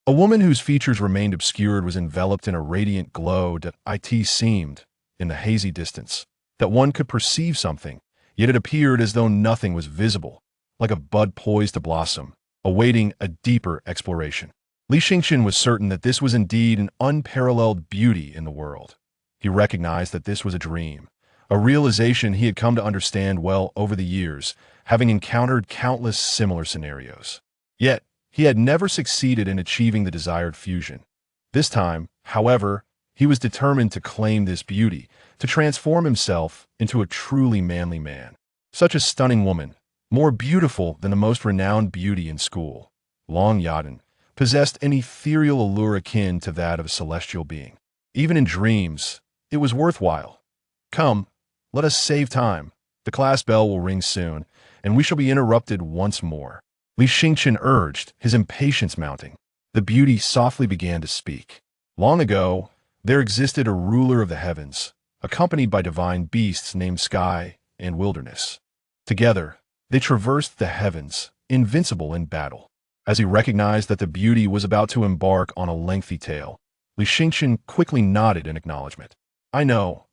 A woman whose features remained obscured was enveloped in a radiant glow that it seemed, in the hazy distance, that one could perceive something, yet it appeared as though nothing was visible, like a bud poised to blossom, awaiting a deeper exploration. Li Xingqian was certain that this was indeed an unparalleled beauty in the world. He recognized that this was a dream, a realization he had come to understand well over the years, having encountered countless similar scenarios. Yet, he had never succeeded in achieving the desired fusion. This time, however, he was determined to claim this beauty, to transform himself into a truly manly man. Such a stunning woman, more beautiful than the most renowned beauty in school, Long Yadan, possessed an ethereal allure akin to that of a celestial being. Even in dreams, it was worthwhile. Come, let us save time. The class bell will ring soon, and we shall be interrupted once more. Li Xingqian urged, his impatience mounting. The beauty softly began to speak. Long ago, there existed a ruler of the heavens, accompanied by divine beasts named Sky and Wilderness. Together, they traversed the heavens, invincible in battle. As he recognized that the beauty was about to embark on a lengthy tale, Li Xingqian quickly nodded in acknowledgement. I know.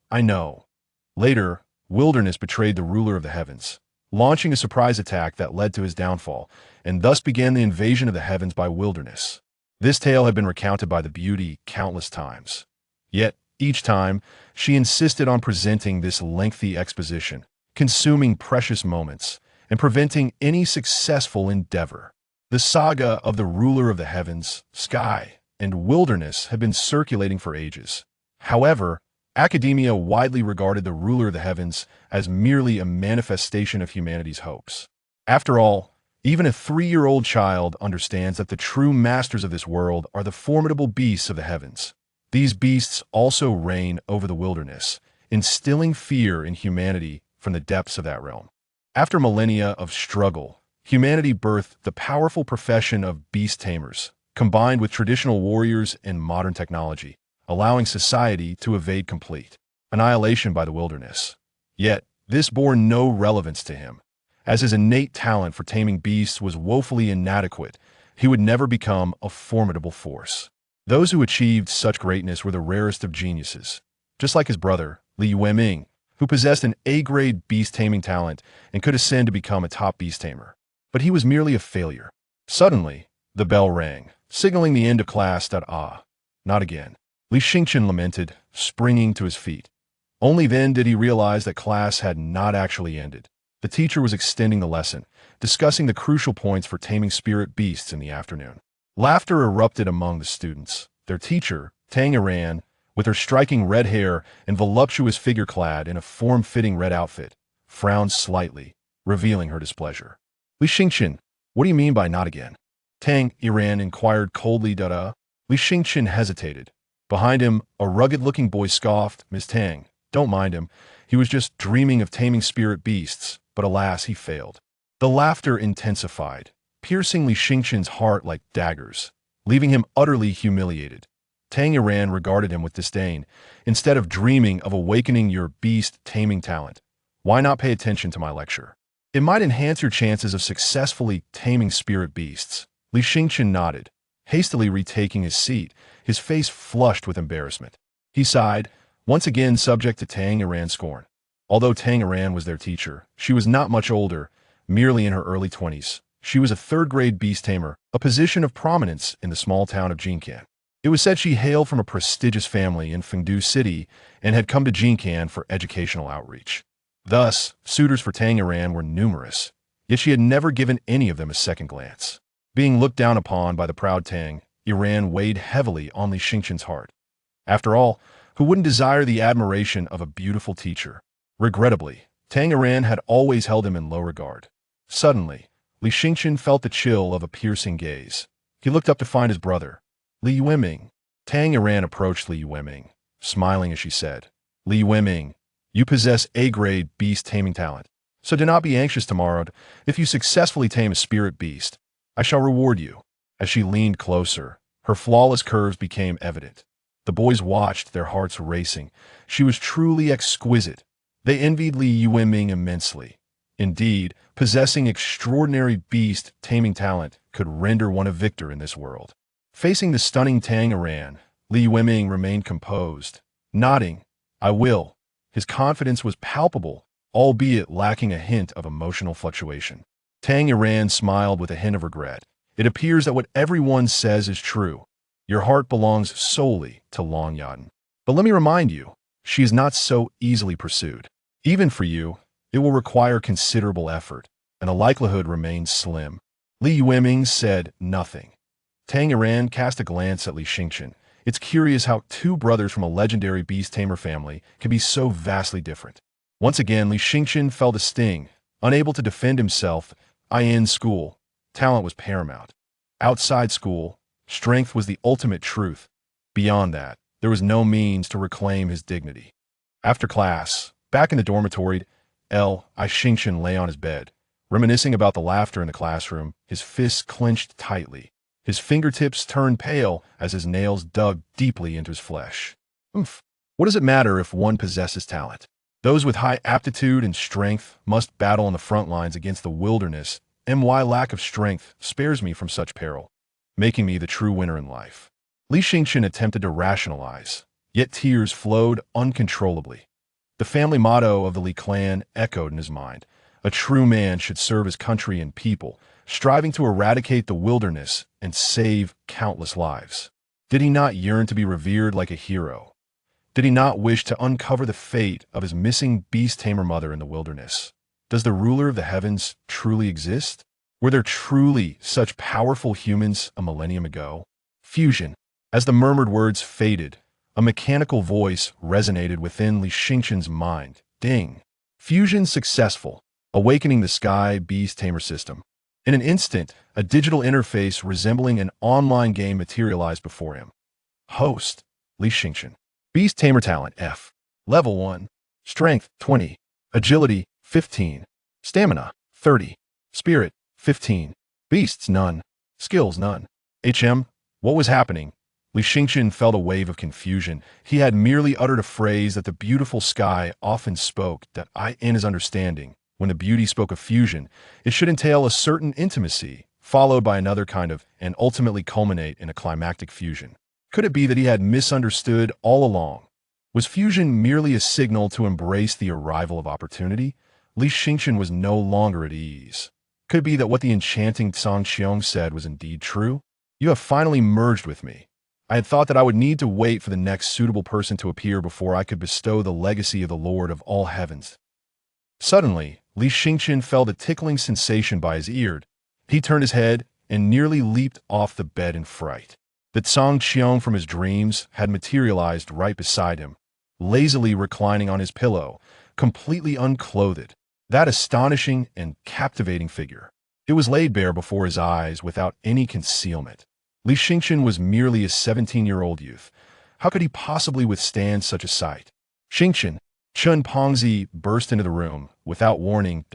Later, Wilderness betrayed the ruler of the heavens, launching a surprise attack that led to his downfall, and thus began the invasion of the heavens by Wilderness. This tale had been recounted by the beauty countless times. Yet, each time, she insisted on presenting this lengthy exposition, consuming precious moments, and preventing any successful endeavor. The saga of the ruler of the heavens, Sky, and Wilderness had been circulating for ages. However, academia widely regarded the ruler of the heavens as merely a manifestation of humanity's hopes. After all, even a 3-year-old child understands that the true masters of this world are the formidable beasts of the heavens. These beasts also reign over the wilderness, instilling fear in humanity from the depths of that realm. After millennia of struggle, humanity birthed the powerful profession of beast tamers, combined with traditional warriors and modern technology, allowing society to evade complete annihilation by the wilderness. Yet, this bore no relevance to him. As his innate talent for taming beasts was woefully inadequate, he would never become a formidable force. Those who achieved such greatness were the rarest of geniuses, just like his brother, Li Yueming, who possessed an A-grade beast-taming talent and could ascend to become a top beast tamer. But he was merely a failure. Suddenly, the bell rang, signaling the end of class. Not again. Li Xingqian lamented, springing to his feet. Only then did he realize that class had not actually ended. The teacher was extending the lesson, discussing the crucial points for taming spirit beasts in the afternoon. Laughter erupted among the students. Their teacher, Tamer, with her striking red hair and voluptuous figure clad in a form-fitting red outfit, frowned slightly, revealing her displeasure. Li Xingqian, what do you mean by not again? Tamer inquired coldly. Li Xingqian hesitated. Behind him, a rugged-looking boy scoffed, Miss Tang, don't mind him. He was just dreaming of taming spirit beasts, but alas, he failed. The laughter intensified, piercing Li Xingqian's heart like daggers, leaving him utterly humiliated. Tanger regarded him with disdain. Instead of dreaming of awakening your beast-taming talent, why not pay attention to my lecture? It might enhance your chances of successfully taming spirit beasts. Li Xingqian nodded, hastily retaking his seat, his face flushed with embarrassment. He sighed, once again subject to Tanger scorn. Although Tanger was their teacher, she was not much older, merely in her early 20s. She was a third-grade beast tamer, a position of prominence in the small town of Jinkan. It was said she hailed from a prestigious family in Fungu City and had come to Jinkan for educational outreach. Thus, suitors for Tanger were numerous, yet she had never given any of them a second glance. Being looked down upon by the proud Tang, Iran weighed heavily on Li Xingqian's heart. After all, who wouldn't desire the admiration of a beautiful teacher? Regrettably, Tanger had always held him in low regard. Suddenly, Li Xingqian felt the chill of a piercing gaze. He looked up to find his brother, Li Yueming. Tanger approached Li Yueming, smiling as she said, Li Yueming, you possess A-grade beast-taming talent, so do not be anxious tomorrow. If you successfully tame a spirit beast, I shall reward you. As she leaned closer, her flawless curves became evident. The boys watched, their hearts racing. She was truly exquisite. They envied Li Yueming immensely. Indeed, possessing extraordinary beast-taming talent could render one a victor in this world. Facing the stunning Tang Iran, Li Wiming remained composed, nodding, "I will." His confidence was palpable, albeit lacking a hint of emotional fluctuation. Tang Iran smiled with a hint of regret. "It appears that what everyone says is true. Your heart belongs solely to Long Yadan. But let me remind you, she is not so easily pursued. Even for you, it will require considerable effort, and the likelihood remains slim." Li Wiming said nothing. Tang Iran cast a glance at Li Xingchen. It's curious how two brothers from a legendary beast tamer family can be so vastly different. Once again, Li Xingchen felt a sting. Unable to defend himself, in school, talent was paramount. Outside school, strength was the ultimate truth. Beyond that, there was no means to reclaim his dignity. After class, back in the dormitory, Xingchen lay on his bed, reminiscing about the laughter in the classroom, his fists clenched tightly. His fingertips turned pale as his nails dug deeply into his flesh. What does it matter if one possesses talent? Those with high aptitude and strength must battle on the front lines against the wilderness. My lack of strength spares me from such peril, making me the true winner in life. Li Xingchen attempted to rationalize, yet tears flowed uncontrollably. The family motto of the Li clan echoed in his mind. A true man should serve his country and people, striving to eradicate the wilderness and save countless lives. Did he not yearn to be revered like a hero? Did he not wish to uncover the fate of his missing beast tamer mother in the wilderness? Does the ruler of the heavens truly exist? Were there truly such powerful humans a millennium ago? Fusion. As the murmured words faded, a mechanical voice resonated within Li Xingchen's mind. Ding. Fusion successful, awakening the sky beast tamer system. In an instant, a digital interface resembling an online game materialized before him. Host, Li Xingchen. Beast tamer talent F. Level 1. Strength 20. Agility 15. Stamina 30. Spirit 15. Beasts none. Skills none. What was happening? Li Xingchen felt a wave of confusion. He had merely uttered a phrase that the beautiful sky often spoke, that in his understanding. When the beauty spoke of fusion, it should entail a certain intimacy, followed by another kind of, and ultimately culminate in a climactic fusion. Could it be that he had misunderstood all along? Was fusion merely a signal to embrace the arrival of opportunity? Li Xingchen was no longer at ease. Could it be that what the enchanting Tsang Qiong said was indeed true? You have finally merged with me. I had thought that I would need to wait for the next suitable person to appear before I could bestow the legacy of the Lord of all heavens. Suddenly, Li Xingchen felt a tickling sensation by his ear. He turned his head and nearly leaped off the bed in fright. The Tsang Qiong from his dreams had materialized right beside him, lazily reclining on his pillow, completely unclothed. That astonishing and captivating figure. It was laid bare before his eyes without any concealment. Li Xingchen was merely a 17-year-old youth. How could he possibly withstand such a sight? Xingchen, Chun Pongzi burst into the room. Without warning,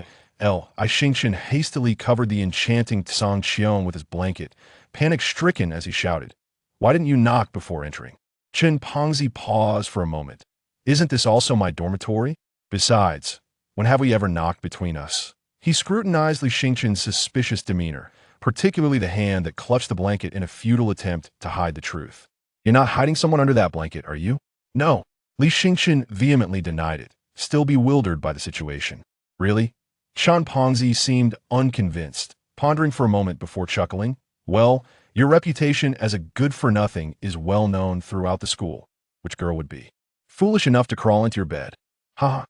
Xingchen hastily covered the enchanting Tsang Qiong with his blanket, panic-stricken as he shouted, "Why didn't you knock before entering?" Chun Pongzi paused for a moment. "Isn't this also my dormitory? Besides, when have we ever knocked between us?" He scrutinized Li Xingchen's suspicious demeanor, particularly the hand that clutched the blanket in a futile attempt to hide the truth. "You're not hiding someone under that blanket, are you?" "No." Li Xingchen vehemently denied it, still bewildered by the situation. "Really?" Chan Pongzi seemed unconvinced, pondering for a moment before chuckling. "Well, your reputation as a good-for-nothing is well known throughout the school. Which girl would be foolish enough to crawl into your bed?" "Ha!"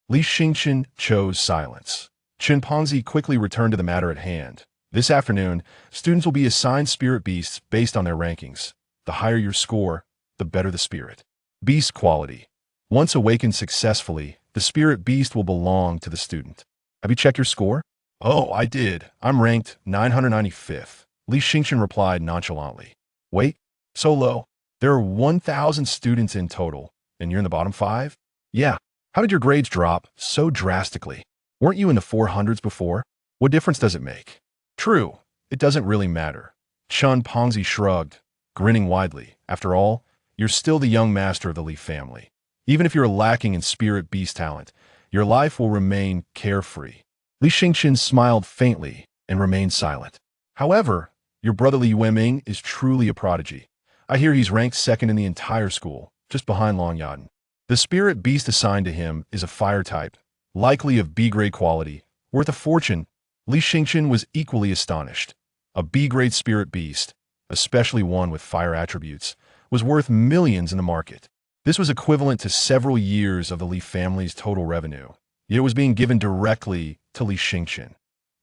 Li Xingchen chose silence. Chin Pongzi quickly returned to the matter at hand. "This afternoon, students will be assigned spirit beasts based on their rankings. The higher your score, the better the spirit. Beast quality. Once awakened successfully, the spirit beast will belong to the student. Have you checked your score?" "Oh, I did. I'm ranked 995th. Li Xingchen replied nonchalantly. "Wait, so low? There are 1,000 students in total, and you're in the bottom 5? "Yeah. How did your grades drop so drastically? Weren't you in the 400s before? What difference does it make?" "True. It doesn't really matter." Chun Pongzi shrugged, grinning widely. "After all, you're still the young master of the Li family. Even if you're lacking in spirit beast talent, your life will remain carefree." Li Xingchen smiled faintly and remained silent. However, Your brother Li Yueming is truly a prodigy. I hear he's ranked second in the entire school, just behind Long Yadan. The spirit beast assigned to him is a fire type, likely of B-grade quality, worth a fortune. Li Xingchen was equally astonished. A B-grade spirit beast, especially one with fire attributes, was worth millions in the market. This was equivalent to several years of the Li family's total revenue, yet it was being given directly to Li Xingchen.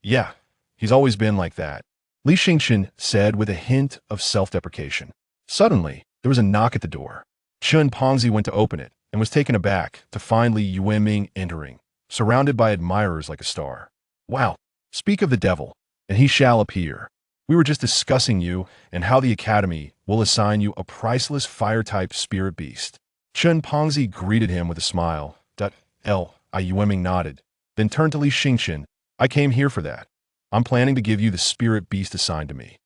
Yeah, he's always been like that, Li Xingchen said with a hint of self-deprecation. Suddenly, there was a knock at the door. Chun Pongzi went to open it and was taken aback to find Li Yueming entering, surrounded by admirers like a star. Wow, speak of the devil, and he shall appear. We were just discussing you and how the Academy will assign you a priceless fire-type spirit beast. Chun Pongzi greeted him with a smile. Yueming nodded, then turned to Li Xingchen. I came here for that. I'm planning to give you the spirit beast assigned to me.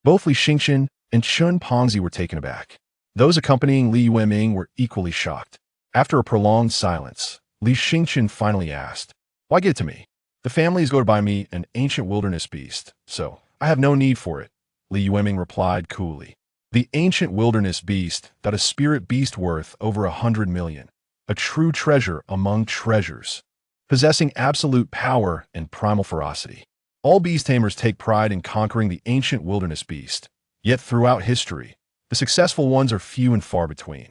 Both Li Xingchen and Chun Pongzi were taken aback. Those accompanying Li Yueming were equally shocked. After a prolonged silence, Li Xingchen finally asked, Why give it to me? The family is going to buy me an ancient wilderness beast, so I have no need for it, Li Yueming replied coolly. The ancient wilderness beast, that a spirit beast worth over 100 million. A true treasure among treasures, possessing absolute power and primal ferocity. All beast tamers take pride in conquering the ancient wilderness beast, yet throughout history, the successful ones are few and far between.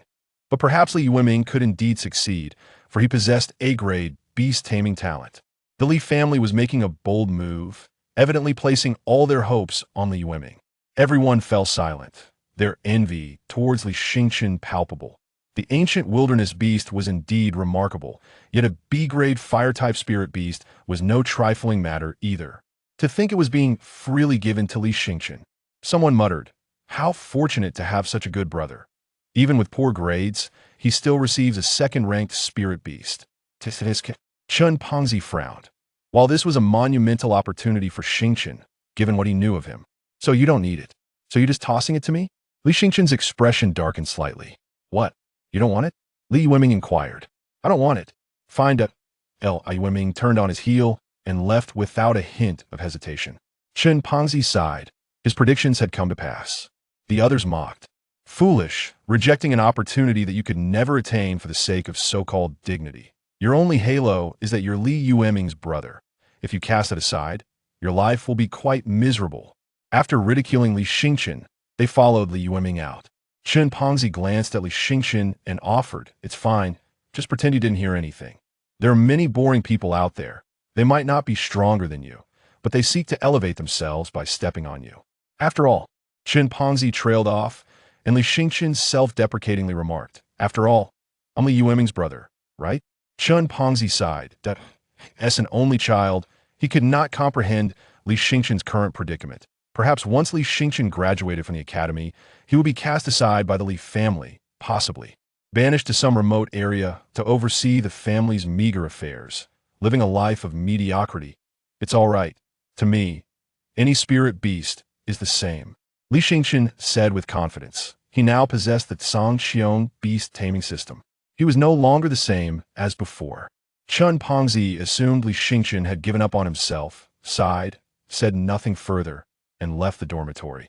But perhaps Li Yueming could indeed succeed, for he possessed A-grade beast taming talent. The Li family was making a bold move, evidently placing all their hopes on Li Yueming. Everyone fell silent, their envy towards Li Xingchen palpable. The ancient wilderness beast was indeed remarkable, yet a B-grade fire-type spirit beast was no trifling matter either. To think it was being freely given to Li Xingchen. Someone muttered, How fortunate to have such a good brother. Even with poor grades, he still receives a second-ranked spirit beast. Chun Pongzi frowned. While this was a monumental opportunity for Xingchen, given what he knew of him. So you don't need it. So you're just tossing it to me? Li Xingchen's expression darkened slightly. What? You don't want it? Li Yueming inquired. I don't want it. Find it. Yueming turned on his heel and left without a hint of hesitation. Chun Pongzi sighed. His predictions had come to pass. The others mocked. Foolish, rejecting an opportunity that you could never attain for the sake of so-called dignity. Your only halo is that you're Li Yueming's brother. If you cast it aside, your life will be quite miserable. After ridiculing Li Xingchen, they followed Li Yueming out. Chun Pongzi glanced at Li Xingchen and offered, It's fine, just pretend you didn't hear anything. There are many boring people out there. They might not be stronger than you, but they seek to elevate themselves by stepping on you. After all, Chun Pongzi trailed off, and Li Xingchen self-deprecatingly remarked, After all, I'm Li Yueming's brother, right? Chun Pongzi sighed. As an only child, he could not comprehend Li Xingchen's current predicament. Perhaps once Li Xingchen graduated from the academy, he would be cast aside by the Li family, possibly, banished to some remote area to oversee the family's meager affairs, living a life of mediocrity. It's all right. To me, any spirit beast is the same, Li Xingchen said with confidence. He now possessed the Xiong beast taming system. He was no longer the same as before. Chun Pongzi assumed Li Xingchen had given up on himself, sighed, said nothing further, and left the dormitory.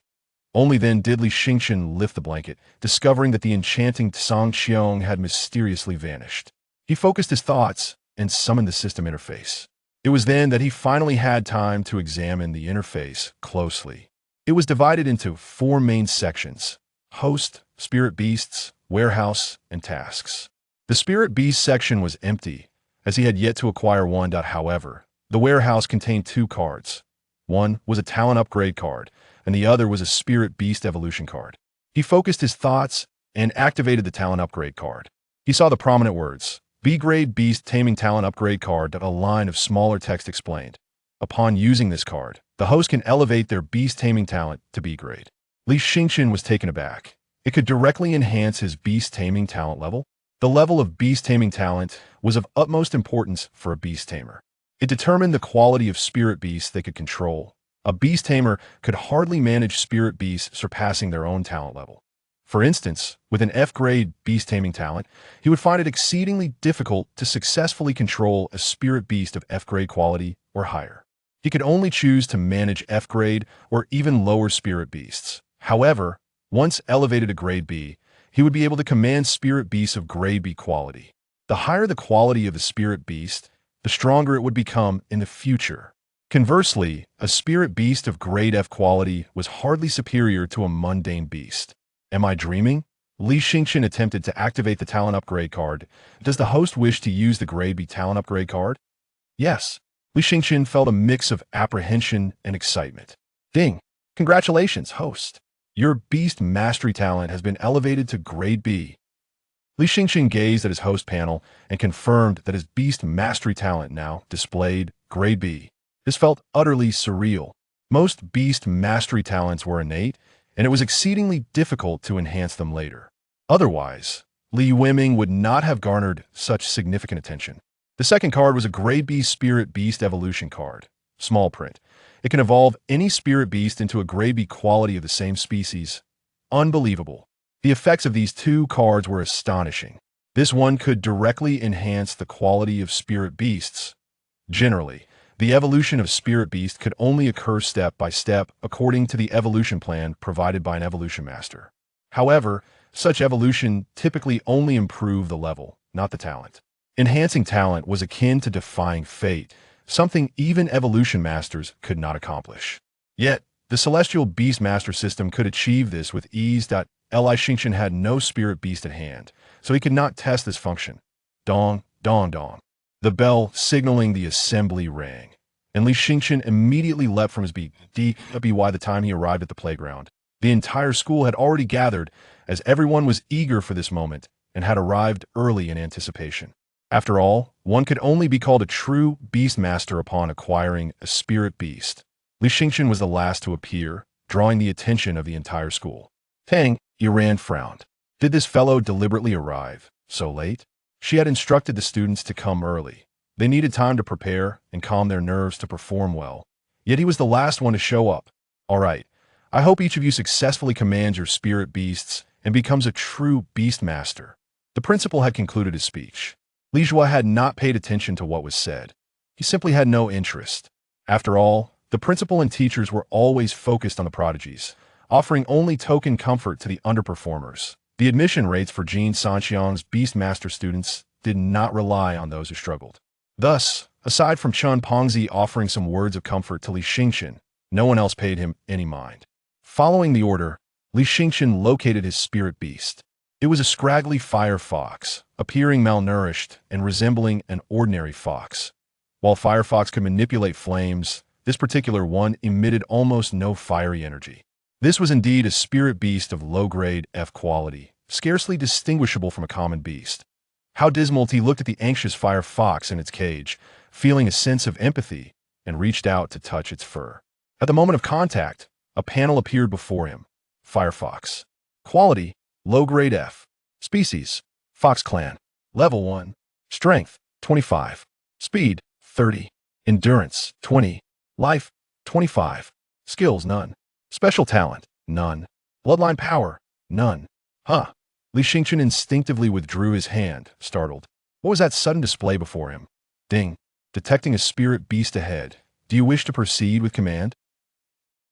Only then did Li Xingchen lift the blanket, discovering that the enchanting Xiong had mysteriously vanished. He focused his thoughts and summoned the system interface. It was then that he finally had time to examine the interface closely. It was divided into 4 main sections: host, spirit beasts, warehouse, and tasks. The spirit beast section was empty, as he had yet to acquire one. However, the warehouse contained 2 cards. One was a talent upgrade card, and the other was a spirit beast evolution card. He focused his thoughts and activated the talent upgrade card. He saw the prominent words, B-grade beast taming talent upgrade card. A line of smaller text explained. Upon using this card, the host can elevate their beast taming talent to B-grade. Li Xingchen was taken aback. It could directly enhance his beast taming talent level. The level of beast taming talent was of utmost importance for a beast tamer. It determined the quality of spirit beasts they could control. A beast tamer could hardly manage spirit beasts surpassing their own talent level. For instance, with an F-grade beast taming talent, he would find it exceedingly difficult to successfully control a spirit beast of F-grade quality or higher. He could only choose to manage F grade or even lower spirit beasts. However, once elevated to grade B, he would be able to command spirit beasts of grade B quality. The higher the quality of the spirit beast, the stronger it would become in the future. Conversely, a spirit beast of grade F quality was hardly superior to a mundane beast. Am I dreaming? Li Xingqian attempted to activate the talent upgrade card. Does the host wish to use the grade B talent upgrade card? Yes. Li Xingqian felt a mix of apprehension and excitement. Ding! Congratulations, host. Your beast mastery talent has been elevated to grade B. Li Xingqian gazed at his host panel and confirmed that his beast mastery talent now displayed grade B. This felt utterly surreal. Most beast mastery talents were innate, and it was exceedingly difficult to enhance them later. Otherwise, Li Wiming would not have garnered such significant attention. The second card was a grade B spirit beast evolution card. Small print. It can evolve any spirit beast into a grade B quality of the same species. Unbelievable. The effects of these two cards were astonishing. This one could directly enhance the quality of spirit beasts. Generally, the evolution of spirit beast could only occur step by step according to the evolution plan provided by an evolution master. However, such evolution typically only improved the level, not the talent. Enhancing talent was akin to defying fate, something even evolution masters could not accomplish. Yet, the Celestial Beast Master system could achieve this with ease. Li Xingqian had no spirit beast at hand, so he could not test this function. Dong, dong, dong. The bell signaling the assembly rang, and Li Xingqian immediately leapt from his beat. By the time he arrived at the playground, the entire school had already gathered, as everyone was eager for this moment and had arrived early in anticipation. After all, one could only be called a true beast master upon acquiring a spirit beast. Li Xingqian was the last to appear, drawing the attention of the entire school. Tang Yadan frowned. Did this fellow deliberately arrive so late? She had instructed the students to come early. They needed time to prepare and calm their nerves to perform well. Yet he was the last one to show up. All right, I hope each of you successfully commands your spirit beasts and becomes a true beast master. The principal had concluded his speech. Li Zhua had not paid attention to what was said. He simply had no interest. After all, the principal and teachers were always focused on the prodigies, offering only token comfort to the underperformers. The admission rates for Jin Sanxiang's Beastmaster students did not rely on those who struggled. Thus, aside from Chun Pongzi offering some words of comfort to Li Xingqian, no one else paid him any mind. Following the order, Li Xingqian located his spirit beast. It was a scraggly fire fox, appearing malnourished and resembling an ordinary fox. While Firefox could manipulate flames, this particular one emitted almost no fiery energy. This was indeed a spirit beast of low-grade F quality, scarcely distinguishable from a common beast. How dismal he looked at the anxious Firefox in its cage, feeling a sense of empathy, and reached out to touch its fur. At the moment of contact, a panel appeared before him. Firefox. Quality, low-grade F. Species, Fox Clan. Level 1. Strength, 25. Speed, 30. Endurance, 20. Life, 25. Skills, none. Special talent, none. Bloodline power, none. Huh. Li Xingqian instinctively withdrew his hand, startled. What was that sudden display before him? Ding. Detecting a spirit beast ahead. Do you wish to proceed with command?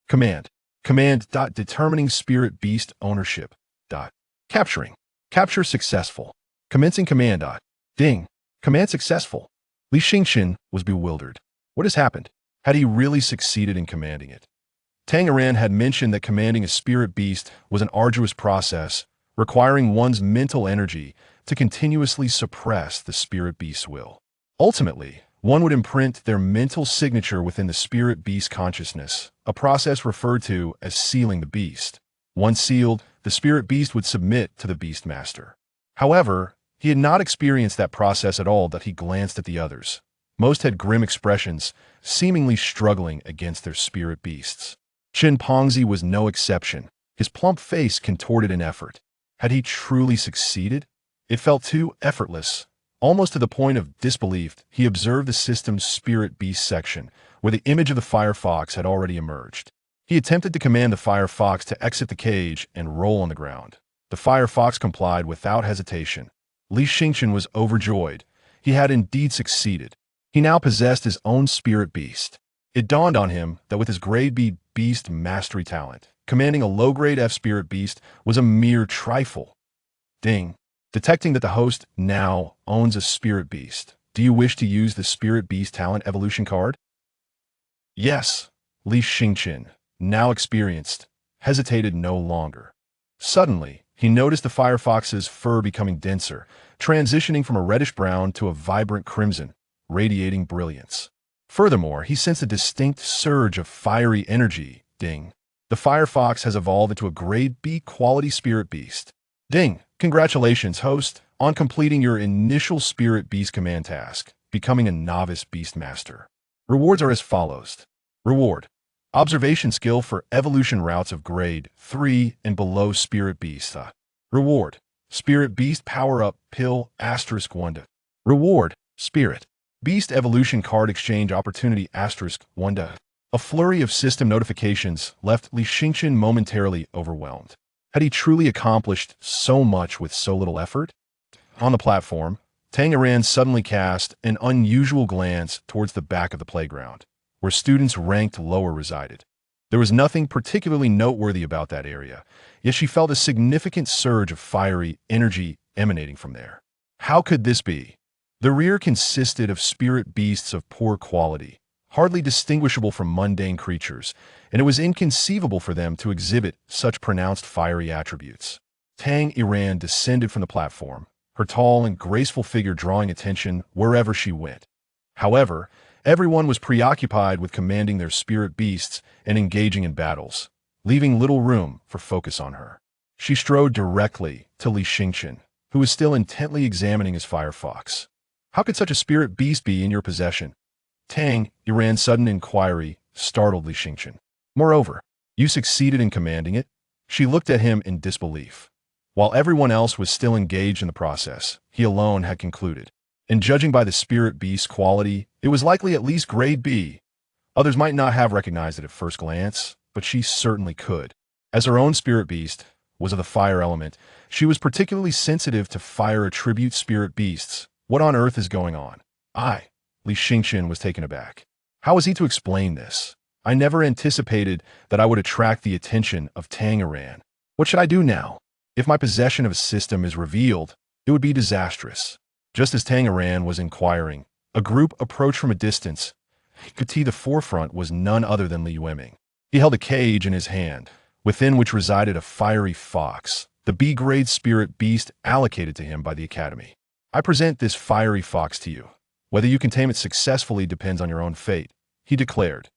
Command. Command. Determining spirit beast ownership. Capturing. Capture successful. Commencing command. Ding. Command successful. Li Xingqian was bewildered. What has happened? Had he really succeeded in commanding it? Tanger had mentioned that commanding a spirit beast was an arduous process, requiring one's mental energy to continuously suppress the spirit beast's will. Ultimately, one would imprint their mental signature within the spirit beast consciousness, a process referred to as sealing the beast. Once sealed, the spirit beast would submit to the beast master. However, he had not experienced that process at all. That he glanced at the others. Most had grim expressions, seemingly struggling against their spirit beasts. Chin Pongzi was no exception, his plump face contorted in effort. Had he truly succeeded? It felt too effortless. Almost to the point of disbelief, he observed the system's spirit beast section, where the image of the Firefox had already emerged. He attempted to command the Firefox to exit the cage and roll on the ground. The Firefox complied without hesitation. Li Xingqian was overjoyed. He had indeed succeeded. He now possessed his own spirit beast. It dawned on him that with his grade B beast mastery talent, commanding a low-grade F spirit beast was a mere trifle. Ding. Detecting that the host now owns a spirit beast. Do you wish to use the spirit beast talent evolution card? Yes. Li Xingqian, now experienced, hesitated no longer. Suddenly, he noticed the firefox's fur becoming denser, transitioning from a reddish-brown to a vibrant crimson, radiating brilliance. Furthermore, he sensed a distinct surge of fiery energy. Ding. The firefox has evolved into a grade B quality spirit beast. Ding. Congratulations, host, on completing your initial spirit beast command task, becoming a novice beastmaster. Rewards are as follows. Reward. Observation skill for evolution routes of grade 3 and below spirit beast. Reward. Spirit beast power-up pill *1. Reward. Spirit beast evolution card exchange opportunity *1. A flurry of system notifications left Li Xingqian momentarily overwhelmed. Had he truly accomplished so much with so little effort? On the platform, Tanger suddenly cast an unusual glance towards the back of the playground, where students ranked lower resided. There was nothing particularly noteworthy about that area, yet she felt a significant surge of fiery energy emanating from there. How could this be? The rear consisted of spirit beasts of poor quality, hardly distinguishable from mundane creatures, and it was inconceivable for them to exhibit such pronounced fiery attributes. Tanger descended from the platform, her tall and graceful figure drawing attention wherever she went. However, everyone was preoccupied with commanding their spirit beasts and engaging in battles, leaving little room for focus on her. She strode directly to Li Xingqian, who was still intently examining his firefox. How could such a spirit beast be in your possession? Tanger sudden inquiry startled Li Xingqian. Moreover, you succeeded in commanding it? She looked at him in disbelief. While everyone else was still engaged in the process, he alone had concluded. And judging by the spirit beast's quality, it was likely at least grade B. Others might not have recognized it at first glance, but she certainly could. As her own spirit beast was of the fire element, she was particularly sensitive to fire attribute spirit beasts. What on earth is going on? Li Xingqian was taken aback. How was he to explain this? I never anticipated that I would attract the attention of Tanger. What should I do now? If my possession of a system is revealed, it would be disastrous. Just as Tanger was inquiring, a group approached from a distance. He could see the forefront was none other than Li Yueming. He held a cage in his hand, within which resided a fiery fox, the B-grade spirit beast allocated to him by the Academy. I present this fiery fox to you. Whether you can tame it successfully depends on your own fate, he declared.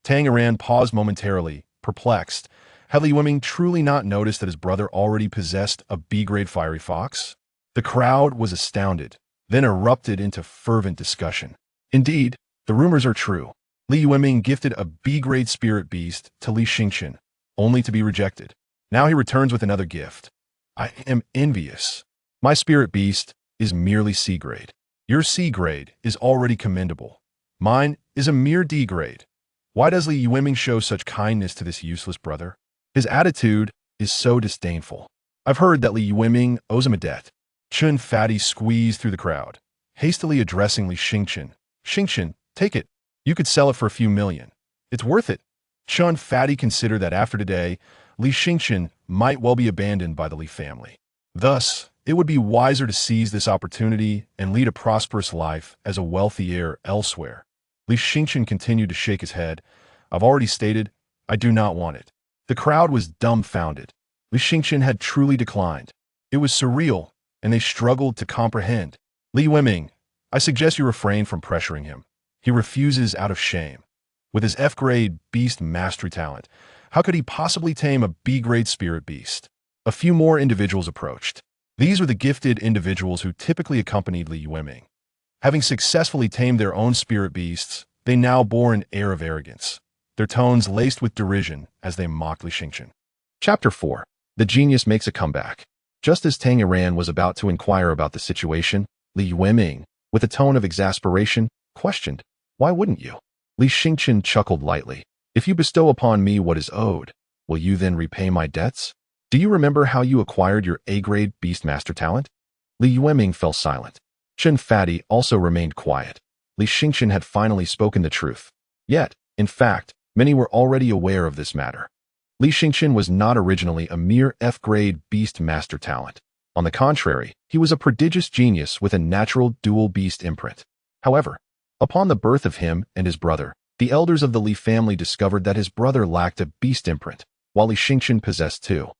Tanger paused momentarily, perplexed. Had Li Yueming truly not noticed that his brother already possessed a B-grade fiery fox? The crowd was astounded, then erupted into fervent discussion. Indeed, the rumors are true. Li Yueming gifted a B-grade spirit beast to Li Xingqian, only to be rejected. Now he returns with another gift. I am envious. My spirit beast is merely C-grade. Your C-grade is already commendable. Mine is a mere D-grade. Why does Li Yueming show such kindness to this useless brother? His attitude is so disdainful. I've heard that Li Yueming owes him a debt. Chun Fatty squeezed through the crowd, hastily addressing Li Xingqian. Xingqian, take it. You could sell it for a few million. It's worth it. Chun Fatty considered that after today, Li Xingqian might well be abandoned by the Li family. Thus, it would be wiser to seize this opportunity and lead a prosperous life as a wealthy heir elsewhere. Li Xingqian continued to shake his head. I've already stated, I do not want it. The crowd was dumbfounded. Li Xingqian had truly declined. It was surreal, and they struggled to comprehend. Li Yueming, I suggest you refrain from pressuring him. He refuses out of shame. With his F-grade beast mastery talent, how could he possibly tame a B-grade spirit beast? A few more individuals approached. These were the gifted individuals who typically accompanied Li Yueming. Having successfully tamed their own spirit beasts, they now bore an air of arrogance, their tones laced with derision as they mocked Li Xingqian. Chapter 4. The Genius Makes a Comeback. Just as Tanger was about to inquire about the situation, Li Yueming, with a tone of exasperation, questioned, Why wouldn't you? Li Xingqian chuckled lightly. If you bestow upon me what is owed, will you then repay my debts? Do you remember how you acquired your A-grade Beastmaster talent? Li Yueming fell silent. Chun Fatty also remained quiet. Li Xingqian had finally spoken the truth. Yet, In fact, many were already aware of this matter. Li Xingqian was not originally a mere F-grade beast master talent. On the contrary, he was a prodigious genius with a natural dual beast imprint. However, upon the birth of him and his brother, the elders of the Li family discovered that his brother lacked a beast imprint, while Li Xingqian possessed two.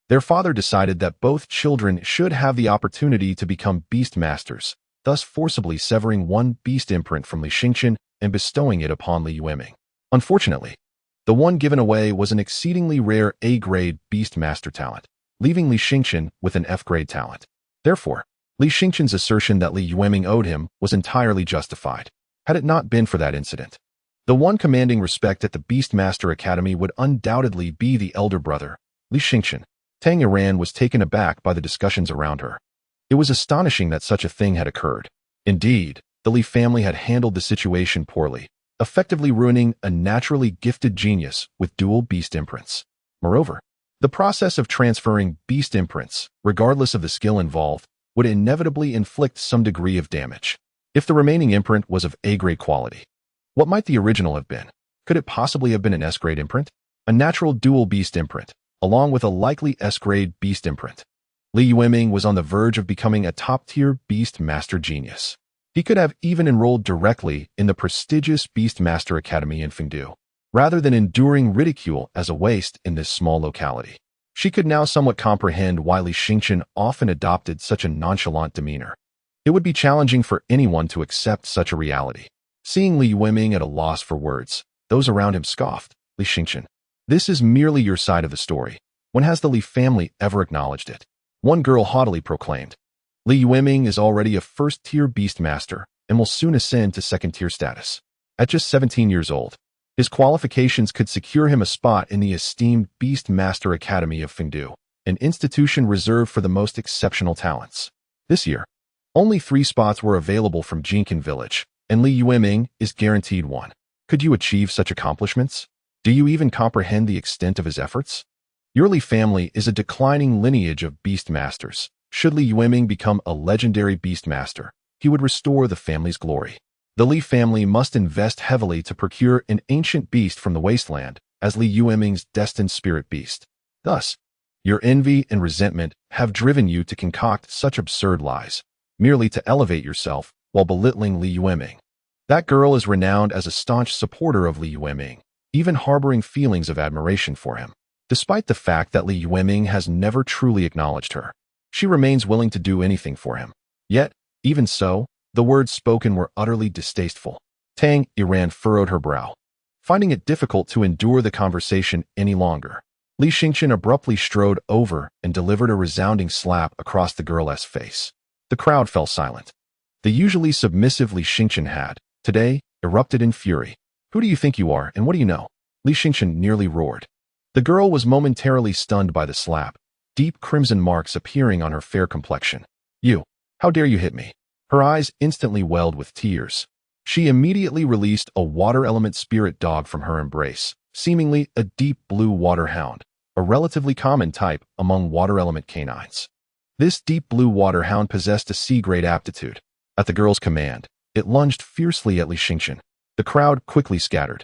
Their father decided that both children should have the opportunity to become beast masters, thus forcibly severing one beast imprint from Li Xingqian and bestowing it upon Li Yueming. Unfortunately, the one given away was an exceedingly rare A-grade beast master talent, leaving Li Xingqian with an F-grade talent. Therefore, Li Xingqian's assertion that Li Yueming owed him was entirely justified. Had it not been for that incident, the one commanding respect at the Beastmaster Academy would undoubtedly be the elder brother, Li Xingqian. Tamer was taken aback by the discussions around her. It was astonishing that such a thing had occurred. Indeed, the Li family had handled the situation poorly, effectively ruining a naturally gifted genius with dual beast imprints. Moreover, the process of transferring beast imprints, regardless of the skill involved, would inevitably inflict some degree of damage. If the remaining imprint was of A-grade quality, what might the original have been? Could it possibly have been an S-grade imprint? A natural dual beast imprint, along with a likely S-grade beast imprint. Li Yueming was on the verge of becoming a top-tier beast master genius. He could have even enrolled directly in the prestigious Beastmaster Academy in Fungu, rather than enduring ridicule as a waste in this small locality. She could now somewhat comprehend why Li Xingqian often adopted such a nonchalant demeanor. It would be challenging for anyone to accept such a reality. Seeing Li Yueming at a loss for words, those around him scoffed. Li Xingqian, this is merely your side of the story. When has the Li family ever acknowledged it? One girl haughtily proclaimed. Li Yueming is already a first-tier beastmaster and will soon ascend to second-tier status. At just 17 years old, his qualifications could secure him a spot in the esteemed Beastmaster Academy of Fungu, an institution reserved for the most exceptional talents. This year, only 3 spots were available from Jinkin Village, and Li Yueming is guaranteed one. Could you achieve such accomplishments? Do you even comprehend the extent of his efforts? Your Li family is a declining lineage of beastmasters. Should Li Yueming become a legendary beastmaster, he would restore the family's glory. The Li family must invest heavily to procure an ancient beast from the Wasteland as Li Yueming's destined spirit beast. Thus, your envy and resentment have driven you to concoct such absurd lies, merely to elevate yourself while belittling Li Yueming. That girl is renowned as a staunch supporter of Li Yueming, even harboring feelings of admiration for him. Despite the fact that Li Yueming has never truly acknowledged her, she remains willing to do anything for him. Yet, even so, the words spoken were utterly distasteful. Tamer furrowed her brow, finding it difficult to endure the conversation any longer. Li Xingqian abruptly strode over and delivered a resounding slap across the girl's face. The crowd fell silent. The usually submissive Li Xingqian had, today, erupted in fury. Who do you think you are, and what do you know? Li Xingqian nearly roared. The girl was momentarily stunned by the slap, deep crimson marks appearing on her fair complexion. You, how dare you hit me? Her eyes instantly welled with tears. She immediately released a water element spirit dog from her embrace, seemingly a deep blue water hound, a relatively common type among water element canines. This deep blue water hound possessed a C-grade aptitude. At the girl's command, it lunged fiercely at Li Xingqian. The crowd quickly scattered.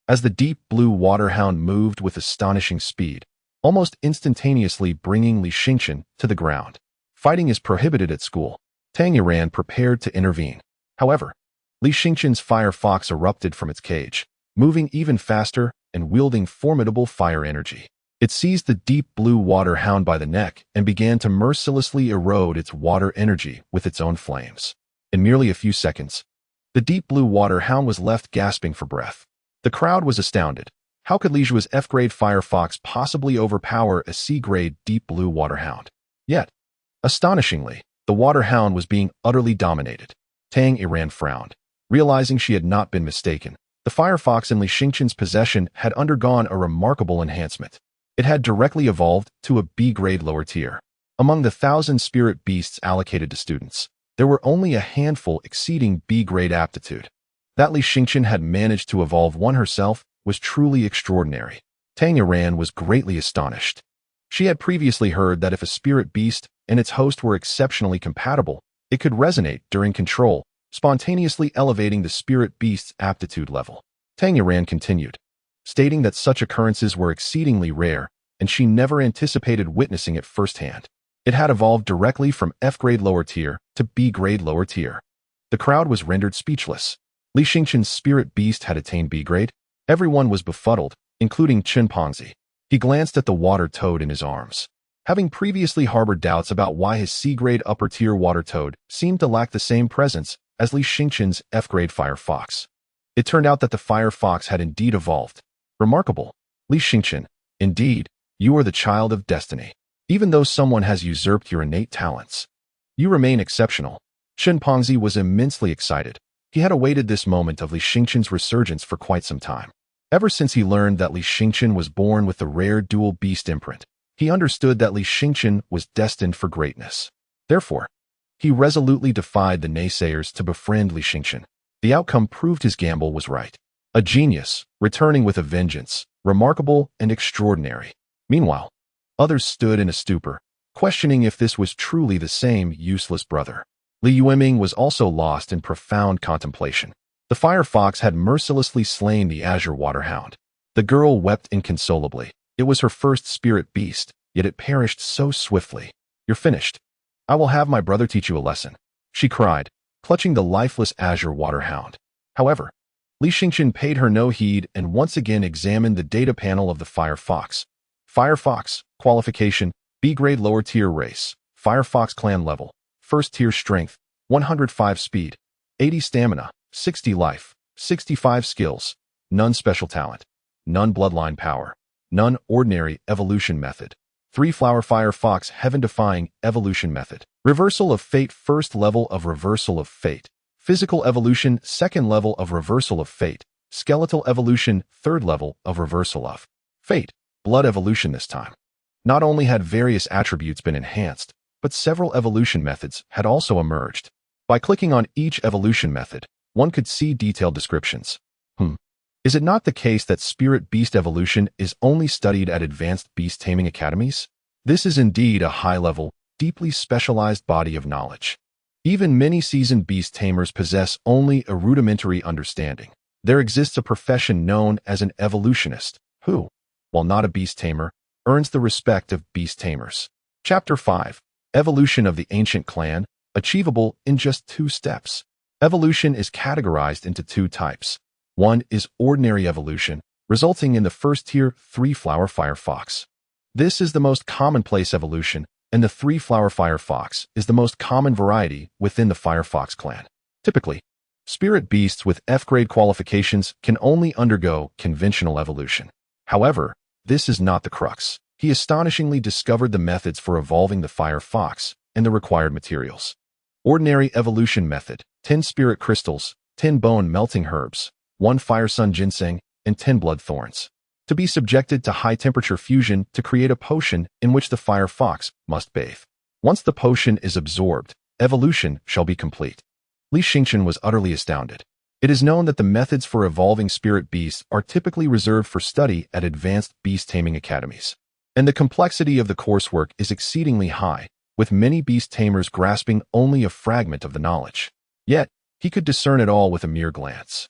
As the deep blue water hound moved with astonishing speed, almost instantaneously bringing Li Xingqian to the ground. Fighting is prohibited at school. Tamer prepared to intervene. However, Li Xingqian's fire fox erupted from its cage, moving even faster and wielding formidable fire energy. It seized the deep blue water hound by the neck and began to mercilessly erode its water energy with its own flames. In merely a few seconds, the deep blue water hound was left gasping for breath. The crowd was astounded. How could Li Zhu's F-grade fire fox possibly overpower a C-grade deep blue water hound? Yet, astonishingly, the water hound was being utterly dominated. Tamer frowned, realizing she had not been mistaken. The fire fox in Li Xingqian's possession had undergone a remarkable enhancement. It had directly evolved to a B-grade lower tier. Among the 1,000 spirit beasts allocated to students, there were only a handful exceeding B-grade aptitude. That Li Xingqian had managed to evolve one herself was truly extraordinary. Tamer was greatly astonished. She had previously heard that if a spirit beast and its host were exceptionally compatible, it could resonate during control, spontaneously elevating the spirit beast's aptitude level. Yadan continued, stating that such occurrences were exceedingly rare, and she never anticipated witnessing it firsthand. It had evolved directly from F-grade lower tier to B-grade lower tier. The crowd was rendered speechless. Li Xingqian's spirit beast had attained B-grade. Everyone was befuddled, including Chimpanzee. He glanced at the water toad in his arms. Having previously harbored doubts about why his C-grade upper-tier water toad seemed to lack the same presence as Li Xingqian's F-grade fire fox. It turned out that the fire fox had indeed evolved. Remarkable. Li Xingqian, indeed, you are the child of destiny. Even though someone has usurped your innate talents, you remain exceptional. Chimpanzee was immensely excited. He had awaited this moment of Li Xingqian's resurgence for quite some time. Ever since he learned that Li Xingqian was born with the rare dual beast imprint, he understood that Li Xingqian was destined for greatness. Therefore, he resolutely defied the naysayers to befriend Li Xingqian. The outcome proved his gamble was right. A genius, returning with a vengeance, remarkable and extraordinary. Meanwhile, others stood in a stupor, questioning if this was truly the same useless brother. Li Yueming was also lost in profound contemplation. The fire fox had mercilessly slain the azure waterhound. The girl wept inconsolably. It was her first spirit beast, yet it perished so swiftly. You're finished. I will have my brother teach you a lesson, she cried, clutching the lifeless azure waterhound. However, Li Xingqian paid her no heed and once again examined the data panel of the fire fox. Fire fox, qualification, B-grade lower tier race, fire fox clan level, first tier strength, 105 speed, 80 stamina, 60 life, 65 skills, none special talent, none bloodline power, none ordinary evolution method. 3 flower fire fox heaven-defying evolution method. Reversal of fate first level of reversal of fate. Physical evolution second level of reversal of fate. Skeletal evolution third level of reversal of fate. Blood evolution this time. Not only had various attributes been enhanced, but several evolution methods had also emerged. By clicking on each evolution method, one could see detailed descriptions. Is it not the case that spirit beast evolution is only studied at advanced beast taming academies? This is indeed a high-level, deeply specialized body of knowledge. Even many seasoned beast tamers possess only a rudimentary understanding. There exists a profession known as an evolutionist, who, while not a beast tamer, earns the respect of beast tamers. Chapter 5. Evolution of the Ancient Clan, achievable in just 2 steps. Evolution is categorized into 2 types. One is ordinary evolution, resulting in the first tier 3-flower fire fox. This is the most commonplace evolution, and the 3-flower fire fox is the most common variety within the fire fox clan. Typically, spirit beasts with F-grade qualifications can only undergo conventional evolution. However, this is not the crux. He astonishingly discovered the methods for evolving the fire fox and the required materials. Ordinary evolution method: 10 spirit crystals, 10 bone melting herbs, 1 fire sun ginseng, and 10 blood thorns. To be subjected to high-temperature fusion to create a potion in which the fire fox must bathe. Once the potion is absorbed, evolution shall be complete. Li Xingqian was utterly astounded. It is known that the methods for evolving spirit beasts are typically reserved for study at advanced beast taming academies. And the complexity of the coursework is exceedingly high, with many beast tamers grasping only a fragment of the knowledge. Yet, he could discern it all with a mere glance.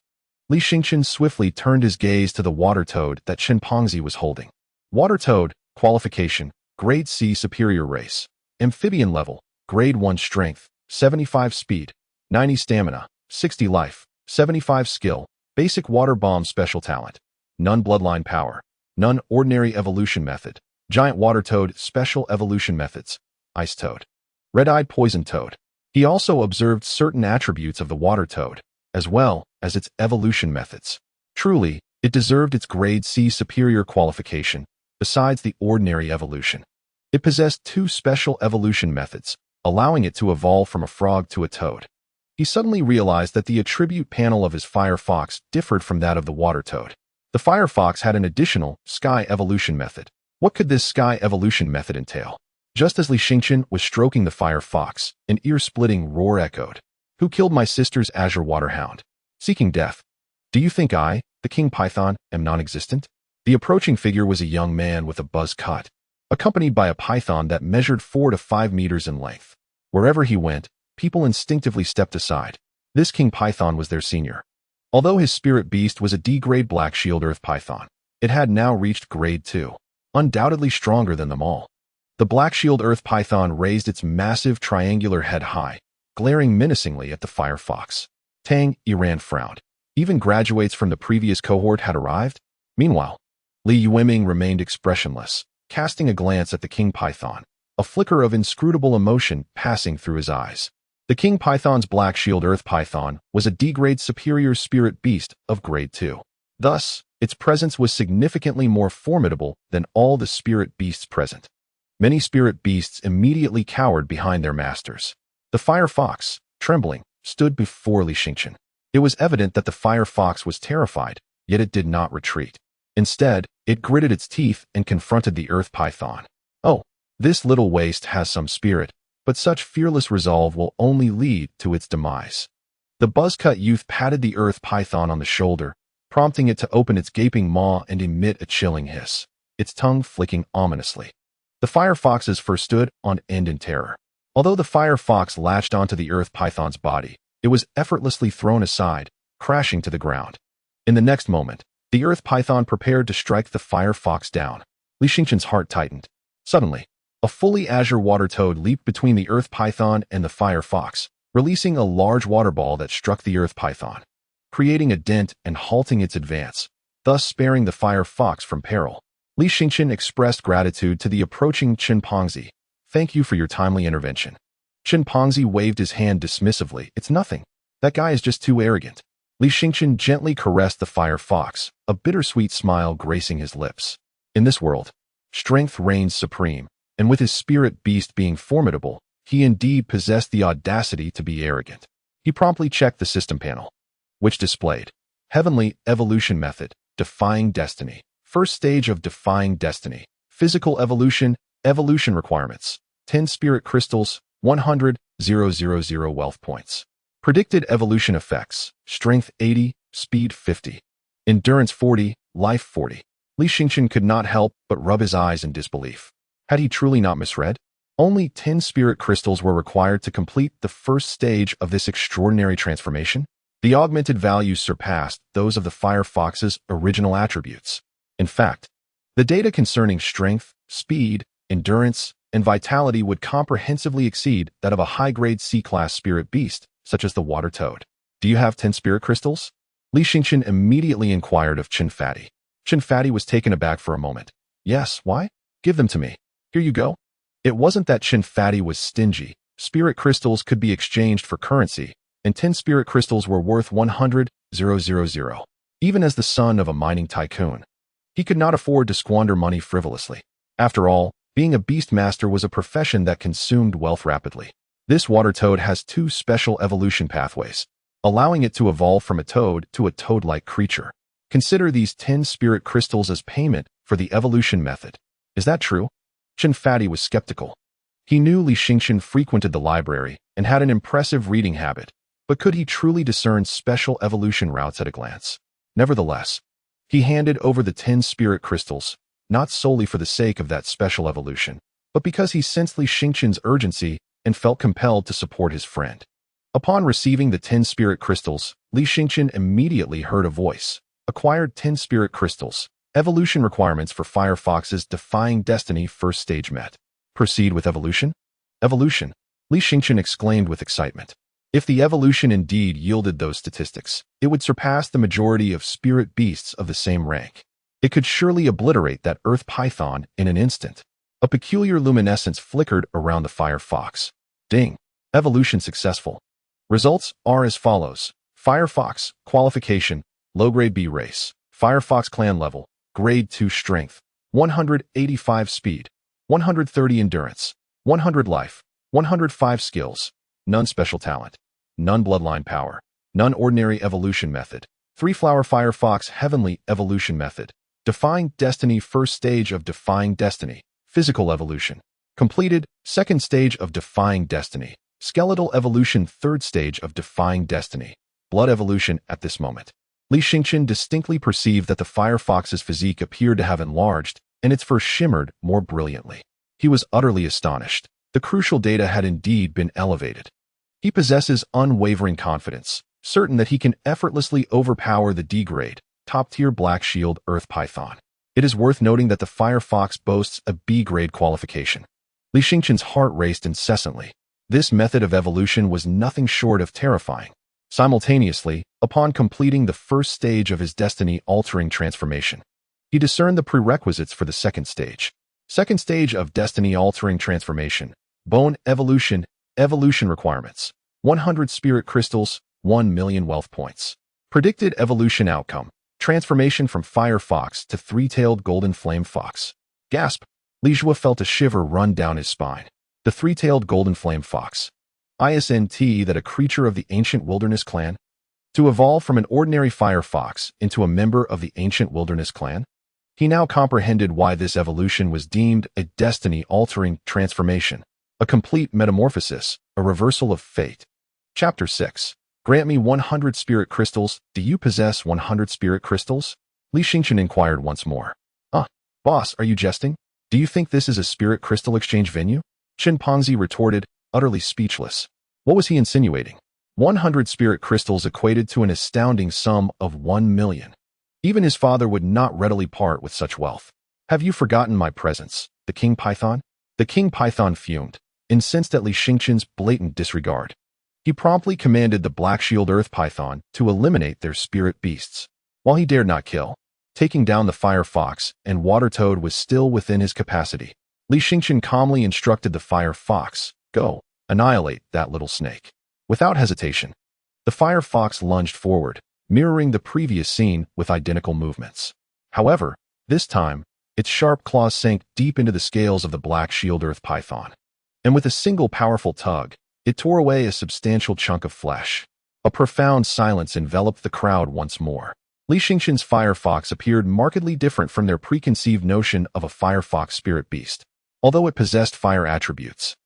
Li Xingqian swiftly turned his gaze to the water toad that Chimpanzee was holding. Water toad, qualification, grade C superior race, amphibian level, grade 1 strength, 75 speed, 90 stamina, 60 life, 75 skill, basic water bomb special talent, none bloodline power, none ordinary evolution method, giant water toad special evolution methods, ice toad, red-eyed poison toad. He also observed certain attributes of the water toad, as well as its evolution methods. Truly, it deserved its grade C superior qualification, besides the ordinary evolution. It possessed 2 special evolution methods, allowing it to evolve from a frog to a toad. He suddenly realized that the attribute panel of his fire fox differed from that of the water toad. The fire fox had an additional sky evolution method. What could this sky evolution method entail? Just as Li Xingqian was stroking the fire fox, an ear-splitting roar echoed. Who killed my sister's azure waterhound? Seeking death. Do you think I, the king python, am non-existent? The approaching figure was a young man with a buzz cut, accompanied by a python that measured 4 to 5 meters in length. Wherever he went, people instinctively stepped aside. This king python was their senior. Although his spirit beast was a D-grade Black Shield Earth Python, it had now reached Grade 2, undoubtedly stronger than them all. The Black Shield Earth Python raised its massive triangular head high, glaring menacingly at the Firefox. Tang Iran frowned. Even graduates from the previous cohort had arrived? Meanwhile, Li Yueming remained expressionless, casting a glance at the King Python, a flicker of inscrutable emotion passing through his eyes. The King Python's Black Shield Earth Python was a D-grade superior spirit beast of Grade 2. Thus, its presence was significantly more formidable than all the spirit beasts present. Many spirit beasts immediately cowered behind their masters. The Firefox, trembling, stood before Li Xingqian. It was evident that the Firefox was terrified, yet it did not retreat. Instead, it gritted its teeth and confronted the Earth Python. Oh, this little waste has some spirit, but such fearless resolve will only lead to its demise. The buzzcut youth patted the Earth Python on the shoulder, prompting it to open its gaping maw and emit a chilling hiss, its tongue flicking ominously. The Firefox's fur stood on end in terror. Although the Firefox latched onto the Earth Python's body, it was effortlessly thrown aside, crashing to the ground. In the next moment, the Earth Python prepared to strike the Firefox down. Li Xingqian's heart tightened. Suddenly, a fully azure water toad leaped between the Earth Python and the Firefox, releasing a large water ball that struck the Earth Python, creating a dent and halting its advance, thus sparing the Firefox from peril. Li Xingqian expressed gratitude to the approaching Chimpanzee. Thank you for your timely intervention. Chimpanzee waved his hand dismissively. It's nothing. That guy is just too arrogant. Li Xingqian gently caressed the Firefox, a bittersweet smile gracing his lips. In this world, strength reigns supreme, and with his spirit beast being formidable, he indeed possessed the audacity to be arrogant. He promptly checked the system panel, which displayed Heavenly Evolution Method, Defying Destiny. First stage of Defying Destiny. Physical Evolution, Evolution Requirements. 10 Spirit Crystals, 100,000 Wealth Points. Predicted Evolution Effects. Strength 80, Speed 50. Endurance 40, Life 40. Li Xingqian could not help but rub his eyes in disbelief. Had he truly not misread? Only 10 Spirit Crystals were required to complete the first stage of this extraordinary transformation? The augmented values surpassed those of the Firefox's original attributes. In fact, the data concerning strength, speed, endurance, and vitality would comprehensively exceed that of a high-grade C-class spirit beast, such as the water toad. Do you have 10 spirit crystals? Li Xingqian immediately inquired of Chin Fatty. Chin Fatty was taken aback for a moment. Yes, why? Give them to me. Here you go. It wasn't that Chin Fatty was stingy. Spirit crystals could be exchanged for currency, and 10 spirit crystals were worth 100,000. Even as the son of a mining tycoon, he could not afford to squander money frivolously. After all, being a beast master was a profession that consumed wealth rapidly. This water toad has 2 special evolution pathways, allowing it to evolve from a toad to a toad-like creature. Consider these 10 spirit crystals as payment for the evolution method. Is that true? Chin Fatty was skeptical. He knew Li Xingqian frequented the library and had an impressive reading habit, but could he truly discern special evolution routes at a glance? Nevertheless, he handed over the 10 spirit crystals, not solely for the sake of that special evolution, but because he sensed Li Xingqian's urgency and felt compelled to support his friend. Upon receiving the 10 spirit crystals, Li Xingqian immediately heard a voice. Acquired 10 spirit crystals. Evolution requirements for Firefox's Defying Destiny first stage met. Proceed with evolution? Evolution, Li Xingqian exclaimed with excitement. If the evolution indeed yielded those statistics, it would surpass the majority of spirit beasts of the same rank. It could surely obliterate that Earth Python in an instant. A peculiar luminescence flickered around the Firefox. Ding! Evolution successful. Results are as follows. Firefox, qualification, low-grade B race. Firefox clan level, grade 2 strength, 185 speed, 130 endurance, 100 life, 105 skills, none special talent, none bloodline power, none ordinary evolution method. 3 flower Firefox heavenly evolution method. Defying Destiny first stage of Defying Destiny. Physical evolution. Completed, second stage of Defying Destiny. Skeletal evolution third stage of Defying Destiny. Blood evolution at this moment. Li Xingqian distinctly perceived that the Firefox's physique appeared to have enlarged, and its fur shimmered more brilliantly. He was utterly astonished. The crucial data had indeed been elevated. He possesses unwavering confidence. certain that he can effortlessly overpower the D-grade, top-tier Black Shield Earth Python. It is worth noting that the Fire Fox boasts a B-grade qualification. Li Xingqian's heart raced incessantly. This method of evolution was nothing short of terrifying. Simultaneously, upon completing the first stage of his destiny-altering transformation, he discerned the prerequisites for the second stage. Second stage of destiny-altering transformation. Bone evolution. Evolution requirements. 100 spirit crystals, 1 million wealth points. Predicted evolution outcome. Transformation from Fire Fox to Three-tailed Golden Flame Fox. Gasp! Li Jue felt a shiver run down his spine. The Three-tailed Golden Flame Fox. Isn't that a creature of the ancient wilderness clan? To evolve from an ordinary Fire Fox into a member of the ancient wilderness clan? He now comprehended why this evolution was deemed a destiny-altering transformation, a complete metamorphosis, a reversal of fate. Chapter 6. Grant me 100 spirit crystals. Do you possess 100 spirit crystals? Li Xingqian inquired once more. Boss, are you jesting? Do you think this is a spirit crystal exchange venue? Chimpanzee retorted, utterly speechless. What was he insinuating? 100 spirit crystals equated to an astounding sum of 1 million. Even his father would not readily part with such wealth. Have you forgotten my presence, the King Python? The King Python fumed, incensed at Li Xingqian's blatant disregard. He promptly commanded the Black Shield Earth Python to eliminate their spirit beasts. While he dared not kill, taking down the Fire Fox and Water Toad was still within his capacity. Li Xingqian calmly instructed the Fire Fox, "Go, annihilate that little snake." Without hesitation, the Fire Fox lunged forward, mirroring the previous scene with identical movements. However, this time, its sharp claws sank deep into the scales of the Black Shield Earth Python. And with a single powerful tug, it tore away a substantial chunk of flesh. A profound silence enveloped the crowd once more. Li Xingqian's Fire Fox appeared markedly different from their preconceived notion of a Fire Fox spirit beast. Although it possessed fire attributes,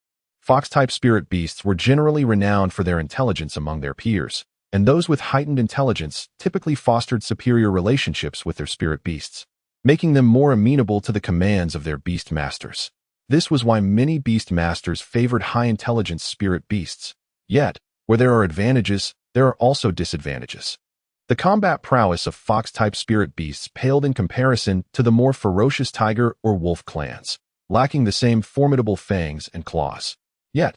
Fox-type spirit beasts were generally renowned for their intelligence among their peers, and those with heightened intelligence typically fostered superior relationships with their spirit beasts, making them more amenable to the commands of their beast masters. This was why many beast masters favored high-intelligence spirit beasts. Yet, where there are advantages, there are also disadvantages. The combat prowess of fox-type spirit beasts paled in comparison to the more ferocious tiger or wolf clans, lacking the same formidable fangs and claws. Yet,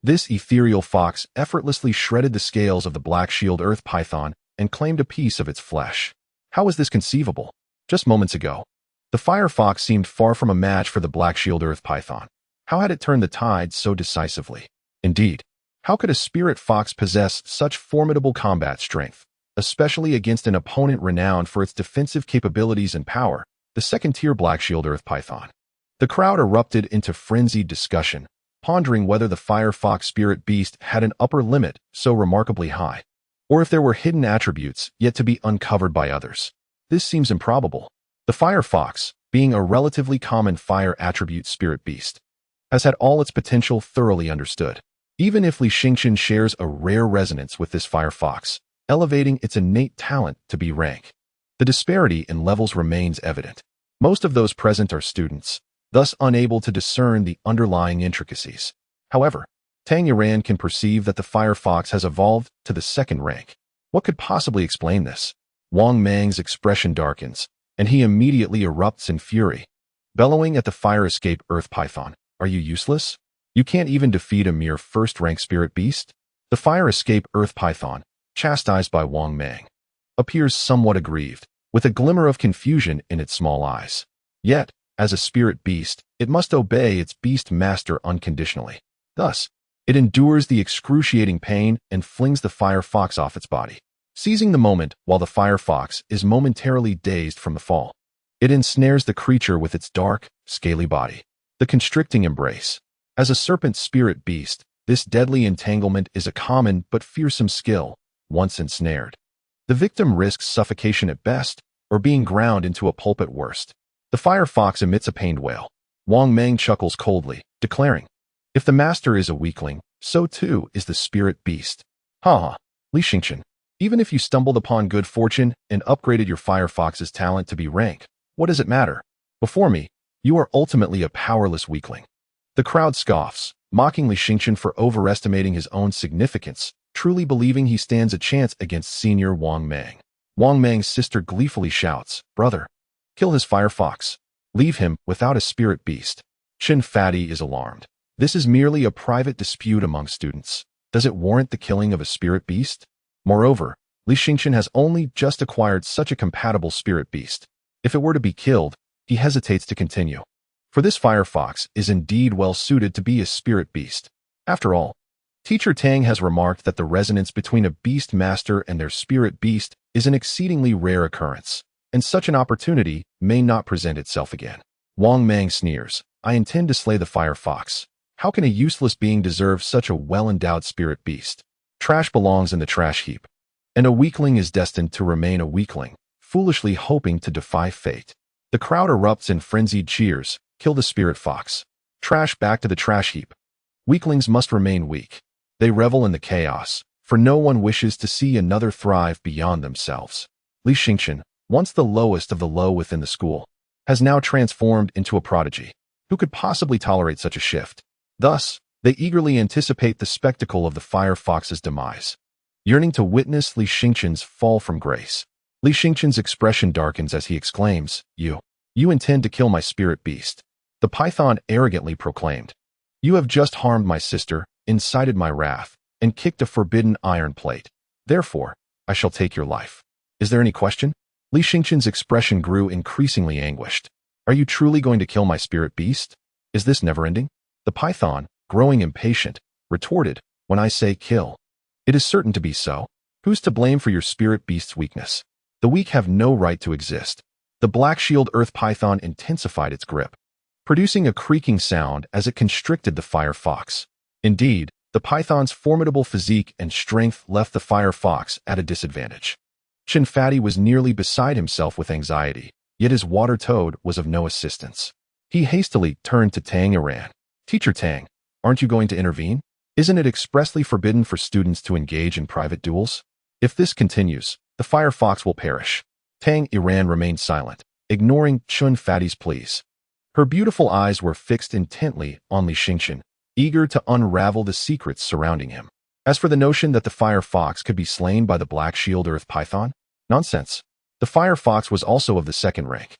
this ethereal fox effortlessly shredded the scales of the Black Shield Earth Python and claimed a piece of its flesh. How was this conceivable? Just moments ago, the Fire Fox seemed far from a match for the Black Shield Earth Python. How had it turned the tide so decisively? Indeed, how could a spirit fox possess such formidable combat strength, especially against an opponent renowned for its defensive capabilities and power, the second-tier Black Shield Earth Python? The crowd erupted into frenzied discussion, pondering whether the Fire Fox spirit beast had an upper limit so remarkably high, or if there were hidden attributes yet to be uncovered by others. This seems improbable. The Fire Fox, being a relatively common fire attribute spirit beast, has had all its potential thoroughly understood. Even if Li Xingqian shares a rare resonance with this Fire Fox, elevating its innate talent to B rank, the disparity in levels remains evident. Most of those present are students, thus unable to discern the underlying intricacies. However, Tang Yadan can perceive that the Fire Fox has evolved to the second rank. What could possibly explain this? Wang Mang's expression darkens, and he immediately erupts in fury, bellowing at the Fire Escape Earth Python. Are you useless? You can't even defeat a mere first-rank spirit beast? The Fire Escape Earth Python, chastised by Wang Mang, appears somewhat aggrieved, with a glimmer of confusion in its small eyes. Yet, as a spirit beast, it must obey its beast master unconditionally. Thus, it endures the excruciating pain and flings the Fire Fox off its body, seizing the moment while the Fire Fox is momentarily dazed from the fall. It ensnares the creature with its dark, scaly body. The constricting embrace. As a serpent spirit beast, this deadly entanglement is a common but fearsome skill. Once ensnared, the victim risks suffocation at best, or being ground into a pulp at worst. The Fire Fox emits a pained wail. Wang Mang chuckles coldly, declaring, "If the master is a weakling, so too is the spirit beast." Ha! Li Xingqian, even if you stumbled upon good fortune and upgraded your Fire Fox's talent to B rank, what does it matter? Before me, you are ultimately a powerless weakling. The crowd scoffs, mocking Li Xingqian for overestimating his own significance, truly believing he stands a chance against senior Wang Mang. Wang Mang's sister gleefully shouts, "Brother, kill his firefox. Leave him without a spirit beast." Shin Fatty is alarmed. This is merely a private dispute among students. Does it warrant the killing of a spirit beast? Moreover, Li Xingchen has only just acquired such a compatible spirit beast. If it were to be killed, he hesitates to continue. For this firefox is indeed well suited to be a spirit beast. After all, Teacher Tang has remarked that the resonance between a beast master and their spirit beast is an exceedingly rare occurrence, and such an opportunity may not present itself again. Wang Mang sneers, "I intend to slay the firefox. How can a useless being deserve such a well-endowed spirit beast? Trash belongs in the trash heap. And a weakling is destined to remain a weakling, foolishly hoping to defy fate." The crowd erupts in frenzied cheers. "Kill the spirit fox. Trash back to the trash heap. Weaklings must remain weak." They revel in the chaos, for no one wishes to see another thrive beyond themselves. Li Xingchen, once the lowest of the low within the school, has now transformed into a prodigy. Who could possibly tolerate such a shift? Thus, they eagerly anticipate the spectacle of the firefox's demise, yearning to witness Li Xingchen's fall from grace. Li Xingchen's expression darkens as he exclaims, You intend to kill my spirit beast." The python arrogantly proclaimed. "You have just harmed my sister, incited my wrath, and kicked a forbidden iron plate. Therefore, I shall take your life. Is there any question?" Li Xingchen's expression grew increasingly anguished. "Are you truly going to kill my spirit beast? Is this never-ending?" The python, growing impatient, retorted, "When I say kill, it is certain to be so. Who's to blame for your spirit beast's weakness? The weak have no right to exist." The black shield earth python intensified its grip, producing a creaking sound as it constricted the fire fox. Indeed, the python's formidable physique and strength left the fire fox at a disadvantage. Shin Fatty was nearly beside himself with anxiety, yet his water toad was of no assistance. He hastily turned to Tang Iran. "Teacher Tang, aren't you going to intervene? Isn't it expressly forbidden for students to engage in private duels? If this continues, the fire fox will perish." Tang Iran remained silent, ignoring Shin Fatty's pleas. Her beautiful eyes were fixed intently on Li Xingchen, eager to unravel the secrets surrounding him. As for the notion that the fire fox could be slain by the black shield earth python, nonsense. The fire fox was also of the second rank,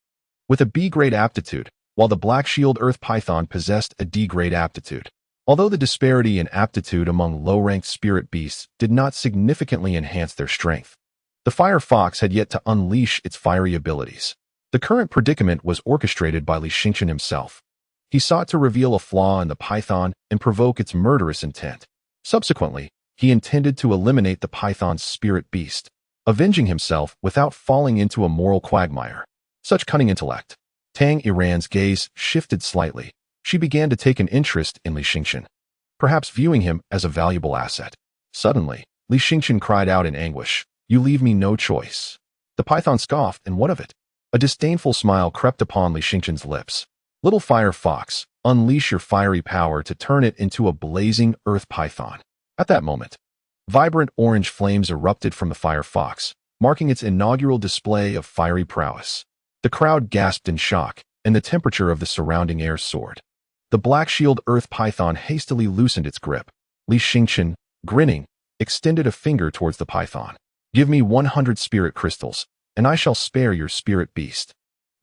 with a B-grade aptitude, while the black shield earth python possessed a D-grade aptitude. Although the disparity in aptitude among low-ranked spirit beasts did not significantly enhance their strength, the fire fox had yet to unleash its fiery abilities. The current predicament was orchestrated by Li Xingchen himself. He sought to reveal a flaw in the python and provoke its murderous intent. Subsequently, he intended to eliminate the python's spirit beast, avenging himself without falling into a moral quagmire. Such cunning intellect. Tang Iran's gaze shifted slightly. She began to take an interest in Li Xingchen, perhaps viewing him as a valuable asset. Suddenly, Li Xingchen cried out in anguish, "You leave me no choice." The python scoffed, and what of it? A disdainful smile crept upon Li Xingchen's lips. "Little fire fox, unleash your fiery power to turn it into a blazing earth python." At that moment, vibrant orange flames erupted from the fire fox, marking its inaugural display of fiery prowess. The crowd gasped in shock, and the temperature of the surrounding air soared. The black shield earth python hastily loosened its grip. Li Xingchen, grinning, extended a finger towards the python. "Give me 100 spirit crystals, and I shall spare your spirit beast."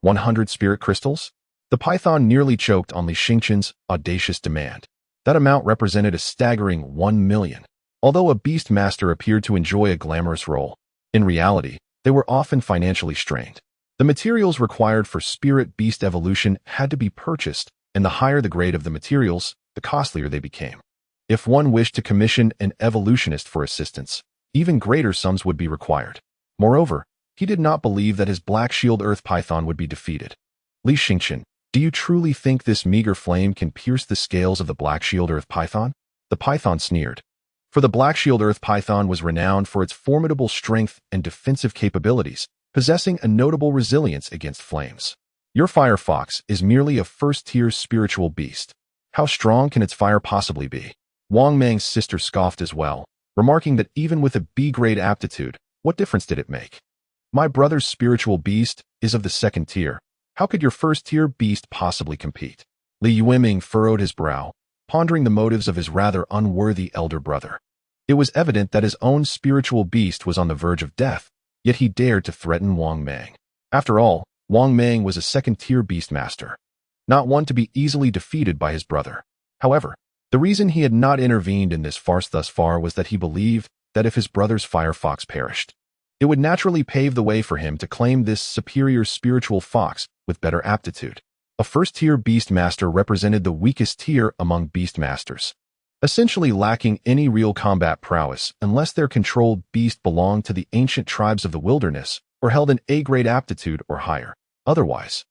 100 spirit crystals? The python nearly choked on Li Xingchen's audacious demand. That amount represented a staggering 1 million. Although a beast master appeared to enjoy a glamorous role, in reality, they were often financially strained. The materials required for spirit beast evolution had to be purchased, and the higher the grade of the materials, the costlier they became. If one wished to commission an evolutionist for assistance, even greater sums would be required. Moreover, he did not believe that his black shield earth python would be defeated. "Li Xingchen, do you truly think this meager flame can pierce the scales of the black shield earth python?" The python sneered. For the black shield earth python was renowned for its formidable strength and defensive capabilities, possessing a notable resilience against flames. "Your fire fox is merely a first-tier spiritual beast. How strong can its fire possibly be?" Wang Mang's sister scoffed as well, remarking that even with a B-grade aptitude, what difference did it make? "My brother's spiritual beast is of the second tier. How could your first-tier beast possibly compete?" Li Yueming furrowed his brow, pondering the motives of his rather unworthy elder brother. It was evident that his own spiritual beast was on the verge of death, yet he dared to threaten Wang Mang. After all, Wang Mang was a second-tier beastmaster, not one to be easily defeated by his brother. However, the reason he had not intervened in this farce thus far was that he believed that if his brother's firefox perished, it would naturally pave the way for him to claim this superior spiritual fox with better aptitude. A first-tier beastmaster represented the weakest tier among beastmasters, essentially lacking any real combat prowess unless their controlled beast belonged to the ancient tribes of the wilderness or held an A-grade aptitude or higher. Otherwise,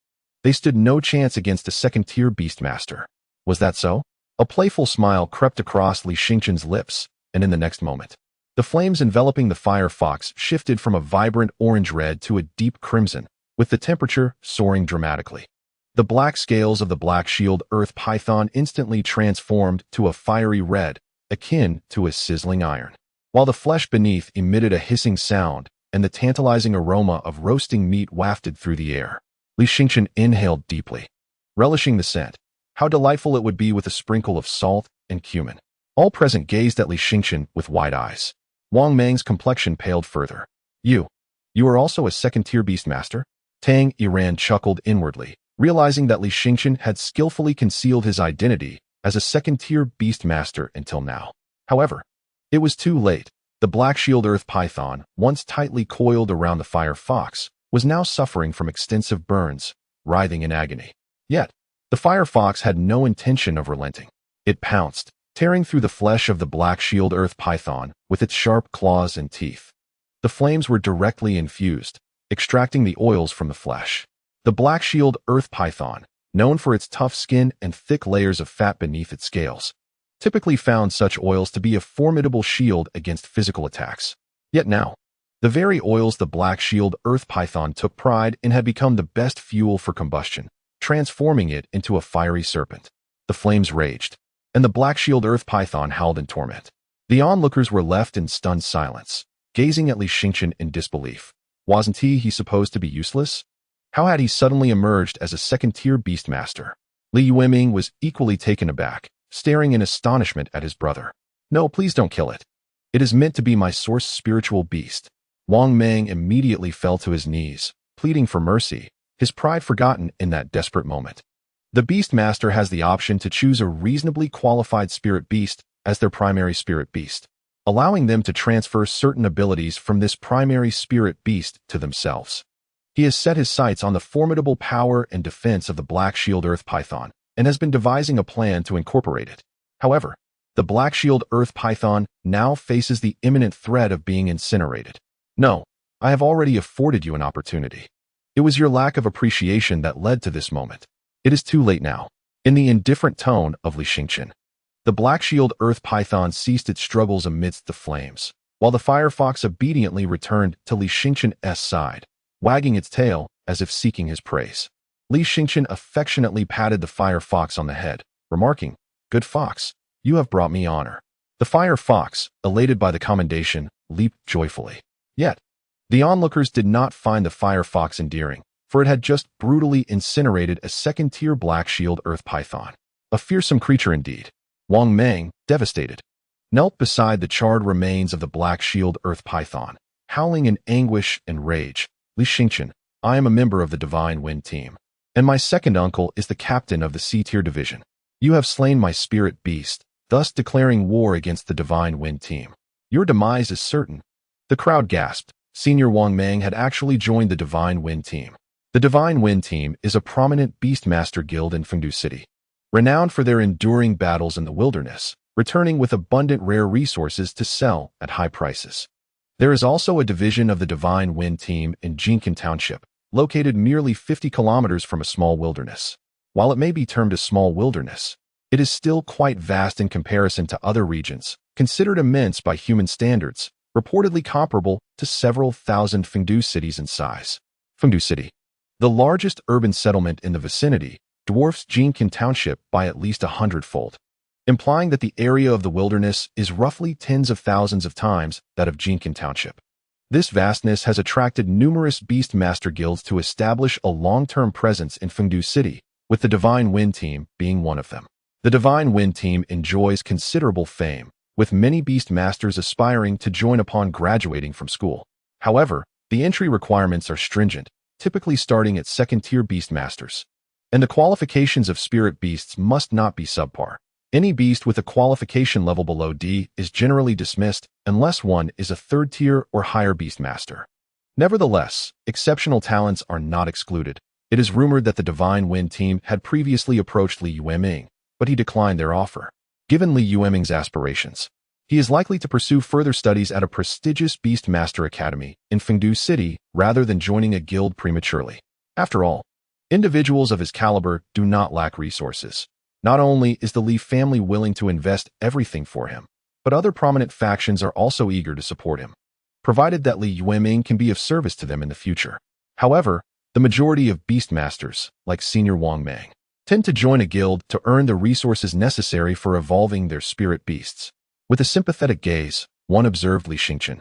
they stood no chance against a second-tier beastmaster. Was that so? A playful smile crept across Li Xingqian's lips, and in the next moment, the flames enveloping the firefox shifted from a vibrant orange-red to a deep crimson, with the temperature soaring dramatically. The black scales of the black shield earth python instantly transformed to a fiery red, akin to a sizzling iron, while the flesh beneath emitted a hissing sound and the tantalizing aroma of roasting meat wafted through the air. Li Xingqian inhaled deeply, relishing the scent. How delightful it would be with a sprinkle of salt and cumin. All present gazed at Li Xingqian with wide eyes. Wang Mang's complexion paled further. You are also a second-tier beastmaster? Tang Yiran chuckled inwardly, realizing that Li Xingqian had skillfully concealed his identity as a second-tier beastmaster until now. However, it was too late. The black shield earth python, once tightly coiled around the fire fox, was now suffering from extensive burns, writhing in agony. Yet, the fire fox had no intention of relenting. It pounced, tearing through the flesh of the black shield earth python with its sharp claws and teeth. The flames were directly infused, extracting the oils from the flesh. The black shield earth python, known for its tough skin and thick layers of fat beneath its scales, typically found such oils to be a formidable shield against physical attacks. Yet now, the very oils the black shield earth python took pride in had become the best fuel for combustion, transforming it into a fiery serpent. The flames raged, and the black shield earth python howled in torment. The onlookers were left in stunned silence, gazing at Li Xingqian in disbelief. Wasn't he supposed to be useless? How had he suddenly emerged as a second-tier beastmaster? Li Yueming was equally taken aback, staring in astonishment at his brother. No, please don't kill it. It is meant to be my source spiritual beast. Wang Mang immediately fell to his knees, pleading for mercy, his pride forgotten in that desperate moment. The beastmaster has the option to choose a reasonably qualified spirit beast as their primary spirit beast, allowing them to transfer certain abilities from this primary spirit beast to themselves. He has set his sights on the formidable power and defense of the black shield earth python and has been devising a plan to incorporate it. However, the black shield earth python now faces the imminent threat of being incinerated. No, I have already afforded you an opportunity. It was your lack of appreciation that led to this moment. It is too late now. In the indifferent tone of Li Xingqian, the black shield earth python ceased its struggles amidst the flames, while the firefox obediently returned to Li Xingqian's side, wagging its tail as if seeking his praise. Li Xingqian affectionately patted the firefox on the head, remarking, "Good fox, you have brought me honor." The firefox, elated by the commendation, leaped joyfully. Yet, the onlookers did not find the firefox endearing, for it had just brutally incinerated a second-tier black shield earth python. A fearsome creature indeed. Wang Mang, devastated, knelt beside the charred remains of the black shield earth python, howling in anguish and rage. Li Xingqian, I am a member of the Divine Wind team, and my second uncle is the captain of the C-tier division. You have slain my spirit beast, thus declaring war against the Divine Wind team. Your demise is certain. The crowd gasped. Senior Wang Mang had actually joined the Divine Wind team. The Divine Wind team is a prominent beastmaster guild in Fungu City, renowned for their enduring battles in the wilderness, returning with abundant rare resources to sell at high prices. There is also a division of the Divine Wind team in Jinkin Township, located merely 50 kilometers from a small wilderness. While it may be termed a small wilderness, it is still quite vast in comparison to other regions, considered immense by human standards, reportedly comparable to several thousand Fungu cities in size. Fungu City, the largest urban settlement in the vicinity, dwarfs Jinkin Township by at least 100-fold, implying that the area of the wilderness is roughly tens of thousands of times that of Jinkin Township. This vastness has attracted numerous beastmaster guilds to establish a long-term presence in Fungu City, with the Divine Wind team being one of them. The Divine Wind team enjoys considerable fame, with many beast masters aspiring to join upon graduating from school. However, the entry requirements are stringent, typically starting at second-tier beast masters. And the qualifications of spirit beasts must not be subpar. Any beast with a qualification level below D is generally dismissed unless one is a third-tier or higher beast master. Nevertheless, exceptional talents are not excluded. It is rumored that the Divine Wind team had previously approached Li Yueming, but he declined their offer. Given Li Yueming's aspirations, he is likely to pursue further studies at a prestigious Beast Master Academy in Fungu City rather than joining a guild prematurely. After all, individuals of his caliber do not lack resources. Not only is the Li family willing to invest everything for him, but other prominent factions are also eager to support him, provided that Li Yueming can be of service to them in the future. However, the majority of beast masters, like Senior Wang Mang, tend to join a guild to earn the resources necessary for evolving their spirit beasts. With a sympathetic gaze, one observed Li Xingchen,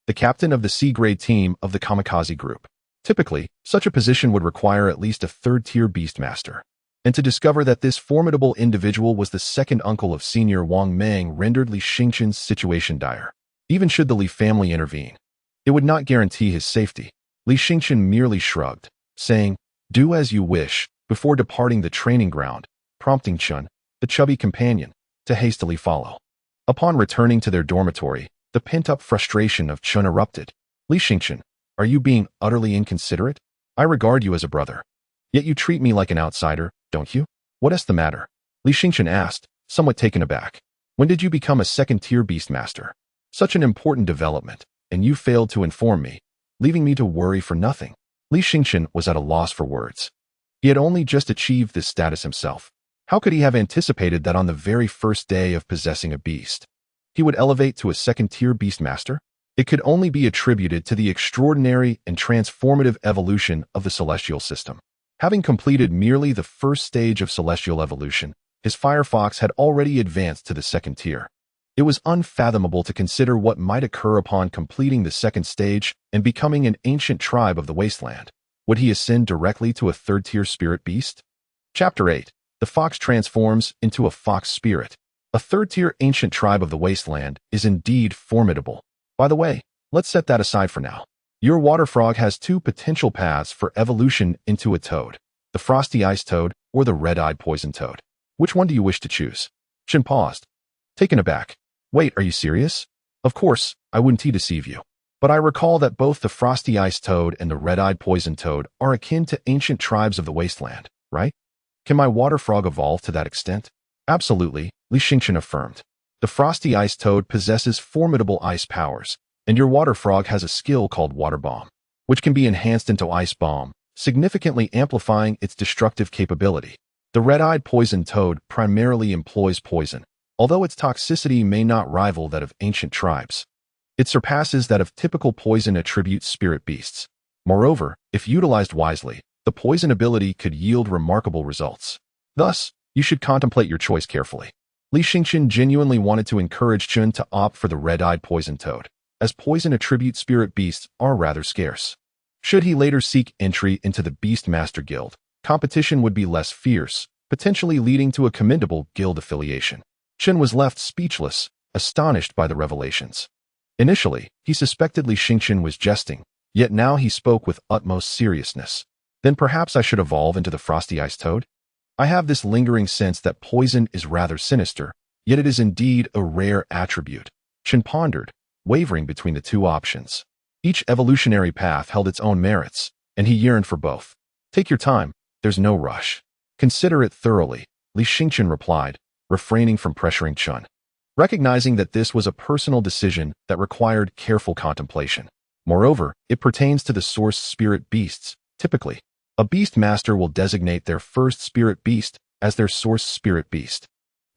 the captain of the C-grade team of the Kamikaze group. Typically, such a position would require at least a third-tier beast master. And to discover that this formidable individual was the second uncle of Senior Wang Mang rendered Li Xingchen's situation dire. Even should the Li family intervene, it would not guarantee his safety. Li Xingchen merely shrugged, saying, "Do as you wish," before departing the training ground, prompting Chun, the chubby companion, to hastily follow. Upon returning to their dormitory, the pent-up frustration of Chun erupted. "Li Xingchen, are you being utterly inconsiderate? I regard you as a brother. Yet you treat me like an outsider, don't you? What is the matter?" Li Xingchen asked, somewhat taken aback. "When did you become a second-tier beast master? Such an important development, and you failed to inform me, leaving me to worry for nothing." Li Xingchen was at a loss for words. He had only just achieved this status himself. How could he have anticipated that on the very first day of possessing a beast, he would elevate to a second-tier beast master? It could only be attributed to the extraordinary and transformative evolution of the celestial system. Having completed merely the first stage of celestial evolution, his Firefox had already advanced to the second tier. It was unfathomable to consider what might occur upon completing the second stage and becoming an ancient tribe of the Wasteland. Would he ascend directly to a third-tier spirit beast? Chapter 8. The Fox transforms into a fox spirit. A third-tier ancient tribe of the Wasteland is indeed formidable. By the way, let's set that aside for now. Your water frog has two potential paths for evolution into a toad, the frosty ice toad or the red-eyed poison toad. Which one do you wish to choose? Shin paused, taken aback. Wait, are you serious? Of course, I wouldn't deceive you. But I recall that both the frosty ice toad and the red-eyed poison toad are akin to ancient tribes of the Wasteland, right? Can my water frog evolve to that extent? Absolutely, Li Xingchen affirmed. The frosty ice toad possesses formidable ice powers, and your water frog has a skill called Water Bomb, which can be enhanced into Ice Bomb, significantly amplifying its destructive capability. The red-eyed poison toad primarily employs poison, although its toxicity may not rival that of ancient tribes. It surpasses that of typical poison attribute spirit beasts. Moreover, if utilized wisely, the poison ability could yield remarkable results. Thus, you should contemplate your choice carefully. Li Xingchen genuinely wanted to encourage Chun to opt for the red-eyed poison toad, as poison attribute spirit beasts are rather scarce. Should he later seek entry into the Beast Master Guild, competition would be less fierce, potentially leading to a commendable guild affiliation. Chun was left speechless, astonished by the revelations. Initially, he suspected Li Xingchen was jesting, yet now he spoke with utmost seriousness. Then perhaps I should evolve into the frosty ice toad? I have this lingering sense that poison is rather sinister, yet it is indeed a rare attribute. Chun pondered, wavering between the two options. Each evolutionary path held its own merits, and he yearned for both. Take your time, there's no rush. Consider it thoroughly, Li Xingchen replied, refraining from pressuring Chun, recognizing that this was a personal decision that required careful contemplation. Moreover, it pertains to the source spirit beasts. Typically, a beast master will designate their first spirit beast as their source spirit beast.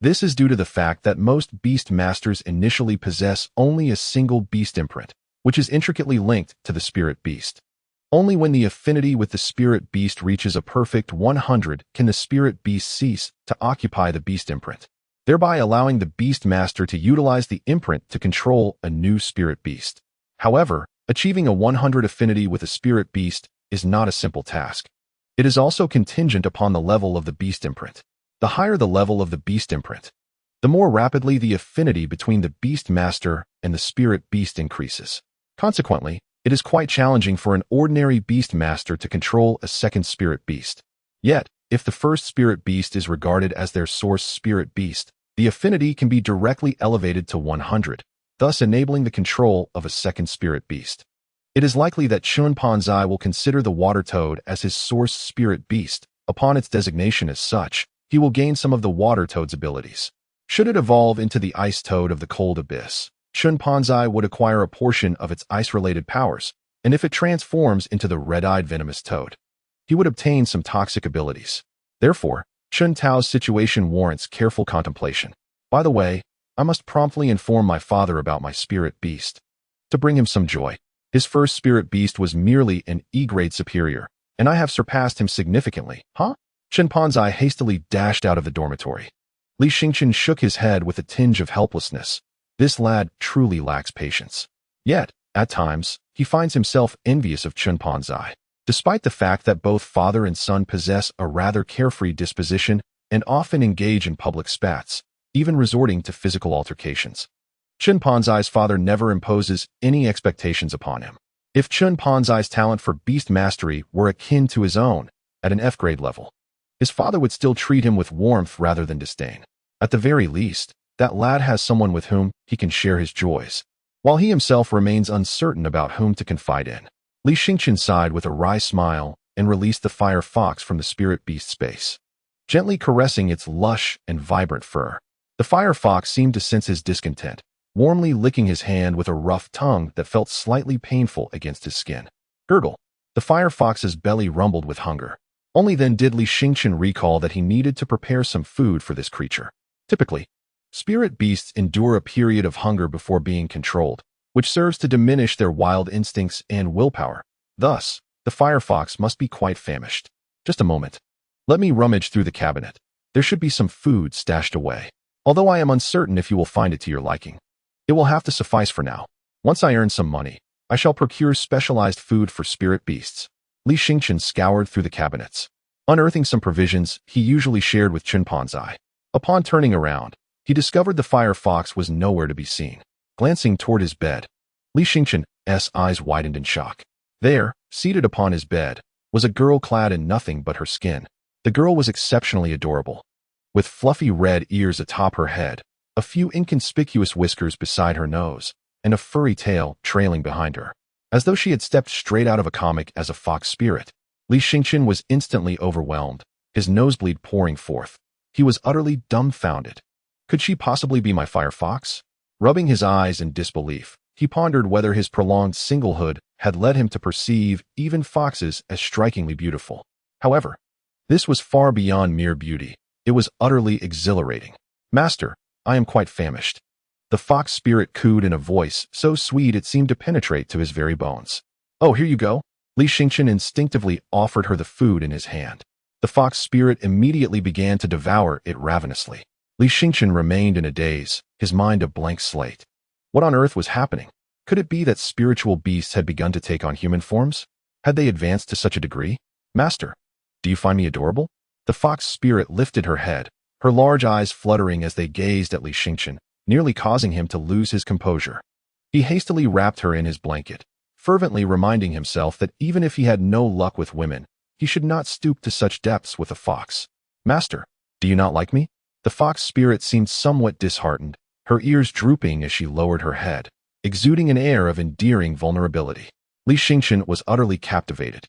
This is due to the fact that most beast masters initially possess only a single beast imprint, which is intricately linked to the spirit beast. Only when the affinity with the spirit beast reaches a perfect 100 can the spirit beast cease to occupy the beast imprint, thereby allowing the beast master to utilize the imprint to control a new spirit beast. However, achieving a 100 affinity with a spirit beast is not a simple task. It is also contingent upon the level of the beast imprint. The higher the level of the beast imprint, the more rapidly the affinity between the beast master and the spirit beast increases. Consequently, it is quite challenging for an ordinary beast master to control a second spirit beast. Yet, if the first spirit beast is regarded as their source spirit beast, the affinity can be directly elevated to 100, thus enabling the control of a second spirit beast. It is likely that Chimpanzee will consider the water toad as his source spirit beast. Upon its designation as such, he will gain some of the water toad's abilities. Should it evolve into the ice toad of the cold abyss, Chimpanzee would acquire a portion of its ice-related powers, and if it transforms into the red-eyed venomous toad, he would obtain some toxic abilities. Therefore, Chun Tao's situation warrants careful contemplation. By the way, I must promptly inform my father about my spirit beast, to bring him some joy. His first spirit beast was merely an E-grade superior, and I have surpassed him significantly. Huh? Chimpanzee hastily dashed out of the dormitory. Li Xingchen shook his head with a tinge of helplessness. This lad truly lacks patience. Yet, at times, he finds himself envious of Chimpanzee. Despite the fact that both father and son possess a rather carefree disposition and often engage in public spats, even resorting to physical altercations, Chimpanzee's father never imposes any expectations upon him. If Chimpanzee's talent for beast mastery were akin to his own, at an F-grade level, his father would still treat him with warmth rather than disdain. At the very least, that lad has someone with whom he can share his joys, while he himself remains uncertain about whom to confide in. Li Xingchen sighed with a wry smile and released the fire fox from the spirit beast space, gently caressing its lush and vibrant fur. The fire fox seemed to sense his discontent, warmly licking his hand with a rough tongue that felt slightly painful against his skin. Gurgle. The fire fox's belly rumbled with hunger. Only then did Li Xingchen recall that he needed to prepare some food for this creature. Typically, spirit beasts endure a period of hunger before being controlled, which serves to diminish their wild instincts and willpower. Thus, the fire fox must be quite famished. Just a moment. Let me rummage through the cabinet. There should be some food stashed away, although I am uncertain if you will find it to your liking. It will have to suffice for now. Once I earn some money, I shall procure specialized food for spirit beasts. Li Xingchen scoured through the cabinets, unearthing some provisions he usually shared with Chimpanzee. Upon turning around, he discovered the fire fox was nowhere to be seen. Glancing toward his bed, Li Xingchen's eyes widened in shock. There, seated upon his bed, was a girl clad in nothing but her skin. The girl was exceptionally adorable, with fluffy red ears atop her head, a few inconspicuous whiskers beside her nose, and a furry tail trailing behind her. As though she had stepped straight out of a comic as a fox spirit, Li Xingchen was instantly overwhelmed, his nosebleed pouring forth. He was utterly dumbfounded. Could she possibly be my fire fox? Rubbing his eyes in disbelief, he pondered whether his prolonged singlehood had led him to perceive even foxes as strikingly beautiful. However, this was far beyond mere beauty. It was utterly exhilarating. Master, I am quite famished. The fox spirit cooed in a voice so sweet it seemed to penetrate to his very bones. Oh, here you go. Li Xingchen instinctively offered her the food in his hand. The fox spirit immediately began to devour it ravenously. Li Xingchen remained in a daze, his mind a blank slate. What on earth was happening? Could it be that spiritual beasts had begun to take on human forms? Had they advanced to such a degree? Master, do you find me adorable? The fox spirit lifted her head, her large eyes fluttering as they gazed at Li Xingchen, nearly causing him to lose his composure. He hastily wrapped her in his blanket, fervently reminding himself that even if he had no luck with women, he should not stoop to such depths with a fox. Master, do you not like me? The fox spirit seemed somewhat disheartened, her ears drooping as she lowered her head, exuding an air of endearing vulnerability. Li Xingchen was utterly captivated.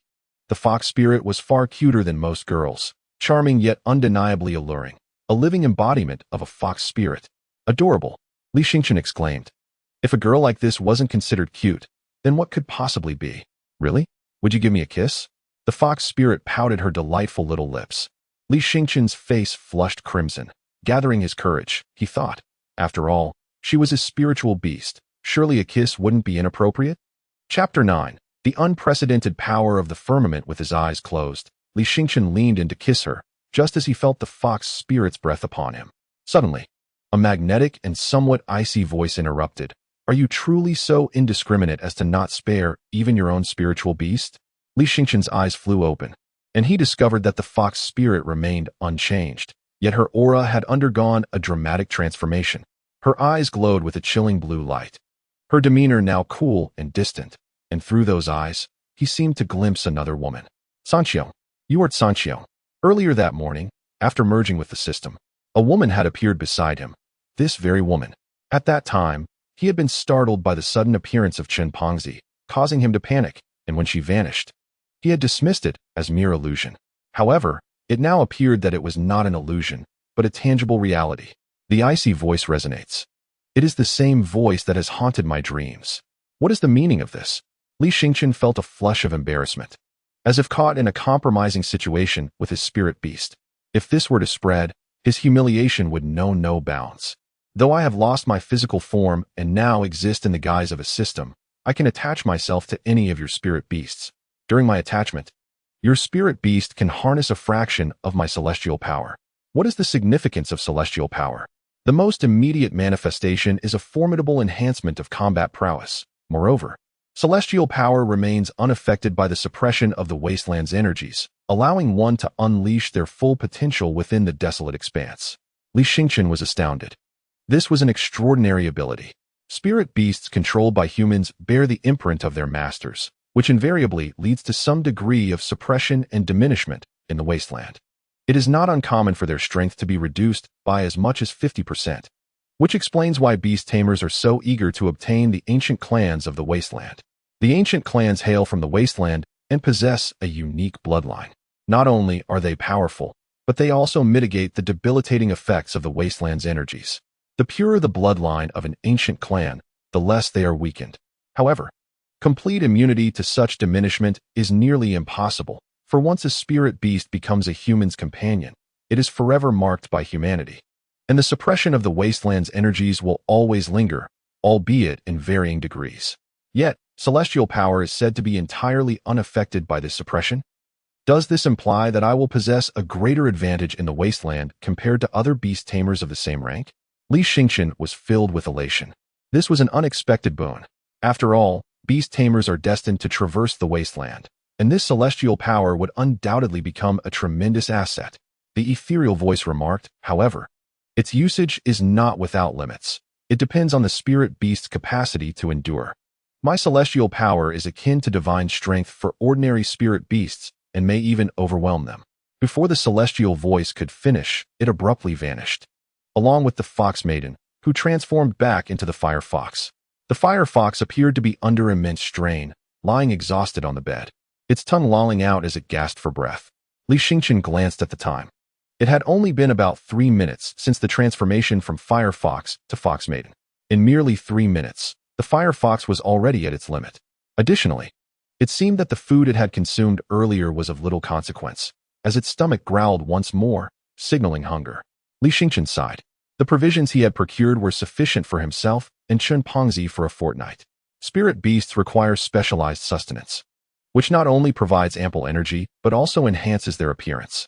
The fox spirit was far cuter than most girls, charming yet undeniably alluring, a living embodiment of a fox spirit. Adorable, Li Xingchen exclaimed. If a girl like this wasn't considered cute, then what could possibly be? Really? Would you give me a kiss? The fox spirit pouted her delightful little lips. Li Xingchen's face flushed crimson. Gathering his courage, he thought, after all, she was a spiritual beast. Surely a kiss wouldn't be inappropriate? Chapter 9. The unprecedented power of the firmament. With his eyes closed, Li Xingchen leaned in to kiss her, just as he felt the fox spirit's breath upon him. Suddenly, a magnetic and somewhat icy voice interrupted. Are you truly so indiscriminate as to not spare even your own spiritual beast? Li Xingchen's eyes flew open, and he discovered that the fox spirit remained unchanged. yet her aura had undergone a dramatic transformation. Her eyes glowed with a chilling blue light. Her demeanor now cool and distant, and through those eyes, he seemed to glimpse another woman. Sanxiong, you are Sanxiong. Earlier that morning, after merging with the system, a woman had appeared beside him. This very woman. At that time, he had been startled by the sudden appearance of Chen Pongzi, causing him to panic, and when she vanished, he had dismissed it as mere illusion. However, it now appeared that it was not an illusion, but a tangible reality. The icy voice resonates. It is the same voice that has haunted my dreams. What is the meaning of this? Li Xingqian felt a flush of embarrassment, as if caught in a compromising situation with his spirit beast. If this were to spread, his humiliation would know no bounds. Though I have lost my physical form and now exist in the guise of a system, I can attach myself to any of your spirit beasts. During my attachment, your spirit beast can harness a fraction of my celestial power. What is the significance of celestial power? The most immediate manifestation is a formidable enhancement of combat prowess. Moreover, celestial power remains unaffected by the suppression of the Wasteland's energies, allowing one to unleash their full potential within the desolate expanse. Li Xingqian was astounded. This was an extraordinary ability. Spirit beasts controlled by humans bear the imprint of their masters, which invariably leads to some degree of suppression and diminishment in the Wasteland. It is not uncommon for their strength to be reduced by as much as 50%, which explains why beast tamers are so eager to obtain the ancient clans of the Wasteland. The ancient clans hail from the Wasteland and possess a unique bloodline. Not only are they powerful, but they also mitigate the debilitating effects of the Wasteland's energies. The purer the bloodline of an ancient clan, the less they are weakened. However, complete immunity to such diminishment is nearly impossible, for once a spirit beast becomes a human's companion, it is forever marked by humanity. And the suppression of the Wasteland's energies will always linger, albeit in varying degrees. Yet, celestial power is said to be entirely unaffected by this suppression. Does this imply that I will possess a greater advantage in the Wasteland compared to other beast tamers of the same rank? Li Xingqian was filled with elation. This was an unexpected boon. After all, beast tamers are destined to traverse the Wasteland, and this celestial power would undoubtedly become a tremendous asset. The ethereal voice remarked, however, its usage is not without limits. It depends on the spirit beast's capacity to endure. My celestial power is akin to divine strength for ordinary spirit beasts and may even overwhelm them. Before the celestial voice could finish, it abruptly vanished, along with the fox maiden, who transformed back into the fire fox. The fire fox appeared to be under immense strain, lying exhausted on the bed, its tongue lolling out as it gasped for breath. Li Xingqian glanced at the time. It had only been about 3 minutes since the transformation from fire fox to fox maiden. In merely 3 minutes, the fire fox was already at its limit. Additionally, it seemed that the food it had consumed earlier was of little consequence, as its stomach growled once more, signaling hunger. Li Xingqian sighed. The provisions he had procured were sufficient for himself and Chen Pongzi for a fortnight. Spirit beasts require specialized sustenance, which not only provides ample energy, but also enhances their appearance.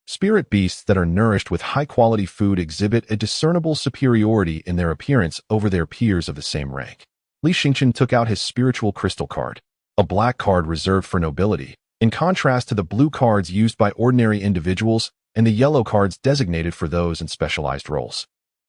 Spirit beasts that are nourished with high-quality food exhibit a discernible superiority in their appearance over their peers of the same rank. Li Xingqian took out his spiritual crystal card, a black card reserved for nobility, in contrast to the blue cards used by ordinary individuals and the yellow cards designated for those in specialized roles.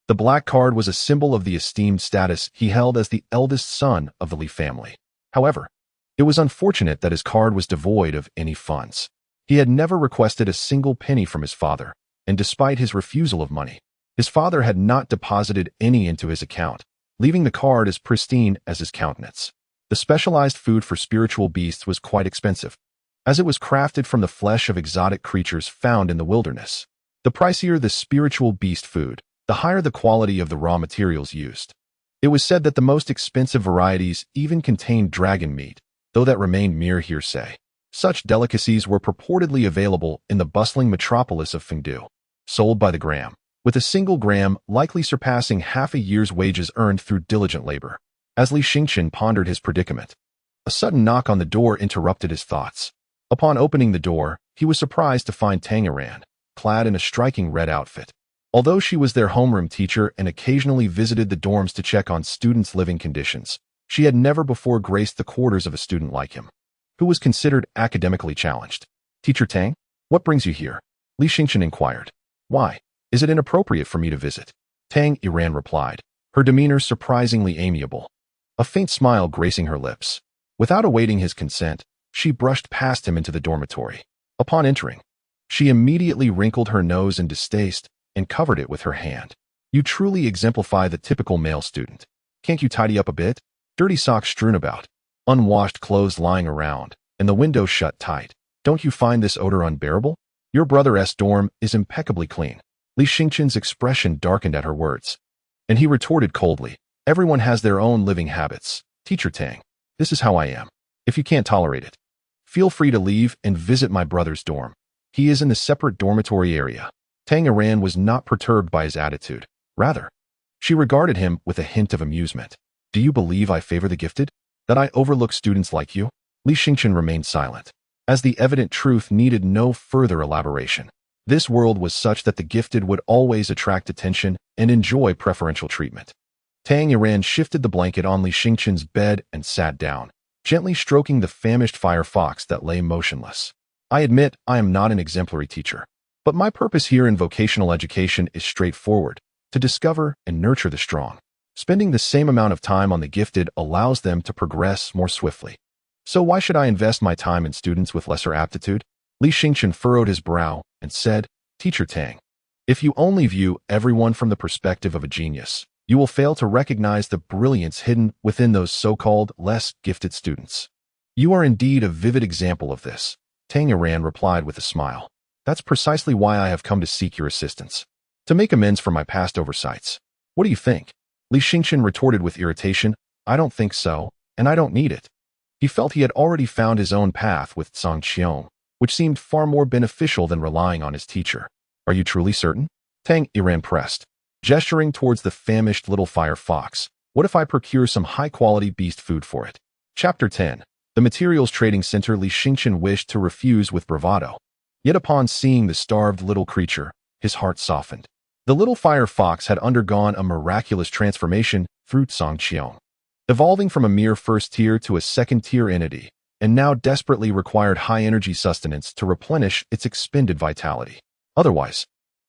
The black card was a symbol of the esteemed status he held as the eldest son of the Li family. However, it was unfortunate that his card was devoid of any funds. He had never requested a single penny from his father, and despite his refusal of money, his father had not deposited any into his account, leaving the card as pristine as his countenance. The specialized food for spiritual beasts was quite expensive, as it was crafted from the flesh of exotic creatures found in the wilderness. The pricier the spiritual beast food, the higher the quality of the raw materials used. It was said that the most expensive varieties even contained dragon meat, though that remained mere hearsay. Such delicacies were purportedly available in the bustling metropolis of Fungu, sold by the gram, with a single gram likely surpassing half a year's wages earned through diligent labor. As Li Xingqian pondered his predicament, a sudden knock on the door interrupted his thoughts. Upon opening the door, he was surprised to find Tamer, clad in a striking red outfit. Although she was their homeroom teacher and occasionally visited the dorms to check on students' living conditions, she had never before graced the quarters of a student like him, who was considered academically challenged. "Teacher Tang, what brings you here?" Li Xingqian inquired. "Why, Is it inappropriate for me to visit? Tang Iran replied, her demeanor surprisingly amiable, a faint smile gracing her lips. Without awaiting his consent, she brushed past him into the dormitory. Upon entering, she immediately wrinkled her nose in distaste and covered it with her hand. You truly exemplify the typical male student. Can't you tidy up a bit? Dirty socks strewn about, unwashed clothes lying around, and the window shut tight. Don't you find this odor unbearable? Your brother's dorm is impeccably clean. Li Xingqian's expression darkened at her words, and he retorted coldly, everyone has their own living habits. Teacher Tang, this is how I am. If you can't tolerate it, feel free to leave and visit my brother's dorm. He is in the separate dormitory area. Tang Iran was not perturbed by his attitude. Rather, she regarded him with a hint of amusement. Do you believe I favor the gifted? That I overlook students like you? Li Xingqian remained silent, as the evident truth needed no further elaboration. This world was such that the gifted would always attract attention and enjoy preferential treatment. Tang Iran shifted the blanket on Li Xingqian's bed and sat down, gently stroking the famished firefox that lay motionless. I admit I am not an exemplary teacher, but my purpose here in vocational education is straightforward, to discover and nurture the strong. Spending the same amount of time on the gifted allows them to progress more swiftly. So why should I invest my time in students with lesser aptitude? Li Xingqian furrowed his brow and said, Teacher Tang, if you only view everyone from the perspective of a genius, you will fail to recognize the brilliance hidden within those so-called less gifted students. You are indeed a vivid example of this, Tang Iran replied with a smile. That's precisely why I have come to seek your assistance, to make amends for my past oversights. What do you think? Li Xingqian retorted with irritation, I don't think so, and I don't need it. He felt he had already found his own path with Zhang Qiong, which seemed far more beneficial than relying on his teacher. Are you truly certain? Tang Iran pressed, gesturing towards the famished little firefox. What if I procure some high-quality beast food for it? Chapter 10. The Materials Trading Center. Li Xingqian wished to refuse with bravado. Yet upon seeing the starved little creature, his heart softened. The little firefox had undergone a miraculous transformation through Zhang Qiong, evolving from a mere first-tier to a second-tier entity, and now desperately required high-energy sustenance to replenish its expended vitality. Otherwise,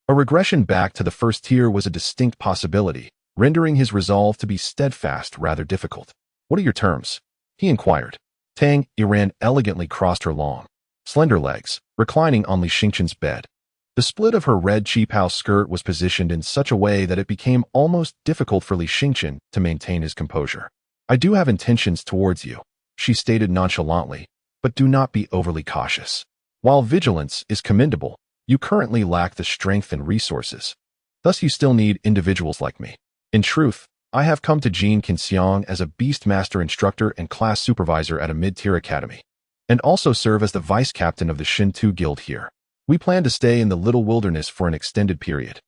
a regression back to the first tier was a distinct possibility, rendering his resolve to be steadfast rather difficult. What are your terms? He inquired. Tang Iran elegantly crossed her long, slender legs, reclining on Li Xingqian's bed. The split of her red cheap house skirt was positioned in such a way that it became almost difficult for Li Xingqian to maintain his composure. I do have intentions towards you, she stated nonchalantly, but do not be overly cautious. While vigilance is commendable, you currently lack the strength and resources. Thus you still need individuals like me. In truth, I have come to Jin Qinxiang as a Beastmaster instructor and class supervisor at a mid-tier academy, and also serve as the vice-captain of the Shintu Guild here. We plan to stay in the Little Wilderness for an extended period,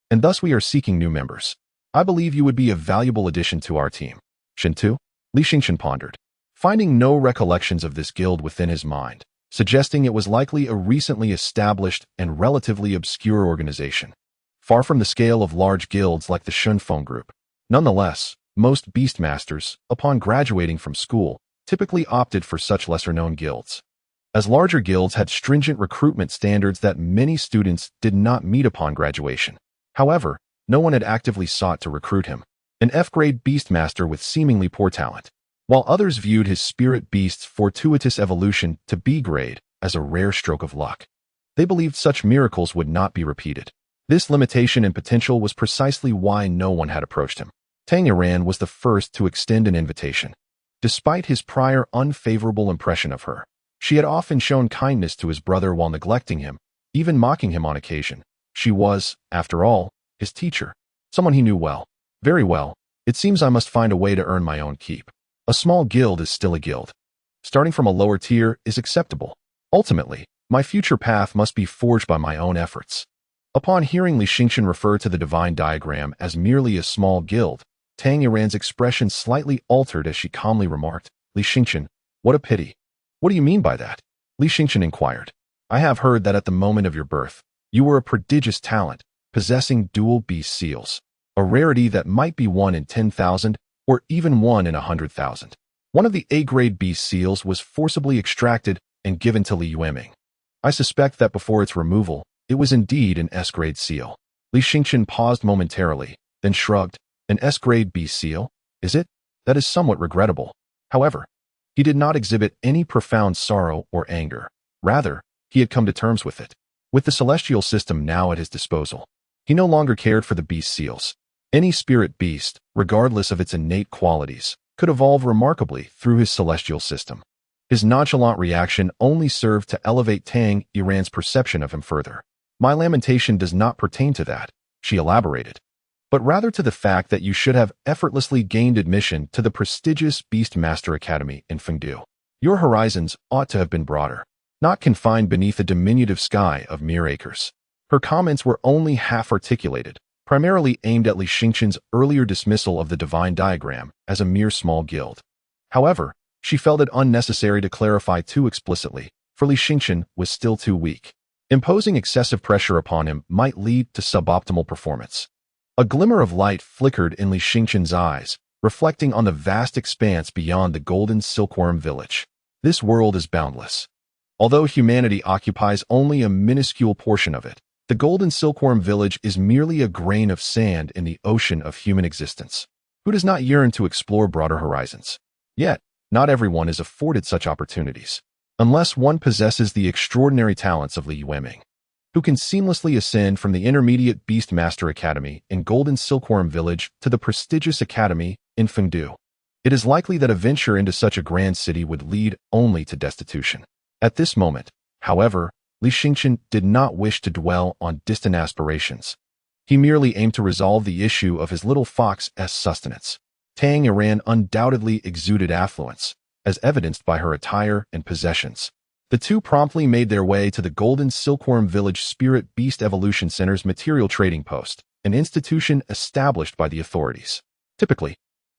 and thus we are seeking new members. I believe you would be a valuable addition to our team. Shintu? Li Xingqian pondered, finding no recollections of this guild within his mind, suggesting it was likely a recently established and relatively obscure organization, far from the scale of large guilds like the Shunfeng group. Nonetheless, most Beastmasters, upon graduating from school, typically opted for such lesser-known guilds, as larger guilds had stringent recruitment standards that many students did not meet upon graduation. However, no one had actively sought to recruit him, an F-grade Beastmaster with seemingly poor talent, while others viewed his spirit beast's fortuitous evolution to B-grade as a rare stroke of luck. They believed such miracles would not be repeated. This limitation in potential was precisely why no one had approached him. Tang Iran was the first to extend an invitation. Despite his prior unfavorable impression of her, she had often shown kindness to his brother while neglecting him, even mocking him on occasion. She was, after all, his teacher, someone he knew well. Very well, it seems I must find a way to earn my own keep. A small guild is still a guild. Starting from a lower tier is acceptable. Ultimately, my future path must be forged by my own efforts. Upon hearing Li Xingqian refer to the divine diagram as merely a small guild, Tang Iran's expression slightly altered as she calmly remarked, Li Xingqian, what a pity. What do you mean by that? Li Xingqian inquired. I have heard that at the moment of your birth, you were a prodigious talent, possessing dual beast seals, a rarity that might be 1 in 10,000 or even 1 in 100,000. One of the A-grade beast seals was forcibly extracted and given to Li Yueming. I suspect that before its removal, it was indeed an S-grade seal. Li Xingqian paused momentarily, then shrugged. An S-grade B seal? Is it? That is somewhat regrettable. However, he did not exhibit any profound sorrow or anger. Rather, he had come to terms with it. With the celestial system now at his disposal, he no longer cared for the beast seals. Any spirit beast, regardless of its innate qualities, could evolve remarkably through his celestial system. His nonchalant reaction only served to elevate Tang Iran's perception of him further. My lamentation does not pertain to that, she elaborated, but rather to the fact that you should have effortlessly gained admission to the prestigious Beastmaster Academy in Fungu. Your horizons ought to have been broader, not confined beneath a diminutive sky of mere acres. Her comments were only half-articulated, primarily aimed at Li Xingqian's earlier dismissal of the divine diagram as a mere small guild. However, she felt it unnecessary to clarify too explicitly, for Li Xingqian was still too weak. Imposing excessive pressure upon him might lead to suboptimal performance. A glimmer of light flickered in Li Xingqian's eyes, reflecting on the vast expanse beyond the golden silkworm village. This world is boundless. Although humanity occupies only a minuscule portion of it, the golden silkworm village is merely a grain of sand in the ocean of human existence. Who does not yearn to explore broader horizons? Yet, not everyone is afforded such opportunities, unless one possesses the extraordinary talents of Li Yueming, who can seamlessly ascend from the intermediate Beastmaster Academy in Golden Silkworm Village to the prestigious academy in Fungu. It is likely that a venture into such a grand city would lead only to destitution. At this moment, however, Li Xingqian did not wish to dwell on distant aspirations. He merely aimed to resolve the issue of his little fox's sustenance. Tang Iran undoubtedly exuded affluence, as evidenced by her attire and possessions. The two promptly made their way to the Golden Silkworm Village Spirit Beast Evolution Center's material trading post, an institution established by the authorities. Typically,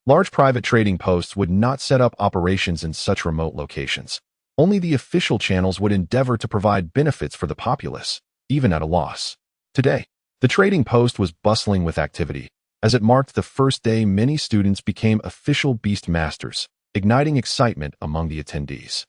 large private trading posts would not set up operations in such remote locations. Only the official channels would endeavor to provide benefits for the populace, even at a loss. Today, the trading post was bustling with activity. As it marked the first day, many students became official beast masters, igniting excitement among the attendees.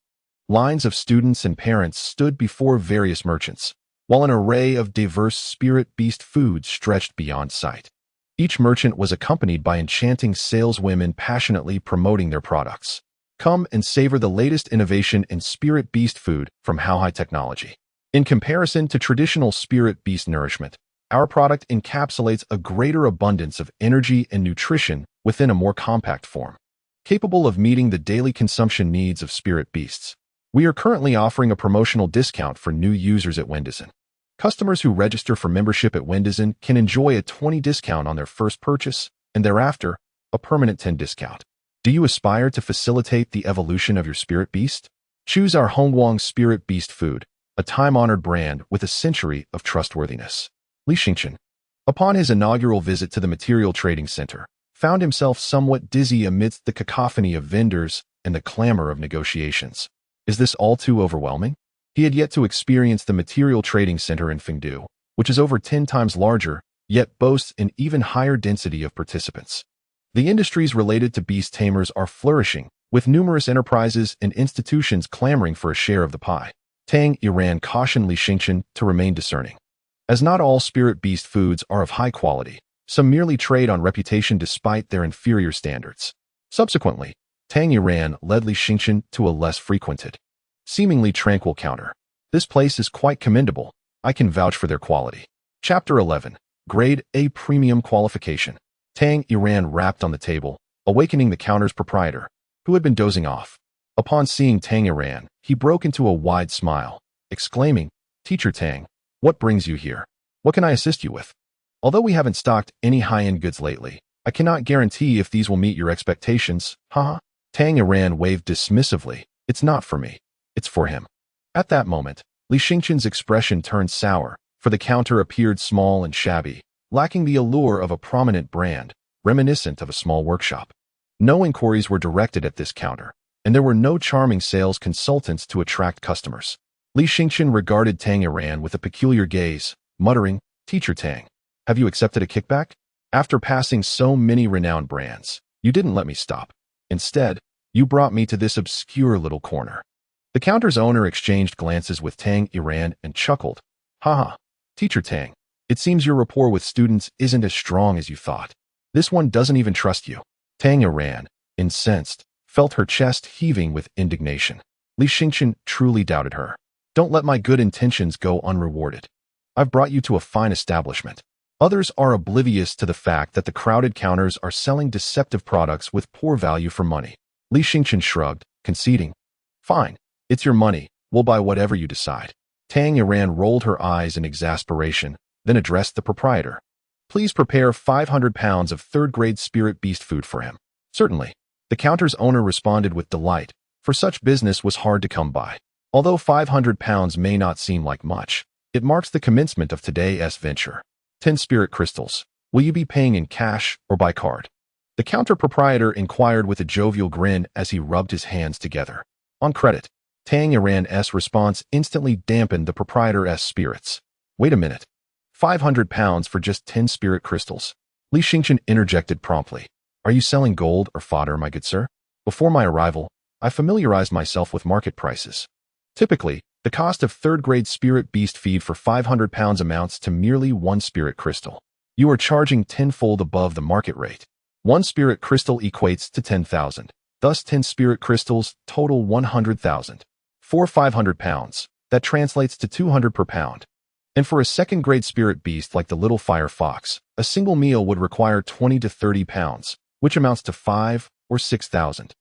Lines of students and parents stood before various merchants, while an array of diverse spirit beast foods stretched beyond sight. Each merchant was accompanied by enchanting saleswomen passionately promoting their products. Come and savor the latest innovation in spirit beast food from How High Technology. In comparison to traditional spirit beast nourishment, our product encapsulates a greater abundance of energy and nutrition within a more compact form, capable of meeting the daily consumption needs of spirit beasts. We are currently offering a promotional discount for new users at Wendizen. Customers who register for membership at Wendizen can enjoy a 20% discount on their first purchase, and thereafter, a permanent 10% discount. Do you aspire to facilitate the evolution of your spirit beast? Choose our Hongguang Spirit Beast Food, a time-honored brand with a century of trustworthiness. Li Xingqian, upon his inaugural visit to the Material Trading Center, found himself somewhat dizzy amidst the cacophony of vendors and the clamor of negotiations. Is this all too overwhelming? He had yet to experience the Material Trading Center in Fungu, which is over 10 times larger, yet boasts an even higher density of participants. The industries related to beast tamers are flourishing, with numerous enterprises and institutions clamoring for a share of the pie. Tang Iran cautioned Li Xingqian to remain discerning. As not all spirit beast foods are of high quality, some merely trade on reputation despite their inferior standards. Subsequently, Tang Iran led Li Xingqian to a less frequented, seemingly tranquil counter. This place is quite commendable. I can vouch for their quality. Chapter 11. Grade A Premium Qualification. Tang Iran rapped on the table, awakening the counter's proprietor, who had been dozing off. Upon seeing Tang Iran, he broke into a wide smile, exclaiming, "Teacher Tang, what brings you here? What can I assist you with? Although we haven't stocked any high-end goods lately, I cannot guarantee if these will meet your expectations, haha." Tang Iran waved dismissively. It's not for me. It's for him. At that moment, Li Xingqian's expression turned sour, for the counter appeared small and shabby, lacking the allure of a prominent brand, reminiscent of a small workshop. No inquiries were directed at this counter, and there were no charming sales consultants to attract customers. Li Xingqian regarded Tang Iran with a peculiar gaze, muttering, "Teacher Tang, have you accepted a kickback? After passing so many renowned brands, you didn't let me stop. Instead, you brought me to this obscure little corner." The counter's owner exchanged glances with Tang Iran and chuckled. "Haha, Teacher Tang, It seems your rapport with students isn't as strong as you thought. This one doesn't even trust you. Tamer ran, incensed, felt her chest heaving with indignation. Li Xingqian truly doubted her. Don't let my good intentions go unrewarded. I've brought you to a fine establishment. Others are oblivious to the fact that the crowded counters are selling deceptive products with poor value for money. Li Xingqian shrugged, conceding. Fine, it's your money, we'll buy whatever you decide. Tang Iran rolled her eyes in exasperation, then addressed the proprietor. Please prepare 500 pounds of third-grade spirit beast food for him. Certainly. The counter's owner responded with delight, for such business was hard to come by. Although 500 pounds may not seem like much, it marks the commencement of today's venture. 10 spirit crystals. Will you be paying in cash or by card? The counter proprietor inquired with a jovial grin as he rubbed his hands together. On credit. Tang Iran's response instantly dampened the proprietor's spirits. Wait a minute. 500 pounds for just 10 spirit crystals. Li Xingqian interjected promptly. Are you selling gold or fodder, my good sir? Before my arrival, I familiarized myself with market prices. Typically, the cost of third-grade spirit beast feed for 500 pounds amounts to merely 1 spirit crystal. You are charging tenfold above the market rate. 1 spirit crystal equates to 10,000. Thus 10 spirit crystals total 100,000. For 500 pounds, that translates to 200 per pound. And for a second-grade spirit beast like the little fire fox, a single meal would require 20 to 30 pounds, which amounts to 5 or 6,000.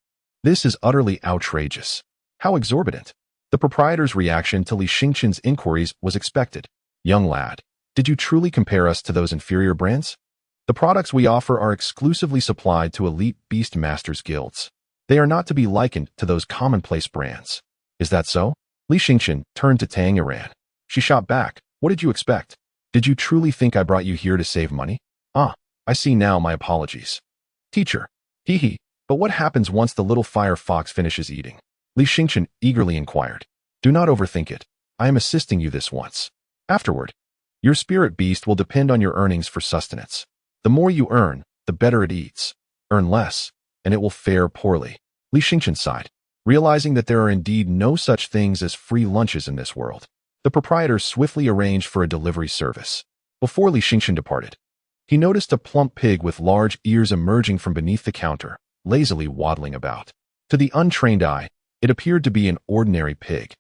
This is utterly outrageous. How exorbitant. The proprietor's reaction to Li Xingqian's inquiries was expected. Young lad, did you truly compare us to those inferior brands? The products we offer are exclusively supplied to elite beast masters guilds. They are not to be likened to those commonplace brands. Is that so? Li Xingqian turned to Tang Iran. She shot back. What did you expect? Did you truly think I brought you here to save money? Ah, I see now, my apologies. Teacher. Hee hee. But what happens once the little fire fox finishes eating? Li Xingqian eagerly inquired. Do not overthink it. I am assisting you this once. Afterward, your spirit beast will depend on your earnings for sustenance. The more you earn, the better it eats. Earn less, and it will fare poorly. Li Xingqian sighed, realizing that there are indeed no such things as free lunches in this world. The proprietor swiftly arranged for a delivery service. Before Li Xingqian departed, he noticed a plump pig with large ears emerging from beneath the counter, lazily waddling about. To the untrained eye, it appeared to be an ordinary pig.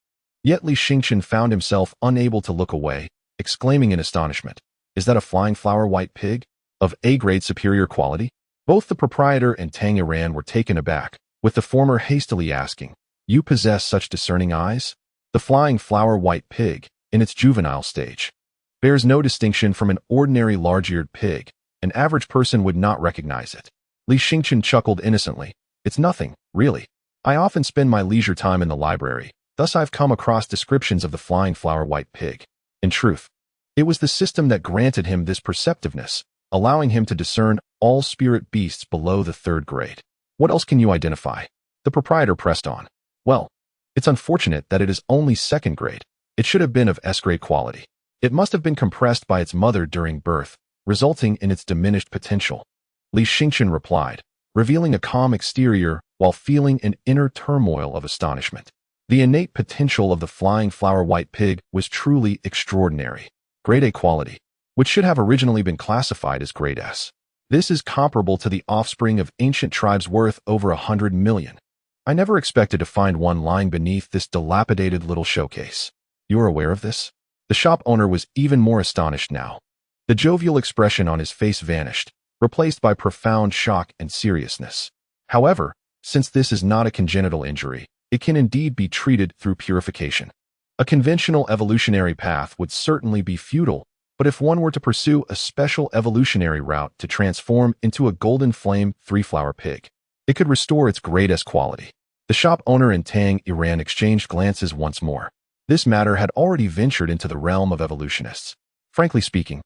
Yet Li Xingqian found himself unable to look away, exclaiming in astonishment, "Is that a flying flower white pig? Of A-grade superior quality?" Both the proprietor and Tang Iran were taken aback, with the former hastily asking, "You possess such discerning eyes?" The flying flower white pig, in its juvenile stage, bears no distinction from an ordinary large-eared pig. An average person would not recognize it. Li Xingqian chuckled innocently. It's nothing, really. I often spend my leisure time in the library, thus I've come across descriptions of the flying flower white pig. In truth, it was the system that granted him this perceptiveness, allowing him to discern all spirit beasts below the 3rd grade. What else can you identify? The proprietor pressed on. Well, it's unfortunate that it is only 2nd grade. It should have been of S-grade quality. It must have been compressed by its mother during birth, resulting in its diminished potential. Li Xingqian replied, revealing a calm exterior while feeling an inner turmoil of astonishment. The innate potential of the flying flower white pig was truly extraordinary. Grade A quality, which should have originally been classified as Grade S. This is comparable to the offspring of ancient tribes worth over 100 million. I never expected to find one lying beneath this dilapidated little showcase. You are aware of this? The shop owner was even more astonished now. The jovial expression on his face vanished, replaced by profound shock and seriousness. However, since this is not a congenital injury, it can indeed be treated through purification. A conventional evolutionary path would certainly be futile, but if one were to pursue a special evolutionary route to transform into a golden flame 3-flower pig, it could restore its Grade S quality. The shop owner and Tang Iran exchanged glances once more. This matter had already ventured into the realm of evolutionists. Frankly speaking,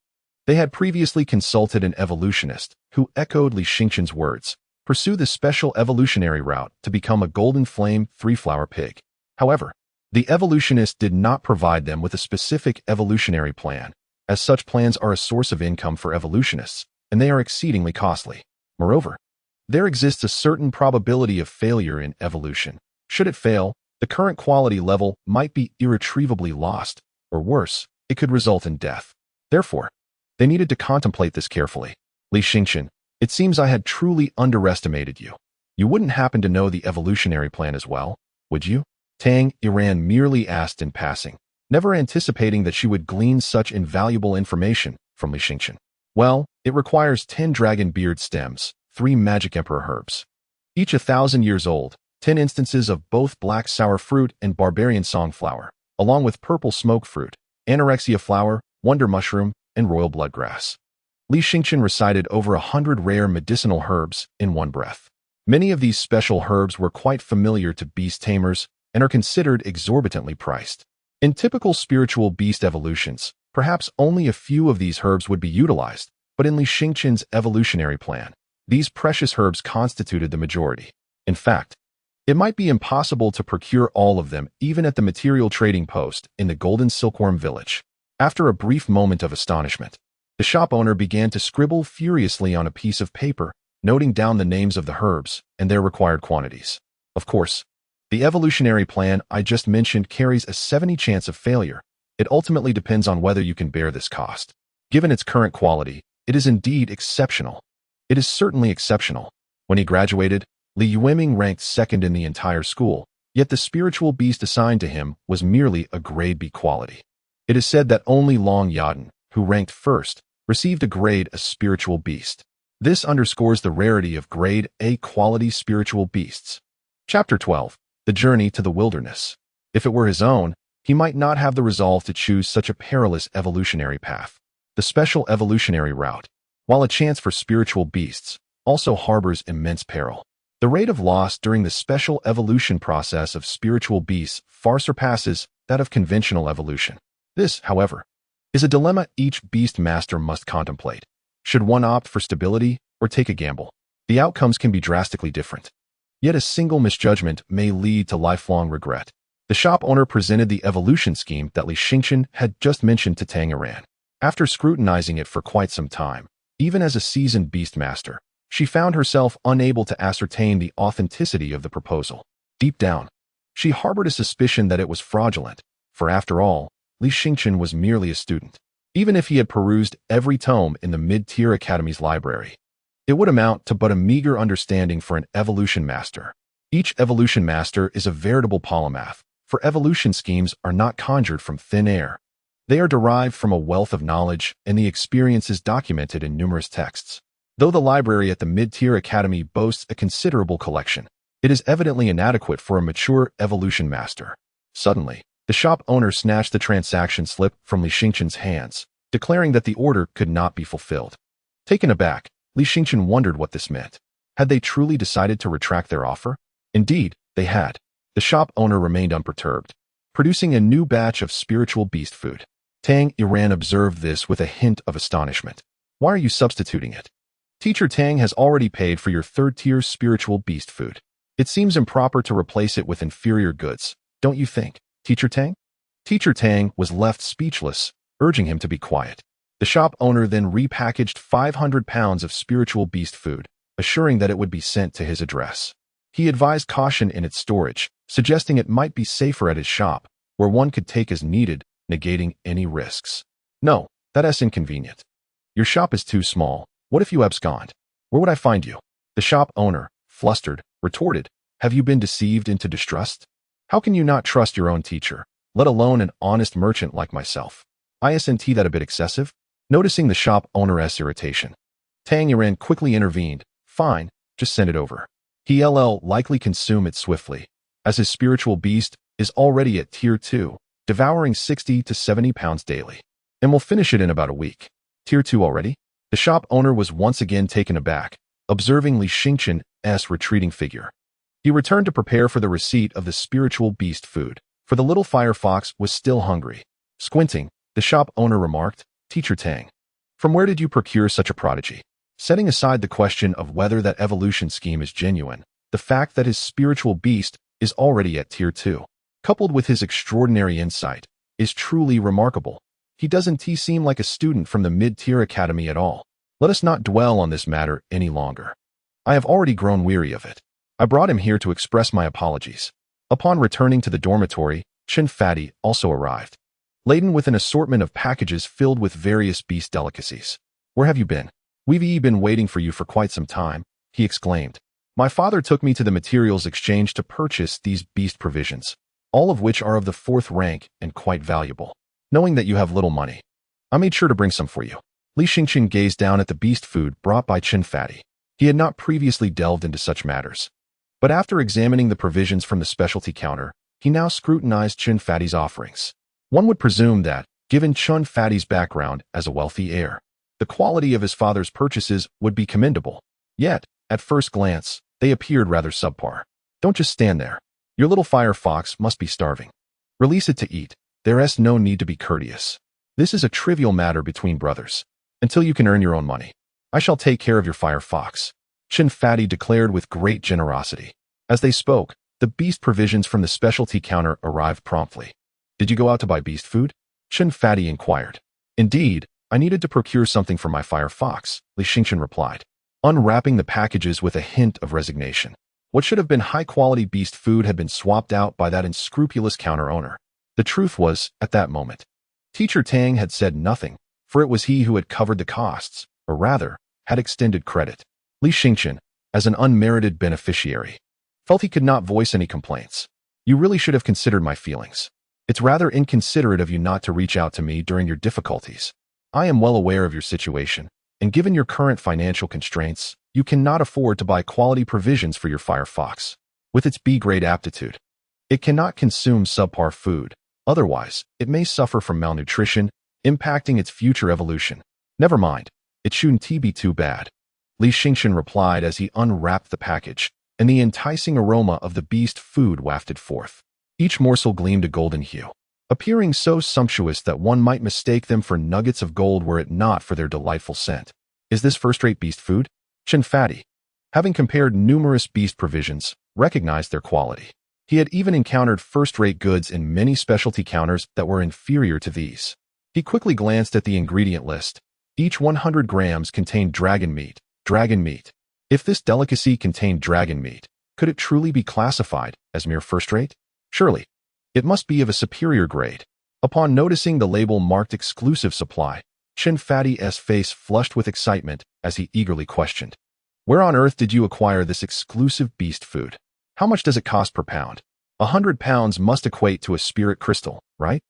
they had previously consulted an evolutionist who echoed Li Xingqian's words, pursue the special evolutionary route to become a golden flame 3-flower pig. However, the evolutionist did not provide them with a specific evolutionary plan, as such plans are a source of income for evolutionists, and they are exceedingly costly. Moreover, there exists a certain probability of failure in evolution. Should it fail, the current quality level might be irretrievably lost, or worse, it could result in death. Therefore, They needed to contemplate this carefully. Li Xingqian, it seems I had truly underestimated you. You wouldn't happen to know the evolutionary plan as well, would you? Tang Iran merely asked in passing, never anticipating that she would glean such invaluable information from Li Xingqian. Well, it requires 10 dragon beard stems, 3 magic emperor herbs, each 1,000 years old, 10 instances of both black sour fruit and barbarian songflower, along with purple smoke fruit, anorexia flower, wonder mushroom, and royal bloodgrass. Li Xingqian recited over 100 rare medicinal herbs in one breath. Many of these special herbs were quite familiar to beast tamers and are considered exorbitantly priced. In typical spiritual beast evolutions, perhaps only a few of these herbs would be utilized, but in Li Xingqian's evolutionary plan, these precious herbs constituted the majority. In fact, it might be impossible to procure all of them even at the material trading post in the Golden Silkworm Village. After a brief moment of astonishment, the shop owner began to scribble furiously on a piece of paper, noting down the names of the herbs and their required quantities. Of course, the evolutionary plan I just mentioned carries a 70% chance of failure. It ultimately depends on whether you can bear this cost. Given its current quality, it is indeed exceptional. It is certainly exceptional. When he graduated, Li Yueming ranked second in the entire school, yet the spiritual beast assigned to him was merely a grade B quality. It is said that only Long Yadan, who ranked first, received a grade A spiritual beast. This underscores the rarity of grade A quality spiritual beasts. Chapter 12. The Journey to the Wilderness. If it were his own, he might not have the resolve to choose such a perilous evolutionary path. The special evolutionary route, while a chance for spiritual beasts, also harbors immense peril. The rate of loss during the special evolution process of spiritual beasts far surpasses that of conventional evolution. This, however, is a dilemma each beast master must contemplate. Should one opt for stability or take a gamble? The outcomes can be drastically different. Yet a single misjudgment may lead to lifelong regret. The shop owner presented the evolution scheme that Li Xingqian had just mentioned to Tang Iran. After scrutinizing it for quite some time, even as a seasoned beast master, she found herself unable to ascertain the authenticity of the proposal. Deep down, she harbored a suspicion that it was fraudulent, for after all, Li Xingqian was merely a student. Even if he had perused every tome in the mid-tier academy's library, it would amount to but a meager understanding for an evolution master. Each evolution master is a veritable polymath, for evolution schemes are not conjured from thin air. They are derived from a wealth of knowledge and the experiences documented in numerous texts. Though the library at the mid-tier academy boasts a considerable collection, it is evidently inadequate for a mature evolution master. Suddenly, the shop owner snatched the transaction slip from Li Xingqian's hands, declaring that the order could not be fulfilled. Taken aback, Li Xingqian wondered what this meant. Had they truly decided to retract their offer? Indeed, they had. The shop owner remained unperturbed, producing a new batch of spiritual beast food. Tang Iran observed this with a hint of astonishment. Why are you substituting it? Teacher Tang has already paid for your third-tier spiritual beast food. It seems improper to replace it with inferior goods, don't you think, Teacher Tang? Teacher Tang was left speechless, urging him to be quiet. The shop owner then repackaged 500 pounds of spiritual beast food, assuring that it would be sent to his address. He advised caution in its storage, suggesting it might be safer at his shop, where one could take as needed, negating any risks. No, that's inconvenient. Your shop is too small. What if you abscond? Where would I find you? The shop owner, flustered, retorted, have you been deceived into distrust? How can you not trust your own teacher, let alone an honest merchant like myself? Isn't that a bit excessive? Noticing the shop owner's irritation, Tang Iran quickly intervened. Fine, just send it over. He'll likely consume it swiftly, as his spiritual beast is already at tier 2, devouring 60 to 70 pounds daily, and will finish it in about a week. Tier 2 already? The shop owner was once again taken aback, observing Li Xingqian's retreating figure. He returned to prepare for the receipt of the spiritual beast food, for the little firefox was still hungry. Squinting, the shop owner remarked, Teacher Tang, from where did you procure such a prodigy? Setting aside the question of whether that evolution scheme is genuine, the fact that his spiritual beast is already at tier 2, coupled with his extraordinary insight, is truly remarkable. He doesn't seem like a student from the mid-tier academy at all. Let us not dwell on this matter any longer. I have already grown weary of it. I brought him here to express my apologies. Upon returning to the dormitory, Chen Fati also arrived. laden with an assortment of packages filled with various beast delicacies. "Where have you been? We've been waiting for you for quite some time," he exclaimed. "My father took me to the materials exchange to purchase these beast provisions, all of which are of the 4th rank and quite valuable. Knowing that you have little money, I made sure to bring some for you." Li Xingqian gazed down at the beast food brought by Qin Fatty. He had not previously delved into such matters. But after examining the provisions from the specialty counter, he now scrutinized Qin Fatty's offerings. One would presume that, given Qin Fatty's background as a wealthy heir, the quality of his father's purchases would be commendable. Yet, at first glance, they appeared rather subpar. "Don't just stand there. Your little fire fox must be starving. Release it to eat. There's no need to be courteous. This is a trivial matter between brothers. Until you can earn your own money, I shall take care of your fire fox," Qin Fatty declared with great generosity. As they spoke, the beast provisions from the specialty counter arrived promptly. "Did you go out to buy beast food?" Qin Fatty inquired. "Indeed, I needed to procure something for my fire fox," Li Xingqian replied, unwrapping the packages with a hint of resignation. What should have been high-quality beast food had been swapped out by that unscrupulous counter owner. The truth was, at that moment, Teacher Tang had said nothing, for it was he who had covered the costs, or rather, had extended credit. Li Xingqian, as an unmerited beneficiary, felt he could not voice any complaints. "You really should have considered my feelings. It's rather inconsiderate of you not to reach out to me during your difficulties. I am well aware of your situation, and given your current financial constraints, you cannot afford to buy quality provisions for your fire fox. With its B-grade aptitude, it cannot consume subpar food. Otherwise, it may suffer from malnutrition, impacting its future evolution. Never mind, it shouldn't be too bad," Li Xingqian replied as he unwrapped the package, and the enticing aroma of the beast food wafted forth. Each morsel gleamed a golden hue, appearing so sumptuous that one might mistake them for nuggets of gold were it not for their delightful scent. "Is this first-rate beast food?" Qin Fatty, having compared numerous beast provisions, recognized their quality. He had even encountered first-rate goods in many specialty counters that were inferior to these. He quickly glanced at the ingredient list. Each 100 grams contained dragon meat. Dragon meat. If this delicacy contained dragon meat, could it truly be classified as mere first-rate? Surely, it must be of a superior grade. Upon noticing the label marked exclusive supply, Qin Fatty's face flushed with excitement as he eagerly questioned, "Where on earth did you acquire this exclusive beast food? How much does it cost per pound? 100 pounds must equate to a spirit crystal, right?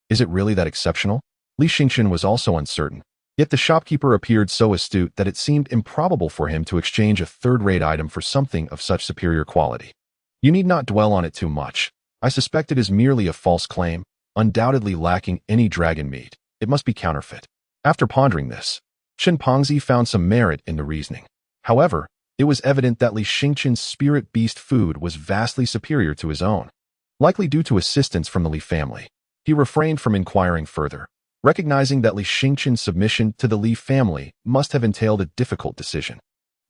Is it really that exceptional?" Li Xingqian was also uncertain, yet the shopkeeper appeared so astute that it seemed improbable for him to exchange a third-rate item for something of such superior quality. "You need not dwell on it too much. I suspect it is merely a false claim, undoubtedly lacking any dragon meat. It must be counterfeit." After pondering this, Qin Pengzi found some merit in the reasoning. However, it was evident that Li Xingqian's spirit beast food was vastly superior to his own. Likely due to assistance from the Li family, he refrained from inquiring further, recognizing that Li Xingqian's submission to the Li family must have entailed a difficult decision.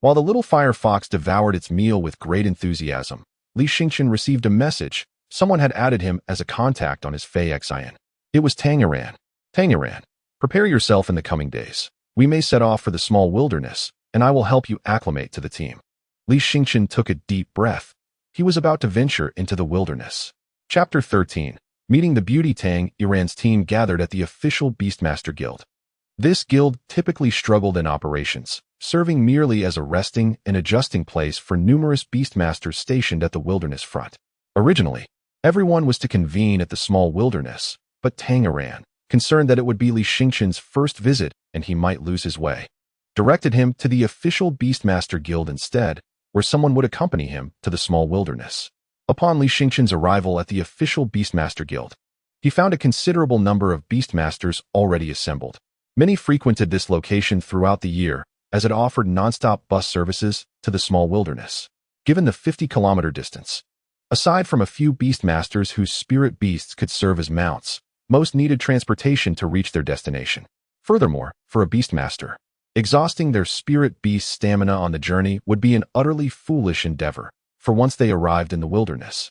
While the little fire fox devoured its meal with great enthusiasm, Li Xingqian received a message. Someone had added him as a contact on his Feixin. It was Tanger. "Tanger, prepare yourself in the coming days. We may set off for the small wilderness, and I will help you acclimate to the team." Li Xingqian took a deep breath. He was about to venture into the wilderness. Chapter 13. Meeting the beauty Tang Iran's team gathered at the official Beastmaster Guild. This guild typically struggled in operations, serving merely as a resting and adjusting place for numerous beastmasters stationed at the wilderness front. Originally, everyone was to convene at the small wilderness, but Tang Iran, concerned that it would be Li Xingqian's first visit and he might lose his way, directed him to the official Beastmaster Guild instead, where someone would accompany him to the small wilderness. Upon Li Xingqian's arrival at the official Beastmaster Guild, he found a considerable number of Beastmasters already assembled. Many frequented this location throughout the year, as it offered non-stop bus services to the small wilderness. Given the 50-kilometer distance, aside from a few Beastmasters whose spirit beasts could serve as mounts, most needed transportation to reach their destination. Furthermore, for a Beastmaster, exhausting their spirit beast stamina on the journey would be an utterly foolish endeavor, for once they arrived in the wilderness,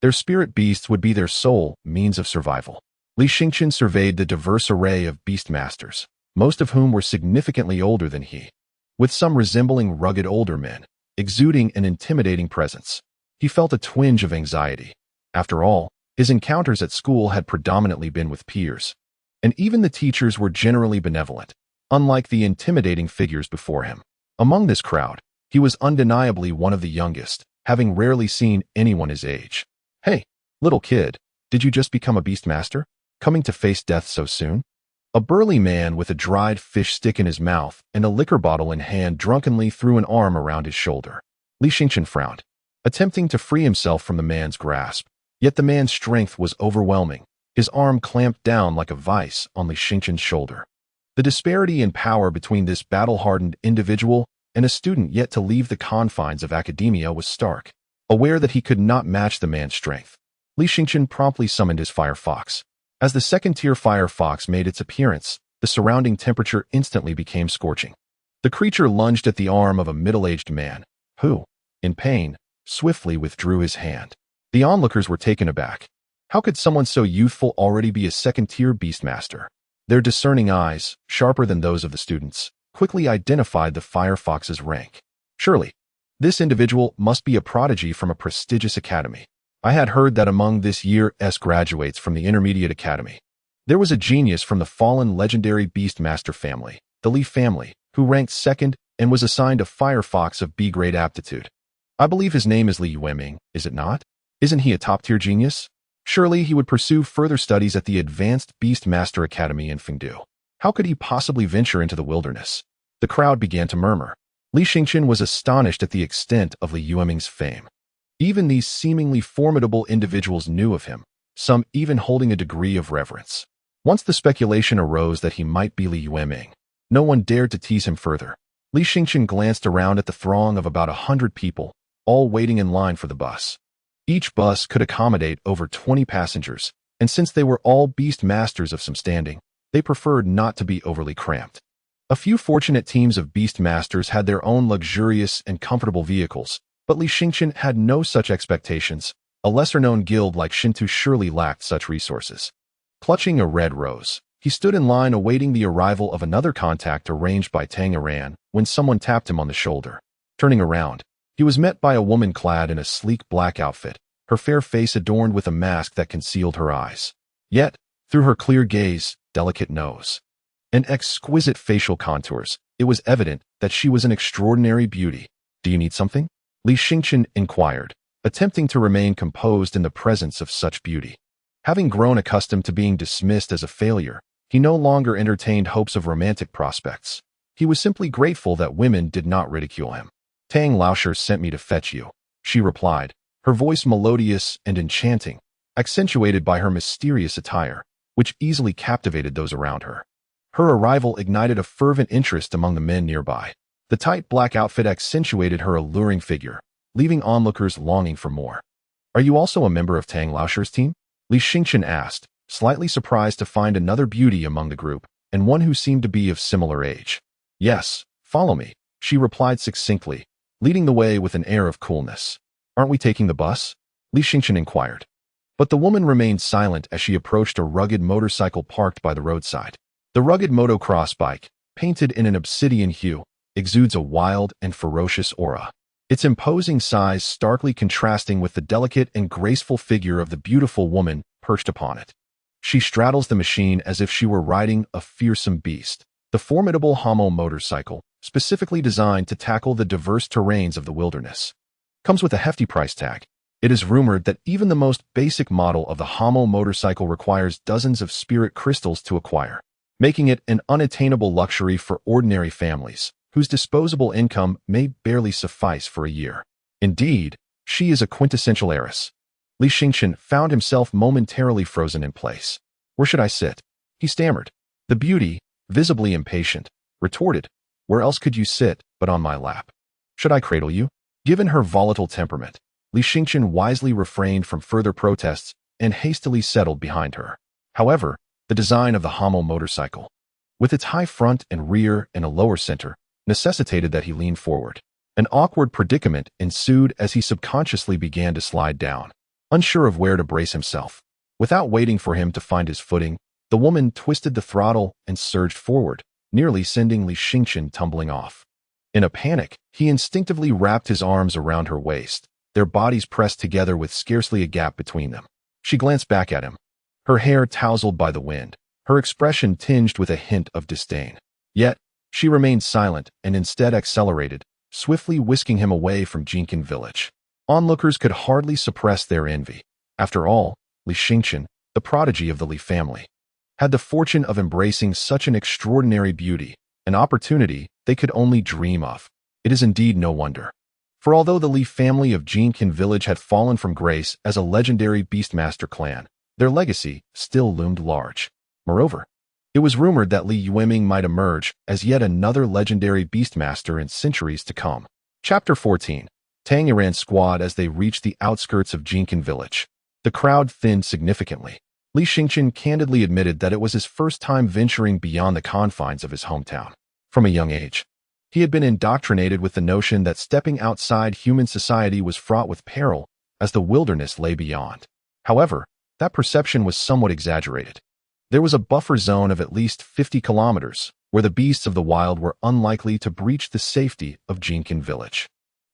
their spirit beasts would be their sole means of survival. Li Xingqian surveyed the diverse array of beastmasters, most of whom were significantly older than he, with some resembling rugged older men, exuding an intimidating presence. He felt a twinge of anxiety. After all, his encounters at school had predominantly been with peers, and even the teachers were generally benevolent, unlike the intimidating figures before him. Among this crowd, he was undeniably one of the youngest, having rarely seen anyone his age. "Hey, little kid, did you just become a beastmaster? Coming to face death so soon?" A burly man with a dried fish stick in his mouth and a liquor bottle in hand drunkenly threw an arm around his shoulder. Li Xingqian frowned, attempting to free himself from the man's grasp. Yet the man's strength was overwhelming. His arm clamped down like a vice on Li Xingqian's shoulder. The disparity in power between this battle-hardened individual and a student yet to leave the confines of academia was stark. Aware that he could not match the man's strength, Li Xingqian promptly summoned his fire fox. As the second-tier fire fox made its appearance, the surrounding temperature instantly became scorching. The creature lunged at the arm of a middle-aged man, who, in pain, swiftly withdrew his hand. The onlookers were taken aback. How could someone so youthful already be a second-tier beastmaster? Their discerning eyes, sharper than those of the students, quickly identified the fire fox's rank. Surely, this individual must be a prodigy from a prestigious academy. I had heard that among this year's graduates from the Intermediate Academy, there was a genius from the fallen legendary Beastmaster family, the Li family, who ranked second and was assigned a fire fox of B-grade aptitude. I believe his name is Li Yueming, is it not? Isn't he a top-tier genius? Surely he would pursue further studies at the Advanced Beastmaster Academy in Fungu. How could he possibly venture into the wilderness? The crowd began to murmur. Li Xingqian was astonished at the extent of Li Yueming's fame. Even these seemingly formidable individuals knew of him, some even holding a degree of reverence. Once the speculation arose that he might be Li Yueming, no one dared to tease him further. Li Xingqian glanced around at the throng of about 100 people, all waiting in line for the bus. Each bus could accommodate over 20 passengers, and since they were all beast masters of some standing, they preferred not to be overly cramped. A few fortunate teams of beast masters had their own luxurious and comfortable vehicles, but Li Xingqian had no such expectations. A lesser-known guild like Shintu surely lacked such resources. Clutching a red rose, he stood in line awaiting the arrival of another contact arranged by Tamer when someone tapped him on the shoulder. Turning around, he was met by a woman clad in a sleek black outfit, her fair face adorned with a mask that concealed her eyes. Yet, through her clear gaze, delicate nose, and exquisite facial contours, it was evident that she was an extraordinary beauty. "Do you need something?" Li Xingqian inquired, attempting to remain composed in the presence of such beauty. Having grown accustomed to being dismissed as a failure, he no longer entertained hopes of romantic prospects. He was simply grateful that women did not ridicule him. "Tang Laosher sent me to fetch you," she replied, her voice melodious and enchanting, accentuated by her mysterious attire, which easily captivated those around her. Her arrival ignited a fervent interest among the men nearby. The tight black outfit accentuated her alluring figure, leaving onlookers longing for more. "Are you also a member of Tang Laosher's team?" Li Xingqian asked, slightly surprised to find another beauty among the group, and one who seemed to be of similar age. "Yes, follow me," she replied succinctly, leading the way with an air of coolness. "Aren't we taking the bus?" Li Xingqian inquired. But the woman remained silent as she approached a rugged motorcycle parked by the roadside. The rugged motocross bike, painted in an obsidian hue, exudes a wild and ferocious aura, its imposing size starkly contrasting with the delicate and graceful figure of the beautiful woman perched upon it. She straddles the machine as if she were riding a fearsome beast, the formidable Homo motorcycle, specifically designed to tackle the diverse terrains of the wilderness. Comes with a hefty price tag. It is rumored that even the most basic model of the Homo motorcycle requires dozens of spirit crystals to acquire, making it an unattainable luxury for ordinary families, whose disposable income may barely suffice for a year. Indeed, she is a quintessential heiress. Li Xingqian found himself momentarily frozen in place. "Where should I sit?" he stammered. The beauty, visibly impatient, retorted, "Where else could you sit but on my lap? Should I cradle you?" Given her volatile temperament, Li Xingqian wisely refrained from further protests and hastily settled behind her. However, the design of the Homo motorcycle, with its high front and rear and a lower center, necessitated that he lean forward. An awkward predicament ensued as he subconsciously began to slide down, unsure of where to brace himself. Without waiting for him to find his footing, the woman twisted the throttle and surged forward, nearly sending Li Xingqian tumbling off. In a panic, he instinctively wrapped his arms around her waist, their bodies pressed together with scarcely a gap between them. She glanced back at him, her hair tousled by the wind, her expression tinged with a hint of disdain. Yet, she remained silent and instead accelerated, swiftly whisking him away from Jinkin village. Onlookers could hardly suppress their envy. After all, Li Xingqian, the prodigy of the Li family, had the fortune of embracing such an extraordinary beauty, an opportunity they could only dream of. It is indeed no wonder. For although the Li family of Jinkin village had fallen from grace as a legendary Beastmaster clan, their legacy still loomed large. Moreover, it was rumored that Li Yueming might emerge as yet another legendary Beastmaster in centuries to come. Chapter 14. Tanger squad as they reached the outskirts of Jinkin village. The crowd thinned significantly. Li Xingqian candidly admitted that it was his first time venturing beyond the confines of his hometown. From a young age, he had been indoctrinated with the notion that stepping outside human society was fraught with peril, as the wilderness lay beyond. However, that perception was somewhat exaggerated. There was a buffer zone of at least 50 kilometers, where the beasts of the wild were unlikely to breach the safety of Jinkin village.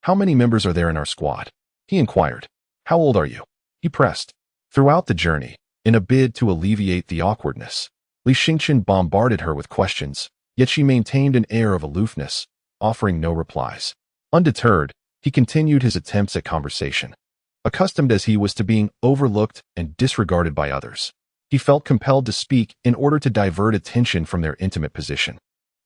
"How many members are there in our squad?" he inquired. "How old are you?" he pressed. Throughout the journey, in a bid to alleviate the awkwardness, Li Xingqian bombarded her with questions, yet she maintained an air of aloofness, offering no replies. Undeterred, he continued his attempts at conversation. Accustomed as he was to being overlooked and disregarded by others, he felt compelled to speak in order to divert attention from their intimate position.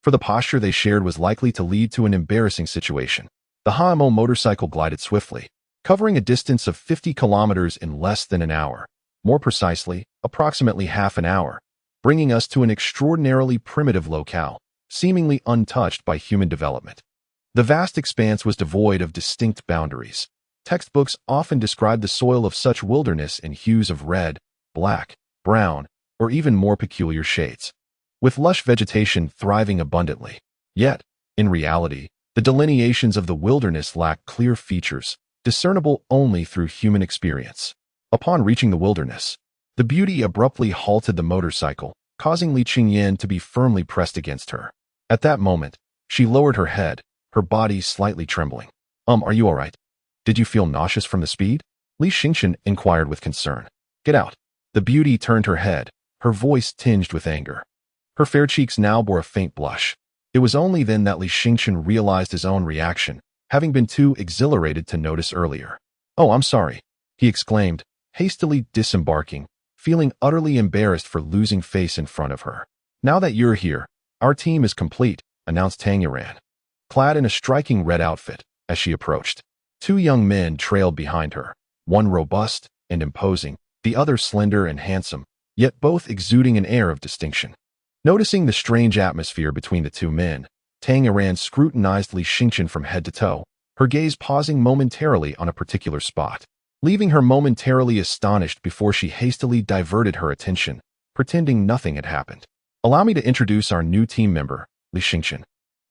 For the posture they shared was likely to lead to an embarrassing situation. The HMO motorcycle glided swiftly, covering a distance of 50 kilometers in less than an hour. More precisely, approximately half an hour, bringing us to an extraordinarily primitive locale, seemingly untouched by human development. The vast expanse was devoid of distinct boundaries. Textbooks often describe the soil of such wilderness in hues of red, black, brown, or even more peculiar shades, with lush vegetation thriving abundantly. Yet, in reality, the delineations of the wilderness lack clear features, discernible only through human experience. Upon reaching the wilderness, the beauty abruptly halted the motorcycle, causing Li Qingyan to be firmly pressed against her. At that moment, she lowered her head, her body slightly trembling. Are you all right? Did you feel nauseous from the speed?" Li Xingqian inquired with concern. "Get out." The beauty turned her head, her voice tinged with anger. Her fair cheeks now bore a faint blush. It was only then that Li Xingqian realized his own reaction, having been too exhilarated to notice earlier. "Oh, I'm sorry," he exclaimed, hastily disembarking, feeling utterly embarrassed for losing face in front of her. "Now that you're here, our team is complete," announced Tanger, clad in a striking red outfit. As she approached, two young men trailed behind her, one robust and imposing, the other slender and handsome, yet both exuding an air of distinction. Noticing the strange atmosphere between the two men, Tanger scrutinized Li Xingqian from head to toe, her gaze pausing momentarily on a particular spot, leaving her momentarily astonished before she hastily diverted her attention, pretending nothing had happened. "Allow me to introduce our new team member, Li Xingqian,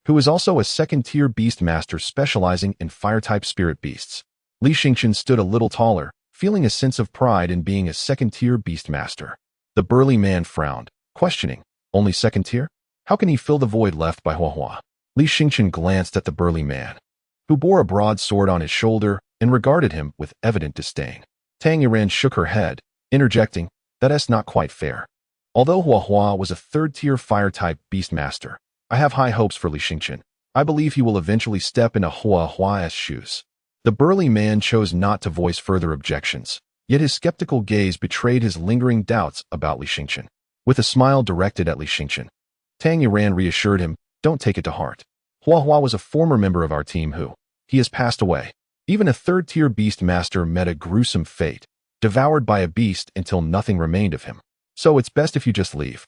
who is also a second-tier beastmaster specializing in fire-type spirit beasts." Li Xingqian stood a little taller, feeling a sense of pride in being a second-tier beastmaster. The burly man frowned, questioning, "Only second-tier? How can he fill the void left by Huahua?" Li Xingqian glanced at the burly man, who bore a broadsword on his shoulder and regarded him with evident disdain. Tanger shook her head, interjecting, "That's not quite fair. Although Huahua was a third-tier fire-type beastmaster, I have high hopes for Li Xingqian. I believe he will eventually step in a Huahua's shoes." The burly man chose not to voice further objections, yet his skeptical gaze betrayed his lingering doubts about Li Xingqian. With a smile directed at Li Xingqian, Tanger reassured him, "Don't take it to heart. Huahua was a former member of our team he has passed away. Even a third-tier beastmaster met a gruesome fate, devoured by a beast until nothing remained of him. So it's best if you just leave."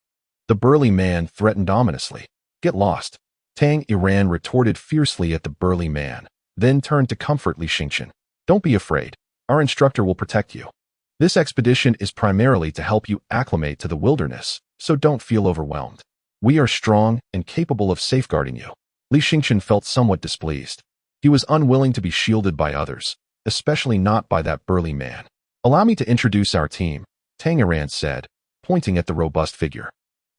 The burly man threatened ominously. "Get lost." Tanger retorted fiercely at the burly man, then turned to comfort Li Xingqian. "Don't be afraid. Our instructor will protect you. This expedition is primarily to help you acclimate to the wilderness, so don't feel overwhelmed. We are strong and capable of safeguarding you." Li Xingqian felt somewhat displeased. He was unwilling to be shielded by others, especially not by that burly man. "Allow me to introduce our team," Tanger said, pointing at the robust figure.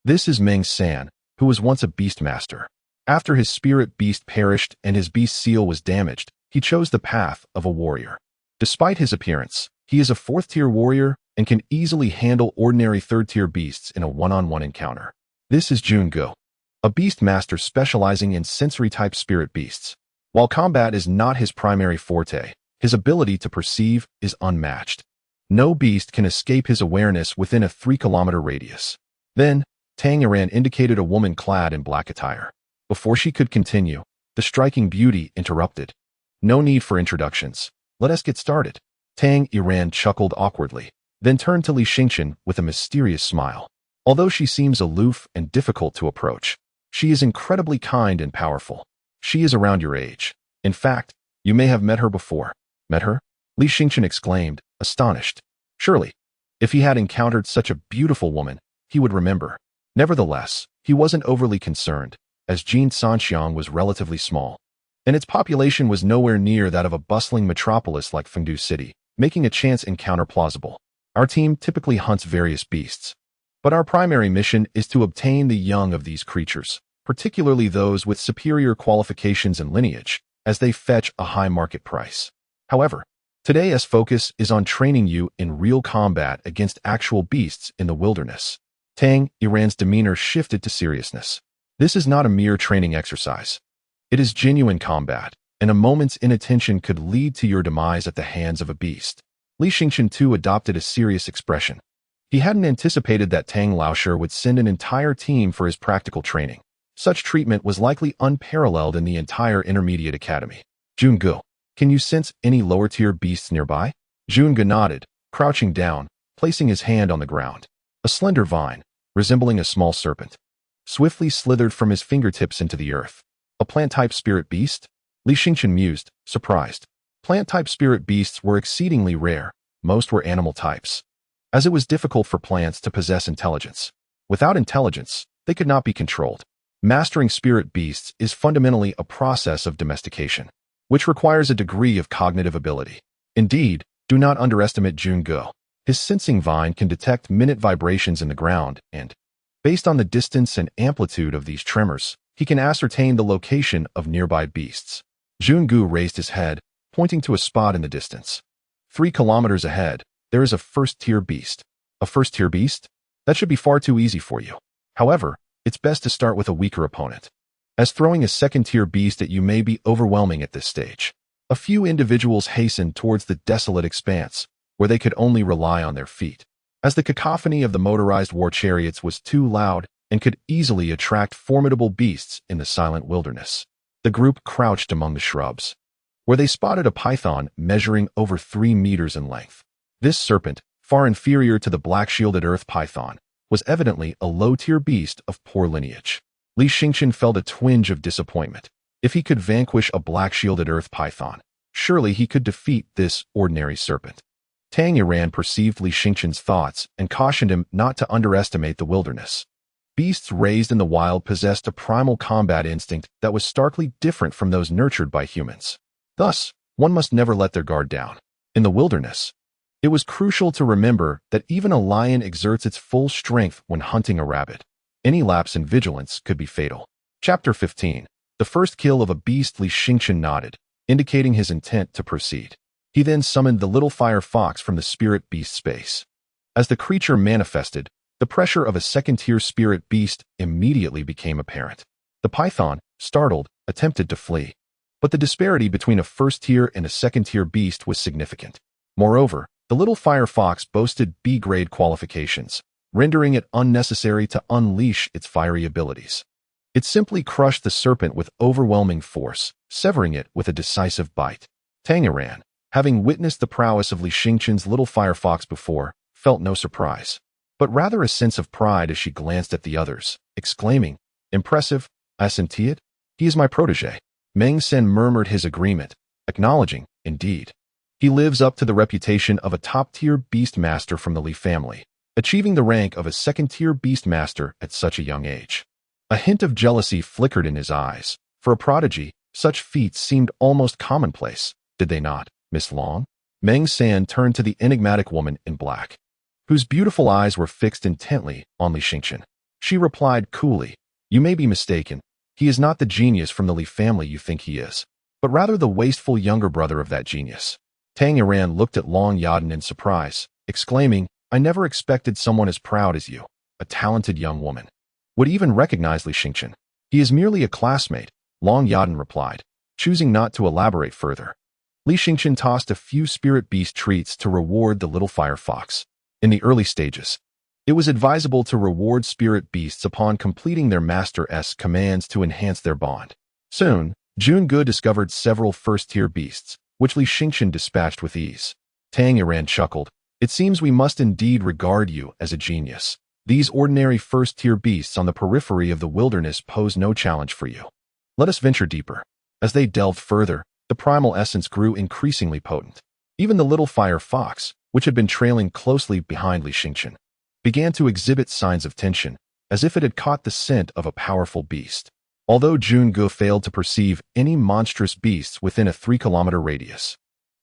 "This is Meng San, who was once a beastmaster. After his spirit beast perished and his beast seal was damaged, he chose the path of a warrior. Despite his appearance, he is a fourth-tier warrior and can easily handle ordinary third-tier beasts in a one-on-one encounter. This is Fungu, a beast master specializing in sensory-type spirit beasts. While combat is not his primary forte, his ability to perceive is unmatched. No beast can escape his awareness within a 3-kilometer radius. Then, Tamer indicated a woman clad in black attire. Before she could continue, the striking beauty interrupted. No need for introductions. Let us get started. Tamer chuckled awkwardly, then turned to Li Xingqian with a mysterious smile. Although she seems aloof and difficult to approach, she is incredibly kind and powerful. She is around your age. In fact, you may have met her before. Met her? Li Xingqian exclaimed, astonished. Surely, if he had encountered such a beautiful woman, he would remember. Nevertheless, he wasn't overly concerned, as Jin Sanxiang was relatively small, and its population was nowhere near that of a bustling metropolis like Fungu City, making a chance encounter plausible. Our team typically hunts various beasts, but our primary mission is to obtain the young of these creatures, particularly those with superior qualifications and lineage, as they fetch a high market price. However, today's focus is on training you in real combat against actual beasts in the wilderness. Tamer's demeanor shifted to seriousness. This is not a mere training exercise. It is genuine combat, and a moment's inattention could lead to your demise at the hands of a beast. Li Xingqian too adopted a serious expression. He hadn't anticipated that Tang Laoshe would send an entire team for his practical training. Such treatment was likely unparalleled in the entire intermediate academy. Fungu, can you sense any lower-tier beasts nearby? Fungu nodded, crouching down, placing his hand on the ground. A slender vine, resembling a small serpent, swiftly slithered from his fingertips into the earth. A plant-type spirit beast? Li Xingqian mused, surprised. Plant-type spirit beasts were exceedingly rare. Most were animal types, as it was difficult for plants to possess intelligence. Without intelligence, they could not be controlled. Mastering spirit beasts is fundamentally a process of domestication, which requires a degree of cognitive ability. Indeed, do not underestimate Fungu. His sensing vine can detect minute vibrations in the ground, and, based on the distance and amplitude of these tremors, he can ascertain the location of nearby beasts. Fungu raised his head, pointing to a spot in the distance. 3 kilometers ahead, there is a first-tier beast. A first-tier beast? That should be far too easy for you. However, it's best to start with a weaker opponent, as throwing a second-tier beast at you may be overwhelming at this stage. A few individuals hastened towards the desolate expanse, where they could only rely on their feet, as the cacophony of the motorized war chariots was too loud and could easily attract formidable beasts in the silent wilderness. The group crouched among the shrubs, where they spotted a python measuring over 3 meters in length. This serpent, far inferior to the black-shielded earth python, was evidently a low-tier beast of poor lineage. Li Xingqian felt a twinge of disappointment. If he could vanquish a black-shielded earth python, surely he could defeat this ordinary serpent. Tamer perceived Li Xingqian's thoughts and cautioned him not to underestimate the wilderness. Beasts raised in the wild possessed a primal combat instinct that was starkly different from those nurtured by humans. Thus, one must never let their guard down. In the wilderness, it was crucial to remember that even a lion exerts its full strength when hunting a rabbit. Any lapse in vigilance could be fatal. Chapter 15. The first kill of a beast. Li Xingqian nodded, indicating his intent to proceed. He then summoned the little fire fox from the spirit beast space. As the creature manifested, the pressure of a second-tier spirit beast immediately became apparent. The python, startled, attempted to flee, but the disparity between a first-tier and a second-tier beast was significant. Moreover, the little fire fox boasted B-grade qualifications, rendering it unnecessary to unleash its fiery abilities. It simply crushed the serpent with overwhelming force, severing it with a decisive bite. Tamer, having witnessed the prowess of Li Xingqian's little fire fox before, felt no surprise, but rather a sense of pride as she glanced at the others, exclaiming, "Impressive, I see it. He is my protege." Meng Sen murmured his agreement, acknowledging, "Indeed. He lives up to the reputation of a top-tier beast master from the Li family, achieving the rank of a second-tier beast master at such a young age." A hint of jealousy flickered in his eyes. For a prodigy, such feats seemed almost commonplace, did they not, Miss Long? Meng San turned to the enigmatic woman in black, whose beautiful eyes were fixed intently on Li Xingqian. She replied coolly, "You may be mistaken. He is not the genius from the Li family you think he is, but rather the wasteful younger brother of that genius." Tamer looked at Long Yadan in surprise, exclaiming, I never expected someone as proud as you, a talented young woman, would even recognize Li Xingchen. He is merely a classmate, Long Yadan replied, choosing not to elaborate further. Li Xingchen tossed a few spirit beast treats to reward the little fire fox. In the early stages, it was advisable to reward spirit beasts upon completing their master's commands to enhance their bond. Soon, Junge discovered several first-tier beasts, which Li Xingchen dispatched with ease. Tamer chuckled. It seems we must indeed regard you as a genius. These ordinary first-tier beasts on the periphery of the wilderness pose no challenge for you. Let us venture deeper. As they delved further, the primal essence grew increasingly potent. Even the little fire fox, which had been trailing closely behind Li Xingchen, began to exhibit signs of tension, as if it had caught the scent of a powerful beast. Although Junge failed to perceive any monstrous beasts within a 3-kilometer radius,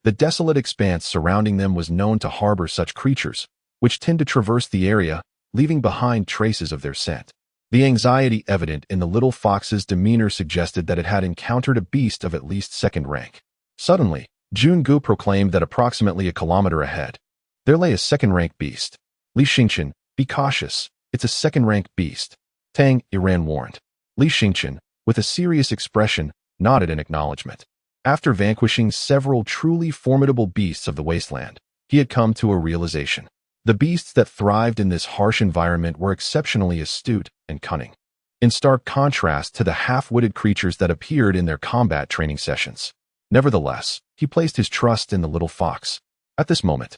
the desolate expanse surrounding them was known to harbor such creatures, which tend to traverse the area, leaving behind traces of their scent. The anxiety evident in the little fox's demeanor suggested that it had encountered a beast of at least second rank. Suddenly, Junge proclaimed that approximately a kilometer ahead, there lay a second-rank beast. Li Xingchen, be cautious, it's a second-rank beast. Tamer warned. Li Xingchen, with a serious expression, nodded in acknowledgement. After vanquishing several truly formidable beasts of the wasteland, he had come to a realization. The beasts that thrived in this harsh environment were exceptionally astute and cunning, in stark contrast to the half-witted creatures that appeared in their combat training sessions. Nevertheless, he placed his trust in the little fox. At this moment,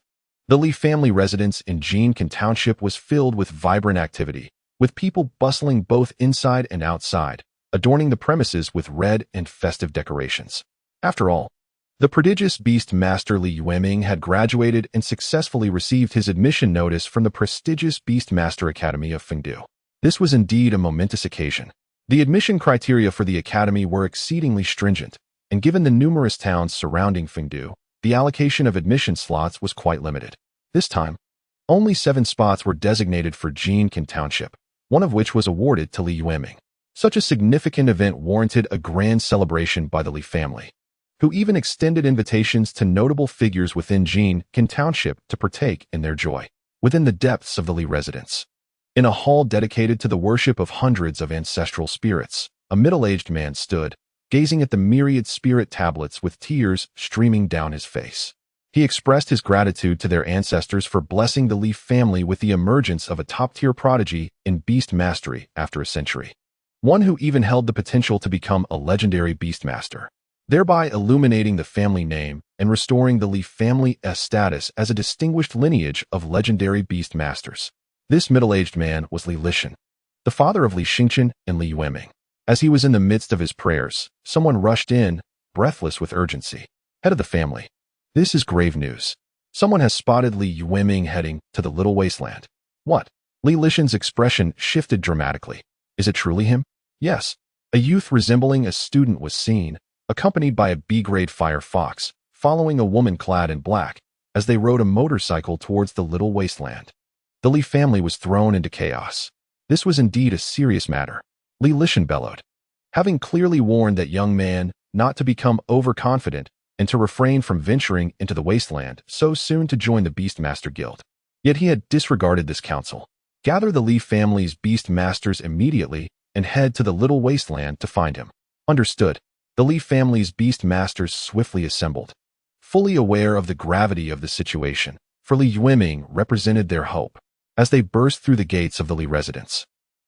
the Li family residence in Jiankan Township was filled with vibrant activity, with people bustling both inside and outside, adorning the premises with red and festive decorations. After all, the prodigious beast master Li Yueming had graduated and successfully received his admission notice from the prestigious Beast Master Academy of Fungu. This was indeed a momentous occasion. The admission criteria for the academy were exceedingly stringent, and given the numerous towns surrounding Fungu, the allocation of admission slots was quite limited. This time, only 7 spots were designated for Jiankan Township, one of which was awarded to Li Yueming. Such a significant event warranted a grand celebration by the Li family, who even extended invitations to notable figures within Jiankan Township to partake in their joy. Within the depths of the Li residence, in a hall dedicated to the worship of hundreds of ancestral spirits, a middle-aged man stood, gazing at the myriad spirit tablets with tears streaming down his face. He expressed his gratitude to their ancestors for blessing the Li family with the emergence of a top-tier prodigy in beast mastery after a century, one who even held the potential to become a legendary beast master, thereby illuminating the family name and restoring the Li family's status as a distinguished lineage of legendary beast masters. This middle-aged man was Li Lishan, the father of Li Xingchen and Li Yueming. As he was in the midst of his prayers, someone rushed in, breathless with urgency. Head of the family. This is grave news. Someone has spotted Li Yueming heading to the little wasteland. What? Li Lishan's expression shifted dramatically. Is it truly him? Yes. A youth resembling a student was seen, accompanied by a B-grade fire fox, following a woman clad in black, as they rode a motorcycle towards the little wasteland. The Li family was thrown into chaos. This was indeed a serious matter. Li Lishan bellowed, having clearly warned that young man not to become overconfident and to refrain from venturing into the wasteland so soon to join the Beastmaster Guild. Yet he had disregarded this counsel. Gather the Li family's beast masters immediately and head to the little wasteland to find him. Understood. The Li family's beast masters swiftly assembled, fully aware of the gravity of the situation, for Li Yueming represented their hope. As they burst through the gates of the Li residence,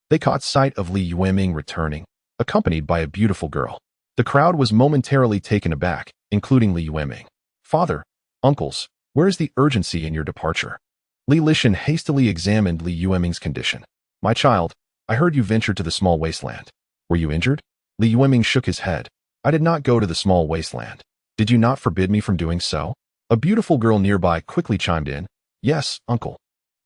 they caught sight of Li Yueming returning, accompanied by a beautiful girl. The crowd was momentarily taken aback, including Li Yueming. Father, uncles, where is the urgency in your departure? Li Lishan hastily examined Li Yueming's condition. My child, I heard you ventured to the small wasteland. Were you injured? Li Yueming shook his head. I did not go to the small wasteland. Did you not forbid me from doing so? A beautiful girl nearby quickly chimed in. Yes, uncle.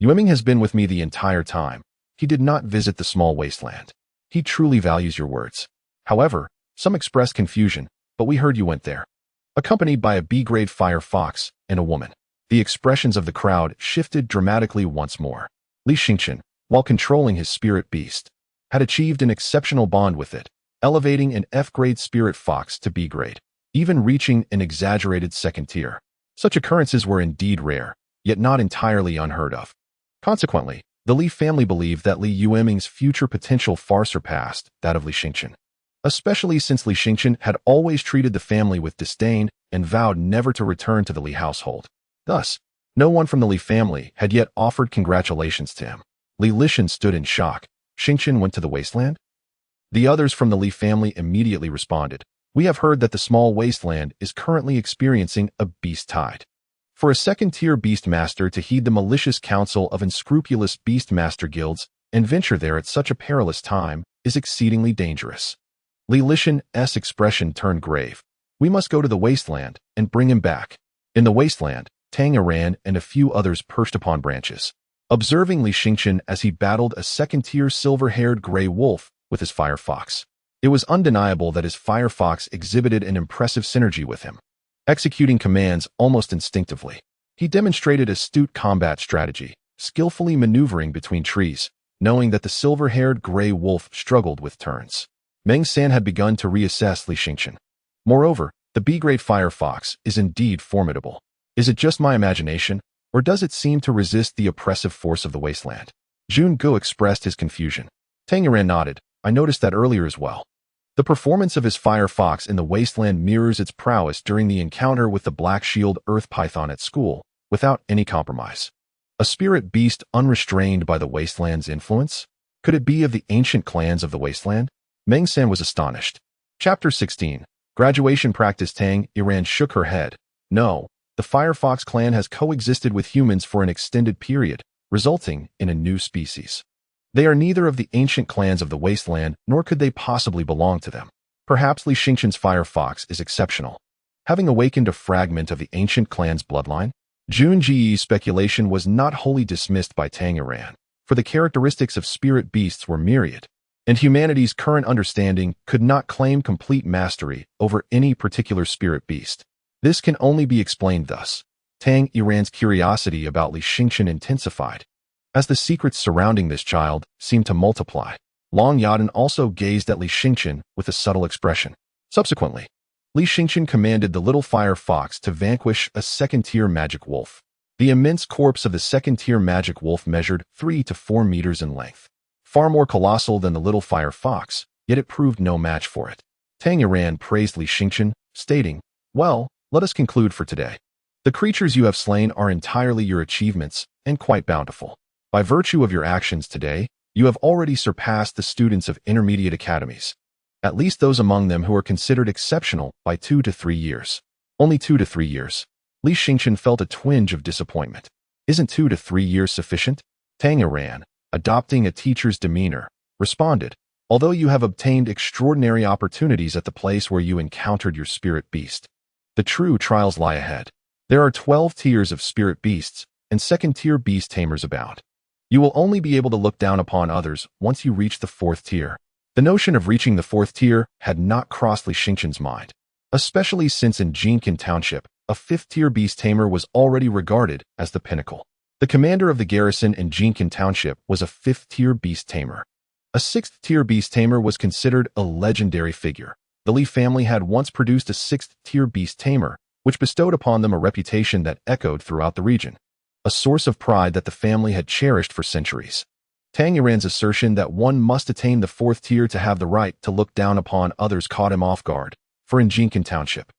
Yueming has been with me the entire time. He did not visit the small wasteland. He truly values your words. However, some expressed confusion, but we heard you went there, accompanied by a B-grade fire fox and a woman. The expressions of the crowd shifted dramatically once more. Li Xingchen, while controlling his spirit beast, had achieved an exceptional bond with it, elevating an F-grade spirit fox to B-grade, even reaching an exaggerated second tier. Such occurrences were indeed rare, yet not entirely unheard of. Consequently, the Li family believed that Li Yueming's future potential far surpassed that of Li Xingqian, especially since Li Xingqian had always treated the family with disdain and vowed never to return to the Li household. Thus, no one from the Li family had yet offered congratulations to him. Li Lishan stood in shock. Xingqian went to the Wasteland? The others from the Li family immediately responded. We have heard that the small Wasteland is currently experiencing a beast tide. For a second-tier beastmaster to heed the malicious counsel of unscrupulous beastmaster guilds and venture there at such a perilous time is exceedingly dangerous. Li Lishan's expression turned grave. We must go to the Wasteland and bring him back. In the Wasteland, Tanger and a few others perched upon branches, observing Li Xingqian as he battled a second-tier silver-haired gray wolf with his fire fox. It was undeniable that his fire fox exhibited an impressive synergy with him, executing commands almost instinctively. He demonstrated astute combat strategy, skillfully maneuvering between trees, knowing that the silver-haired gray wolf struggled with turns. Meng San had begun to reassess Li Xingqian. Moreover, the B-grade fire fox is indeed formidable. Is it just my imagination, or does it seem to resist the oppressive force of the Wasteland? Jun Gu expressed his confusion. Tanger nodded. I noticed that earlier as well. The performance of his fire fox in the Wasteland mirrors its prowess during the encounter with the Black Shield Earth Python at school, without any compromise. A spirit beast unrestrained by the Wasteland's influence? Could it be of the ancient clans of the Wasteland? Meng San was astonished. Chapter 16. Graduation Practice. Tang Iran shook her head. No, the Firefox clan has coexisted with humans for an extended period, resulting in a new species. They are neither of the ancient clans of the Wasteland, nor could they possibly belong to them. Perhaps Li Xingqian's Firefox is exceptional, having awakened a fragment of the ancient clan's bloodline. Jun Ji's speculation was not wholly dismissed by Tang Iran, for the characteristics of spirit beasts were myriad, and humanity's current understanding could not claim complete mastery over any particular spirit beast. This can only be explained thus. Tang Iran's curiosity about Li Xingqian intensified, as the secrets surrounding this child seemed to multiply. Long Yadan also gazed at Li Xingqian with a subtle expression. Subsequently, Li Xingqian commanded the little fire fox to vanquish a second-tier magic wolf. The immense corpse of the second-tier magic wolf measured 3 to 4 meters in length, far more colossal than the little fire fox, yet it proved no match for it. Tang Iran praised Li Xingqian, stating, "Well, let us conclude for today. The creatures you have slain are entirely your achievements, and quite bountiful. By virtue of your actions today, you have already surpassed the students of intermediate academies, at least those among them who are considered exceptional, by 2 to 3 years. Only 2 to 3 years. Li Xingqian felt a twinge of disappointment. Isn't 2 to 3 years sufficient? Tang Iran, adopting a teacher's demeanor, responded, although you have obtained extraordinary opportunities at the place where you encountered your spirit beast. The true trials lie ahead. There are 12 tiers of spirit beasts, and second-tier beast tamers abound. You will only be able to look down upon others once you reach the 4th tier. The notion of reaching the 4th tier had not crossed Li Xingqian's mind, especially since in Jinkin Township, a 5th-tier beast tamer was already regarded as the pinnacle. The commander of the garrison in Jinkin Township was a 5th-tier beast tamer. A 6th-tier beast tamer was considered a legendary figure. The Li family had once produced a 6th-tier beast tamer, which bestowed upon them a reputation that echoed throughout the region, a source of pride that the family had cherished for centuries. Tang Iran's assertion that one must attain the 4th tier to have the right to look down upon others caught him off guard, for in Jinkin Township,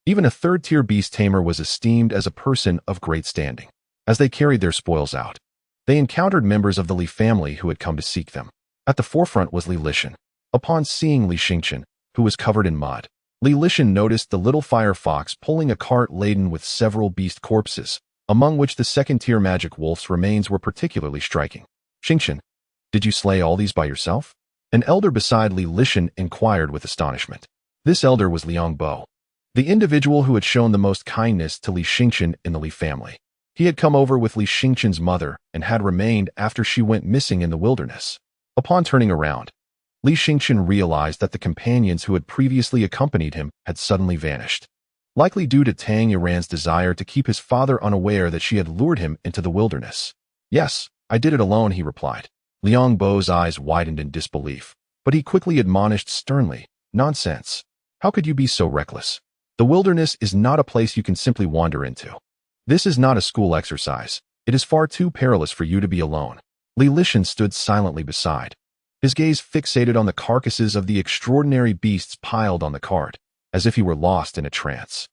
even a 3rd-tier beast tamer was esteemed as a person of great standing. As they carried their spoils out, they encountered members of the Li family who had come to seek them. At the forefront was Li Lishan. Upon seeing Li Xingqian, who was covered in mud, Li Lishan noticed the little fire fox pulling a cart laden with several beast corpses, among which the second-tier magic wolf's remains were particularly striking. Xingqian, did you slay all these by yourself? An elder beside Li Lishan inquired with astonishment. This elder was Liang Bo, the individual who had shown the most kindness to Li Xingqian in the Li family. He had come over with Li Xingqian's mother and had remained after she went missing in the wilderness. Upon turning around, Li Xingqian realized that the companions who had previously accompanied him had suddenly vanished, likely due to Tang Iran's desire to keep his father unaware that she had lured him into the wilderness. Yes, I did it alone, he replied. Liang Bo's eyes widened in disbelief, but he quickly admonished sternly, nonsense. How could you be so reckless? The wilderness is not a place you can simply wander into. This is not a school exercise. It is far too perilous for you to be alone. Li Lishan stood silently beside, his gaze fixated on the carcasses of the extraordinary beasts piled on the cart, as if he were lost in a trance.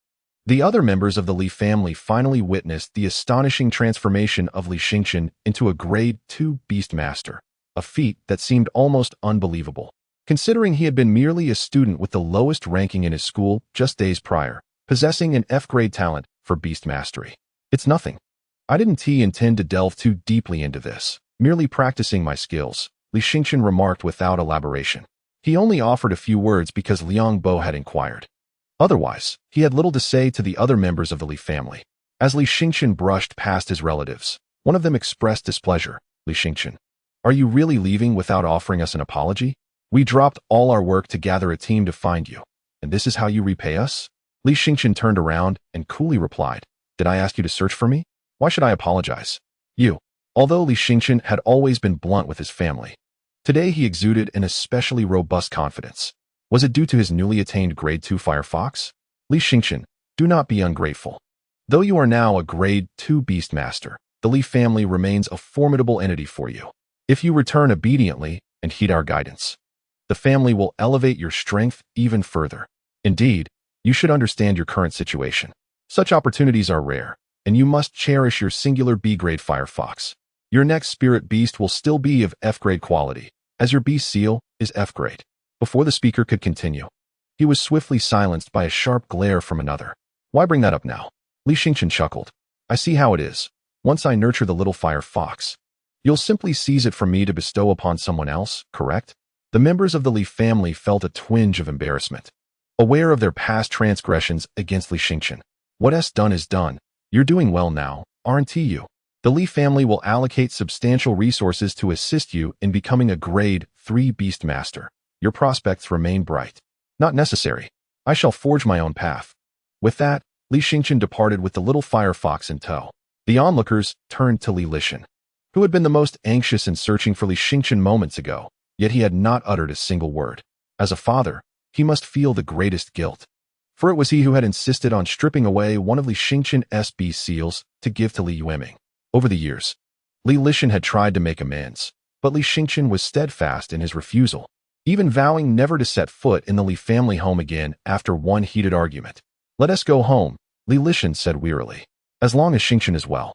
The other members of the Li family finally witnessed the astonishing transformation of Li Xingqian into a Grade 2 Beastmaster, a feat that seemed almost unbelievable, considering he had been merely a student with the lowest ranking in his school just days prior, possessing an F-grade talent for beast mastery. It's nothing. I didn't intend to delve too deeply into this, merely practicing my skills, Li Xingqian remarked without elaboration. He only offered a few words because Liang Bo had inquired. Otherwise, he had little to say to the other members of the Li family. As Li Xingqian brushed past his relatives, one of them expressed displeasure. Li Xingqian, are you really leaving without offering us an apology? We dropped all our work to gather a team to find you, and this is how you repay us? Li Xingqian turned around and coolly replied, did I ask you to search for me? Why should I apologize? You. Although Li Xingqian had always been blunt with his family, today he exuded an especially robust confidence. Was it due to his newly attained Grade 2 Firefox? Li Xingqian, do not be ungrateful. Though you are now a Grade 2 Beastmaster, the Li family remains a formidable entity for you. If you return obediently and heed our guidance, the family will elevate your strength even further. Indeed, you should understand your current situation. Such opportunities are rare, and you must cherish your singular B-grade Firefox. Your next spirit beast will still be of F-grade quality, as your beast seal is F-grade. Before the speaker could continue, he was swiftly silenced by a sharp glare from another. Why bring that up now? Li Xingqian chuckled. I see how it is. Once I nurture the little fire fox, you'll simply seize it from me to bestow upon someone else, correct? The members of the Li family felt a twinge of embarrassment, aware of their past transgressions against Li Xingqian. What's done is done. You're doing well now, aren't you? The Li family will allocate substantial resources to assist you in becoming a Grade 3 Beastmaster. Your prospects remain bright. Not necessary. I shall forge my own path. With that, Li Xingqian departed with the little fire fox in tow. The onlookers turned to Li Lishan, who had been the most anxious in searching for Li Xingqian moments ago, yet he had not uttered a single word. As a father, he must feel the greatest guilt, for it was he who had insisted on stripping away one of Li Xingqian's beast seals to give to Li Yueming. Over the years, Li Lishan had tried to make amends, but Li Xingqian was steadfast in his refusal, even vowing never to set foot in the Li family home again after one heated argument. Let us go home, Li Lishan said wearily, as long as Xingqian is well.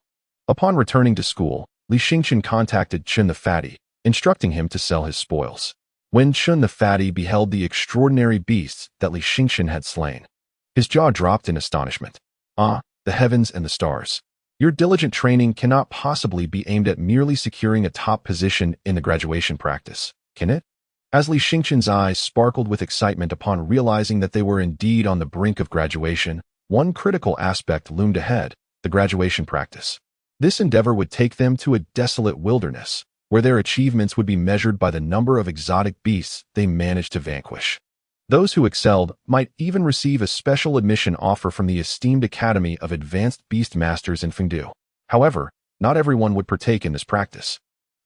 Upon returning to school, Li Xingqian contacted Chun the Fatty, instructing him to sell his spoils. When Chun the Fatty beheld the extraordinary beasts that Li Xingqian had slain, his jaw dropped in astonishment. Ah, the heavens and the stars. Your diligent training cannot possibly be aimed at merely securing a top position in the graduation practice, can it? As Li Xingqian's eyes sparkled with excitement upon realizing that they were indeed on the brink of graduation, one critical aspect loomed ahead, the graduation practice. This endeavor would take them to a desolate wilderness, where their achievements would be measured by the number of exotic beasts they managed to vanquish. Those who excelled might even receive a special admission offer from the esteemed Academy of Advanced Beast Masters in Fungu. However, not everyone would partake in this practice.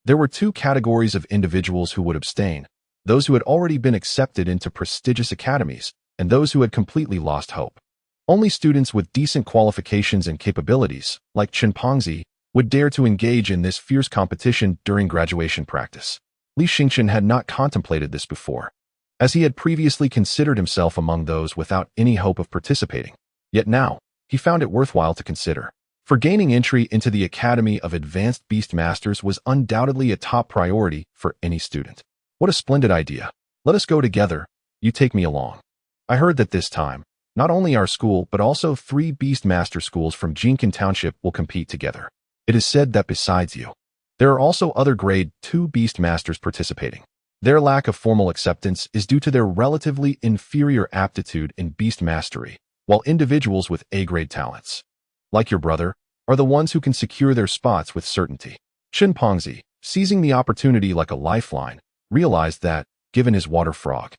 There were two categories of individuals who would abstain: those who had already been accepted into prestigious academies, and those who had completely lost hope. Only students with decent qualifications and capabilities, like Pengzi, would dare to engage in this fierce competition during graduation practice. Li Xingqian had not contemplated this before, as he had previously considered himself among those without any hope of participating. Yet now, he found it worthwhile to consider. For gaining entry into the Academy of Advanced Beast Masters was undoubtedly a top priority for any student. What a splendid idea. Let us go together. You take me along. I heard that this time, not only our school but also 3 Beastmaster schools from Jinkan Township will compete together. It is said that besides you, there are also other Grade 2 Beastmasters participating. Their lack of formal acceptance is due to their relatively inferior aptitude in beast mastery, while individuals with A-grade talents, like your brother, are the ones who can secure their spots with certainty. Pengzi, seizing the opportunity like a lifeline, realized that, given his water frog,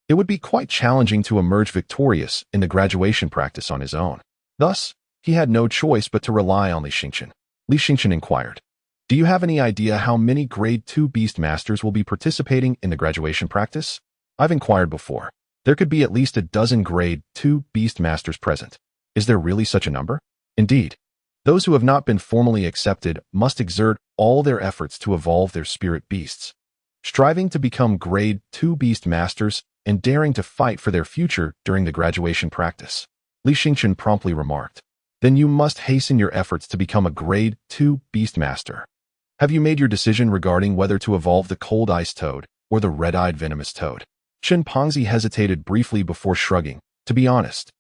it would be quite challenging to emerge victorious in the graduation practice on his own. Thus, he had no choice but to rely on Li Xingqian. Li Xingqian inquired, do you have any idea how many Grade 2 Beastmasters will be participating in the graduation practice? I've inquired before. There could be at least a dozen Grade 2 Beastmasters present. Is there really such a number? Indeed. Those who have not been formally accepted must exert all their efforts to evolve their spirit beasts, striving to become Grade 2 Beast Masters and daring to fight for their future during the graduation practice. Li Xingchen promptly remarked, "Then you must hasten your efforts to become a Grade 2 Beast Master. Have you made your decision regarding whether to evolve the Cold Ice Toad or the Red-Eyed Venomous Toad?" Chen Pongzi hesitated briefly before shrugging. "To be honest,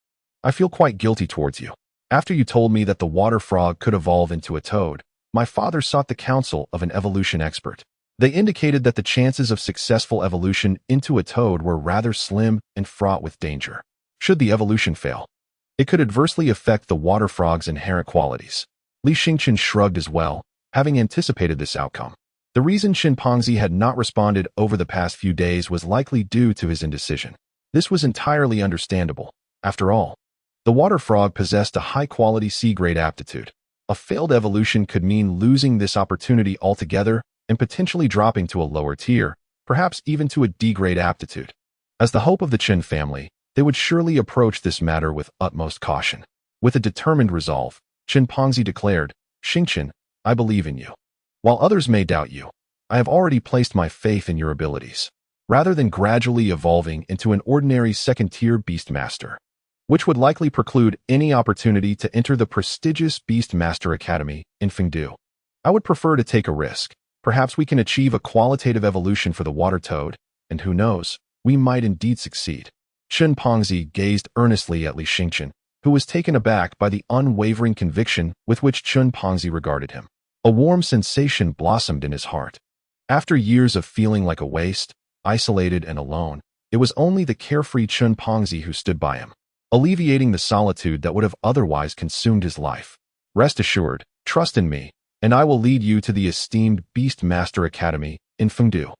I feel quite guilty towards you. After you told me that the water frog could evolve into a toad, my father sought the counsel of an evolution expert. They indicated that the chances of successful evolution into a toad were rather slim and fraught with danger. Should the evolution fail, it could adversely affect the water frog's inherent qualities." Li Xingchen shrugged as well, having anticipated this outcome. The reason Chen Pongzi had not responded over the past few days was likely due to his indecision. This was entirely understandable. After all, the water frog possessed a high-quality C-grade aptitude. A failed evolution could mean losing this opportunity altogether and potentially dropping to a lower tier, perhaps even to a D-grade aptitude. As the hope of the Chen family, they would surely approach this matter with utmost caution. With a determined resolve, Chen Pongzi declared, "Xingchen, I believe in you. While others may doubt you, I have already placed my faith in your abilities. Rather than gradually evolving into an ordinary second-tier Beast Master, which would likely preclude any opportunity to enter the prestigious Beast Master Academy in Fungu, I would prefer to take a risk. Perhaps we can achieve a qualitative evolution for the water toad, and who knows, we might indeed succeed." Chen Pongzi gazed earnestly at Li Xingchen, who was taken aback by the unwavering conviction with which Chen Pongzi regarded him. A warm sensation blossomed in his heart. After years of feeling like a waste, isolated and alone, it was only the carefree Chen Pongzi who stood by him, alleviating the solitude that would have otherwise consumed his life. "Rest assured, trust in me, and I will lead you to the esteemed Beast Master Academy in Fungu."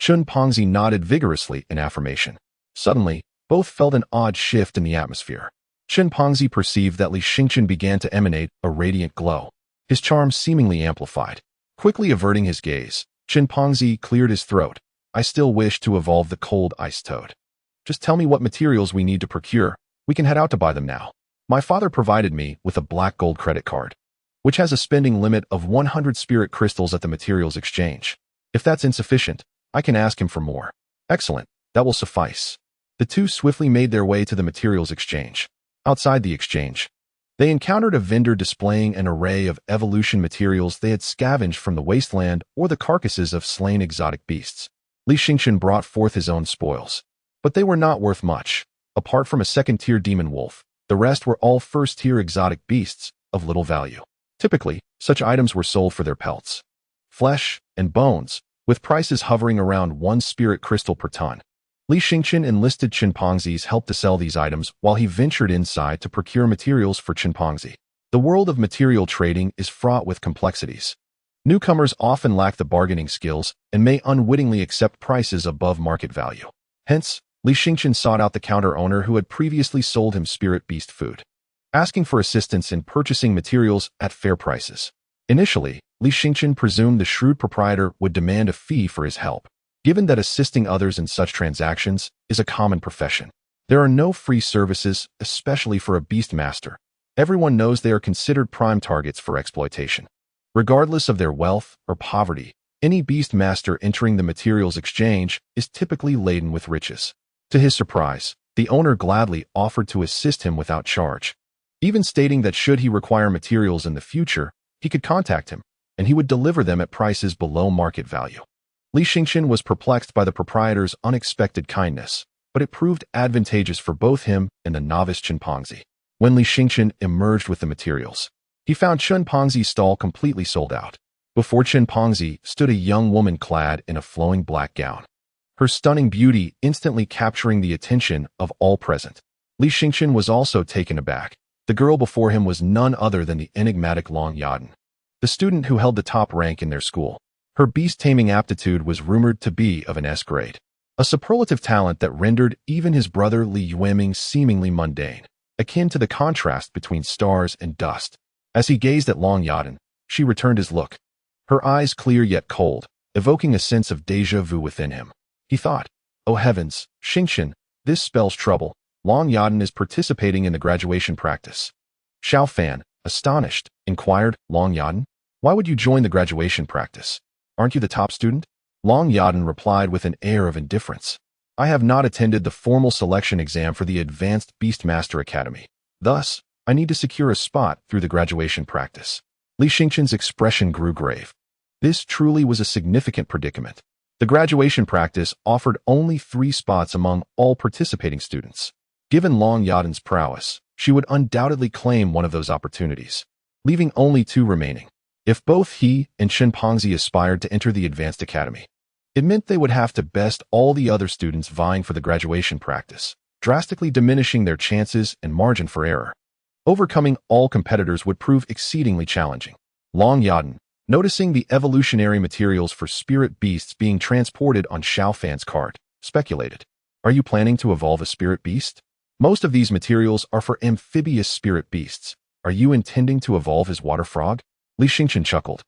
Chen Pongzi nodded vigorously in affirmation. Suddenly, both felt an odd shift in the atmosphere. Chen Pongzi perceived that Li Xingchen began to emanate a radiant glow, his charm seemingly amplified. Quickly averting his gaze, Chen Pongzi cleared his throat. "I still wish to evolve the Cold Ice Toad. Just tell me what materials we need to procure. We can head out to buy them now. My father provided me with a black gold credit card, which has a spending limit of 100 spirit crystals at the materials exchange. If that's insufficient, I can ask him for more." "Excellent, that will suffice." The two swiftly made their way to the materials exchange. Outside the exchange, they encountered a vendor displaying an array of evolution materials they had scavenged from the Wasteland or the carcasses of slain exotic beasts. Li Xingchen brought forth his own spoils, but they were not worth much. Apart from a second-tier demon wolf, the rest were all first-tier exotic beasts of little value. Typically, such items were sold for their pelts, flesh, and bones, with prices hovering around 1 spirit crystal per ton. Li Xingchen enlisted Chen Pongzi's help to sell these items while he ventured inside to procure materials for Chen Pongzi. The world of material trading is fraught with complexities. Newcomers often lack the bargaining skills and may unwittingly accept prices above market value. Hence, Li Xingchen sought out the counter owner who had previously sold him spirit beast food, asking for assistance in purchasing materials at fair prices. Initially, Li Xingchen presumed the shrewd proprietor would demand a fee for his help, given that assisting others in such transactions is a common profession. There are no free services, especially for a beast master. Everyone knows they are considered prime targets for exploitation. Regardless of their wealth or poverty, any beast master entering the materials exchange is typically laden with riches. To his surprise, the owner gladly offered to assist him without charge, even stating that should he require materials in the future, he could contact him, and he would deliver them at prices below market value. Li Xingchen was perplexed by the proprietor's unexpected kindness, but it proved advantageous for both him and the novice Chen Pongzi. When Li Xingchen emerged with the materials, he found Chen Pongzi's stall completely sold out. Before Chen Pongzi stood a young woman clad in a flowing black gown, her stunning beauty instantly capturing the attention of all present. Li Xingchen was also taken aback. The girl before him was none other than the enigmatic Long Yadan, the student who held the top rank in their school. Her beast-taming aptitude was rumored to be of an S grade, a superlative talent that rendered even his brother Li Yueming seemingly mundane, akin to the contrast between stars and dust. As he gazed at Long Yadan, she returned his look, her eyes clear yet cold, evoking a sense of déjà vu within him. He thought, "Oh heavens, Xingchen, this spells trouble. Long Yadan is participating in the graduation practice." Xiao Fan, Astonished, inquired Long Yadan. Why would you join the graduation practice? Aren't you the top student? Long Yadan replied with an air of indifference. I have not attended the formal selection exam for the Advanced Beastmaster Academy. Thus, I need to secure a spot through the graduation practice. Li Xingqian's expression grew grave. This truly was a significant predicament. The graduation practice offered only 3 spots among all participating students. Given Long Yadan's prowess, she would undoubtedly claim one of those opportunities, leaving only 2 remaining. If both he and Chimpanzee aspired to enter the Advanced Academy, it meant they would have to best all the other students vying for the graduation practice, drastically diminishing their chances and margin for error. Overcoming all competitors would prove exceedingly challenging. Long Yadan, noticing the evolutionary materials for spirit beasts being transported on Xiaofan's cart, speculated, "Are you planning to evolve a spirit beast? Most of these materials are for amphibious spirit beasts. Are you intending to evolve his water frog?" Li Xingqian chuckled.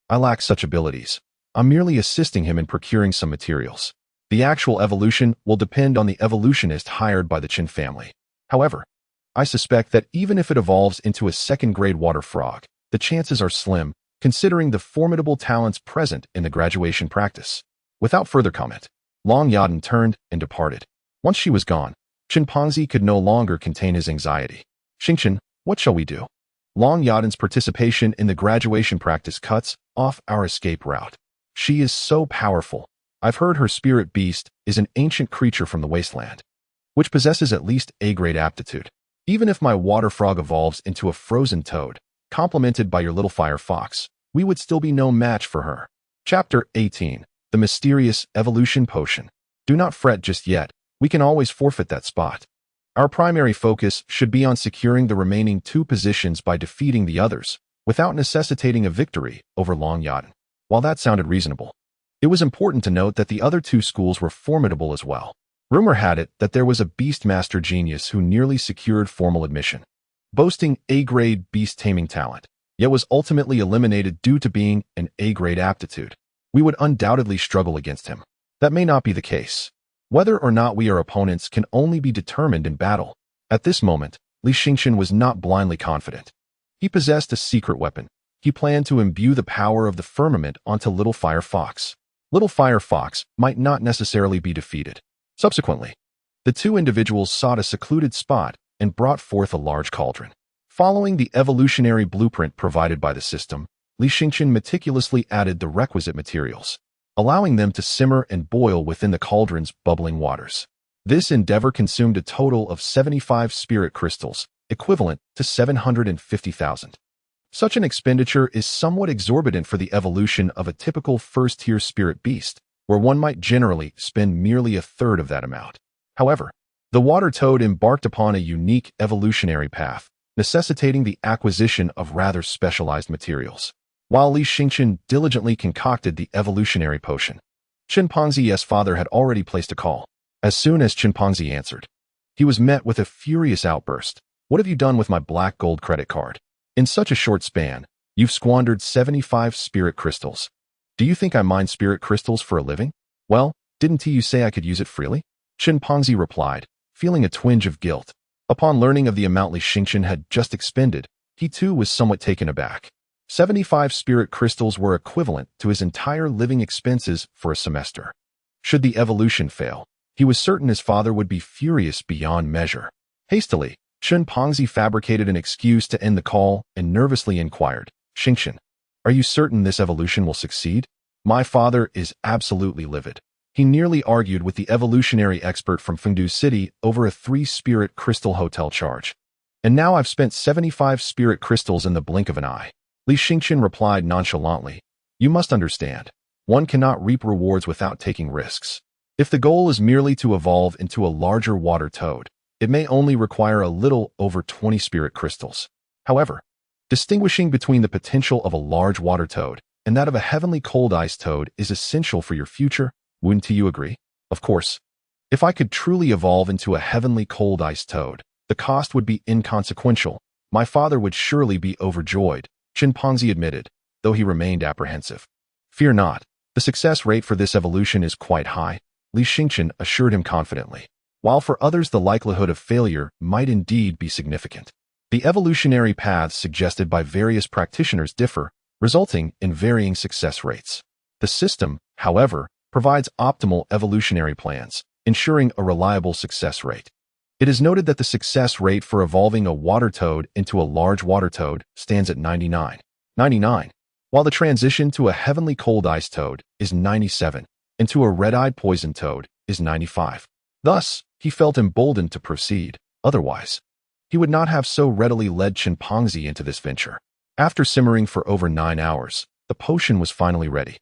"I lack such abilities. I'm merely assisting him in procuring some materials. The actual evolution will depend on the evolutionist hired by the Qin family. However, I suspect that even if it evolves into a second-grade water frog, the chances are slim, considering the formidable talents present in the graduation practice." Without further comment, Long Yadan turned and departed. Once she was gone, Chimpanzee could no longer contain his anxiety. "Xingqian, what shall we do? Long Yadan's participation in the graduation practice cuts off our escape route. She is so powerful. I've heard her spirit beast is an ancient creature from the Wasteland, which possesses at least A-grade aptitude. Even if my water frog evolves into a frozen toad, complemented by your little fire fox, we would still be no match for her." Chapter 18. The Mysterious Evolution Potion. Do not fret just yet. We can always forfeit that spot. Our primary focus should be on securing the remaining 2 positions by defeating the others, without necessitating a victory over Long Yadan. While that sounded reasonable, it was important to note that the other 2 schools were formidable as well. Rumor had it that there was a Beastmaster genius who nearly secured formal admission, boasting A-grade beast taming talent, yet was ultimately eliminated due to being an A-grade aptitude. We would undoubtedly struggle against him. That may not be the case. Whether or not we are opponents can only be determined in battle. At this moment, Li Xingqian was not blindly confident. He possessed a secret weapon. He planned to imbue the power of the firmament onto Little Fire Fox. Little Fire Fox might not necessarily be defeated. Subsequently, the 2 individuals sought a secluded spot and brought forth a large cauldron. Following the evolutionary blueprint provided by the system, Li Xingqian meticulously added the requisite materials, allowing them to simmer and boil within the cauldron's bubbling waters. This endeavor consumed a total of 75 spirit crystals, equivalent to 750,000. Such an expenditure is somewhat exorbitant for the evolution of a typical first-tier spirit beast, where one might generally spend merely a third of that amount. However, the water toad embarked upon a unique evolutionary path, necessitating the acquisition of rather specialized materials. While Li Xingqian diligently concocted the evolutionary potion, Chimpanzee's father had already placed a call. As soon as Chimpanzee answered, he was met with a furious outburst. "What have you done with my black gold credit card? In such a short span, you've squandered 75 spirit crystals. Do you think I mine spirit crystals for a living? Well, didn't you say I could use it freely?" Chimpanzee replied, feeling a twinge of guilt. Upon learning of the amount Li Xingqian had just expended, he too was somewhat taken aback. 75 spirit crystals were equivalent to his entire living expenses for a semester. Should the evolution fail, he was certain his father would be furious beyond measure. Hastily, Chimpanzee fabricated an excuse to end the call and nervously inquired, "Xingqian, are you certain this evolution will succeed? My father is absolutely livid." He nearly argued with the evolutionary expert from Fungu City over a 3-spirit crystal hotel charge. "And now I've spent 75 spirit crystals in the blink of an eye." Li Xingqian replied nonchalantly, "You must understand, one cannot reap rewards without taking risks. If the goal is merely to evolve into a larger water toad, it may only require a little over 20 spirit crystals. However, distinguishing between the potential of a large water toad and that of a heavenly cold ice toad is essential for your future, wouldn't you agree? Of course, if I could truly evolve into a heavenly cold ice toad, the cost would be inconsequential. My father would surely be overjoyed," Chimpanzee admitted, though he remained apprehensive. "Fear not, the success rate for this evolution is quite high," Li Xingqian assured him confidently, "while for others the likelihood of failure might indeed be significant. The evolutionary paths suggested by various practitioners differ, resulting in varying success rates. The system, however, provides optimal evolutionary plans, ensuring a reliable success rate. It is noted that the success rate for evolving a water toad into a large water toad stands at 99, while the transition to a heavenly cold ice toad is 97, and to a red-eyed poison toad is 95. Thus, he felt emboldened to proceed. Otherwise, he would not have so readily led Chimpanzee into this venture. After simmering for over 9 hours, the potion was finally ready,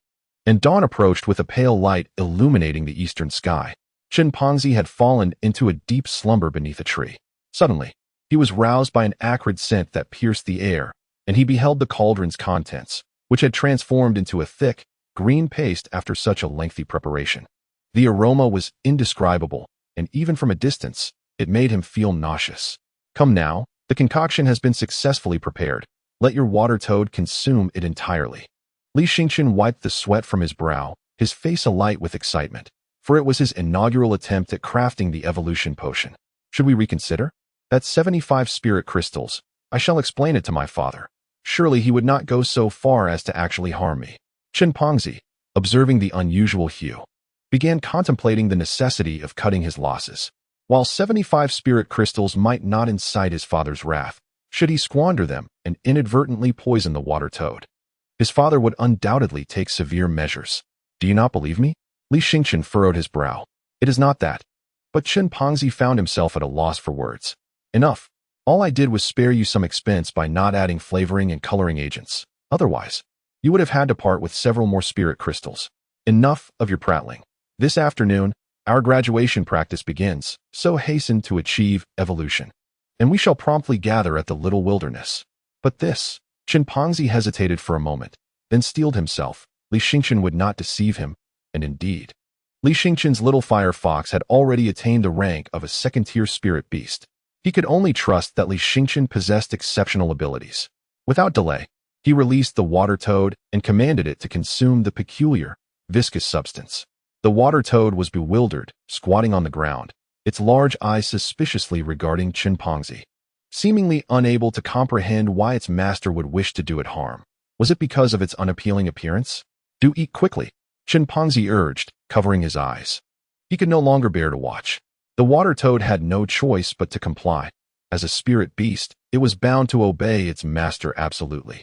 and dawn approached with a pale light illuminating the eastern sky. Chimpanzee had fallen into a deep slumber beneath a tree. Suddenly, he was roused by an acrid scent that pierced the air, and he beheld the cauldron's contents, which had transformed into a thick, green paste after such a lengthy preparation. The aroma was indescribable, and even from a distance, it made him feel nauseous. Come now, the concoction has been successfully prepared. Let your water toad consume it entirely. Li Xingqian wiped the sweat from his brow, his face alight with excitement, for it was his inaugural attempt at crafting the evolution potion. Should we reconsider? That's 75 spirit crystals. I shall explain it to my father. Surely he would not go so far as to actually harm me. Chimpanzee, observing the unusual hue, began contemplating the necessity of cutting his losses. While 75 spirit crystals might not incite his father's wrath, should he squander them and inadvertently poison the water toad, his father would undoubtedly take severe measures. Do you not believe me? Li Xingqian furrowed his brow. It is not that. But Chimpanzee found himself at a loss for words. Enough. All I did was spare you some expense by not adding flavoring and coloring agents. Otherwise, you would have had to part with several more spirit crystals. Enough of your prattling. This afternoon, our graduation practice begins, so hasten to achieve evolution, and we shall promptly gather at the little wilderness. But this, Chimpanzee hesitated for a moment, then steeled himself. Li Xingqian would not deceive him, and indeed, Li Xingqian's little fire fox had already attained the rank of a second-tier spirit beast. He could only trust that Li Xingqian possessed exceptional abilities. Without delay, he released the water toad and commanded it to consume the peculiar, viscous substance. The water toad was bewildered, squatting on the ground, its large eyes suspiciously regarding Chimpanzee, seemingly unable to comprehend why its master would wish to do it harm. Was it because of its unappealing appearance? Do eat quickly, Chimpanzee urged, covering his eyes. He could no longer bear to watch. The water toad had no choice but to comply. As a spirit beast, it was bound to obey its master absolutely,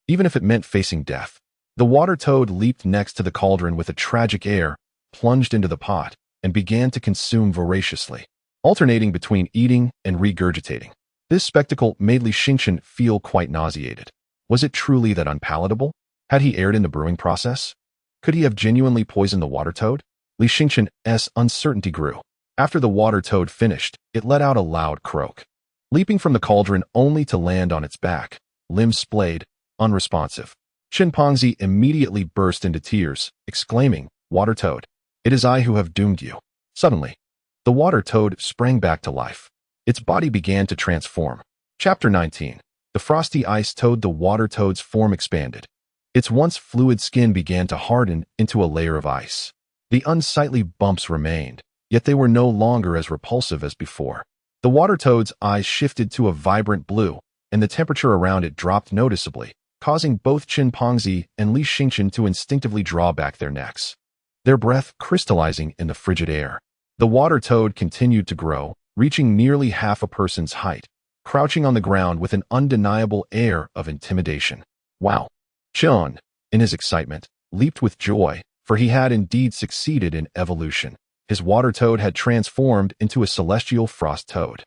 even if it meant facing death. The water toad leaped next to the cauldron with a tragic air, plunged into the pot, and began to consume voraciously, alternating between eating and regurgitating. This spectacle made Li Xingqian feel quite nauseated. Was it truly that unpalatable? Had he erred in the brewing process? Could he have genuinely poisoned the water toad? Li Xingqian's uncertainty grew. After the water toad finished, it let out a loud croak, leaping from the cauldron only to land on its back, limbs splayed, unresponsive. Chimpanzee immediately burst into tears, exclaiming, "Water toad, it is I who have doomed you." Suddenly, the water toad sprang back to life. Its body began to transform. Chapter 19. The frosty ice toad. The water toad's form expanded. Its once fluid skin began to harden into a layer of ice. The unsightly bumps remained, yet they were no longer as repulsive as before. The water toad's eyes shifted to a vibrant blue, and the temperature around it dropped noticeably, causing both Chimpanzee and Li Xingqian to instinctively draw back their necks, their breath crystallizing in the frigid air. The water toad continued to grow, reaching nearly half a person's height, crouching on the ground with an undeniable air of intimidation. Wow! Chun, in his excitement, leaped with joy, for he had indeed succeeded in evolution. His water toad had transformed into a celestial frost toad.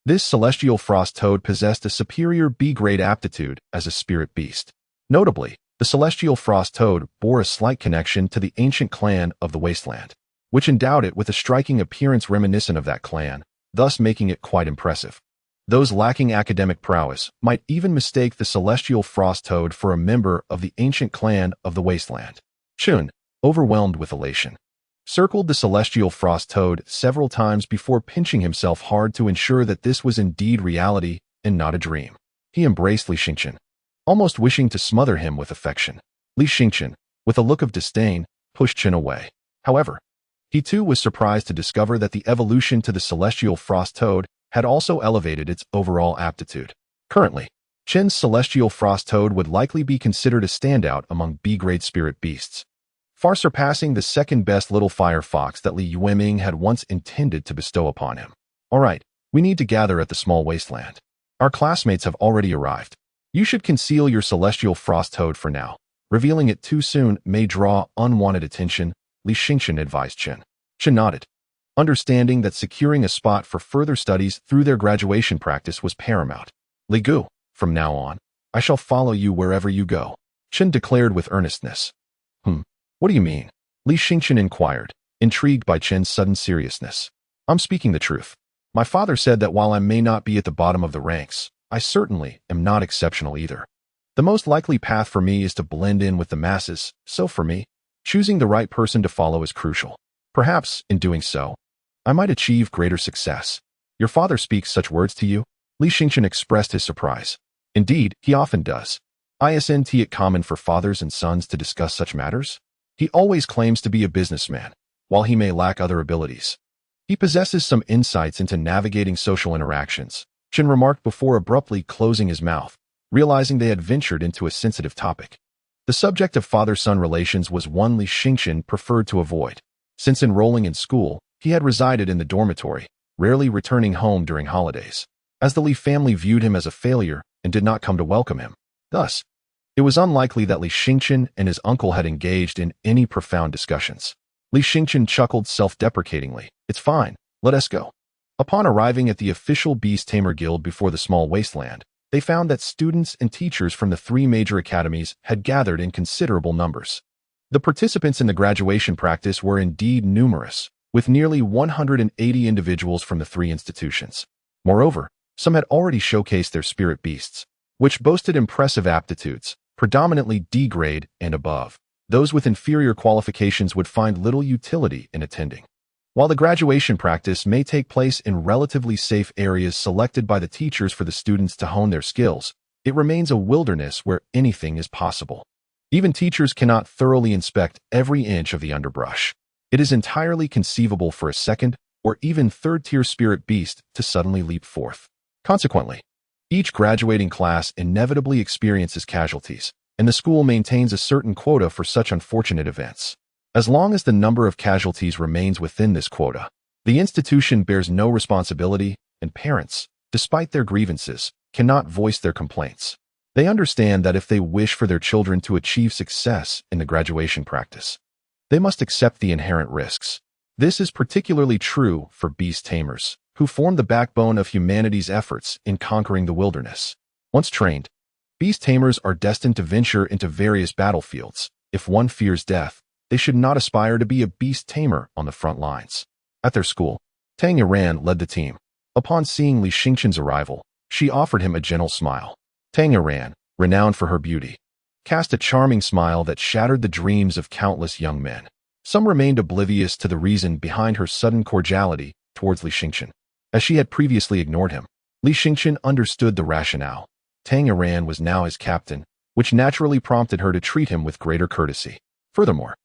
This celestial frost toad possessed a superior B-grade aptitude as a spirit beast. Notably, the celestial frost toad bore a slight connection to the ancient clan of the Wasteland, which endowed it with a striking appearance reminiscent of that clan, thus making it quite impressive. Those lacking academic prowess might even mistake the celestial frost toad for a member of the ancient clan of the Wasteland. Chun, overwhelmed with elation, circled the celestial frost toad several times before pinching himself hard to ensure that this was indeed reality and not a dream. He embraced Li Xingqian, almost wishing to smother him with affection. Li Xingqian, with a look of disdain, pushed Chun away. However, he too was surprised to discover that the evolution to the celestial frost toad had also elevated its overall aptitude. Currently, Qin's celestial frost toad would likely be considered a standout among B-grade spirit beasts, far surpassing the second-best little fire fox that Li Yueming had once intended to bestow upon him. All right, we need to gather at the small wasteland. Our classmates have already arrived. You should conceal your celestial frost toad for now. Revealing it too soon may draw unwanted attention, Li Xingqian advised Qin. Qin nodded, understanding that securing a spot for further studies through their graduation practice was paramount. Li Gu, from now on, I shall follow you wherever you go, Qin declared with earnestness. What do you mean? Li Xingqian inquired, intrigued by Qin's sudden seriousness. I'm speaking the truth. My father said that while I may not be at the bottom of the ranks, I certainly am not exceptional either. The most likely path for me is to blend in with the masses, so for me, choosing the right person to follow is crucial. Perhaps, in doing so, I might achieve greater success. Your father speaks such words to you? Li Xingqian expressed his surprise. Indeed, he often does. Isn't it common for fathers and sons to discuss such matters? He always claims to be a businessman, while he may lack other abilities. He possesses some insights into navigating social interactions, Qin remarked before abruptly closing his mouth, realizing they had ventured into a sensitive topic. The subject of father-son relations was one Li Xingqian preferred to avoid. Since enrolling in school, he had resided in the dormitory, rarely returning home during holidays, as the Li family viewed him as a failure and did not come to welcome him. Thus, it was unlikely that Li Xingqian and his uncle had engaged in any profound discussions. Li Xingqian chuckled self-deprecatingly. It's fine, let us go. Upon arriving at the official Beast Tamer Guild before the small wasteland, they found that students and teachers from the 3 major academies had gathered in considerable numbers. The participants in the graduation practice were indeed numerous, with nearly 180 individuals from the 3 institutions. Moreover, some had already showcased their spirit beasts, which boasted impressive aptitudes, predominantly D-grade and above. Those with inferior qualifications would find little utility in attending. While the graduation practice may take place in relatively safe areas selected by the teachers for the students to hone their skills, it remains a wilderness where anything is possible. Even teachers cannot thoroughly inspect every inch of the underbrush. It is entirely conceivable for a second or even third-tier spirit beast to suddenly leap forth. Consequently, each graduating class inevitably experiences casualties, and the school maintains a certain quota for such unfortunate events. As long as the number of casualties remains within this quota, the institution bears no responsibility, and parents, despite their grievances, cannot voice their complaints. They understand that if they wish for their children to achieve success in the graduation practice, they must accept the inherent risks. This is particularly true for beast tamers, who form the backbone of humanity's efforts in conquering the wilderness. Once trained, beast tamers are destined to venture into various battlefields. If one fears death, they should not aspire to be a beast tamer on the front lines. At their school, Tang Yadan led the team. Upon seeing Li Xingqian's arrival, she offered him a gentle smile. Tang Yadan, renowned for her beauty, cast a charming smile that shattered the dreams of countless young men. Some remained oblivious to the reason behind her sudden cordiality towards Li Xingqian, as she had previously ignored him. Li Xingqian understood the rationale. Tang Yadan was now his captain, which naturally prompted her to treat him with greater courtesy. Furthermore,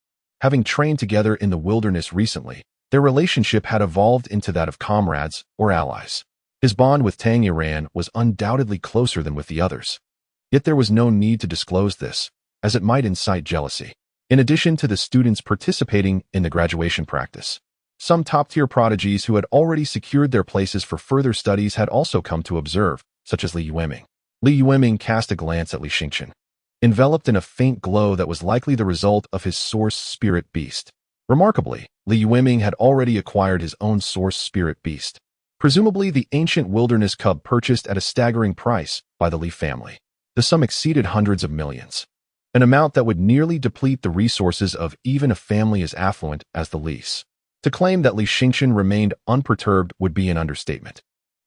having trained together in the wilderness recently, their relationship had evolved into that of comrades or allies. His bond with Tang Yadan was undoubtedly closer than with the others. Yet there was no need to disclose this, as it might incite jealousy. In addition to the students participating in the graduation practice, some top-tier prodigies who had already secured their places for further studies had also come to observe, such as Li Yueming. Li Yueming cast a glance at Li Xingqian, enveloped in a faint glow that was likely the result of his source spirit beast. Remarkably, Li Yueming had already acquired his own source spirit beast, presumably the ancient wilderness cub purchased at a staggering price by the Li family. The sum exceeded hundreds of millions, an amount that would nearly deplete the resources of even a family as affluent as the Li's. To claim that Li Xingqian remained unperturbed would be an understatement.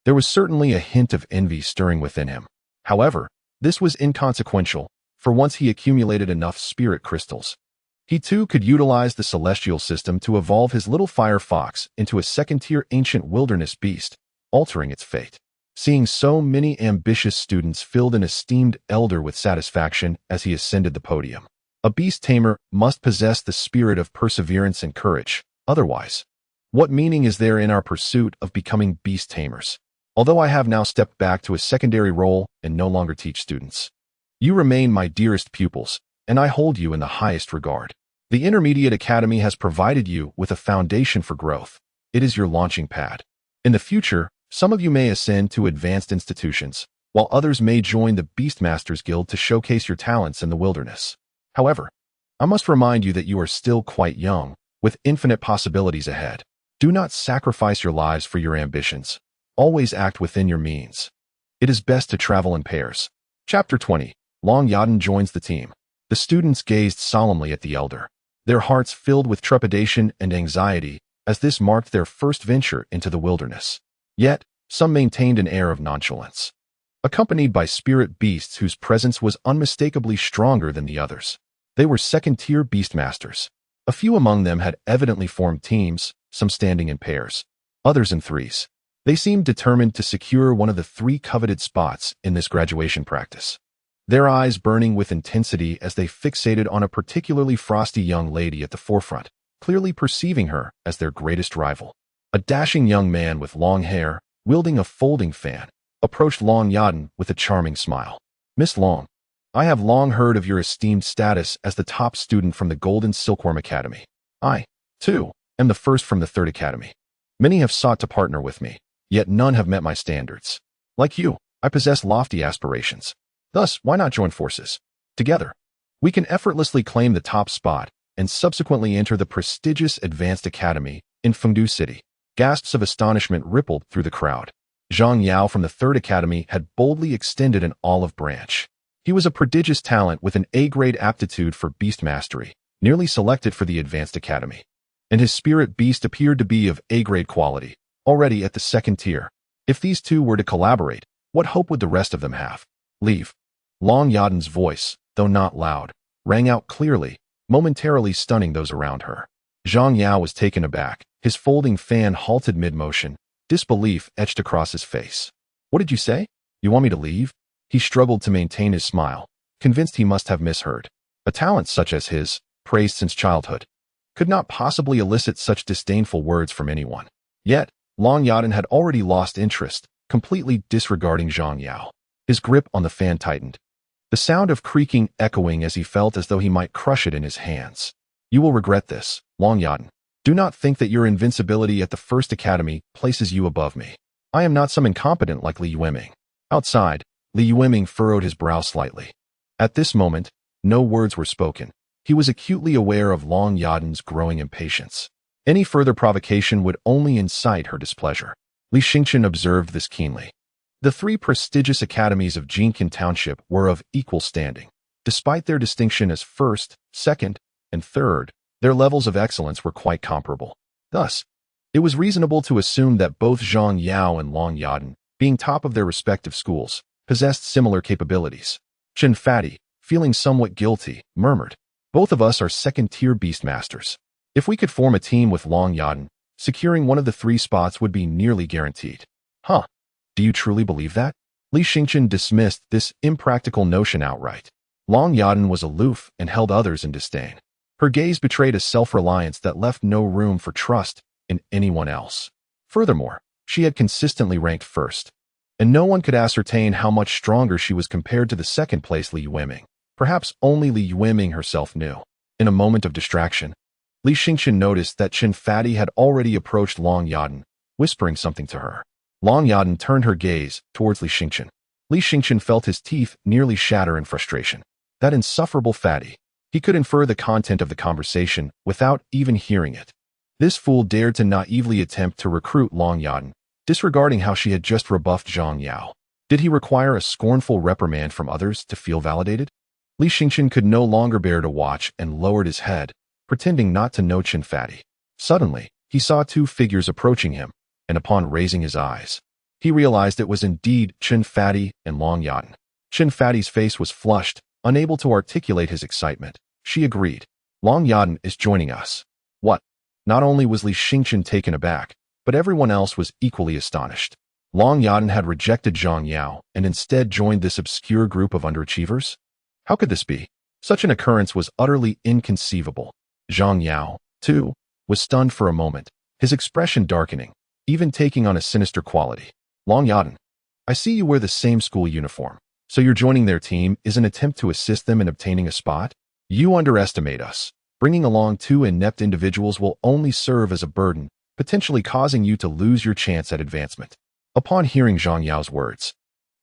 There was certainly a hint of envy stirring within him. However, this was inconsequential, for once he accumulated enough spirit crystals, he too could utilize the celestial system to evolve his little fire fox into a second-tier ancient wilderness beast, altering its fate. Seeing so many ambitious students filled an esteemed elder with satisfaction as he ascended the podium. A beast tamer must possess the spirit of perseverance and courage. Otherwise, what meaning is there in our pursuit of becoming beast tamers? although I have now stepped back to a secondary role and no longer teach students. You remain my dearest pupils, and I hold you in the highest regard. The Intermediate Academy has provided you with a foundation for growth. It is your launching pad. In the future, some of you may ascend to advanced institutions, while others may join the Beastmasters Guild to showcase your talents in the wilderness. However, I must remind you that you are still quite young, with infinite possibilities ahead. Do not sacrifice your lives for your ambitions. Always act within your means. It is best to travel in pairs. Chapter 20. Long Yadan joins the team. The students gazed solemnly at the elder, their hearts filled with trepidation and anxiety as this marked their first venture into the wilderness. Yet, some maintained an air of nonchalance, accompanied by spirit beasts whose presence was unmistakably stronger than the others. They were second-tier beastmasters. A few among them had evidently formed teams, some standing in pairs, others in threes. They seemed determined to secure one of the 3 coveted spots in this graduation practice, their eyes burning with intensity as they fixated on a particularly frosty young lady at the forefront, clearly perceiving her as their greatest rival. A dashing young man with long hair, wielding a folding fan, approached Long Yadan with a charming smile. Miss Long, I have long heard of your esteemed status as the top student from the Golden Silkworm Academy. I, too, am the first from the 3rd Academy. Many have sought to partner with me, yet none have met my standards. Like you, I possess lofty aspirations. Thus, why not join forces? Together, we can effortlessly claim the top spot and subsequently enter the prestigious Advanced Academy in Fungu City. Gasps of astonishment rippled through the crowd. Zhang Yao from the 3rd Academy had boldly extended an olive branch. He was a prodigious talent with an A-grade aptitude for beast mastery, nearly selected for the Advanced Academy. And his spirit beast appeared to be of A-grade quality, already at the 2nd tier. If these two were to collaborate, what hope would the rest of them have? Leave. Long Yadan's voice, though not loud, rang out clearly, momentarily stunning those around her. Zhang Yao was taken aback, his folding fan halted mid-motion, disbelief etched across his face. What did you say? You want me to leave? He struggled to maintain his smile, convinced he must have misheard. A talent such as his, praised since childhood, could not possibly elicit such disdainful words from anyone. Yet, Long Yadan had already lost interest, completely disregarding Zhang Yao. His grip on the fan tightened, the sound of creaking echoing as he felt as though he might crush it in his hands. You will regret this, Long Yadan. Do not think that your invincibility at the 1st Academy places you above me. I am not some incompetent like Li Yueming. Outside, Li Yueming furrowed his brow slightly. At this moment, no words were spoken. He was acutely aware of Long Yadan's growing impatience. Any further provocation would only incite her displeasure. Li Xingqian observed this keenly. The 3 prestigious academies of Jinkin Township were of equal standing. Despite their distinction as 1st, 2nd, and 3rd, their levels of excellence were quite comparable. Thus, it was reasonable to assume that both Zhang Yao and Long Yadan, being top of their respective schools, possessed similar capabilities. Chen Fati, feeling somewhat guilty, murmured, "Both of us are 2nd-tier beastmasters. If we could form a team with Long Yadan, securing one of the 3 spots would be nearly guaranteed." Huh? Do you truly believe that? Li Xingqian dismissed this impractical notion outright. Long Yadan was aloof and held others in disdain. Her gaze betrayed a self-reliance that left no room for trust in anyone else. Furthermore, she had consistently ranked 1st, and no one could ascertain how much stronger she was compared to the 2nd-place Li Yueming. Perhaps only Li Yueming herself knew. In a moment of distraction, Li Xingqian noticed that Chen Fati had already approached Long Yadan, whispering something to her. Long Yadan turned her gaze towards Li Xingqian. Li Xingqian felt his teeth nearly shatter in frustration. That insufferable Fati. He could infer the content of the conversation without even hearing it. This fool dared to naively attempt to recruit Long Yadan, disregarding how she had just rebuffed Zhang Yao. Did he require a scornful reprimand from others to feel validated? Li Xingqian could no longer bear to watch and lowered his head, pretending not to know Chen Fati. Suddenly, he saw 2 figures approaching him, and upon raising his eyes, he realized it was indeed Chen Fati and Long Yadan. Chen Fati's face was flushed, unable to articulate his excitement. She agreed. Long Yadan is joining us. What? Not only was Li Xingqian taken aback, but everyone else was equally astonished. Long Yadan had rejected Zhang Yao and instead joined this obscure group of underachievers? How could this be? Such an occurrence was utterly inconceivable. Zhang Yao, too, was stunned for a moment, his expression darkening, even taking on a sinister quality. Long Yadan, I see you wear the same school uniform. So you're joining their team is an attempt to assist them in obtaining a spot? You underestimate us. Bringing along two inept individuals will only serve as a burden, potentially causing you to lose your chance at advancement. Upon hearing Zhang Yao's words,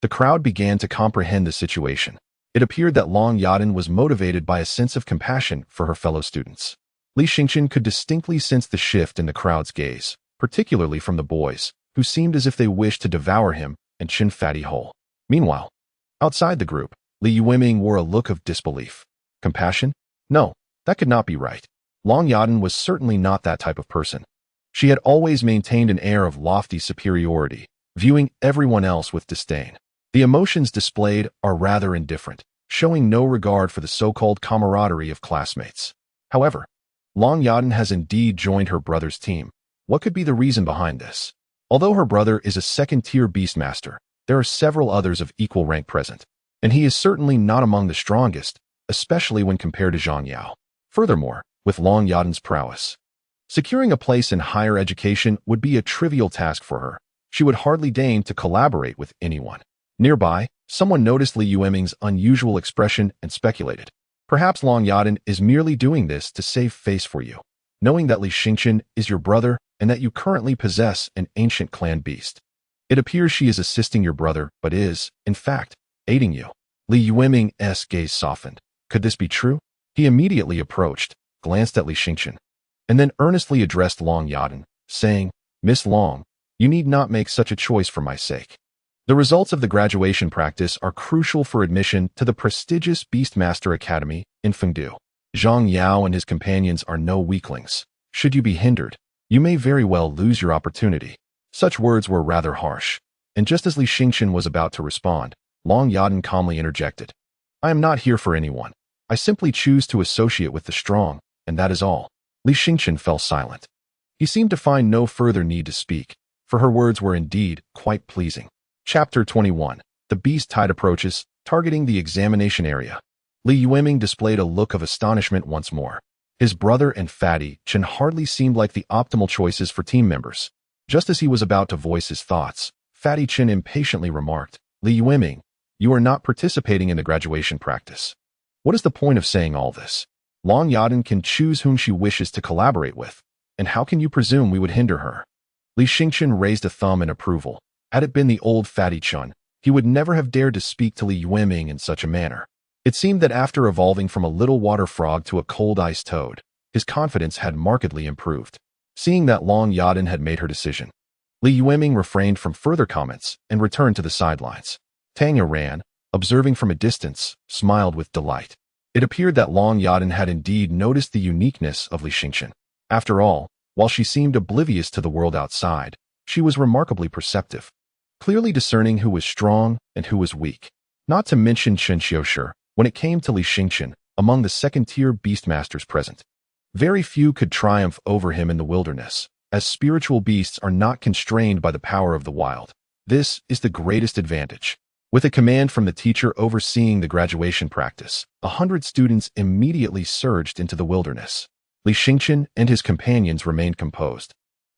the crowd began to comprehend the situation. It appeared that Long Yadan was motivated by a sense of compassion for her fellow students. Li Xingqian could distinctly sense the shift in the crowd's gaze, particularly from the boys, who seemed as if they wished to devour him and chin fatty whole. Meanwhile, outside the group, Li Yueming wore a look of disbelief. Compassion? No, that could not be right. Long Yadan was certainly not that type of person. She had always maintained an air of lofty superiority, viewing everyone else with disdain. The emotions displayed are rather indifferent, showing no regard for the so-called camaraderie of classmates. However, Long Yadan has indeed joined her brother's team. What could be the reason behind this? Although her brother is a second-tier beastmaster, there are several others of equal rank present, and he is certainly not among the strongest, especially when compared to Zhang Yao. Furthermore, with Long Yadan's prowess, securing a place in higher education would be a trivial task for her. She would hardly deign to collaborate with anyone. Nearby, someone noticed Li Yueming's unusual expression and speculated. Perhaps Long Yadan is merely doing this to save face for you, knowing that Li Xingqian is your brother and that you currently possess an ancient clan beast. It appears she is assisting your brother, but is, in fact, aiding you. Li Yueming's gaze softened. Could this be true? He immediately approached, glanced at Li Xingqian, and then earnestly addressed Long Yadan, saying, Miss Long, you need not make such a choice for my sake. The results of the graduation practice are crucial for admission to the prestigious Beastmaster Academy in Fungu. Zhang Yao and his companions are no weaklings. Should you be hindered, you may very well lose your opportunity. Such words were rather harsh, and just as Li Xingqian was about to respond, Long Yadan calmly interjected. I am not here for anyone. I simply choose to associate with the strong, and that is all. Li Xingqian fell silent. He seemed to find no further need to speak, for her words were indeed quite pleasing. Chapter 21. The Beast Tide approaches, targeting the examination area. Li Yueming displayed a look of astonishment once more. His brother and Fatty Chen hardly seemed like the optimal choices for team members. Just as he was about to voice his thoughts, Fatty Chen impatiently remarked, Li Yueming, you are not participating in the graduation practice. What is the point of saying all this? Long Yadan can choose whom she wishes to collaborate with, and how can you presume we would hinder her? Li Xingqian raised a thumb in approval. Had it been the old Fatty Chen, he would never have dared to speak to Li Yueming in such a manner. It seemed that after evolving from a little water frog to a cold ice toad, his confidence had markedly improved. Seeing that Long Yadan had made her decision, Li Yueming refrained from further comments and returned to the sidelines. Tamer ran, observing from a distance, smiled with delight. It appeared that Long Yadan had indeed noticed the uniqueness of Li Xingqian. After all, while she seemed oblivious to the world outside, she was remarkably perceptive, clearly discerning who was strong and who was weak. Not to mention Chen Xiushi, when it came to Li Xingqian, among the second-tier beastmasters present, very few could triumph over him in the wilderness, as spiritual beasts are not constrained by the power of the wild. This is the greatest advantage. With a command from the teacher overseeing the graduation practice, 100 students immediately surged into the wilderness. Li Xingqian and his companions remained composed,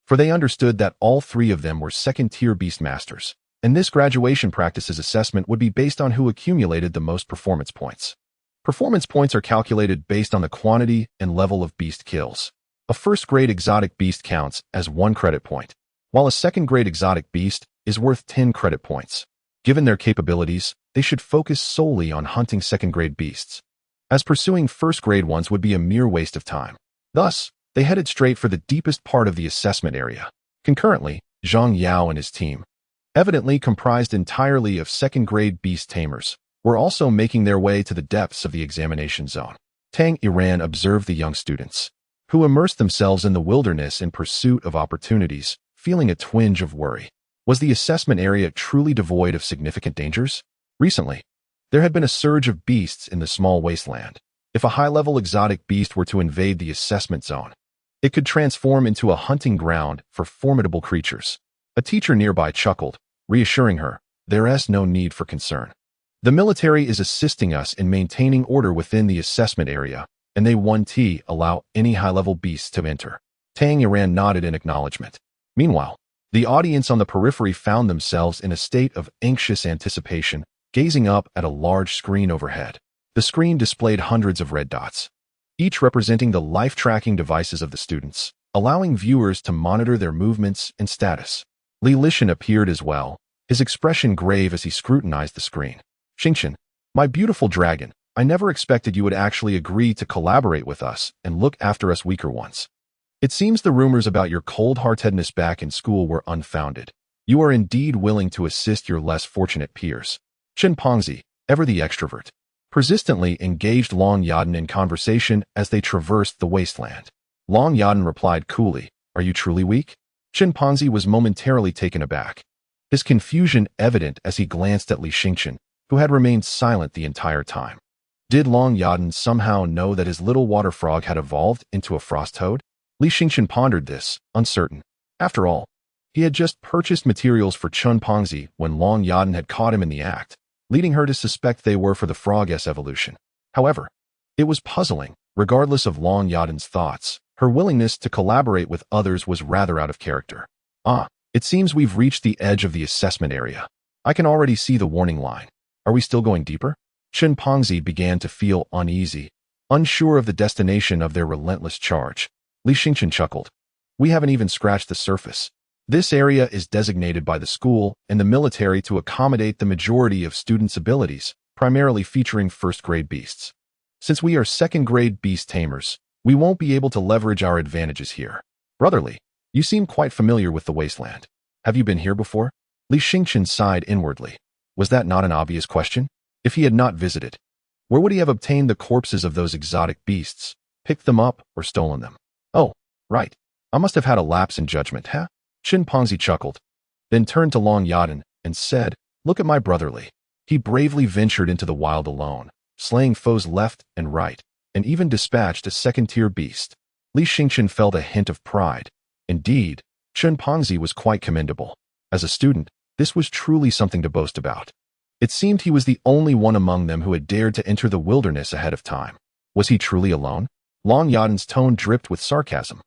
for they understood that all three of them were second-tier beastmasters, and this graduation practice's assessment would be based on who accumulated the most performance points. Performance points are calculated based on the quantity and level of beast kills. A first-grade exotic beast counts as 1 credit point, while a second-grade exotic beast is worth 10 credit points. Given their capabilities, they should focus solely on hunting second-grade beasts, as pursuing first-grade ones would be a mere waste of time. Thus, they headed straight for the deepest part of the assessment area. Concurrently, Zhang Yao and his team, evidently comprised entirely of second-grade beast tamers, were also making their way to the depths of the examination zone. Tang Iran observed the young students, who immersed themselves in the wilderness in pursuit of opportunities, feeling a twinge of worry. Was the assessment area truly devoid of significant dangers? Recently, there had been a surge of beasts in the small wasteland. If a high-level exotic beast were to invade the assessment zone, it could transform into a hunting ground for formidable creatures. A teacher nearby chuckled, reassuring her, there's no need for concern. The military is assisting us in maintaining order within the assessment area, and they won't allow any high-level beasts to enter. Tang Iran nodded in acknowledgement. Meanwhile, The audience on the periphery found themselves in a state of anxious anticipation, gazing up at a large screen overhead. The screen displayed hundreds of red dots, each representing the life-tracking devices of the students, allowing viewers to monitor their movements and status. Li Lishan appeared as well, his expression grave as he scrutinized the screen. Xingqian, my beautiful dragon, I never expected you would actually agree to collaborate with us and look after us weaker ones. It seems the rumors about your cold-heartedness back in school were unfounded. You are indeed willing to assist your less fortunate peers. Chen Pongzi, ever the extrovert, persistently engaged Long Yadan in conversation as they traversed the wasteland. Long Yadan replied coolly, are you truly weak? Chen Pongzi was momentarily taken aback, his confusion evident as he glanced at Li Xingqian, who had remained silent the entire time. Did Long Yadan somehow know that his little water frog had evolved into a frost toad? Li Xingqian pondered this, uncertain. After all, he had just purchased materials for Chen Pongzi when Long Yadan had caught him in the act, leading her to suspect they were for the frog's evolution. However, it was puzzling. Regardless of Long Yadan's thoughts, her willingness to collaborate with others was rather out of character. It seems we've reached the edge of the assessment area. I can already see the warning line. Are we still going deeper? Chen Pongzi began to feel uneasy, unsure of the destination of their relentless charge. Li Xingqian chuckled. We haven't even scratched the surface. This area is designated by the school and the military to accommodate the majority of students' abilities, primarily featuring first-grade beasts. Since we are second-grade beast tamers, we won't be able to leverage our advantages here. Brotherly, you seem quite familiar with the Wasteland. Have you been here before? Li Xingqian sighed inwardly. Was that not an obvious question? If he had not visited, where would he have obtained the corpses of those exotic beasts, picked them up, or stolen them? Oh, right. I must have had a lapse in judgment, huh? Chen Pongzi chuckled, then turned to Long Yadan and said, look at my brotherly. He bravely ventured into the wild alone, slaying foes left and right, and even dispatched a second-tier beast. Li Xingqian felt a hint of pride. Indeed, Chen Pongzi was quite commendable. As a student, this was truly something to boast about. It seemed he was the only one among them who had dared to enter the wilderness ahead of time. Was he truly alone? Long Yadan's tone dripped with sarcasm.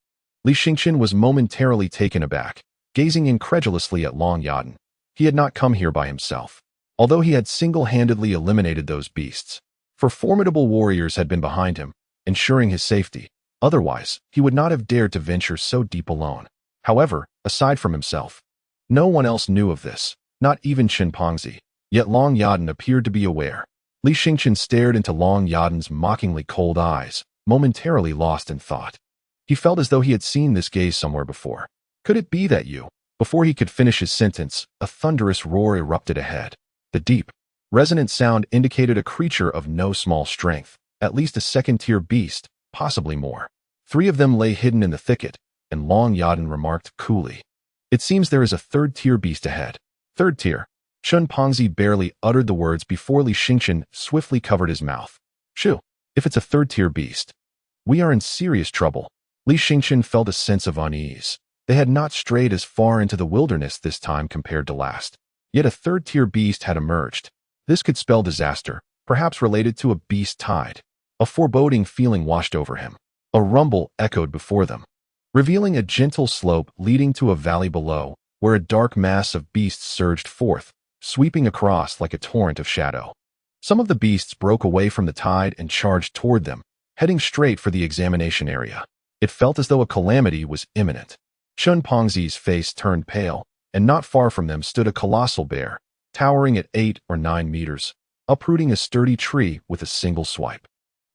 Li Xingqian was momentarily taken aback, gazing incredulously at Long Yadan. He had not come here by himself, although he had single-handedly eliminated those beasts. For formidable warriors had been behind him, ensuring his safety. Otherwise, he would not have dared to venture so deep alone. However, aside from himself, no one else knew of this, not even Chen Pongzi. Yet Long Yadan appeared to be aware. Li Xingqian stared into Long Yadan's mockingly cold eyes, momentarily lost in thought. He felt as though he had seen this gaze somewhere before. Could it be that you? Before he could finish his sentence, a thunderous roar erupted ahead. The deep, resonant sound indicated a creature of no small strength, at least a second-tier beast, possibly more. 3 of them lay hidden in the thicket, and Long Yadan remarked coolly, it seems there is a third-tier beast ahead. Third tier. Chen Pongzi barely uttered the words before Li Xingqian swiftly covered his mouth. Shoo, if it's a third-tier beast, we are in serious trouble. Li Xingqian felt a sense of unease. They had not strayed as far into the wilderness this time compared to last. Yet a third-tier beast had emerged. This could spell disaster, perhaps related to a beast tide. A foreboding feeling washed over him. A rumble echoed before them, revealing a gentle slope leading to a valley below, where a dark mass of beasts surged forth, sweeping across like a torrent of shadow. Some of the beasts broke away from the tide and charged toward them, heading straight for the examination area. It felt as though a calamity was imminent. Chen Pongzi's face turned pale, and not far from them stood a colossal bear, towering at 8 or 9 meters, uprooting a sturdy tree with a single swipe.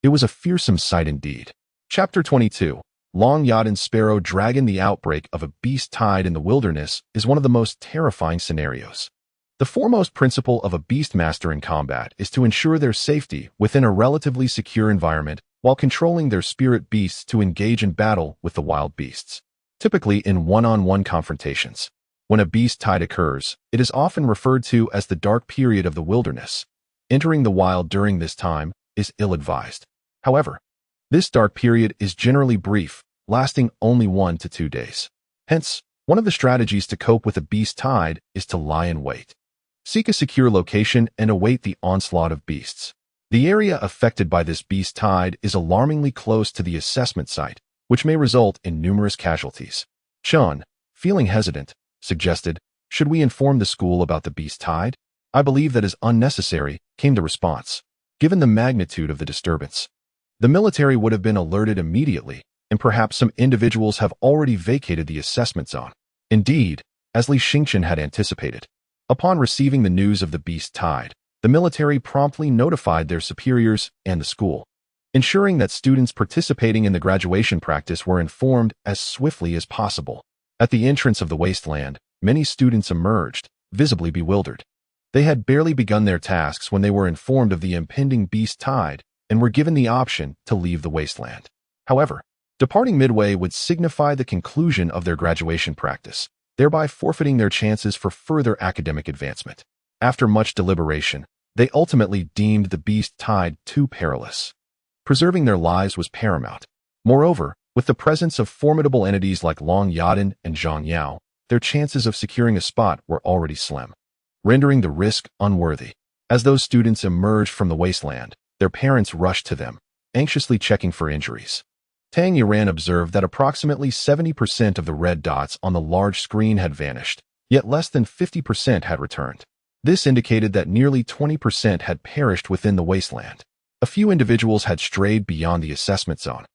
It was a fearsome sight indeed. Chapter 22. Long Yadan Sparrow Dragon. The outbreak of a beast tide in the wilderness is one of the most terrifying scenarios. The foremost principle of a beastmaster in combat is to ensure their safety within a relatively secure environment while controlling their spirit beasts to engage in battle with the wild beasts, typically in one-on-one confrontations. When a beast tide occurs, it is often referred to as the dark period of the wilderness. Entering the wild during this time is ill-advised. However, this dark period is generally brief, lasting only 1 to 2 days. Hence, one of the strategies to cope with a beast tide is to lie in wait. Seek a secure location and await the onslaught of beasts. The area affected by this beast tide is alarmingly close to the assessment site, which may result in numerous casualties. Chen, feeling hesitant, suggested, "Should we inform the school about the beast tide?" "I believe that is unnecessary," came the response. Given the magnitude of the disturbance, the military would have been alerted immediately, and perhaps some individuals have already vacated the assessment zone. Indeed, as Li Xingchen had anticipated, upon receiving the news of the beast tide, the military promptly notified their superiors and the school, ensuring that students participating in the graduation practice were informed as swiftly as possible. At the entrance of the Wasteland, many students emerged, visibly bewildered. They had barely begun their tasks when they were informed of the impending beast tide and were given the option to leave the Wasteland. However, departing midway would signify the conclusion of their graduation practice, thereby forfeiting their chances for further academic advancement. After much deliberation, they ultimately deemed the beast tide too perilous. Preserving their lives was paramount. Moreover, with the presence of formidable entities like Long Yadan and Zhang Yao, their chances of securing a spot were already slim, rendering the risk unworthy. As those students emerged from the Wasteland, their parents rushed to them, anxiously checking for injuries. Tang Yadan observed that approximately 70% of the red dots on the large screen had vanished, yet less than 50% had returned. This indicated that nearly 20% had perished within the Wasteland. A few individuals had strayed beyond the assessment zone,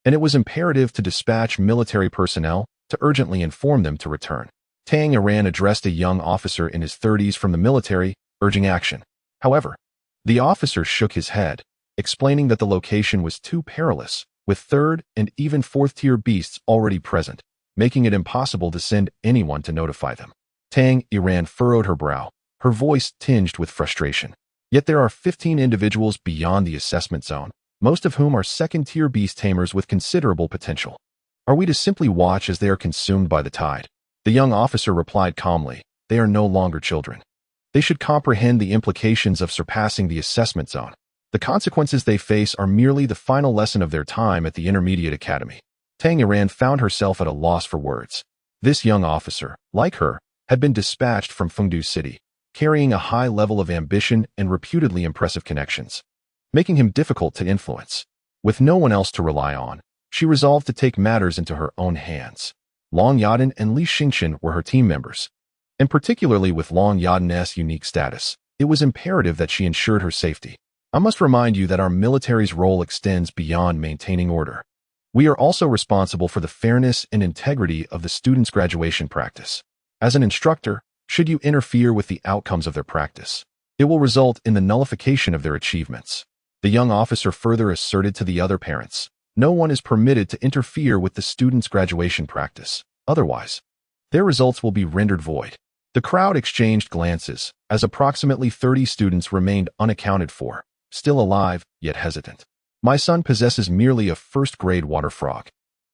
and it was imperative to dispatch military personnel to urgently inform them to return. Tang Yadan addressed a young officer in his 30s from the military, urging action. However, the officer shook his head, explaining that the location was too perilous, with third and even fourth-tier beasts already present, making it impossible to send anyone to notify them. Tang Yadan furrowed her brow, her voice tinged with frustration. Yet there are 15 individuals beyond the assessment zone, most of whom are second-tier beast tamers with considerable potential. Are we to simply watch as they are consumed by the tide? The young officer replied calmly, "They are no longer children. They should comprehend the implications of surpassing the assessment zone. The consequences they face are merely the final lesson of their time at the intermediate academy." Tang Yadan found herself at a loss for words. This young officer, like her, had been dispatched from Fungu City, carrying a high level of ambition and reputedly impressive connections, making him difficult to influence. With no one else to rely on, she resolved to take matters into her own hands. Long Yadan and Li Xingchen were her team members, and particularly with Long Yadan's unique status, it was imperative that she ensured her safety. "I must remind you that our military's role extends beyond maintaining order. We are also responsible for the fairness and integrity of the students' graduation practice. As an instructor, should you interfere with the outcomes of their practice, it will result in the nullification of their achievements." The young officer further asserted to the other parents, "No one is permitted to interfere with the students' graduation practice. Otherwise, their results will be rendered void." The crowd exchanged glances, as approximately 30 students remained unaccounted for, still alive, yet hesitant. "My son possesses merely a first-grade water frog.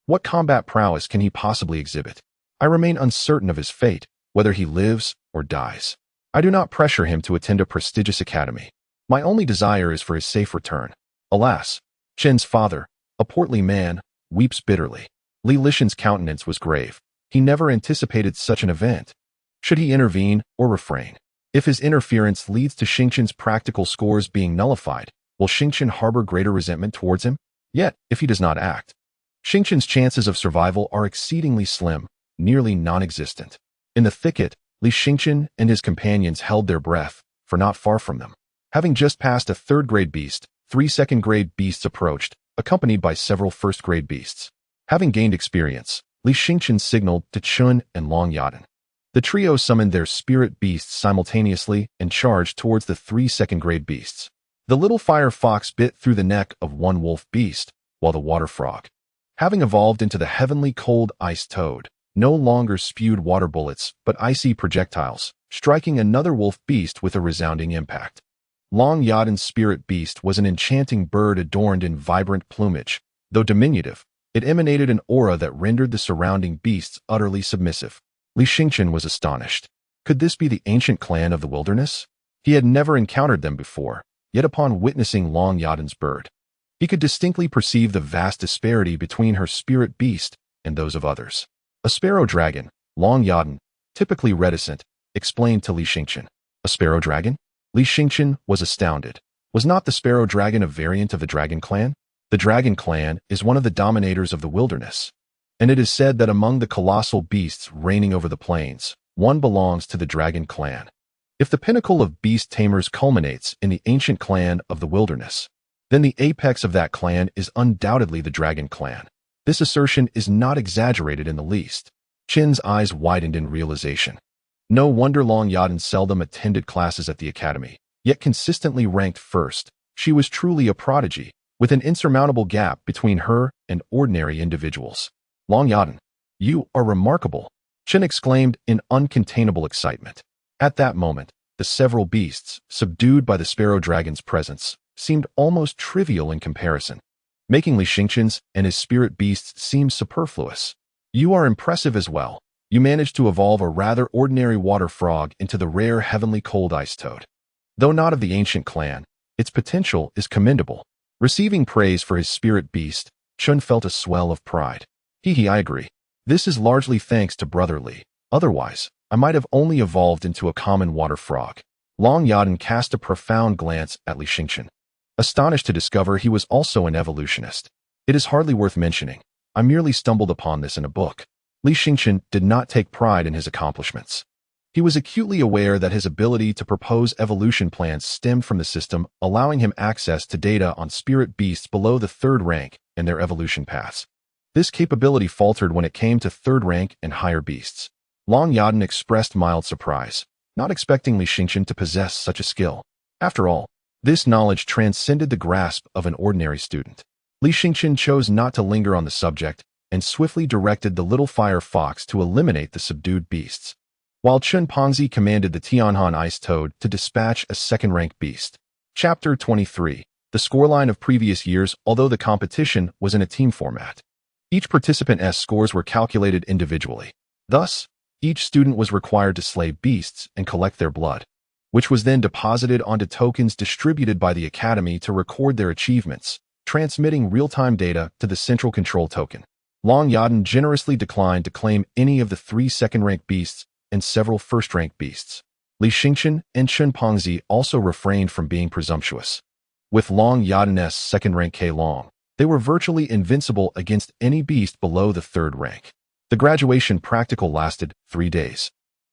What combat prowess can he possibly exhibit? I remain uncertain of his fate, whether he lives or dies. I do not pressure him to attend a prestigious academy. My only desire is for his safe return." Alas, Chen's father, a portly man, weeps bitterly. Li Lishan's countenance was grave. He never anticipated such an event. Should he intervene or refrain? If his interference leads to Xingchen's practical scores being nullified, will Xingchen harbor greater resentment towards him? Yet, if he does not act, Xingchen's chances of survival are exceedingly slim, nearly non-existent. In the thicket, Li Xingchen and his companions held their breath, for not far from them, having just passed a third-grade beast, 3 second-grade beasts approached, accompanied by several first-grade beasts. Having gained experience, Li Xingchen signaled to Chun and Long Yadan. The trio summoned their spirit beasts simultaneously and charged towards the 3 second-grade beasts. The little fire fox bit through the neck of one wolf beast, while the water frog, having evolved into the heavenly cold ice toad, no longer spewed water bullets but icy projectiles, striking another wolf beast with a resounding impact. Long Yadan's spirit beast was an enchanting bird adorned in vibrant plumage. Though diminutive, it emanated an aura that rendered the surrounding beasts utterly submissive. Li Xingchen was astonished. Could this be the ancient clan of the wilderness? He had never encountered them before, yet upon witnessing Long Yadan's bird, he could distinctly perceive the vast disparity between her spirit beast and those of others. A sparrow dragon, Long Yadan, typically reticent, explained to Li Xingchen. "A sparrow dragon?" Li Xingchen was astounded. Was not the sparrow dragon a variant of the dragon clan? The dragon clan is one of the dominators of the wilderness, and it is said that among the colossal beasts reigning over the plains, one belongs to the Dragon Clan. If the pinnacle of beast tamers culminates in the ancient clan of the wilderness, then the apex of that clan is undoubtedly the Dragon Clan. This assertion is not exaggerated in the least. Chin's eyes widened in realization. No wonder Long Yadan seldom attended classes at the academy, yet consistently ranked first. She was truly a prodigy, with an insurmountable gap between her and ordinary individuals. Long Yadan, you are remarkable, Chin exclaimed in uncontainable excitement. At that moment, the several beasts, subdued by the sparrow dragon's presence, seemed almost trivial in comparison, making Li Xingqian's and his spirit beasts seem superfluous. You are impressive as well. You managed to evolve a rather ordinary water frog into the rare heavenly cold ice toad. Though not of the ancient clan, its potential is commendable. Receiving praise for his spirit beast, Chun felt a swell of pride. I agree. This is largely thanks to Brother Li. Otherwise, I might have only evolved into a common water frog. Long Yadan cast a profound glance at Li Xingqian, astonished to discover he was also an evolutionist. It is hardly worth mentioning. I merely stumbled upon this in a book. Li Xingqian did not take pride in his accomplishments. He was acutely aware that his ability to propose evolution plans stemmed from the system allowing him access to data on spirit beasts below the third rank and their evolution paths. This capability faltered when it came to third rank and higher beasts. Long Yadan expressed mild surprise, not expecting Li Xingqian to possess such a skill. After all, this knowledge transcended the grasp of an ordinary student. Li Xingqian chose not to linger on the subject and swiftly directed the little fire fox to eliminate the subdued beasts, while Chun Pongzi commanded the Tianhan ice toad to dispatch a second-rank beast. Chapter 23. The scoreline of previous years. Although the competition was in a team format, each participant's scores were calculated individually. Thus, each student was required to slay beasts and collect their blood, which was then deposited onto tokens distributed by the Academy to record their achievements, transmitting real-time data to the central control token. Long Yadan generously declined to claim any of the 3 second-rank beasts and several first-rank beasts. Li Xingqian and Chun Pongzi also refrained from being presumptuous. With Long Yadan's second-rank K Long, they were virtually invincible against any beast below the third rank. The graduation practical lasted 3 days,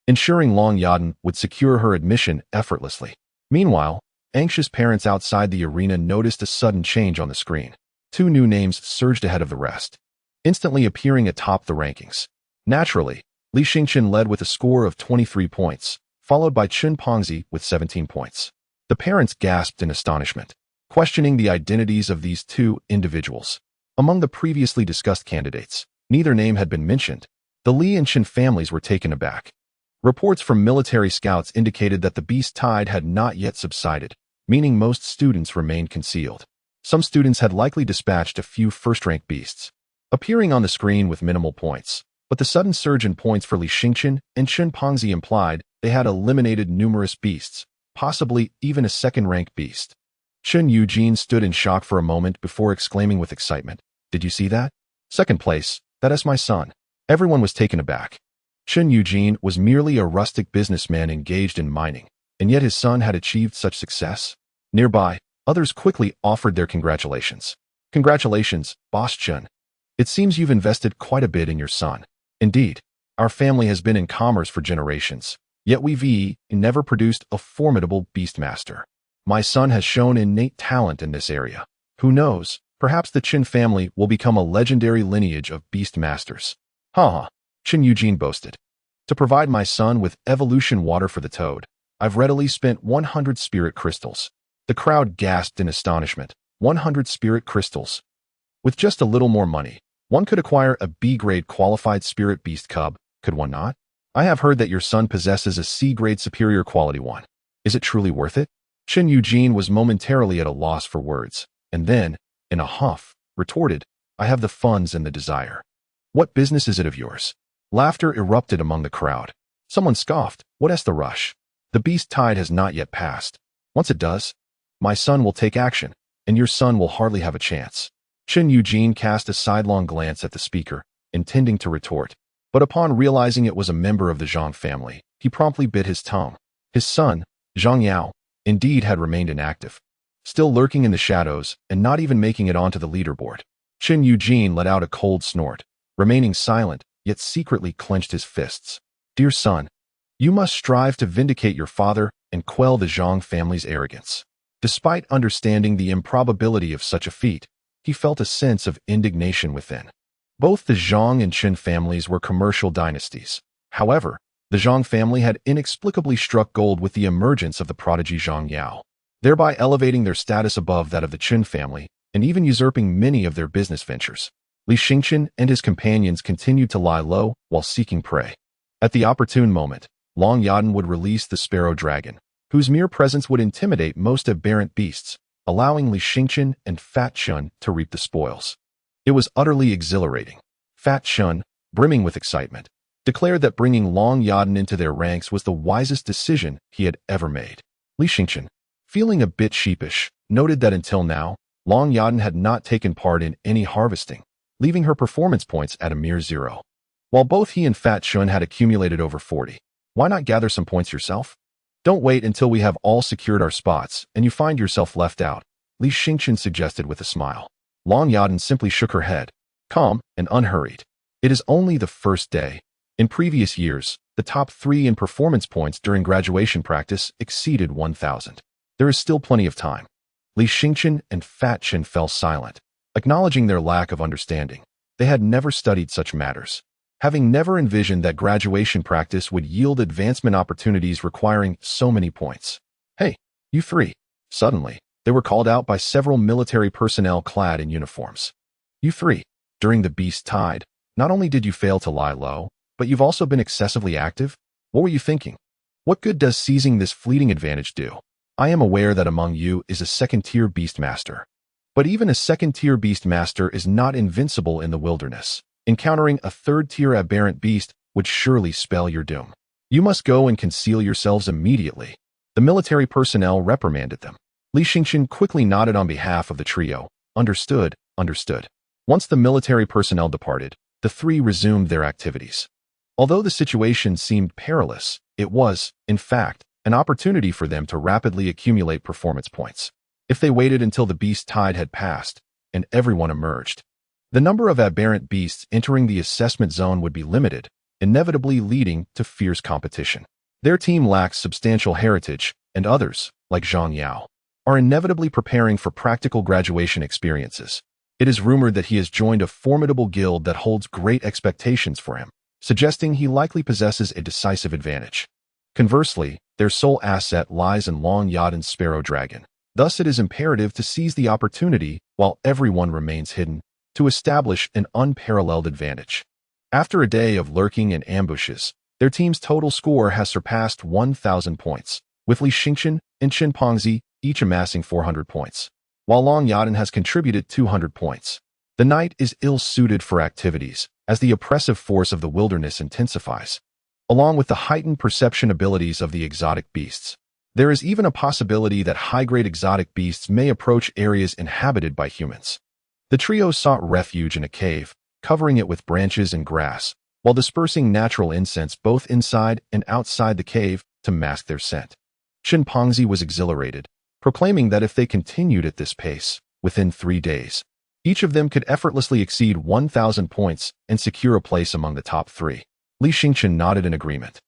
ensuring Long Yadan would secure her admission effortlessly. Meanwhile, anxious parents outside the arena noticed a sudden change on the screen. 2 new names surged ahead of the rest, instantly appearing atop the rankings. Naturally, Li Xingqian led with a score of 23 points, followed by Chun Pongzi with 17 points. The parents gasped in astonishment, questioning the identities of these 2 individuals. Among the previously discussed candidates, neither name had been mentioned. The Li and Chen families were taken aback. Reports from military scouts indicated that the beast tide had not yet subsided, meaning most students remained concealed. Some students had likely dispatched a few first-rank beasts, appearing on the screen with minimal points. But the sudden surge in points for Li Xingqian and Chun Pongzi implied they had eliminated numerous beasts, possibly even a second-rank beast. Chun Eugene stood in shock for a moment before exclaiming with excitement, "Did you see that? Second place, that is my son." Everyone was taken aback. Chun Eugene was merely a rustic businessman engaged in mining, and yet his son had achieved such success. Nearby, others quickly offered their congratulations. "Congratulations, Boss Chun. It seems you've invested quite a bit in your son." "Indeed, our family has been in commerce for generations, yet we've never produced a formidable beastmaster. My son has shown innate talent in this area. Who knows, perhaps the Qin family will become a legendary lineage of beastmasters." "Ha!" Qin Eugene boasted. "To provide my son with evolution water for the toad, I've readily spent 100 spirit crystals." The crowd gasped in astonishment. 100 spirit crystals. With just a little more money, one could acquire a B-grade qualified spirit beast cub, could one not? "I have heard that your son possesses a C-grade superior quality one. Is it truly worth it?" Qin Eugene was momentarily at a loss for words, and then, in a huff, retorted, "I have the funds and the desire. What business is it of yours?" Laughter erupted among the crowd. Someone scoffed, "What's the rush? The beast tide has not yet passed. Once it does, my son will take action, and your son will hardly have a chance." Qin Eugene cast a sidelong glance at the speaker, intending to retort, but upon realizing it was a member of the Zhang family, he promptly bit his tongue. His son, Zhang Yao, indeed had remained inactive, still lurking in the shadows and not even making it onto the leaderboard. Qin Eugene let out a cold snort, remaining silent, yet secretly clenched his fists. "Dear son, You must strive to vindicate your father and quell the Zhang family's arrogance. Despite understanding the improbability of such a feat, he felt a sense of indignation within. Both the Zhang and Qin families were commercial dynasties. However, the Zhang family had inexplicably struck gold with the emergence of the prodigy Zhang Yao, thereby elevating their status above that of the Qin family and even usurping many of their business ventures. Li Xingqian and his companions continued to lie low while seeking prey. At the opportune moment, Long Yadan would release the sparrow dragon, whose mere presence would intimidate most aberrant beasts, allowing Li Xingqian and Fat Chun to reap the spoils. It was utterly exhilarating. Fat Chun, brimming with excitement, declared that bringing Long Yadan into their ranks was the wisest decision he had ever made. Li Xingqian, feeling a bit sheepish, noted that until now, Long Yadan had not taken part in any harvesting, leaving her performance points at a mere 0. While both he and Fat Chun had accumulated over 40, why not gather some points yourself? Don't wait until we have all secured our spots and you find yourself left out, Li Xingqian suggested with a smile. Long Yadan simply shook her head, calm and unhurried. It is only the first day. In previous years, the top 3 in performance points during graduation practice exceeded 1,000. There is still plenty of time. Li Xingqian and Fat Chun fell silent, acknowledging their lack of understanding. They had never studied such matters, having never envisioned that graduation practice would yield advancement opportunities requiring so many points. Hey, you 3. Suddenly, they were called out by several military personnel clad in uniforms. You 3. During the Beast Tide, not only did you fail to lie low, but you've also been excessively active? What were you thinking? What good does seizing this fleeting advantage do? I am aware that among you is a second-tier Beastmaster. But even a second-tier Beastmaster is not invincible in the wilderness. Encountering a third-tier aberrant beast would surely spell your doom. You must go and conceal yourselves immediately. The military personnel reprimanded them. Li Xingqian quickly nodded on behalf of the trio. Understood, understood. Once the military personnel departed, the 3 resumed their activities. Although the situation seemed perilous, it was, in fact, an opportunity for them to rapidly accumulate performance points. If they waited until the Beast Tide had passed and everyone emerged, the number of aberrant beasts entering the assessment zone would be limited, inevitably leading to fierce competition. Their team lacks substantial heritage, and others, like Zhang Yao, are inevitably preparing for practical graduation experiences. It is rumored that he has joined a formidable guild that holds great expectations for him, suggesting he likely possesses a decisive advantage. Conversely, their sole asset lies in Long Yadan's sparrow dragon. Thus it is imperative to seize the opportunity while everyone remains hidden, to establish an unparalleled advantage. After a day of lurking and ambushes, their team's total score has surpassed 1,000 points, with Li Xingqian and Qin Pengzi each amassing 400 points, while Long Yadan has contributed 200 points. The night is ill-suited for activities, as the oppressive force of the wilderness intensifies, along with the heightened perception abilities of the exotic beasts. There is even a possibility that high-grade exotic beasts may approach areas inhabited by humans. The trio sought refuge in a cave, covering it with branches and grass, while dispersing natural incense both inside and outside the cave to mask their scent. Qin Pengzi was exhilarated, proclaiming that if they continued at this pace, within 3 days, each of them could effortlessly exceed 1,000 points and secure a place among the top 3. Li Xingqian nodded in agreement,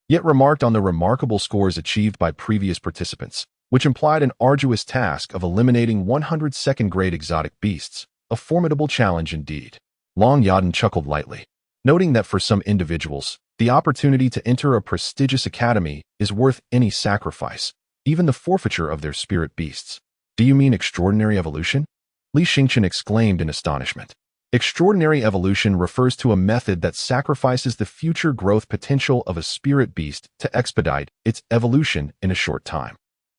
yet remarked on the remarkable scores achieved by previous participants, which implied an arduous task of eliminating 100 second-grade exotic beasts, a formidable challenge indeed. Long Yadan chuckled lightly, noting that for some individuals, the opportunity to enter a prestigious academy is worth any sacrifice, even the forfeiture of their spirit beasts. Do you mean extraordinary evolution? Li Xingqian exclaimed in astonishment. Extraordinary evolution refers to a method that sacrifices the future growth potential of a spirit beast to expedite its evolution in a short time.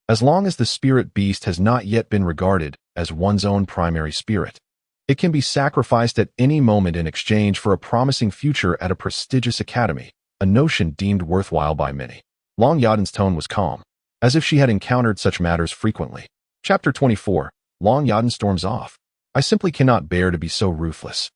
As long as the spirit beast has not yet been regarded as one's own primary spirit, it can be sacrificed at any moment in exchange for a promising future at a prestigious academy, a notion deemed worthwhile by many. Long Yadan's tone was calm, as if she had encountered such matters frequently. Chapter 24. Long Yadan storms off. I simply cannot bear to be so ruthless.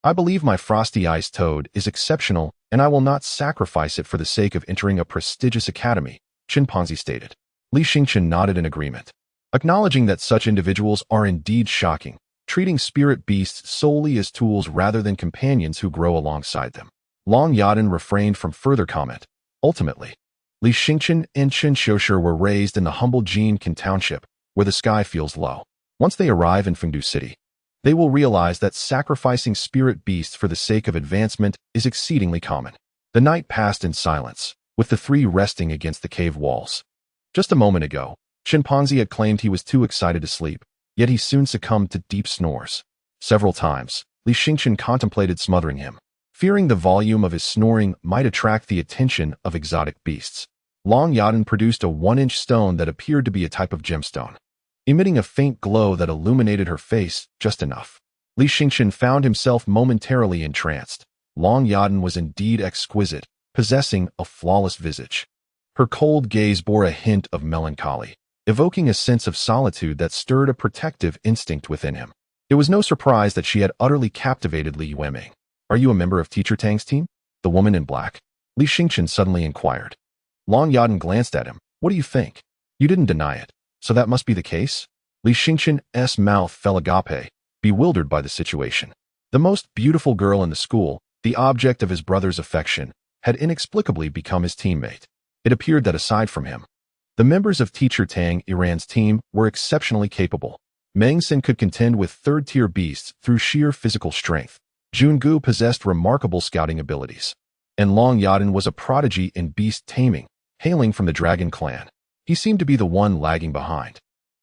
I believe my frosty ice toad is exceptional, and I will not sacrifice it for the sake of entering a prestigious academy, Qin Pengzi stated. Li Xingqian nodded in agreement, acknowledging that such individuals are indeed shocking, treating spirit beasts solely as tools rather than companions who grow alongside them. Long Yadan refrained from further comment. Ultimately, Li Xingchen and Chen Xiushi were raised in the humble Jinkin township, where the sky feels low. Once they arrive in Fungu City, they will realize that sacrificing spirit beasts for the sake of advancement is exceedingly common. The night passed in silence, with the three resting against the cave walls. Just a moment ago, Chimpanzee had claimed he was too excited to sleep, yet he soon succumbed to deep snores. Several times, Li Xingchen contemplated smothering him, fearing the volume of his snoring might attract the attention of exotic beasts. Long Yadan produced a 1-inch stone that appeared to be a type of gemstone, emitting a faint glow that illuminated her face just enough. Li Xingchen found himself momentarily entranced. Long Yadan was indeed exquisite, possessing a flawless visage. Her cold gaze bore a hint of melancholy, evoking a sense of solitude that stirred a protective instinct within him. It was no surprise that she had utterly captivated Li Yueming. "Are you a member of Teacher Tang's team?" The woman in black, Li Xingchen, suddenly inquired. Long Yadan glanced at him. "What do you think? You didn't deny it, so that must be the case?" Li Xingchen's mouth fell agape, bewildered by the situation. The most beautiful girl in the school, the object of his brother's affection, had inexplicably become his teammate. It appeared that aside from him, the members of Teacher Tang Iran's team were exceptionally capable. Meng Sin could contend with third-tier beasts through sheer physical strength. Jungu possessed remarkable scouting abilities. And Long Yadan was a prodigy in beast taming, hailing from the Dragon clan. He seemed to be the one lagging behind.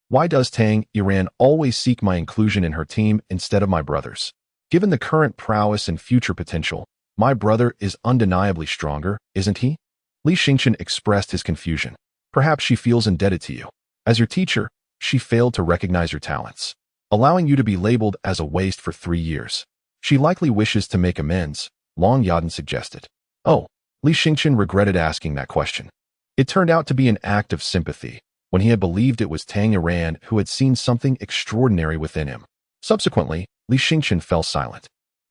Why does Tang Iran always seek my inclusion in her team instead of my brother's? Given the current prowess and future potential, my brother is undeniably stronger, isn't he? Li Xingchen expressed his confusion. Perhaps she feels indebted to you. As your teacher, she failed to recognize your talents, allowing you to be labeled as a waste for 3 years. She likely wishes to make amends, Long Yadan suggested. Oh, Li Xingchen regretted asking that question. It turned out to be an act of sympathy, when he had believed it was Tang Iran who had seen something extraordinary within him. Subsequently, Li Xingchen fell silent.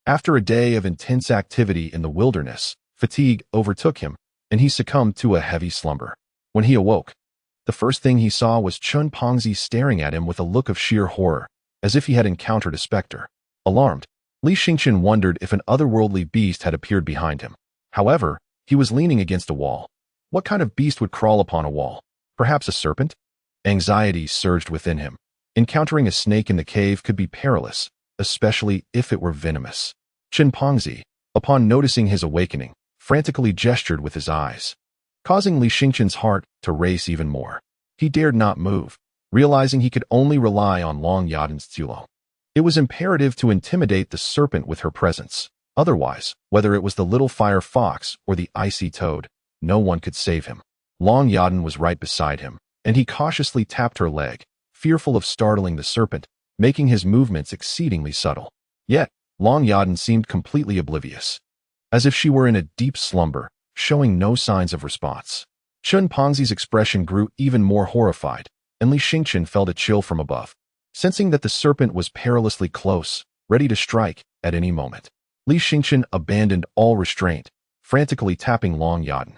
After a day of intense activity in the wilderness, fatigue overtook him, and he succumbed to a heavy slumber. When he awoke, the first thing he saw was Chun Pongzi staring at him with a look of sheer horror, as if he had encountered a specter. Alarmed, Li Xingchen wondered if an otherworldly beast had appeared behind him. However, he was leaning against a wall. What kind of beast would crawl upon a wall? Perhaps a serpent? Anxiety surged within him. Encountering a snake in the cave could be perilous, especially if it were venomous. Chimpanzee, upon noticing his awakening, frantically gestured with his eyes, causing Li Xingchen's heart to race even more. He dared not move, realizing he could only rely on Long Yadan's Tulong. It was imperative to intimidate the serpent with her presence. Otherwise, whether it was the little fire fox or the icy toad, no one could save him. Long Yadan was right beside him, and he cautiously tapped her leg, fearful of startling the serpent, making his movements exceedingly subtle. Yet, Long Yadan seemed completely oblivious, as if she were in a deep slumber, showing no signs of response. Chun Pongzi's expression grew even more horrified, and Li Xingchen felt a chill from above. Sensing that the serpent was perilously close, ready to strike at any moment, Li Xingchen abandoned all restraint, frantically tapping Long Yadan.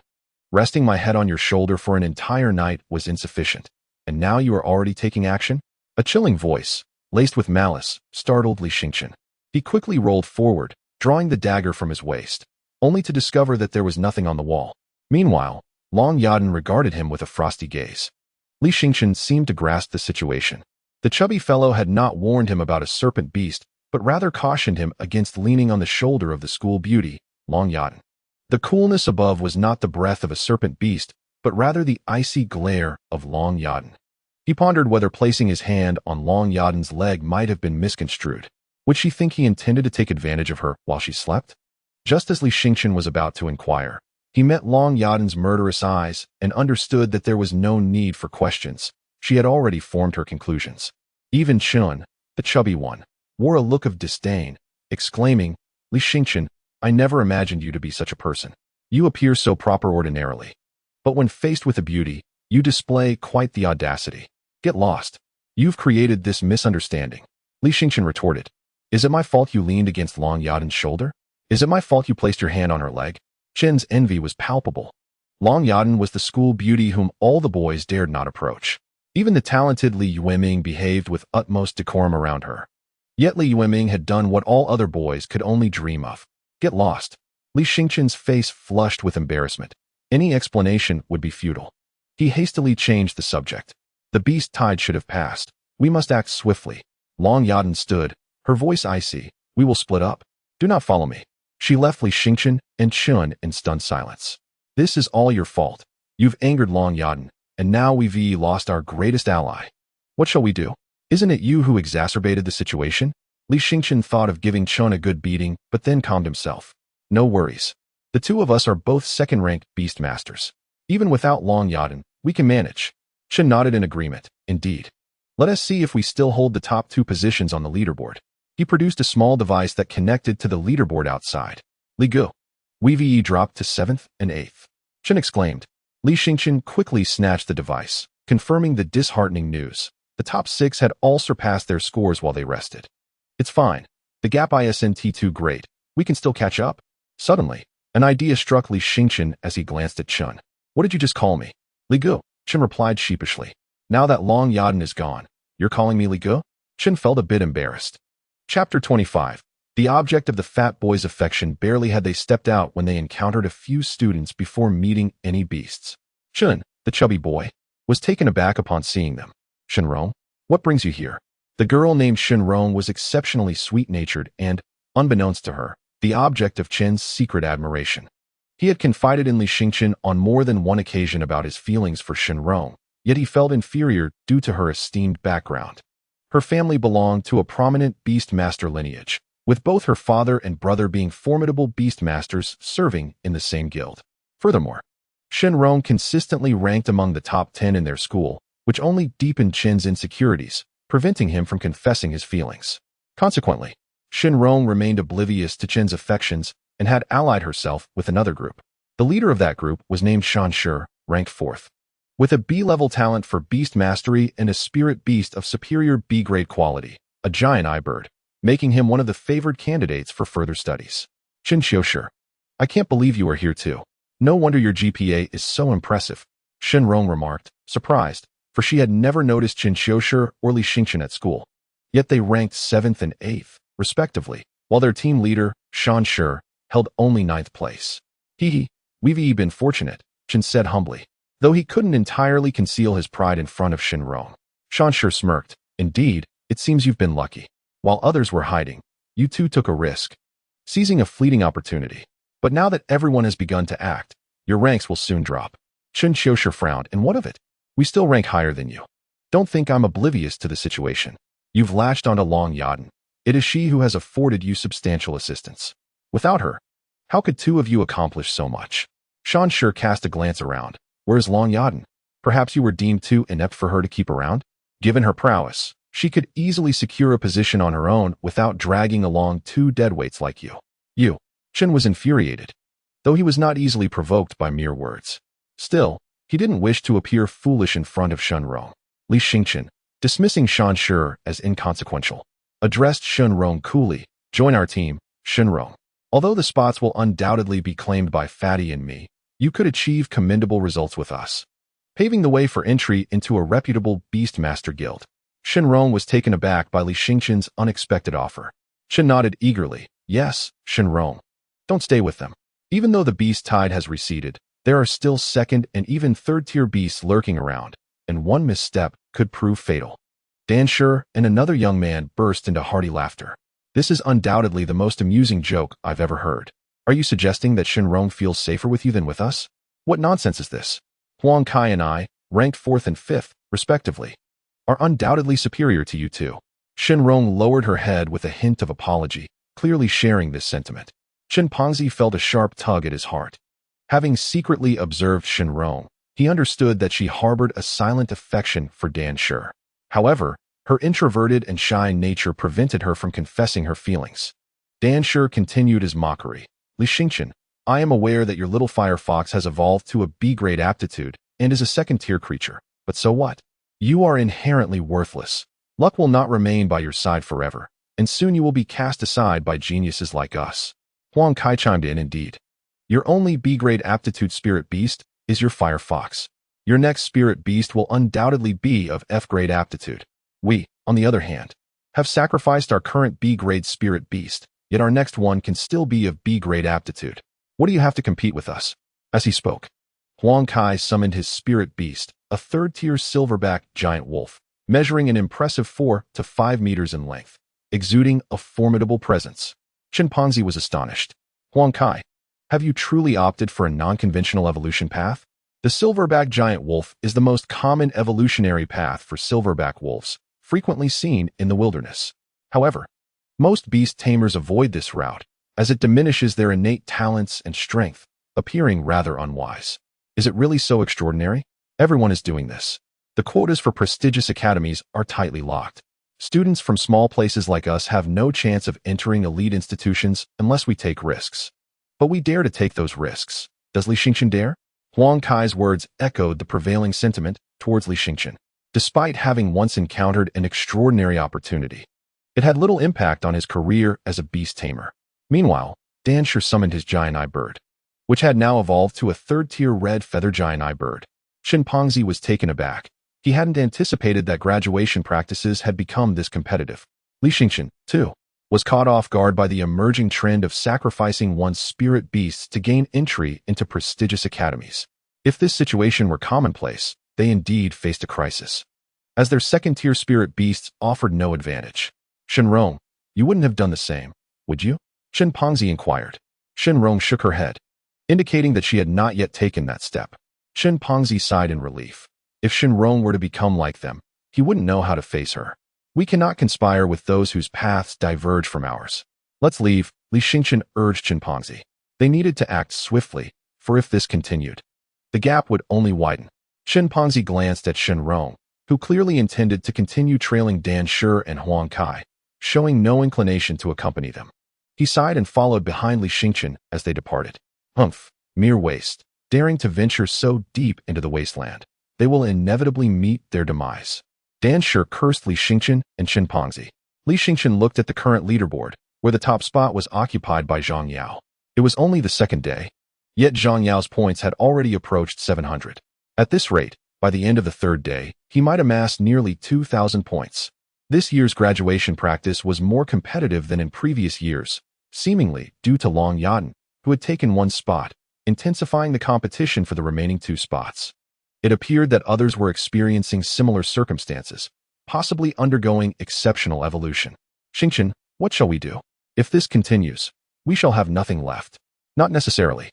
Resting my head on your shoulder for an entire night was insufficient, and now you are already taking action? A chilling voice, laced with malice, startled Li Xingchen. He quickly rolled forward, drawing the dagger from his waist, only to discover that there was nothing on the wall. Meanwhile, Long Yadan regarded him with a frosty gaze. Li Xingchen seemed to grasp the situation. The chubby fellow had not warned him about a serpent beast, but rather cautioned him against leaning on the shoulder of the school beauty, Long Yadan. The coolness above was not the breath of a serpent beast, but rather the icy glare of Long Yadan. He pondered whether placing his hand on Long Yadan's leg might have been misconstrued. Would she think he intended to take advantage of her while she slept? Just as Li Xingchen was about to inquire, he met Long Yadan's murderous eyes and understood that there was no need for questions. She had already formed her conclusions. Even Chun, the chubby one, wore a look of disdain, exclaiming, "Li Xingchen, I never imagined you to be such a person. You appear so proper ordinarily. But when faced with a beauty, you display quite the audacity. Get lost. You've created this misunderstanding." Li Xingchen retorted, "Is it my fault you leaned against Long Yadan's shoulder? Is it my fault you placed your hand on her leg?" Chen's envy was palpable. Long Yadan was the school beauty whom all the boys dared not approach. Even the talented Li Yueming behaved with utmost decorum around her. Yet Li Yueming had done what all other boys could only dream of. Get lost. Li Xingchen's face flushed with embarrassment. Any explanation would be futile. He hastily changed the subject. The beast tide should have passed. We must act swiftly. Long Yadan stood, her voice icy. We will split up. Do not follow me. She left Li Xingchen and Chun in stunned silence. This is all your fault. You've angered Long Yadan, and now we've lost our greatest ally. What shall we do? Isn't it you who exacerbated the situation? Li Xingchen thought of giving Chun a good beating, but then calmed himself. No worries. The two of us are both second-ranked beast masters. Even without Long Yadan, we can manage. Chun nodded in agreement. Indeed. Let us see if we still hold the top 2 positions on the leaderboard. He produced a small device that connected to the leaderboard outside. Li Gu. We dropped to 7th and 8th. Chun exclaimed. Li Xingchen quickly snatched the device, confirming the disheartening news. The top 6 had all surpassed their scores while they rested. It's fine. The gap isn't too great. We can still catch up. Suddenly, an idea struck Li Xingchen as he glanced at Chun. What did you just call me? Li Gu. Chun replied sheepishly. Now that Long Yadan is gone, you're calling me Li Gu? Chun felt a bit embarrassed. Chapter 25. The object of the fat boy's affection barely had they stepped out when they encountered a few students before meeting any beasts. Chun, the chubby boy, was taken aback upon seeing them. Shenrong, what brings you here? The girl named Shenrong was exceptionally sweet-natured and, unbeknownst to her, the object of Chen's secret admiration. He had confided in Li Xingchen on more than one occasion about his feelings for Shenrong, yet he felt inferior due to her esteemed background. Her family belonged to a prominent beastmaster lineage, with both her father and brother being formidable beastmasters serving in the same guild. Furthermore, Shenrong consistently ranked among the top 10 in their school, which only deepened Chen's insecurities, preventing him from confessing his feelings. Consequently, Shenrong remained oblivious to Chen's affections and had allied herself with another group. The leader of that group was named Shanshi, ranked 4th. With a B-level talent for beast mastery and a spirit beast of superior B-grade quality, a giant eye-bird, making him one of the favored candidates for further studies. Chen Xiushi, I can't believe you are here too. No wonder your GPA is so impressive, Shenrong remarked, surprised, for she had never noticed Chen Xiushi or Li Xingchen at school. Yet they ranked 7th and 8th, respectively, while their team leader, Shanshi, held only 9th place. We've been fortunate, Chen said humbly, though he couldn't entirely conceal his pride in front of Shenrong. Shanshi smirked. Indeed, it seems you've been lucky. While others were hiding, you two took a risk, seizing a fleeting opportunity. But now that everyone has begun to act, your ranks will soon drop. Chen Xiushi frowned. And what of it? We still rank higher than you. Don't think I'm oblivious to the situation. You've latched onto Long Yadan. It is she who has afforded you substantial assistance. Without her, how could two of you accomplish so much? Shanshi cast a glance around. Where's Long Yadan? Perhaps you were deemed too inept for her to keep around? Given her prowess, she could easily secure a position on her own without dragging along 2 deadweights like you. Chen was infuriated, though he was not easily provoked by mere words. Still, he didn't wish to appear foolish in front of Shenrong. Li Xingchen, dismissing Shanshi as inconsequential, addressed Shenrong coolly. Join our team, Shenrong. Although the spots will undoubtedly be claimed by Fatty and me, you could achieve commendable results with us, paving the way for entry into a reputable Beastmaster guild. Shenrong was taken aback by Li Xingchen's unexpected offer. Chen nodded eagerly. Yes, Shenrong. Don't stay with them. Even though the beast tide has receded, there are still 2nd and even 3rd-tier beasts lurking around, and one misstep could prove fatal. Danshi and another young man burst into hearty laughter. This is undoubtedly the most amusing joke I've ever heard. Are you suggesting that Shenrong feels safer with you than with us? What nonsense is this? Huang Kai and I, ranked 4th and 5th, respectively, are undoubtedly superior to you two. Shenrong lowered her head with a hint of apology, clearly sharing this sentiment. Chen Pengzi felt a sharp tug at his heart. Having secretly observed Shenrong, he understood that she harbored a silent affection for Danshi. However, her introverted and shy nature prevented her from confessing her feelings. Danshi continued his mockery. Li Xingchen, I am aware that your little fire fox has evolved to a B-grade aptitude and is a 2nd-tier creature, but so what? You are inherently worthless. Luck will not remain by your side forever, and soon you will be cast aside by geniuses like us. Huang Kai chimed in. Indeed. Your only B-grade aptitude spirit beast is your fire fox. Your next spirit beast will undoubtedly be of F-grade aptitude. We, on the other hand, have sacrificed our current B-grade spirit beast, yet our next one can still be of B-grade aptitude. What do you have to compete with us? As he spoke, Huang Kai summoned his spirit beast, a third-tier silverback giant wolf, measuring an impressive 4 to 5 meters in length, exuding a formidable presence. Chimpanzee was astonished. Huang Kai, have you truly opted for a non-conventional evolution path? The silverback giant wolf is the most common evolutionary path for silverback wolves, frequently seen in the wilderness. However, most beast tamers avoid this route, as it diminishes their innate talents and strength, appearing rather unwise. Is it really so extraordinary? Everyone is doing this. The quotas for prestigious academies are tightly locked. Students from small places like us have no chance of entering elite institutions unless we take risks. But we dare to take those risks. Does Li Xingchen dare? Huang Kai's words echoed the prevailing sentiment towards Li Xingchen. Despite having once encountered an extraordinary opportunity, it had little impact on his career as a beast tamer. Meanwhile, Dan Shi summoned his giant eye bird, which had now evolved to a third-tier red feather giant eye bird. Chimpanzee was taken aback. He hadn't anticipated that graduation practices had become this competitive. Li Xingchen, too, was caught off guard by the emerging trend of sacrificing one's spirit beasts to gain entry into prestigious academies. If this situation were commonplace, they indeed faced a crisis, as their second-tier spirit beasts offered no advantage. Shenrong, you wouldn't have done the same, would you? Chimpanzee inquired. Shenrong shook her head, indicating that she had not yet taken that step. Chimpanzee sighed in relief. If Shenrong were to become like them, he wouldn't know how to face her. We cannot conspire with those whose paths diverge from ours. Let's leave, Li Xingchen urged Chimpanzee. They needed to act swiftly, for if this continued, the gap would only widen. Chimpanzee glanced at Shenrong, who clearly intended to continue trailing Dan Shi and Huang Kai, showing no inclination to accompany them. He sighed and followed behind Li Xingchen as they departed. Humph, mere waste, daring to venture so deep into the wasteland. They will inevitably meet their demise. Dan Shi cursed Li Xingchen and Chimpanzee. Li Xingchen looked at the current leaderboard, where the top spot was occupied by Zhang Yao. It was only the second day, yet Zhang Yao's points had already approached 700. At this rate, by the end of the third day, he might amass nearly 2,000 points. This year's graduation practice was more competitive than in previous years, seemingly due to Long Yadan, who had taken one spot, intensifying the competition for the remaining 2 spots. It appeared that others were experiencing similar circumstances, possibly undergoing exceptional evolution. Xingchen, what shall we do? If this continues, we shall have nothing left. Not necessarily.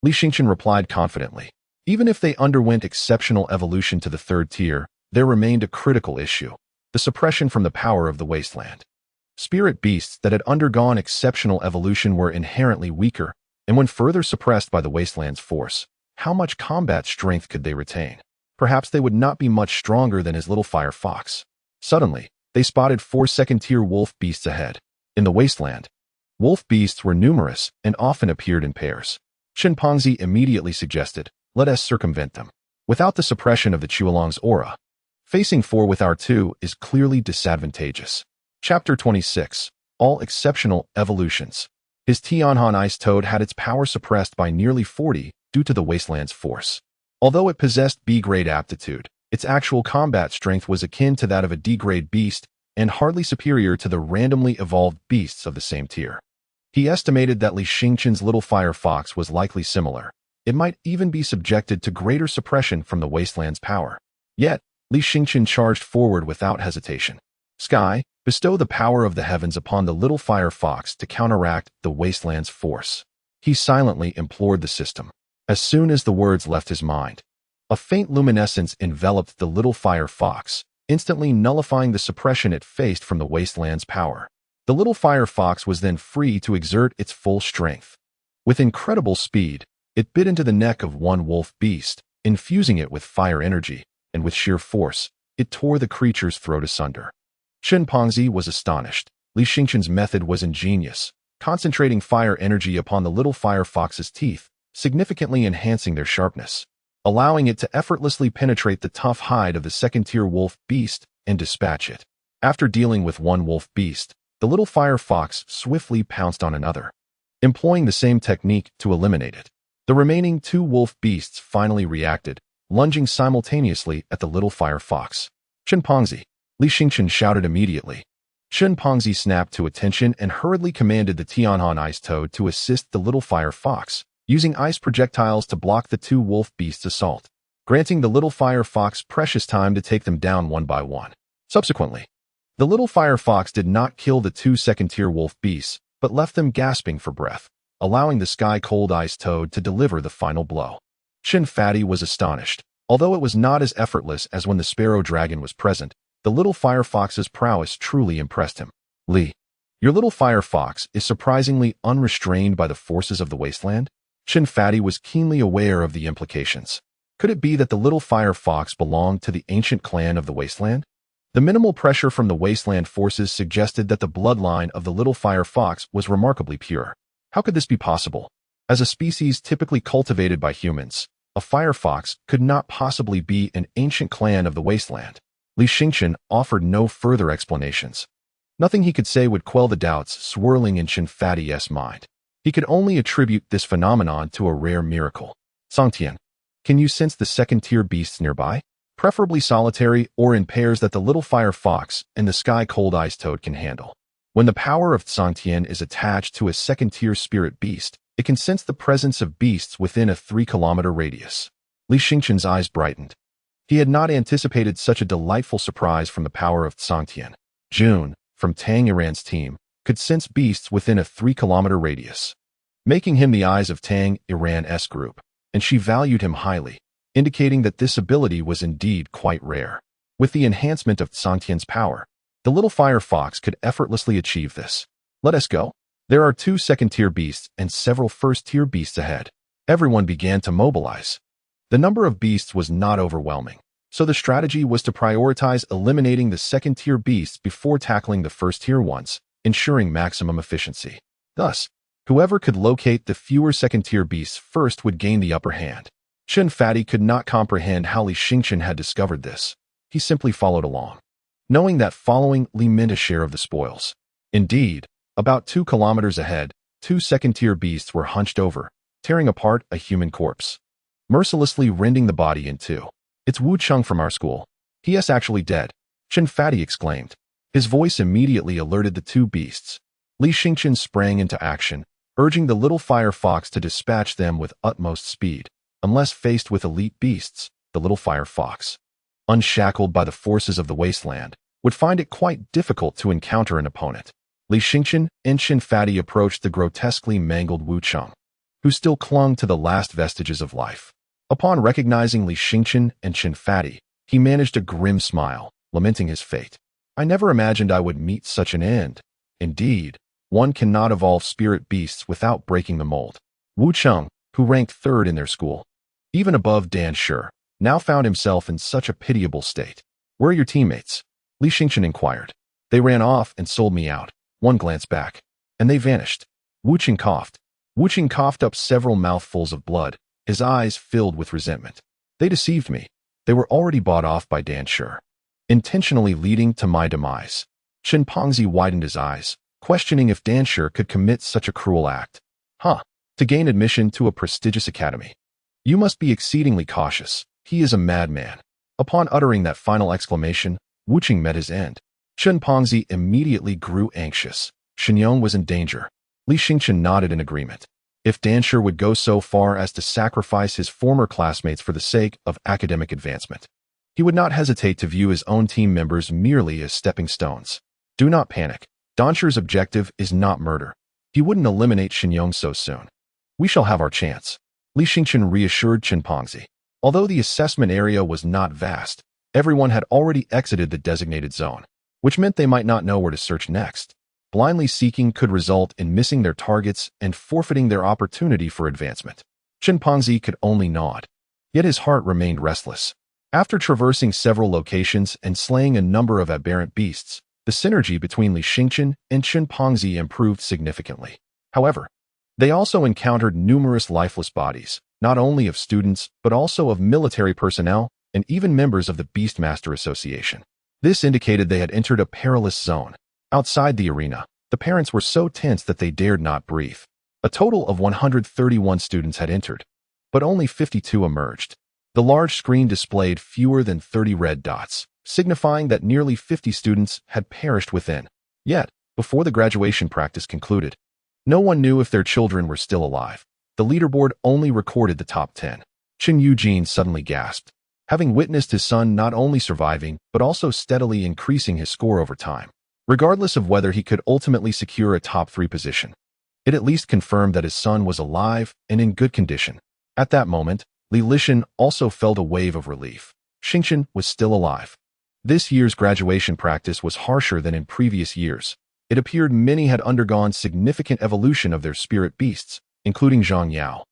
Li Xingchen replied confidently. Even if they underwent exceptional evolution to the third tier, there remained a critical issue: the suppression from the power of the wasteland. Spirit beasts that had undergone exceptional evolution were inherently weaker, and when further suppressed by the wasteland's force, how much combat strength could they retain? Perhaps they would not be much stronger than his little fire fox. Suddenly, they spotted 4 second-tier wolf beasts ahead. In the wasteland, wolf beasts were numerous and often appeared in pairs. Chimpanzee immediately suggested, let us circumvent them. Without the suppression of the Chuolong's aura, facing 4 with our 2 is clearly disadvantageous. Chapter 26. All Exceptional Evolutions. His Tianhan ice toad had its power suppressed by nearly 40 due to the wasteland's force. Although it possessed B-grade aptitude, its actual combat strength was akin to that of a D-grade beast and hardly superior to the randomly evolved beasts of the same tier. He estimated that Li Xingchen's little fire fox was likely similar. It might even be subjected to greater suppression from the wasteland's power. Yet, Li Xingchen charged forward without hesitation. Sky, bestow the power of the heavens upon the little fire fox to counteract the wasteland's force. He silently implored the system. As soon as the words left his mind, a faint luminescence enveloped the little fire fox, instantly nullifying the suppression it faced from the wasteland's power. The little fire fox was then free to exert its full strength. With incredible speed, it bit into the neck of one wolf beast, infusing it with fire energy, and with sheer force, it tore the creature's throat asunder. Chimpanzee was astonished. Li Xingchen's method was ingenious, concentrating fire energy upon the little fire fox's teeth, significantly enhancing their sharpness, allowing it to effortlessly penetrate the tough hide of the second-tier wolf beast and dispatch it. After dealing with one wolf beast, the little fire fox swiftly pounced on another, employing the same technique to eliminate it. The remaining 2 wolf beasts finally reacted, lunging simultaneously at the little fire fox. Chimpanzee, Li Xingchen shouted immediately. Chimpanzee snapped to attention and hurriedly commanded the Tianhan ice toad to assist the little fire fox, using ice projectiles to block the two wolf beasts' assault, granting the little fire fox precious time to take them down one by one. Subsequently, the little fire fox did not kill the two second-tier wolf beasts, but left them gasping for breath, allowing the sky-cold ice toad to deliver the final blow. Shin Fatty was astonished. Although it was not as effortless as when the sparrow dragon was present, the little fire fox's prowess truly impressed him. Lee, your little fire fox is surprisingly unrestrained by the forces of the wasteland? Shin Fatty was keenly aware of the implications. Could it be that the little fire fox belonged to the ancient clan of the wasteland? The minimal pressure from the wasteland forces suggested that the bloodline of the little fire fox was remarkably pure. How could this be possible? As a species typically cultivated by humans, a fire fox could not possibly be an ancient clan of the wasteland. Li Xingchen offered no further explanations. Nothing he could say would quell the doubts swirling in Shin Fatty's mind. He could only attribute this phenomenon to a rare miracle. Songtian, can you sense the second-tier beasts nearby? Preferably solitary or in pairs that the little fire fox and the sky-cold ice toad can handle. When the power of Songtian is attached to a second-tier spirit beast, it can sense the presence of beasts within a 3-kilometer radius. Li Xingchen's eyes brightened. He had not anticipated such a delightful surprise from the power of Songtian. June, from Tang Iran's team, could sense beasts within a 3-kilometer radius, making him the eyes of Tang Iran's group, and she valued him highly, indicating that this ability was indeed quite rare. With the enhancement of Songtian's power, the little fire fox could effortlessly achieve this. Let us go. There are 2 second-tier beasts and several first-tier beasts ahead. Everyone began to mobilize. The number of beasts was not overwhelming, so the strategy was to prioritize eliminating the second-tier beasts before tackling the first-tier ones, ensuring maximum efficiency. Thus, whoever could locate the fewer second-tier beasts first would gain the upper hand. Shin Fatty could not comprehend how Li Xingchen had discovered this. He simply followed along, knowing that following Li meant a share of the spoils. Indeed, about 2 kilometers ahead, 2 second-tier beasts were hunched over, tearing apart a human corpse, mercilessly rending the body in two. It's Wu Cheng from our school. He is actually dead, Shin Fatty exclaimed. His voice immediately alerted the 2 beasts. Li Xingchen sprang into action, urging the little fire fox to dispatch them with utmost speed. Unless faced with elite beasts, the little fire fox, unshackled by the forces of the wasteland, would find it quite difficult to encounter an opponent. Li Xingchen and Shin Fatty approached the grotesquely mangled Wu Cheng, who still clung to the last vestiges of life. Upon recognizing Li Xingchen and Shin Fatty, he managed a grim smile, lamenting his fate. I never imagined I would meet such an end. Indeed, one cannot evolve spirit beasts without breaking the mold. Wu Cheng, who ranked 3rd in their school, even above Dan Shi, now found himself in such a pitiable state. Where are your teammates? Li Xingchen inquired. They ran off and sold me out. One glance back, and they vanished. Wu Cheng coughed. Wu Cheng coughed up several mouthfuls of blood, his eyes filled with resentment. They deceived me. They were already bought off by Dan Shi, intentionally leading to my demise. Shin Pongzi widened his eyes, questioning if Dan Shi could commit such a cruel act. To gain admission to a prestigious academy. You must be exceedingly cautious. He is a madman. Upon uttering that final exclamation, Wu Cheng met his end. Shin Pongzi immediately grew anxious. Shenyong was in danger. Li Xingchen nodded in agreement. If Dan Shi would go so far as to sacrifice his former classmates for the sake of academic advancement, he would not hesitate to view his own team members merely as stepping stones. Do not panic. Dan Shi's objective is not murder. He wouldn't eliminate Shenyong so soon. We shall have our chance. Li Xingchen reassured Shin Pongzi. Although the assessment area was not vast, everyone had already exited the designated zone, which meant they might not know where to search next. Blindly seeking could result in missing their targets and forfeiting their opportunity for advancement. Shin Pongzi could only nod. Yet his heart remained restless. After traversing several locations and slaying a number of aberrant beasts, the synergy between Li Xingchen and Shin Pongzi improved significantly. However, they also encountered numerous lifeless bodies, not only of students but also of military personnel and even members of the Beastmaster Association. This indicated they had entered a perilous zone. Outside the arena, the parents were so tense that they dared not breathe. A total of 131 students had entered, but only 52 emerged. The large screen displayed fewer than 30 red dots, signifying that nearly 50 students had perished within. Yet, before the graduation practice concluded, no one knew if their children were still alive. the leaderboard only recorded the top 10. Chen Eugene suddenly gasped, having witnessed his son not only surviving but also steadily increasing his score over time. Regardless of whether he could ultimately secure a top 3 position, it at least confirmed that his son was alive and in good condition. At that moment, Li Lishan also felt a wave of relief. Xingchen was still alive. This year's graduation practice was harsher than in previous years. It appeared many had undergone significant evolution of their spirit beasts, including Zhang Yao,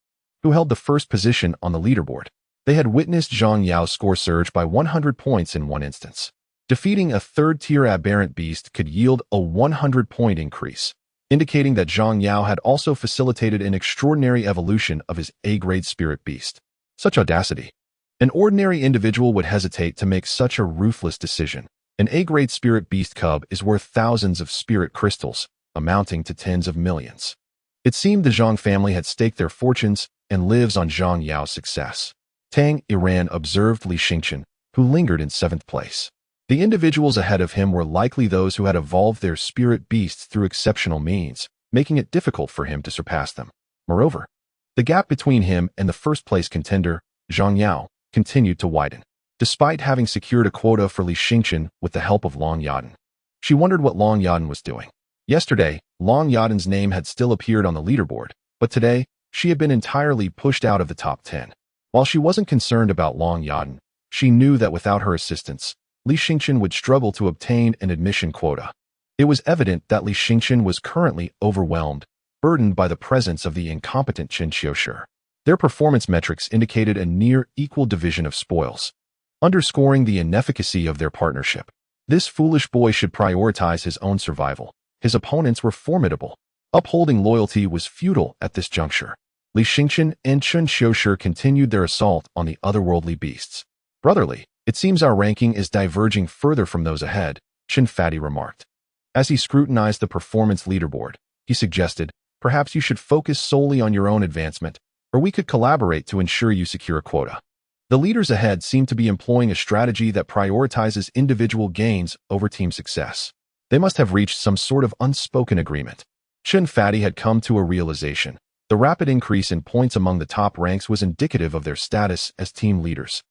who held the first position on the leaderboard. They had witnessed Zhang Yao's score surge by 100 points in one instance. Defeating a third-tier aberrant beast could yield a 100-point increase, indicating that Zhang Yao had also facilitated an extraordinary evolution of his A-grade spirit beast. Such audacity. An ordinary individual would hesitate to make such a ruthless decision. An A-grade spirit beast cub is worth thousands of spirit crystals, amounting to tens of millions. It seemed the Zhang family had staked their fortunes and lives on Zhang Yao's success. Tang Iran observed Li Xingchen, who lingered in 7th place. The individuals ahead of him were likely those who had evolved their spirit beasts through exceptional means, making it difficult for him to surpass them. Moreover, the gap between him and the first-place contender, Zhang Yao, continued to widen. Despite having secured a quota for Li Xingchen with the help of Long Yadan, she wondered what Long Yadan was doing. Yesterday, Long Yadan's name had still appeared on the leaderboard, but today, she had been entirely pushed out of the top 10. While she wasn't concerned about Long Yadan, she knew that without her assistance, Li Xingchen would struggle to obtain an admission quota. It was evident that Li Xingchen was currently overwhelmed, burdened by the presence of the incompetent Chen Xiushi. Their performance metrics indicated a near-equal division of spoils, underscoring the inefficacy of their partnership. This foolish boy should prioritize his own survival. His opponents were formidable. Upholding loyalty was futile at this juncture. Li Xingchen and Chen Xiushi continued their assault on the otherworldly beasts. Brotherly, it seems our ranking is diverging further from those ahead, Chen Fati remarked. As he scrutinized the performance leaderboard, he suggested, perhaps you should focus solely on your own advancement, or we could collaborate to ensure you secure a quota. The leaders ahead seem to be employing a strategy that prioritizes individual gains over team success. They must have reached some sort of unspoken agreement. Chen Fati had come to a realization. The rapid increase in points among the top ranks was indicative of their status as team leaders,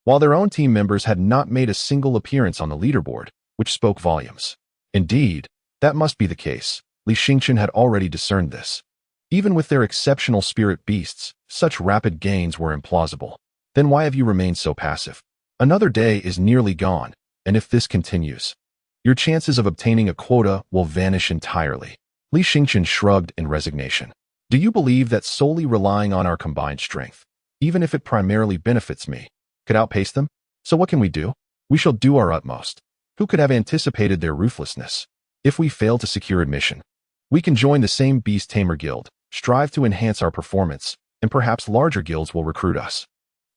while their own team members had not made a single appearance on the leaderboard, which spoke volumes. Indeed, that must be the case. Li Xingchen had already discerned this. Even with their exceptional spirit beasts, such rapid gains were implausible. Then why have you remained so passive? Another day is nearly gone, and if this continues, your chances of obtaining a quota will vanish entirely. Li Xingchen shrugged in resignation. Do you believe that solely relying on our combined strength, even if it primarily benefits me, could outpace them? So what can we do? We shall do our utmost. Who could have anticipated their ruthlessness? If we fail to secure admission, we can join the same Beast Tamer Guild, strive to enhance our performance, and perhaps larger guilds will recruit us.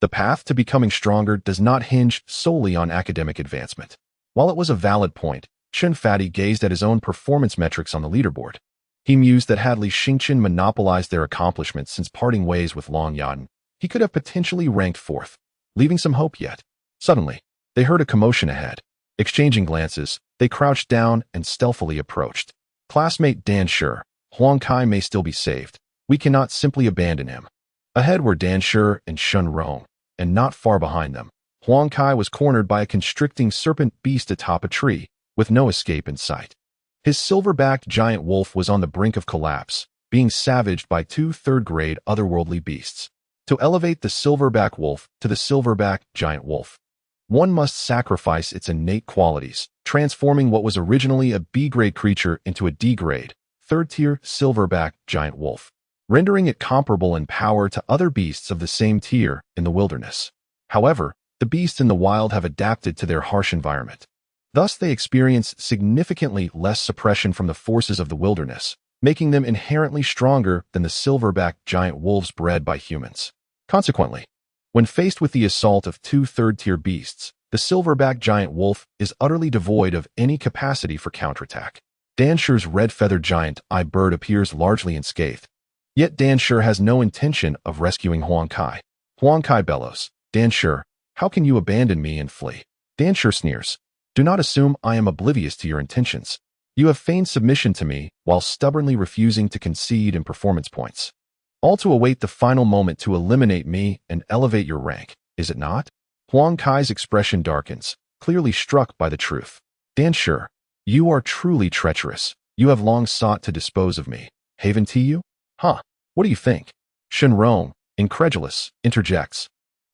The path to becoming stronger does not hinge solely on academic advancement. While it was a valid point, Chen Fati gazed at his own performance metrics on the leaderboard. He mused that had Li Xingchen monopolized their accomplishments since parting ways with Long Yadan, he could have potentially ranked 4th, leaving some hope yet. Suddenly, they heard a commotion ahead. Exchanging glances, they crouched down and stealthily approached. Classmate Dan Shi, Huang Kai may still be saved. We cannot simply abandon him. Ahead were Dan Shi and Shun Rong, and not far behind them, Huang Kai was cornered by a constricting serpent beast atop a tree, with no escape in sight. His silver-backed giant wolf was on the brink of collapse, being savaged by 2 third-grade otherworldly beasts. To elevate the silverback wolf to the silverback giant wolf, one must sacrifice its innate qualities, transforming what was originally a B-grade creature into a D-grade, third-tier silverback giant wolf, rendering it comparable in power to other beasts of the same tier in the wilderness. However, the beasts in the wild have adapted to their harsh environment. Thus, they experience significantly less suppression from the forces of the wilderness, making them inherently stronger than the silverback giant wolves bred by humans. Consequently, when faced with the assault of 2 third-tier beasts, the silverback giant wolf is utterly devoid of any capacity for counterattack. Dan Shi's red-feathered giant eye bird appears largely unscathed. Yet Dan Shi has no intention of rescuing Huang Kai. Huang Kai bellows, Dan Shi, how can you abandon me and flee? Dan Shi sneers, do not assume I am oblivious to your intentions. You have feigned submission to me while stubbornly refusing to concede in performance points. All to await the final moment to eliminate me and elevate your rank, is it not? Huang Kai's expression darkens, clearly struck by the truth. Dan Shi, you are truly treacherous. You have long sought to dispose of me, haven't you? Huh, what do you think? Shenrong, incredulous, interjects.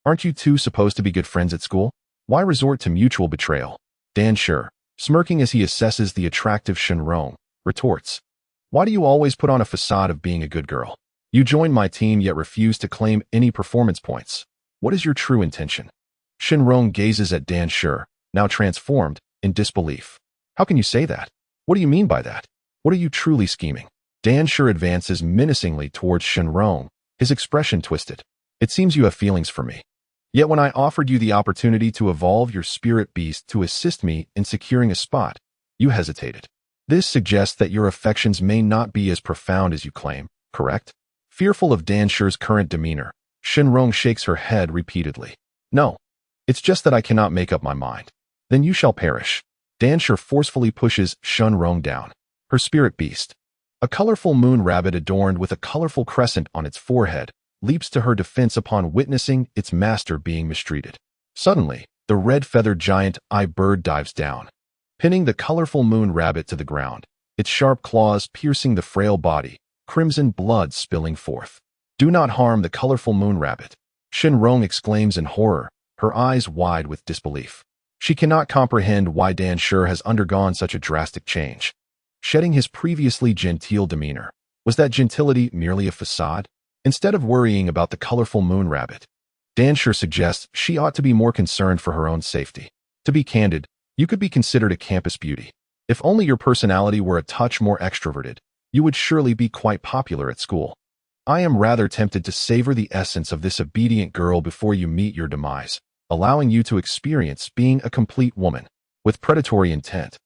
Aren't you two supposed to be good friends at school? Why resort to mutual betrayal? Dan Shi, smirking as he assesses the attractive Shenrong, retorts. Why do you always put on a facade of being a good girl? You joined my team yet refuse to claim any performance points. What is your true intention? Shenrong gazes at Dan Shi, now transformed, in disbelief. How can you say that? What do you mean by that? What are you truly scheming? Dan Shi advances menacingly towards Shenrong, his expression twisted. It seems you have feelings for me. Yet when I offered you the opportunity to evolve your spirit beast to assist me in securing a spot, you hesitated. This suggests that your affections may not be as profound as you claim, correct? Fearful of Dan Shi's current demeanor, Shenrong shakes her head repeatedly. No, it's just that I cannot make up my mind. Then you shall perish. Dan Shi forcefully pushes Shenrong down. Her spirit beast, a colorful moon rabbit adorned with a colorful crescent on its forehead, leaps to her defense upon witnessing its master being mistreated. Suddenly, the red-feathered giant-eye bird dives down, pinning the colorful moon rabbit to the ground, its sharp claws piercing the frail body, crimson blood spilling forth. Do not harm the colorful moon rabbit, Shenrong exclaims in horror, her eyes wide with disbelief. She cannot comprehend why Dan Shi has undergone such a drastic change. Shedding his previously genteel demeanor, was that gentility merely a facade? Instead of worrying about the colorful moon rabbit, Dan Shi suggests she ought to be more concerned for her own safety. To be candid, you could be considered a campus beauty. If only your personality were a touch more extroverted, you would surely be quite popular at school. I am rather tempted to savor the essence of this obedient girl before you meet your demise, allowing you to experience being a complete woman. With predatory intent,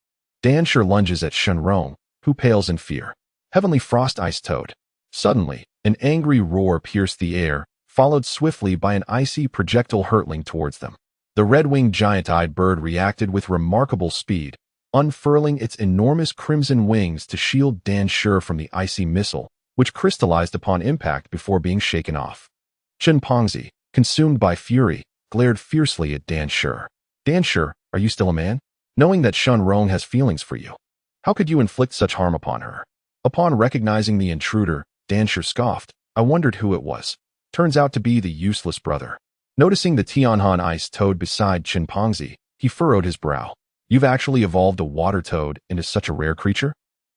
Dan Shi lunges at Shenrong, who pales in fear. Heavenly Frost Ice Toad. Suddenly, an angry roar pierced the air, followed swiftly by an icy projectile hurtling towards them. The red-winged giant-eyed bird reacted with remarkable speed, unfurling its enormous crimson wings to shield Dan Shi from the icy missile, which crystallized upon impact before being shaken off. Chimpanzee, consumed by fury, glared fiercely at Dan Shi. Dan Shi, are you still a man? Knowing that Shenrong has feelings for you, how could you inflict such harm upon her? Upon recognizing the intruder, Dan Shi scoffed. I wondered who it was. Turns out to be the useless brother. Noticing the Tianhan ice toad beside Chimpanzee, he furrowed his brow. You've actually evolved a water toad into such a rare creature?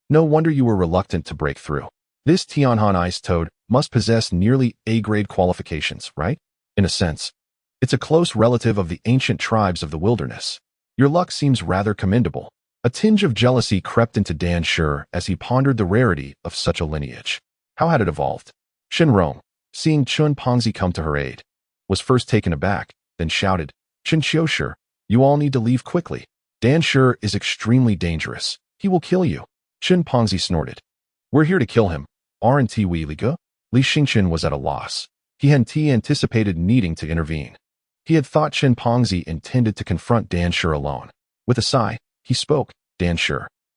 No wonder you were reluctant to break through. This Tianhan ice toad must possess nearly A-grade qualifications, right? In a sense, it's a close relative of the ancient tribes of the wilderness. Your luck seems rather commendable. A tinge of jealousy crept into Dan Shi as he pondered the rarity of such a lineage. How had it evolved? Shenrong, seeing Chimpanzee come to her aid, was first taken aback, then shouted, Shi, you all need to leave quickly. Dan Shi is extremely dangerous. He will kill you. Chimpanzee snorted. We're here to kill him. Aren't we, Liga? Li Xingqian was at a loss. He hadn't anticipated needing to intervene. He had thought Chimpanzee intended to confront Dan Shi alone. With a sigh, he spoke, Dan Shi.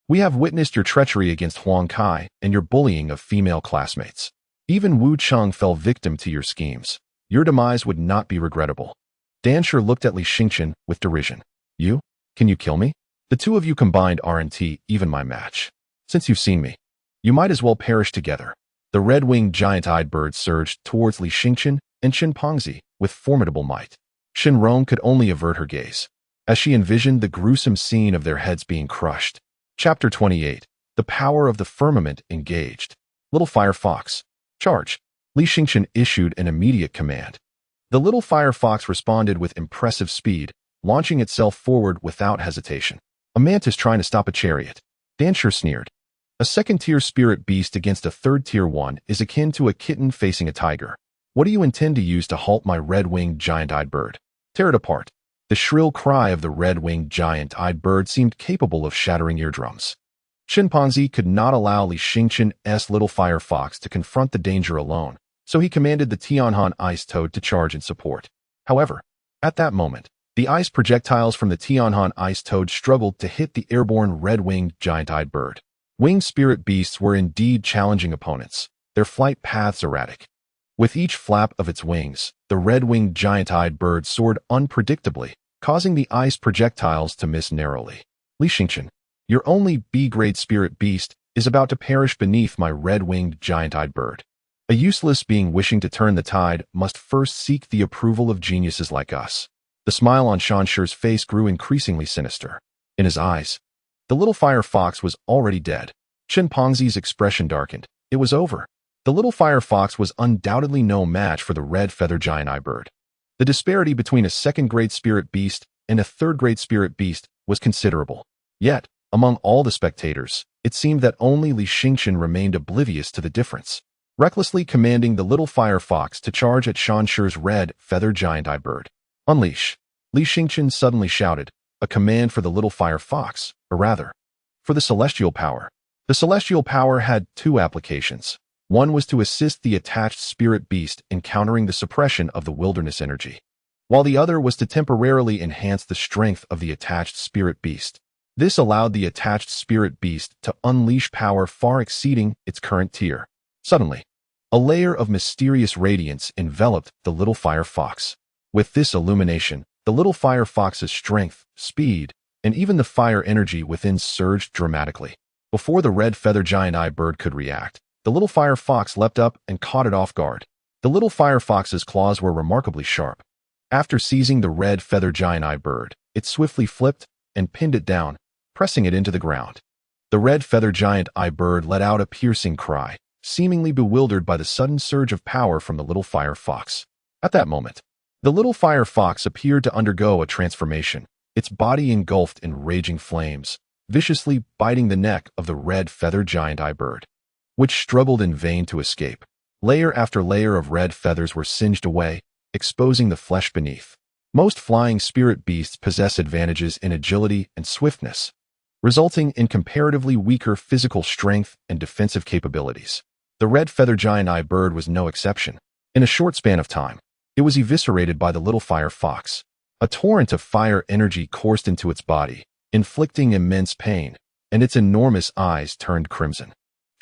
We have witnessed your treachery against Huang Kai and your bullying of female classmates. Even Wu Cheng fell victim to your schemes. Your demise would not be regrettable. Dan Shi looked at Li Xingqian with derision. You? Can you kill me? The two of you combined aren't even my match. Since you've seen me, you might as well perish together. The red-winged giant-eyed bird surged towards Li Xingqian and Chimpanzee with formidable might. Shenrong could only avert her gaze, as she envisioned the gruesome scene of their heads being crushed. Chapter 28. The Power of the Firmament Engaged. Little Fire Fox. Charge. Li Xingqian issued an immediate command. The little fire fox responded with impressive speed, launching itself forward without hesitation. A mantis trying to stop a chariot. Dan Shi sneered. A second-tier spirit beast against a third-tier one is akin to a kitten facing a tiger. What do you intend to use to halt my red-winged giant-eyed bird? Tear it apart. The shrill cry of the red-winged giant-eyed bird seemed capable of shattering eardrums. Chimpanzee could not allow Li Xingqian's little fire fox to confront the danger alone, so he commanded the Tianhan ice toad to charge in support. However, at that moment, the ice projectiles from the Tianhan ice toad struggled to hit the airborne red-winged giant-eyed bird. Winged spirit beasts were indeed challenging opponents, their flight paths erratic. With each flap of its wings, the red-winged giant-eyed bird soared unpredictably, causing the ice projectiles to miss narrowly. Li Xingqian, your only B-grade spirit beast is about to perish beneath my red-winged giant-eyed bird. A useless being wishing to turn the tide must first seek the approval of geniuses like us. The smile on Shansher's face grew increasingly sinister. In his eyes, the little fire fox was already dead. Chimpanzee's expression darkened. It was over. The little fire fox was undoubtedly no match for the red feather giant-eye bird. The disparity between a second-grade spirit beast and a third-grade spirit beast was considerable. Yet, among all the spectators, it seemed that only Li Xingqian remained oblivious to the difference, recklessly commanding the little fire fox to charge at Shansher's red feather giant-eye bird. Unleash! Li Xingqian suddenly shouted, a command for the little fire fox, or rather, for the celestial power. The celestial power had two applications. One was to assist the attached spirit beast in countering the suppression of the wilderness energy, while the other was to temporarily enhance the strength of the attached spirit beast. This allowed the attached spirit beast to unleash power far exceeding its current tier. Suddenly, a layer of mysterious radiance enveloped the little fire fox. With this illumination, the little fire fox's strength, speed, and even the fire energy within surged dramatically. Before the red feather giant-eye bird could react, the little fire fox leapt up and caught it off guard. The little fire fox's claws were remarkably sharp. After seizing the red feather giant-eye bird, it swiftly flipped and pinned it down, pressing it into the ground. The red feather giant-eye bird let out a piercing cry, seemingly bewildered by the sudden surge of power from the little fire fox. At that moment, the little fire fox appeared to undergo a transformation, its body engulfed in raging flames, viciously biting the neck of the red feather giant-eye bird, which struggled in vain to escape. Layer after layer of red feathers were singed away, exposing the flesh beneath. Most flying spirit beasts possess advantages in agility and swiftness, resulting in comparatively weaker physical strength and defensive capabilities. The red feather giant-eye bird was no exception. In a short span of time, it was eviscerated by the little fire fox. A torrent of fire energy coursed into its body, inflicting immense pain, and its enormous eyes turned crimson.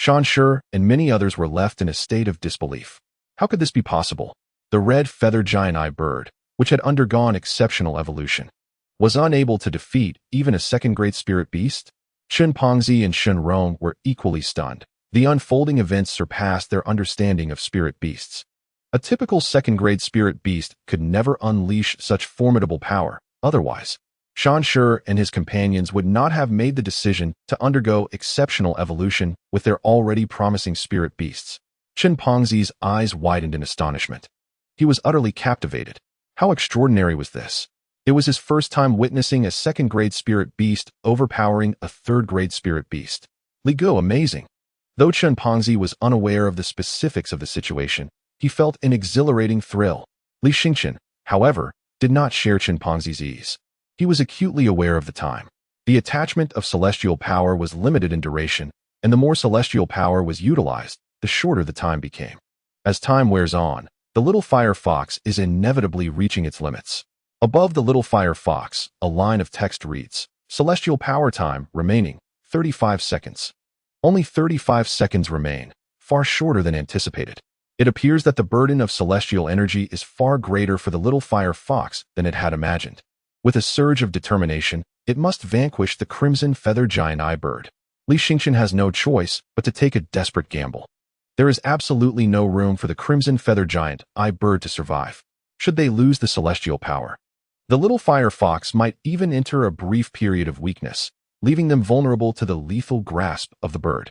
Shansher and many others were left in a state of disbelief. How could this be possible? The red feather giant-eye bird, which had undergone exceptional evolution, was unable to defeat even a second-grade spirit beast? Chimpanzee and Shenrong were equally stunned. The unfolding events surpassed their understanding of spirit beasts. A typical second-grade spirit beast could never unleash such formidable power. Otherwise, Shansher and his companions would not have made the decision to undergo exceptional evolution with their already promising spirit beasts. Chimpanzee's eyes widened in astonishment. He was utterly captivated. How extraordinary was this? It was his first time witnessing a second-grade spirit beast overpowering a third-grade spirit beast. Li Gu, amazing. Though Chimpanzee was unaware of the specifics of the situation, he felt an exhilarating thrill. Li Xingqian, however, did not share Chimpanzee's ease. He was acutely aware of the time. The attachment of celestial power was limited in duration, and the more celestial power was utilized, the shorter the time became. As time wears on, the little fire fox is inevitably reaching its limits. Above the little fire fox, a line of text reads, celestial power time remaining, 35 seconds. Only 35 seconds remain, far shorter than anticipated. It appears that the burden of celestial energy is far greater for the little fire fox than it had imagined. With a surge of determination, it must vanquish the crimson feather giant-eye bird. Li Xingqian has no choice but to take a desperate gamble. There is absolutely no room for the crimson feather giant-eye bird to survive. Should they lose the celestial power, the little fire fox might even enter a brief period of weakness, leaving them vulnerable to the lethal grasp of the bird.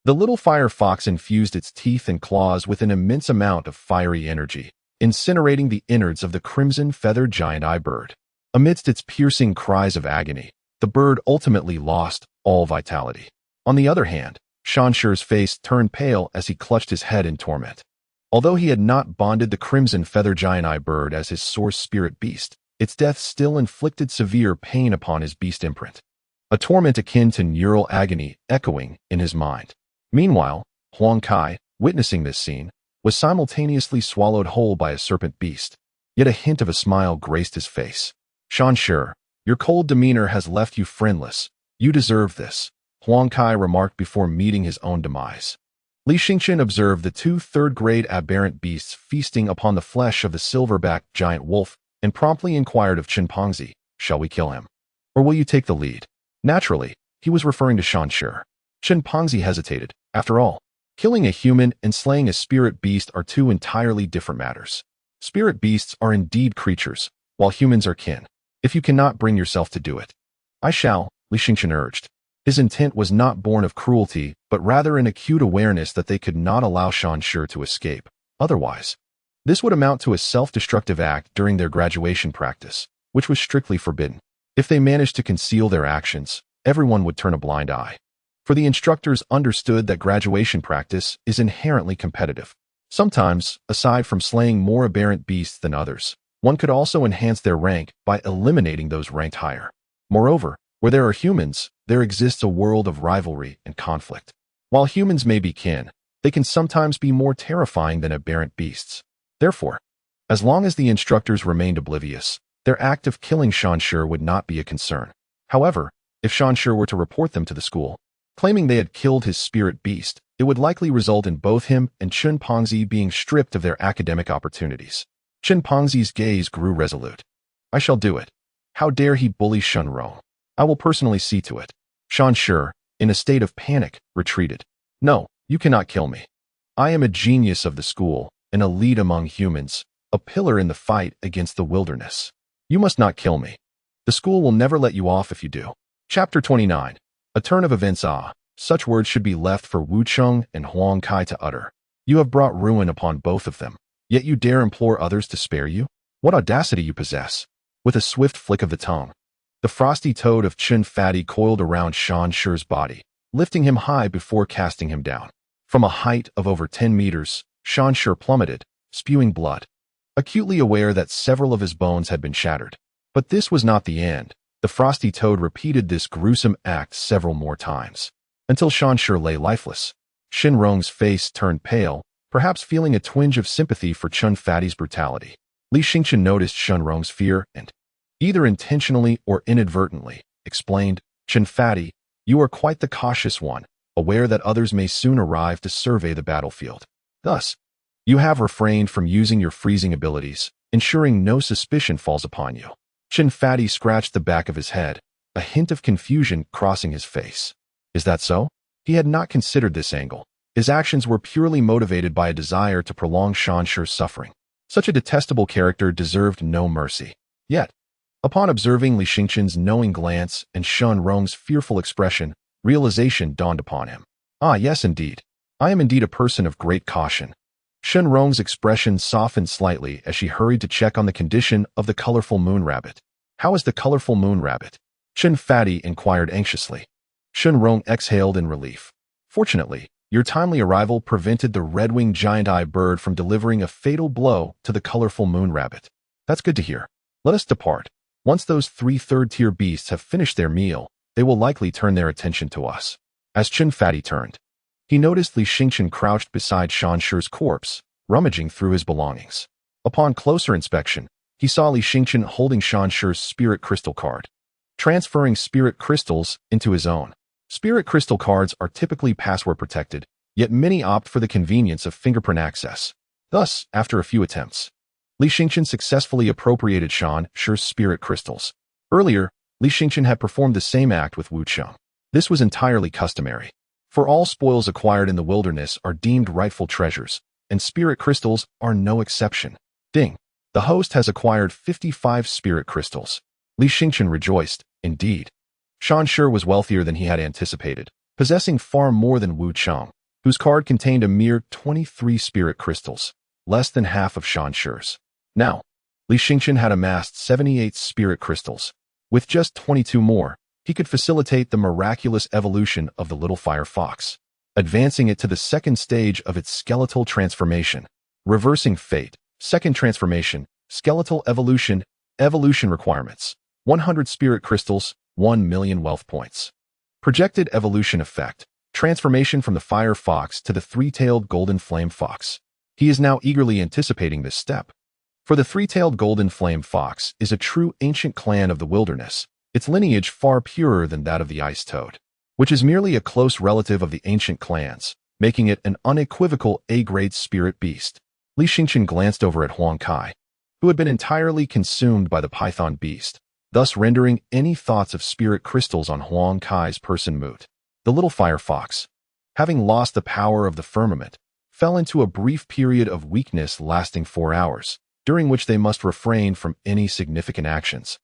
The little fire fox infused its teeth and claws with an immense amount of fiery energy, incinerating the innards of the crimson feather giant-eye bird. Amidst its piercing cries of agony, the bird ultimately lost all vitality. On the other hand, Shansher's face turned pale as he clutched his head in torment. Although he had not bonded the crimson feather giant-eye bird as his source spirit beast, its death still inflicted severe pain upon his beast imprint, a torment akin to neural agony echoing in his mind. Meanwhile, Huang Kai, witnessing this scene, was simultaneously swallowed whole by a serpent beast. Yet a hint of a smile graced his face. Shansher, your cold demeanor has left you friendless. You deserve this, Huang Kai remarked before meeting his own demise. Li Xingqian observed the two third-grade aberrant beasts feasting upon the flesh of the silver-backed giant wolf and promptly inquired of Chen Pengzi, "Shall we kill him? Or will you take the lead?" Naturally, he was referring to Shan Shi. Chen Pengzi hesitated. After all, killing a human and slaying a spirit beast are two entirely different matters. Spirit beasts are indeed creatures, while humans are kin. If you cannot bring yourself to do it, I shall, Li Xingqian urged. His intent was not born of cruelty, but rather an acute awareness that they could not allow Shan Shi to escape. Otherwise, this would amount to a self-destructive act during their graduation practice, which was strictly forbidden. If they managed to conceal their actions, everyone would turn a blind eye. For the instructors understood that graduation practice is inherently competitive. Sometimes, aside from slaying more aberrant beasts than others, one could also enhance their rank by eliminating those ranked higher. Moreover, where there are humans, there exists a world of rivalry and conflict. While humans may be kin, they can sometimes be more terrifying than aberrant beasts. Therefore, as long as the instructors remained oblivious, their act of killing Shan Shi would not be a concern. However, if Shan Shi were to report them to the school, claiming they had killed his spirit beast, it would likely result in both him and Chen Pengzi being stripped of their academic opportunities. Chen Pengzi's gaze grew resolute. "I shall do it. How dare he bully Shen Rong? I will personally see to it." Shan Shi, in a state of panic, retreated. "No, you cannot kill me. I am a genius of the school, an elite among humans, a pillar in the fight against the wilderness. You must not kill me. The school will never let you off if you do." Chapter 29. A turn of events. Such words should be left for Wu Cheng and Huang Kai to utter. You have brought ruin upon both of them, yet you dare implore others to spare you? What audacity you possess! With a swift flick of the tongue, the frosty toad of Chen Fati coiled around Shan Shi's body, lifting him high before casting him down. From a height of over 10 meters, Shan Shi plummeted, spewing blood, acutely aware that several of his bones had been shattered. But this was not the end. The frosty toad repeated this gruesome act several more times, until Shan Shi lay lifeless. Shen Rong's face turned pale, perhaps feeling a twinge of sympathy for Chen Fati's brutality. Li Xingqian noticed Shen Rong's fear and, either intentionally or inadvertently, explained, "Chen Fati, you are quite the cautious one, aware that others may soon arrive to survey the battlefield. Thus, you have refrained from using your freezing abilities, ensuring no suspicion falls upon you." Chen Fati scratched the back of his head, a hint of confusion crossing his face. Is that so? He had not considered this angle. His actions were purely motivated by a desire to prolong Shan Shi's suffering. Such a detestable character deserved no mercy. Yet, upon observing Li Xingqian's knowing glance and Shen Rong's fearful expression, realization dawned upon him. "Ah, yes, indeed. I am indeed a person of great caution." Shen Rong's expression softened slightly as she hurried to check on the condition of the colorful moon rabbit. "How is the colorful moon rabbit?" Chen Fati inquired anxiously. Shen Rong exhaled in relief. "Fortunately, your timely arrival prevented the red-winged giant-eye bird from delivering a fatal blow to the colorful moon rabbit. That's good to hear. Let us depart. Once those 3 third-tier beasts have finished their meal, they will likely turn their attention to us." As Chen Fati turned, he noticed Li Xingqian crouched beside Shan Shi's corpse, rummaging through his belongings. Upon closer inspection, he saw Li Xingqian holding Shan Shi's spirit crystal card, transferring spirit crystals into his own. Spirit crystal cards are typically password protected, yet many opt for the convenience of fingerprint access. Thus, after a few attempts, Li Xingqian successfully appropriated Shan Shi's spirit crystals. Earlier, Li Xingqian had performed the same act with Wu Cheng. This was entirely customary, for all spoils acquired in the wilderness are deemed rightful treasures, and spirit crystals are no exception. Ding! The host has acquired 55 spirit crystals. Li Xingqian rejoiced, indeed. Shan Shi was wealthier than he had anticipated, possessing far more than Wu Cheng, whose card contained a mere 23 spirit crystals, less than half of Shan Shi's. Now, Li Xingqian had amassed 78 spirit crystals. With just 22 more, he could facilitate the miraculous evolution of the little fire fox, advancing it to the second stage of its skeletal transformation. Reversing fate, second transformation, skeletal evolution, evolution requirements, 100 spirit crystals, 1 million wealth points. Projected evolution effect, transformation from the fire fox to the 3-tailed golden flame fox. He is now eagerly anticipating this step. For the 3-tailed golden flame fox is a true ancient clan of the wilderness, its lineage far purer than that of the ice toad, which is merely a close relative of the ancient clans, making it an unequivocal A-grade spirit beast. Li Xingqian glanced over at Huang Kai, who had been entirely consumed by the python beast, thus rendering any thoughts of spirit crystals on Huang Kai's person moot. The little fire fox, having lost the power of the firmament, fell into a brief period of weakness lasting 4 hours, during which they must refrain from any significant actions,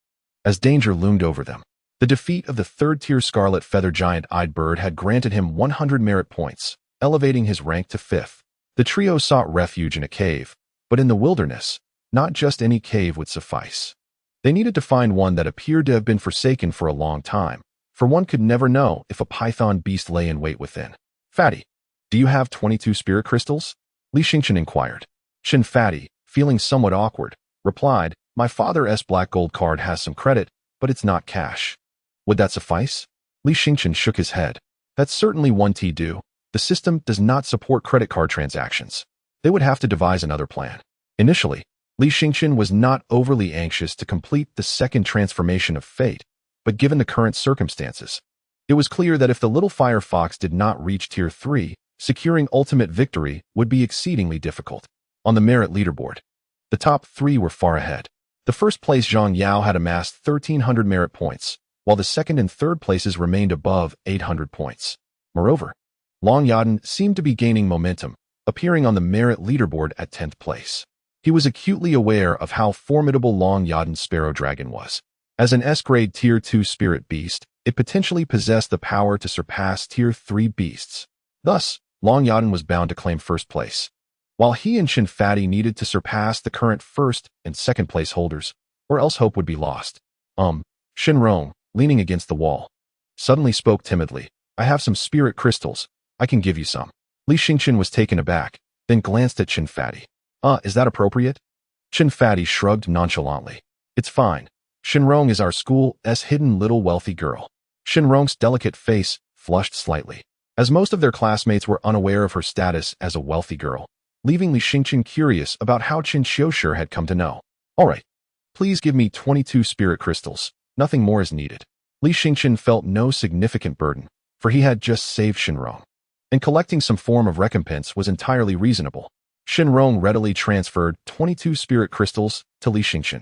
as danger loomed over them. The defeat of the third-tier scarlet feather giant-eyed bird had granted him 100 merit points, elevating his rank to 5th. The trio sought refuge in a cave, but in the wilderness, not just any cave would suffice. They needed to find one that appeared to have been forsaken for a long time, for one could never know if a python beast lay in wait within. Fatty, do you have 22 spirit crystals? Li Xingqian inquired. Shin Fatty, feeling somewhat awkward, replied, my father's black gold card has some credit, but it's not cash. Would that suffice? Li Xingqian shook his head. That's certainly one T do. The system does not support credit card transactions. They would have to devise another plan. Initially, Li Xingqian was not overly anxious to complete the second transformation of fate, but given the current circumstances, it was clear that if the little fire fox did not reach Tier 3, securing ultimate victory would be exceedingly difficult. On the merit leaderboard, the top 3 were far ahead. The first place Zhang Yao had amassed 1,300 merit points, while the second and third places remained above 800 points. Moreover, Long Yadan seemed to be gaining momentum, appearing on the merit leaderboard at 10th place. He was acutely aware of how formidable Long Yadan's Sparrow Dragon was. As an S-grade Tier 2 spirit beast, it potentially possessed the power to surpass Tier 3 beasts. Thus, Long Yadan was bound to claim first place, while he and Shin Fatty needed to surpass the current first and second place holders, or else hope would be lost. Shin Rong, leaning against the wall, suddenly spoke timidly. I have some spirit crystals. I can give you some. Li Xingqian was taken aback, then glanced at Shin Fatty. Is that appropriate? Shin Fatty shrugged nonchalantly. It's fine. Shinrong is our school's hidden little wealthy girl. Shinrong's delicate face flushed slightly, as most of their classmates were unaware of her status as a wealthy girl, leaving Li Xingqian curious about how Qin Xiushi had come to know. All right, please give me 22 spirit crystals. Nothing more is needed. Li Xingqian felt no significant burden, for he had just saved Shinrong, and collecting some form of recompense was entirely reasonable. Shinrong readily transferred 22 spirit crystals to Li Xingqian,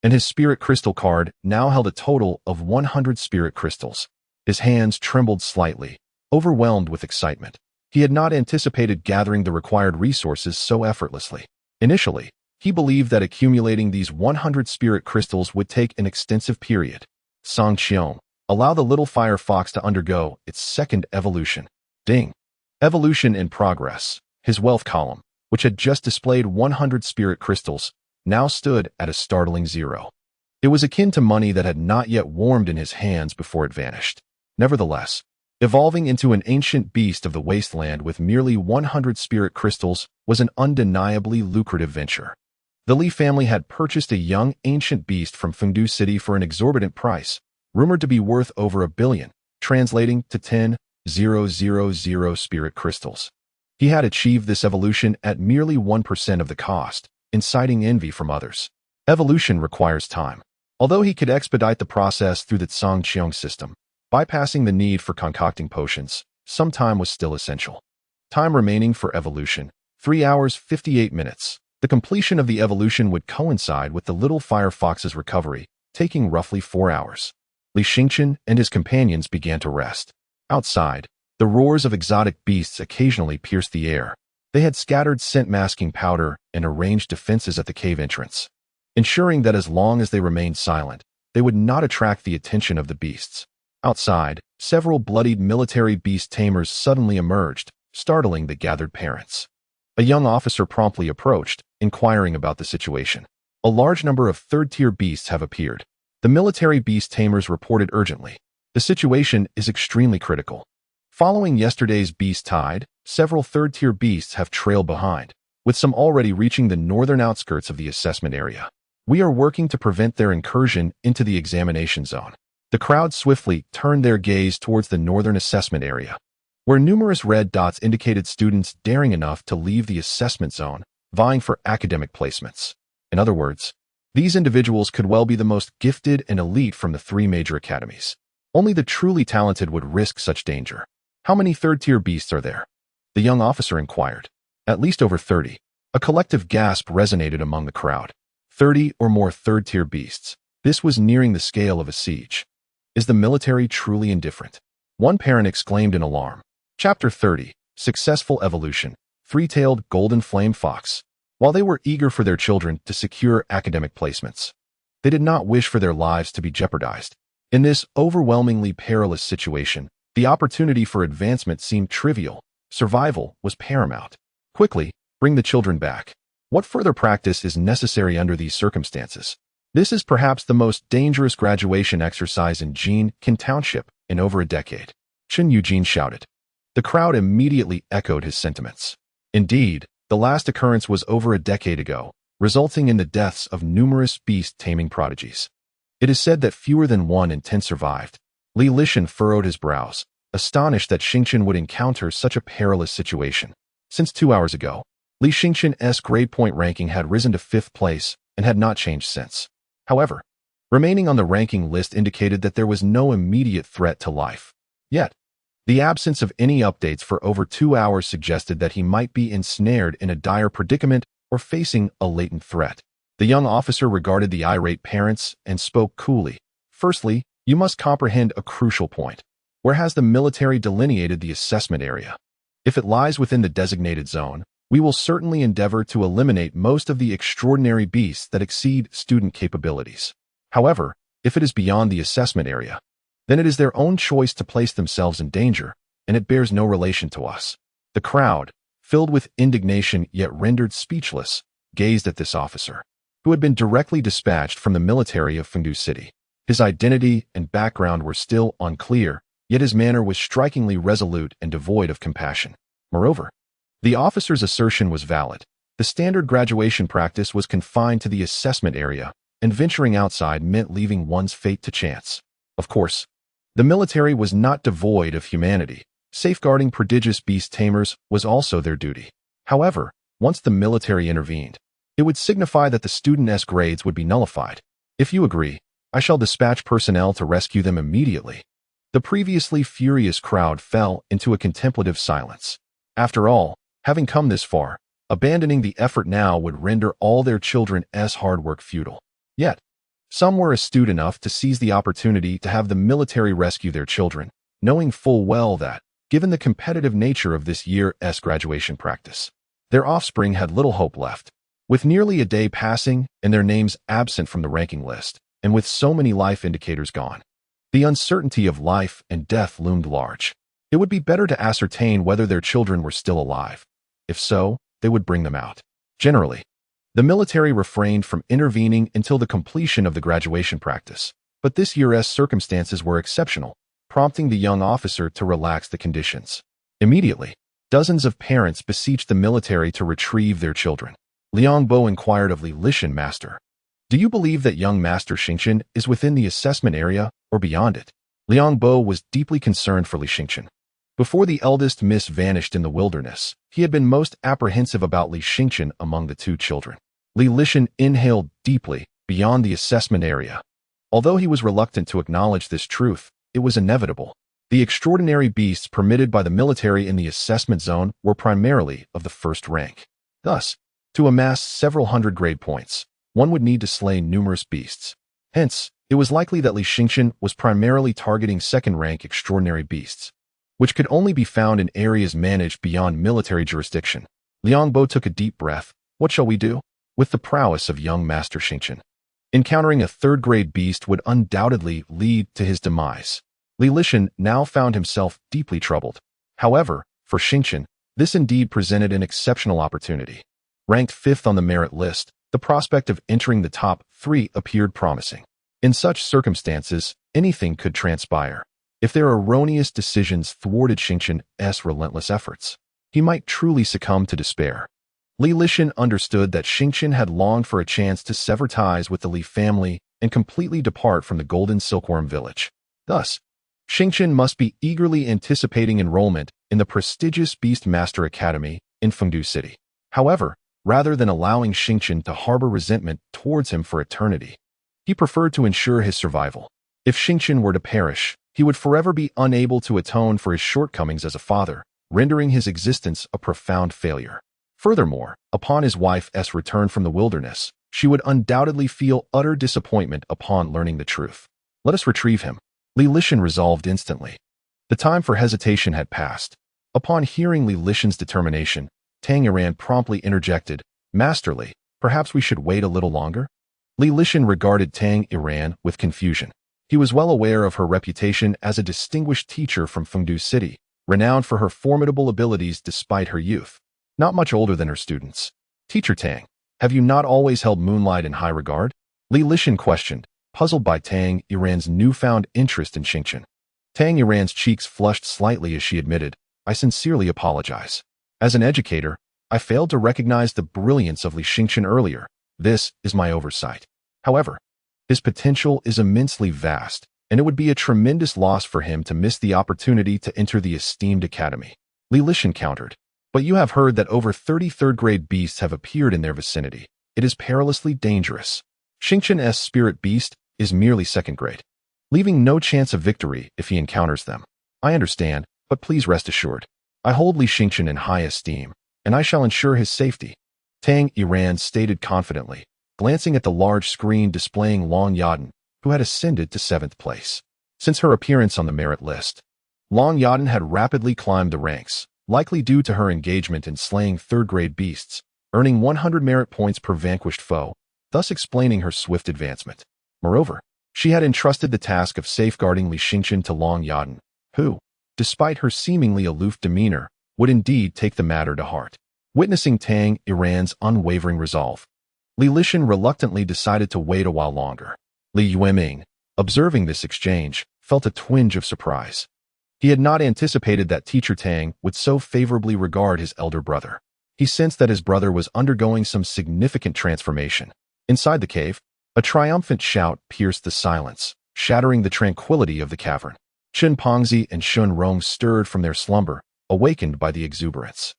and his spirit crystal card now held a total of 100 spirit crystals. His hands trembled slightly, overwhelmed with excitement. He had not anticipated gathering the required resources so effortlessly. Initially, he believed that accumulating these 100 spirit crystals would take an extensive period. Song Qiong, allow the little fire fox to undergo its second evolution. Ding. Evolution in progress. His wealth column, which had just displayed 100 spirit crystals, now stood at a startling 0. It was akin to money that had not yet warmed in his hands before it vanished. Nevertheless, evolving into an ancient beast of the Wasteland with merely 100 spirit crystals was an undeniably lucrative venture. The Li family had purchased a young ancient beast from Fungu City for an exorbitant price, rumored to be worth over 1 billion, translating to 10,000 spirit crystals. He had achieved this evolution at merely 1% of the cost, inciting envy from others. Evolution requires time. Although he could expedite the process through the Song Qiong system, bypassing the need for concocting potions, some time was still essential. Time remaining for evolution, 3 hours 58 minutes. The completion of the evolution would coincide with the little fire fox's recovery, taking roughly 4 hours. Li Xingqian and his companions began to rest. Outside, the roars of exotic beasts occasionally pierced the air. They had scattered scent-masking powder and arranged defenses at the cave entrance, ensuring that as long as they remained silent, they would not attract the attention of the beasts. Outside, several bloodied military beast tamers suddenly emerged, startling the gathered parents. A young officer promptly approached, inquiring about the situation. A large number of third-tier beasts have appeared. The military beast tamers reported urgently. The situation is extremely critical. Following yesterday's beast tide, several third-tier beasts have trailed behind, with some already reaching the northern outskirts of the assessment area. We are working to prevent their incursion into the examination zone. The crowd swiftly turned their gaze towards the northern assessment area, where numerous red dots indicated students daring enough to leave the assessment zone, vying for academic placements. In other words, these individuals could well be the most gifted and elite from the 3 major academies. Only the truly talented would risk such danger. How many third-tier beasts are there? the young officer inquired. At least over 30. A collective gasp resonated among the crowd. 30 or more third-tier beasts. This was nearing the scale of a siege. Is the military truly indifferent? One parent exclaimed in alarm. Chapter 30. Successful Evolution. Three-tailed golden flame fox. While they were eager for their children to secure academic placements, they did not wish for their lives to be jeopardized. In this overwhelmingly perilous situation, the opportunity for advancement seemed trivial. Survival was paramount. Quickly, bring the children back. What further practice is necessary under these circumstances? This is perhaps the most dangerous graduation exercise in Jean-Kin Township in over a decade. Chen Eugene shouted. The crowd immediately echoed his sentiments. Indeed, the last occurrence was over a decade ago, resulting in the deaths of numerous beast-taming prodigies. It is said that fewer than 1 in 10 survived. Li Lishan furrowed his brows, astonished that Xingqian would encounter such a perilous situation. Since 2 hours ago, Li Xingqian's grade point ranking had risen to 5th place and had not changed since. However, remaining on the ranking list indicated that there was no immediate threat to life. Yet, the absence of any updates for over 2 hours suggested that he might be ensnared in a dire predicament or facing a latent threat. The young officer regarded the irate parents and spoke coolly. Firstly, you must comprehend a crucial point. Where has the military delineated the assessment area? If it lies within the designated zone, we will certainly endeavor to eliminate most of the extraordinary beasts that exceed student capabilities. However, if it is beyond the assessment area, then it is their own choice to place themselves in danger, and it bears no relation to us. The crowd, filled with indignation yet rendered speechless, gazed at this officer, who had been directly dispatched from the military of Fungu City. His identity and background were still unclear, yet his manner was strikingly resolute and devoid of compassion. Moreover, the officer's assertion was valid. The standard graduation practice was confined to the assessment area, and venturing outside meant leaving one's fate to chance. Of course, the military was not devoid of humanity. Safeguarding prodigious beast tamers was also their duty. However, once the military intervened, it would signify that the student's grades would be nullified. If you agree, I shall dispatch personnel to rescue them immediately. The previously furious crowd fell into a contemplative silence. After all, having come this far, abandoning the effort now would render all their children's hard work futile. Yet, some were astute enough to seize the opportunity to have the military rescue their children, knowing full well that, given the competitive nature of this year's graduation practice, their offspring had little hope left. With nearly a day passing and their names absent from the ranking list, and with so many life indicators gone, the uncertainty of life and death loomed large. It would be better to ascertain whether their children were still alive. If so, they would bring them out. Generally, the military refrained from intervening until the completion of the graduation practice, but this year's circumstances were exceptional, prompting the young officer to relax the conditions. Immediately, dozens of parents beseeched the military to retrieve their children. Liang Bo inquired of Li Lishan, Master, do you believe that young Master Xingqian is within the assessment area or beyond it? Liang Bo was deeply concerned for Li Xingqian. Before the eldest miss vanished in the wilderness, he had been most apprehensive about Li Xingqian among the 2 children. Li Lishan inhaled deeply, beyond the assessment area. Although he was reluctant to acknowledge this truth, it was inevitable. The extraordinary beasts permitted by the military in the assessment zone were primarily of the 1st rank. Thus, to amass several hundred grade points, one would need to slay numerous beasts. Hence, it was likely that Li Xingqian was primarily targeting 2nd rank extraordinary beasts, which could only be found in areas managed beyond military jurisdiction. Liang Bo took a deep breath. What shall we do? With the prowess of young Master Xingqian, encountering a 3rd-grade beast would undoubtedly lead to his demise. Li Lishan now found himself deeply troubled. However, for Xingqian, this indeed presented an exceptional opportunity. Ranked 5th on the merit list, the prospect of entering the top 3 appeared promising. In such circumstances, anything could transpire. If their erroneous decisions thwarted Xingqian's relentless efforts, he might truly succumb to despair. Li Lishan understood that Xingqian had longed for a chance to sever ties with the Li family and completely depart from the Golden Silkworm Village. Thus, Xingqian must be eagerly anticipating enrollment in the prestigious Beastmaster Academy in Fungu City. However, rather than allowing Xingqian to harbor resentment towards him for eternity, he preferred to ensure his survival. If Xingqian were to perish, he would forever be unable to atone for his shortcomings as a father, rendering his existence a profound failure. Furthermore, upon his wife's return from the wilderness, she would undoubtedly feel utter disappointment upon learning the truth. Let us retrieve him. Li Lishan resolved instantly. The time for hesitation had passed. Upon hearing Li Lishan's determination, Tang Iran promptly interjected, "Masterly, perhaps we should wait a little longer?" Li Lishan regarded Tang Iran with confusion. He was well aware of her reputation as a distinguished teacher from Fungu City, renowned for her formidable abilities despite her youth. Not much older than her students. "Teacher Tang, have you not always held moonlight in high regard?" Li Lishan questioned, puzzled by Tang Iran's newfound interest in Xingqian. Tang Iran's cheeks flushed slightly as she admitted, "I sincerely apologize. As an educator, I failed to recognize the brilliance of Li Xingqian earlier. This is my oversight. However, his potential is immensely vast, and it would be a tremendous loss for him to miss the opportunity to enter the esteemed academy." Li Lishan countered, "But you have heard that over 30 third-grade beasts have appeared in their vicinity. It is perilously dangerous. Xingqian's spirit beast is merely second grade, leaving no chance of victory if he encounters them. I understand, but please rest assured. I hold Li Xingqian in high esteem, and I shall ensure his safety," Tang Iran stated confidently, glancing at the large screen displaying Long Yadan, who had ascended to 7th place. Since her appearance on the merit list, Long Yadan had rapidly climbed the ranks, likely due to her engagement in slaying third-grade beasts, earning 100 merit points per vanquished foe, thus explaining her swift advancement. Moreover, she had entrusted the task of safeguarding Li Xingqian to Long Yadan, who, despite her seemingly aloof demeanor, would indeed take the matter to heart. Witnessing Tang Iran's unwavering resolve, Li Lishan reluctantly decided to wait a while longer. Li Yueming, observing this exchange, felt a twinge of surprise. He had not anticipated that Teacher Tang would so favorably regard his elder brother. He sensed that his brother was undergoing some significant transformation. Inside the cave, a triumphant shout pierced the silence, shattering the tranquility of the cavern. Chen Pongzi and Shun Rong stirred from their slumber, awakened by the exuberance.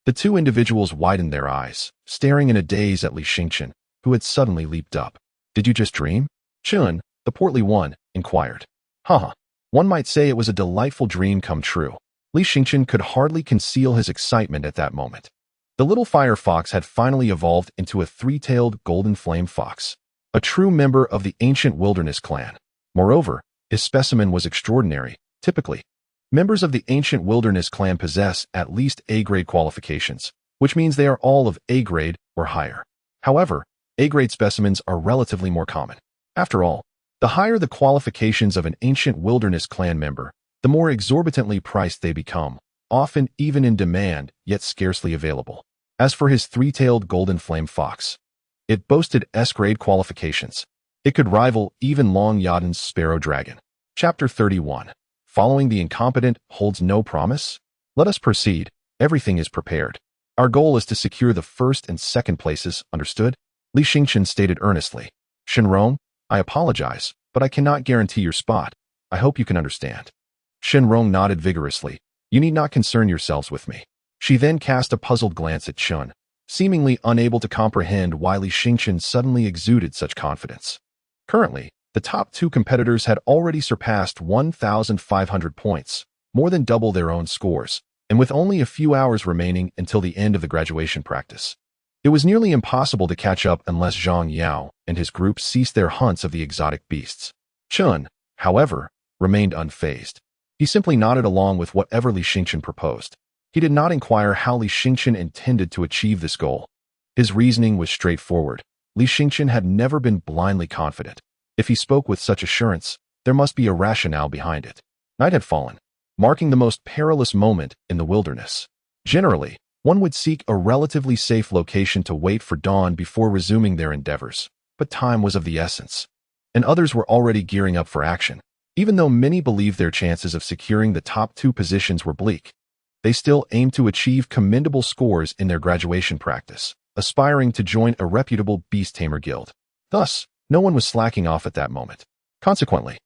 The two individuals widened their eyes, staring in a daze at Li Xingqian, who had suddenly leaped up. "Did you just dream?" Chun, the portly one, inquired. "Haha. One might say it was a delightful dream come true." Li Xingqian could hardly conceal his excitement at that moment. The little fire fox had finally evolved into a three-tailed golden flame fox, a true member of the ancient wilderness clan. Moreover, his specimen was extraordinary. Typically, members of the ancient wilderness clan possess at least A-grade qualifications, which means they are all of A-grade or higher. However, A-grade specimens are relatively more common. After all, the higher the qualifications of an ancient wilderness clan member, the more exorbitantly priced they become, often even in demand, yet scarcely available. As for his three-tailed golden flame fox, it boasted S-grade qualifications. It could rival even Long Yadan's sparrow dragon. Chapter 31. Following the incompetent holds no promise? Let us proceed. Everything is prepared. Our goal is to secure the first and second places, understood? Li Xingqian stated earnestly. Shenrong, I apologize, but I cannot guarantee your spot. I hope you can understand. Shenrong nodded vigorously. You need not concern yourselves with me. She then cast a puzzled glance at Chun, seemingly unable to comprehend why Li Xingqian suddenly exuded such confidence. Currently, the top two competitors had already surpassed 1,500 points, more than double their own scores, and with only a few hours remaining until the end of the graduation practice. It was nearly impossible to catch up unless Zhang Yao and his group ceased their hunts of the exotic beasts. Chun, however, remained unfazed. He simply nodded along with whatever Li Xingqian proposed. He did not inquire how Li Xingqian intended to achieve this goal. His reasoning was straightforward. Li Xingqian had never been blindly confident. If he spoke with such assurance, there must be a rationale behind it. Night had fallen, marking the most perilous moment in the wilderness. Generally, one would seek a relatively safe location to wait for dawn before resuming their endeavors, but time was of the essence, and others were already gearing up for action. Even though many believed their chances of securing the top two positions were bleak, they still aimed to achieve commendable scores in their graduation practice, aspiring to join a reputable beast tamer guild. Thus, no one was slacking off at that moment. Consequently,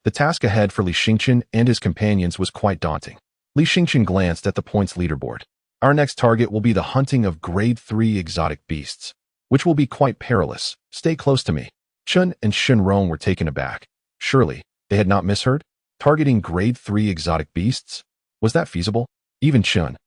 the task ahead for Li Xingqian and his companions was quite daunting. Li Xingqian glanced at the points leaderboard. Our next target will be the hunting of grade 3 exotic beasts, which will be quite perilous. Stay close to me. Chun and Shenrong were taken aback. Surely, they had not misheard? Targeting grade 3 exotic beasts? Was that feasible? Even Chun,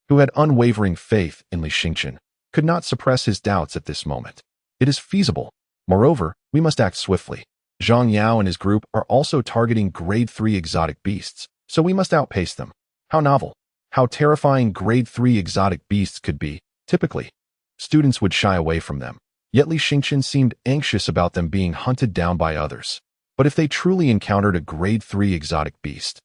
who had unwavering faith in Li Xingchen, could not suppress his doubts at this moment. It is feasible. Moreover, we must act swiftly. Zhang Yao and his group are also targeting Grade 3 exotic beasts, so we must outpace them. How novel, how terrifying Grade 3 exotic beasts could be. Typically, students would shy away from them, yet Li Xingchen seemed anxious about them being hunted down by others. But if they truly encountered a Grade 3 exotic beast,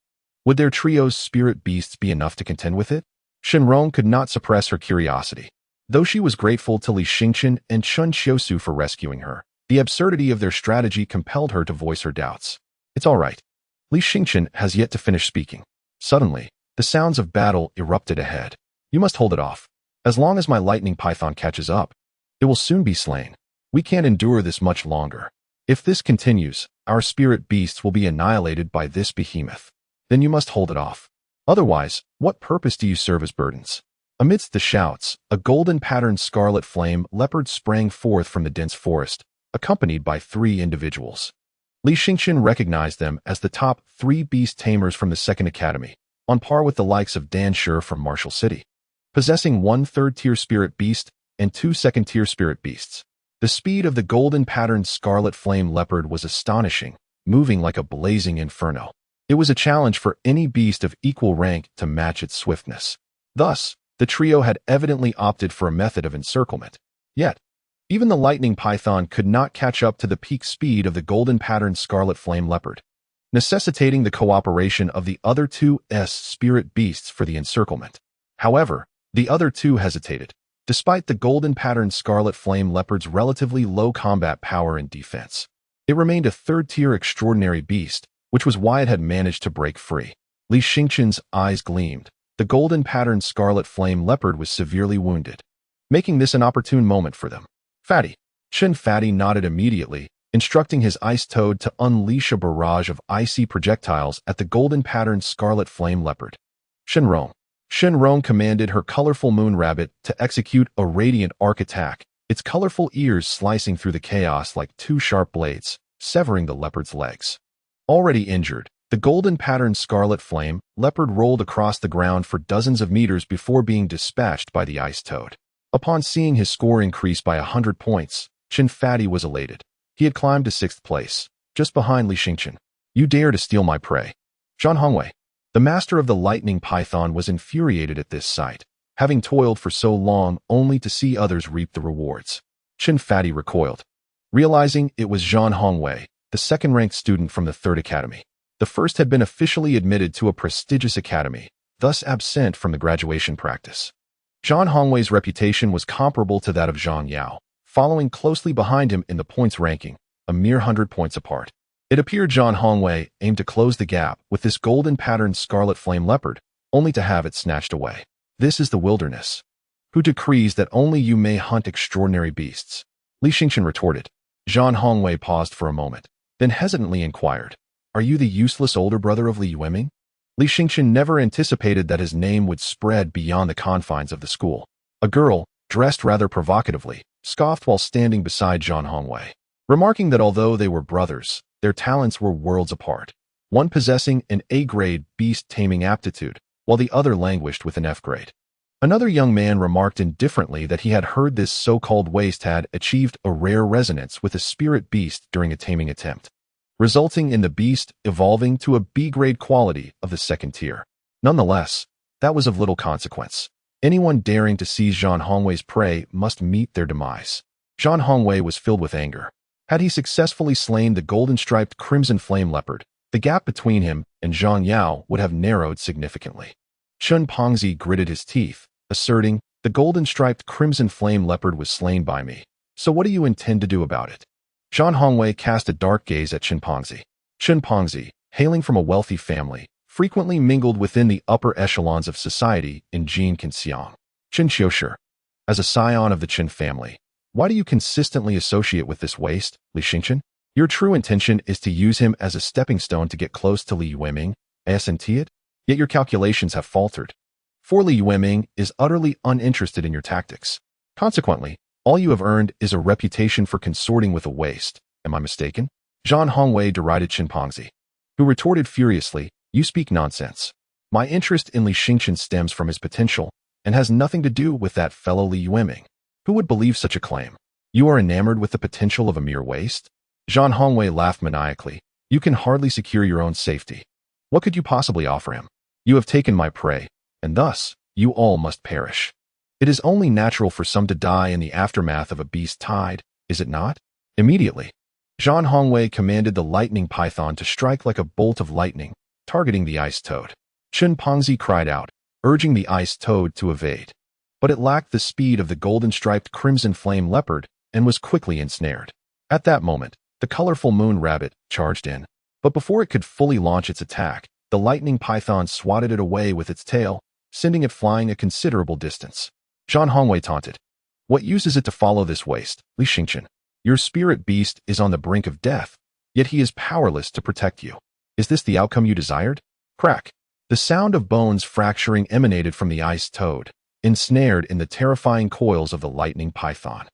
would their trio's spirit beasts be enough to contend with it? Shenrong could not suppress her curiosity. Though she was grateful to Li Xingchen and Chun Qiusu for rescuing her, the absurdity of their strategy compelled her to voice her doubts. It's all right. Li Xingchen has yet to finish speaking. Suddenly, the sounds of battle erupted ahead. You must hold it off. As long as my lightning python catches up, it will soon be slain. We can't endure this much longer. If this continues, our spirit beasts will be annihilated by this behemoth. Then you must hold it off. Otherwise, what purpose do you serve as burdens? Amidst the shouts, a golden-patterned scarlet flame leopard sprang forth from the dense forest, accompanied by 3 individuals. Li Xingchen recognized them as the top 3 beast tamers from the Second Academy, on par with the likes of Dan Shi from Martial City, possessing 1 third-tier spirit beast and 2 second-tier spirit beasts. The speed of the golden-patterned scarlet flame leopard was astonishing, moving like a blazing inferno. It was a challenge for any beast of equal rank to match its swiftness. Thus, the trio had evidently opted for a method of encirclement. Yet, even the lightning python could not catch up to the peak speed of the golden-patterned scarlet flame leopard, necessitating the cooperation of the other 2 spirit beasts for the encirclement. However, the other 2 hesitated. Despite the golden-patterned scarlet flame leopard's relatively low combat power and defense, it remained a third-tier extraordinary beast, which was why it had managed to break free. Li Xingchen's eyes gleamed. The golden-patterned scarlet flame leopard was severely wounded, making this an opportune moment for them. Fatty. Chen Fatty nodded immediately, instructing his ice toad to unleash a barrage of icy projectiles at the golden-patterned scarlet flame leopard. Shenrong. Shenrong commanded her colorful moon rabbit to execute a radiant arc attack, its colorful ears slicing through the chaos like 2 sharp blades, severing the leopard's legs. Already injured, the golden-patterned scarlet flame leopard rolled across the ground for dozens of meters before being dispatched by the ice toad. Upon seeing his score increase by 100 points, Chen Fatty was elated. He had climbed to 6th place, just behind Li Xingchen. You dare to steal my prey. Zhan Hongwei, the master of the lightning python, was infuriated at this sight, having toiled for so long only to see others reap the rewards. Chen Fatty recoiled, realizing it was Zhan Hongwei, the second-ranked student from the 3rd Academy. The first had been officially admitted to a prestigious academy, thus absent from the graduation practice. Zhan Hongwei's reputation was comparable to that of Zhang Yao, following closely behind him in the points ranking, a mere 100 points apart. It appeared Zhan Hongwei aimed to close the gap with this golden-patterned scarlet flame leopard, only to have it snatched away. This is the wilderness. Who decrees that only you may hunt extraordinary beasts? Li Xingchen retorted. Zhan Hongwei paused for a moment, then hesitantly inquired, Are you the useless older brother of Li Yueming? Li Xingchen never anticipated that his name would spread beyond the confines of the school. A girl, dressed rather provocatively, scoffed while standing beside Zhan Hongwei, remarking that although they were brothers, their talents were worlds apart, one possessing an A-grade beast taming aptitude, while the other languished with an F-grade. Another young man remarked indifferently that he had heard this so-called waste had achieved a rare resonance with a spirit beast during a taming attempt, resulting in the beast evolving to a B-grade quality of the 2nd tier. Nonetheless, that was of little consequence. Anyone daring to seize Zhan Hongwei's prey must meet their demise. Zhan Hongwei was filled with anger. Had he successfully slain the golden-striped crimson flame leopard, the gap between him and Zhang Yao would have narrowed significantly. Chun Pongzi gritted his teeth, asserting, The golden-striped crimson flame leopard was slain by me, so what do you intend to do about it? Zhan Hongwei cast a dark gaze at Chen Pongzi. Chen Pongzi, hailing from a wealthy family, frequently mingled within the upper echelons of society in Jin Xiang. Chen Qiushi, as a scion of the Chen family, why do you consistently associate with this waste, Li Xingchen? Your true intention is to use him as a stepping stone to get close to Li Yueming, isn't it? Yet your calculations have faltered. For Li Yueming is utterly uninterested in your tactics. Consequently, all you have earned is a reputation for consorting with a waste. Am I mistaken? Zhan Hongwei derided Chen Pongzi, who retorted furiously, You speak nonsense. My interest in Li Xingqian stems from his potential and has nothing to do with that fellow Li Yueming. Who would believe such a claim? You are enamored with the potential of a mere waste? Zhan Hongwei laughed maniacally. You can hardly secure your own safety. What could you possibly offer him? You have taken my prey, and thus, you all must perish. It is only natural for some to die in the aftermath of a beast tide, is it not? Immediately, Zhan Hongwei commanded the lightning python to strike like a bolt of lightning, targeting the ice toad. Chen Pengzi cried out, urging the ice toad to evade. But it lacked the speed of the golden-striped crimson flame leopard and was quickly ensnared. At that moment, the colorful moon rabbit charged in. But before it could fully launch its attack, the lightning python swatted it away with its tail, sending it flying a considerable distance. Zhan Hongwei taunted. What use is it to follow this waste, Li Xingqian? Your spirit beast is on the brink of death, yet he is powerless to protect you. Is this the outcome you desired? Crack. The sound of bones fracturing emanated from the ice toad, ensnared in the terrifying coils of the lightning python.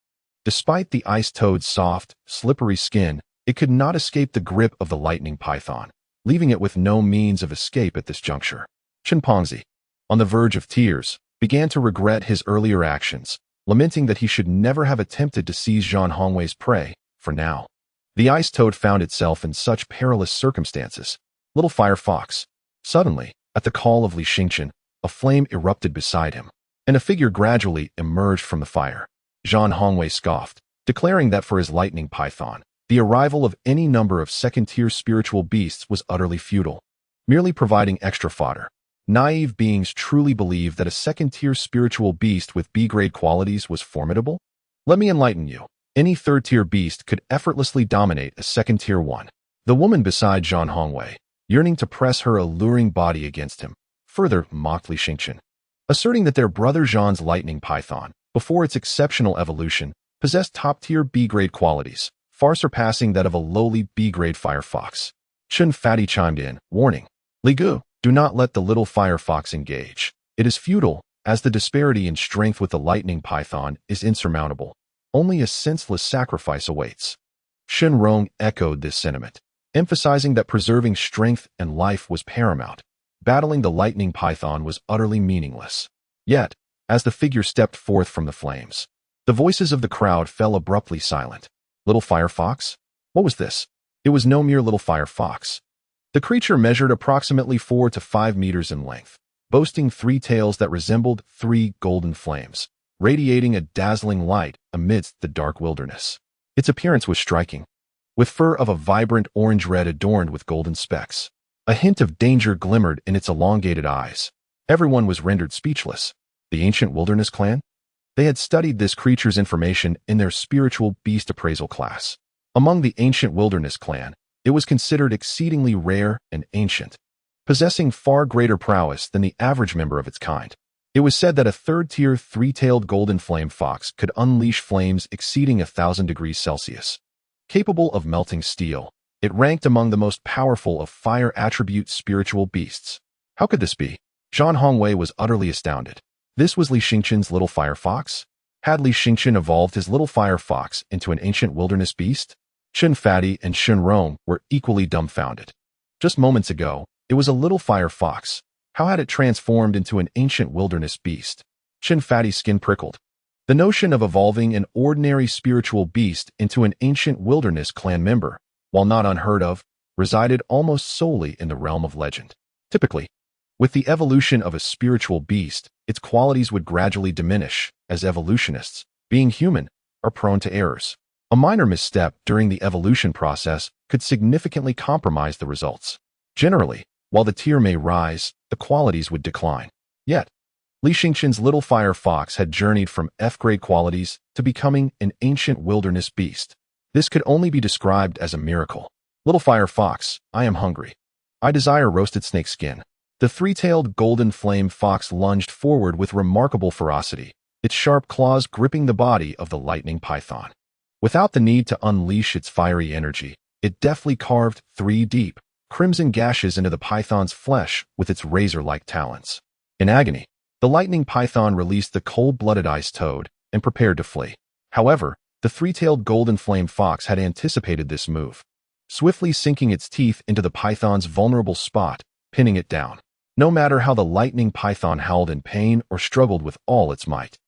Despite the ice toad's soft, slippery skin, it could not escape the grip of the lightning python, leaving it with no means of escape at this juncture. Chen Pengzi, on the verge of tears, began to regret his earlier actions, lamenting that he should never have attempted to seize Zhan Hongwei's prey, for now. The ice toad found itself in such perilous circumstances. Little Fire Fox. Suddenly, at the call of Li Xingqian, a flame erupted beside him, and a figure gradually emerged from the fire. Zhan Hongwei scoffed, declaring that for his lightning python, the arrival of any number of second-tier spiritual beasts was utterly futile, merely providing extra fodder. Naive beings truly believed that a second-tier spiritual beast with B-grade qualities was formidable? Let me enlighten you. Any third-tier beast could effortlessly dominate a second-tier one. The woman beside Zhan Hongwei, yearning to press her alluring body against him, further mocked Li Xingqian, asserting that their brother Zhan's lightning python, before its exceptional evolution, possessed top-tier B-grade qualities, far surpassing that of a lowly B-grade fire fox. Chen Fadi chimed in, warning, Li Gu, do not let the little fire fox engage. It is futile, as the disparity in strength with the lightning python is insurmountable. Only a senseless sacrifice awaits. Shen Rong echoed this sentiment, emphasizing that preserving strength and life was paramount. Battling the lightning python was utterly meaningless. Yet, as the figure stepped forth from the flames, the voices of the crowd fell abruptly silent. Little Fire Fox? What was this? It was no mere little fire fox. The creature measured approximately 4 to 5 meters in length, boasting 3 tails that resembled 3 golden flames, radiating a dazzling light amidst the dark wilderness. Its appearance was striking, with fur of a vibrant orange-red adorned with golden specks. A hint of danger glimmered in its elongated eyes. Everyone was rendered speechless. The ancient wilderness clan? They had studied this creature's information in their spiritual beast appraisal class. Among the ancient wilderness clan, it was considered exceedingly rare and ancient, possessing far greater prowess than the average member of its kind. It was said that a third-tier, 3-tailed golden flame fox could unleash flames exceeding 1,000 degrees Celsius. Capable of melting steel, it ranked among the most powerful of fire attribute spiritual beasts. How could this be? Zhan Hongwei was utterly astounded. This was Li Xingqian's little fire fox? Had Li Xingqian evolved his little fire fox into an ancient wilderness beast? Chen Fadi and Shen Rong were equally dumbfounded. Just moments ago, it was a little fire fox. How had it transformed into an ancient wilderness beast? Chen Fadi's skin prickled. The notion of evolving an ordinary spiritual beast into an ancient wilderness clan member, while not unheard of, resided almost solely in the realm of legend. Typically, with the evolution of a spiritual beast, its qualities would gradually diminish, as evolutionists, being human, are prone to errors. A minor misstep during the evolution process could significantly compromise the results. Generally, while the tier may rise, the qualities would decline. Yet, Li Xingqian's little fire fox had journeyed from F-grade qualities to becoming an ancient wilderness beast. This could only be described as a miracle. Little fire fox, I am hungry. I desire roasted snake skin. The 3-tailed golden flame fox lunged forward with remarkable ferocity, its sharp claws gripping the body of the lightning python. Without the need to unleash its fiery energy, it deftly carved 3 deep, crimson gashes into the python's flesh with its razor-like talons. In agony, the lightning python released the cold-blooded ice toad and prepared to flee. However, the 3-tailed golden flame fox had anticipated this move, swiftly sinking its teeth into the python's vulnerable spot, pinning it down. no matter how the lightning python howled in pain or struggled with all its might.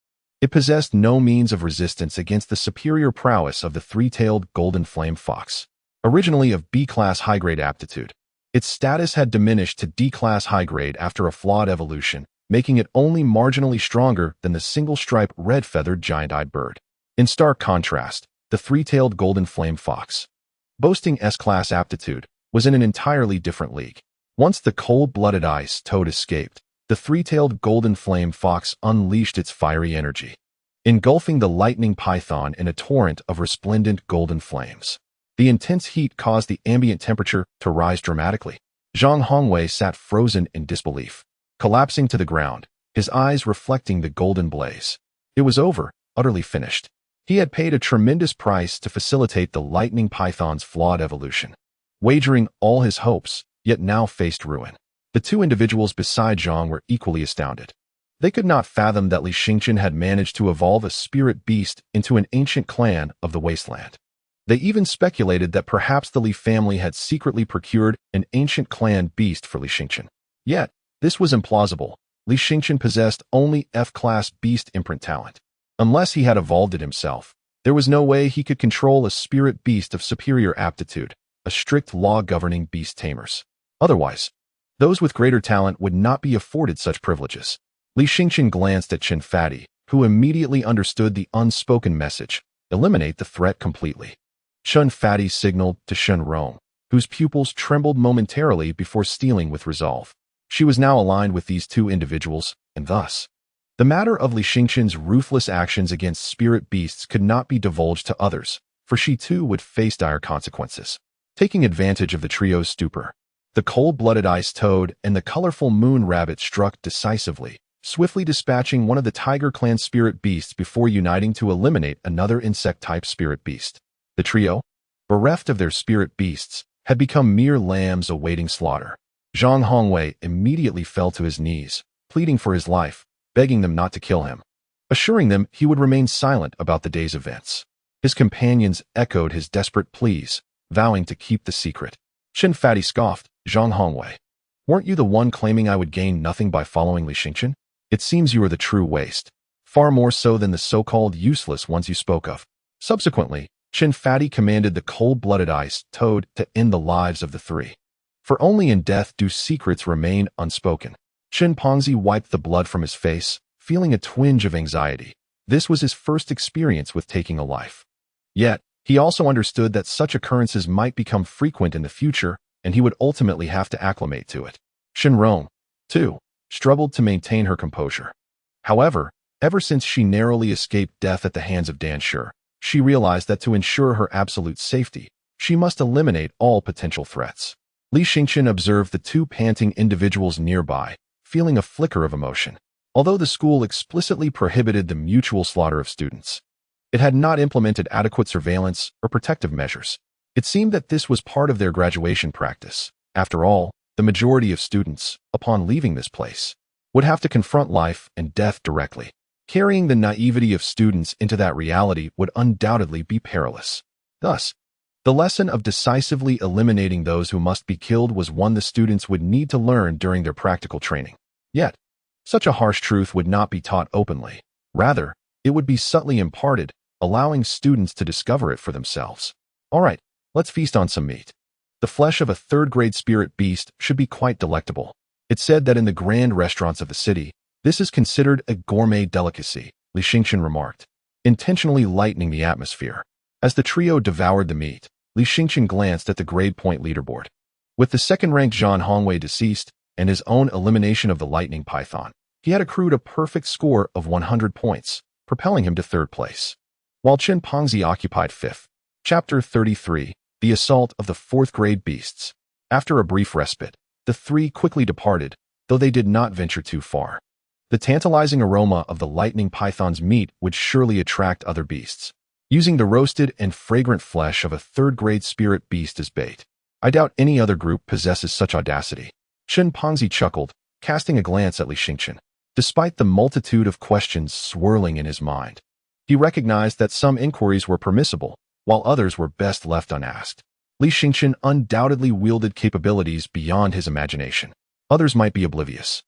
It possessed no means of resistance against the superior prowess of the three-tailed golden flame fox. Originally of B-class high-grade aptitude, its status had diminished to D-class high-grade after a flawed evolution, making it only marginally stronger than the single-stripe red-feathered giant-eyed bird. In stark contrast, the three-tailed golden flame fox, boasting S-class aptitude, was in an entirely different league. Once the cold-blooded ice toad escaped, the three-tailed golden flame fox unleashed its fiery energy, engulfing the lightning python in a torrent of resplendent golden flames. The intense heat caused the ambient temperature to rise dramatically. Zhang Hongwei sat frozen in disbelief, collapsing to the ground, his eyes reflecting the golden blaze. It was over, utterly finished. He had paid a tremendous price to facilitate the lightning python's flawed evolution, wagering all his hopes, yet now faced ruin. The two individuals beside Zhang were equally astounded. They could not fathom that Li Xingqian had managed to evolve a spirit beast into an ancient clan of the Wasteland. They even speculated that perhaps the Li family had secretly procured an ancient clan beast for Li Xingqian. Yet, this was implausible. Li Xingqian possessed only F-class beast imprint talent. Unless he had evolved it himself, there was no way he could control a spirit beast of superior aptitude, a strict law governing beast tamers. Otherwise, those with greater talent would not be afforded such privileges. Li Xingqian glanced at Chen Fati, who immediately understood the unspoken message: eliminate the threat completely. Chen Fati signaled to Shen Rong, whose pupils trembled momentarily before steeling with resolve. She was now aligned with these two individuals, and thus, the matter of Li Xingqian's ruthless actions against spirit beasts could not be divulged to others, for she too would face dire consequences. Taking advantage of the trio's stupor, the cold-blooded ice toad and the colorful moon rabbit struck decisively, swiftly dispatching one of the tiger clan spirit beasts before uniting to eliminate another insect-type spirit beast. The trio, bereft of their spirit beasts, had become mere lambs awaiting slaughter. Zhang Hongwei immediately fell to his knees, pleading for his life, begging them not to kill him, assuring them he would remain silent about the day's events. His companions echoed his desperate pleas, vowing to keep the secret. Chen Fati scoffed, Zhang Hongwei, weren't you the one claiming I would gain nothing by following Li Xingqian? It seems you are the true waste, far more so than the so-called useless ones you spoke of. Subsequently, Chen Fati commanded the cold-blooded ice toad to end the lives of the three. For only in death do secrets remain unspoken. Chen Pongzi wiped the blood from his face, feeling a twinge of anxiety. This was his first experience with taking a life. Yet, he also understood that such occurrences might become frequent in the future, and he would ultimately have to acclimate to it. Shen Rong, too, struggled to maintain her composure. However, ever since she narrowly escaped death at the hands of Dan Shi, she realized that to ensure her absolute safety, she must eliminate all potential threats. Li Xingqian observed the two panting individuals nearby, feeling a flicker of emotion. Although the school explicitly prohibited the mutual slaughter of students, it had not implemented adequate surveillance or protective measures. It seemed that this was part of their graduation practice. After all, the majority of students, upon leaving this place, would have to confront life and death directly. Carrying the naivety of students into that reality would undoubtedly be perilous. Thus, the lesson of decisively eliminating those who must be killed was one the students would need to learn during their practical training. Yet, such a harsh truth would not be taught openly. Rather, it would be subtly imparted, allowing students to discover it for themselves. All right, let's feast on some meat. The flesh of a third-grade spirit beast should be quite delectable. It's said that in the grand restaurants of the city, this is considered a gourmet delicacy, Li Xingqian remarked, intentionally lightening the atmosphere. As the trio devoured the meat, Li Xingqian glanced at the grade point leaderboard. With the second-ranked Zhang Hongwei deceased and his own elimination of the lightning python, he had accrued a perfect score of 100 points, propelling him to third place, while Chen Pongzi occupied fifth. Chapter 33, The Assault of the Fourth-Grade Beasts. After a brief respite, the three quickly departed, though they did not venture too far. The tantalizing aroma of the lightning python's meat would surely attract other beasts. Using the roasted and fragrant flesh of a third-grade spirit beast as bait, I doubt any other group possesses such audacity. Chen Pongzi chuckled, casting a glance at Li Xingqian. Despite the multitude of questions swirling in his mind, he recognized that some inquiries were permissible, while others were best left unasked. Li Xingqian undoubtedly wielded capabilities beyond his imagination. Others might be oblivious.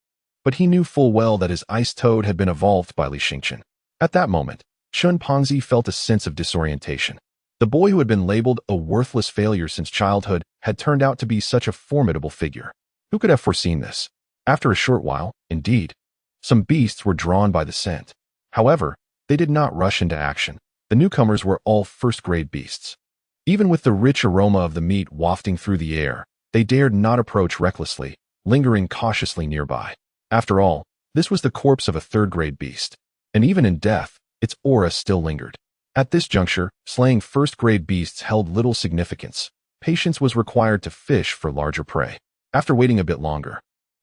But he knew full well that his ice toad had been evolved by Li Xingqian. At that moment, Shun Pengzi felt a sense of disorientation. The boy who had been labeled a worthless failure since childhood had turned out to be such a formidable figure. Who could have foreseen this? After a short while, indeed, some beasts were drawn by the scent. However, they did not rush into action. The newcomers were all first-grade beasts. Even with the rich aroma of the meat wafting through the air, they dared not approach recklessly, lingering cautiously nearby. After all, this was the corpse of a third-grade beast. And even in death, its aura still lingered. At this juncture, slaying first-grade beasts held little significance. Patience was required to fish for larger prey. After waiting a bit longer,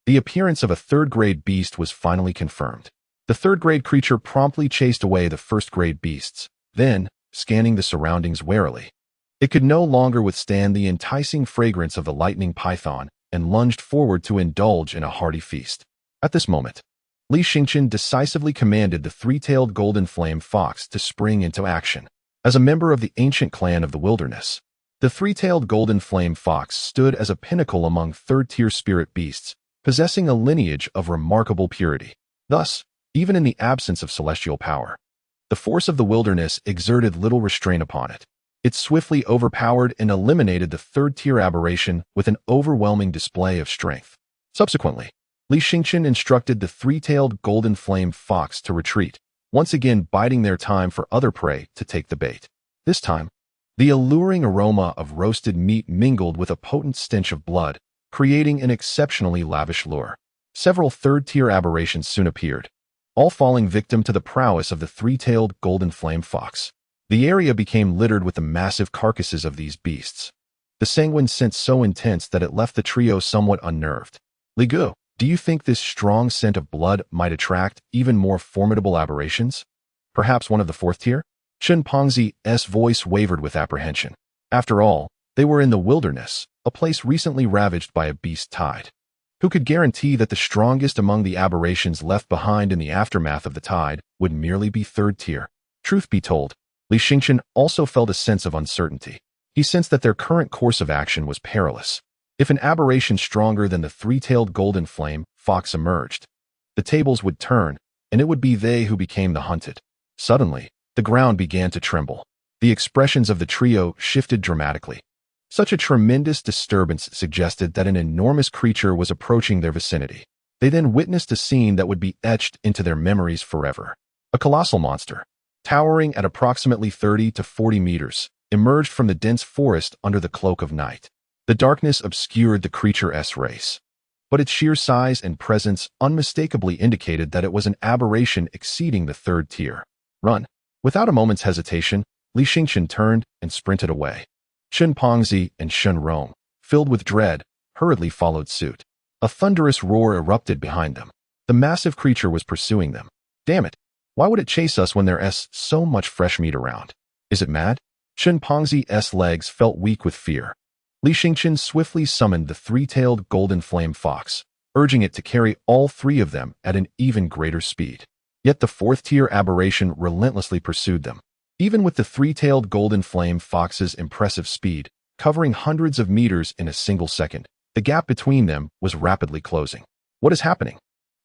the appearance of a third-grade beast was finally confirmed. The third-grade creature promptly chased away the first-grade beasts, then, scanning the surroundings warily. It could no longer withstand the enticing fragrance of the lightning python and lunged forward to indulge in a hearty feast. At this moment, Li Xingqian decisively commanded the three-tailed golden flame fox to spring into action. As a member of the ancient clan of the wilderness, the three-tailed golden flame fox stood as a pinnacle among third-tier spirit beasts, possessing a lineage of remarkable purity. Thus, even in the absence of celestial power, the force of the wilderness exerted little restraint upon it. It swiftly overpowered and eliminated the third-tier aberration with an overwhelming display of strength. Subsequently, Li Xingqian instructed the three-tailed golden flame fox to retreat, once again biding their time for other prey to take the bait. This time, the alluring aroma of roasted meat mingled with a potent stench of blood, creating an exceptionally lavish lure. Several third-tier aberrations soon appeared, all falling victim to the prowess of the three-tailed golden flame fox. The area became littered with the massive carcasses of these beasts. The sanguine scent so intense that it left the trio somewhat unnerved. Li Gu, do you think this strong scent of blood might attract even more formidable aberrations? Perhaps one of the fourth tier? Shun Pengzi's voice wavered with apprehension. After all, they were in the wilderness, a place recently ravaged by a beast tide. Who could guarantee that the strongest among the aberrations left behind in the aftermath of the tide would merely be third tier? Truth be told, Li Xingqian also felt a sense of uncertainty. He sensed that their current course of action was perilous. If an aberration stronger than the three-tailed golden flame fox emerged, the tables would turn, and it would be they who became the hunted. Suddenly, the ground began to tremble. The expressions of the trio shifted dramatically. Such a tremendous disturbance suggested that an enormous creature was approaching their vicinity. They then witnessed a scene that would be etched into their memories forever. A colossal monster, towering at approximately 30 to 40 meters, emerged from the dense forest under the cloak of night. The darkness obscured the creature's race, but its sheer size and presence unmistakably indicated that it was an aberration exceeding the third tier. Run! Without a moment's hesitation, Li Xingqian turned and sprinted away. Shun Pengzi and Shun Rong, filled with dread, hurriedly followed suit. A thunderous roar erupted behind them. The massive creature was pursuing them. Damn it! Why would it chase us when there's so much fresh meat around? Is it mad? Shun Pengzi's legs felt weak with fear. Li Xingqian swiftly summoned the three-tailed golden flame fox, urging it to carry all three of them at an even greater speed. Yet the fourth-tier aberration relentlessly pursued them. Even with the three-tailed golden flame fox's impressive speed, covering hundreds of meters in a single second, the gap between them was rapidly closing. What is happening?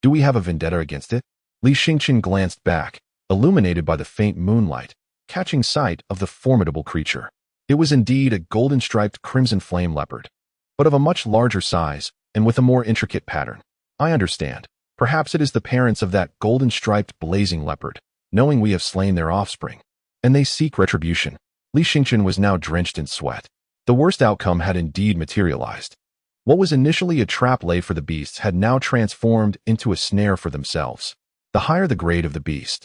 Do we have a vendetta against it? Li Xingqian glanced back, illuminated by the faint moonlight, catching sight of the formidable creature. It was indeed a golden-striped crimson flame leopard, but of a much larger size and with a more intricate pattern. I understand. Perhaps it is the parents of that golden-striped blazing leopard, knowing we have slain their offspring, and they seek retribution. Li Xingqian was now drenched in sweat. The worst outcome had indeed materialized. What was initially a trap lay for the beasts had now transformed into a snare for themselves. The higher the grade of the beast,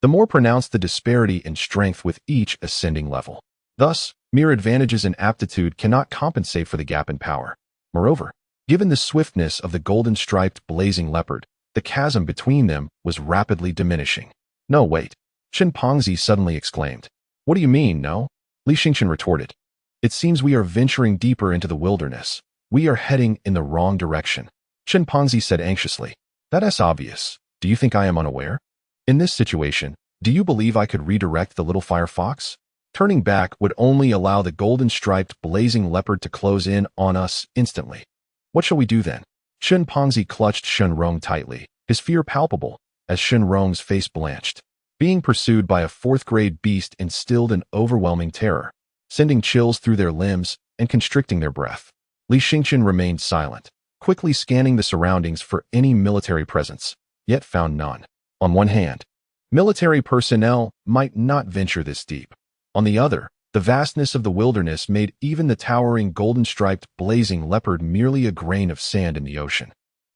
the more pronounced the disparity in strength with each ascending level. Thus, mere advantages in aptitude cannot compensate for the gap in power. Moreover, given the swiftness of the golden-striped blazing leopard, the chasm between them was rapidly diminishing. No, wait. Shun Pengzi suddenly exclaimed. What do you mean, no? Li Xingqian retorted. It seems we are venturing deeper into the wilderness. We are heading in the wrong direction. Shun Pengzi said anxiously. That's obvious. Do you think I am unaware? In this situation, do you believe I could redirect the little fire fox? Turning back would only allow the golden-striped blazing leopard to close in on us instantly. What shall we do then? Shun Pongzi clutched Shun Rong tightly, his fear palpable, as Shun Rong's face blanched. Being pursued by a fourth-grade beast instilled an overwhelming terror, sending chills through their limbs and constricting their breath. Li Xingqian remained silent, quickly scanning the surroundings for any military presence, yet found none. On one hand, military personnel might not venture this deep. On the other, the vastness of the wilderness made even the towering golden-striped blazing leopard merely a grain of sand in the ocean.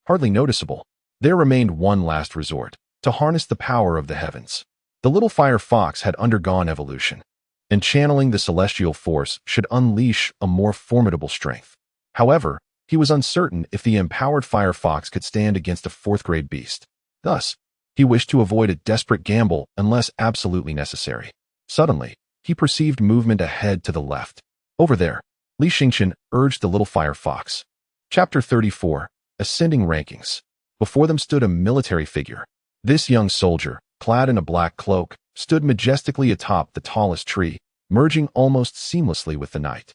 Hardly noticeable, there remained one last resort, to harness the power of the heavens. The little fire fox had undergone evolution, and channeling the celestial force should unleash a more formidable strength. However, he was uncertain if the empowered fire fox could stand against a fourth-grade beast. Thus, he wished to avoid a desperate gamble unless absolutely necessary. Suddenly, he perceived movement ahead to the left. Over there, Li Xingqian urged the little fire fox. Chapter 34, Ascending Rankings. Before them stood a military figure. This young soldier, clad in a black cloak, stood majestically atop the tallest tree, merging almost seamlessly with the night.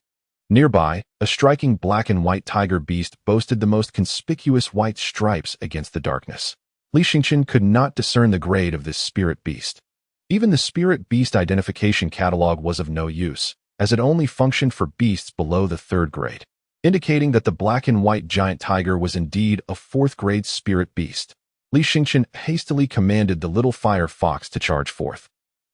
Nearby, a striking black and white tiger beast boasted the most conspicuous white stripes against the darkness. Li Xingqian could not discern the grade of this spirit beast. Even the spirit beast identification catalog was of no use, as it only functioned for beasts below the 3rd grade, indicating that the black and white giant tiger was indeed a 4th-grade spirit beast. Li Xingqian hastily commanded the little fire fox to charge forth.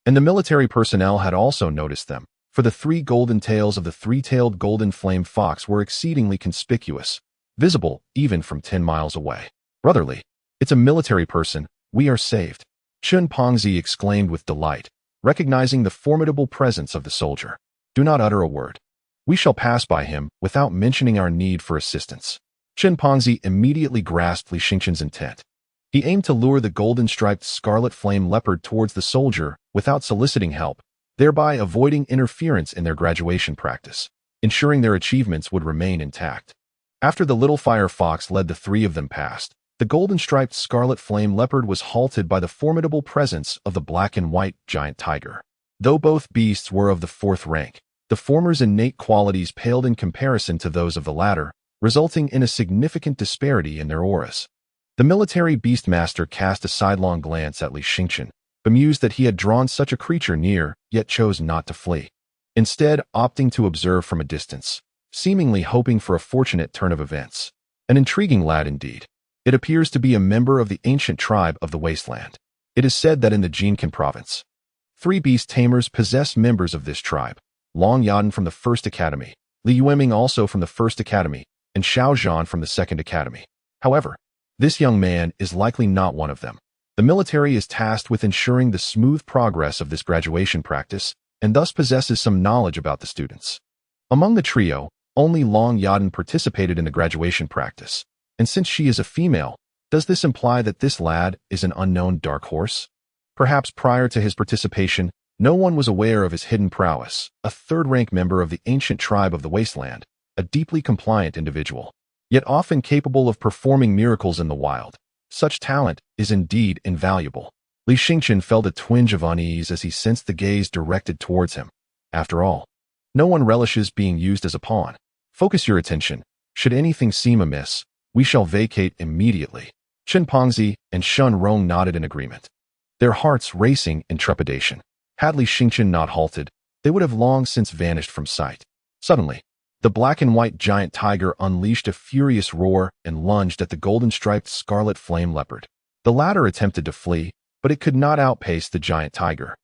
And the military personnel had also noticed them, for the 3 golden tails of the 3-tailed golden flame fox were exceedingly conspicuous, visible even from 10 miles away. Brotherly, it's a military person, we are saved. Shun Pongzi exclaimed with delight, recognizing the formidable presence of the soldier. Do not utter a word. We shall pass by him without mentioning our need for assistance. Shun Pongzi immediately grasped Li Xingqian's intent. He aimed to lure the golden-striped scarlet flame leopard towards the soldier without soliciting help, thereby avoiding interference in their graduation practice, ensuring their achievements would remain intact. After the little fire fox led the 3 of them past, the golden-striped scarlet flame leopard was halted by the formidable presence of the black and white giant tiger. Though both beasts were of the 4th rank, the former's innate qualities paled in comparison to those of the latter, resulting in a significant disparity in their auras. The military beastmaster cast a sidelong glance at Li Xingqian, bemused that he had drawn such a creature near, yet chose not to flee, instead opting to observe from a distance, seemingly hoping for a fortunate turn of events. An intriguing lad indeed. It appears to be a member of the ancient tribe of the Wasteland. It is said that in the Jinkan province, 3 beast tamers possess members of this tribe. Long Yadan from the 1st Academy, Li Yueming also from the 1st Academy, and Xiao Zhan from the 2nd Academy. However, this young man is likely not one of them. The military is tasked with ensuring the smooth progress of this graduation practice, and thus possesses some knowledge about the students. Among the trio, only Long Yadan participated in the graduation practice. And since she is a female, does this imply that this lad is an unknown dark horse? Perhaps prior to his participation, no one was aware of his hidden prowess, a 3rd-rank member of the ancient tribe of the Wasteland, a deeply compliant individual, yet often capable of performing miracles in the wild. Such talent is indeed invaluable. Li Xingqian felt a twinge of unease as he sensed the gaze directed towards him. After all, no one relishes being used as a pawn. Focus your attention. Should anything seem amiss, we shall vacate immediately. Shun Pongzi and Shun Rong nodded in agreement, their hearts racing in trepidation. Had Li Xingqian not halted, they would have long since vanished from sight. Suddenly, the black and white giant tiger unleashed a furious roar and lunged at the golden-striped scarlet flame leopard. The latter attempted to flee, but it could not outpace the giant tiger,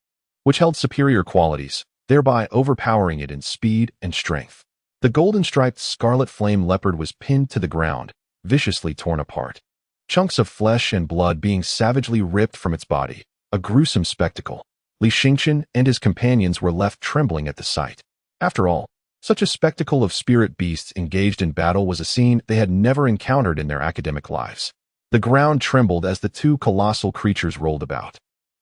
which held superior qualities, thereby overpowering it in speed and strength. The golden-striped scarlet flame leopard was pinned to the ground, viciously torn apart. Chunks of flesh and blood being savagely ripped from its body, a gruesome spectacle. Li Xingqian and his companions were left trembling at the sight. After all, such a spectacle of spirit beasts engaged in battle was a scene they had never encountered in their academic lives. The ground trembled as the 2 colossal creatures rolled about,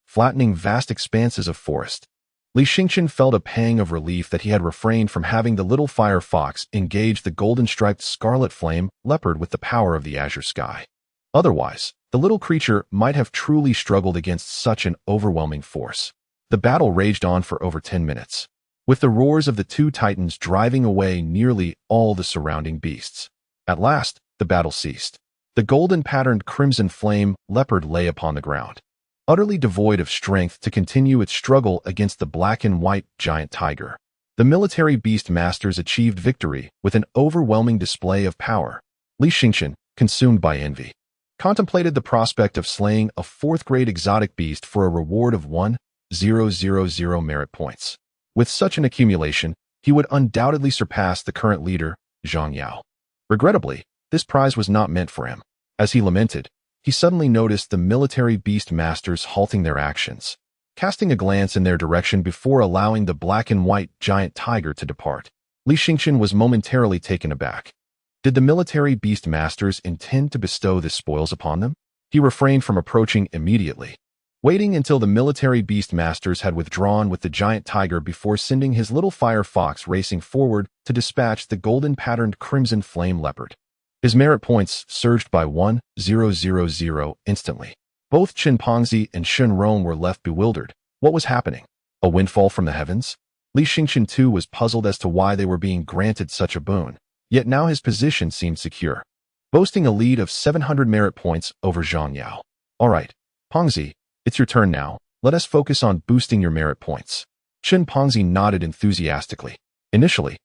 flattening vast expanses of forest. Li Xingqian felt a pang of relief that he had refrained from having the little fire fox engage the golden-striped scarlet flame leopard with the power of the azure sky. Otherwise, the little creature might have truly struggled against such an overwhelming force. The battle raged on for over 10 minutes, with the roars of the 2 titans driving away nearly all the surrounding beasts. At last, the battle ceased. The golden-patterned crimson flame leopard lay upon the ground, utterly devoid of strength to continue its struggle against the black and white giant tiger. The military beast masters achieved victory with an overwhelming display of power. Li Xingqian, consumed by envy, contemplated the prospect of slaying a fourth-grade exotic beast for a reward of 1,000 merit points. With such an accumulation, he would undoubtedly surpass the current leader, Zhang Yao. Regrettably, this prize was not meant for him. As he lamented, he suddenly noticed the military beast masters halting their actions, casting a glance in their direction before allowing the black and white giant tiger to depart. Li Xingqian was momentarily taken aback. Did the military beast masters intend to bestow the spoils upon them? He refrained from approaching immediately, waiting until the military beast masters had withdrawn with the giant tiger before sending his little fire fox racing forward to dispatch the golden-patterned crimson flame leopard. His merit points surged by 1,000 instantly. Both Qin Pengzi and Shen Rong were left bewildered. What was happening? A windfall from the heavens? Li Xingqian too was puzzled as to why they were being granted such a boon, yet now his position seemed secure, boasting a lead of 700 merit points over Zhang Yao. All right, Pengzi, it's your turn now. Let us focus on boosting your merit points. Qin Pengzi nodded enthusiastically. Initially,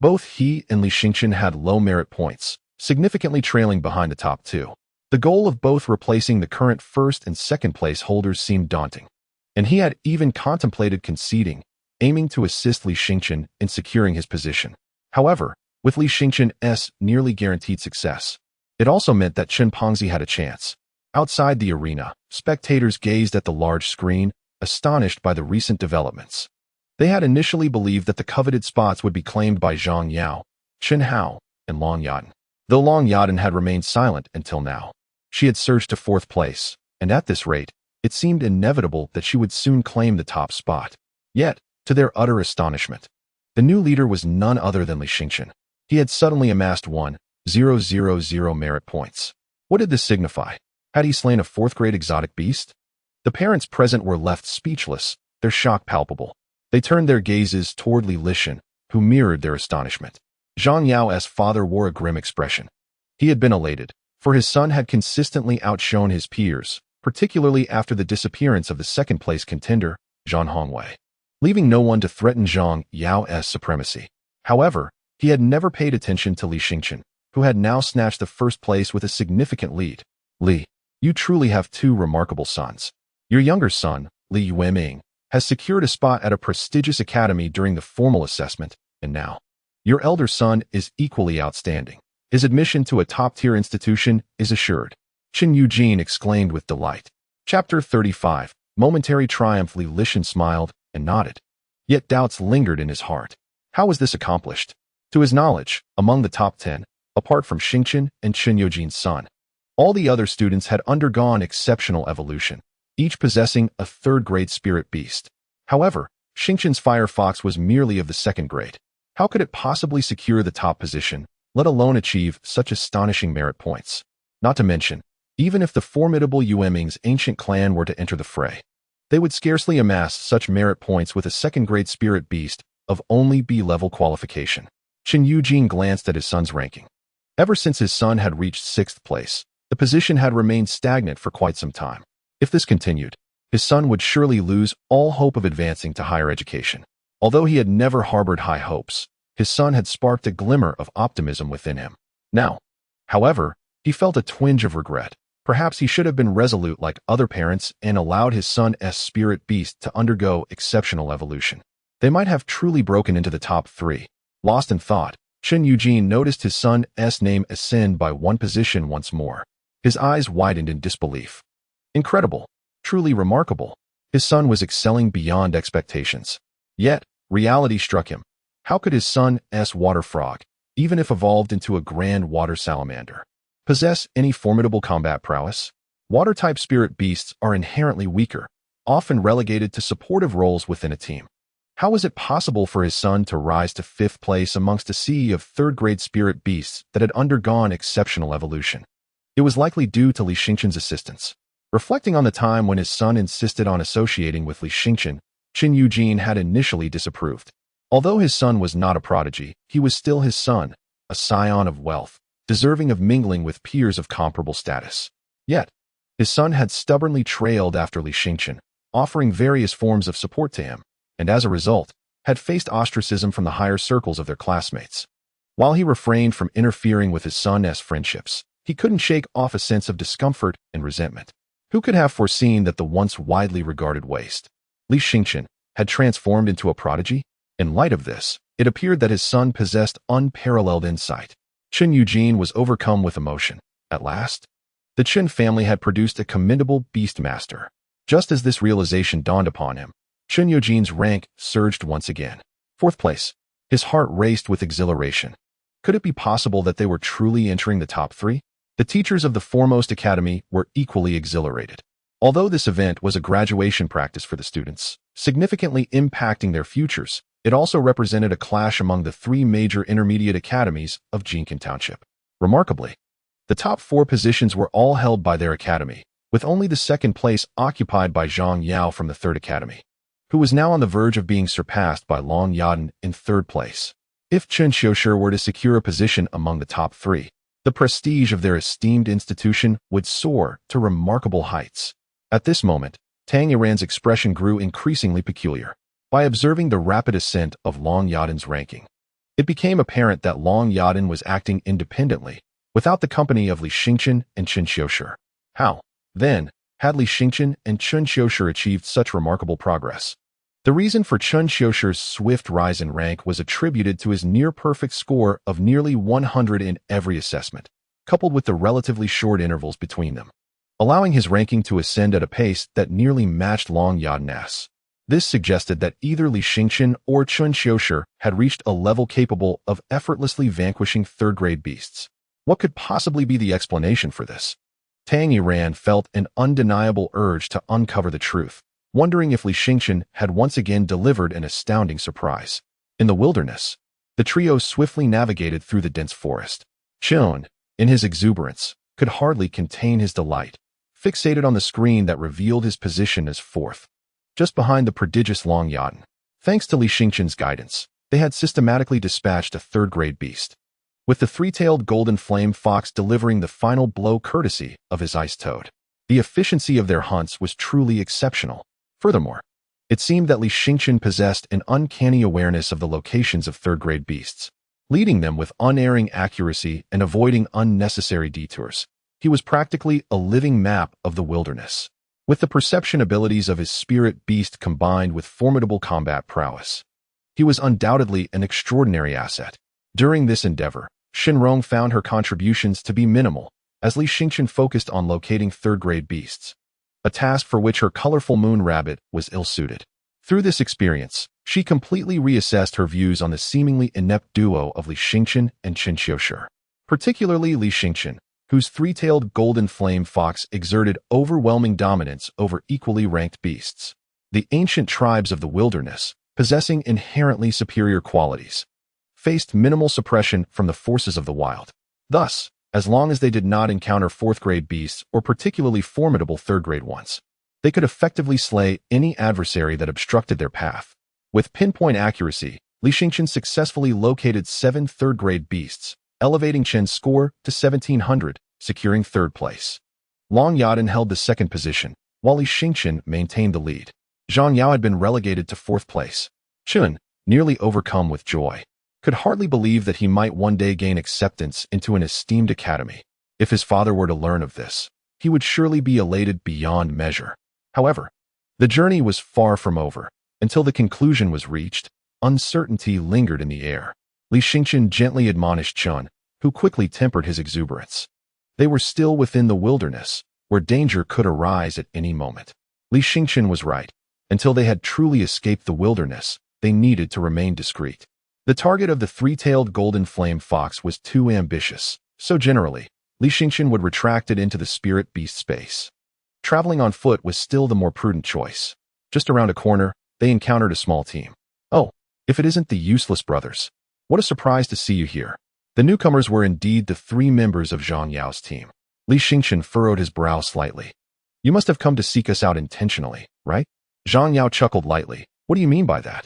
both he and Li Xingqian had low merit points, significantly trailing behind the top two. The goal of both replacing the current first and second place holders seemed daunting, and he had even contemplated conceding, aiming to assist Li Xingqian in securing his position. However, with Li Xingqian's nearly guaranteed success, it also meant that Qin Pengzi had a chance. Outside the arena, spectators gazed at the large screen, astonished by the recent developments. They had initially believed that the coveted spots would be claimed by Zhang Yao, Chen Hao, and Long Yadan, though Long Yadan had remained silent until now. She had surged to fourth place, and at this rate, it seemed inevitable that she would soon claim the top spot. Yet, to their utter astonishment, the new leader was none other than Li Xingqian. He had suddenly amassed 1,000 merit points. What did this signify? Had he slain a fourth-grade exotic beast? The parents present were left speechless, their shock palpable. They turned their gazes toward Li Xingqian, who mirrored their astonishment. Zhang Yao's father wore a grim expression. He had been elated, for his son had consistently outshone his peers, particularly after the disappearance of the second-place contender, Zhang Hongwei, leaving no one to threaten Zhang Yao's supremacy. However, he had never paid attention to Li Xingqian, who had now snatched the first place with a significant lead. Li, you truly have two remarkable sons. Your younger son, Li Yueming, has secured a spot at a prestigious academy during the formal assessment, and now, your elder son is equally outstanding. His admission to a top-tier institution is assured. Qin Eugene exclaimed with delight. Chapter 35. Momentary triumph. Li Xingqian smiled and nodded. Yet doubts lingered in his heart. How was this accomplished? To his knowledge, among the top 10, apart from Xingqian and Qin Eugene's son, all the other students had undergone exceptional evolution, each possessing a third-grade spirit beast. However, Xingqian's fire fox was merely of the second grade. How could it possibly secure the top position, let alone achieve such astonishing merit points? Not to mention, even if the formidable Yueming's ancient clan were to enter the fray, they would scarcely amass such merit points with a second-grade spirit beast of only B-level qualification. Qin Eugene glanced at his son's ranking. Ever since his son had reached 6th place, the position had remained stagnant for quite some time. If this continued, his son would surely lose all hope of advancing to higher education. Although he had never harbored high hopes, his son had sparked a glimmer of optimism within him. Now, however, he felt a twinge of regret. Perhaps he should have been resolute like other parents and allowed his son's spirit beast to undergo exceptional evolution. They might have truly broken into the top 3. Lost in thought, Qin Eugene noticed his son's name ascend by one position once more. His eyes widened in disbelief. Incredible. Truly remarkable. His son was excelling beyond expectations. Yet, reality struck him. How could his son's water frog, even if evolved into a grand water salamander, possess any formidable combat prowess? Water-type spirit beasts are inherently weaker, often relegated to supportive roles within a team. How was it possible for his son to rise to 5th place amongst a sea of third-grade spirit beasts that had undergone exceptional evolution? It was likely due to Li Xingqian's assistance. Reflecting on the time when his son insisted on associating with Li Xingqian, Qin Eugene had initially disapproved. Although his son was not a prodigy, he was still his son, a scion of wealth, deserving of mingling with peers of comparable status. Yet, his son had stubbornly trailed after Li Xingchen, offering various forms of support to him, and as a result, had faced ostracism from the higher circles of their classmates. While he refrained from interfering with his son's friendships, he couldn't shake off a sense of discomfort and resentment. Who could have foreseen that the once widely regarded Waste, Li Xingchen, had transformed into a prodigy? In light of this, it appeared that his son possessed unparalleled insight. Chen Eugene was overcome with emotion. At last, the Chen family had produced a commendable beastmaster. Just as this realization dawned upon him, Chen Eugene's rank surged once again. 4th place. His heart raced with exhilaration. Could it be possible that they were truly entering the top 3? The teachers of the foremost academy were equally exhilarated. Although this event was a graduation practice for the students, significantly impacting their futures, it also represented a clash among the 3 major intermediate academies of Jinkan Township. Remarkably, the top 4 positions were all held by their academy, with only the 2nd place occupied by Zhang Yao from the 3rd academy, who was now on the verge of being surpassed by Long Yadan in 3rd place. If Chen Xiushi were to secure a position among the top 3, the prestige of their esteemed institution would soar to remarkable heights. At this moment, Tang Yiran's expression grew increasingly peculiar. By observing the rapid ascent of Long Yadan's ranking, it became apparent that Long Yadan was acting independently, without the company of Li Xingchen and Chen Xiushi. How, then, had Li Xingchen and Chen Xiushi achieved such remarkable progress? The reason for Chen Xiushi's swift rise in rank was attributed to his near-perfect score of nearly 100 in every assessment, coupled with the relatively short intervals between them, allowing his ranking to ascend at a pace that nearly matched Long Yadan's. This suggested that either Li Xingchen or Chen Xiushi had reached a level capable of effortlessly vanquishing 3rd-grade beasts. What could possibly be the explanation for this? Tang Yiran felt an undeniable urge to uncover the truth, wondering if Li Xingchen had once again delivered an astounding surprise. In the wilderness, the trio swiftly navigated through the dense forest. Chen, in his exuberance, could hardly contain his delight, fixated on the screen that revealed his position as 4th, just behind the prodigious Long Yadan. Thanks to Li Xingchen's guidance, they had systematically dispatched a 3rd-grade beast, with the 3-tailed golden flame fox delivering the final blow courtesy of his ice toad. The efficiency of their hunts was truly exceptional. Furthermore, it seemed that Li Xingchen possessed an uncanny awareness of the locations of 3rd-grade beasts, leading them with unerring accuracy and avoiding unnecessary detours. He was practically a living map of the wilderness, with the perception abilities of his spirit beast combined with formidable combat prowess. He was undoubtedly an extraordinary asset. During this endeavor, Shenrong found her contributions to be minimal, as Li Xingchen focused on locating 3rd-grade beasts, a task for which her colorful moon rabbit was ill-suited. Through this experience, she completely reassessed her views on the seemingly inept duo of Li Xingchen and Chen Xiushi, particularly Li Xingchen, whose 3-tailed golden flame fox exerted overwhelming dominance over equally ranked beasts. The ancient tribes of the wilderness, possessing inherently superior qualities, faced minimal suppression from the forces of the wild. Thus, as long as they did not encounter 4th-grade beasts or particularly formidable 3rd-grade ones, they could effectively slay any adversary that obstructed their path. With pinpoint accuracy, Li Xingchen successfully located 7 3rd-grade beasts, elevating Chen's score to 1,700, securing 3rd place. Long Yadan held the 2nd position, while Li Xingchen maintained the lead. Zhang Yao had been relegated to 4th place. Chen, nearly overcome with joy, could hardly believe that he might one day gain acceptance into an esteemed academy. If his father were to learn of this, he would surely be elated beyond measure. However, the journey was far from over. Until the conclusion was reached, uncertainty lingered in the air. Li Xingchen gently admonished Chen, who quickly tempered his exuberance. They were still within the wilderness, where danger could arise at any moment. Li Xingchen was right. Until they had truly escaped the wilderness, they needed to remain discreet. The target of the 3-tailed golden flame fox was too ambitious, so generally, Li Xingchen would retract it into the spirit beast space. Traveling on foot was still the more prudent choice. Just around a corner, they encountered a small team. Oh, if it isn't the useless brothers. What a surprise to see you here. The newcomers were indeed the 3 members of Zhang Yao's team. Li Xingchen furrowed his brow slightly. You must have come to seek us out intentionally, right? Zhang Yao chuckled lightly. What do you mean by that?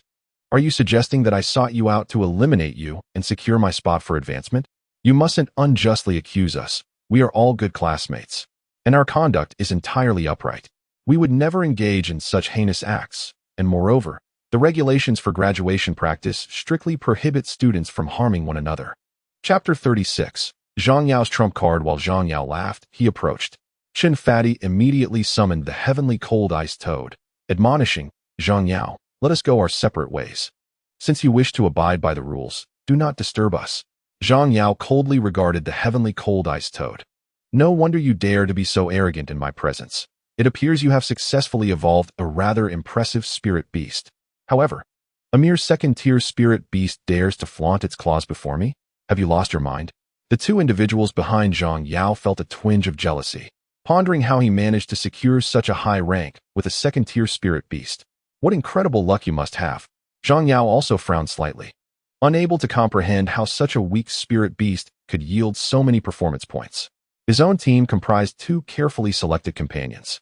Are you suggesting that I sought you out to eliminate you and secure my spot for advancement? You mustn't unjustly accuse us. We are all good classmates, and our conduct is entirely upright. We would never engage in such heinous acts, and moreover, the regulations for graduation practice strictly prohibit students from harming one another. Chapter 36. Zhang Yao's trump card. While Zhang Yao laughed, he approached. Qin Fadi immediately summoned the heavenly cold ice toad, admonishing, Zhang Yao, let us go our separate ways. Since you wish to abide by the rules, do not disturb us. Zhang Yao coldly regarded the heavenly cold ice toad. No wonder you dare to be so arrogant in my presence. It appears you have successfully evolved a rather impressive spirit beast. However, a mere second-tier spirit beast dares to flaunt its claws before me? Have you lost your mind? The two individuals behind Zhang Yao felt a twinge of jealousy, pondering how he managed to secure such a high rank with a second-tier spirit beast. What incredible luck you must have. Zhang Yao also frowned slightly, unable to comprehend how such a weak spirit beast could yield so many performance points. His own team comprised two carefully selected companions,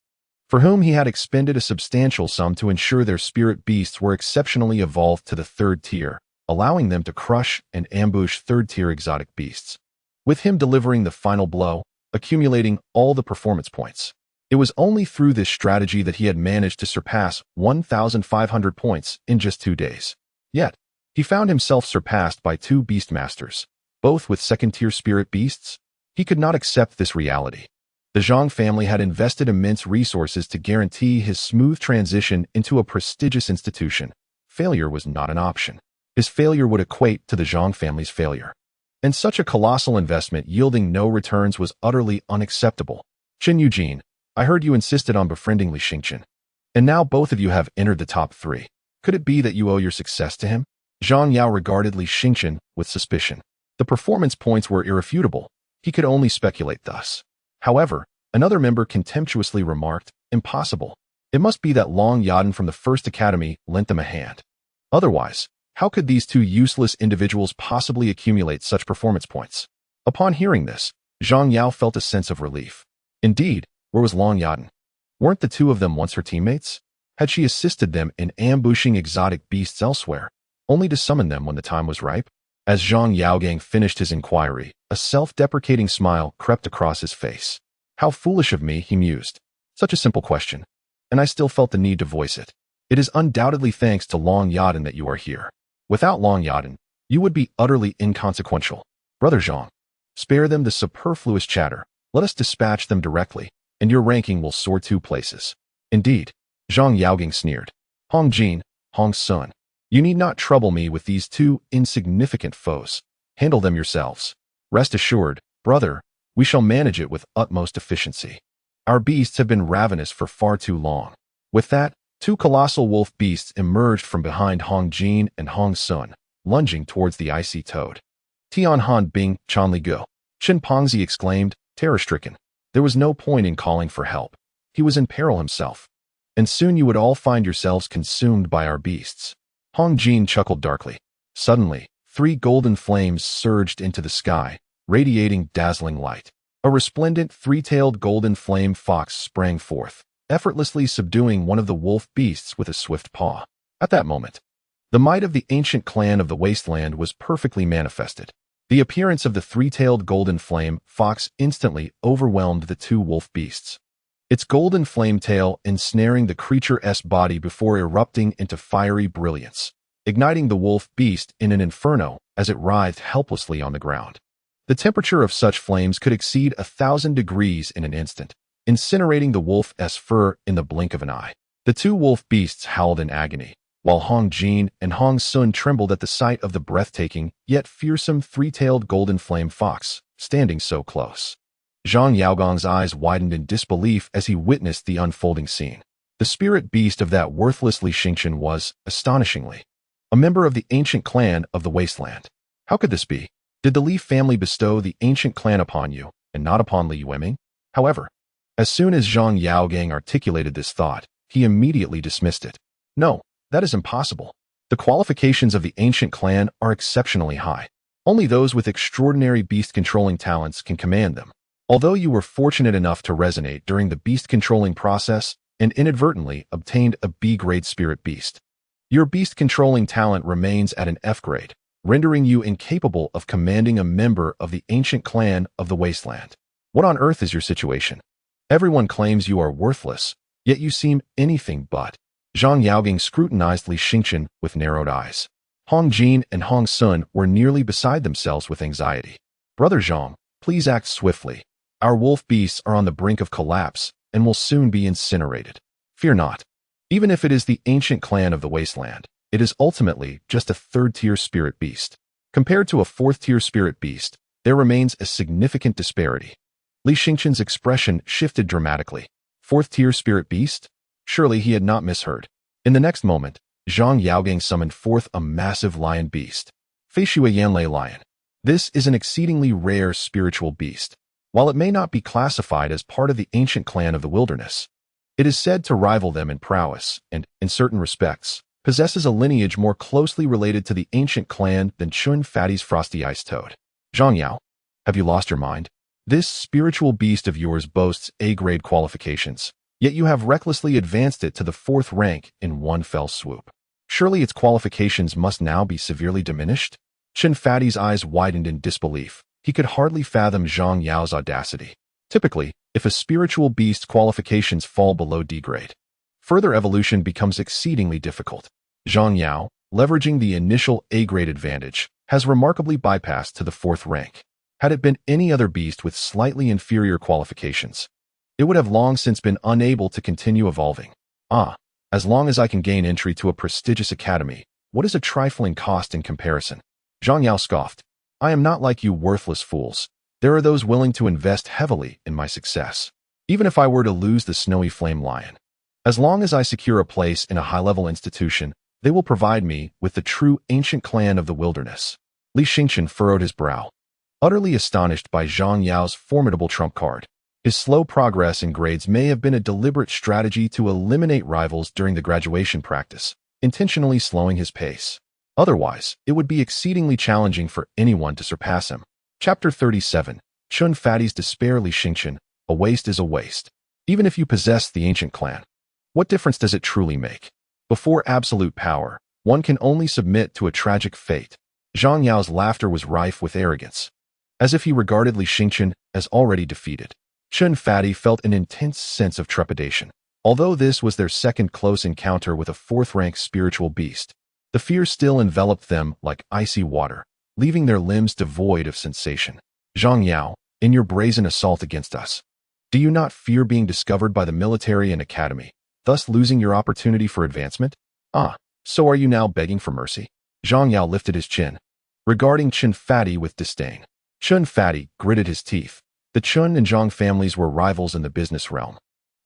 for whom he had expended a substantial sum to ensure their spirit beasts were exceptionally evolved to the third tier, allowing them to crush and ambush third-tier exotic beasts, with him delivering the final blow, accumulating all the performance points. It was only through this strategy that he had managed to surpass 1,500 points in just 2 days. Yet, he found himself surpassed by two beastmasters, both with second-tier spirit beasts. He could not accept this reality. The Zhang family had invested immense resources to guarantee his smooth transition into a prestigious institution. Failure was not an option. His failure would equate to the Zhang family's failure. And such a colossal investment yielding no returns was utterly unacceptable. Qin Eugene, I heard you insisted on befriending Li Xingqian, and now both of you have entered the top 3. Could it be that you owe your success to him? Zhang Yao regarded Li Xingqian with suspicion. The performance points were irrefutable. He could only speculate thus. However, another member contemptuously remarked, impossible. It must be that Long Yadan from the First Academy lent them a hand. Otherwise, how could these two useless individuals possibly accumulate such performance points? Upon hearing this, Zhang Yao felt a sense of relief. Indeed, where was Long Yadan? Weren't the two of them once her teammates? Had she assisted them in ambushing exotic beasts elsewhere, only to summon them when the time was ripe? As Zhang Yaogang finished his inquiry, a self-deprecating smile crept across his face. How foolish of me, he mused. Such a simple question, and I still felt the need to voice it. It is undoubtedly thanks to Long Yadan that you are here. Without Long Yadan, you would be utterly inconsequential. Brother Zhang, spare them the superfluous chatter. Let us dispatch them directly, and your ranking will soar 2 places. Indeed, Zhang Yaogang sneered. Hong Jin, Hong Sun, you need not trouble me with these two insignificant foes. Handle them yourselves. Rest assured, brother, we shall manage it with utmost efficiency. Our beasts have been ravenous for far too long. With that, 2 colossal wolf beasts emerged from behind Hong Jin and Hong Sun, lunging towards the icy toad. Tian Han Bing, Chan Li Go. Qin Pongzi exclaimed, terror-stricken. There was no point in calling for help. He was in peril himself. And soon you would all find yourselves consumed by our beasts. Hong Jin chuckled darkly. Suddenly, 3 golden flames surged into the sky, radiating dazzling light. A resplendent 3-tailed golden flame fox sprang forth, effortlessly subduing one of the wolf beasts with a swift paw. At that moment, the might of the ancient clan of the Wasteland was perfectly manifested. The appearance of the 3-tailed golden flame fox instantly overwhelmed the 2 wolf beasts, its golden flame tail ensnaring the creature's body before erupting into fiery brilliance, igniting the wolf beast in an inferno as it writhed helplessly on the ground. The temperature of such flames could exceed 1,000 degrees in an instant, incinerating the wolf's fur in the blink of an eye. The 2 wolf beasts howled in agony, while Hong Jin and Hong Sun trembled at the sight of the breathtaking yet fearsome 3-tailed golden flame fox standing so close. Zhang Yaogang's eyes widened in disbelief as he witnessed the unfolding scene. The spirit beast of that worthless Li Xingqian was, astonishingly, a member of the ancient clan of the Wasteland. How could this be? Did the Li family bestow the ancient clan upon you, and not upon Li Yueming? However, as soon as Zhang Yaogang articulated this thought, he immediately dismissed it. No, that is impossible. The qualifications of the ancient clan are exceptionally high. Only those with extraordinary beast-controlling talents can command them. Although you were fortunate enough to resonate during the beast-controlling process and inadvertently obtained a B-grade spirit beast, your beast-controlling talent remains at an F grade, rendering you incapable of commanding a member of the ancient clan of the Wasteland. What on earth is your situation? Everyone claims you are worthless, yet you seem anything but. Zhang Yaogang scrutinized Li Xingchen with narrowed eyes. Hong Jin and Hong Sun were nearly beside themselves with anxiety. Brother Zhang, please act swiftly. Our wolf beasts are on the brink of collapse and will soon be incinerated. Fear not. Even if it is the ancient clan of the Wasteland, it is ultimately just a third-tier spirit beast. Compared to a fourth-tier spirit beast, there remains a significant disparity. Li Xingchen's expression shifted dramatically. Fourth-tier spirit beast? Surely he had not misheard. In the next moment, Zhang Yaogang summoned forth a massive lion beast. Feishue Yanlei lion. This is an exceedingly rare spiritual beast. While it may not be classified as part of the ancient clan of the wilderness, it is said to rival them in prowess and, in certain respects, possesses a lineage more closely related to the ancient clan than Chun Fatty's frosty ice toad. Zhang Yao, have you lost your mind? This spiritual beast of yours boasts A-grade qualifications, yet you have recklessly advanced it to the 4th rank in one fell swoop. Surely its qualifications must now be severely diminished? Chun Fatty's eyes widened in disbelief. He could hardly fathom Zhang Yao's audacity. Typically, if a spiritual beast's qualifications fall below D-grade, further evolution becomes exceedingly difficult. Zhang Yao, leveraging the initial A-grade advantage, has remarkably bypassed to the 4th rank. Had it been any other beast with slightly inferior qualifications, it would have long since been unable to continue evolving. As long as I can gain entry to a prestigious academy, what is a trifling cost in comparison? Zhang Yao scoffed. I am not like you worthless fools. There are those willing to invest heavily in my success, even if I were to lose the snowy flame lion. As long as I secure a place in a high-level institution, they will provide me with the true ancient clan of the wilderness. Li Xingchen furrowed his brow, utterly astonished by Zhang Yao's formidable trump card. His slow progress in grades may have been a deliberate strategy to eliminate rivals during the graduation practice, intentionally slowing his pace. Otherwise, it would be exceedingly challenging for anyone to surpass him. Chapter 37. Chun Fatty's Despair. Li Xingchen, a waste is a waste. Even if you possess the ancient clan, what difference does it truly make? Before absolute power, one can only submit to a tragic fate. Zhang Yao's laughter was rife with arrogance, as if he regarded Li Xingchen as already defeated. Chun Fatty felt an intense sense of trepidation. Although this was their second close encounter with a 4th-rank spiritual beast, the fear still enveloped them like icy water, leaving their limbs devoid of sensation. Zhang Yao, in your brazen assault against us, do you not fear being discovered by the military and academy, thus losing your opportunity for advancement? So are you now begging for mercy? Zhang Yao lifted his chin, regarding Chun Fatty with disdain. Chun Fatty gritted his teeth. The Chun and Zhang families were rivals in the business realm,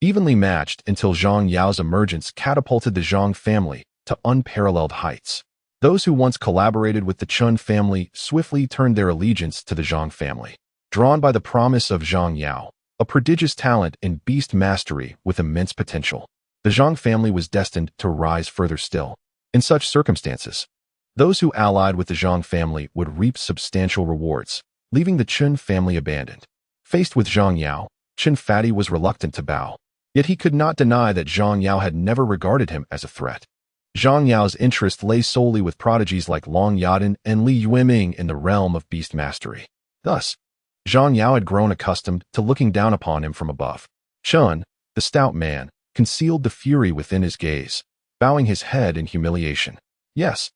evenly matched until Zhang Yao's emergence catapulted the Zhang family to unparalleled heights. Those who once collaborated with the Chun family swiftly turned their allegiance to the Zhang family, drawn by the promise of Zhang Yao, a prodigious talent in beast mastery with immense potential. The Zhang family was destined to rise further still. In such circumstances, those who allied with the Zhang family would reap substantial rewards, leaving the Chun family abandoned. Faced with Zhang Yao, Chun Fatty was reluctant to bow. Yet he could not deny that Zhang Yao had never regarded him as a threat. Zhang Yao's interest lay solely with prodigies like Long Yadan and Li Yueming in the realm of beast mastery. Thus, Zhang Yao had grown accustomed to looking down upon him from above. Chun, the stout man, concealed the fury within his gaze, bowing his head in humiliation. Yes,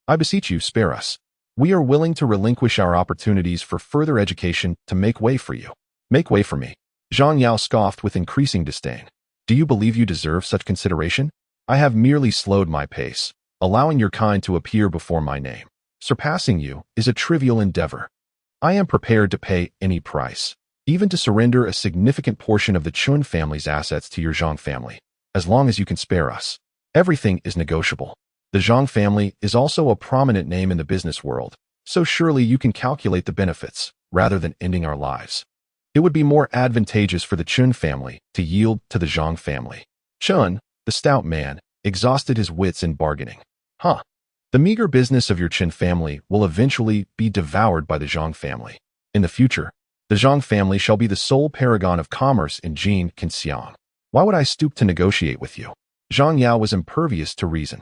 I beseech you, spare us. We are willing to relinquish our opportunities for further education to make way for you. Make way for me. Zhang Yao scoffed with increasing disdain. Do you believe you deserve such consideration? I have merely slowed my pace, allowing your kind to appear before my name. Surpassing you is a trivial endeavor. I am prepared to pay any price, even to surrender a significant portion of the Chun family's assets to your Zhang family, as long as you can spare us. Everything is negotiable. The Zhang family is also a prominent name in the business world, so surely you can calculate the benefits, rather than ending our lives. It would be more advantageous for the Chun family to yield to the Zhang family. Chun, the stout man, exhausted his wits in bargaining. The meager business of your Chun family will eventually be devoured by the Zhang family. In the future, the Zhang family shall be the sole paragon of commerce in Jin Xiang. Why would I stoop to negotiate with you? Zhang Yao was impervious to reason.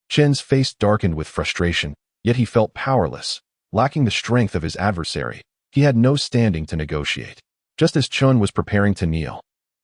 Chen's face darkened with frustration, Yet he felt powerless, lacking the strength of his adversary. He had no standing to negotiate. Just as Chun was preparing to kneel,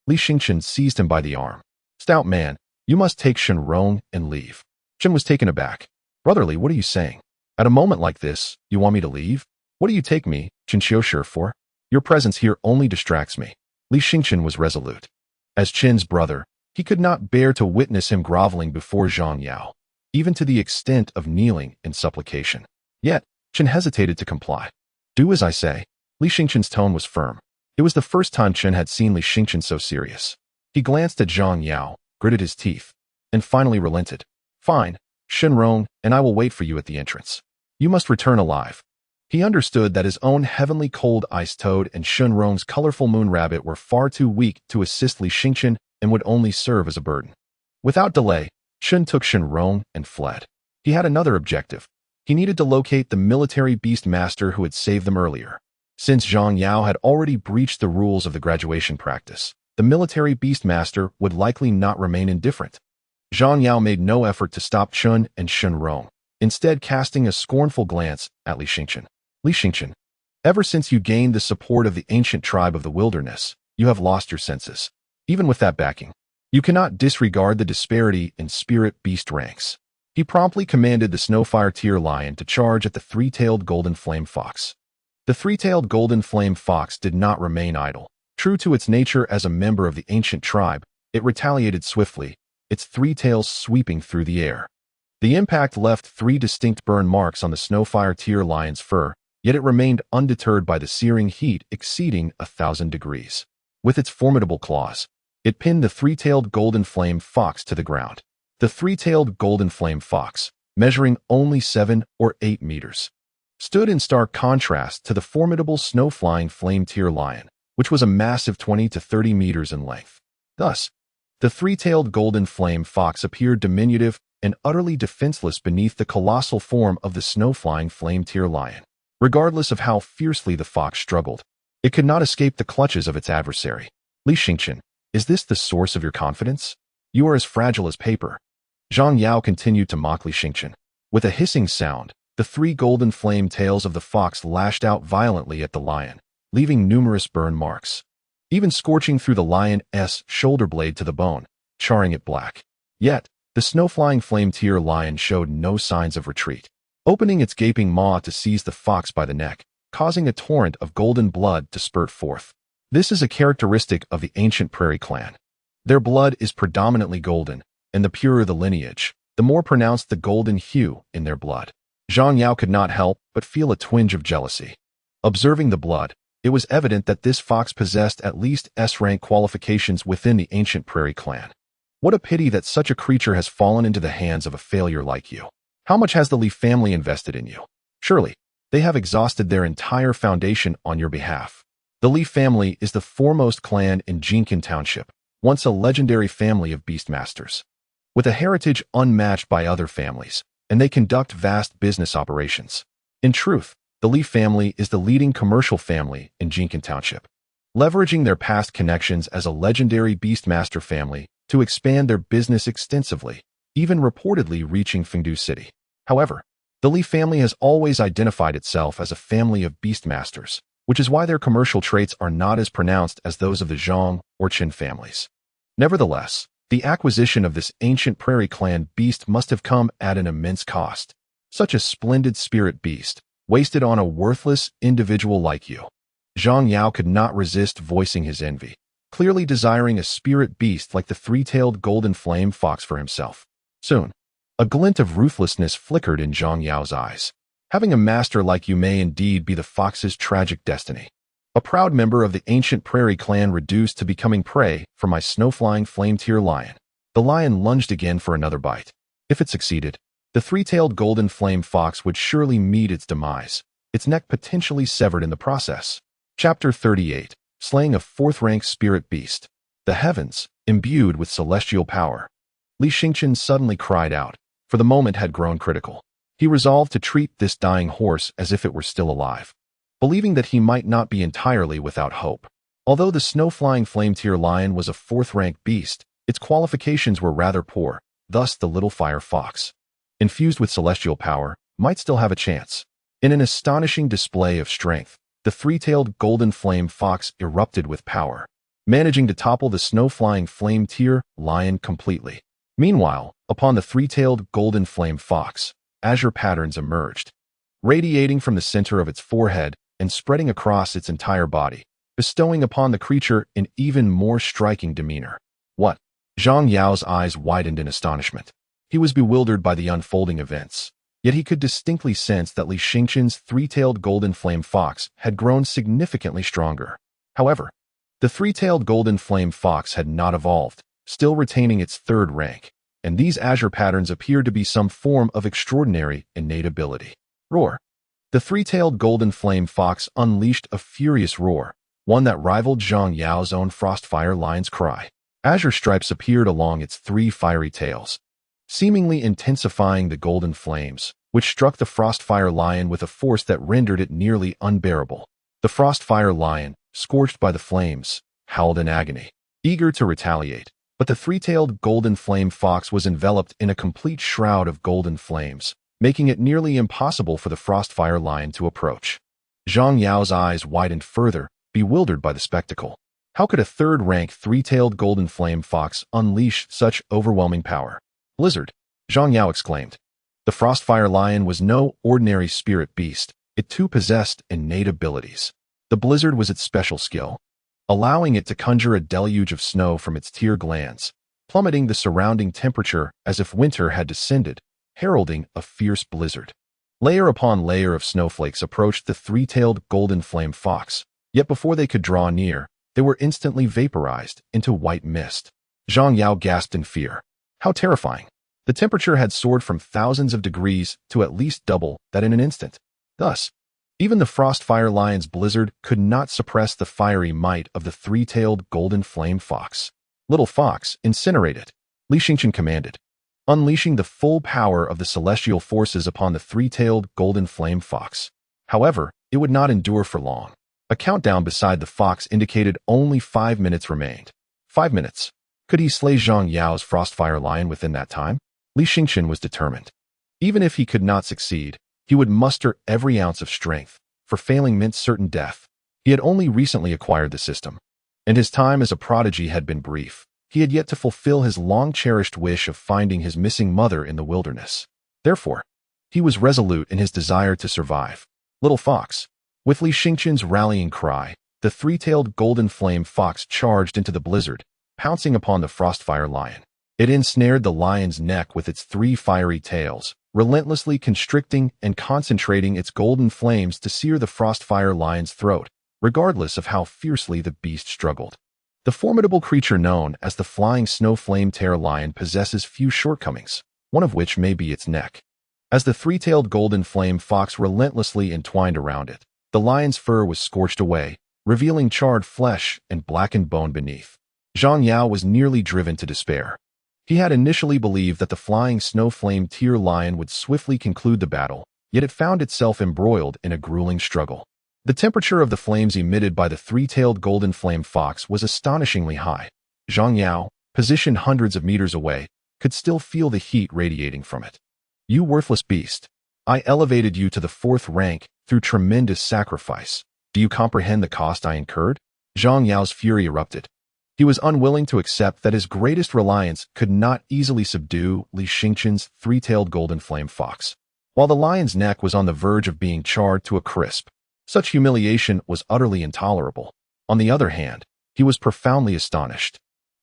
Li Xingchen seized him by the arm. "Stout man, you must take Shenrong and leave." Chun was taken aback. "Brotherly, what are you saying? At a moment like this, you want me to leave? What do you take me, Chen Xiushi, for? Your presence here only distracts me." Li Xingchen was resolute. As Chen's brother, he could not bear to witness him groveling before Zhang Yao, even to the extent of kneeling in supplication. Yet, Chen hesitated to comply. "Do as I say." Li Xingchen's tone was firm. It was the first time Chen had seen Li Xingchen so serious. He glanced at Zhang Yao, gritted his teeth, and finally relented. "Fine, Shenrong, and I will wait for you at the entrance. You must return alive." He understood that his own heavenly cold ice toad and Shenrong's colorful moon rabbit were far too weak to assist Li Xingchen and would only serve as a burden. Without delay, Chen took Shenrong and fled. He had another objective. He needed to locate the military beast master who had saved them earlier. Since Zhang Yao had already breached the rules of the graduation practice, the military beast master would likely not remain indifferent. Zhang Yao made no effort to stop Chun and Shenrong, instead casting a scornful glance at Li Xingchen. "Li Xingchen, ever since you gained the support of the ancient tribe of the wilderness, you have lost your senses. Even with that backing, you cannot disregard the disparity in spirit beast ranks." He promptly commanded the Snowfire Tier Lion to charge at the three-tailed golden flame fox. The three-tailed golden flame fox did not remain idle. True to its nature as a member of the ancient tribe, it retaliated swiftly, its three tails sweeping through the air. The impact left 3 distinct burn marks on the Snowfire Tier Lion's fur, yet it remained undeterred by the searing heat exceeding 1,000 degrees. With its formidable claws, it pinned the three-tailed golden flame fox to the ground. The three-tailed golden flame fox, measuring only 7 or 8 meters, stood in stark contrast to the formidable snow-flying flame Tier Lion, which was a massive 20 to 30 meters in length. Thus, the three-tailed golden flame fox appeared diminutive and utterly defenseless beneath the colossal form of the snow-flying flame Tier Lion. Regardless of how fiercely the fox struggled, it could not escape the clutches of its adversary. "Li Xingchen, is this the source of your confidence? You are as fragile as paper." Zhang Yao continued to mock Li Xingchen. With a hissing sound, the 3 golden flame tails of the fox lashed out violently at the lion, leaving numerous burn marks, even scorching through the lion's shoulder blade to the bone, charring it black. Yet, the snow-flying flame Tier Lion showed no signs of retreat, opening its gaping maw to seize the fox by the neck, causing a torrent of golden blood to spurt forth. This is a characteristic of the ancient prairie clan. Their blood is predominantly golden, and the purer the lineage, the more pronounced the golden hue in their blood. Zhang Yao could not help but feel a twinge of jealousy. Observing the blood, it was evident that this fox possessed at least S-rank qualifications within the ancient prairie clan. What a pity that such a creature has fallen into the hands of a failure like you. How much has the Li family invested in you? Surely, they have exhausted their entire foundation on your behalf. The Li family is the foremost clan in Jinkin Township, once a legendary family of beastmasters, with a heritage unmatched by other families, and they conduct vast business operations. In truth, the Li family is the leading commercial family in Jinkin Township, leveraging their past connections as a legendary beastmaster family to expand their business extensively, even reportedly reaching Fungu City. However, the Li family has always identified itself as a family of beastmasters, which is why their commercial traits are not as pronounced as those of the Zhang or Qin families. Nevertheless, the acquisition of this ancient prairie clan beast must have come at an immense cost. Such a splendid spirit beast, wasted on a worthless individual like you. Zhang Yao could not resist voicing his envy, clearly desiring a spirit beast like the three-tailed golden flame fox for himself. Soon, a glint of ruthlessness flickered in Zhang Yao's eyes. Having a master like you may indeed be the fox's tragic destiny. A proud member of the ancient prairie clan reduced to becoming prey for my snow-flying flame Tier Lion. The lion lunged again for another bite. If it succeeded, the three-tailed golden flame fox would surely meet its demise, its neck potentially severed in the process. Chapter 38. Slaying a 4th-rank spirit beast. The heavens, imbued with celestial power. Li Xingchen suddenly cried out, for the moment had grown critical. He resolved to treat this dying horse as if it were still alive, believing that he might not be entirely without hope. Although the snow-flying flame Tier Lion was a 4th-rank beast, its qualifications were rather poor, thus the little fire fox, infused with celestial power, might still have a chance. In an astonishing display of strength, the three-tailed golden flame fox erupted with power, managing to topple the snow-flying flame-tier lion completely. Meanwhile, upon the three-tailed golden flame fox, azure patterns emerged, radiating from the center of its forehead and spreading across its entire body, bestowing upon the creature an even more striking demeanor. What? Zhang Yao's eyes widened in astonishment. He was bewildered by the unfolding events, yet he could distinctly sense that Li Xingqian's three-tailed golden flame fox had grown significantly stronger. However, the three-tailed golden flame fox had not evolved, still retaining its third rank, and these azure patterns appeared to be some form of extraordinary innate ability. Roar. The three-tailed golden flame fox unleashed a furious roar, one that rivaled Zhang Yao's own Frostfire lion's cry. Azure stripes appeared along its three fiery tails, seemingly intensifying the golden flames, which struck the Frostfire lion with a force that rendered it nearly unbearable. The Frostfire lion, scorched by the flames, howled in agony, eager to retaliate, but the three-tailed golden flame fox was enveloped in a complete shroud of golden flames, making it nearly impossible for the Frostfire lion to approach. Zhang Yao's eyes widened further, bewildered by the spectacle. How could a third-rank three-tailed golden flame fox unleash such overwhelming power? Blizzard! Zhang Yao exclaimed. The Frostfire lion was no ordinary spirit beast. It too possessed innate abilities. The blizzard was its special skill, allowing it to conjure a deluge of snow from its tear glands, plummeting the surrounding temperature as if winter had descended, heralding a fierce blizzard. Layer upon layer of snowflakes approached the three-tailed golden flame fox, yet before they could draw near, they were instantly vaporized into white mist. Zhang Yao gasped in fear. How terrifying! The temperature had soared from thousands of degrees to at least double that in an instant. Thus, even the Frostfire lion's blizzard could not suppress the fiery might of the three-tailed golden flame fox. Little fox, incinerate it, Li Xingqian commanded, unleashing the full power of the celestial forces upon the three-tailed golden flame fox. However, it would not endure for long. A countdown beside the fox indicated only 5 minutes remained. 5 minutes. Could he slay Zhang Yao's Frostfire lion within that time? Li Xingqian was determined. Even if he could not succeed, he would muster every ounce of strength, for failing meant certain death. He had only recently acquired the system, and his time as a prodigy had been brief. He had yet to fulfill his long-cherished wish of finding his missing mother in the wilderness. Therefore, he was resolute in his desire to survive. Little fox. With Li Xingqian's rallying cry, the three-tailed golden flame fox charged into the blizzard, pouncing upon the Frostfire lion. It ensnared the lion's neck with its three fiery tails, relentlessly constricting and concentrating its golden flames to sear the Frostfire lion's throat, regardless of how fiercely the beast struggled. The formidable creature known as the flying snow flame tear lion possesses few shortcomings, one of which may be its neck. As the three-tailed golden flame fox relentlessly entwined around it, the lion's fur was scorched away, revealing charred flesh and blackened bone beneath. Zhang Yao was nearly driven to despair. He had initially believed that the flying snow flame tear lion would swiftly conclude the battle, yet it found itself embroiled in a grueling struggle. The temperature of the flames emitted by the three-tailed golden flame fox was astonishingly high. Zhang Yao, positioned hundreds of meters away, could still feel the heat radiating from it. You worthless beast! I elevated you to the 4th rank through tremendous sacrifice. Do you comprehend the cost I incurred? Zhang Yao's fury erupted. He was unwilling to accept that his greatest reliance could not easily subdue Li Xingqian's three-tailed golden flame fox. While the lion's neck was on the verge of being charred to a crisp, such humiliation was utterly intolerable. On the other hand, he was profoundly astonished.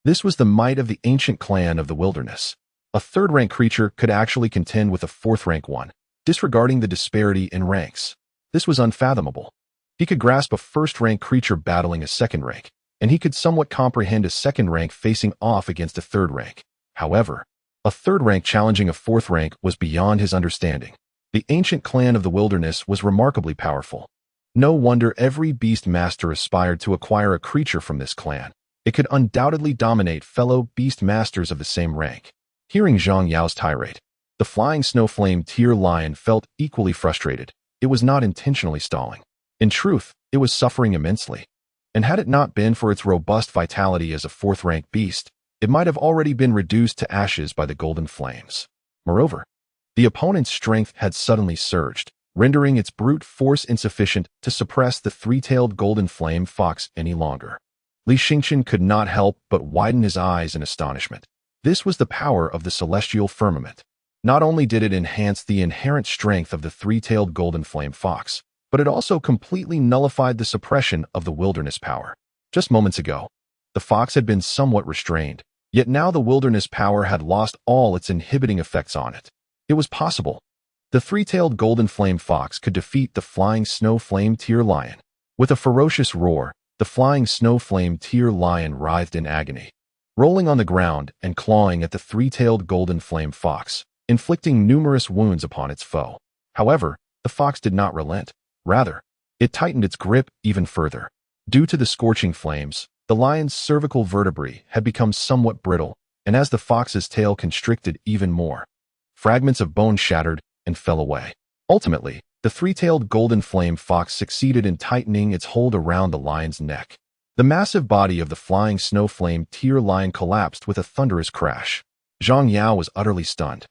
This was the might of the ancient clan of the wilderness. A third-rank creature could actually contend with a fourth-rank one, disregarding the disparity in ranks. This was unfathomable. He could grasp a first-rank creature battling a second rank, and he could somewhat comprehend a second rank facing off against a third rank. However, a third rank challenging a fourth rank was beyond his understanding. The ancient clan of the wilderness was remarkably powerful. No wonder every beast master aspired to acquire a creature from this clan. It could undoubtedly dominate fellow beast masters of the same rank. Hearing Zhang Yao's tirade, the flying snow flame tear lion felt equally frustrated. It was not intentionally stalling. In truth, it was suffering immensely. And had it not been for its robust vitality as a 4th-rank beast, it might have already been reduced to ashes by the golden flames. Moreover, The opponent's strength had suddenly surged, rendering its brute force insufficient to suppress the three-tailed golden flame fox any longer. Li Xingqian could not help but widen his eyes in astonishment. This was the power of the celestial firmament. Not only did it enhance the inherent strength of the three-tailed golden flame fox, but it also completely nullified the suppression of the wilderness power. Just moments ago, the fox had been somewhat restrained, yet now the wilderness power had lost all its inhibiting effects on it. It was possible. The three-tailed golden flame fox could defeat the flying snow flame tear lion. With a ferocious roar, the flying snow flame tear lion writhed in agony, rolling on the ground and clawing at the three-tailed golden flame fox, inflicting numerous wounds upon its foe. However, the fox did not relent. Rather, it tightened its grip even further. Due to the scorching flames, the lion's cervical vertebrae had become somewhat brittle, and as the fox's tail constricted even more, fragments of bone shattered and fell away. Ultimately, the three-tailed golden flame fox succeeded in tightening its hold around the lion's neck. The massive body of the flying snow flame tear lion collapsed with a thunderous crash. Zhang Yao was utterly stunned.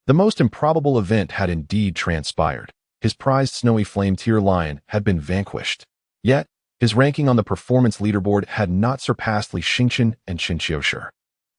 The most improbable event had indeed transpired. His prized snowy flame tear lion had been vanquished. Yet, his ranking on the performance leaderboard had not surpassed Li Xingqian and Qin Qiushi,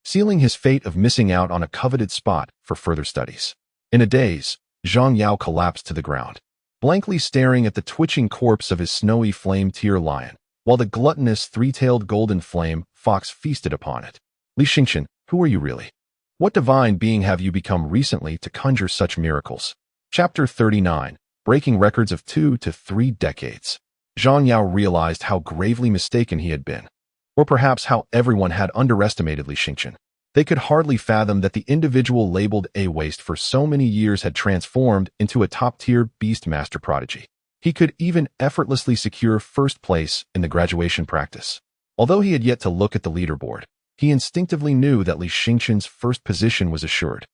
sealing his fate of missing out on a coveted spot for further studies. In a daze, Zhang Yao collapsed to the ground, blankly staring at the twitching corpse of his snowy flame tear lion, while the gluttonous three-tailed golden flame fox feasted upon it. Li Xingqian, who are you really? What divine being have you become recently to conjure such miracles? Chapter 39, Breaking Records of 2 to 3 Decades. Zhang Yao realized how gravely mistaken he had been, or perhaps how everyone had underestimated Li Xingqian. They could hardly fathom that the individual labeled a waste for so many years had transformed into a top-tier beastmaster prodigy. He could even effortlessly secure first place in the graduation practice. Although he had yet to look at the leaderboard, he instinctively knew that Li Xingqian's first position was assured.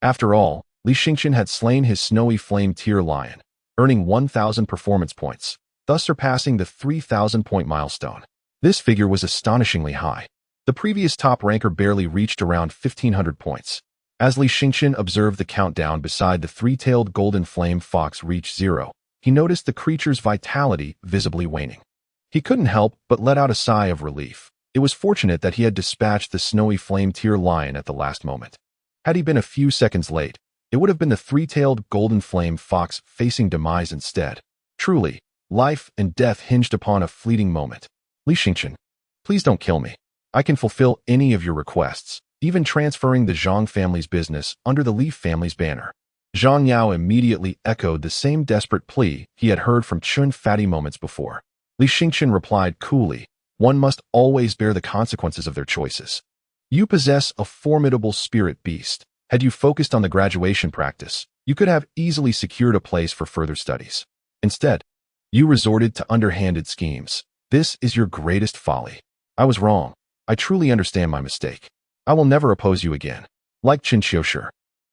After all, Li Xingqian had slain his snowy flame tear lion, earning 1,000 performance points, thus surpassing the 3,000-point milestone. This figure was astonishingly high. The previous top ranker barely reached around 1,500 points. As Li Xingqian observed the countdown beside the three-tailed golden flame fox reach 0, he noticed the creature's vitality visibly waning. He couldn't help but let out a sigh of relief. It was fortunate that he had dispatched the snowy flame tear lion at the last moment. Had he been a few seconds late, it would have been the three-tailed golden flame fox facing demise instead. Truly, life and death hinged upon a fleeting moment. Li Xingqian, please don't kill me. I can fulfill any of your requests, even transferring the Zhang family's business under the Li family's banner. Zhang Yao immediately echoed the same desperate plea he had heard from Chun Fatty moments before. Li Xingqian replied coolly, one must always bear the consequences of their choices. You possess a formidable spirit beast. Had you focused on the graduation practice, you could have easily secured a place for further studies. Instead, you resorted to underhanded schemes. This is your greatest folly. I was wrong. I truly understand my mistake. I will never oppose you again. Like Qin Qiushi,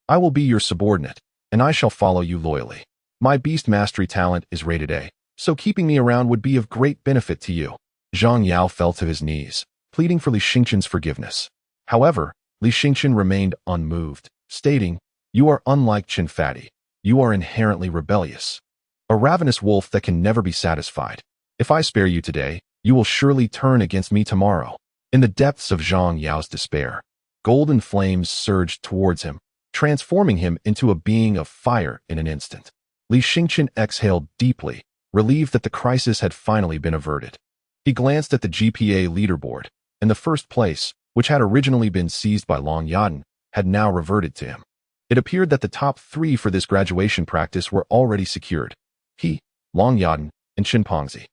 I will be your subordinate, and I shall follow you loyally. My beast mastery talent is rated A, so keeping me around would be of great benefit to you. Zhang Yao fell to his knees, pleading for Li Xingqian's forgiveness. However, Li Xingqian remained unmoved, stating, you are unlike Qin Fatty. You are inherently rebellious. A ravenous wolf that can never be satisfied. If I spare you today, you will surely turn against me tomorrow. In the depths of Zhang Yao's despair, golden flames surged towards him, transforming him into a being of fire in an instant. Li Xingqian exhaled deeply, relieved that the crisis had finally been averted. He glanced at the GPA leaderboard, and the first place, which had originally been seized by Long Yadan, had now reverted to him. It appeared that the top 3 for this graduation practice were already secured. He, Long Yadan, and Xinpengzi.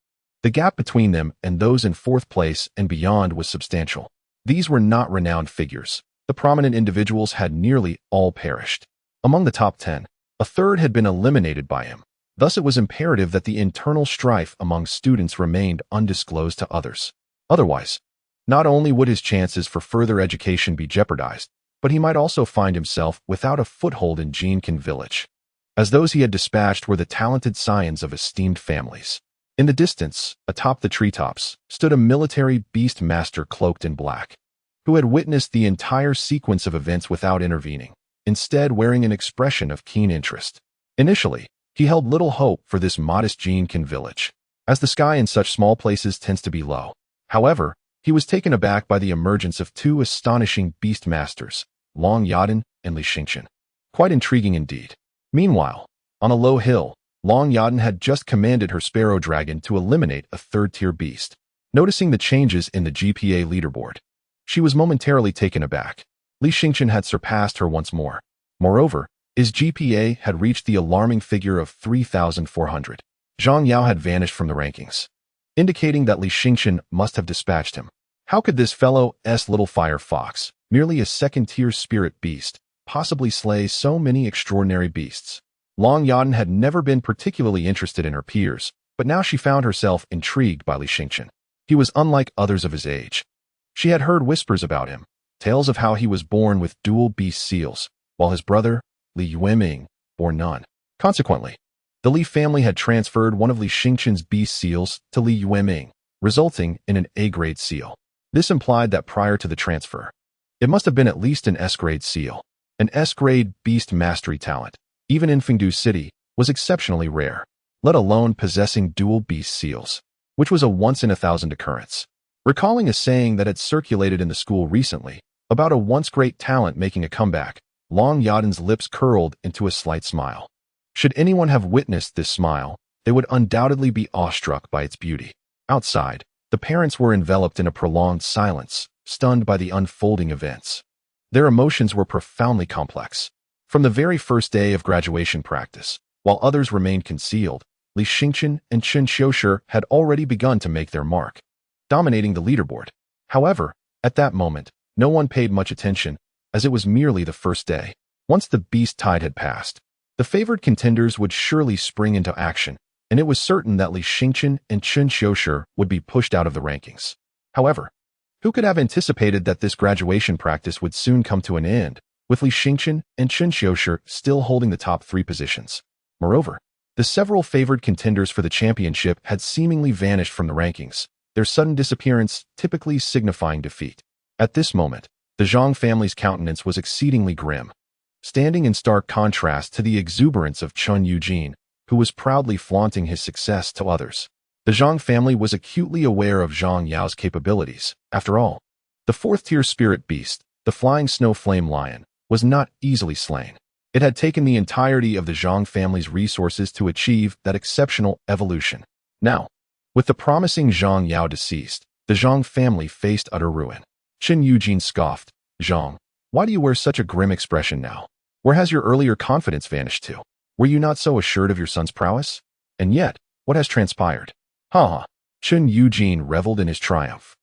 The gap between them and those in 4th place and beyond was substantial. These were not renowned figures. The prominent individuals had nearly all perished. Among the top 10, a third had been eliminated by him. Thus it was imperative that the internal strife among students remained undisclosed to others. Otherwise, not only would his chances for further education be jeopardized, but he might also find himself without a foothold in Jinkin village, as those he had dispatched were the talented scions of esteemed families. In the distance, atop the treetops, stood a military beast master cloaked in black, who had witnessed the entire sequence of events without intervening. instead wearing an expression of keen interest. Initially, he held little hope for this modest Jeankin village, as the sky in such small places tends to be low. However, he was taken aback by the emergence of two astonishing beast masters, Long Yadan and Li Xingqian. Quite intriguing indeed. Meanwhile, on a low hill, Long Yadan had just commanded her sparrow dragon to eliminate a third-tier beast. Noticing the changes in the GPA leaderboard, she was momentarily taken aback. Li Xingqian had surpassed her once more. Moreover, his GPA had reached the alarming figure of 3,400. Zhang Yao had vanished from the rankings, indicating that Li Xingqian must have dispatched him. How could this fellow's little fire fox, merely a second-tier spirit beast, possibly slay so many extraordinary beasts? Long Yadan had never been particularly interested in her peers, but now she found herself intrigued by Li Xingqian. He was unlike others of his age. She had heard whispers about him, tales of how he was born with dual beast seals, while his brother, Li Yueming, bore none. Consequently, the Li family had transferred one of Li Xingqian's beast seals to Li Yueming, resulting in an A-grade seal. This implied that prior to the transfer, it must have been at least an S-grade seal. An S-grade beast mastery talent, even in Fungu City, was exceptionally rare, let alone possessing dual beast seals, which was a once-in-a-thousand occurrence. Recalling a saying that had circulated in the school recently about a once-great talent making a comeback, Long Yadan's lips curled into a slight smile. Should anyone have witnessed this smile, they would undoubtedly be awestruck by its beauty. Outside, the parents were enveloped in a prolonged silence, stunned by the unfolding events. Their emotions were profoundly complex. From the very first day of graduation practice, while others remained concealed, Li Xingqian and Chen Xiushi had already begun to make their mark, dominating the leaderboard. However, at that moment, no one paid much attention, as it was merely the first day. Once the beast tide had passed, the favored contenders would surely spring into action, and it was certain that Li Xingqian and Chen Xiushi would be pushed out of the rankings. However, who could have anticipated that this graduation practice would soon come to an end, with Li Xingqian and Chen Xiushi still holding the top 3 positions? Moreover, the several favored contenders for the championship had seemingly vanished from the rankings, their sudden disappearance typically signifying defeat. At this moment, the Zhang family's countenance was exceedingly grim, standing in stark contrast to the exuberance of Chun Eugene, who was proudly flaunting his success to others. The Zhang family was acutely aware of Zhang Yao's capabilities. After all, the 4th-tier spirit beast, the flying snow flame lion, was not easily slain. It had taken the entirety of the Zhang family's resources to achieve that exceptional evolution. Now, with the promising Zhang Yao deceased, the Zhang family faced utter ruin. Chen Eugene scoffed. "Zhang, why do you wear such a grim expression now? Where has your earlier confidence vanished to? Were you not so assured of your son's prowess? And yet, what has transpired?" "Ha!" Chen Eugene reveled in his triumph.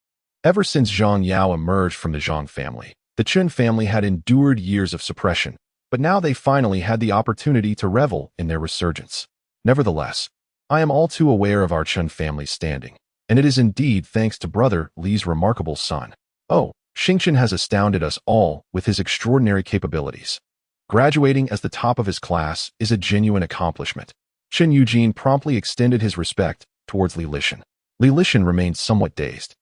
Ever since Zhang Yao emerged from the Zhang family, the Chen family had endured years of suppression, but now they finally had the opportunity to revel in their resurgence. Nevertheless, I am all too aware of our Chen family's standing, and it is indeed thanks to brother Li's remarkable son. Oh, Xingqian has astounded us all with his extraordinary capabilities. Graduating as the top of his class is a genuine accomplishment. Chen Eugene promptly extended his respect towards Li Lixin. Li Lixin remained somewhat dazed,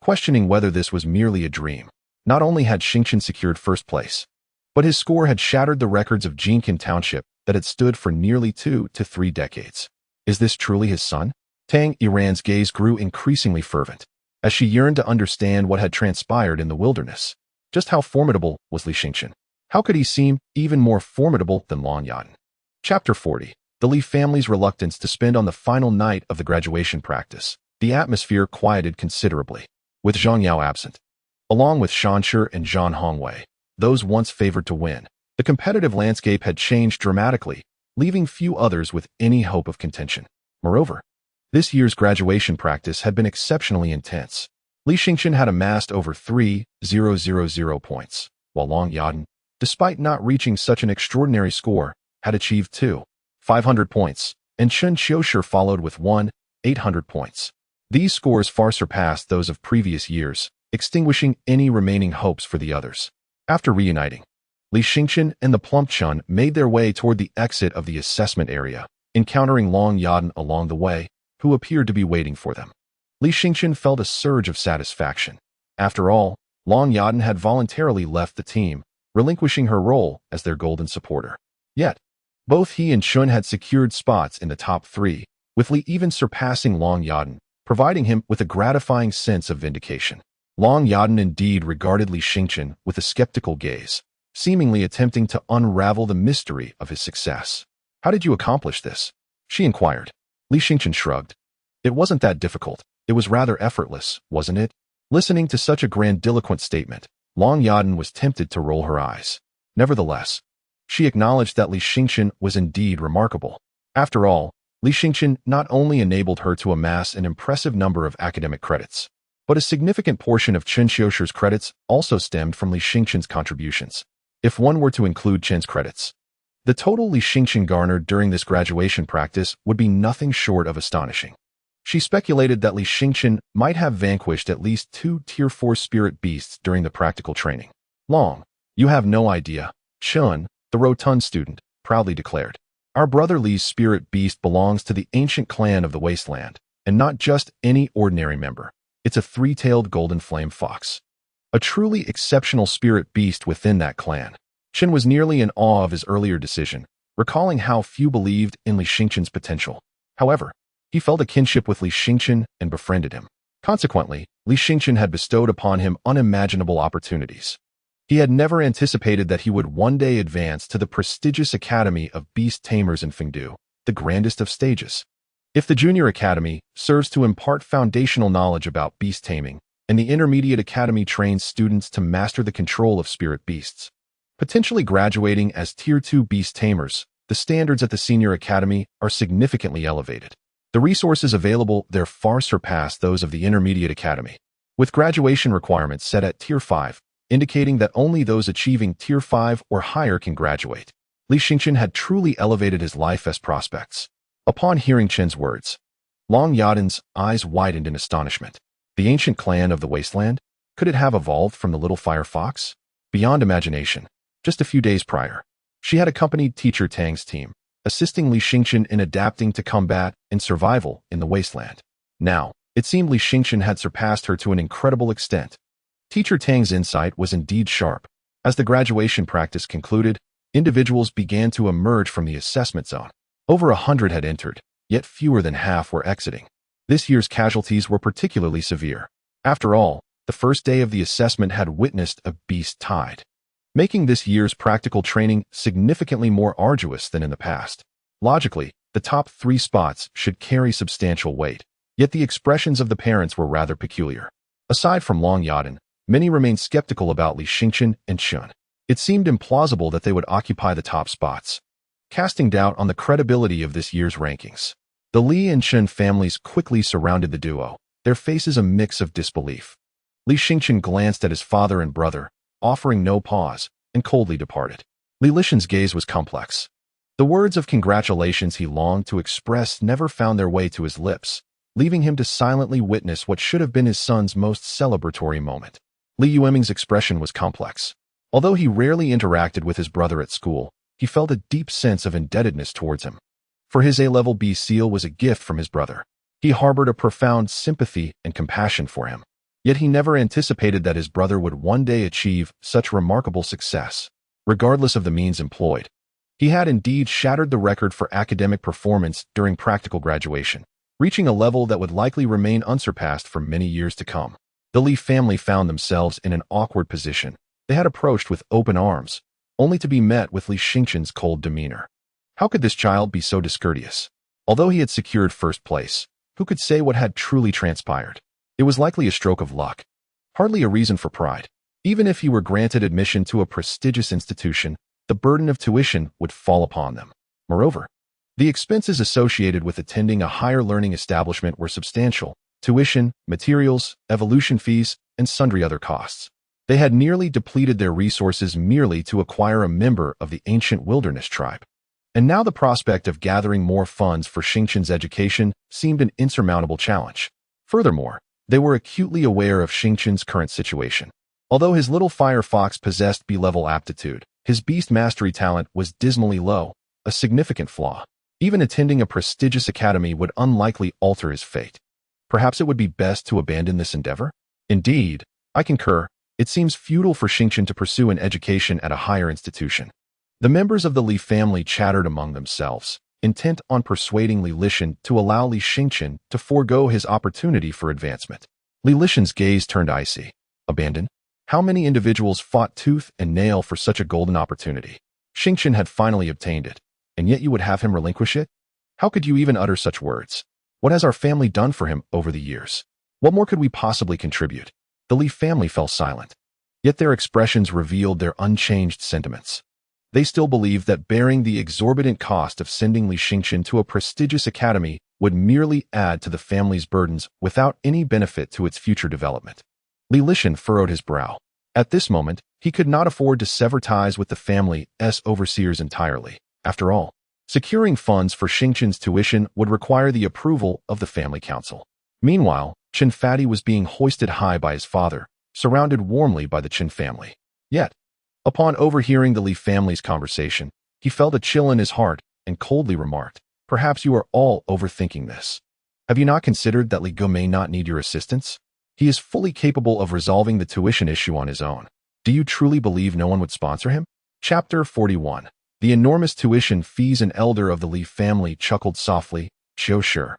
questioning whether this was merely a dream. Not only had Xingqian secured first place, but his score had shattered the records of Jinkin Township that had stood for nearly 2 to 3 decades. Is this truly his son? Tang Iran's gaze grew increasingly fervent, as she yearned to understand what had transpired in the wilderness. Just how formidable was Li Xingqian? How could he seem even more formidable than Long Yadan? Chapter 40. The Li family's reluctance to spend on the final night of the graduation practice. The atmosphere quieted considerably, with Zhang Yao absent. Along with Shanshi and Zhan Hongwei, those once favored to win, the competitive landscape had changed dramatically, leaving few others with any hope of contention. Moreover, this year's graduation practice had been exceptionally intense. Li Xingqian had amassed over 3,000 points, while Long Yadan, despite not reaching such an extraordinary score, had achieved 2,500 points, and Chen Xiushi followed with 1,800 points. These scores far surpassed those of previous years, extinguishing any remaining hopes for the others. After reuniting, Li Xingqian and the plump Chun made their way toward the exit of the assessment area, encountering Long Yadan along the way, who appeared to be waiting for them. Li Xingqian felt a surge of satisfaction. After all, Long Yadan had voluntarily left the team, relinquishing her role as their golden supporter. Yet, both he and Chun had secured spots in the top 3, with Li even surpassing Long Yadan, providing him with a gratifying sense of vindication. Long Yadan indeed regarded Li Xingchen with a skeptical gaze, seemingly attempting to unravel the mystery of his success. "How did you accomplish this?" she inquired. Li Xingchen shrugged. "It wasn't that difficult. It was rather effortless, wasn't it?" Listening to such a grandiloquent statement, Long Yadan was tempted to roll her eyes. Nevertheless, she acknowledged that Li Xingchen was indeed remarkable. After all, Li Xingchen not only enabled her to amass an impressive number of academic credits, but a significant portion of Chen Xiushir's credits also stemmed from Li Xingchen's contributions. If one were to include Chen's credits, the total Li Xingchen garnered during this graduation practice would be nothing short of astonishing. She speculated that Li Xingchen might have vanquished at least 2 Tier 4 spirit beasts during the practical training. "Long, you have no idea," Chun, the rotund student, proudly declared. "Our brother Li's spirit beast belongs to the ancient clan of the Wasteland, and not just any ordinary member. It's a 3-tailed golden flame fox. A truly exceptional spirit beast within that clan." Chen was nearly in awe of his earlier decision, recalling how few believed in Li Xingchen's potential. However, he felt a kinship with Li Xingchen and befriended him. Consequently, Li Xingchen had bestowed upon him unimaginable opportunities. He had never anticipated that he would one day advance to the prestigious Academy of Beast Tamers in Fungu, the grandest of stages. If the Junior Academy serves to impart foundational knowledge about beast taming, and the Intermediate Academy trains students to master the control of spirit beasts, potentially graduating as Tier 2 beast tamers, the standards at the Senior Academy are significantly elevated. The resources available there far surpass those of the Intermediate Academy, with graduation requirements set at Tier 5, indicating that only those achieving Tier 5 or higher can graduate. Li Xingchen had truly elevated his life as prospects. Upon hearing Chen's words, Long Yadan's eyes widened in astonishment. The ancient clan of the Wasteland? Could it have evolved from the little fire fox? Beyond imagination, just a few days prior, she had accompanied teacher Tang's team, assisting Li Xingchen in adapting to combat and survival in the Wasteland. Now, it seemed Li Xingchen had surpassed her to an incredible extent. Teacher Tang's insight was indeed sharp. As the graduation practice concluded, individuals began to emerge from the assessment zone. Over 100 had entered, yet fewer than half were exiting. This year's casualties were particularly severe. After all, the first day of the assessment had witnessed a beast tide, making this year's practical training significantly more arduous than in the past. Logically, the top 3 spots should carry substantial weight, yet the expressions of the parents were rather peculiar. Aside from Long Yadan, many remained skeptical about Li Xingchen and Chun. It seemed implausible that they would occupy the top spots, casting doubt on the credibility of this year's rankings. The Li and Chun families quickly surrounded the duo, their faces a mix of disbelief. Li Xingchen glanced at his father and brother, offering no pause, and coldly departed. Li Lishan's gaze was complex. The words of congratulations he longed to express never found their way to his lips, leaving him to silently witness what should have been his son's most celebratory moment. Li Yueming's expression was complex. Although he rarely interacted with his brother at school, he felt a deep sense of indebtedness towards him. For his A-level B seal was a gift from his brother. He harbored a profound sympathy and compassion for him. Yet he never anticipated that his brother would one day achieve such remarkable success, regardless of the means employed. He had indeed shattered the record for academic performance during practical graduation, reaching a level that would likely remain unsurpassed for many years to come. The Li family found themselves in an awkward position. They had approached with open arms, only to be met with Li Xingchen's cold demeanor. How could this child be so discourteous? Although he had secured first place, who could say what had truly transpired? It was likely a stroke of luck, hardly a reason for pride. Even if he were granted admission to a prestigious institution, the burden of tuition would fall upon them. Moreover, the expenses associated with attending a higher learning establishment were substantial: tuition, materials, evolution fees, and sundry other costs. They had nearly depleted their resources merely to acquire a member of the ancient wilderness tribe. And now the prospect of gathering more funds for Xingchen's education seemed an insurmountable challenge. Furthermore, they were acutely aware of Xingchen's current situation. Although his little fire fox possessed B-level aptitude, his beast mastery talent was dismally low, a significant flaw. Even attending a prestigious academy would unlikely alter his fate. Perhaps it would be best to abandon this endeavor? Indeed, I concur, It seems futile for Xingqian to pursue an education at a higher institution. The members of the Li family chattered among themselves, intent on persuading Li Lishan to allow Li Xingqian to forego his opportunity for advancement. Li Lishan's gaze turned icy. Abandoned? How many individuals fought tooth and nail for such a golden opportunity? Xingqian had finally obtained it, and yet you would have him relinquish it? How could you even utter such words? What has our family done for him over the years? What more could we possibly contribute? The Li family fell silent. Yet their expressions revealed their unchanged sentiments. They still believed that bearing the exorbitant cost of sending Li Xingqian to a prestigious academy would merely add to the family's burdens without any benefit to its future development. Li Lishan furrowed his brow. At this moment, he could not afford to sever ties with the family's overseers entirely. After all, securing funds for Xingqian's tuition would require the approval of the family council. Meanwhile, Chen Fadi was being hoisted high by his father, surrounded warmly by the Chen family. Yet, upon overhearing the Li family's conversation, he felt a chill in his heart and coldly remarked, "Perhaps you are all overthinking this. Have you not considered that Li Ge may not need your assistance? He is fully capable of resolving the tuition issue on his own. Do you truly believe no one would sponsor him?" Chapter 41. The enormous tuition fees. An elder of the Li family chuckled softly. Sure.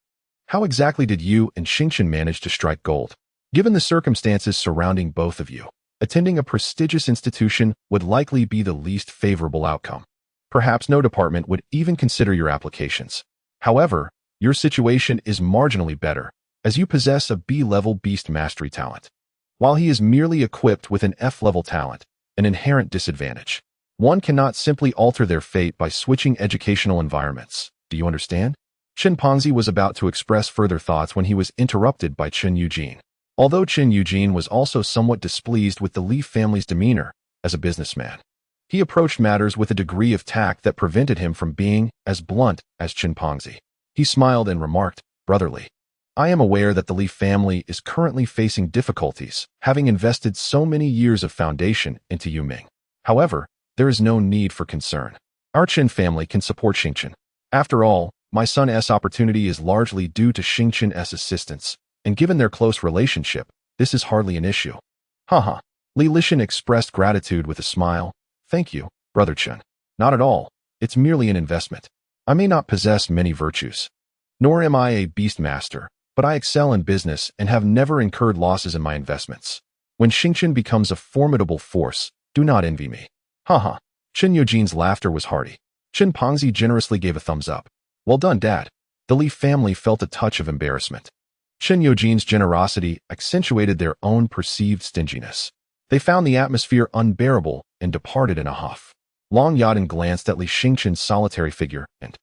How exactly did you and Xingqian manage to strike gold? Given the circumstances surrounding both of you, attending a prestigious institution would likely be the least favorable outcome. Perhaps no department would even consider your applications. However, your situation is marginally better, as you possess a B-level beast mastery talent, while he is merely equipped with an F-level talent, an inherent disadvantage. One cannot simply alter their fate by switching educational environments. Do you understand? Chen Pengzi was about to express further thoughts when he was interrupted by Chen Eugene. Although Chen Eugene was also somewhat displeased with the Li family's demeanor as a businessman, he approached matters with a degree of tact that prevented him from being as blunt as Chen Pengzi. He smiled and remarked, "Brotherly, I am aware that the Li family is currently facing difficulties, having invested so many years of foundation into Yuming. However, there is no need for concern. Our Chen family can support Xingqian. After all, my son's opportunity is largely due to Xingqian's assistance, and given their close relationship, this is hardly an issue." Haha. Li Lishan expressed gratitude with a smile. "Thank you, Brother Chen. Not at all. It's merely an investment. I may not possess many virtues, nor am I a beast master, but I excel in business and have never incurred losses in my investments. When Xingqian becomes a formidable force, do not envy me." Haha. Chen Eugene's laughter was hearty. Chen Pengzi generously gave a thumbs up. "Well done, Dad." The Li family felt a touch of embarrassment. Chen Eugene's generosity accentuated their own perceived stinginess. They found the atmosphere unbearable and departed in a huff. Long Yadan glanced at Li Xingqian's solitary figure and,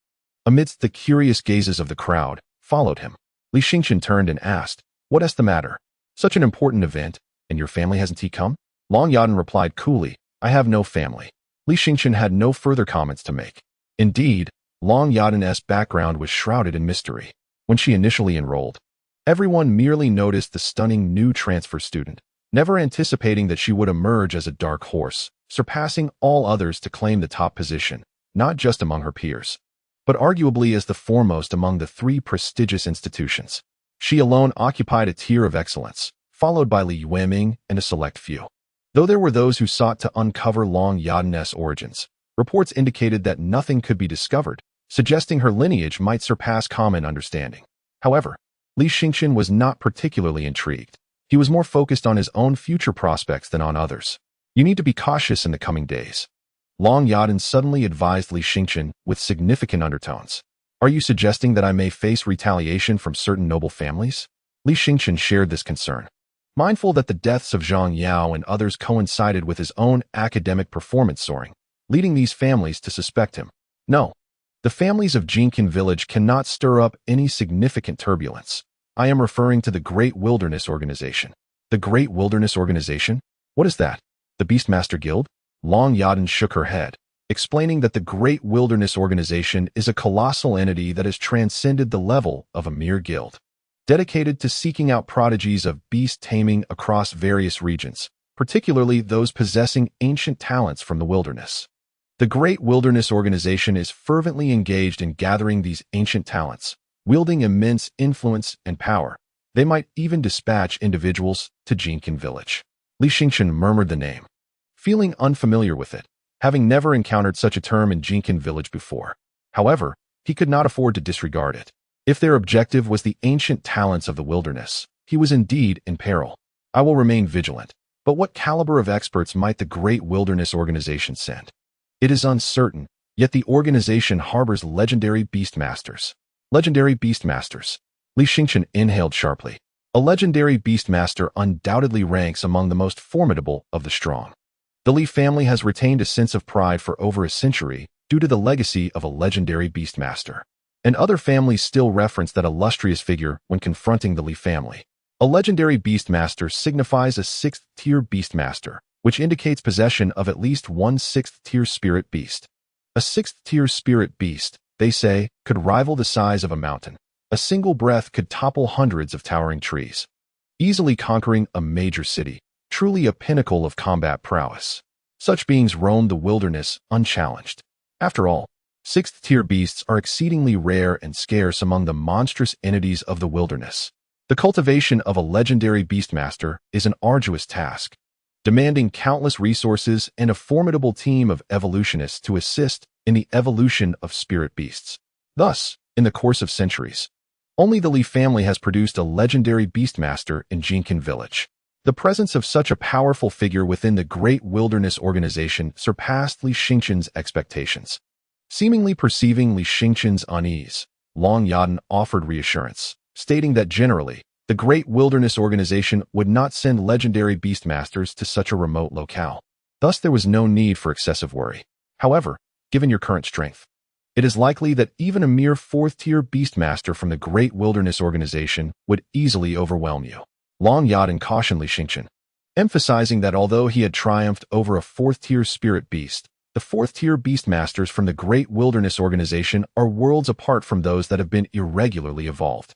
amidst the curious gazes of the crowd, followed him. Li Xingqian turned and asked, "What's the matter? Such an important event, and your family hasn't come?" Long Yadan replied coolly, "I have no family." Li Xingqian had no further comments to make. Indeed, Long Yadan's background was shrouded in mystery. When she initially enrolled, everyone merely noticed the stunning new transfer student, never anticipating that she would emerge as a dark horse, surpassing all others to claim the top position, not just among her peers, but arguably as the foremost among the three prestigious institutions. She alone occupied a tier of excellence, followed by Li Yueming and a select few. Though there were those who sought to uncover Long Yadan's origins, reports indicated that nothing could be discovered, suggesting her lineage might surpass common understanding. However, Li Xingqian was not particularly intrigued. He was more focused on his own future prospects than on others. "You need to be cautious in the coming days," Long Yadan suddenly advised Li Xingqian with significant undertones. "Are you suggesting that I may face retaliation from certain noble families?" Li Xingqian shared this concern, mindful that the deaths of Zhang Yao and others coincided with his own academic performance soaring, leading these families to suspect him. "No. The families of Jinkin village cannot stir up any significant turbulence. I am referring to the Great Wilderness Organization." "The Great Wilderness Organization? What is that? The Beastmaster Guild?" Long Yadan shook her head, explaining that the Great Wilderness Organization is a colossal entity that has transcended the level of a mere guild, dedicated to seeking out prodigies of beast taming across various regions, particularly those possessing ancient talents from the wilderness. The Great Wilderness Organization is fervently engaged in gathering these ancient talents, wielding immense influence and power. They might even dispatch individuals to Jinkin village. Li Xingchen murmured the name, feeling unfamiliar with it, having never encountered such a term in Jinkin village before. However, he could not afford to disregard it. If their objective was the ancient talents of the wilderness, he was indeed in peril. I will remain vigilant. But what caliber of experts might the Great Wilderness Organization send? It is uncertain, yet the organization harbors legendary beastmasters. Legendary beastmasters. Li Xingchen inhaled sharply. A legendary beastmaster undoubtedly ranks among the most formidable of the strong. The Li family has retained a sense of pride for over a century due to the legacy of a legendary beastmaster. And other families still reference that illustrious figure when confronting the Li family. A legendary beastmaster signifies a 6th-tier beastmaster, which indicates possession of at least one 6th-tier spirit beast. A 6th-tier spirit beast, they say, could rival the size of a mountain. A single breath could topple hundreds of towering trees, easily conquering a major city, truly a pinnacle of combat prowess. Such beings roam the wilderness unchallenged. After all, 6th-tier beasts are exceedingly rare and scarce among the monstrous entities of the wilderness. The cultivation of a legendary beastmaster is an arduous task, demanding countless resources and a formidable team of evolutionists to assist in the evolution of spirit beasts. Thus, in the course of centuries, only the Li family has produced a legendary beastmaster in Jinkin village. The presence of such a powerful figure within the Great Wilderness Organization surpassed Li Xingchen's expectations. Seemingly perceiving Li Xingchen's unease, Long Yadan offered reassurance, stating that generally, the Great Wilderness Organization would not send legendary beastmasters to such a remote locale. Thus, there was no need for excessive worry. However, given your current strength, it is likely that even a mere 4th-tier beastmaster from the Great Wilderness Organization would easily overwhelm you. Long Yadan cautioned Li Xingchen, emphasizing that although he had triumphed over a 4th-tier spirit beast, the 4th-tier beastmasters from the Great Wilderness Organization are worlds apart from those that have been irregularly evolved.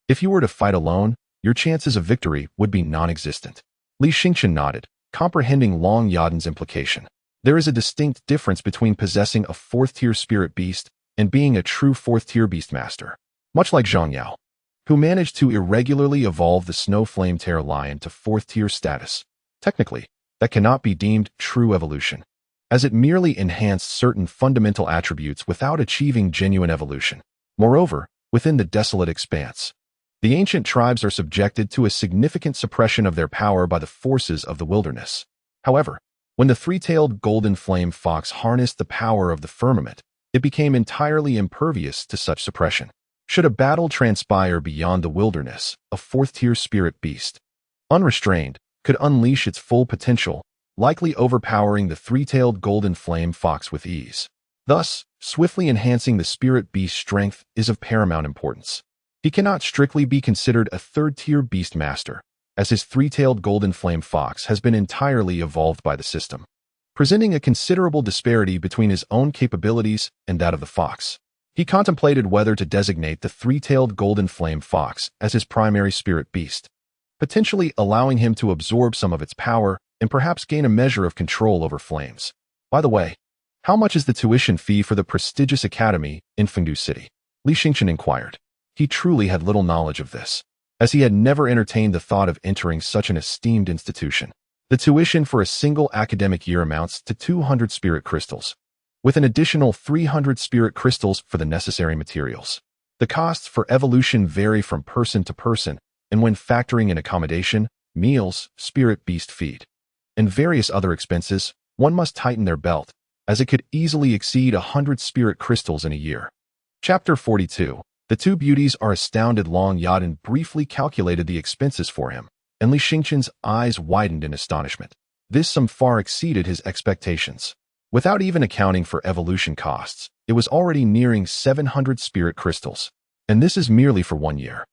If you were to fight alone, your chances of victory would be non-existent. Li Xingchen nodded, comprehending Long Yadan's implication. There is a distinct difference between possessing a 4th-tier spirit beast and being a true 4th-tier beastmaster. Much like Zhang Yao, who managed to irregularly evolve the Snow Flame Terror Lion to 4th-tier status. Technically, that cannot be deemed true evolution, as it merely enhanced certain fundamental attributes without achieving genuine evolution. Moreover, within the desolate expanse, the ancient tribes are subjected to a significant suppression of their power by the forces of the wilderness. However, when the 3-tailed golden flame fox harnessed the power of the firmament, it became entirely impervious to such suppression. Should a battle transpire beyond the wilderness, a 4th-tier spirit beast, unrestrained, could unleash its full potential, likely overpowering the 3-tailed golden flame fox with ease. Thus, swiftly enhancing the spirit beast's strength is of paramount importance. He cannot strictly be considered a 3rd-tier beastmaster, as his 3-tailed golden flame fox has been entirely evolved by the system, presenting a considerable disparity between his own capabilities and that of the fox. He contemplated whether to designate the 3-tailed golden flame fox as his primary spirit beast, potentially allowing him to absorb some of its power and perhaps gain a measure of control over flames. By the way, how much is the tuition fee for the prestigious academy in Fungu City? Li Xingchen inquired. He truly had little knowledge of this, as he had never entertained the thought of entering such an esteemed institution. The tuition for a single academic year amounts to 200 spirit crystals, with an additional 300 spirit crystals for the necessary materials. The costs for evolution vary from person to person, and when factoring in accommodation, meals, spirit beast feed, and various other expenses, one must tighten their belt, as it could easily exceed 100 spirit crystals in a year. Chapter 42. The two beauties are astounded. Long Yadan briefly calculated the expenses for him, and Li Xingchen's eyes widened in astonishment. This sum far exceeded his expectations. Without even accounting for evolution costs, it was already nearing 700 spirit crystals, and this is merely for 1 year.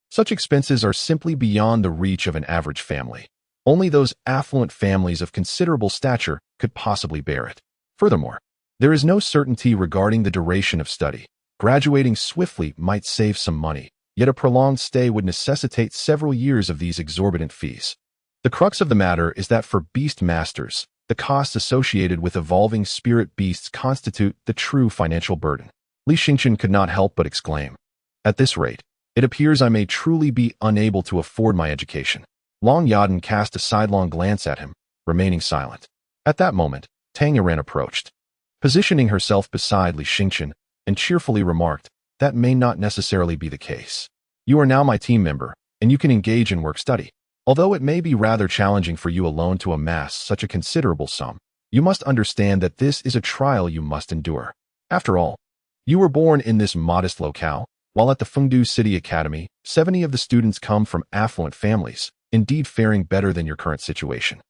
Such expenses are simply beyond the reach of an average family. Only those affluent families of considerable stature could possibly bear it. Furthermore, there is no certainty regarding the duration of study. Graduating swiftly might save some money, yet a prolonged stay would necessitate several years of these exorbitant fees. The crux of the matter is that for beast masters, the costs associated with evolving spirit beasts constitute the true financial burden. Li Xingchen could not help but exclaim, "At this rate, it appears I may truly be unable to afford my education." Long Yadan cast a sidelong glance at him, remaining silent. At that moment, Tamer approached, positioning herself beside Li Xingqian, and cheerfully remarked, "That may not necessarily be the case. You are now my team member, and you can engage in work-study. Although it may be rather challenging for you alone to amass such a considerable sum, you must understand that this is a trial you must endure. After all, you were born in this modest locale, while at the Fungu City Academy, 70 of the students come from affluent families, indeed faring better than your current situation."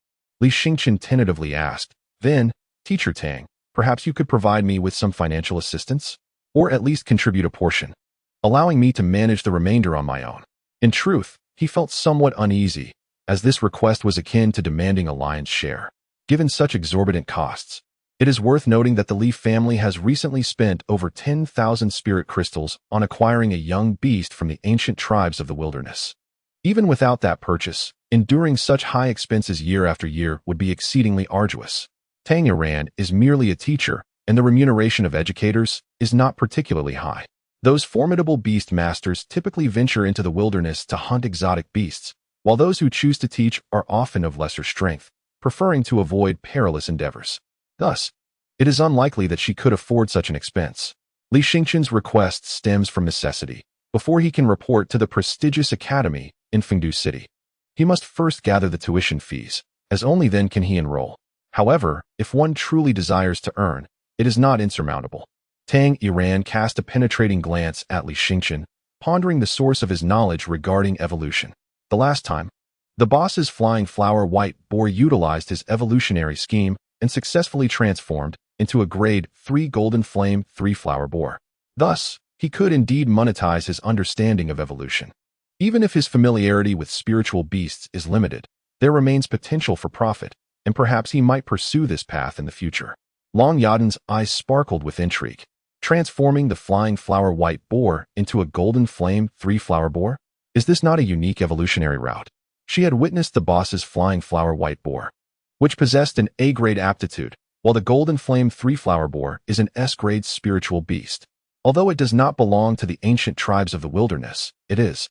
Li Xingqian tentatively asked, "Then, Teacher Tang, perhaps you could provide me with some financial assistance? Or at least contribute a portion, allowing me to manage the remainder on my own." In truth, he felt somewhat uneasy, as this request was akin to demanding a lion's share. Given such exorbitant costs, it is worth noting that the Li family has recently spent over 10,000 spirit crystals on acquiring a young beast from the ancient tribes of the wilderness. Even without that purchase, enduring such high expenses year after year would be exceedingly arduous. Tamer is merely a teacher, and the remuneration of educators is not particularly high. Those formidable beast masters typically venture into the wilderness to hunt exotic beasts, while those who choose to teach are often of lesser strength, preferring to avoid perilous endeavors. Thus, it is unlikely that she could afford such an expense. Li Xingqian's request stems from necessity. Before he can report to the prestigious academy in Fungu City, he must first gather the tuition fees, as only then can he enroll. However, if one truly desires to earn, it is not insurmountable. Tamer cast a penetrating glance at Li Xingqian, pondering the source of his knowledge regarding evolution. The last time, the boss's flying flower white boar utilized his evolutionary scheme and successfully transformed into a grade 3 golden flame 3-flower boar. Thus, he could indeed monetize his understanding of evolution. Even if his familiarity with spiritual beasts is limited, there remains potential for profit, and perhaps he might pursue this path in the future. Long Yadan's eyes sparkled with intrigue. Transforming the flying flower white boar into a golden flame 3-flower boar? Is this not a unique evolutionary route? She had witnessed the boss's flying flower white boar, which possessed an A-grade aptitude, while the golden flame 3-flower boar is an S-grade spiritual beast. Although it does not belong to the ancient tribes of the wilderness, it is,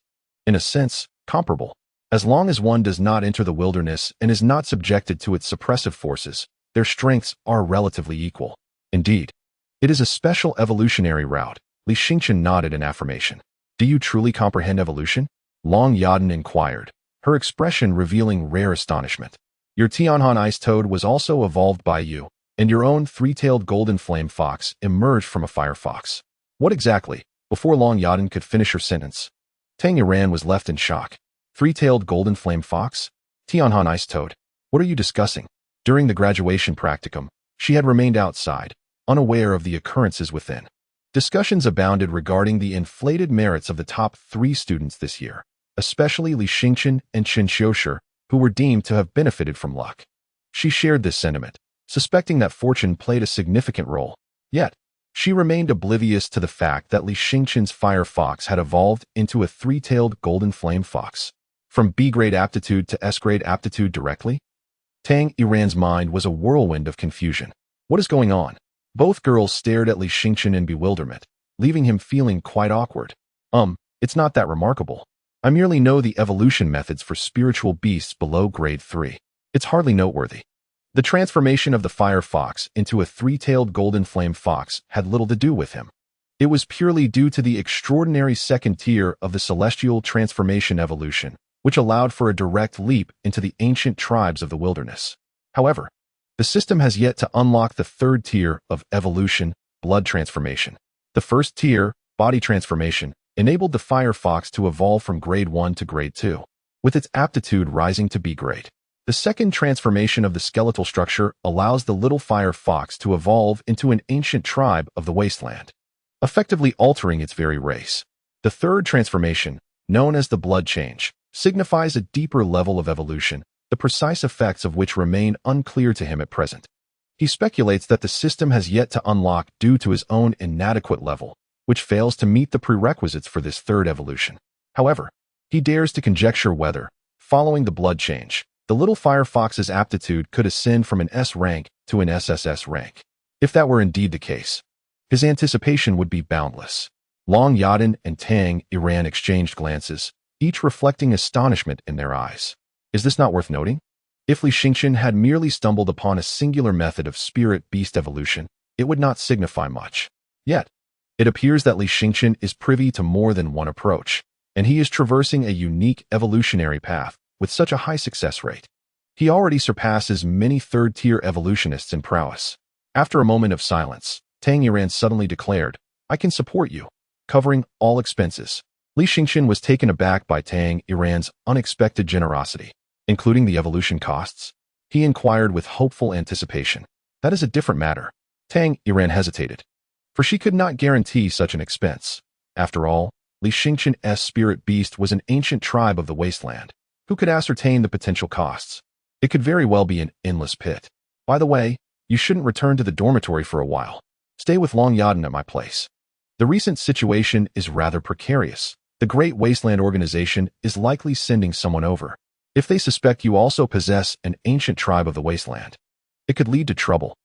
in a sense, comparable. As long as one does not enter the wilderness and is not subjected to its suppressive forces, their strengths are relatively equal. Indeed, it is a special evolutionary route. Li Xingqian nodded in affirmation. "Do you truly comprehend evolution?" Long Yadan inquired, her expression revealing rare astonishment. "Your Tianhan ice toad was also evolved by you, and your own 3-tailed golden flame fox emerged from a fire fox." What exactly? Before Long Yadan could finish her sentence, Tamer was left in shock. 3-tailed golden flame fox? Tianhan ice toad? What are you discussing? During the graduation practicum, she had remained outside, unaware of the occurrences within. Discussions abounded regarding the inflated merits of the top 3 students this year, especially Li Xingqian and Chen Xiushi, who were deemed to have benefited from luck. She shared this sentiment, suspecting that fortune played a significant role. Yet, she remained oblivious to the fact that Li Xingqian's fire fox had evolved into a 3-tailed golden flame fox. From B-grade aptitude to S-grade aptitude directly? Tamer's mind was a whirlwind of confusion. What is going on? Both girls stared at Li Xingqian in bewilderment, leaving him feeling quite awkward. It's not that remarkable. I merely know the evolution methods for spiritual beasts below grade 3. It's hardly noteworthy. The transformation of the fire fox into a 3-tailed golden flame fox had little to do with him. It was purely due to the extraordinary second tier of the celestial transformation evolution, which allowed for a direct leap into the ancient tribes of the wilderness. However, the system has yet to unlock the third tier of evolution, blood transformation. The first tier, body transformation, enabled the fire fox to evolve from grade 1 to grade 2, with its aptitude rising to B grade. The second transformation of the skeletal structure allows the little fire fox to evolve into an ancient tribe of the Wasteland, effectively altering its very race. The third transformation, known as the blood change, signifies a deeper level of evolution, the precise effects of which remain unclear to him at present. He speculates that the system has yet to unlock due to his own inadequate level, which fails to meet the prerequisites for this third evolution. However, he dares to conjecture whether, following the blood change, the little fire fox's aptitude could ascend from an S rank to an SSS rank. If that were indeed the case, his anticipation would be boundless. Long Yadan and Tamer exchanged glances, each reflecting astonishment in their eyes. Is this not worth noting? If Li Xingqian had merely stumbled upon a singular method of spirit-beast evolution, it would not signify much. Yet, it appears that Li Xingqian is privy to more than one approach, and he is traversing a unique evolutionary path with such a high success rate. He already surpasses many third-tier evolutionists in prowess. After a moment of silence, Tang Yadan suddenly declared, "I can support you, covering all expenses." Li Xingqian was taken aback by Tang Yadan's unexpected generosity, including the evolution costs. He inquired with hopeful anticipation. "That is a different matter." Tang Yadan hesitated, for she could not guarantee such an expense. After all, Li Xingqian's spirit beast was an ancient tribe of the Wasteland. Who could ascertain the potential costs? It could very well be an endless pit. By the way, you shouldn't return to the dormitory for a while. Stay with Long Yadan at my place. The recent situation is rather precarious. The Great Wasteland organization is likely sending someone over. If they suspect you also possess an ancient tribe of the Wasteland, it could lead to trouble.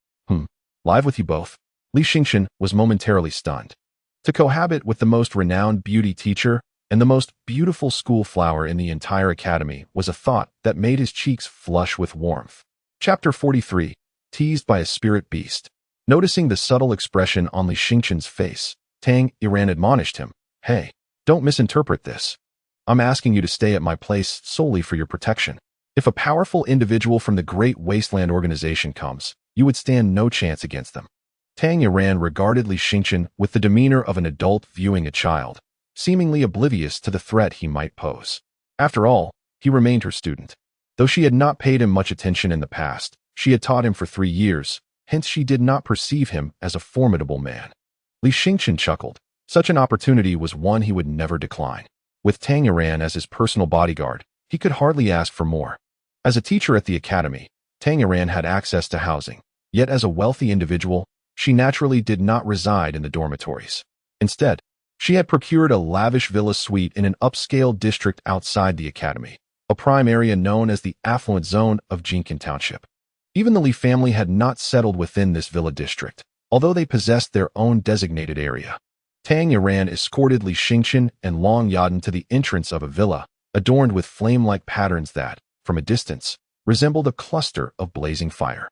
Live with you both. Li Xingqian was momentarily stunned. To cohabit with the most renowned beauty teacher and the most beautiful school flower in the entire academy was a thought that made his cheeks flush with warmth. Chapter 43. Teased by a Spirit Beast. Noticing the subtle expression on Li Xingqian's face, Tang Yadan admonished him, "Hey, don't misinterpret this. I'm asking you to stay at my place solely for your protection. If a powerful individual from the Great Wasteland organization comes, you would stand no chance against them." Tang Yadan regarded Li Xingqian with the demeanor of an adult viewing a child, seemingly oblivious to the threat he might pose. After all, he remained her student. Though she had not paid him much attention in the past, she had taught him for 3 years, hence she did not perceive him as a formidable man. Li Xingqian chuckled. Such an opportunity was one he would never decline. With Tang Yadan as his personal bodyguard, he could hardly ask for more. As a teacher at the academy, Tang Yadan had access to housing, yet as a wealthy individual, she naturally did not reside in the dormitories. Instead, she had procured a lavish villa suite in an upscale district outside the academy, a prime area known as the affluent zone of Jinkin Township. Even the Li family had not settled within this villa district, although they possessed their own designated area. Tang Yadan escorted Li Xingqian and Long Yadan to the entrance of a villa, adorned with flame-like patterns that, from a distance, resembled a cluster of blazing fire.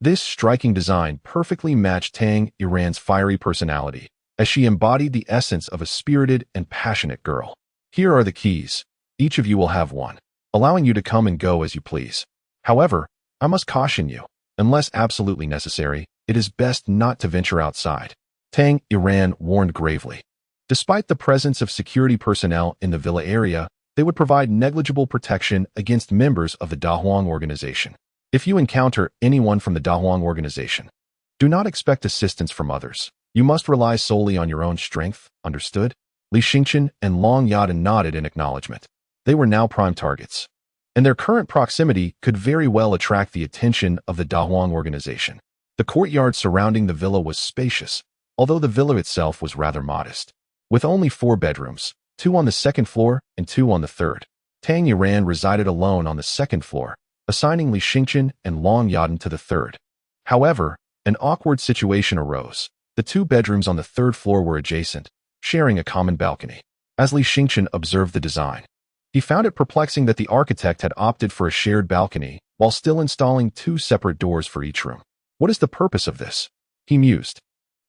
This striking design perfectly matched Tang Yadan's fiery personality, as she embodied the essence of a spirited and passionate girl. "Here are the keys. Each of you will have one, allowing you to come and go as you please. However, I must caution you, unless absolutely necessary, it is best not to venture outside," Tang Yadan warned gravely. Despite the presence of security personnel in the villa area, they would provide negligible protection against members of the Dahuang organization. If you encounter anyone from the Dahuang organization, do not expect assistance from others. You must rely solely on your own strength, understood? Li Xingqian and Long Yadan nodded in acknowledgement. They were now prime targets, and their current proximity could very well attract the attention of the Dahuang organization. The courtyard surrounding the villa was spacious, although the villa itself was rather modest. With only 4 bedrooms, 2 on the second floor and 2 on the third, Tang Yadan resided alone on the second floor, assigning Li Xingqian and Long Yadan to the third. However, an awkward situation arose. The 2 bedrooms on the third floor were adjacent, sharing a common balcony. As Li Xingqian observed the design, he found it perplexing that the architect had opted for a shared balcony while still installing 2 separate doors for each room. What is the purpose of this? He mused,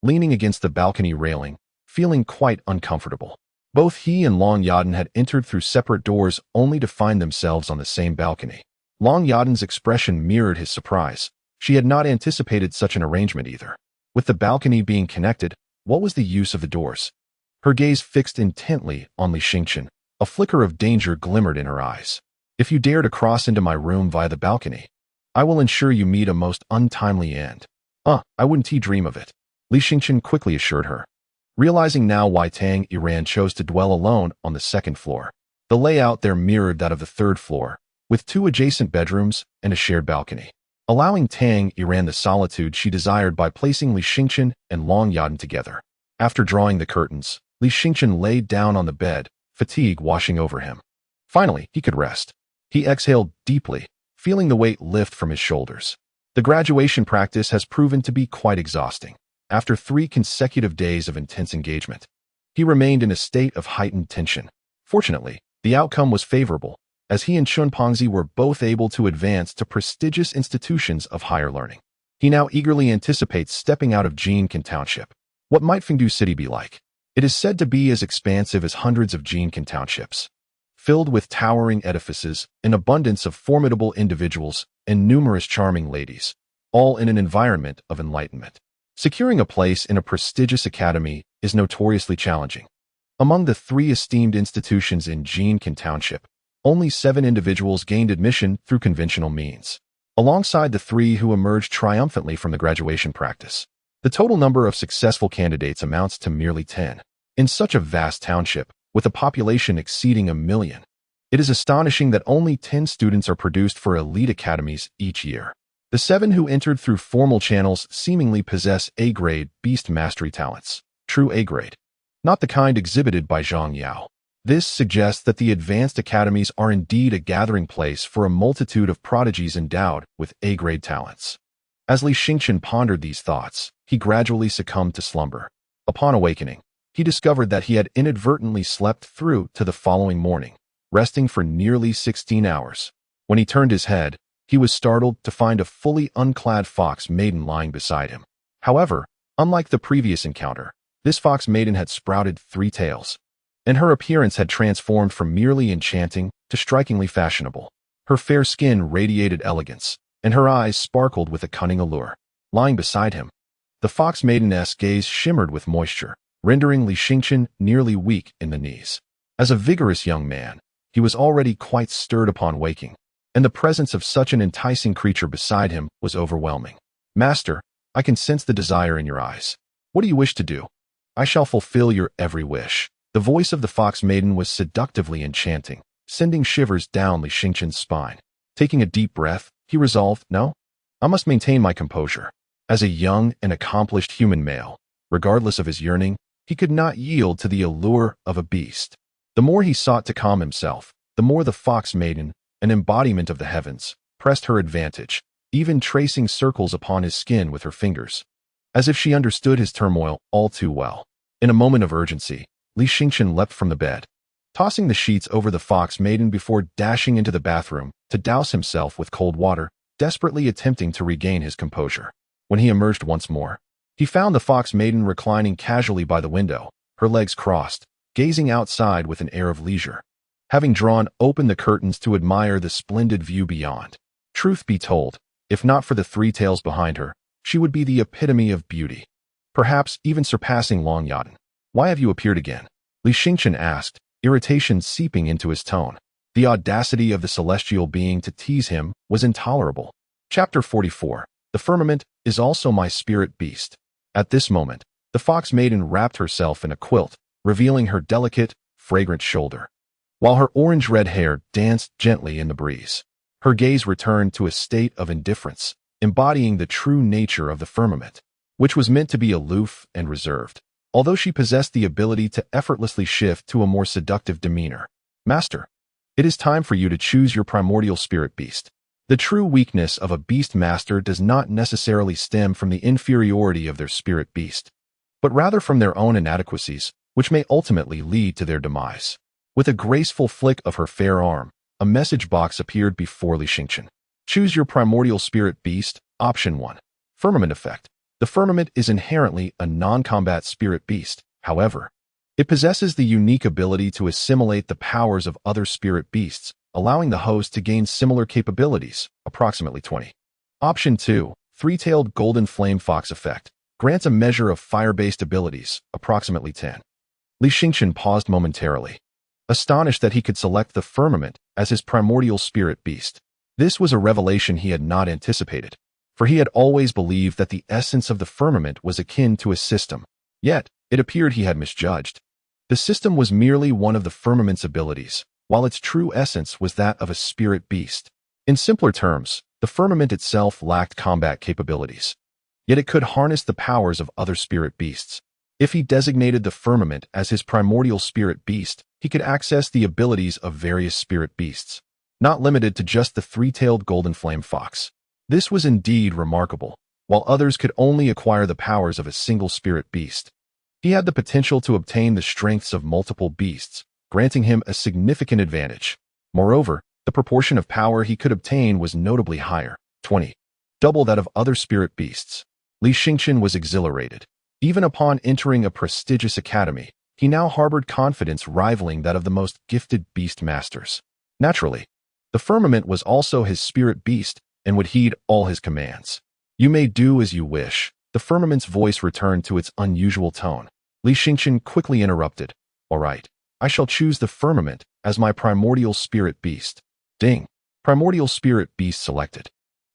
leaning against the balcony railing, feeling quite uncomfortable. Both he and Long Yadan had entered through separate doors only to find themselves on the same balcony. Long Yadan's expression mirrored his surprise. She had not anticipated such an arrangement either. With the balcony being connected, what was the use of the doors? Her gaze fixed intently on Li Xingqian. A flicker of danger glimmered in her eyes. "If you dare to cross into my room via the balcony, I will ensure you meet a most untimely end." I wouldn't dream of it," Li Xingqian quickly assured her. Realizing now why Tang Yadan chose to dwell alone on the second floor, the layout there mirrored that of the third floor, with 2 adjacent bedrooms and a shared balcony, allowing Tang Yadan the solitude she desired by placing Li Xingqian and Long Yadan together. After drawing the curtains, Li Xingqian laid down on the bed, fatigue washing over him. Finally, he could rest. He exhaled deeply, feeling the weight lift from his shoulders. The graduation practice has proven to be quite exhausting. After 3 consecutive days of intense engagement, he remained in a state of heightened tension. Fortunately, the outcome was favorable. as he and Chunpongzi were both able to advance to prestigious institutions of higher learning. He now eagerly anticipates stepping out of Jinkan Township. What might Fungu City be like? It is said to be as expansive as hundreds of Jinkan townships, filled with towering edifices, an abundance of formidable individuals, and numerous charming ladies, all in an environment of enlightenment. Securing a place in a prestigious academy is notoriously challenging. Among the 3 esteemed institutions in Jinkan Township, only 7 individuals gained admission through conventional means, alongside the 3 who emerged triumphantly from the graduation practice. The total number of successful candidates amounts to merely 10. In such a vast township, with a population exceeding 1 million, it is astonishing that only 10 students are produced for elite academies each year. The 7 who entered through formal channels seemingly possess A-grade beast mastery talents, true A-grade, not the kind exhibited by Zhang Yao. This suggests that the advanced academies are indeed a gathering place for a multitude of prodigies endowed with A-grade talents. As Li Xingchen pondered these thoughts, he gradually succumbed to slumber. Upon awakening, he discovered that he had inadvertently slept through to the following morning, resting for nearly 16 hours. When he turned his head, he was startled to find a fully unclad fox maiden lying beside him. However, unlike the previous encounter, this fox maiden had sprouted 3 tails, and her appearance had transformed from merely enchanting to strikingly fashionable. Her fair skin radiated elegance, and her eyes sparkled with a cunning allure. Lying beside him, the fox maiden's gaze shimmered with moisture, rendering Li Xingchen nearly weak in the knees. As a vigorous young man, he was already quite stirred upon waking, and the presence of such an enticing creature beside him was overwhelming. "Master, I can sense the desire in your eyes. What do you wish to do? I shall fulfill your every wish." The voice of the fox maiden was seductively enchanting, sending shivers down Li Xingchen's spine. Taking a deep breath, he resolved, "No, I must maintain my composure." As a young and accomplished human male, regardless of his yearning, he could not yield to the allure of a beast. The more he sought to calm himself, the more the fox maiden, an embodiment of the heavens, pressed her advantage, even tracing circles upon his skin with her fingers, as if she understood his turmoil all too well. In a moment of urgency, Li Xingchen leapt from the bed, tossing the sheets over the fox maiden before dashing into the bathroom to douse himself with cold water, desperately attempting to regain his composure. When he emerged once more, he found the fox maiden reclining casually by the window, her legs crossed, gazing outside with an air of leisure, having drawn open the curtains to admire the splendid view beyond. Truth be told, if not for the 3 tails behind her, she would be the epitome of beauty, perhaps even surpassing Long Yadan. "Why have you appeared again?" Li Xingchen asked, irritation seeping into his tone. The audacity of the celestial being to tease him was intolerable. Chapter 44. The firmament is also my spirit beast. At this moment, the fox maiden wrapped herself in a quilt, revealing her delicate, fragrant shoulder, while her orange-red hair danced gently in the breeze. Her gaze returned to a state of indifference, embodying the true nature of the firmament, which was meant to be aloof and reserved, although she possessed the ability to effortlessly shift to a more seductive demeanor. "Master, it is time for you to choose your primordial spirit beast." The true weakness of a beast master does not necessarily stem from the inferiority of their spirit beast, but rather from their own inadequacies, which may ultimately lead to their demise. With a graceful flick of her fair arm, a message box appeared before Li Xingchen. Choose your primordial spirit beast, option 1. Firmament effect. The firmament is inherently a non-combat spirit beast. However, it possesses the unique ability to assimilate the powers of other spirit beasts, allowing the host to gain similar capabilities, approximately 20. Option 2. Three-tailed golden flame fox effect. Grants a measure of fire-based abilities, approximately 10. Li Xingchen paused momentarily, astonished that he could select the firmament as his primordial spirit beast. This was a revelation he had not anticipated, for he had always believed that the essence of the firmament was akin to a system. Yet, it appeared he had misjudged. The system was merely one of the firmament's abilities, while its true essence was that of a spirit beast. In simpler terms, the firmament itself lacked combat capabilities, yet it could harness the powers of other spirit beasts. If he designated the firmament as his primordial spirit beast, he could access the abilities of various spirit beasts, not limited to just the three-tailed golden flame fox. This was indeed remarkable. While others could only acquire the powers of a single spirit beast, he had the potential to obtain the strengths of multiple beasts, granting him a significant advantage. Moreover, The proportion of power he could obtain was notably higher, 20, double that of other spirit beasts. Li Xingqian was exhilarated. Even upon entering a prestigious academy, he now harbored confidence rivaling that of the most gifted beast masters. Naturally, the firmament was also his spirit beast and would heed all his commands. You may do as you wish. The firmament's voice returned to its unusual tone. Li Xingqian quickly interrupted. All right, I shall choose the firmament as my primordial spirit beast. Ding. Primordial spirit beast selected.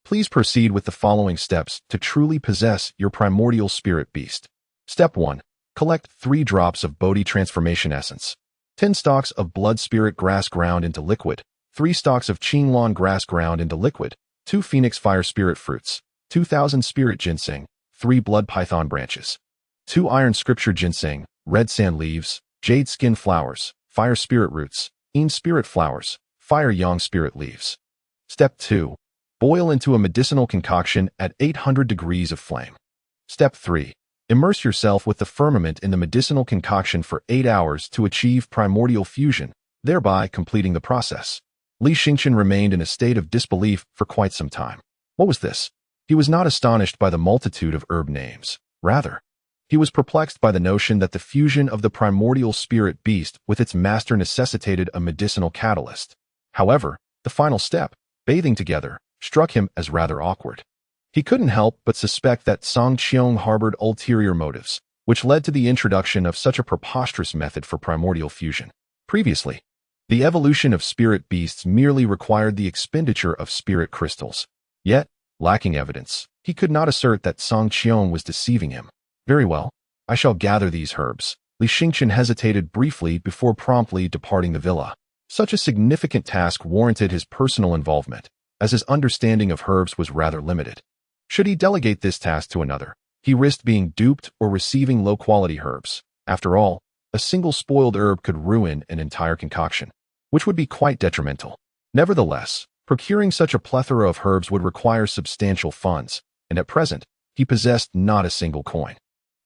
Please proceed with the following steps to truly possess your primordial spirit beast. Step 1. Collect 3 drops of Bodhi transformation essence, 10 stalks of blood spirit grass ground into liquid, 3 stalks of Qinglong grass ground into liquid, 2 phoenix fire spirit fruits, 2,000 spirit ginseng, 3 blood python branches, 2 iron scripture ginseng, red sand leaves, jade skin flowers, fire spirit roots, spirit flowers, fire yang spirit leaves. Step 2. Boil into a medicinal concoction at 800 degrees of flame. Step 3. Immerse yourself with the firmament in the medicinal concoction for 8 hours to achieve primordial fusion, thereby completing the process. Li Xingqian remained in a state of disbelief for quite some time. What was this? He was not astonished by the multitude of herb names. Rather, he was perplexed by the notion that the fusion of the primordial spirit beast with its master necessitated a medicinal catalyst. However, the final step, bathing together, struck him as rather awkward. He couldn't help but suspect that Song Qiong harbored ulterior motives, which led to the introduction of such a preposterous method for primordial fusion. Previously, the evolution of spirit beasts merely required the expenditure of spirit crystals. Yet, lacking evidence, he could not assert that Song Qiong was deceiving him. Very well, I shall gather these herbs. Li Xingqian hesitated briefly before promptly departing the villa. Such a significant task warranted his personal involvement, as his understanding of herbs was rather limited. Should he delegate this task to another, he risked being duped or receiving low-quality herbs. After all, a single spoiled herb could ruin an entire concoction, which would be quite detrimental. Nevertheless, procuring such a plethora of herbs would require substantial funds, and at present, he possessed not a single coin.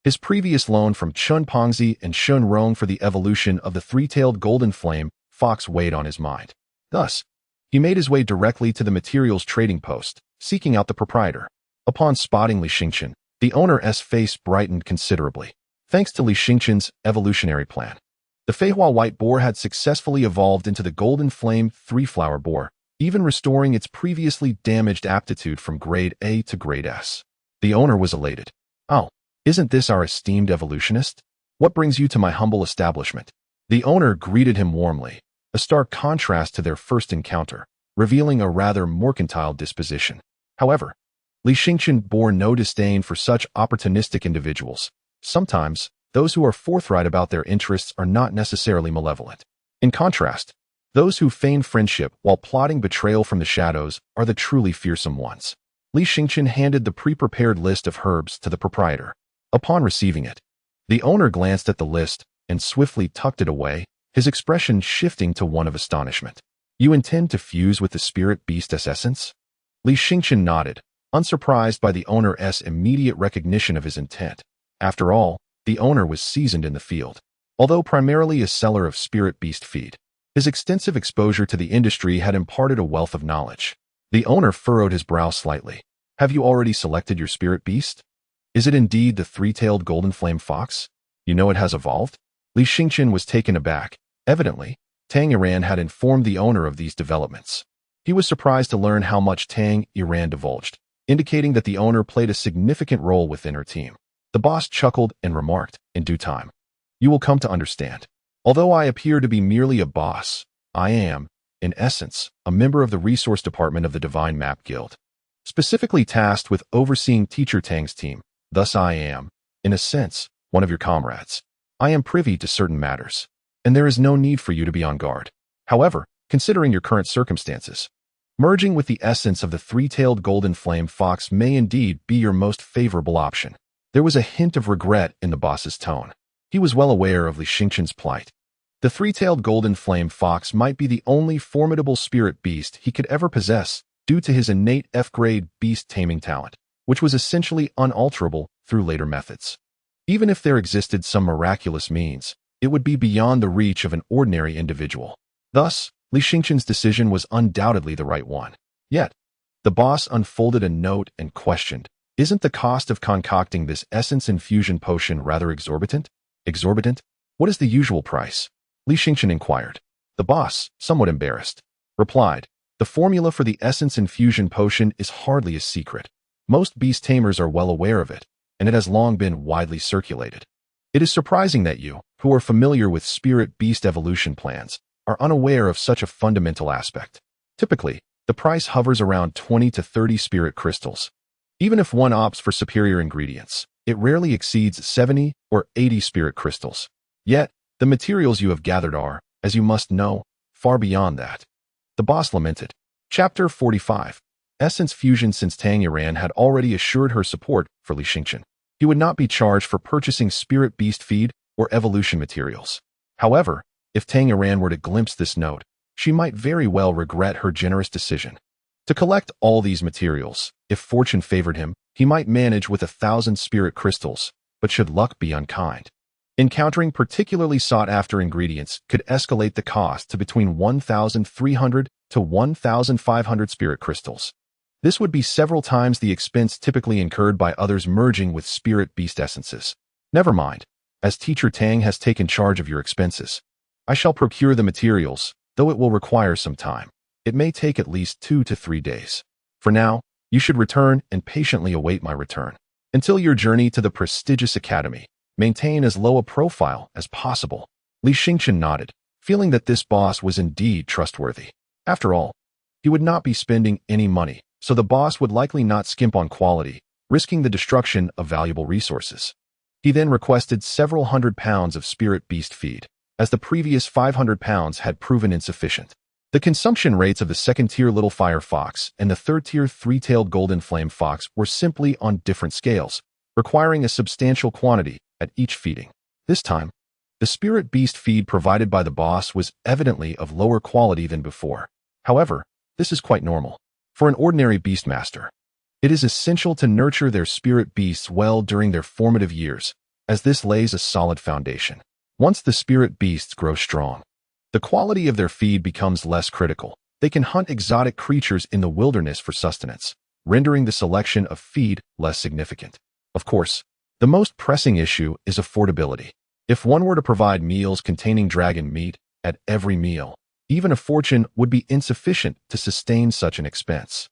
His previous loan from Chun Pongzi and Shun Rong for the evolution of the three-tailed golden flame fox weighed on his mind. Thus, he made his way directly to the materials trading post, seeking out the proprietor. Upon spotting Li Xingqian, the owner's face brightened considerably. Thanks to Li Xingqian's evolutionary plan, the Feihua white boar had successfully evolved into the golden flame three-flower boar, even restoring its previously damaged aptitude from grade A to grade S. The owner was elated. Oh, isn't this our esteemed evolutionist? What brings you to my humble establishment? The owner greeted him warmly, a stark contrast to their first encounter, revealing a rather mercantile disposition. However, Li Xingqian bore no disdain for such opportunistic individuals. Sometimes, those who are forthright about their interests are not necessarily malevolent. In contrast, those who feign friendship while plotting betrayal from the shadows are the truly fearsome ones. Li Xingqian handed the pre-prepared list of herbs to the proprietor. Upon receiving it, the owner glanced at the list and swiftly tucked it away, his expression shifting to one of astonishment. You intend to fuse with the spirit beast's essence? Li Xingqian nodded, unsurprised by the owner's immediate recognition of his intent. After all, the owner was seasoned in the field. Although primarily a seller of spirit beast feed, his extensive exposure to the industry had imparted a wealth of knowledge. The owner furrowed his brow slightly. Have you already selected your spirit beast? Is it indeed the three-tailed golden flame fox? You know it has evolved? Li Xingqian was taken aback. Evidently, Tang Iran had informed the owner of these developments. He was surprised to learn how much Tang Iran divulged, indicating that the owner played a significant role within her team. The boss chuckled and remarked, in due time, you will come to understand. Although I appear to be merely a boss, I am, in essence, a member of the resource department of the Divine Map Guild, specifically tasked with overseeing Teacher Tang's team. Thus I am, in a sense, one of your comrades. I am privy to certain matters, and there is no need for you to be on guard. However, considering your current circumstances, merging with the essence of the three-tailed golden flame fox may indeed be your most favorable option. There was a hint of regret in the boss's tone. He was well aware of Li Xingqian's plight. The three-tailed golden flame fox might be the only formidable spirit beast he could ever possess due to his innate F-grade beast taming talent, which was essentially unalterable through later methods. Even if there existed some miraculous means, it would be beyond the reach of an ordinary individual. Thus, Li Xingqian's decision was undoubtedly the right one. Yet, the boss unfolded a note and questioned, "Isn't the cost of concocting this essence infusion potion rather exorbitant?" "Exorbitant? What is the usual price?" Li Xingqian inquired. The boss, somewhat embarrassed, replied, "The formula for the essence infusion potion is hardly a secret. Most beast tamers are well aware of it, and it has long been widely circulated. It is surprising that you, who are familiar with spirit-beast evolution plans, are unaware of such a fundamental aspect. Typically, the price hovers around 20 to 30 spirit crystals. Even if one opts for superior ingredients, it rarely exceeds 70 or 80 spirit crystals. Yet, the materials you have gathered are, as you must know, far beyond that." The boss lamented. Chapter 45. Essence Fusion. Since Tang Yadan had already assured her support for Li Xingqian, he would not be charged for purchasing spirit beast feed or evolution materials. However, if Tang Yadan were to glimpse this note, she might very well regret her generous decision. To collect all these materials, if fortune favored him, he might manage with 1,000 spirit crystals, but should luck be unkind, encountering particularly sought-after ingredients could escalate the cost to between 1,300 to 1,500 spirit crystals. This would be several times the expense typically incurred by others merging with spirit beast essences. Never mind, as Teacher Tang has taken charge of your expenses. I shall procure the materials, though it will require some time. It may take at least 2 to 3 days. For now, you should return and patiently await my return. Until your journey to the prestigious academy, maintain as low a profile as possible." Li Xingqian nodded, feeling that this boss was indeed trustworthy. After all, he would not be spending any money, so the boss would likely not skimp on quality, risking the destruction of valuable resources. He then requested several hundred pounds of spirit beast feed, as the previous 500 pounds had proven insufficient. The consumption rates of the second-tier little fire fox and the third-tier three-tailed golden flame fox were simply on different scales, requiring a substantial quantity at each feeding. This time, the spirit beast feed provided by the boss was evidently of lower quality than before. However, this is quite normal. For an ordinary beastmaster, it is essential to nurture their spirit beasts well during their formative years, as this lays a solid foundation. Once the spirit beasts grow strong, the quality of their feed becomes less critical. They can hunt exotic creatures in the wilderness for sustenance, rendering the selection of feed less significant. Of course, the most pressing issue is affordability. If one were to provide meals containing dragon meat at every meal, even a fortune would be insufficient to sustain such an expense.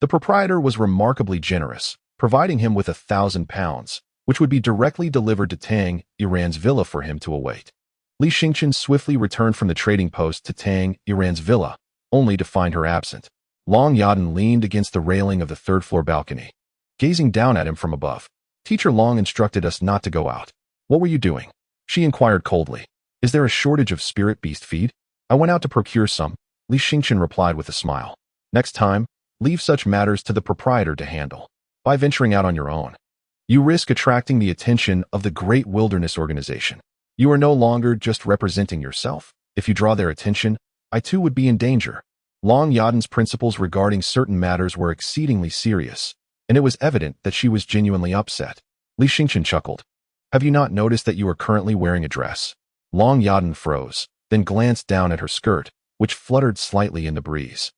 The proprietor was remarkably generous, providing him with 1,000 pounds, which would be directly delivered to Tang Yadan's villa for him to await. Li Xingqian swiftly returned from the trading post to Tang Yadan's villa, only to find her absent. Long Yadan leaned against the railing of the third-floor balcony, gazing down at him from above. "Teacher Long instructed us not to go out. What were you doing?" she inquired coldly. "Is there a shortage of spirit beast feed?" "I went out to procure some," Li Xingqian replied with a smile. "Next time, leave such matters to the proprietor to handle. By venturing out on your own, you risk attracting the attention of the Great Wilderness Organization. You are no longer just representing yourself. If you draw their attention, I too would be in danger." Long Yadan's principles regarding certain matters were exceedingly serious, and it was evident that she was genuinely upset. Li Xingqian chuckled. "Have you not noticed that you are currently wearing a dress?" Long Yadan froze, then glanced down at her skirt, which fluttered slightly in the breeze,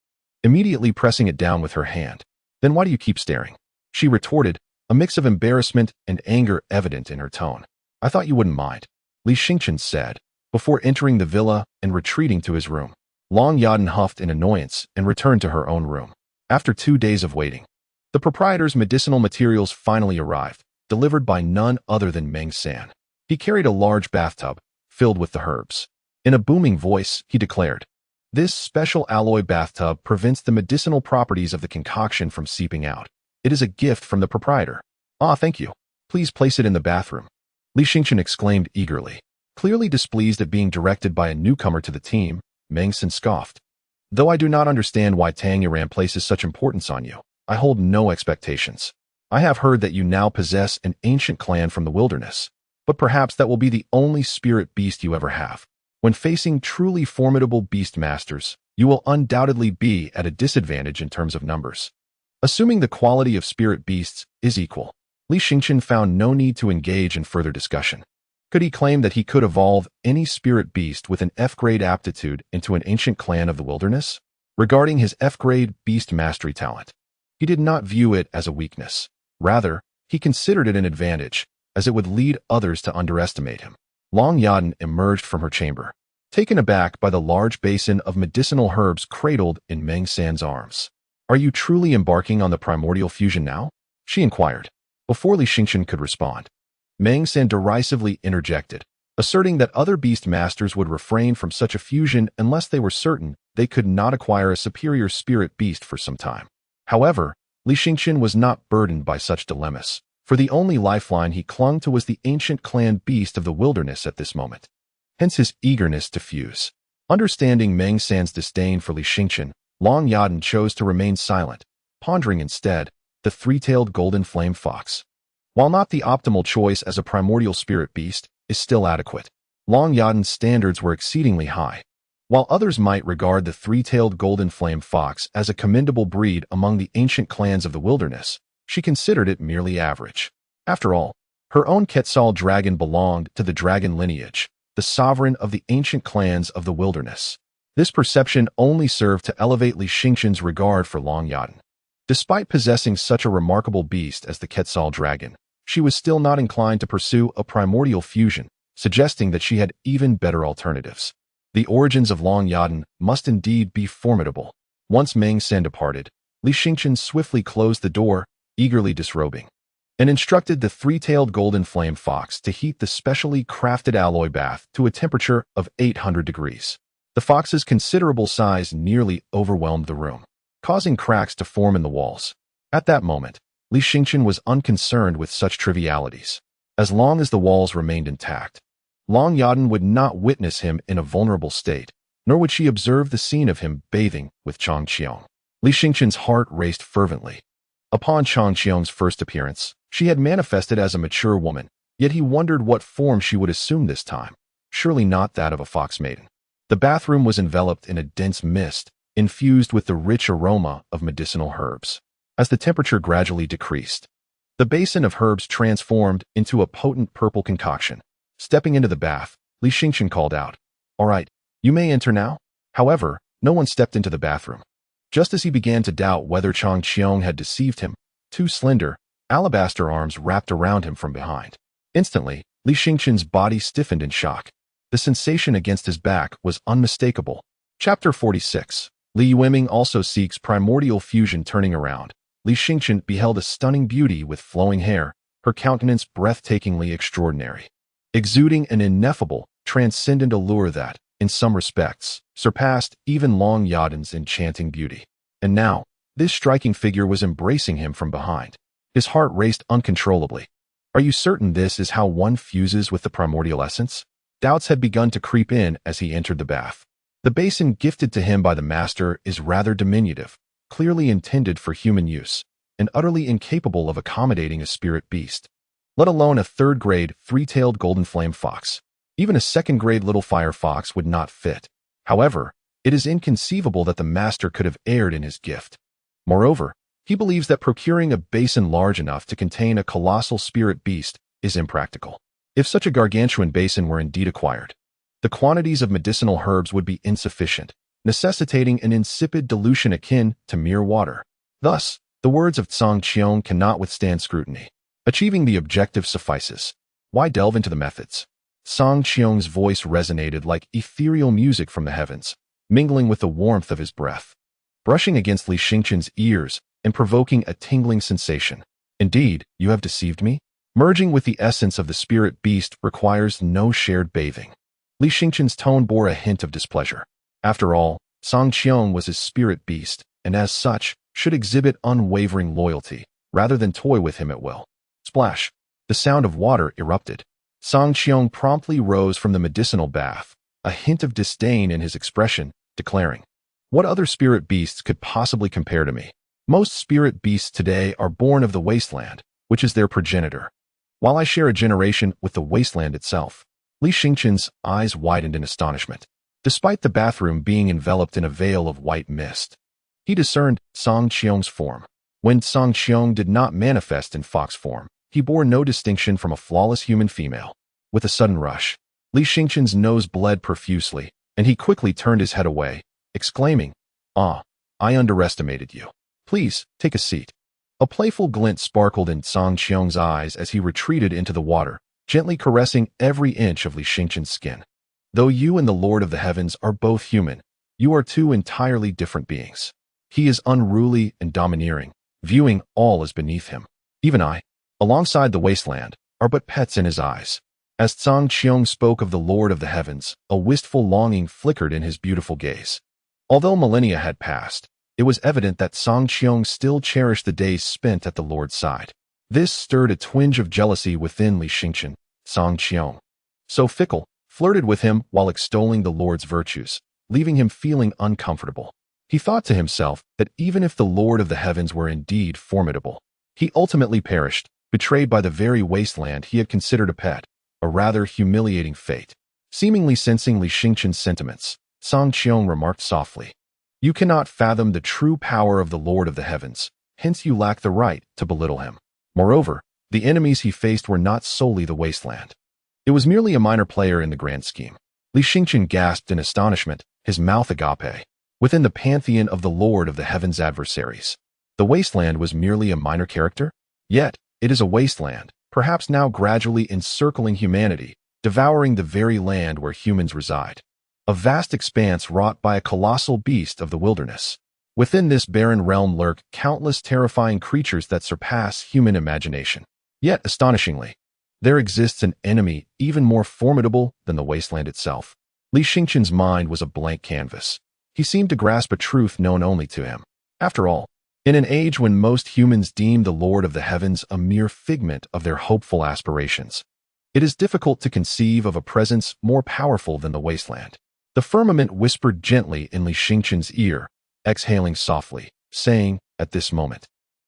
immediately pressing it down with her hand. "Then why do you keep staring?" she retorted, a mix of embarrassment and anger evident in her tone. "I thought you wouldn't mind," Li Xingqian said, before entering the villa and retreating to his room. Long Yadan huffed in annoyance and returned to her own room. After 2 days of waiting, the proprietor's medicinal materials finally arrived, delivered by none other than Meng San. He carried a large bathtub, filled with the herbs. In a booming voice, he declared, "This special alloy bathtub prevents the medicinal properties of the concoction from seeping out. It is a gift from the proprietor." "Ah, thank you. Please place it in the bathroom," Li Xingqian exclaimed eagerly. Clearly displeased at being directed by a newcomer to the team, Meng San scoffed. "Though I do not understand why Tang Yadan places such importance on you, I hold no expectations. I have heard that you now possess an ancient clan from the wilderness, but perhaps that will be the only spirit beast you ever have. When facing truly formidable beast masters, you will undoubtedly be at a disadvantage in terms of numbers. Assuming the quality of spirit beasts is equal, Li Xingqian found no need to engage in further discussion. Could he claim that he could evolve any spirit beast with an F-grade aptitude into an ancient clan of the wilderness? Regarding his F-grade beast mastery talent, he did not view it as a weakness. Rather, he considered it an advantage, as it would lead others to underestimate him. Long Yadan emerged from her chamber, taken aback by the large basin of medicinal herbs cradled in Meng San's arms. "Are you truly embarking on the primordial fusion now?" she inquired. Before Li Xingchen could respond, Meng San derisively interjected, asserting that other beast masters would refrain from such a fusion unless they were certain they could not acquire a superior spirit beast for some time. However, Li Xingchen was not burdened by such dilemmas, for the only lifeline he clung to was the ancient clan beast of the wilderness at this moment. Hence his eagerness to fuse. Understanding Meng San's disdain for Li Xingchen, Long Yadan chose to remain silent, pondering instead the three-tailed golden flame fox. While not the optimal choice as a primordial spirit beast, is still adequate. Long Yadan's standards were exceedingly high. While others might regard the three-tailed golden flame fox as a commendable breed among the ancient clans of the wilderness, she considered it merely average. After all, her own Quetzal dragon belonged to the dragon lineage, the sovereign of the ancient clans of the wilderness. This perception only served to elevate Li Xingchen's regard for Long Yadan. Despite possessing such a remarkable beast as the Quetzal dragon, she was still not inclined to pursue a primordial fusion, suggesting that she had even better alternatives. The origins of Long Yadan must indeed be formidable. Once Meng San departed, Li Xingchen swiftly closed the door, eagerly disrobing, and instructed the three-tailed golden flame fox to heat the specially crafted alloy bath to a temperature of 800 degrees. The fox's considerable size nearly overwhelmed the room, causing cracks to form in the walls. At that moment, Li Xingchen was unconcerned with such trivialities. As long as the walls remained intact, Long Yadan would not witness him in a vulnerable state, nor would she observe the scene of him bathing with Chang Qiong. Li Xingchen's heart raced fervently. Upon Chang Qiong's first appearance, she had manifested as a mature woman, yet he wondered what form she would assume this time. Surely not that of a fox maiden. The bathroom was enveloped in a dense mist, infused with the rich aroma of medicinal herbs. As the temperature gradually decreased, the basin of herbs transformed into a potent purple concoction. Stepping into the bath, Li Xingchen called out, "All right, you may enter now." However, no one stepped into the bathroom. Just as he began to doubt whether Chang Qiong had deceived him, two slender, alabaster arms wrapped around him from behind. Instantly, Li Xingchen's body stiffened in shock. The sensation against his back was unmistakable. Chapter 46. Li Yueming also seeks primordial fusion. Turning around, Li Xingchen beheld a stunning beauty with flowing hair, her countenance breathtakingly extraordinary, exuding an ineffable, transcendent allure that, in some respects, surpassed even Long Yadan's enchanting beauty. And now, this striking figure was embracing him from behind. His heart raced uncontrollably. Are you certain this is how one fuses with the primordial essence? Doubts had begun to creep in as he entered the bath. The basin gifted to him by the master is rather diminutive, clearly intended for human use, and utterly incapable of accommodating a spirit beast, let alone a third-grade, three-tailed golden flame fox. Even a second-grade little fire fox would not fit. However, it is inconceivable that the master could have erred in his gift. Moreover, he believes that procuring a basin large enough to contain a colossal spirit beast is impractical. If such a gargantuan basin were indeed acquired, the quantities of medicinal herbs would be insufficient, necessitating an insipid dilution akin to mere water. Thus, the words of Chang Qiong cannot withstand scrutiny. Achieving the objective suffices. Why delve into the methods? Chang Qiong's voice resonated like ethereal music from the heavens, mingling with the warmth of his breath, brushing against Li Xingchen's ears and provoking a tingling sensation. Indeed, you have deceived me? Merging with the essence of the spirit beast requires no shared bathing. Li Xingchen's tone bore a hint of displeasure. After all, Chang Qiong was his spirit beast, and as such, should exhibit unwavering loyalty, rather than toy with him at will. Splash! The sound of water erupted. Chang Qiong promptly rose from the medicinal bath, a hint of disdain in his expression, declaring, "What other spirit beasts could possibly compare to me? Most spirit beasts today are born of the Wasteland, which is their progenitor, while I share a generation with the Wasteland itself." Li Xingchen's eyes widened in astonishment. Despite the bathroom being enveloped in a veil of white mist, he discerned Chang Qiong's form. When Chang Qiong did not manifest in fox form, he bore no distinction from a flawless human female. With a sudden rush, Li Xingqian's nose bled profusely, and he quickly turned his head away, exclaiming, "Ah, I underestimated you. Please, take a seat." A playful glint sparkled in Song Qiong's eyes as he retreated into the water, gently caressing every inch of Li Xingqian's skin. Though you and the Lord of the Heavens are both human, you are two entirely different beings. He is unruly and domineering, viewing all as beneath him. Even I, alongside the Wasteland, are but pets in his eyes. As Song Qiong spoke of the Lord of the Heavens, a wistful longing flickered in his beautiful gaze. Although millennia had passed, it was evident that Song Qiong still cherished the days spent at the Lord's side. This stirred a twinge of jealousy within Li Xingqian. Song Qiong, so fickle, flirted with him while extolling the Lord's virtues, leaving him feeling uncomfortable. He thought to himself that even if the Lord of the Heavens were indeed formidable, he ultimately perished, betrayed by the very Wasteland he had considered a pet, a rather humiliating fate. Seemingly sensing Li Xingqian's sentiments, Song Qiong remarked softly, "You cannot fathom the true power of the Lord of the Heavens, hence you lack the right to belittle him." Moreover, the enemies he faced were not solely the Wasteland. It was merely a minor player in the grand scheme. Li Xingqian gasped in astonishment, his mouth agape. Within the pantheon of the Lord of the Heavens' adversaries, the Wasteland was merely a minor character? Yet, it is a wasteland, perhaps now gradually encircling humanity, devouring the very land where humans reside. A vast expanse wrought by a colossal beast of the wilderness. Within this barren realm lurk countless terrifying creatures that surpass human imagination. Yet, astonishingly, there exists an enemy even more formidable than the Wasteland itself. Li Xingqian's mind was a blank canvas. He seemed to grasp a truth known only to him. After all, in an age when most humans deem the Lord of the Heavens a mere figment of their hopeful aspirations, it is difficult to conceive of a presence more powerful than the Wasteland. The firmament whispered gently in Li Xingqian's ear, exhaling softly, saying, "At this moment,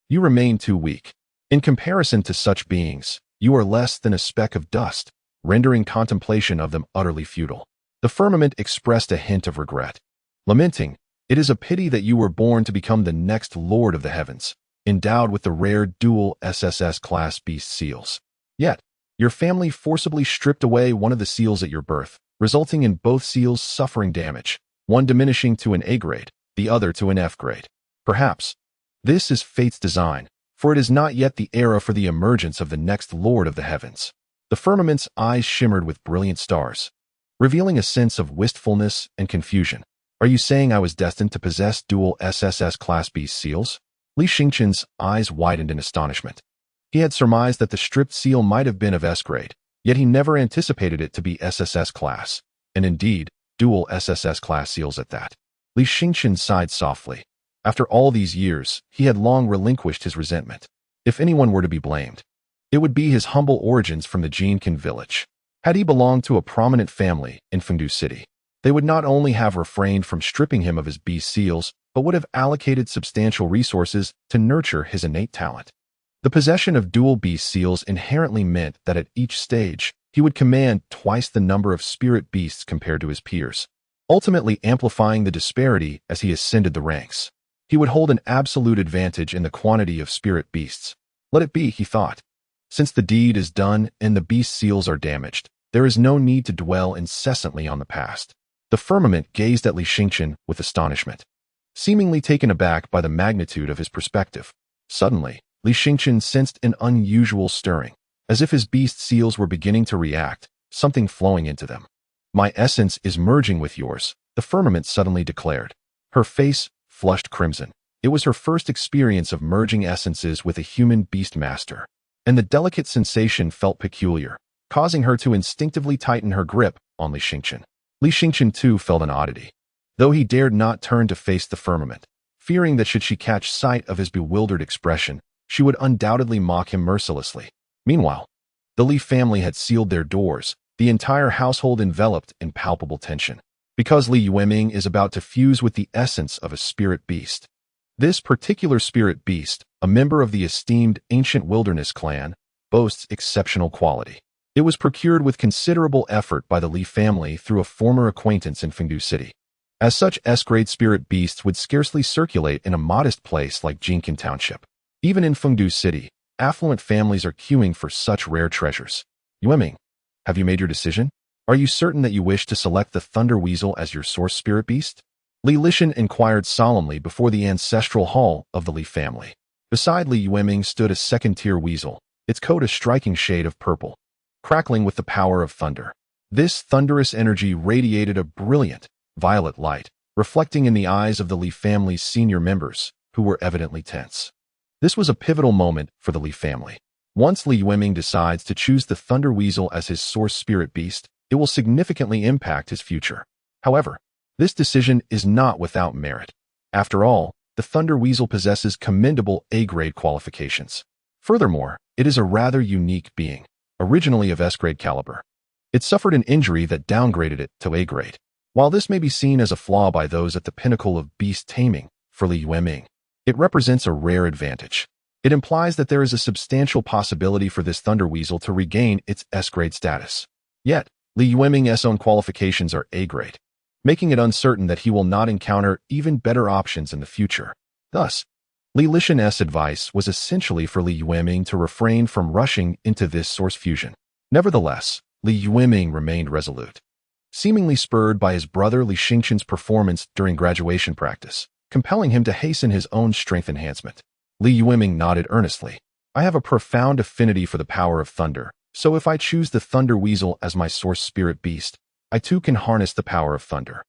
you remain too weak. In comparison to such beings, you are less than a speck of dust, rendering contemplation of them utterly futile." The firmament expressed a hint of regret, lamenting, "It is a pity that you were born to become the next Lord of the Heavens, endowed with the rare dual SSS-class beast seals. Yet, your family forcibly stripped away one of the seals at your birth, resulting in both seals suffering damage, one diminishing to an A grade, the other to an F grade. Perhaps this is fate's design, for it is not yet the era for the emergence of the next Lord of the Heavens." The firmament's eyes shimmered with brilliant stars, revealing a sense of wistfulness and confusion. "Are you saying I was destined to possess dual SSS-class beast seals?" Li Xingqian's eyes widened in astonishment. He had surmised that the stripped seal might have been of S grade, yet he never anticipated it to be SSS class, and indeed, dual SSS class seals at that. Li Xingqian sighed softly. After all these years, he had long relinquished his resentment. If anyone were to be blamed, it would be his humble origins from the Jinkin village. Had he belonged to a prominent family in Fungu City, they would not only have refrained from stripping him of his beast seals, but would have allocated substantial resources to nurture his innate talent. The possession of dual beast seals inherently meant that at each stage, he would command twice the number of spirit beasts compared to his peers, ultimately amplifying the disparity as he ascended the ranks. He would hold an absolute advantage in the quantity of spirit beasts. Let it be, he thought. Since the deed is done and the beast seals are damaged, there is no need to dwell incessantly on the past. The firmament gazed at Li Xingqian with astonishment, seemingly taken aback by the magnitude of his perspective. Suddenly, Li Xingqian sensed an unusual stirring, as if his beast seals were beginning to react, something flowing into them. "My essence is merging with yours," the firmament suddenly declared. Her face flushed crimson. It was her first experience of merging essences with a human beast master, and the delicate sensation felt peculiar, causing her to instinctively tighten her grip on Li Xingqian. Li Xingqian too felt an oddity, though he dared not turn to face the firmament, fearing that should she catch sight of his bewildered expression, she would undoubtedly mock him mercilessly. Meanwhile, the Li family had sealed their doors, the entire household enveloped in palpable tension, because Li Yueming is about to fuse with the essence of a spirit beast. This particular spirit beast, a member of the esteemed ancient wilderness clan, boasts exceptional quality. It was procured with considerable effort by the Li family through a former acquaintance in Fungu City. As such, S-grade spirit beasts would scarcely circulate in a modest place like Jinkin Township. Even in Fungu City, affluent families are queuing for such rare treasures. Yueming, Have you made your decision? Are you certain that you wish to select the Thunder Weasel as your source spirit beast? Li Lishan inquired solemnly before the ancestral hall of the Li family. Beside Li Yueming stood a second-tier weasel, its coat a striking shade of purple, crackling with the power of thunder. This thunderous energy radiated a brilliant, violet light, reflecting in the eyes of the Li family's senior members, who were evidently tense. This was a pivotal moment for the Li family. Once Li Yueming decides to choose the Thunder Weasel as his source spirit beast, it will significantly impact his future. However, this decision is not without merit. After all, the Thunder Weasel possesses commendable A-grade qualifications. Furthermore, it is a rather unique being, originally of S-grade caliber. It suffered an injury that downgraded it to A-grade. While this may be seen as a flaw by those at the pinnacle of beast taming, for Li Yueming, it represents a rare advantage. It implies that there is a substantial possibility for this Thunder Weasel to regain its S-grade status. Yet, Li Yueming's own qualifications are A-grade, making it uncertain that he will not encounter even better options in the future. Thus, Li Lishan's advice was essentially for Li Yueming to refrain from rushing into this source fusion. Nevertheless, Li Yueming remained resolute, seemingly spurred by his brother Li Xingqian's performance during graduation practice, compelling him to hasten his own strength enhancement. Li Yueming nodded earnestly. I have a profound affinity for the power of thunder, so if I choose the Thunder Weasel as my source spirit beast, I too can harness the power of thunder.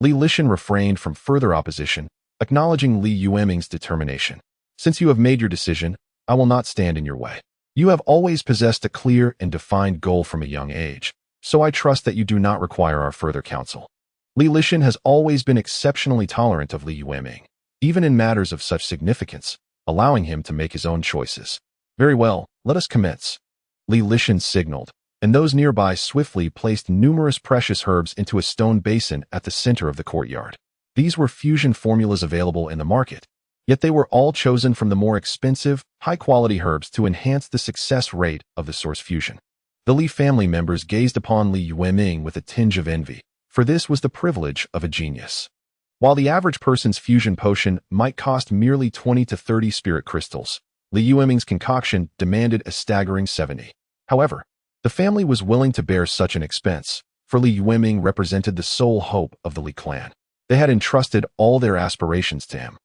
Li Lishan refrained from further opposition, acknowledging Li Yueming's determination. Since you have made your decision, I will not stand in your way. You have always possessed a clear and defined goal from a young age, so I trust that you do not require our further counsel. Li Lishan has always been exceptionally tolerant of Li Yueming, even in matters of such significance, allowing him to make his own choices. Very well, let us commence. Li Lishan signaled, and those nearby swiftly placed numerous precious herbs into a stone basin at the center of the courtyard. These were fusion formulas available in the market, yet they were all chosen from the more expensive, high-quality herbs to enhance the success rate of the source fusion. The Li family members gazed upon Li Yueming with a tinge of envy, for this was the privilege of a genius. While the average person's fusion potion might cost merely 20 to 30 spirit crystals, Li Yueming's concoction demanded a staggering 70. However, the family was willing to bear such an expense, for Li Yueming represented the sole hope of the Li clan. They had entrusted all their aspirations to him,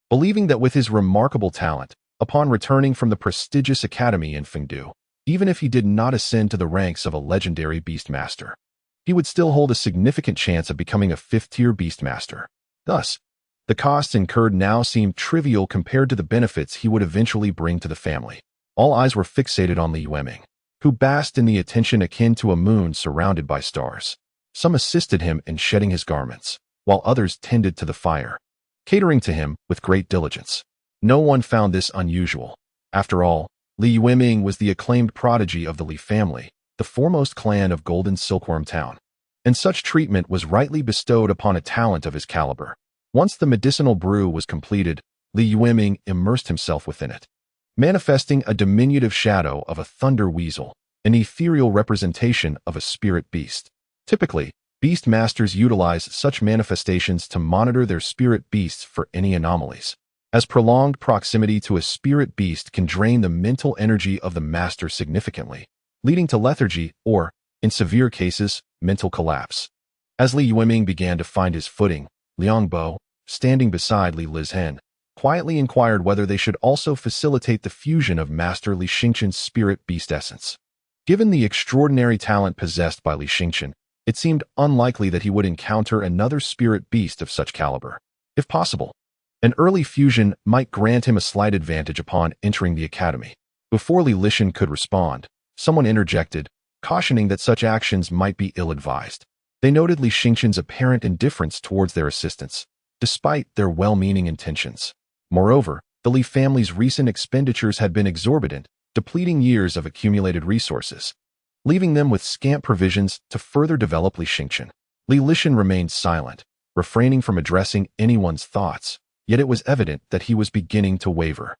believing that with his remarkable talent, upon returning from the prestigious academy in Fungu, even if he did not ascend to the ranks of a legendary beastmaster, he would still hold a significant chance of becoming a fifth-tier beastmaster. Thus, the costs incurred now seemed trivial compared to the benefits he would eventually bring to the family. All eyes were fixated on Li Yueming, who basked in the attention akin to a moon surrounded by stars. Some assisted him in shedding his garments, while others tended to the fire, catering to him with great diligence. No one found this unusual. After all, Li Yueming was the acclaimed prodigy of the Li family, the foremost clan of Golden Silkworm Town, and such treatment was rightly bestowed upon a talent of his caliber. Once the medicinal brew was completed, Li Yueming immersed himself within it, manifesting a diminutive shadow of a thunder weasel, an ethereal representation of a spirit beast. Typically, beast masters utilize such manifestations to monitor their spirit beasts for any anomalies, as prolonged proximity to a spirit beast can drain the mental energy of the master significantly, leading to lethargy or, in severe cases, mental collapse. As Li Yueming began to find his footing, Liang Bo, standing beside Li Lishen, quietly inquired whether they should also facilitate the fusion of Master Li Xingqian's spirit beast essence. Given the extraordinary talent possessed by Li Xingqian, it seemed unlikely that he would encounter another spirit beast of such caliber. If possible, an early fusion might grant him a slight advantage upon entering the academy. Before Li Lishan could respond, someone interjected, cautioning that such actions might be ill-advised. They noted Li Xingqian's apparent indifference towards their assistance, despite their well-meaning intentions. Moreover, the Li family's recent expenditures had been exorbitant, depleting years of accumulated resources, leaving them with scant provisions to further develop Li Xingqian. Li Lishan remained silent, refraining from addressing anyone's thoughts, yet it was evident that he was beginning to waver.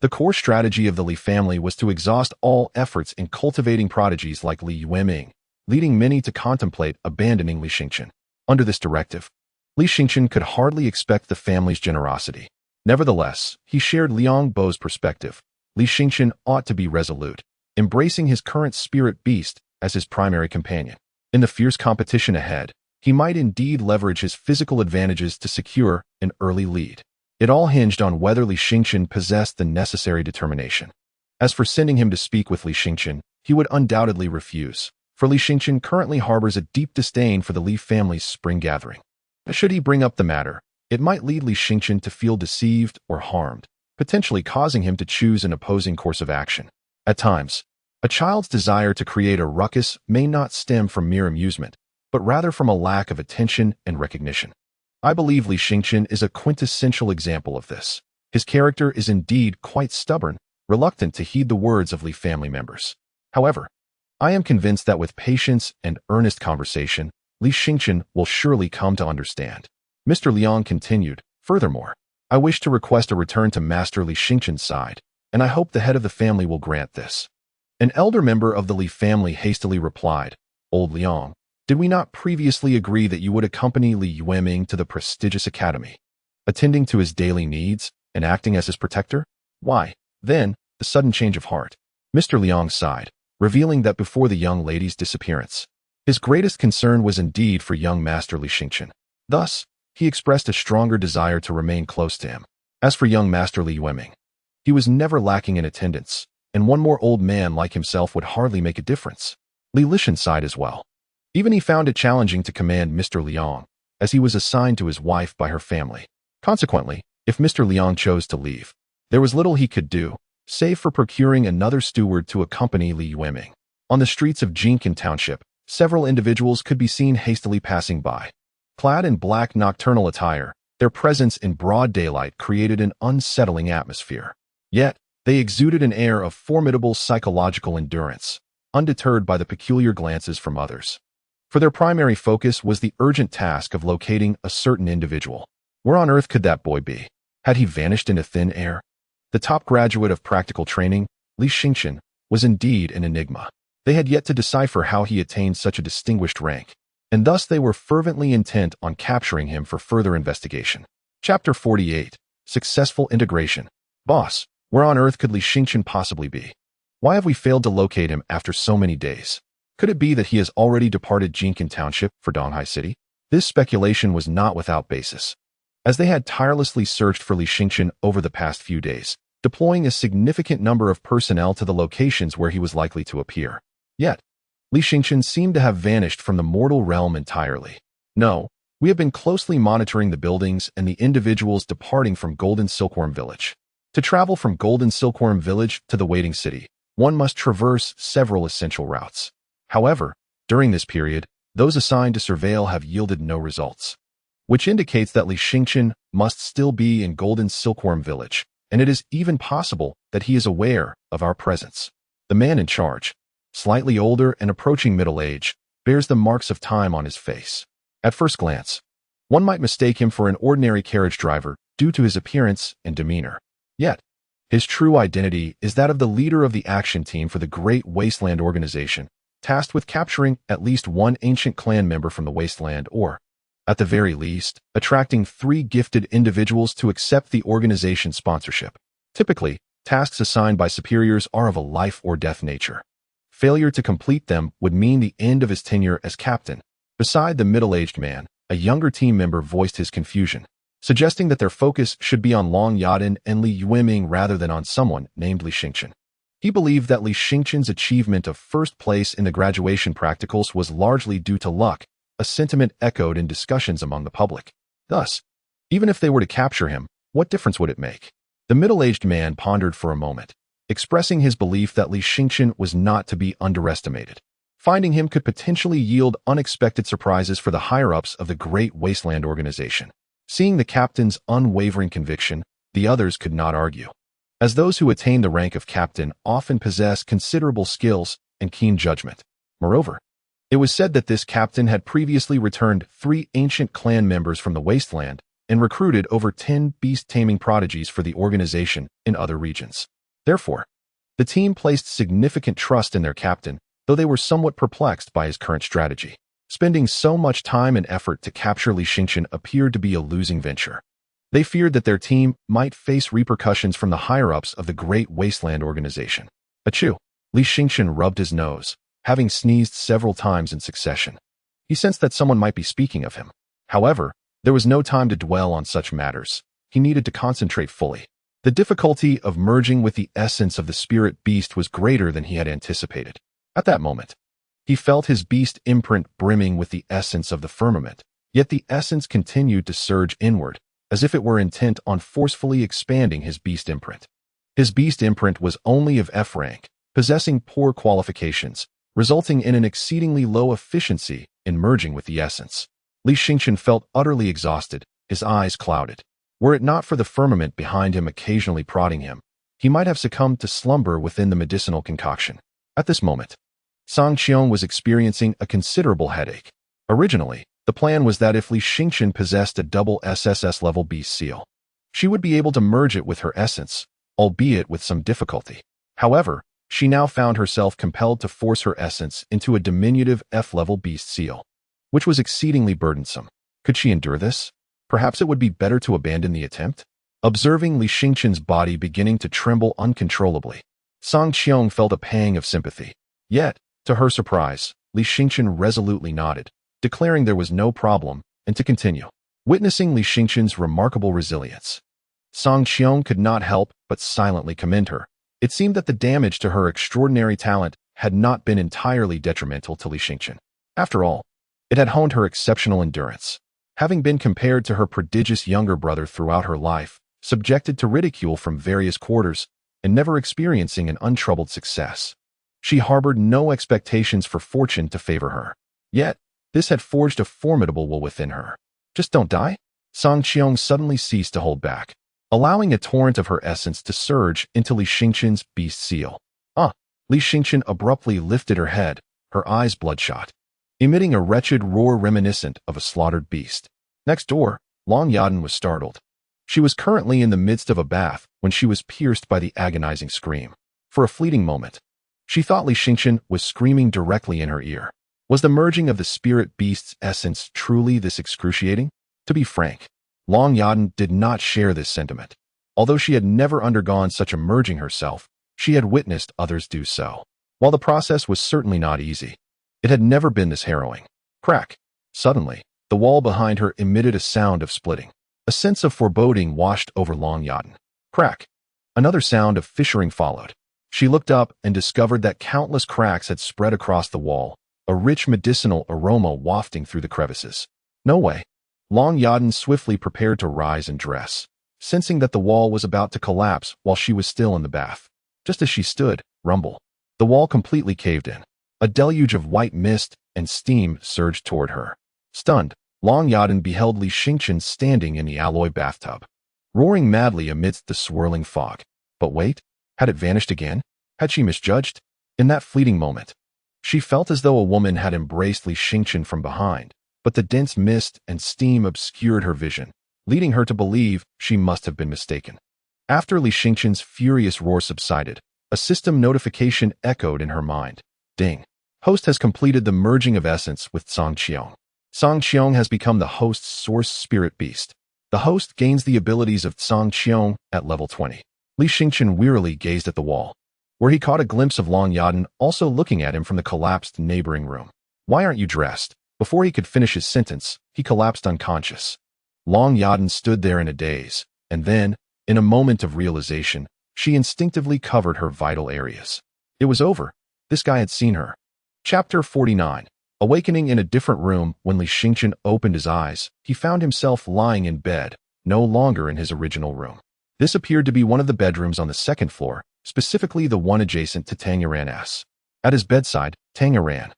The core strategy of the Li family was to exhaust all efforts in cultivating prodigies like Li Yueming, leading many to contemplate abandoning Li Xingqian. Under this directive, Li Xingqian could hardly expect the family's generosity. Nevertheless, he shared Liang Bo's perspective. Li Xingqian ought to be resolute, embracing his current spirit beast as his primary companion. In the fierce competition ahead, he might indeed leverage his physical advantages to secure an early lead. It all hinged on whether Li Xingqian possessed the necessary determination. As for sending him to speak with Li Xingqian, he would undoubtedly refuse, for Li Xingqian currently harbors a deep disdain for the Li family's spring gathering. Should he bring up the matter, it might lead Li Xingqian to feel deceived or harmed, potentially causing him to choose an opposing course of action. At times, a child's desire to create a ruckus may not stem from mere amusement, but rather from a lack of attention and recognition. I believe Li Xingqian is a quintessential example of this. His character is indeed quite stubborn, reluctant to heed the words of Li family members. However, I am convinced that with patience and earnest conversation, Li Xingqian will surely come to understand. Mr. Liang continued, "Furthermore, I wish to request a return to Master Li Xingqian's side, and I hope the head of the family will grant this." An elder member of the Li family hastily replied, "Old Liang, did we not previously agree that you would accompany Li Yueming to the prestigious academy, attending to his daily needs and acting as his protector? Why, then, the sudden change of heart?" Mr. Liang sighed, revealing that before the young lady's disappearance, his greatest concern was indeed for young Master Li Xingqian. Thus, he expressed a stronger desire to remain close to him. As for young Master Li Yueming, he was never lacking in attendance, and one more old man like himself would hardly make a difference. Li Lishan sighed as well. Even he found it challenging to command Mr. Liang, as he was assigned to his wife by her family. Consequently, if Mr. Liang chose to leave, there was little he could do, save for procuring another steward to accompany Li Yueming. On the streets of Jinkin Township, several individuals could be seen hastily passing by. Clad in black nocturnal attire, their presence in broad daylight created an unsettling atmosphere. Yet, they exuded an air of formidable psychological endurance, undeterred by the peculiar glances from others. For their primary focus was the urgent task of locating a certain individual. Where on earth could that boy be? Had he vanished into thin air? The top graduate of practical training, Li Xingqian, was indeed an enigma. They had yet to decipher how he attained such a distinguished rank, and thus they were fervently intent on capturing him for further investigation. Chapter 48. Successful Integration. Boss, where on earth could Li Xingqian possibly be? Why have we failed to locate him after so many days? Could it be that he has already departed Jinkin Township for Donghai City? This speculation was not without basis, as they had tirelessly searched for Li Xingqian over the past few days, deploying a significant number of personnel to the locations where he was likely to appear. Yet, Li Xingqian seemed to have vanished from the mortal realm entirely. No, we have been closely monitoring the buildings and the individuals departing from Golden Silkworm Village. To travel from Golden Silkworm Village to the Waiting City, one must traverse several essential routes. However, during this period, those assigned to surveil have yielded no results, which indicates that Li Xingqian must still be in Golden Silkworm Village, and it is even possible that he is aware of our presence. The man in charge, slightly older and approaching middle age, bears the marks of time on his face. At first glance, one might mistake him for an ordinary carriage driver due to his appearance and demeanor. Yet, his true identity is that of the leader of the action team for the Great Wasteland organization, tasked with capturing at least one ancient clan member from the Wasteland or, at the very least, attracting 3 gifted individuals to accept the organization's sponsorship. Typically, tasks assigned by superiors are of a life or death nature. Failure to complete them would mean the end of his tenure as captain. Beside the middle-aged man, a younger team member voiced his confusion, suggesting that their focus should be on Long Yadan and Li Yueming rather than on someone named Li Xingqian. He believed that Li Xingqian's achievement of first place in the graduation practicals was largely due to luck, a sentiment echoed in discussions among the public. Thus, even if they were to capture him, what difference would it make? The middle-aged man pondered for a moment, expressing his belief that Li Xingqian was not to be underestimated. Finding him could potentially yield unexpected surprises for the higher-ups of the Great Wasteland organization. Seeing the captain's unwavering conviction, the others could not argue, as those who attain the rank of captain often possess considerable skills and keen judgment. Moreover, it was said that this captain had previously returned 3 ancient clan members from the Wasteland and recruited over 10 beast-taming prodigies for the organization in other regions. Therefore, the team placed significant trust in their captain, though they were somewhat perplexed by his current strategy. Spending so much time and effort to capture Li Xingqian appeared to be a losing venture. They feared that their team might face repercussions from the higher-ups of the Great Wasteland organization. Achoo! Li Xingqian rubbed his nose, having sneezed several times in succession. He sensed that someone might be speaking of him. However, there was no time to dwell on such matters. He needed to concentrate fully. The difficulty of merging with the essence of the spirit beast was greater than he had anticipated. At that moment, he felt his beast imprint brimming with the essence of the firmament, yet the essence continued to surge inward, as if it were intent on forcefully expanding his beast imprint. His beast imprint was only of F rank, possessing poor qualifications, resulting in an exceedingly low efficiency in merging with the essence. Li Xingchen felt utterly exhausted, his eyes clouded. Were it not for the firmament behind him occasionally prodding him, he might have succumbed to slumber within the medicinal concoction. At this moment, Song Qiong was experiencing a considerable headache. Originally, the plan was that if Li Xingchen possessed a double SSS level beast seal, she would be able to merge it with her essence, albeit with some difficulty. However, she now found herself compelled to force her essence into a diminutive F-level beast seal, which was exceedingly burdensome. Could she endure this? Perhaps it would be better to abandon the attempt? Observing Li Xingchen's body beginning to tremble uncontrollably, Song Qiong felt a pang of sympathy. Yet, to her surprise, Li Xingchen resolutely nodded, declaring there was no problem, and to continue. Witnessing Li Xingchen's remarkable resilience, Song Qiong could not help but silently commend her. It seemed that the damage to her extraordinary talent had not been entirely detrimental to Li Xingchen. After all, it had honed her exceptional endurance. Having been compared to her prodigious younger brother throughout her life, subjected to ridicule from various quarters, and never experiencing an untroubled success, she harbored no expectations for fortune to favor her. Yet, this had forged a formidable will within her. Just don't die? Song Qiong suddenly ceased to hold back, allowing a torrent of her essence to surge into Li Xingchen's beast seal. Li Xingchen abruptly lifted her head, her eyes bloodshot, emitting a wretched roar reminiscent of a slaughtered beast. Next door, Long Yadan was startled. She was currently in the midst of a bath when she was pierced by the agonizing scream. For a fleeting moment, she thought Li Xingchen was screaming directly in her ear. Was the merging of the spirit beast's essence truly this excruciating? To be frank, Long Yadan did not share this sentiment. Although she had never undergone such a merging herself, she had witnessed others do so. While the process was certainly not easy, it had never been this harrowing. Crack! Suddenly, the wall behind her emitted a sound of splitting. A sense of foreboding washed over Long Yadan. Crack! Another sound of fissuring followed. She looked up and discovered that countless cracks had spread across the wall, a rich medicinal aroma wafting through the crevices. No way. Long Yadan swiftly prepared to rise and dress, sensing that the wall was about to collapse while she was still in the bath. Just as she stood, rumble, the wall completely caved in. A deluge of white mist and steam surged toward her. Stunned, Long Yadan beheld Li Xingchen standing in the alloy bathtub, roaring madly amidst the swirling fog. But wait, had it vanished again? Had she misjudged? In that fleeting moment, she felt as though a woman had embraced Li Xingchen from behind, but the dense mist and steam obscured her vision, leading her to believe she must have been mistaken. After Li Xingchen's furious roar subsided, a system notification echoed in her mind. Ding. Host has completed the merging of essence with Song Qiong. Song Qiong has become the host's source spirit beast. The host gains the abilities of Song Qiong at level 20. Li Xingchen wearily gazed at the wall, where he caught a glimpse of Long Yadan also looking at him from the collapsed neighboring room. Why aren't you dressed? Before he could finish his sentence, he collapsed unconscious. Long Yadan stood there in a daze, and then, in a moment of realization, she instinctively covered her vital areas. It was over. This guy had seen her. Chapter 49. Awakening in a different room when Li Xingchen opened his eyes, he found himself lying in bed, no longer in his original room. This appeared to be one of the bedrooms on the second floor, specifically the one adjacent to Tang Yuran's. At his bedside, Tang Yuran,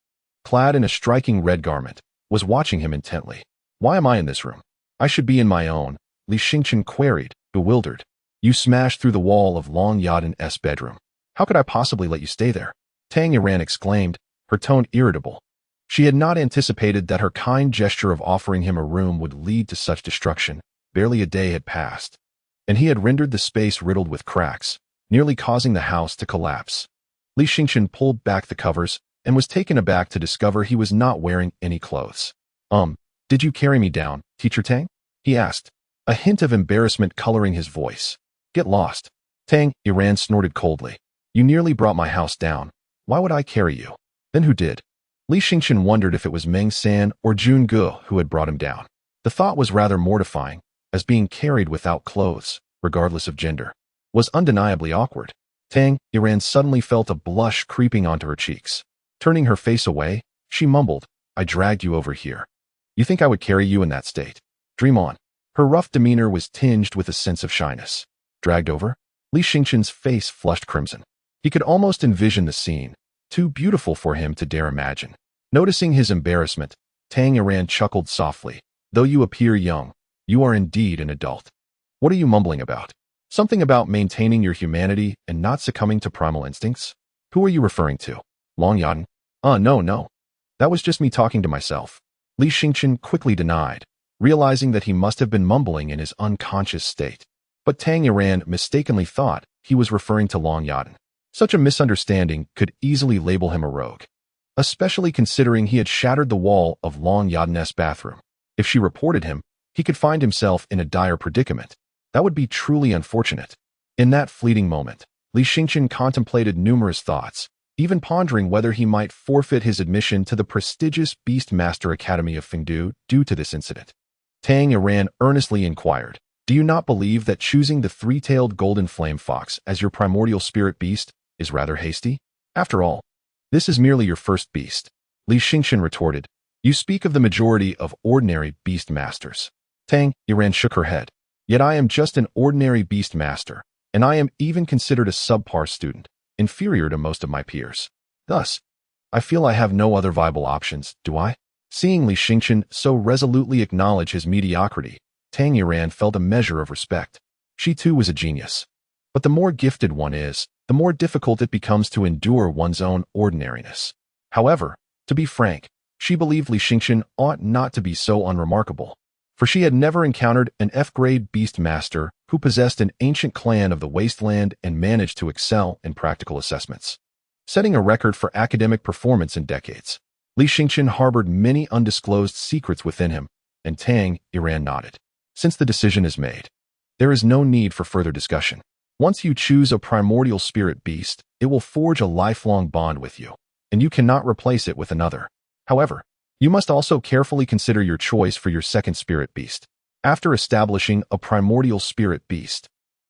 clad in a striking red garment, was watching him intently. Why am I in this room? I should be in my own, Li Xingchen queried, bewildered. You smashed through the wall of Long Yadan's bedroom. How could I possibly let you stay there? Tang Yuran exclaimed, her tone irritable. She had not anticipated that her kind gesture of offering him a room would lead to such destruction. Barely a day had passed, and he had rendered the space riddled with cracks, nearly causing the house to collapse. Li Xingchen pulled back the covers and was taken aback to discover he was not wearing any clothes. Did you carry me down, Teacher Tang? He asked, a hint of embarrassment coloring his voice. Get lost. Tang Yuran snorted coldly. You nearly brought my house down. Why would I carry you? Then who did? Li Xingqian wondered if it was Meng San or Jun Ge who had brought him down. The thought was rather mortifying, as being carried without clothes, regardless of gender, was undeniably awkward. Tang Yiran suddenly felt a blush creeping onto her cheeks. Turning her face away, she mumbled, "I dragged you over here. You think I would carry you in that state? Dream on." Her rough demeanor was tinged with a sense of shyness. Dragged over? Li Xingqian's face flushed crimson. He could almost envision the scene, too beautiful for him to dare imagine. Noticing his embarrassment, Tang Yiran chuckled softly. "Though you appear young, you are indeed an adult. What are you mumbling about? Something about maintaining your humanity and not succumbing to primal instincts? Who are you referring to? Long Yadan?" No. That was just me talking to myself." Li Xingqian quickly denied, realizing that he must have been mumbling in his unconscious state. But Tang Yiran mistakenly thought he was referring to Long Yadan. Such a misunderstanding could easily label him a rogue, especially considering he had shattered the wall of Long Yadan's bathroom. If she reported him, he could find himself in a dire predicament. That would be truly unfortunate. In that fleeting moment, Li Xingqian contemplated numerous thoughts, even pondering whether he might forfeit his admission to the prestigious Beastmaster Academy of Fungu due to this incident. Tang Yiran earnestly inquired, "Do you not believe that choosing the three-tailed golden flame fox as your primordial spirit beast is rather hasty? After all, this is merely your first beast." Li Xingqian retorted, "You speak of the majority of ordinary beast masters." Tang Yiran shook her head. "Yet I am just an ordinary beast master, and I am even considered a subpar student, inferior to most of my peers. Thus, I feel I have no other viable options, do I?" Seeing Li Xingqian so resolutely acknowledge his mediocrity, Tang Yiran felt a measure of respect. She too was a genius. But the more gifted one is, the more difficult it becomes to endure one's own ordinariness. However, to be frank, she believed Li Xingqian ought not to be so unremarkable, for she had never encountered an F-grade beast master who possessed an ancient clan of the Wasteland and managed to excel in practical assessments, setting a record for academic performance in decades. Li Xingqian harbored many undisclosed secrets within him, and Tang Yiran nodded. "Since the decision is made, there is no need for further discussion. Once you choose a primordial spirit beast, it will forge a lifelong bond with you, and you cannot replace it with another. However, you must also carefully consider your choice for your second spirit beast. After establishing a primordial spirit beast,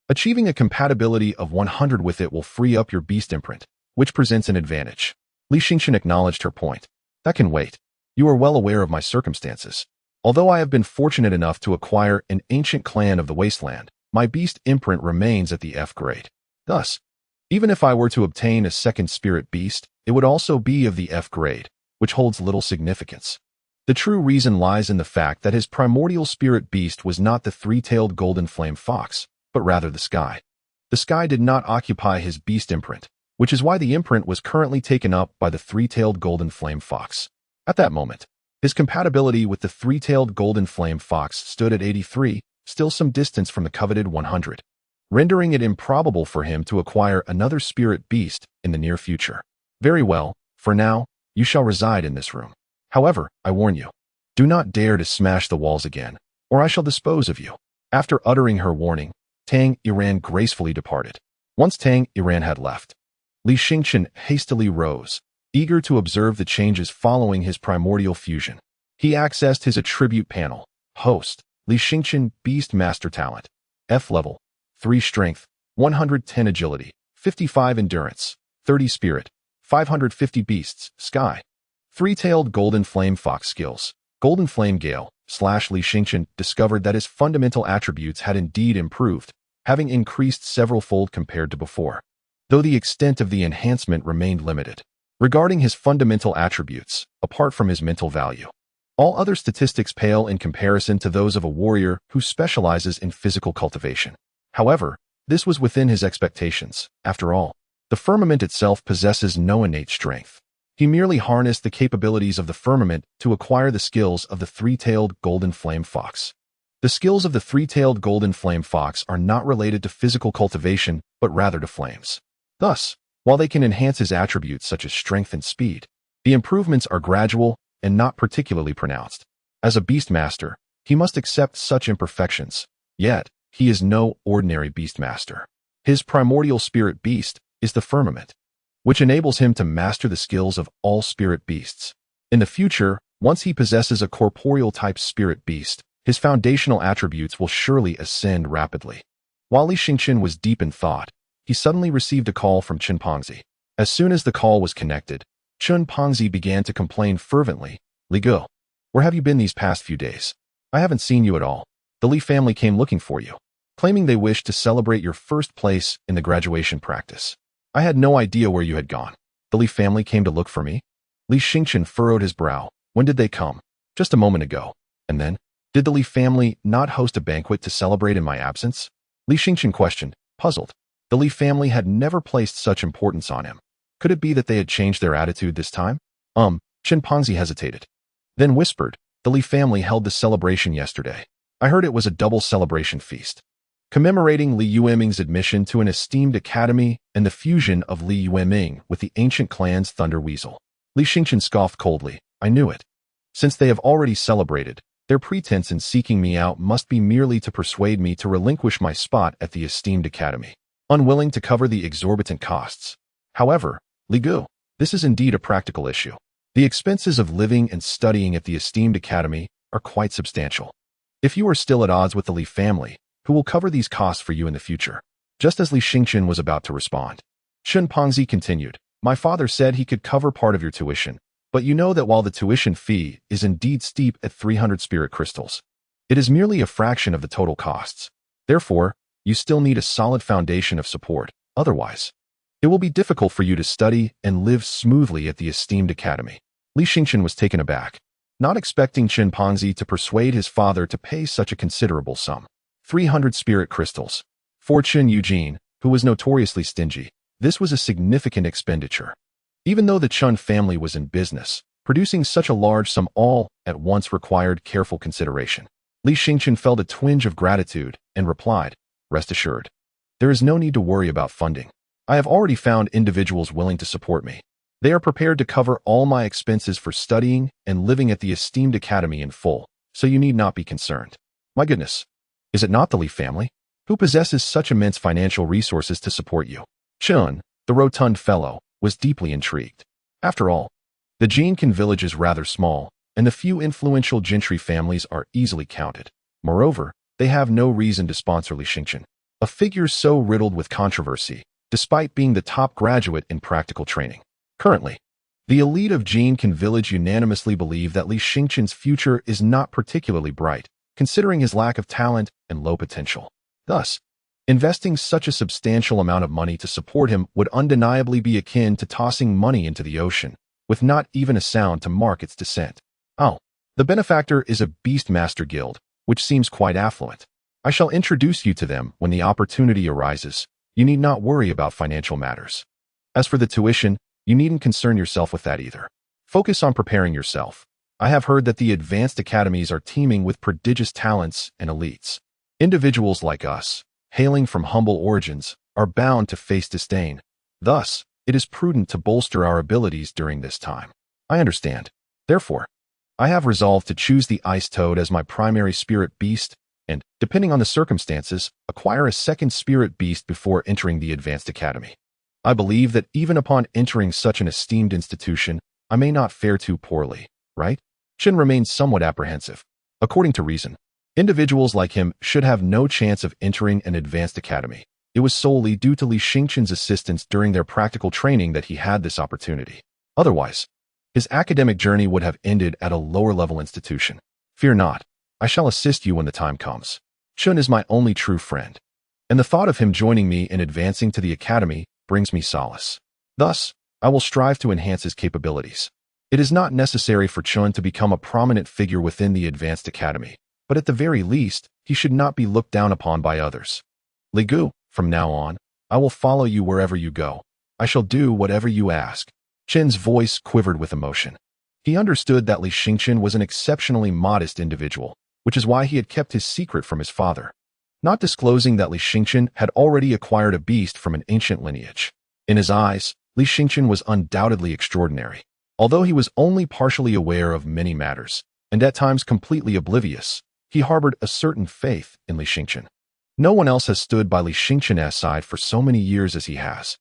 achieving a compatibility of 100 with it will free up your beast imprint, which presents an advantage." Li Xingqian acknowledged her point. "That can wait. You are well aware of my circumstances. Although I have been fortunate enough to acquire an ancient clan of the Wasteland, my beast imprint remains at the F grade. Thus, even if I were to obtain a second spirit beast, it would also be of the F grade, which holds little significance. The true reason lies in the fact that his primordial spirit beast was not the three-tailed golden flame fox, but rather the sky. The sky did not occupy his beast imprint, which is why the imprint was currently taken up by the three-tailed golden flame fox. At that moment, his compatibility with the three-tailed golden flame fox stood at 83, still some distance from the coveted 100, rendering it improbable for him to acquire another spirit beast in the near future. "Very well, for now, you shall reside in this room. However, I warn you, do not dare to smash the walls again, or I shall dispose of you." After uttering her warning, Tang Yiran gracefully departed. Once Tang Yiran had left, Li Xingqian hastily rose, eager to observe the changes following his primordial fusion. He accessed his attribute panel. Host, Li Xingqian Beast Master Talent. F level, 3 Strength, 110 Agility, 55 Endurance, 30 Spirit, 550 Beasts, Sky. Three-tailed Golden Flame Fox skills. Golden Flame Gale / Li Xingqian discovered that his fundamental attributes had indeed improved, having increased several-fold compared to before, though the extent of the enhancement remained limited. Regarding his fundamental attributes, apart from his mental value, all other statistics pale in comparison to those of a warrior who specializes in physical cultivation. However, this was within his expectations. After all, the firmament itself possesses no innate strength. He merely harnessed the capabilities of the firmament to acquire the skills of the three-tailed golden flame fox. The skills of the three-tailed golden flame fox are not related to physical cultivation, but rather to flames. Thus, while they can enhance his attributes such as strength and speed, the improvements are gradual and not particularly pronounced. As a beastmaster, he must accept such imperfections, yet he is no ordinary beastmaster. His primordial spirit beast is the firmament, which enables him to master the skills of all spirit beasts. In the future, once he possesses a corporeal-type spirit beast, his foundational attributes will surely ascend rapidly. While Li Xingqian was deep in thought, he suddenly received a call from Chen Pengzi. As soon as the call was connected, Chen Pengzi began to complain fervently. Li Gu, where have you been these past few days? I haven't seen you at all. The Li family came looking for you, claiming they wished to celebrate your first place in the graduation practice. I had no idea where you had gone. The Li family came to look for me? Li Xingqian furrowed his brow. When did they come? Just a moment ago. And then? Did the Li family not host a banquet to celebrate in my absence? Li Xingqian questioned, puzzled. The Li family had never placed such importance on him. Could it be that they had changed their attitude this time? Chen Pengzi hesitated. Then whispered, the Li family held the celebration yesterday. I heard it was a double celebration feast, commemorating Li Yueming's admission to an esteemed academy and the fusion of Li Yueming with the ancient clan's Thunder Weasel. Li Xingqian scoffed coldly. I knew it. Since they have already celebrated, their pretense in seeking me out must be merely to persuade me to relinquish my spot at the esteemed academy, unwilling to cover the exorbitant costs. However, Li Gu, this is indeed a practical issue. The expenses of living and studying at the esteemed academy are quite substantial. If you are still at odds with the Li family, who will cover these costs for you in the future? Just as Li Xingqian was about to respond, Chen Pengzi continued, my father said he could cover part of your tuition, but you know that while the tuition fee is indeed steep at 300 spirit crystals, it is merely a fraction of the total costs. Therefore, you still need a solid foundation of support. Otherwise, it will be difficult for you to study and live smoothly at the esteemed academy. Li Xingqian was taken aback, not expecting Chen Pengzi to persuade his father to pay such a considerable sum. 300 spirit crystals. For Chen Eugene, who was notoriously stingy, this was a significant expenditure. Even though the Chen family was in business, producing such a large sum all at once required careful consideration. Li Xingqian felt a twinge of gratitude and replied, rest assured, there is no need to worry about funding. I have already found individuals willing to support me. They are prepared to cover all my expenses for studying and living at the esteemed academy in full, so you need not be concerned. My goodness, is it not the Li family? Who possesses such immense financial resources to support you? Chen, the rotund fellow, was deeply intrigued. After all, the Jinkan village is rather small, and the few influential gentry families are easily counted. Moreover, they have no reason to sponsor Li Xingqian, a figure so riddled with controversy, despite being the top graduate in practical training. Currently, the elite of Jinkan village unanimously believe that Li Xingqian's future is not particularly bright, considering his lack of talent and low potential. Thus, investing such a substantial amount of money to support him would undeniably be akin to tossing money into the ocean, with not even a sound to mark its descent. Oh, the benefactor is a Beastmaster Guild, which seems quite affluent. I shall introduce you to them when the opportunity arises. You need not worry about financial matters. As for the tuition, you needn't concern yourself with that either. Focus on preparing yourself. I have heard that the advanced academies are teeming with prodigious talents and elites. Individuals like us, hailing from humble origins, are bound to face disdain. Thus, it is prudent to bolster our abilities during this time. I understand. Therefore, I have resolved to choose the ice toad as my primary spirit beast and, depending on the circumstances, acquire a second spirit beast before entering the advanced academy. I believe that even upon entering such an esteemed institution, I may not fare too poorly, right? Chen remained somewhat apprehensive. According to reason, individuals like him should have no chance of entering an advanced academy. It was solely due to Li Xingqian's assistance during their practical training that he had this opportunity. Otherwise, his academic journey would have ended at a lower-level institution. Fear not, I shall assist you when the time comes. Chen is my only true friend, and the thought of him joining me in advancing to the academy brings me solace. Thus, I will strive to enhance his capabilities. It is not necessary for Chen to become a prominent figure within the advanced academy, but at the very least, he should not be looked down upon by others. Li Gu, from now on, I will follow you wherever you go. I shall do whatever you ask. Chen's voice quivered with emotion. He understood that Li Xingqian was an exceptionally modest individual, which is why he had kept his secret from his father, not disclosing that Li Xingqian had already acquired a beast from an ancient lineage. In his eyes, Li Xingqian was undoubtedly extraordinary. Although he was only partially aware of many matters, and at times completely oblivious, he harbored a certain faith in Li Xingqian. No one else has stood by Li Xingqian's side for so many years as he has.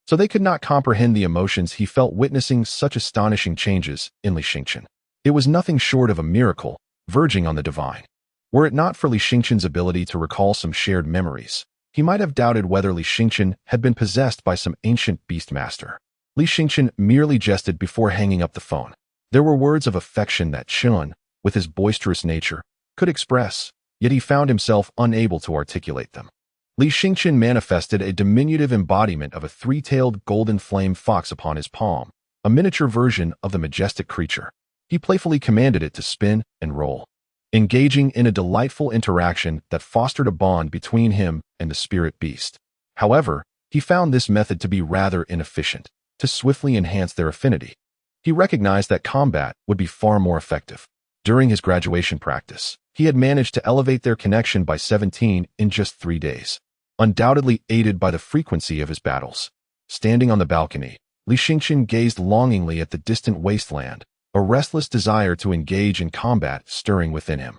so they could not comprehend the emotions he felt witnessing such astonishing changes in Li Xingchen. It was nothing short of a miracle, verging on the divine. Were it not for Li Xingchen's ability to recall some shared memories, he might have doubted whether Li Xingchen had been possessed by some ancient beastmaster. Li Xingchen merely jested before hanging up the phone. There were words of affection that Chun, with his boisterous nature, could express, yet he found himself unable to articulate them. Li Xingchen manifested a diminutive embodiment of a three-tailed golden flame fox upon his palm, a miniature version of the majestic creature. He playfully commanded it to spin and roll, engaging in a delightful interaction that fostered a bond between him and the spirit beast. However, he found this method to be rather inefficient, to swiftly enhance their affinity. He recognized that combat would be far more effective. During his graduation practice, he had managed to elevate their connection by 17 in just 3 days, undoubtedly aided by the frequency of his battles. Standing on the balcony, Li Xingchen gazed longingly at the distant wasteland, a restless desire to engage in combat stirring within him.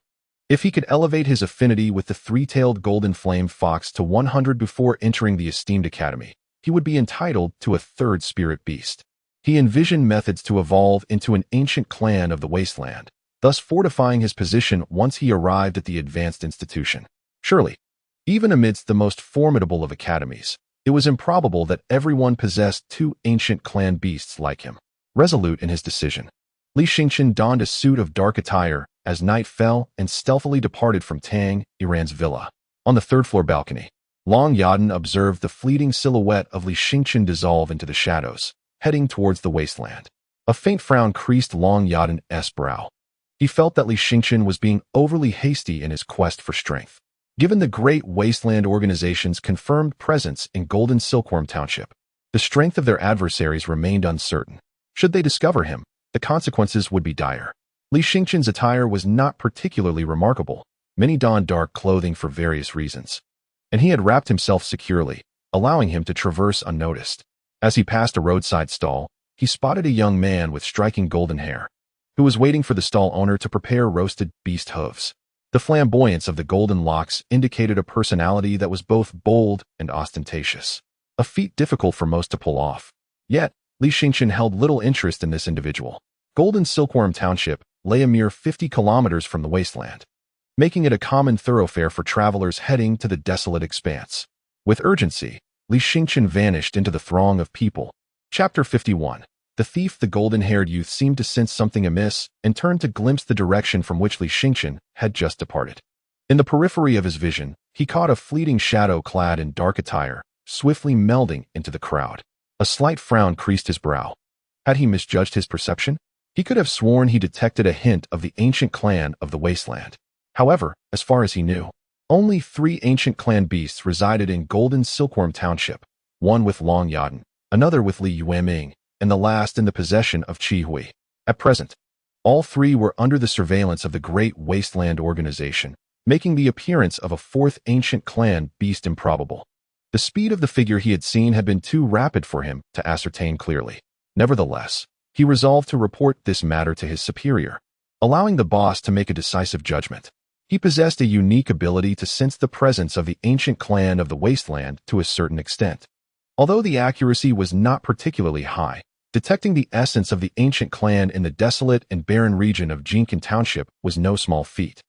If he could elevate his affinity with the three-tailed golden flame fox to 100 before entering the esteemed academy, he would be entitled to a third spirit beast. He envisioned methods to evolve into an ancient clan of the Wasteland, thus fortifying his position once he arrived at the advanced institution. Surely, even amidst the most formidable of academies, it was improbable that everyone possessed 2 ancient clan beasts like him. Resolute in his decision, Li Xingchen donned a suit of dark attire as night fell and stealthily departed from Tang Iran's villa. On the third-floor balcony, Long Yadan observed the fleeting silhouette of Li Xingchen dissolve into the shadows, heading towards the wasteland. A faint frown creased Long Yadan's brow. He felt that Li Xingchen was being overly hasty in his quest for strength. Given the great Wasteland organization's confirmed presence in Golden Silkworm Township, the strength of their adversaries remained uncertain. Should they discover him, the consequences would be dire. Li Xingchen's attire was not particularly remarkable. Many donned dark clothing for various reasons, and he had wrapped himself securely, allowing him to traverse unnoticed. As he passed a roadside stall, he spotted a young man with striking golden hair, who was waiting for the stall owner to prepare roasted beast hooves. The flamboyance of the golden locks indicated a personality that was both bold and ostentatious, a feat difficult for most to pull off. Yet, Li Xingchen held little interest in this individual. Golden Silkworm Township lay a mere 50 kilometers from the wasteland, making it a common thoroughfare for travelers heading to the desolate expanse. With urgency, Li Xingchen vanished into the throng of people. Chapter 51. The thief. The golden-haired youth seemed to sense something amiss and turned to glimpse the direction from which Li Xingchen had just departed. In the periphery of his vision, he caught a fleeting shadow clad in dark attire, swiftly melding into the crowd. A slight frown creased his brow. Had he misjudged his perception? He could have sworn he detected a hint of the ancient clan of the Wasteland. However, as far as he knew, only 3 ancient clan beasts resided in Golden Silkworm Township, one with Long Yadan, another with Li Yueming, and the last in the possession of Qi Hui. At present, all 3 were under the surveillance of the Great Wasteland organization, making the appearance of a 4th ancient clan beast improbable. The speed of the figure he had seen had been too rapid for him to ascertain clearly. Nevertheless, he resolved to report this matter to his superior, allowing the boss to make a decisive judgment. He possessed a unique ability to sense the presence of the ancient clan of the Wasteland to a certain extent. Although the accuracy was not particularly high, detecting the essence of the ancient clan in the desolate and barren region of Jinkin Township was no small feat,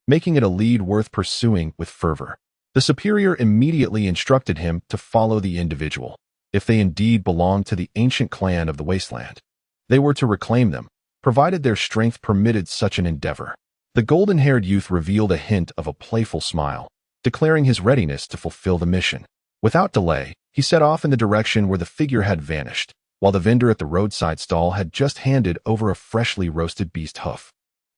making it a lead worth pursuing with fervor. The superior immediately instructed him to follow the individual. If they indeed belonged to the ancient clan of the Wasteland, they were to reclaim them, provided their strength permitted such an endeavor. The golden-haired youth revealed a hint of a playful smile, declaring his readiness to fulfill the mission. Without delay, he set off in the direction where the figure had vanished, while the vendor at the roadside stall had just handed over a freshly roasted beast hoof,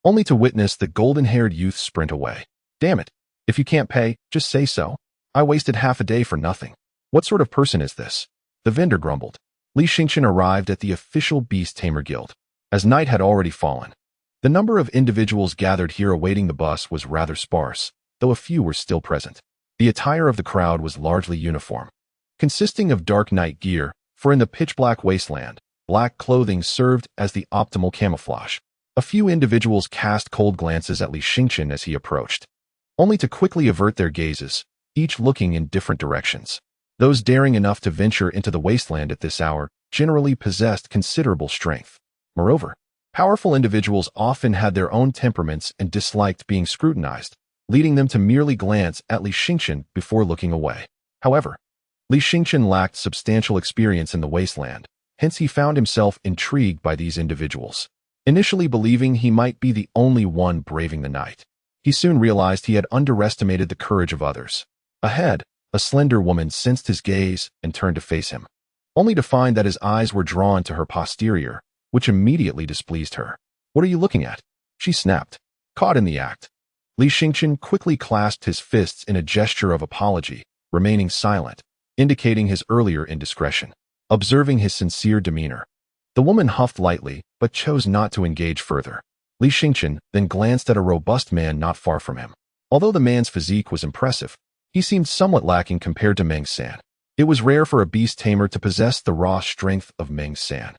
only to witness the golden-haired youth sprint away. Damn it! If you can't pay, just say so. I wasted half a day for nothing. What sort of person is this? The vendor grumbled. Li Xingchen arrived at the official Beast Tamer Guild, as night had already fallen. The number of individuals gathered here awaiting the bus was rather sparse, though a few were still present. The attire of the crowd was largely uniform, consisting of dark night gear, for in the pitch-black wasteland, black clothing served as the optimal camouflage. A few individuals cast cold glances at Li Xingchen as he approached, only to quickly avert their gazes, each looking in different directions. Those daring enough to venture into the Wasteland at this hour generally possessed considerable strength. Moreover, powerful individuals often had their own temperaments and disliked being scrutinized, leading them to merely glance at Li Xingchen before looking away. However, Li Xingchen lacked substantial experience in the Wasteland, hence he found himself intrigued by these individuals. Initially believing he might be the only one braving the night, he soon realized he had underestimated the courage of others. Ahead, a slender woman sensed his gaze and turned to face him, only to find that his eyes were drawn to her posterior, which immediately displeased her. "What are you looking at?" she snapped, caught in the act. Li Xingchen quickly clasped his fists in a gesture of apology, remaining silent, indicating his earlier indiscretion. Observing his sincere demeanor, the woman huffed lightly but chose not to engage further. Li Xingchen then glanced at a robust man not far from him. Although the man's physique was impressive, he seemed somewhat lacking compared to Meng San. It was rare for a beast tamer to possess the raw strength of Meng San,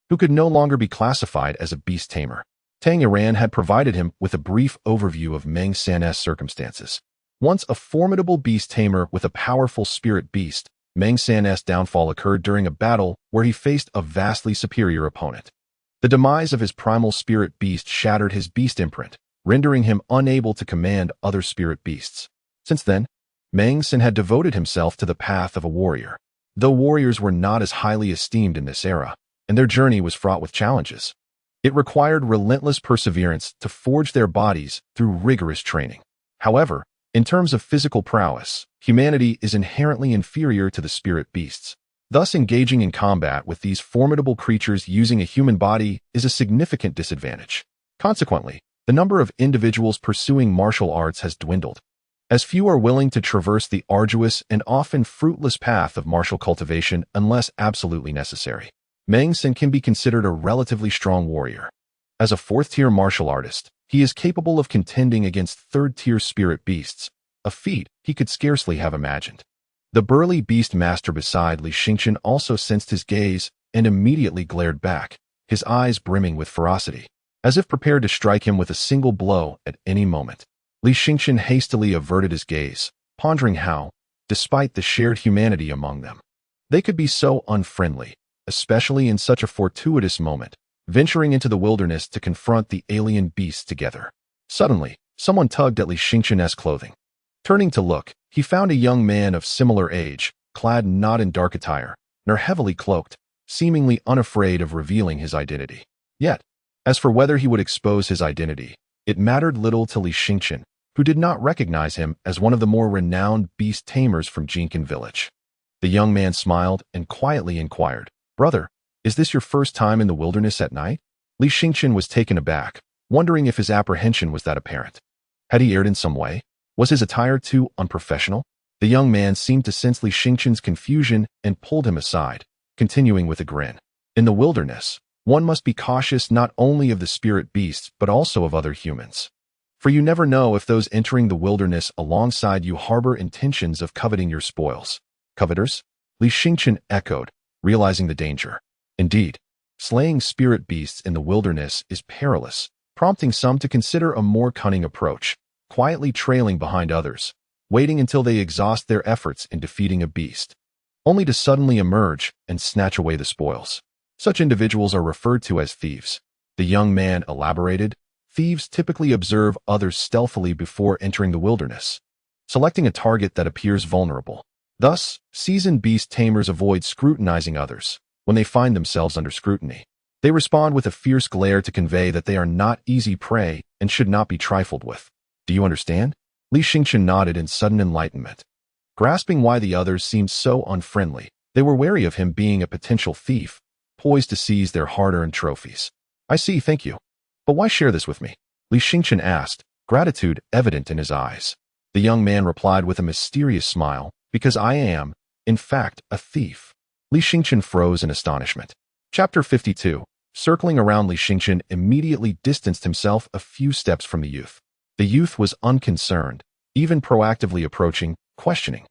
who could no longer be classified as a beast tamer. Tang Yadan had provided him with a brief overview of Meng San's circumstances. Once a formidable beast tamer with a powerful spirit beast, Meng San's downfall occurred during a battle where he faced a vastly superior opponent. The demise of his primal spirit beast shattered his beast imprint, rendering him unable to command other spirit beasts. Since then, Meng San had devoted himself to the path of a warrior. Though warriors were not as highly esteemed in this era, and their journey was fraught with challenges, it required relentless perseverance to forge their bodies through rigorous training. However, in terms of physical prowess, humanity is inherently inferior to the spirit beasts. Thus, engaging in combat with these formidable creatures using a human body is a significant disadvantage. Consequently, the number of individuals pursuing martial arts has dwindled, as few are willing to traverse the arduous and often fruitless path of martial cultivation unless absolutely necessary. Meng San can be considered a relatively strong warrior. As a fourth-tier martial artist, he is capable of contending against third-tier spirit beasts, a feat he could scarcely have imagined. The burly beast master beside Li Xingchen also sensed his gaze and immediately glared back, his eyes brimming with ferocity, as if prepared to strike him with a single blow at any moment. Li Xingchen hastily averted his gaze, pondering how, despite the shared humanity among them, they could be so unfriendly, especially in such a fortuitous moment, venturing into the wilderness to confront the alien beasts together. Suddenly, someone tugged at Li Xingchen's clothing. Turning to look, he found a young man of similar age, clad not in dark attire, nor heavily cloaked, seemingly unafraid of revealing his identity. Yet, as for whether he would expose his identity, it mattered little to Li Xingchen, who did not recognize him as one of the more renowned beast tamers from Jinkin village. The young man smiled and quietly inquired, "Brother, is this your first time in the wilderness at night?" Li Xingchen was taken aback, wondering if his apprehension was that apparent. Had he erred in some way? Was his attire too unprofessional? The young man seemed to sense Li Xingchen's confusion and pulled him aside, continuing with a grin. "In the wilderness, one must be cautious not only of the spirit beasts but also of other humans. For you never know if those entering the wilderness alongside you harbor intentions of coveting your spoils." "Coveters?" Li Xingchen echoed, realizing the danger. Indeed, slaying spirit beasts in the wilderness is perilous, prompting some to consider a more cunning approach, quietly trailing behind others, waiting until they exhaust their efforts in defeating a beast, only to suddenly emerge and snatch away the spoils. Such individuals are referred to as thieves. The young man elaborated. Thieves typically observe others stealthily before entering the wilderness, selecting a target that appears vulnerable. Thus, seasoned beast tamers avoid scrutinizing others. When they find themselves under scrutiny, they respond with a fierce glare to convey that they are not easy prey and should not be trifled with. "Do you understand?" Li Xingchen nodded in sudden enlightenment. Grasping why the others seemed so unfriendly, they were wary of him being a potential thief, poised to seize their hard-earned trophies. "I see, thank you. But why share this with me?" Li Xingchen asked, gratitude evident in his eyes. The young man replied with a mysterious smile, "Because I am, in fact, a thief." Li Xingchen froze in astonishment. Chapter 52. Circling around, Li Xingchen immediately distanced himself a few steps from the youth. The youth was unconcerned, even proactively approaching, questioning,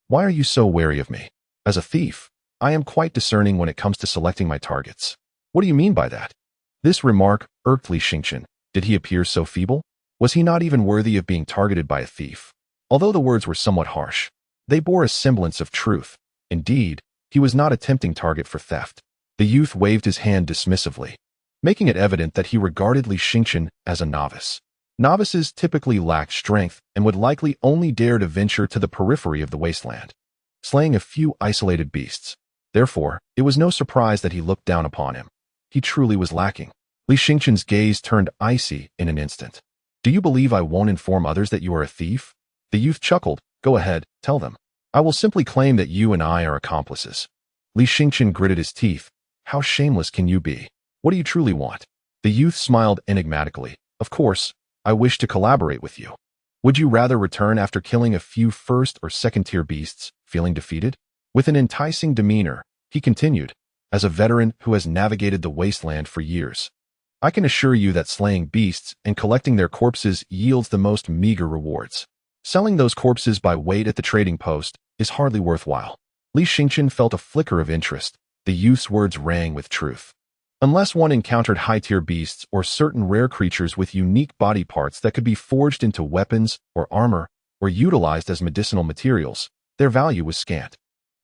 "Why are you so wary of me? As a thief, I am quite discerning when it comes to selecting my targets." "What do you mean by that?" This remark irked Li Xingchen. Did he appear so feeble? Was he not even worthy of being targeted by a thief? Although the words were somewhat harsh, they bore a semblance of truth, Indeed, he was not a tempting target for theft. The youth waved his hand dismissively, making it evident that he regarded Li Xingchen as a novice. Novices typically lacked strength and would likely only dare to venture to the periphery of the wasteland, slaying a few isolated beasts. Therefore, it was no surprise that he looked down upon him. He truly was lacking. Li Xingchen's gaze turned icy in an instant. Do you believe I won't inform others that you are a thief? The youth chuckled. Go ahead, tell them. I will simply claim that you and I are accomplices. Li Xingchen gritted his teeth. How shameless can you be? What do you truly want? The youth smiled enigmatically. Of course, I wish to collaborate with you. Would you rather return after killing a few first or second-tier beasts, feeling defeated? With an enticing demeanor, he continued, as a veteran who has navigated the wasteland for years, I can assure you that slaying beasts and collecting their corpses yields the most meager rewards. Selling those corpses by weight at the trading post is hardly worthwhile. Li Xingchen felt a flicker of interest. The youth's words rang with truth. Unless one encountered high-tier beasts or certain rare creatures with unique body parts that could be forged into weapons or armor or utilized as medicinal materials, their value was scant.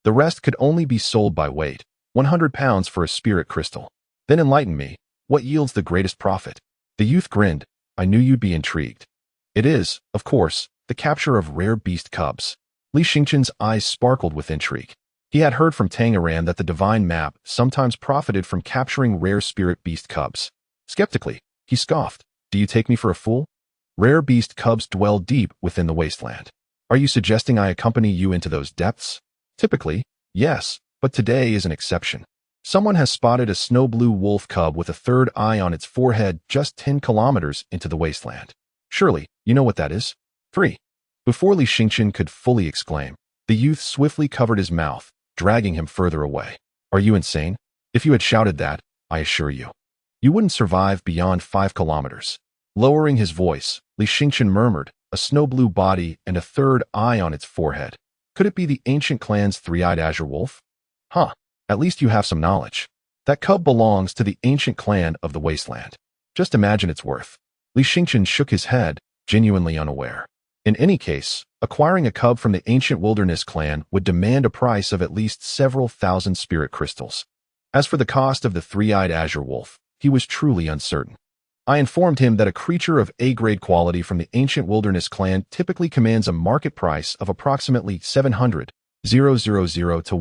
The rest could only be sold by weight, 100 pounds for a spirit crystal. Then enlighten me, what yields the greatest profit? The youth grinned. I knew you'd be intrigued. It is, of course, the capture of rare beast cubs. Li Xingchen's eyes sparkled with intrigue. He had heard from Tanger that the divine map sometimes profited from capturing rare spirit beast cubs. Skeptically, he scoffed. Do you take me for a fool? Rare beast cubs dwell deep within the wasteland. Are you suggesting I accompany you into those depths? Typically, yes, but today is an exception. Someone has spotted a snow blue wolf cub with a third eye on its forehead just 10 kilometers into the wasteland. Surely, you know what that is? 3. Before Li Xingchen could fully exclaim, the youth swiftly covered his mouth, dragging him further away. Are you insane? If you had shouted that, I assure you, you wouldn't survive beyond 5 kilometers. Lowering his voice, Li Xingchen murmured, a snow blue body and a third eye on its forehead. Could it be the ancient clan's three-eyed azure wolf? Huh, at least you have some knowledge. That cub belongs to the ancient clan of the wasteland. Just imagine its worth. Li Xingchen shook his head, genuinely unaware. In any case, acquiring a cub from the ancient wilderness clan would demand a price of at least several thousand spirit crystals. As for the cost of the three-eyed azure wolf, he was truly uncertain. I informed him that a creature of A-grade quality from the ancient wilderness clan typically commands a market price of approximately 700,000 to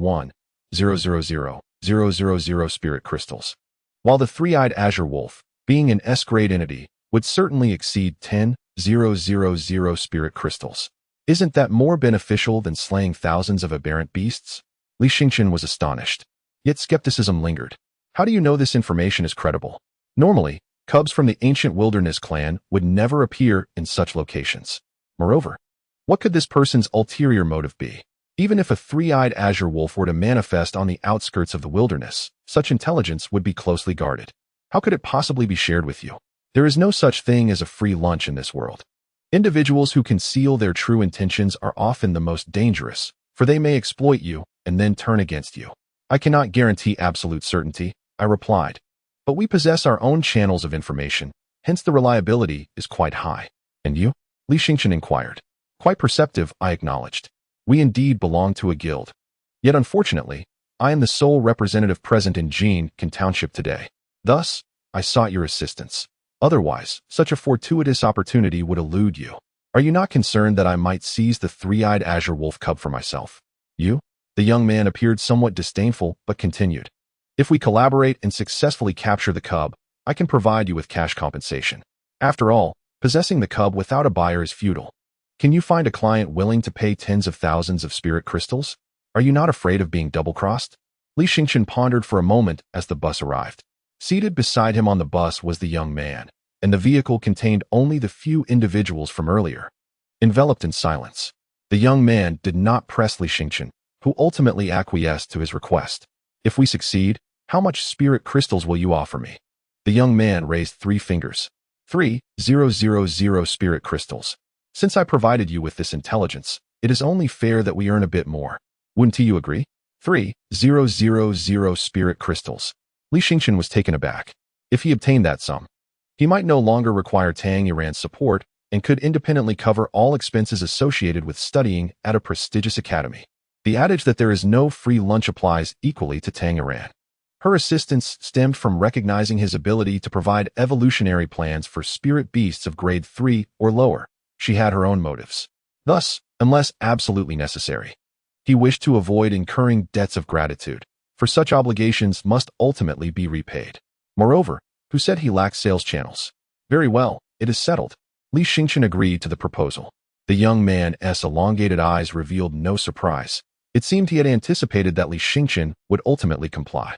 1,000,000 spirit crystals, while the three-eyed azure wolf, being an S-grade entity, would certainly exceed 10,000 spirit crystals. Isn't that more beneficial than slaying thousands of aberrant beasts? Li Xingchen was astonished. Yet skepticism lingered. How do you know this information is credible? Normally, cubs from the ancient wilderness clan would never appear in such locations. Moreover, what could this person's ulterior motive be? Even if a three-eyed azure wolf were to manifest on the outskirts of the wilderness, such intelligence would be closely guarded. How could it possibly be shared with you? There is no such thing as a free lunch in this world. Individuals who conceal their true intentions are often the most dangerous, for they may exploit you and then turn against you. I cannot guarantee absolute certainty, I replied. But we possess our own channels of information, hence the reliability is quite high. And you? Li Xingchen inquired. Quite perceptive, I acknowledged. We indeed belong to a guild. Yet unfortunately, I am the sole representative present in Jinkan Township today. Thus, I sought your assistance. Otherwise, such a fortuitous opportunity would elude you. Are you not concerned that I might seize the three-eyed azure wolf cub for myself? You? The young man appeared somewhat disdainful, but continued. If we collaborate and successfully capture the cub, I can provide you with cash compensation. After all, possessing the cub without a buyer is futile. Can you find a client willing to pay tens of thousands of spirit crystals? Are you not afraid of being double-crossed? Li Xingchen pondered for a moment as the bus arrived. Seated beside him on the bus was the young man, and the vehicle contained only the few individuals from earlier. Enveloped in silence, the young man did not press Li Xingchen, who ultimately acquiesced to his request. If we succeed, how much spirit crystals will you offer me? The young man raised 3 fingers. 3,000 spirit crystals. Since I provided you with this intelligence, it is only fair that we earn a bit more. Wouldn't you agree? 3,000 spirit crystals. Li Xingchen was taken aback. If he obtained that sum, he might no longer require Tamer's support and could independently cover all expenses associated with studying at a prestigious academy. The adage that there is no free lunch applies equally to Tanger. Her assistance stemmed from recognizing his ability to provide evolutionary plans for spirit beasts of grade 3 or lower. She had her own motives. Thus, unless absolutely necessary, he wished to avoid incurring debts of gratitude, for such obligations must ultimately be repaid. Moreover, who said he lacked sales channels? Very well, it is settled. Li Xingchen agreed to the proposal. The young man's elongated eyes revealed no surprise. It seemed he had anticipated that Li Xingchen would ultimately comply.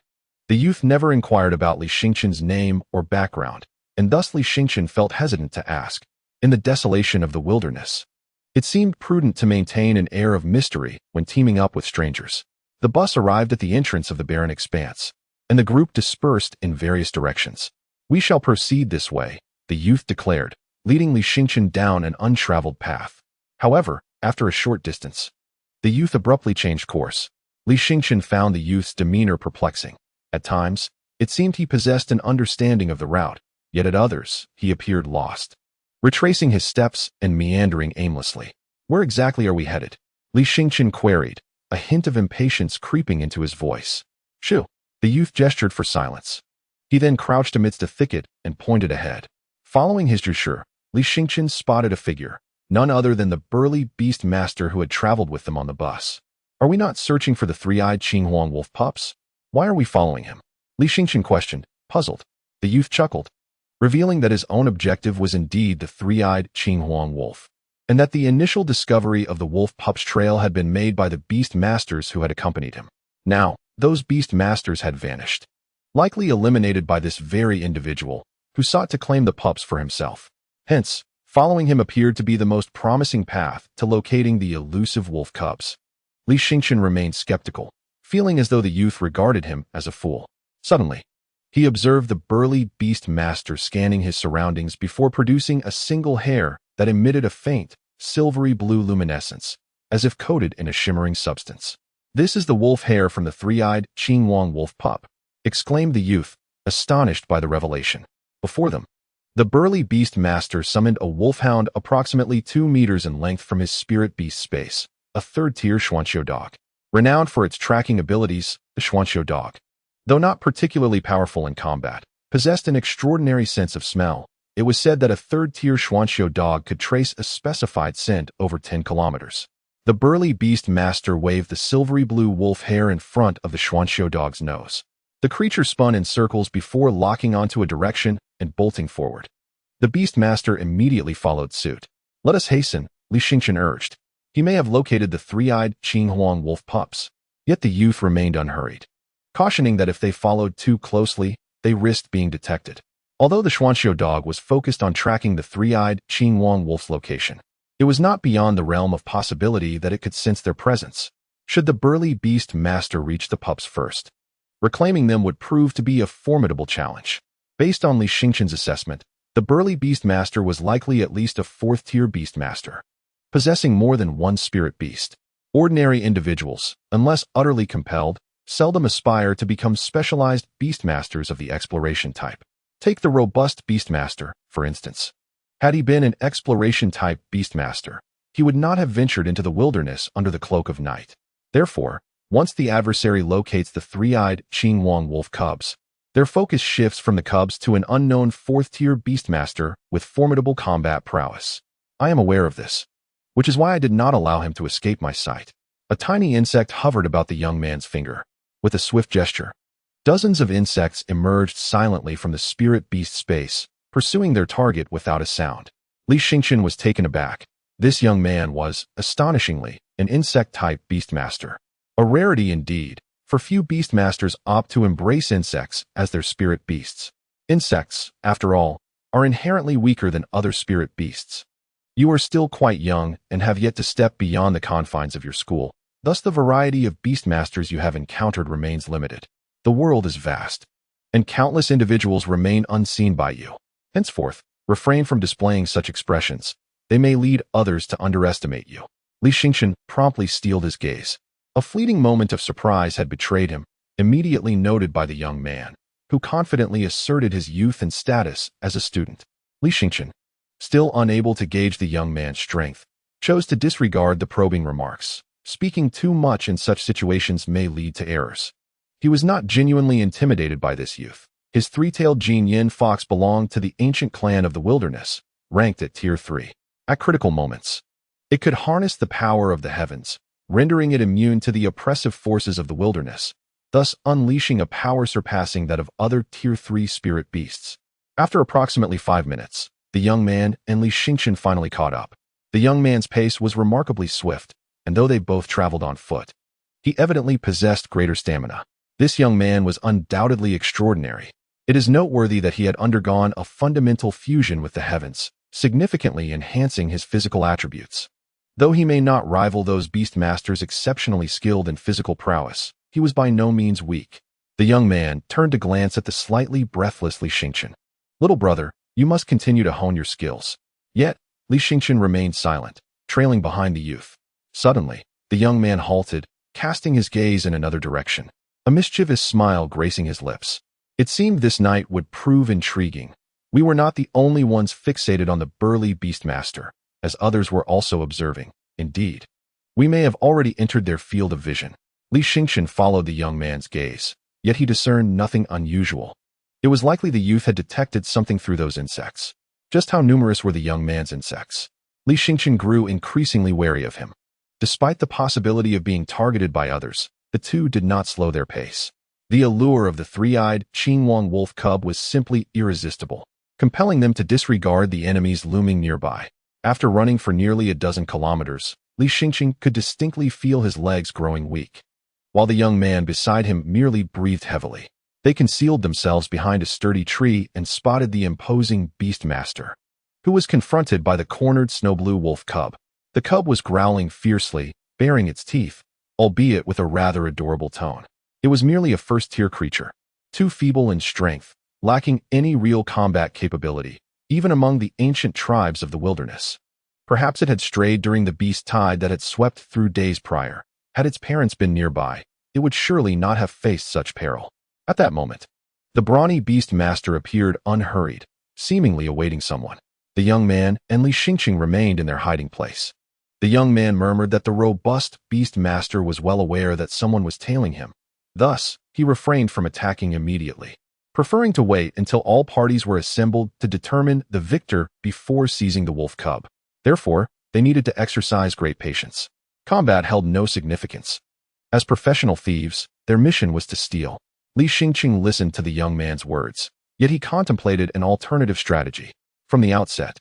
The youth never inquired about Li Xingchen's name or background, and thus Li Xingchen felt hesitant to ask. In the desolation of the wilderness, it seemed prudent to maintain an air of mystery when teaming up with strangers. The bus arrived at the entrance of the barren expanse, and the group dispersed in various directions. We shall proceed this way, the youth declared, leading Li Xingchen down an untraveled path. However, after a short distance, the youth abruptly changed course. Li Xingchen found the youth's demeanor perplexing. At times, it seemed he possessed an understanding of the route, yet at others, he appeared lost, retracing his steps and meandering aimlessly. Where exactly are we headed? Li Xingchen queried, a hint of impatience creeping into his voice. Shoo! The youth gestured for silence. He then crouched amidst a thicket and pointed ahead. Following his gesture, Li Xingchen spotted a figure, none other than the burly beast master who had traveled with them on the bus. Are we not searching for the three-eyed Qinghuang wolf pups? Why are we following him? Li Xingchen questioned, puzzled. The youth chuckled, revealing that his own objective was indeed the three-eyed Qinghuang wolf, and that the initial discovery of the wolf pups trail had been made by the beast masters who had accompanied him. Now, those beast masters had vanished, likely eliminated by this very individual, who sought to claim the pups for himself. Hence, following him appeared to be the most promising path to locating the elusive wolf cubs. Li Xingchen remained skeptical, feeling as though the youth regarded him as a fool. Suddenly, he observed the burly beast master scanning his surroundings before producing a single hair that emitted a faint, silvery blue luminescence, as if coated in a shimmering substance. This is the wolf hair from the three-eyed Qinghuang wolf pup, exclaimed the youth, astonished by the revelation. Before them, the burly beast master summoned a wolfhound approximately 2 meters in length from his spirit beast space, a third-tier Xuanqiu dog. Renowned for its tracking abilities, the Xuanqiu dog, though not particularly powerful in combat, possessed an extraordinary sense of smell. It was said that a third-tier Xuanqiu dog could trace a specified scent over 10 kilometers. The burly beast master waved the silvery blue wolf hair in front of the Xuanqiu dog's nose. The creature spun in circles before locking onto a direction and bolting forward. The beast master immediately followed suit. Let us hasten, Li Xingchen urged. He may have located the three-eyed Qinghuang wolf pups. Yet the youth remained unhurried, cautioning that if they followed too closely, they risked being detected. Although the Xuanqiu dog was focused on tracking the three-eyed Qinghuang wolf's location, it was not beyond the realm of possibility that it could sense their presence. Should the burly beast master reach the pups first, reclaiming them would prove to be a formidable challenge. Based on Li Xingchen's assessment, the burly beast master was likely at least a fourth-tier beast master, possessing more than one spirit beast. Ordinary individuals, unless utterly compelled, seldom aspire to become specialized beastmasters of the exploration type. Take the robust beastmaster, for instance. Had he been an exploration-type beastmaster, he would not have ventured into the wilderness under the cloak of night. Therefore, once the adversary locates the three-eyed Qinghuang wolf cubs, their focus shifts from the cubs to an unknown fourth-tier beastmaster with formidable combat prowess. I am aware of this, which is why I did not allow him to escape my sight. A tiny insect hovered about the young man's finger. With a swift gesture, dozens of insects emerged silently from the spirit beast space, pursuing their target without a sound. Li Xingchen was taken aback. This young man was, astonishingly, an insect-type beastmaster. A rarity indeed, for few beastmasters opt to embrace insects as their spirit beasts. Insects, after all, are inherently weaker than other spirit beasts. You are still quite young and have yet to step beyond the confines of your school. Thus the variety of beastmasters you have encountered remains limited. The world is vast, and countless individuals remain unseen by you. Henceforth, refrain from displaying such expressions. They may lead others to underestimate you. Li Xingchen promptly steeled his gaze. A fleeting moment of surprise had betrayed him, immediately noted by the young man, who confidently asserted his youth and status as a student. Li Xingchen, still unable to gauge the young man's strength, chose to disregard the probing remarks. Speaking too much in such situations may lead to errors. He was not genuinely intimidated by this youth. His three-tailed Jin Yin fox belonged to the ancient clan of the wilderness, ranked at Tier 3. At critical moments, it could harness the power of the heavens, rendering it immune to the oppressive forces of the wilderness, thus unleashing a power surpassing that of other Tier 3 spirit beasts. After approximately 5 minutes, the young man and Li Xingqian finally caught up. The young man's pace was remarkably swift, and though they both traveled on foot, he evidently possessed greater stamina. This young man was undoubtedly extraordinary. It is noteworthy that he had undergone a fundamental fusion with the heavens, significantly enhancing his physical attributes. Though he may not rival those beastmasters exceptionally skilled in physical prowess, he was by no means weak. The young man turned to glance at the slightly breathless Li Xingqian. "Little brother, you must continue to hone your skills." Yet, Li Xingqian remained silent, trailing behind the youth. Suddenly, the young man halted, casting his gaze in another direction, a mischievous smile gracing his lips. It seemed this night would prove intriguing. We were not the only ones fixated on the burly beastmaster, as others were also observing. Indeed, we may have already entered their field of vision. Li Xingqian followed the young man's gaze, yet he discerned nothing unusual. It was likely the youth had detected something through those insects. Just how numerous were the young man's insects? Li Xingqian grew increasingly wary of him. Despite the possibility of being targeted by others, the two did not slow their pace. The allure of the three-eyed Qinhuang wolf cub was simply irresistible, compelling them to disregard the enemies looming nearby. After running for nearly a dozen kilometers, Li Xingqian could distinctly feel his legs growing weak, while the young man beside him merely breathed heavily. They concealed themselves behind a sturdy tree and spotted the imposing beastmaster, who was confronted by the cornered snow-blue wolf cub. The cub was growling fiercely, baring its teeth, albeit with a rather adorable tone. It was merely a first-tier creature, too feeble in strength, lacking any real combat capability, even among the ancient tribes of the wilderness. Perhaps it had strayed during the beast tide that had swept through days prior. Had its parents been nearby, it would surely not have faced such peril. At that moment, the brawny beast master appeared unhurried, seemingly awaiting someone. The young man and Li Xingqian remained in their hiding place. The young man murmured that the robust beast master was well aware that someone was tailing him. Thus, he refrained from attacking immediately, preferring to wait until all parties were assembled to determine the victor before seizing the wolf cub. Therefore, they needed to exercise great patience. Combat held no significance. As professional thieves, their mission was to steal. Li Xingqian listened to the young man's words, yet he contemplated an alternative strategy. From the outset,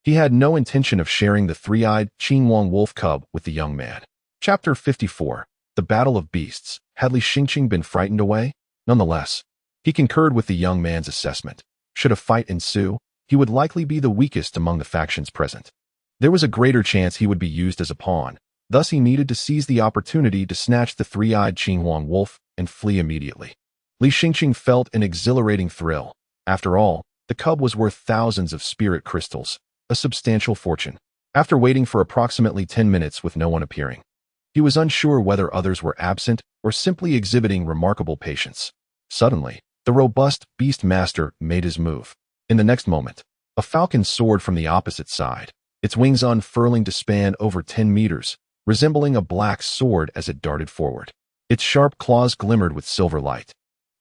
he had no intention of sharing the three-eyed Qinhuang wolf cub with the young man. Chapter 54. The Battle of Beasts. Had Li Xingqian been frightened away? Nonetheless, he concurred with the young man's assessment. Should a fight ensue, he would likely be the weakest among the factions present. There was a greater chance he would be used as a pawn. Thus he needed to seize the opportunity to snatch the three-eyed Qinhuang wolf and flee immediately. Li Xingqian felt an exhilarating thrill. After all, the cub was worth thousands of spirit crystals, a substantial fortune. After waiting for approximately 10 minutes with no one appearing, he was unsure whether others were absent or simply exhibiting remarkable patience. Suddenly, the robust beast master made his move. In the next moment, a falcon soared from the opposite side, its wings unfurling to span over 10 meters, resembling a black sword as it darted forward. Its sharp claws glimmered with silver light,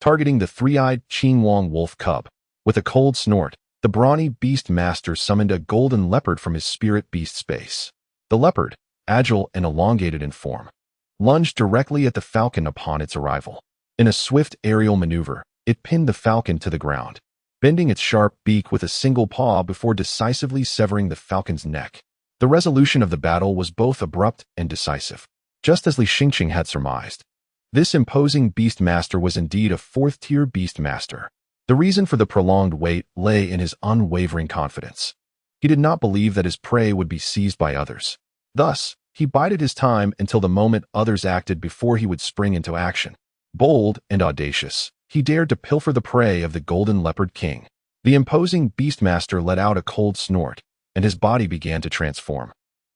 targeting the three-eyed Qinhuang wolf cub. With a cold snort, the brawny beast master summoned a golden leopard from his spirit beast space. The leopard, agile and elongated in form, lunged directly at the falcon upon its arrival. In a swift aerial maneuver, it pinned the falcon to the ground, bending its sharp beak with a single paw before decisively severing the falcon's neck. The resolution of the battle was both abrupt and decisive, just as Li Xingqian had surmised. This imposing beast master was indeed a fourth-tier beast master. The reason for the prolonged wait lay in his unwavering confidence. He did not believe that his prey would be seized by others. Thus, he bided his time until the moment others acted before he would spring into action. Bold and audacious, he dared to pilfer the prey of the golden leopard king. The imposing beastmaster let out a cold snort, and his body began to transform,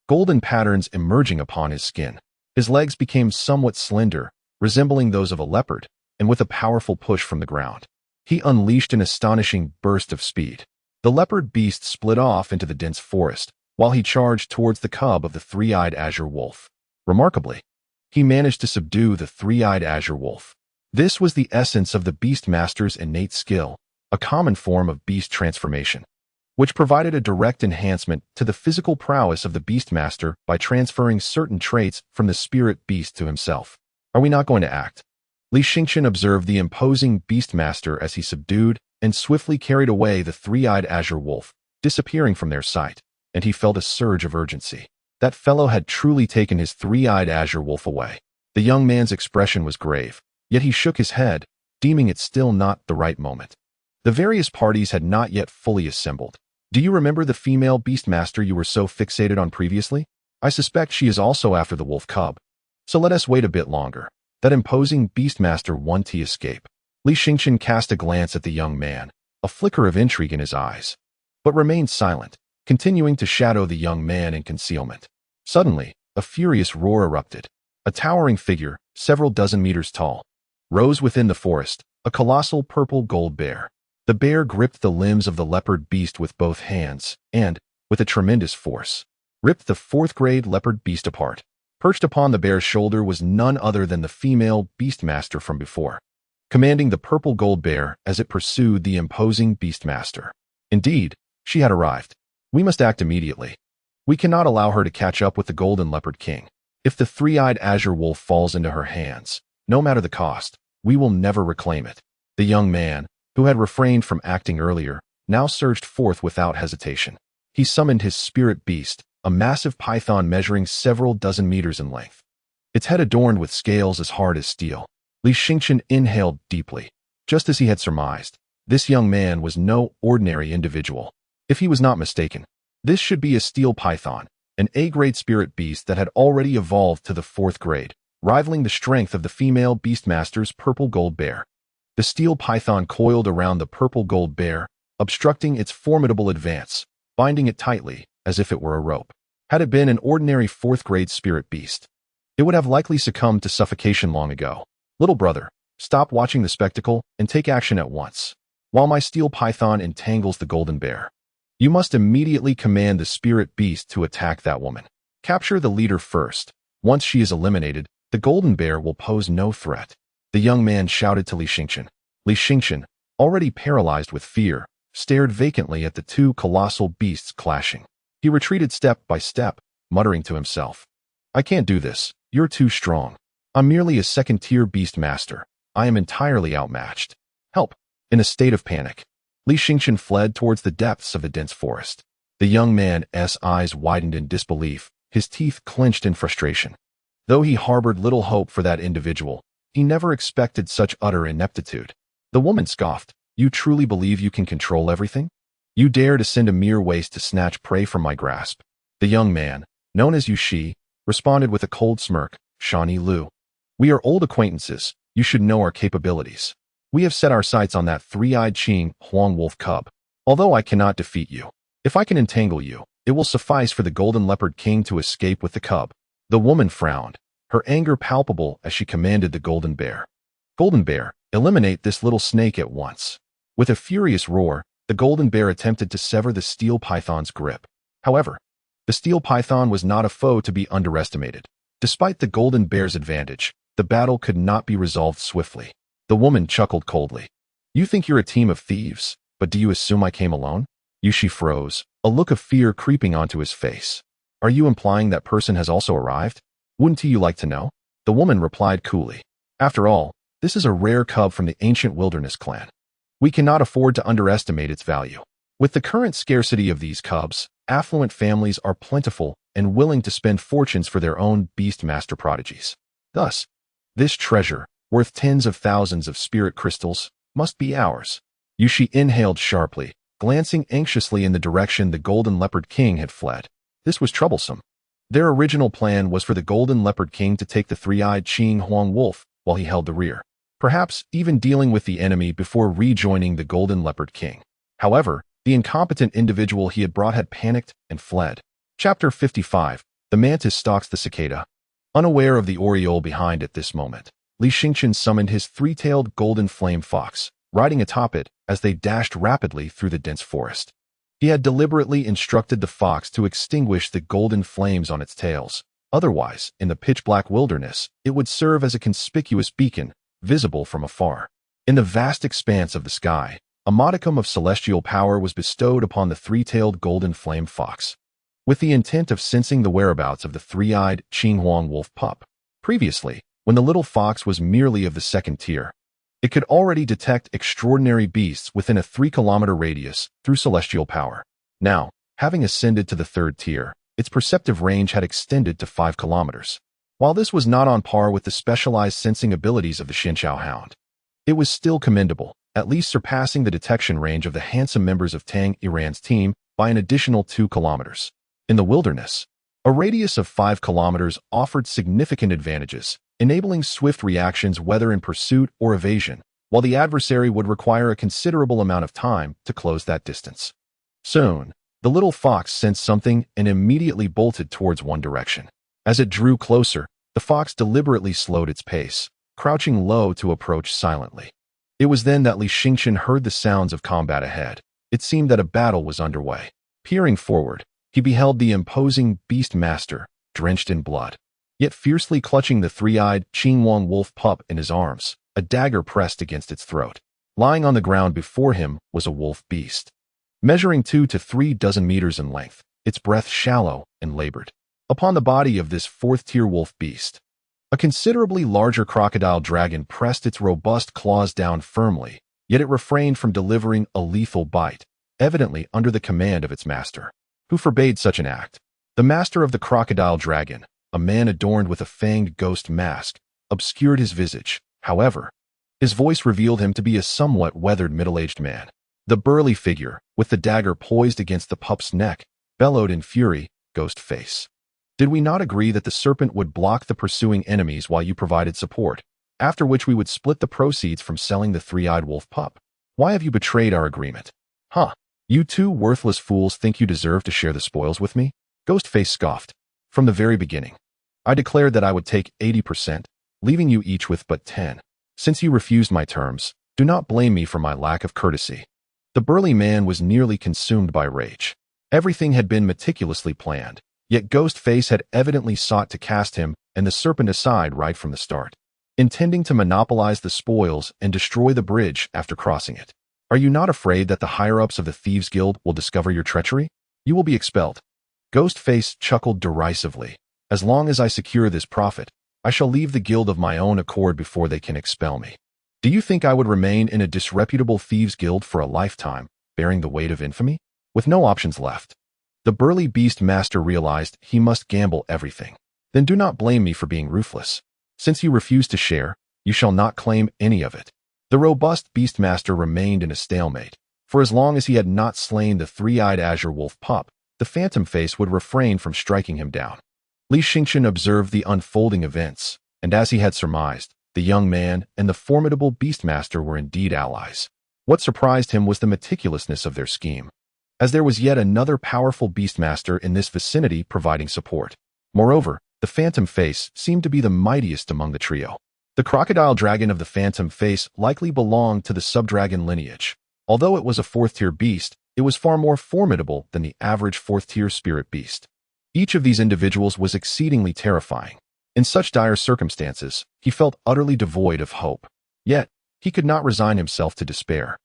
golden patterns emerging upon his skin. His legs became somewhat slender, resembling those of a leopard, and with a powerful push from the ground, he unleashed an astonishing burst of speed. The leopard beast split off into the dense forest, while he charged towards the cub of the three-eyed azure wolf. Remarkably, he managed to subdue the three-eyed azure wolf. This was the essence of the Beastmaster's innate skill, a common form of beast transformation, which provided a direct enhancement to the physical prowess of the Beastmaster by transferring certain traits from the spirit beast to himself. Are we not going to act? Li Xingqian observed the imposing Beastmaster as he subdued and swiftly carried away the three-eyed azure wolf, disappearing from their sight, and he felt a surge of urgency. That fellow had truly taken his three-eyed azure wolf away. The young man's expression was grave, yet he shook his head, deeming it still not the right moment. The various parties had not yet fully assembled. Do you remember the female Beastmaster you were so fixated on previously? I suspect she is also after the wolf cub. So let us wait a bit longer. That imposing Beastmaster won't escape. Li Xingqian cast a glance at the young man, a flicker of intrigue in his eyes, but remained silent, continuing to shadow the young man in concealment. Suddenly, a furious roar erupted. A towering figure, several dozen meters tall, rose within the forest, a colossal purple gold bear. The bear gripped the limbs of the leopard beast with both hands and, with a tremendous force, ripped the fourth-grade leopard beast apart. Perched upon the bear's shoulder was none other than the female Beastmaster from before, commanding the purple gold bear as it pursued the imposing Beastmaster. Indeed, she had arrived. We must act immediately. We cannot allow her to catch up with the golden leopard king. If the three-eyed azure wolf falls into her hands, no matter the cost, we will never reclaim it. The young man, who had refrained from acting earlier, now surged forth without hesitation. He summoned his spirit beast, a massive python measuring several dozen meters in length, its head adorned with scales as hard as steel. Li Xingqian inhaled deeply. Just as he had surmised, this young man was no ordinary individual. If he was not mistaken, this should be a steel python, an A-grade spirit beast that had already evolved to the fourth grade, rivaling the strength of the female Beastmaster's purple gold bear. The steel python coiled around the purple gold bear, obstructing its formidable advance, binding it tightly, as if it were a rope. Had it been an ordinary fourth-grade spirit beast, it would have likely succumbed to suffocation long ago. Little brother, stop watching the spectacle and take action at once. While my steel python entangles the golden bear, you must immediately command the spirit beast to attack that woman. Capture the leader first. Once she is eliminated, the golden bear will pose no threat. The young man shouted to Li Xingqian. Li Xingqian, already paralyzed with fear, stared vacantly at the two colossal beasts clashing. He retreated step by step, muttering to himself, I can't do this. You're too strong. I'm merely a second-tier Beastmaster. I am entirely outmatched. Help! In a state of panic, Li Xingqian fled towards the depths of the dense forest. The young man's eyes widened in disbelief, his teeth clenched in frustration. Though he harbored little hope for that individual, he never expected such utter ineptitude. The woman scoffed, You truly believe you can control everything? You dare to send a mere waste to snatch prey from my grasp. The young man, known as Yushi, responded with a cold smirk, Shawnee Lu. We are old acquaintances. You should know our capabilities. We have set our sights on that three-eyed Qing Huang wolf cub. Although I cannot defeat you, if I can entangle you, it will suffice for the golden leopard king to escape with the cub. The woman frowned, her anger palpable as she commanded the golden bear. Golden bear, eliminate this little snake at once. With a furious roar, the golden bear attempted to sever the steel python's grip. However, the steel python was not a foe to be underestimated. Despite the golden bear's advantage, the battle could not be resolved swiftly. The woman chuckled coldly. You think you're a team of thieves, but do you assume I came alone? Yushi froze, a look of fear creeping onto his face. Are you implying that person has also arrived? Wouldn't you like to know? The woman replied coolly. After all, this is a rare cub from the ancient wilderness clan. We cannot afford to underestimate its value. With the current scarcity of these cubs, affluent families are plentiful and willing to spend fortunes for their own Beastmaster prodigies. Thus, this treasure, worth tens of thousands of spirit crystals, must be ours. Yushi inhaled sharply, glancing anxiously in the direction the golden leopard king had fled. This was troublesome. Their original plan was for the golden leopard king to take the three-eyed Qing Huang wolf while he held the rear, perhaps even dealing with the enemy before rejoining the golden leopard king. However, the incompetent individual he had brought had panicked and fled. Chapter 55. The mantis stalks the cicada. Unaware of the aureole behind at this moment, Li Xingqian summoned his three-tailed golden flame fox, riding atop it as they dashed rapidly through the dense forest. He had deliberately instructed the fox to extinguish the golden flames on its tails, Otherwise, in the pitch-black wilderness, it would serve as a conspicuous beacon, visible from afar. In the vast expanse of the sky, a modicum of celestial power was bestowed upon the three-tailed golden flame fox, with the intent of sensing the whereabouts of the three-eyed Qinghuang wolf pup. Previously, when the little fox was merely of the second tier, it could already detect extraordinary beasts within a 3-kilometer radius through celestial power. Now, having ascended to the third tier, its perceptive range had extended to 5 kilometers. While this was not on par with the specialized sensing abilities of the Xinqiao hound, it was still commendable, at least surpassing the detection range of the handsome members of Tang Iran's team by an additional 2 kilometers. In the wilderness, a radius of 5 kilometers offered significant advantages, enabling swift reactions whether in pursuit or evasion, while the adversary would require a considerable amount of time to close that distance. Soon, the little fox sensed something and immediately bolted towards one direction. As it drew closer, the fox deliberately slowed its pace, crouching low to approach silently. It was then that Li Xingqian heard the sounds of combat ahead. It seemed that a battle was underway. Peering forward, he beheld the imposing beast master, drenched in blood, yet fiercely clutching the three-eyed Qinghuang wolf pup in his arms, a dagger pressed against its throat. Lying on the ground before him was a wolf beast, measuring 2 to 3 dozen meters in length, its breath shallow and labored. Upon the body of this fourth-tier wolf beast, a considerably larger crocodile dragon pressed its robust claws down firmly, yet it refrained from delivering a lethal bite, evidently under the command of its master, who forbade such an act. The master of the crocodile dragon, a man adorned with a fanged ghost mask, obscured his visage. However, his voice revealed him to be a somewhat weathered middle-aged man. The burly figure, with the dagger poised against the pup's neck, bellowed in fury, "Ghost face. Did we not agree that the serpent would block the pursuing enemies while you provided support, after which we would split the proceeds from selling the three-eyed wolf pup? Why have you betrayed our agreement? Huh? You two worthless fools think you deserve to share the spoils with me?" Ghostface scoffed. "From the very beginning, I declared that I would take 80%, leaving you each with but 10. Since you refused my terms, do not blame me for my lack of courtesy." The burly man was nearly consumed by rage. Everything had been meticulously planned, yet Ghostface had evidently sought to cast him and the serpent aside right from the start, intending to monopolize the spoils and destroy the bridge after crossing it. "Are you not afraid that the higher-ups of the Thieves' Guild will discover your treachery? You will be expelled." Ghostface chuckled derisively. "As long as I secure this profit, I shall leave the guild of my own accord before they can expel me. Do you think I would remain in a disreputable Thieves' Guild for a lifetime, bearing the weight of infamy?" With no options left, the burly beast master realized he must gamble everything. "Then do not blame me for being ruthless. Since you refuse to share, you shall not claim any of it." The robust beast master remained in a stalemate. For as long as he had not slain the three-eyed azure wolf pup, the phantom face would refrain from striking him down. Li Xingqian observed the unfolding events, and as he had surmised, the young man and the formidable beastmaster were indeed allies. What surprised him was the meticulousness of their scheme, as there was yet another powerful beastmaster in this vicinity providing support. Moreover, the phantom face seemed to be the mightiest among the trio. The crocodile dragon of the phantom face likely belonged to the subdragon lineage. Although it was a fourth-tier beast, it was far more formidable than the average fourth-tier spirit beast. Each of these individuals was exceedingly terrifying. In such dire circumstances, he felt utterly devoid of hope. Yet, he could not resign himself to despair.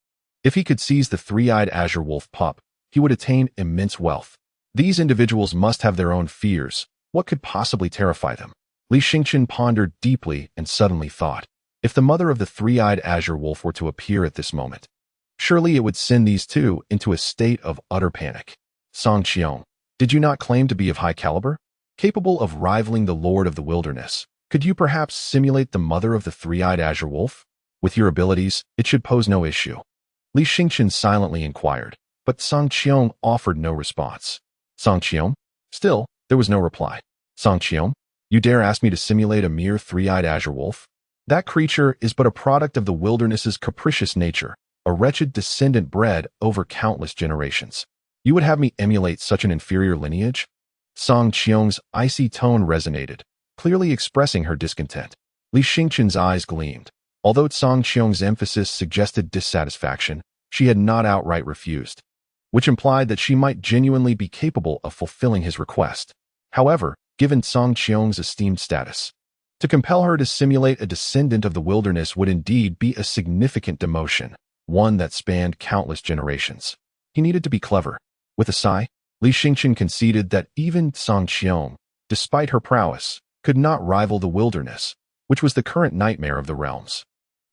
If he could seize the three-eyed azure wolf pup, he would attain immense wealth. These individuals must have their own fears. What could possibly terrify them? Li Xingqian pondered deeply and suddenly thought, if the mother of the three-eyed azure wolf were to appear at this moment, surely it would send these two into a state of utter panic. "Song Qiong, did you not claim to be of high caliber? Capable of rivaling the Lord of the Wilderness, could you perhaps simulate the mother of the three-eyed azure wolf? With your abilities, it should pose no issue." Li Xingqian silently inquired, but Song Qiong offered no response. "Song Qiong?" Still, there was no reply. "Song Qiong, you dare ask me to simulate a mere three-eyed azure wolf? That creature is but a product of the wilderness's capricious nature, a wretched descendant bred over countless generations. You would have me emulate such an inferior lineage?" Song Qiong's icy tone resonated, clearly expressing her discontent. Li Xingqian's eyes gleamed. Although Song Qiong's emphasis suggested dissatisfaction, she had not outright refused, which implied that she might genuinely be capable of fulfilling his request. However, given Song Qiong's esteemed status. To compel her to simulate a descendant of the wilderness would indeed be a significant demotion, one that spanned countless generations. He needed to be clever. With a sigh, Li Xingqian conceded that even Song Qiong, despite her prowess, could not rival the wilderness, which was the current nightmare of the realms.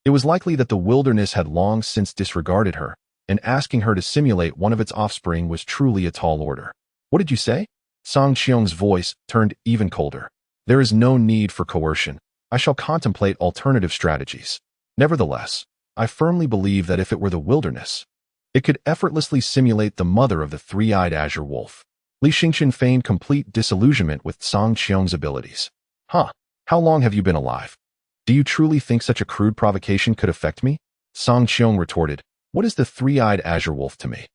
It was likely that the wilderness had long since disregarded her, and asking her to simulate one of its offspring was truly a tall order. What did you say? Song Qiong's voice turned even colder. There is no need for coercion. I shall contemplate alternative strategies. Nevertheless, I firmly believe that if it were the wilderness, it could effortlessly simulate the mother of the three-eyed azure wolf. Li Xingqian feigned complete disillusionment with Song Qiong's abilities. Huh, how long have you been alive? Do you truly think such a crude provocation could affect me? Song Qiong retorted, what is the three-eyed azure wolf to me?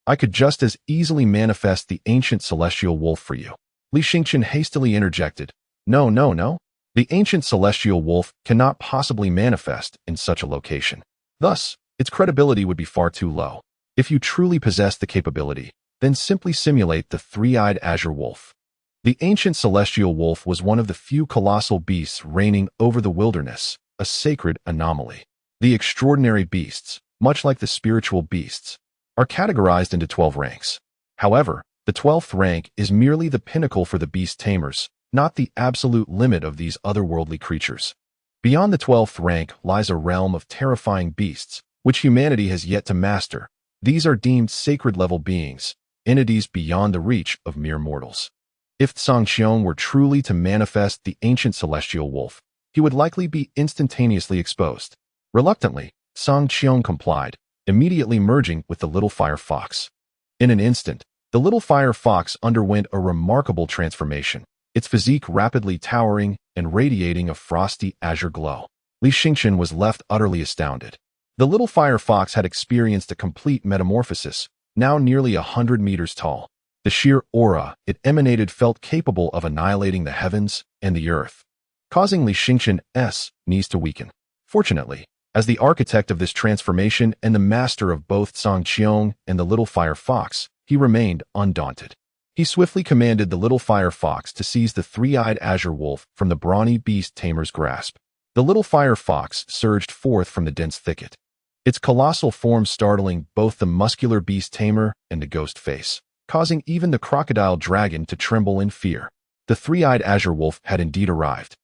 I could just as easily manifest the ancient celestial wolf for you. Li Xingqian hastily interjected, No. The ancient celestial wolf cannot possibly manifest in such a location. Thus, its credibility would be far too low. If you truly possess the capability, then simply simulate the three-eyed azure wolf. The ancient celestial wolf was one of the few colossal beasts reigning over the wilderness, a sacred anomaly. The extraordinary beasts, much like the spiritual beasts, are categorized into 12 ranks. However, the 12th rank is merely the pinnacle for the beast tamers, not the absolute limit of these otherworldly creatures. Beyond the 12th rank lies a realm of terrifying beasts, which humanity has yet to master. These are deemed sacred-level beings, entities beyond the reach of mere mortals. If Song Qiong were truly to manifest the ancient celestial wolf, he would likely be instantaneously exposed. Reluctantly, Song Qiong complied, immediately merging with the little fire fox. In an instant, the little fire fox underwent a remarkable transformation, its physique rapidly towering and radiating a frosty azure glow. Li Xingqian was left utterly astounded. The little fire fox had experienced a complete metamorphosis, now nearly 100 meters tall. The sheer aura it emanated felt capable of annihilating the heavens and the earth, causing Li Xingqian's knees to weaken. Fortunately, as the architect of this transformation and the master of both Song Qiong and the little fire fox, he remained undaunted. He swiftly commanded the little fire fox to seize the three-eyed azure wolf from the brawny beast tamer's grasp. The little fire fox surged forth from the dense thicket, its colossal form startling both the muscular beast tamer and the ghost face, causing even the crocodile dragon to tremble in fear. The three-eyed azure wolf had indeed arrived.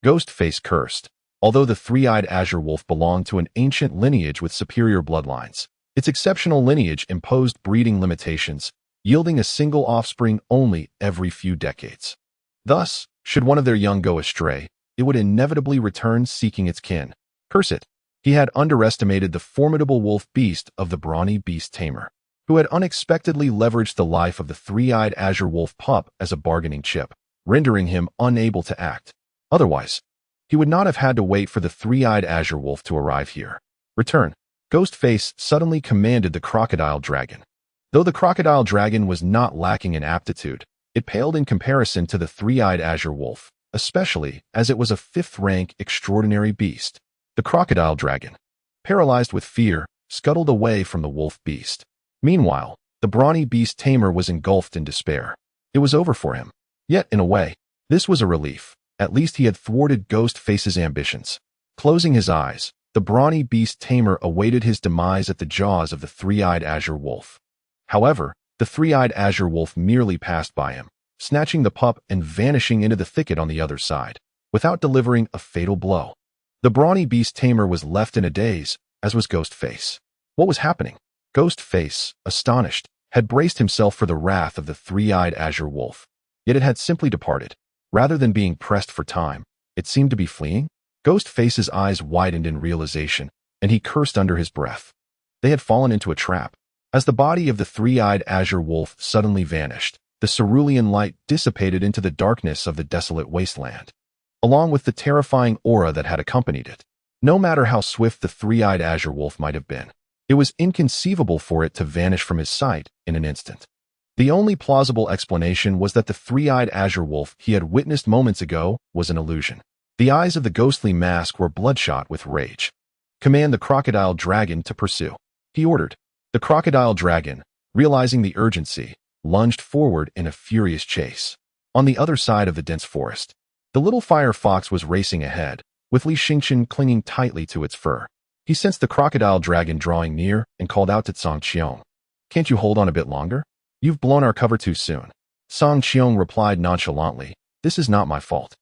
Ghostface cursed. Although the three-eyed azure wolf belonged to an ancient lineage with superior bloodlines, its exceptional lineage imposed breeding limitations, yielding a single offspring only every few decades. Thus, should one of their young go astray, it would inevitably return seeking its kin. Curse it! He had underestimated the formidable wolf beast of the brawny beast tamer, who had unexpectedly leveraged the life of the three-eyed azure wolf pup as a bargaining chip, rendering him unable to act. Otherwise, he would not have had to wait for the three-eyed azure wolf to arrive here. Return. Ghostface suddenly commanded the crocodile dragon. Though the crocodile dragon was not lacking in aptitude, it paled in comparison to the three-eyed azure wolf, especially as it was a fifth-rank extraordinary beast. The crocodile dragon, paralyzed with fear, scuttled away from the wolf beast. Meanwhile, the brawny beast tamer was engulfed in despair. It was over for him. Yet, in a way, this was a relief. At least he had thwarted Ghostface's ambitions. Closing his eyes, the brawny beast tamer awaited his demise at the jaws of the three-eyed azure wolf. However, the three-eyed azure wolf merely passed by him, snatching the pup and vanishing into the thicket on the other side, without delivering a fatal blow. The brawny beast tamer was left in a daze, as was Ghostface. What was happening? Ghostface, astonished, had braced himself for the wrath of the three-eyed azure wolf. Yet it had simply departed. Rather than being pressed for time, it seemed to be fleeing. Ghostface's eyes widened in realization, and he cursed under his breath. They had fallen into a trap. As the body of the three-eyed azure wolf suddenly vanished, the cerulean light dissipated into the darkness of the desolate wasteland, along with the terrifying aura that had accompanied it. No matter how swift the three-eyed azure wolf might have been, it was inconceivable for it to vanish from his sight in an instant. The only plausible explanation was that the three-eyed azure wolf he had witnessed moments ago was an illusion. The eyes of the ghostly mask were bloodshot with rage. Command the crocodile dragon to pursue, he ordered. The crocodile dragon, realizing the urgency, lunged forward in a furious chase. On the other side of the dense forest, the little fire fox was racing ahead, with Li Xingqian clinging tightly to its fur. He sensed the crocodile dragon drawing near and called out to Song Qiong. "Can't you hold on a bit longer? You've blown our cover too soon." Song Qiong replied nonchalantly, "This is not my fault.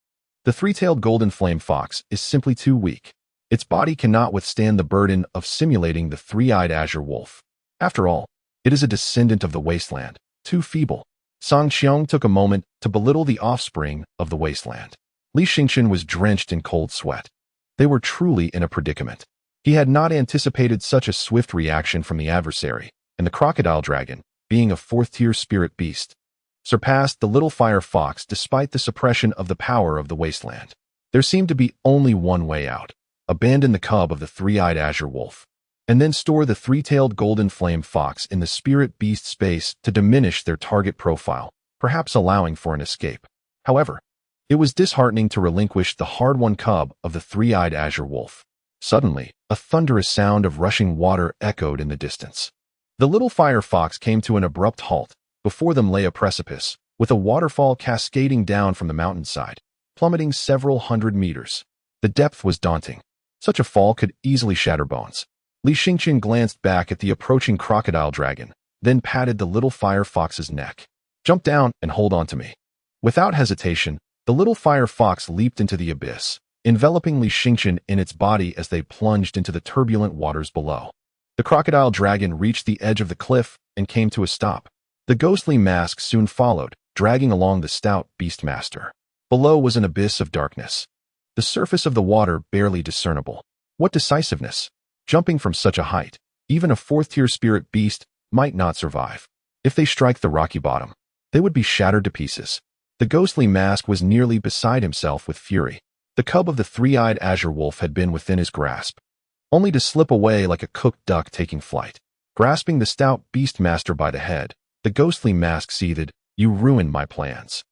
The three-tailed golden flame fox is simply too weak. Its body cannot withstand the burden of simulating the three-eyed azure wolf. After all, it is a descendant of the Wasteland, too feeble." Song Qiong took a moment to belittle the offspring of the Wasteland. Li Xingqian was drenched in cold sweat. They were truly in a predicament. He had not anticipated such a swift reaction from the adversary, and the crocodile dragon, being a fourth-tier spirit beast, surpassed the little fire fox despite the suppression of the power of the Wasteland. There seemed to be only one way out: abandon the cub of the three-eyed azure wolf, and then store the three-tailed golden flame fox in the spirit beast space to diminish their target profile, perhaps allowing for an escape. However, it was disheartening to relinquish the hard-won cub of the three-eyed azure wolf. Suddenly, a thunderous sound of rushing water echoed in the distance. The little fire fox came to an abrupt halt. Before them lay a precipice, with a waterfall cascading down from the mountainside, plummeting several hundred meters. The depth was daunting. Such a fall could easily shatter bones. Li Xingqian glanced back at the approaching crocodile dragon, then patted the little fire fox's neck. "Jump down and hold on to me." Without hesitation, the little fire fox leaped into the abyss, enveloping Li Xingqian in its body as they plunged into the turbulent waters below. The crocodile dragon reached the edge of the cliff and came to a stop. The ghostly mask soon followed, dragging along the stout beastmaster. Below was an abyss of darkness, the surface of the water barely discernible. What decisiveness! Jumping from such a height, even a fourth-tier spirit beast might not survive. If they strike the rocky bottom, they would be shattered to pieces. The ghostly mask was nearly beside himself with fury. The cub of the three-eyed azure wolf had been within his grasp, only to slip away like a cooked duck taking flight. Grasping the stout beastmaster by the head, the ghostly mask seethed, "You ruined my plans,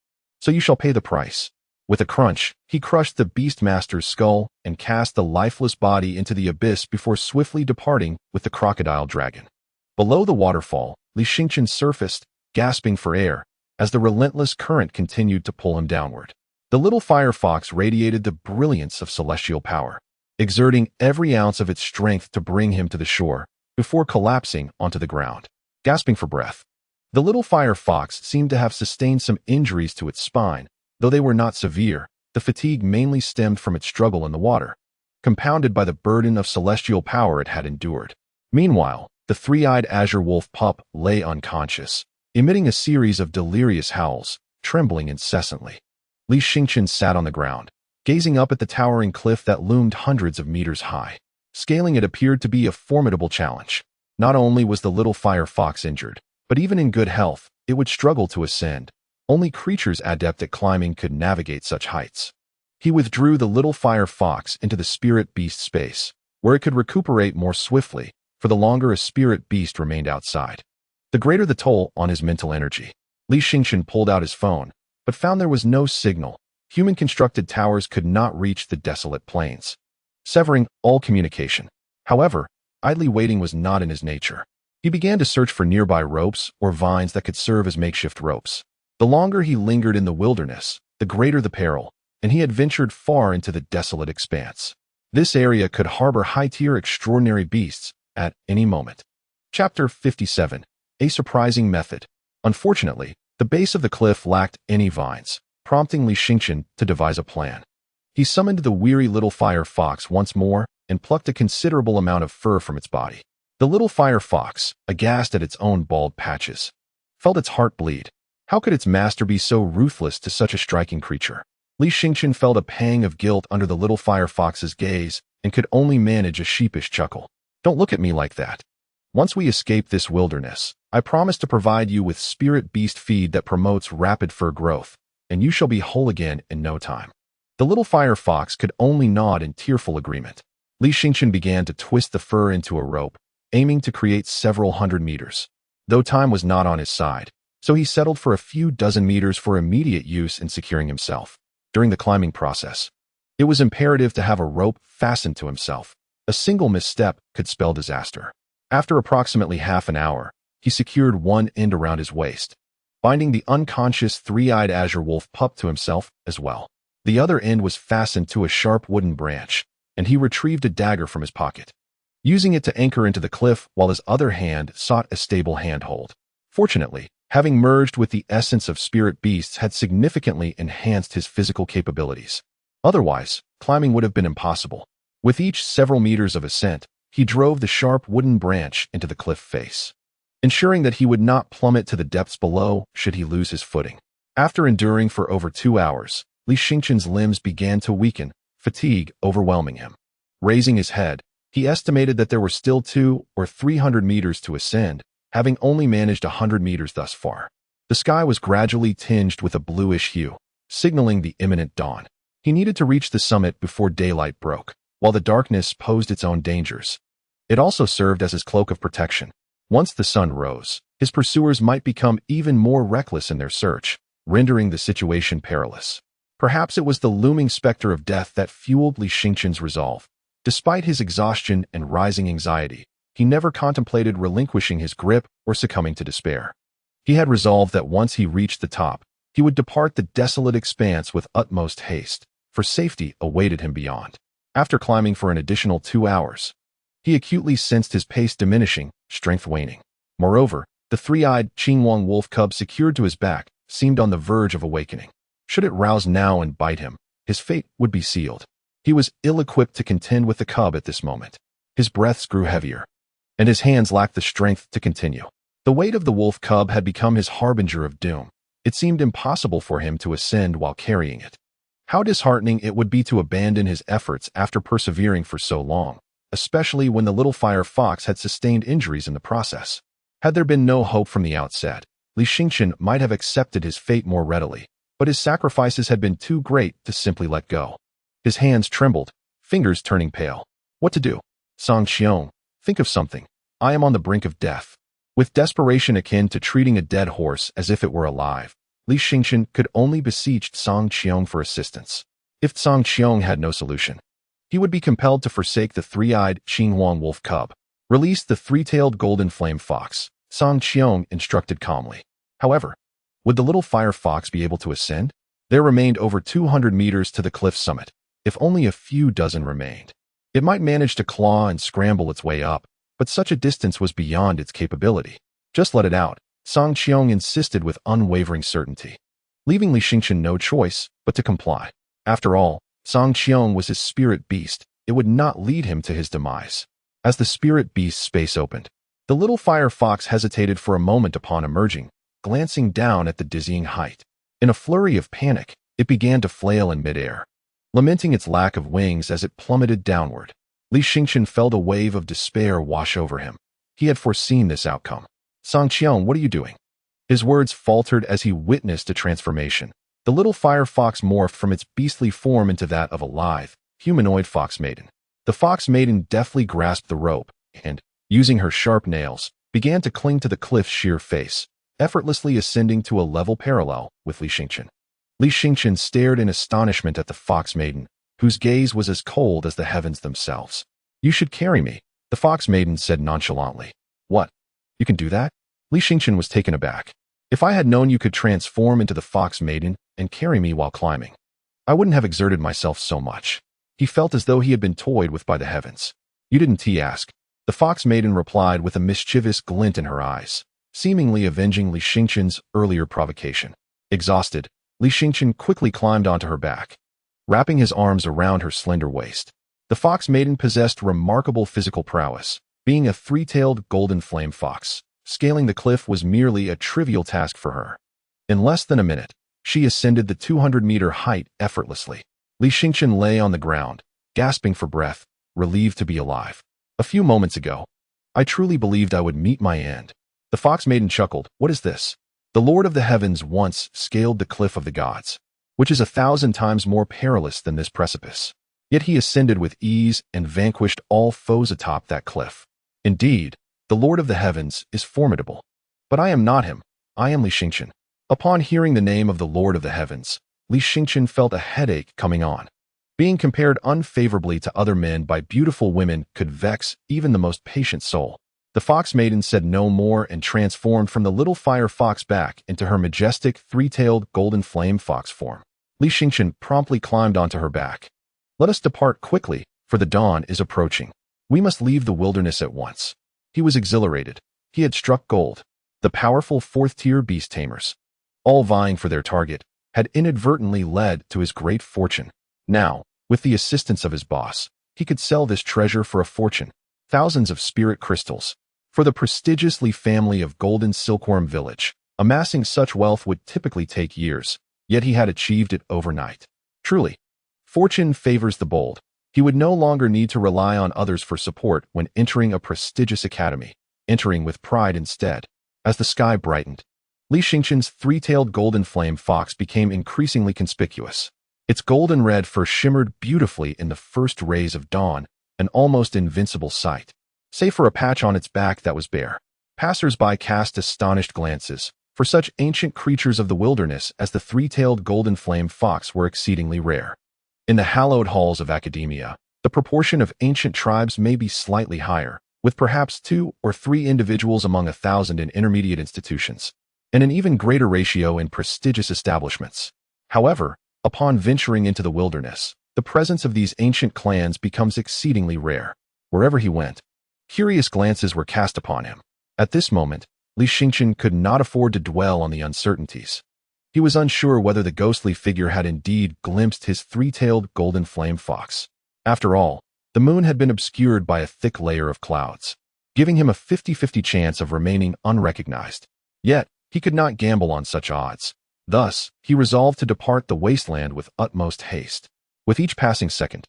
so you shall pay the price." With a crunch, he crushed the beastmaster's skull and cast the lifeless body into the abyss before swiftly departing with the crocodile dragon. Below the waterfall, Li Xingqian surfaced, gasping for air, as the relentless current continued to pull him downward. The little fire fox radiated the brilliance of celestial power, exerting every ounce of its strength to bring him to the shore, before collapsing onto the ground. Gasping for breath, the little fire fox seemed to have sustained some injuries to its spine. Though they were not severe, the fatigue mainly stemmed from its struggle in the water, compounded by the burden of celestial power it had endured. Meanwhile, the three-eyed azure wolf pup lay unconscious, emitting a series of delirious howls, trembling incessantly. Li Xingqian sat on the ground, gazing up at the towering cliff that loomed hundreds of meters high. Scaling it appeared to be a formidable challenge. Not only was the little fire fox injured, but even in good health, it would struggle to ascend. Only creatures adept at climbing could navigate such heights. He withdrew the little fire fox into the spirit beast space, where it could recuperate more swiftly, for the longer a spirit beast remained outside, the greater the toll on his mental energy. Li Xingqian pulled out his phone, but found there was no signal. Human-constructed towers could not reach the desolate plains, severing all communication. However, idly waiting was not in his nature. He began to search for nearby ropes or vines that could serve as makeshift ropes. The longer he lingered in the wilderness, the greater the peril, and he had ventured far into the desolate expanse. This area could harbor high-tier extraordinary beasts at any moment. Chapter 57. A Surprising Method. Unfortunately, the base of the cliff lacked any vines, prompting Li Xingqian to devise a plan. He summoned the weary little fire fox once more and plucked a considerable amount of fur from its body. The little fire fox, aghast at its own bald patches, felt its heart bleed. How could its master be so ruthless to such a striking creature? Li Xingqian felt a pang of guilt under the little fire fox's gaze and could only manage a sheepish chuckle. "Don't look at me like that. Once we escape this wilderness, I promise to provide you with spirit beast feed that promotes rapid fur growth, and you shall be whole again in no time." The little fire fox could only nod in tearful agreement. Li Xingqian began to twist the fur into a rope, aiming to create several hundred meters. Though time was not on his side, so he settled for a few dozen meters for immediate use in securing himself. During the climbing process, it was imperative to have a rope fastened to himself. A single misstep could spell disaster. After approximately half an hour, he secured one end around his waist. binding the unconscious three-eyed azure wolf pup to himself as well. The other end was fastened to a sharp wooden branch, and he retrieved a dagger from his pocket, using it to anchor into the cliff while his other hand sought a stable handhold. Fortunately, having merged with the essence of spirit beasts had significantly enhanced his physical capabilities. Otherwise, climbing would have been impossible. With each several meters of ascent, he drove the sharp wooden branch into the cliff face, ensuring that he would not plummet to the depths below should he lose his footing. After enduring for over 2 hours, Li Xingqian's limbs began to weaken, fatigue overwhelming him. Raising his head, he estimated that there were still 200 or 300 meters to ascend, having only managed 100 meters thus far. The sky was gradually tinged with a bluish hue, signaling the imminent dawn. He needed to reach the summit before daylight broke, while the darkness posed its own dangers. It also served as his cloak of protection. Once the sun rose, his pursuers might become even more reckless in their search, rendering the situation perilous. Perhaps it was the looming specter of death that fueled Li Xingqian's resolve. Despite his exhaustion and rising anxiety, he never contemplated relinquishing his grip or succumbing to despair. He had resolved that once he reached the top, he would depart the desolate expanse with utmost haste, for safety awaited him beyond. After climbing for an additional 2 hours, he acutely sensed his pace diminishing, strength waning. Moreover, the three-eyed Qinhuang wolf cub secured to his back seemed on the verge of awakening. Should it rouse now and bite him, his fate would be sealed. He was ill-equipped to contend with the cub at this moment. His breaths grew heavier, and his hands lacked the strength to continue. The weight of the wolf cub had become his harbinger of doom. It seemed impossible for him to ascend while carrying it. How disheartening it would be to abandon his efforts after persevering for so long, especially when the little fire fox had sustained injuries in the process. Had there been no hope from the outset, Li Xingqian might have accepted his fate more readily, but his sacrifices had been too great to simply let go. His hands trembled, fingers turning pale. What to do? Song Qiong, think of something. I am on the brink of death. With desperation akin to treating a dead horse as if it were alive, Li Xingqian could only beseech Song Qiong for assistance. If Song Qiong had no solution, he would be compelled to forsake the three-eyed Qinhuang wolf cub. Release the three-tailed golden flame fox, Song Qiong instructed calmly. However, would the little fire fox be able to ascend? There remained over 200 meters to the cliff summit, if only a few dozen remained. It might manage to claw and scramble its way up, but such a distance was beyond its capability. Just let it out, Song Qiong insisted with unwavering certainty, leaving Li Xingqian no choice but to comply. After all, Song Qiong was his spirit beast. It would not lead him to his demise. As the spirit beast's space opened, the little fire fox hesitated for a moment upon emerging, glancing down at the dizzying height. In a flurry of panic, it began to flail in midair, lamenting its lack of wings as it plummeted downward. Li Xingqian felt a wave of despair wash over him. He had foreseen this outcome. Song Qiong, what are you doing? His words faltered as he witnessed a transformation. The little fire fox morphed from its beastly form into that of a lithe, humanoid fox maiden. The fox maiden deftly grasped the rope and, using her sharp nails, began to cling to the cliff's sheer face, effortlessly ascending to a level parallel with Li Xingqian. Li Xingqian stared in astonishment at the fox maiden, whose gaze was as cold as the heavens themselves. You should carry me, the fox maiden said nonchalantly. What? You can do that? Li Xingqian was taken aback. If I had known you could transform into the fox maiden and carry me while climbing, I wouldn't have exerted myself so much. He felt as though he had been toyed with by the heavens. You didn't ask? The fox maiden replied with a mischievous glint in her eyes, seemingly avenging Li Xingqian's earlier provocation. Exhausted, Li Xingqian quickly climbed onto her back, wrapping his arms around her slender waist. The fox maiden possessed remarkable physical prowess, being a three-tailed golden flame fox. Scaling the cliff was merely a trivial task for her. In less than a minute, she ascended the 200-meter height effortlessly. Li Xingqian lay on the ground, gasping for breath, relieved to be alive. A few moments ago, I truly believed I would meet my end. The fox maiden chuckled. What is this? The Lord of the Heavens once scaled the cliff of the gods, which is 1,000 times more perilous than this precipice. Yet he ascended with ease and vanquished all foes atop that cliff. Indeed, the Lord of the Heavens is formidable. But I am not him. I am Li Xingqian. Upon hearing the name of the Lord of the Heavens, Li Xingqian felt a headache coming on. Being compared unfavorably to other men by beautiful women could vex even the most patient soul. The fox maiden said no more and transformed from the little fire fox back into her majestic, three-tailed golden flame fox form. Li Xingqian promptly climbed onto her back. Let us depart quickly, for the dawn is approaching. We must leave the wilderness at once. He was exhilarated. He had struck gold. The powerful fourth-tier beast tamers, all vying for their target, had inadvertently led to his great fortune. Now, with the assistance of his boss, he could sell this treasure for a fortune. Thousands of spirit crystals. For the prestigious Li family of Golden Silkworm Village, amassing such wealth would typically take years, yet he had achieved it overnight. Truly, fortune favors the bold. He would no longer need to rely on others for support when entering a prestigious academy, entering with pride instead. As the sky brightened, Li Xingqian's three-tailed golden flame fox became increasingly conspicuous. Its golden red fur shimmered beautifully in the first rays of dawn, an almost invincible sight. Save for a patch on its back that was bare, passers-by cast astonished glances, for such ancient creatures of the wilderness as the three-tailed golden flame fox were exceedingly rare. In the hallowed halls of academia, the proportion of ancient tribes may be slightly higher, with perhaps 2 or 3 individuals among 1,000 in intermediate institutions, and an even greater ratio in prestigious establishments. However, upon venturing into the wilderness, the presence of these ancient clans becomes exceedingly rare. Wherever he went, curious glances were cast upon him. At this moment, Li Xingqian could not afford to dwell on the uncertainties. He was unsure whether the ghostly figure had indeed glimpsed his three-tailed golden flame fox. After all, the moon had been obscured by a thick layer of clouds, giving him a 50-50 chance of remaining unrecognized. Yet, he could not gamble on such odds. Thus, he resolved to depart the wasteland with utmost haste. With each passing second,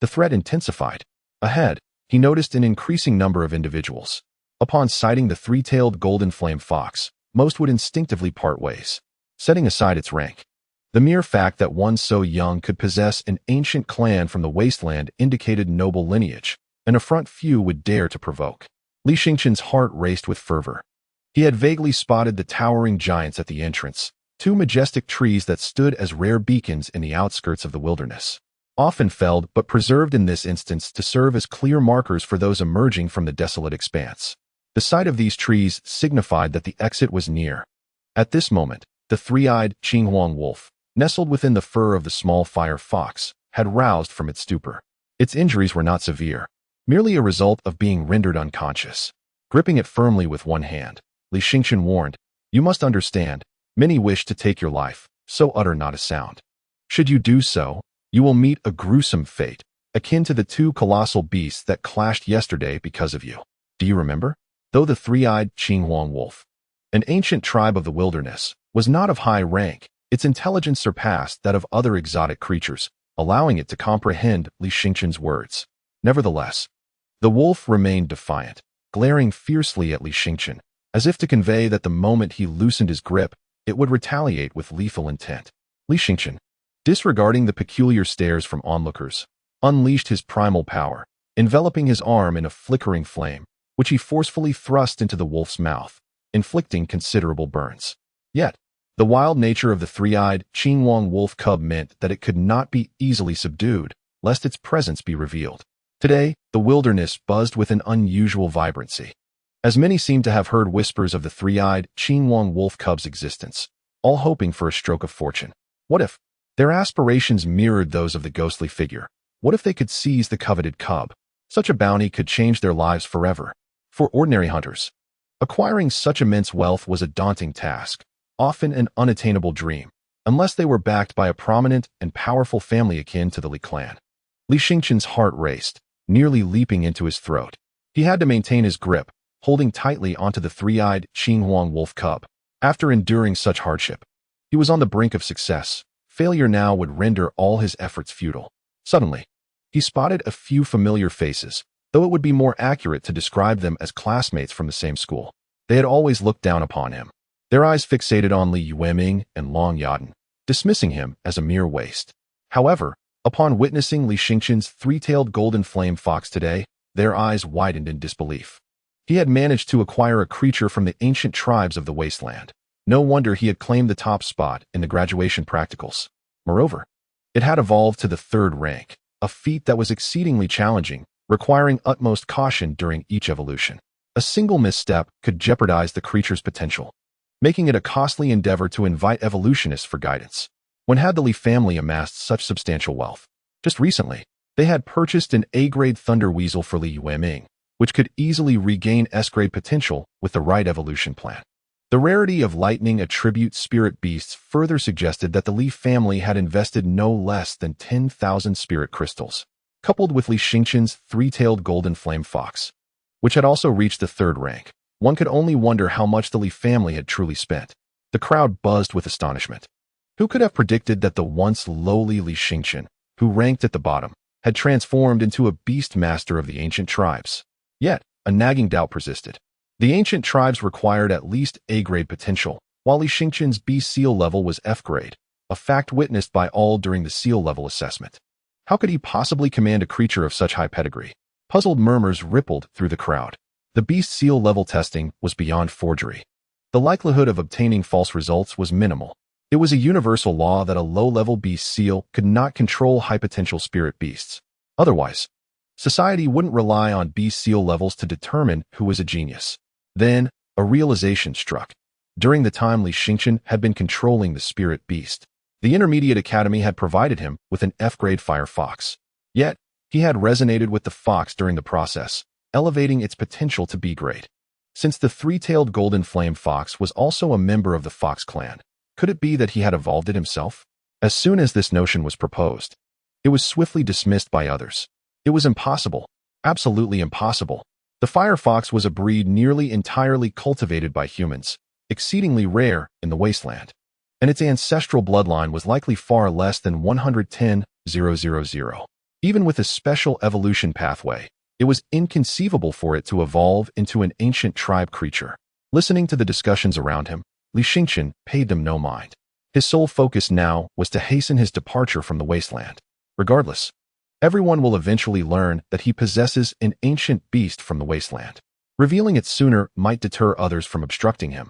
the threat intensified. Ahead, he noticed an increasing number of individuals. Upon sighting the three-tailed golden flame fox, most would instinctively part ways, setting aside its rank. The mere fact that one so young could possess an ancient clan from the wasteland indicated noble lineage, an affront few would dare to provoke. Li Xingqian's heart raced with fervor. He had vaguely spotted the towering giants at the entrance, 2 majestic trees that stood as rare beacons in the outskirts of the wilderness, often felled but preserved in this instance to serve as clear markers for those emerging from the desolate expanse. The sight of these trees signified that the exit was near. At this moment, the three-eyed Qinghuang wolf, nestled within the fur of the small fire fox, had roused from its stupor. Its injuries were not severe, merely a result of being rendered unconscious. Gripping it firmly with one hand, Li Xingqian warned, "You must understand, many wish to take your life, so utter not a sound. Should you do so, you will meet a gruesome fate, akin to the 2 colossal beasts that clashed yesterday because of you. Do you remember?" Though the three-eyed Qinghuang wolf, an ancient tribe of the wilderness, was not of high rank, its intelligence surpassed that of other exotic creatures, allowing it to comprehend Li Xingqian's words. Nevertheless, the wolf remained defiant, glaring fiercely at Li Xingqian, as if to convey that the moment he loosened his grip, it would retaliate with lethal intent. Li Xingqian, disregarding the peculiar stares from onlookers, unleashed his primal power, enveloping his arm in a flickering flame, which he forcefully thrust into the wolf's mouth, inflicting considerable burns. Yet, the wild nature of the three-eyed Qinghuang wolf cub meant that it could not be easily subdued, lest its presence be revealed. Today, the wilderness buzzed with an unusual vibrancy. As many seemed to have heard whispers of the three-eyed Qinghuang wolf cub's existence, all hoping for a stroke of fortune. What if their aspirations mirrored those of the ghostly figure? What if they could seize the coveted cub? Such a bounty could change their lives forever. For ordinary hunters, acquiring such immense wealth was a daunting task, often an unattainable dream, unless they were backed by a prominent and powerful family akin to the Li clan. Li Xingqian's heart raced, nearly leaping into his throat. He had to maintain his grip, holding tightly onto the three-eyed Qinghuang wolf cub. After enduring such hardship, he was on the brink of success. Failure now would render all his efforts futile. Suddenly, he spotted a few familiar faces, though it would be more accurate to describe them as classmates from the same school. They had always looked down upon him, their eyes fixated on Li Yueming and Long Yadan, dismissing him as a mere waste. However, upon witnessing Li Xingqian's three-tailed golden flame fox today, their eyes widened in disbelief. He had managed to acquire a creature from the ancient tribes of the Wasteland. No wonder he had claimed the top spot in the graduation practicals. Moreover, it had evolved to the 3rd rank, a feat that was exceedingly challenging, requiring utmost caution during each evolution. A single misstep could jeopardize the creature's potential, making it a costly endeavor to invite evolutionists for guidance. When had the Lee family amassed such substantial wealth? Just recently, they had purchased an A-grade thunder weasel for Li Yueming, which could easily regain S-grade potential with the right evolution plan. The rarity of lightning attribute spirit beasts further suggested that the Li family had invested no less than 10,000 spirit crystals, coupled with Li Xingqian's three-tailed golden flame fox, which had also reached the third rank. One could only wonder how much the Li family had truly spent. The crowd buzzed with astonishment. Who could have predicted that the once lowly Li Xingqian, who ranked at the bottom, had transformed into a beast master of the ancient tribes? Yet, a nagging doubt persisted. The ancient tribes required at least A-grade potential, while Li Xingqian's beast seal level was F-grade, a fact witnessed by all during the seal level assessment. How could he possibly command a creature of such high pedigree? Puzzled murmurs rippled through the crowd. The beast seal level testing was beyond forgery. The likelihood of obtaining false results was minimal. It was a universal law that a low-level beast seal could not control high-potential spirit beasts. Otherwise, society wouldn't rely on beast seal levels to determine who was a genius. Then, a realization struck. During the time Li Xingqian had been controlling the spirit beast, the Intermediate Academy had provided him with an F-grade fire fox. Yet, he had resonated with the fox during the process, elevating its potential to B-grade. Since the three-tailed golden flame fox was also a member of the fox clan, could it be that he had evolved it himself? As soon as this notion was proposed, it was swiftly dismissed by others. It was impossible. Absolutely impossible. The fire fox was a breed nearly entirely cultivated by humans, exceedingly rare in the Wasteland, and its ancestral bloodline was likely far less than 110,000. Even with a special evolution pathway, it was inconceivable for it to evolve into an ancient tribe creature. Listening to the discussions around him, Li Xingqian paid them no mind. His sole focus now was to hasten his departure from the Wasteland. Regardless, everyone will eventually learn that he possesses an ancient beast from the Wasteland. Revealing it sooner might deter others from obstructing him.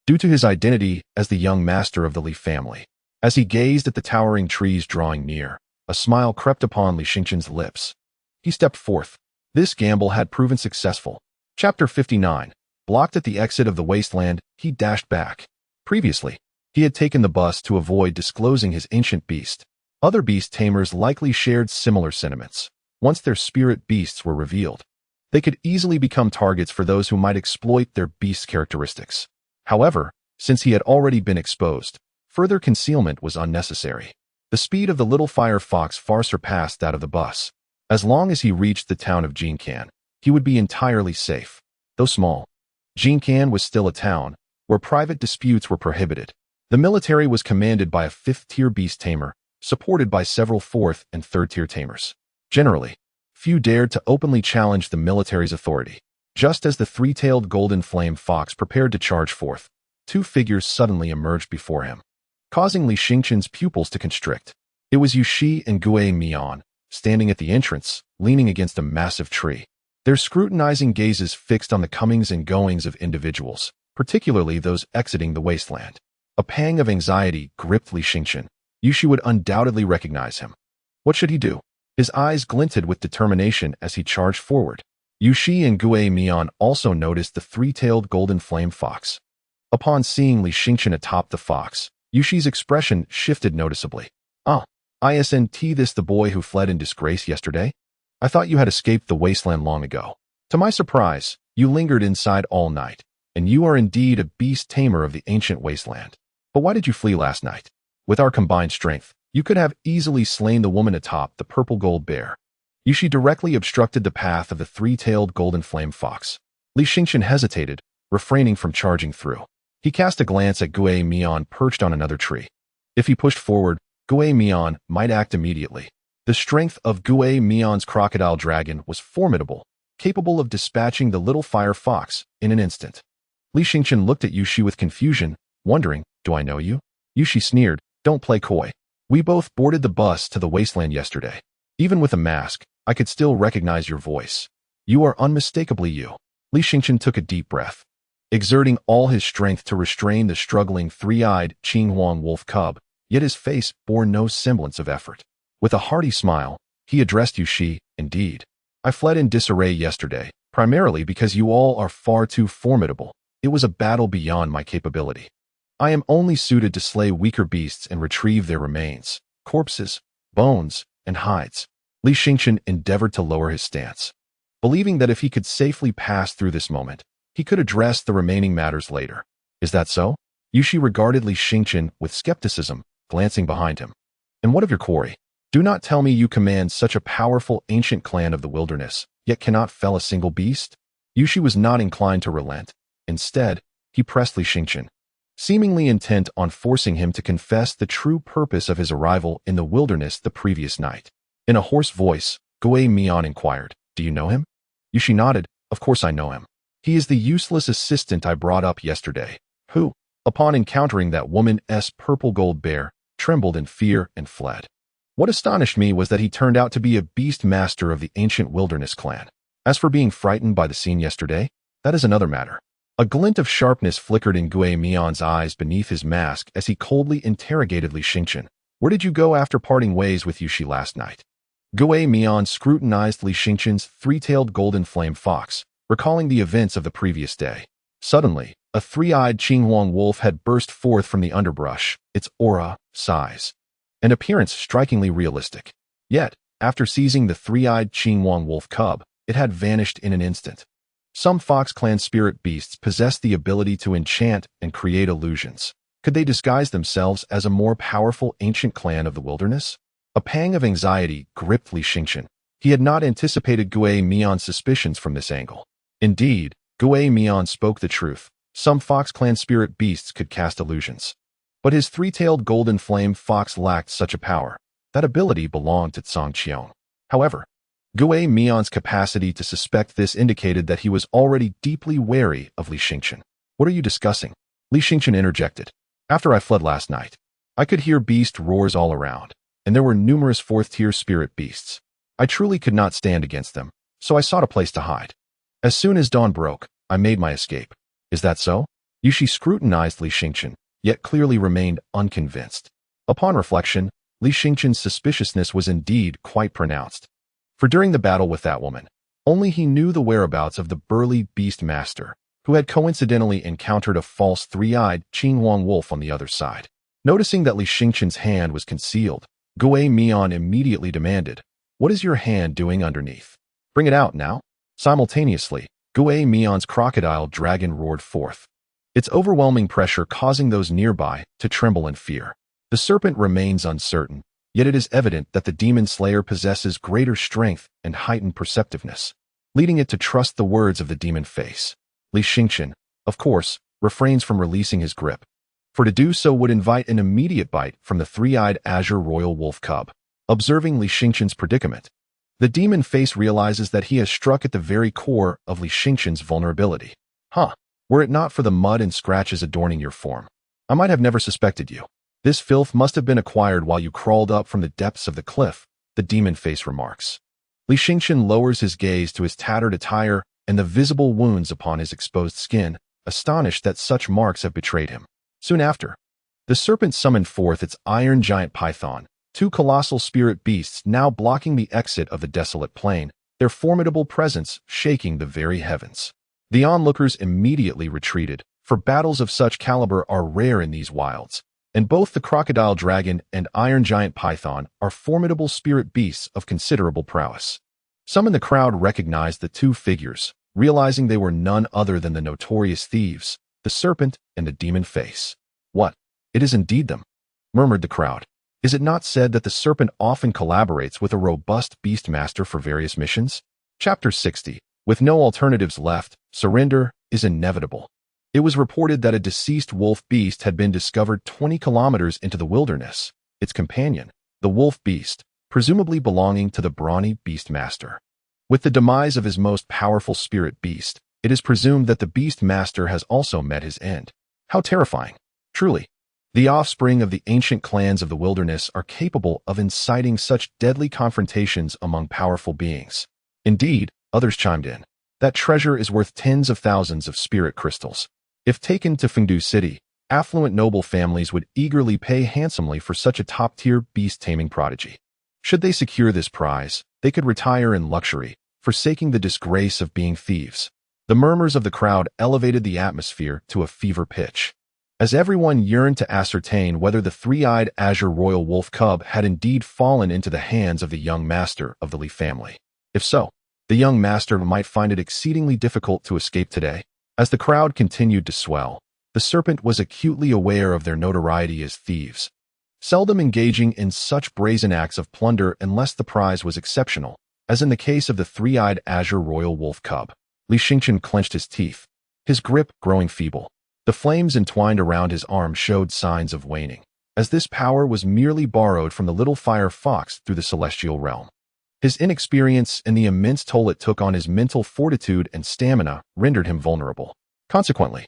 Due to his identity as the young master of the Li family, as he gazed at the towering trees drawing near, a smile crept upon Li Xingqian's lips. He stepped forth. This gamble had proven successful. Chapter 59. Blocked at the exit of the Wasteland, he dashed back. Previously, he had taken the bus to avoid disclosing his ancient beast. Other beast tamers likely shared similar sentiments. Once their spirit beasts were revealed, they could easily become targets for those who might exploit their beast's characteristics. However, since he had already been exposed, further concealment was unnecessary. The speed of the little fire fox far surpassed that of the bus. As long as he reached the town of Jinkan, he would be entirely safe. Though small, Jinkan was still a town where private disputes were prohibited. The military was commanded by a 5th-tier beast tamer, supported by several 4th and 3rd-tier tamers. Generally, few dared to openly challenge the military's authority. Just as the three-tailed golden flame fox prepared to charge forth, two figures suddenly emerged before him, causing Li Xingqian's pupils to constrict. It was Yushi and Gue Mian, standing at the entrance, leaning against a massive tree. Their scrutinizing gazes fixed on the comings and goings of individuals, particularly those exiting the Wasteland. A pang of anxiety gripped Li Xingqian. Yushi would undoubtedly recognize him. What should he do? His eyes glinted with determination as he charged forward. Yushi and Gue Mian also noticed the three-tailed golden flame fox. Upon seeing Li Xingqian atop the fox, Yushi's expression shifted noticeably. "Ah, isn't this the boy who fled in disgrace yesterday? I thought you had escaped the Wasteland long ago. To my surprise, you lingered inside all night, and you are indeed a beast tamer of the ancient Wasteland. But why did you flee last night? With our combined strength, you could have easily slain the woman atop the purple gold bear." Yushi directly obstructed the path of the three-tailed golden flame fox. Li Xingqian hesitated, refraining from charging through. He cast a glance at Gue Mian perched on another tree. If he pushed forward, Gue Mian might act immediately. The strength of Gue Mian's crocodile dragon was formidable, capable of dispatching the little fire fox in an instant. Li Xingqian looked at Yushi with confusion, wondering, "Do I know you?" Yushi sneered, "Don't play coy. We both boarded the bus to the Wasteland yesterday. Even with a mask, I could still recognize your voice. You are unmistakably you." Li Xingqian took a deep breath. Exerting all his strength to restrain the struggling three-eyed Qinghuang wolf cub, yet his face bore no semblance of effort. With a hearty smile, he addressed Yushi, "Indeed. I fled in disarray yesterday, primarily because you all are far too formidable. It was a battle beyond my capability. I am only suited to slay weaker beasts and retrieve their remains, corpses, bones, and hides. Li Xingqian endeavored to lower his stance, believing that if he could safely pass through this moment, he could address the remaining matters later. Is that so? Yushi regarded Li Xingqian with skepticism, glancing behind him. And what of your quarry? Do not tell me you command such a powerful ancient clan of the wilderness, yet cannot fell a single beast? Yushi was not inclined to relent. Instead, he pressed Li Xingqian, seemingly intent on forcing him to confess the true purpose of his arrival in the wilderness the previous night. In a hoarse voice, Gui Mian inquired, "Do you know him?" Yushi nodded. "Of course I know him. He is the useless assistant I brought up yesterday, who, upon encountering that woman's purple gold bear, trembled in fear and fled. What astonished me was that he turned out to be a beast master of the ancient wilderness clan. As for being frightened by the scene yesterday, that is another matter." A glint of sharpness flickered in Gui Mian's eyes beneath his mask as he coldly interrogated Li Xingqian. "Where did you go after parting ways with Yushi last night?" Gui Mian scrutinized Li Xingqian's three-tailed golden flame fox, recalling the events of the previous day. Suddenly, a three-eyed Qinghuang wolf had burst forth from the underbrush, its aura, size, and appearance strikingly realistic. Yet, after seizing the three-eyed Qinghuang wolf cub, it had vanished in an instant. Some Fox Clan spirit beasts possess the ability to enchant and create illusions. Could they disguise themselves as a more powerful ancient clan of the wilderness? A pang of anxiety gripped Li Xingqian. He had not anticipated Gui Mian's suspicions from this angle. Indeed, Gui Mian spoke the truth. Some Fox Clan spirit beasts could cast illusions. But his three-tailed golden flame fox lacked such a power. That ability belonged to Zhang Qiong. However, Gui Mian's capacity to suspect this indicated that he was already deeply wary of Li Xingqian. "What are you discussing?" Li Xingqian interjected. "After I fled last night, I could hear beast roars all around, and there were numerous fourth-tier spirit beasts. I truly could not stand against them, so I sought a place to hide. As soon as dawn broke, I made my escape." "Is that so?" Yushi scrutinized Li Xingqian, yet clearly remained unconvinced. Upon reflection, Li Xingqian's suspiciousness was indeed quite pronounced. For during the battle with that woman, only he knew the whereabouts of the burly beast master, who had coincidentally encountered a false three-eyed Qinghuang wolf on the other side. Noticing that Li Xingqian's hand was concealed, Gui Mian immediately demanded, "What is your hand doing underneath? Bring it out now." Simultaneously, Gui Mian's crocodile dragon roared forth, its overwhelming pressure causing those nearby to tremble in fear. The serpent remains uncertain, yet it is evident that the demon slayer possesses greater strength and heightened perceptiveness, leading it to trust the words of the demon face. Li Xingqian, of course, refrains from releasing his grip, for to do so would invite an immediate bite from the three-eyed azure royal wolf cub. Observing Li Xingqian's predicament, the demon face realizes that he has struck at the very core of Li Xingqian's vulnerability. Were it not for the mud and scratches adorning your form, I might have never suspected you. This filth must have been acquired while you crawled up from the depths of the cliff, the demon face remarks. Li Xingqian lowers his gaze to his tattered attire and the visible wounds upon his exposed skin, astonished that such marks have betrayed him. Soon after, the serpent summoned forth its iron giant python, two colossal spirit beasts now blocking the exit of the desolate plain, their formidable presence shaking the very heavens. The onlookers immediately retreated, for battles of such caliber are rare in these wilds, and both the crocodile dragon and iron giant python are formidable spirit beasts of considerable prowess. Some in the crowd recognized the two figures, realizing they were none other than the notorious thieves, the serpent and the demon face. "What? It is indeed them," murmured the crowd. "Is it not said that the serpent often collaborates with a robust beast master for various missions?" Chapter 60. With no alternatives left, surrender is inevitable. It was reported that a deceased wolf beast had been discovered 20 kilometers into the wilderness, its companion, the wolf beast, presumably belonging to the brawny beast master. With the demise of his most powerful spirit beast, it is presumed that the beast master has also met his end. How terrifying! Truly, the offspring of the ancient clans of the wilderness are capable of inciting such deadly confrontations among powerful beings. Indeed, others chimed in, that treasure is worth tens of thousands of spirit crystals. If taken to Fungu City, affluent noble families would eagerly pay handsomely for such a top-tier beast-taming prodigy. Should they secure this prize, they could retire in luxury, forsaking the disgrace of being thieves. The murmurs of the crowd elevated the atmosphere to a fever pitch, as everyone yearned to ascertain whether the three-eyed azure royal wolf cub had indeed fallen into the hands of the young master of the Lee family. If so, the young master might find it exceedingly difficult to escape today. As the crowd continued to swell, the serpent was acutely aware of their notoriety as thieves, seldom engaging in such brazen acts of plunder unless the prize was exceptional, as in the case of the three-eyed azure royal wolf cub. Li Xingqian clenched his teeth, his grip growing feeble. The flames entwined around his arm showed signs of waning, as this power was merely borrowed from the little fire fox through the celestial realm. His inexperience and the immense toll it took on his mental fortitude and stamina rendered him vulnerable. Consequently,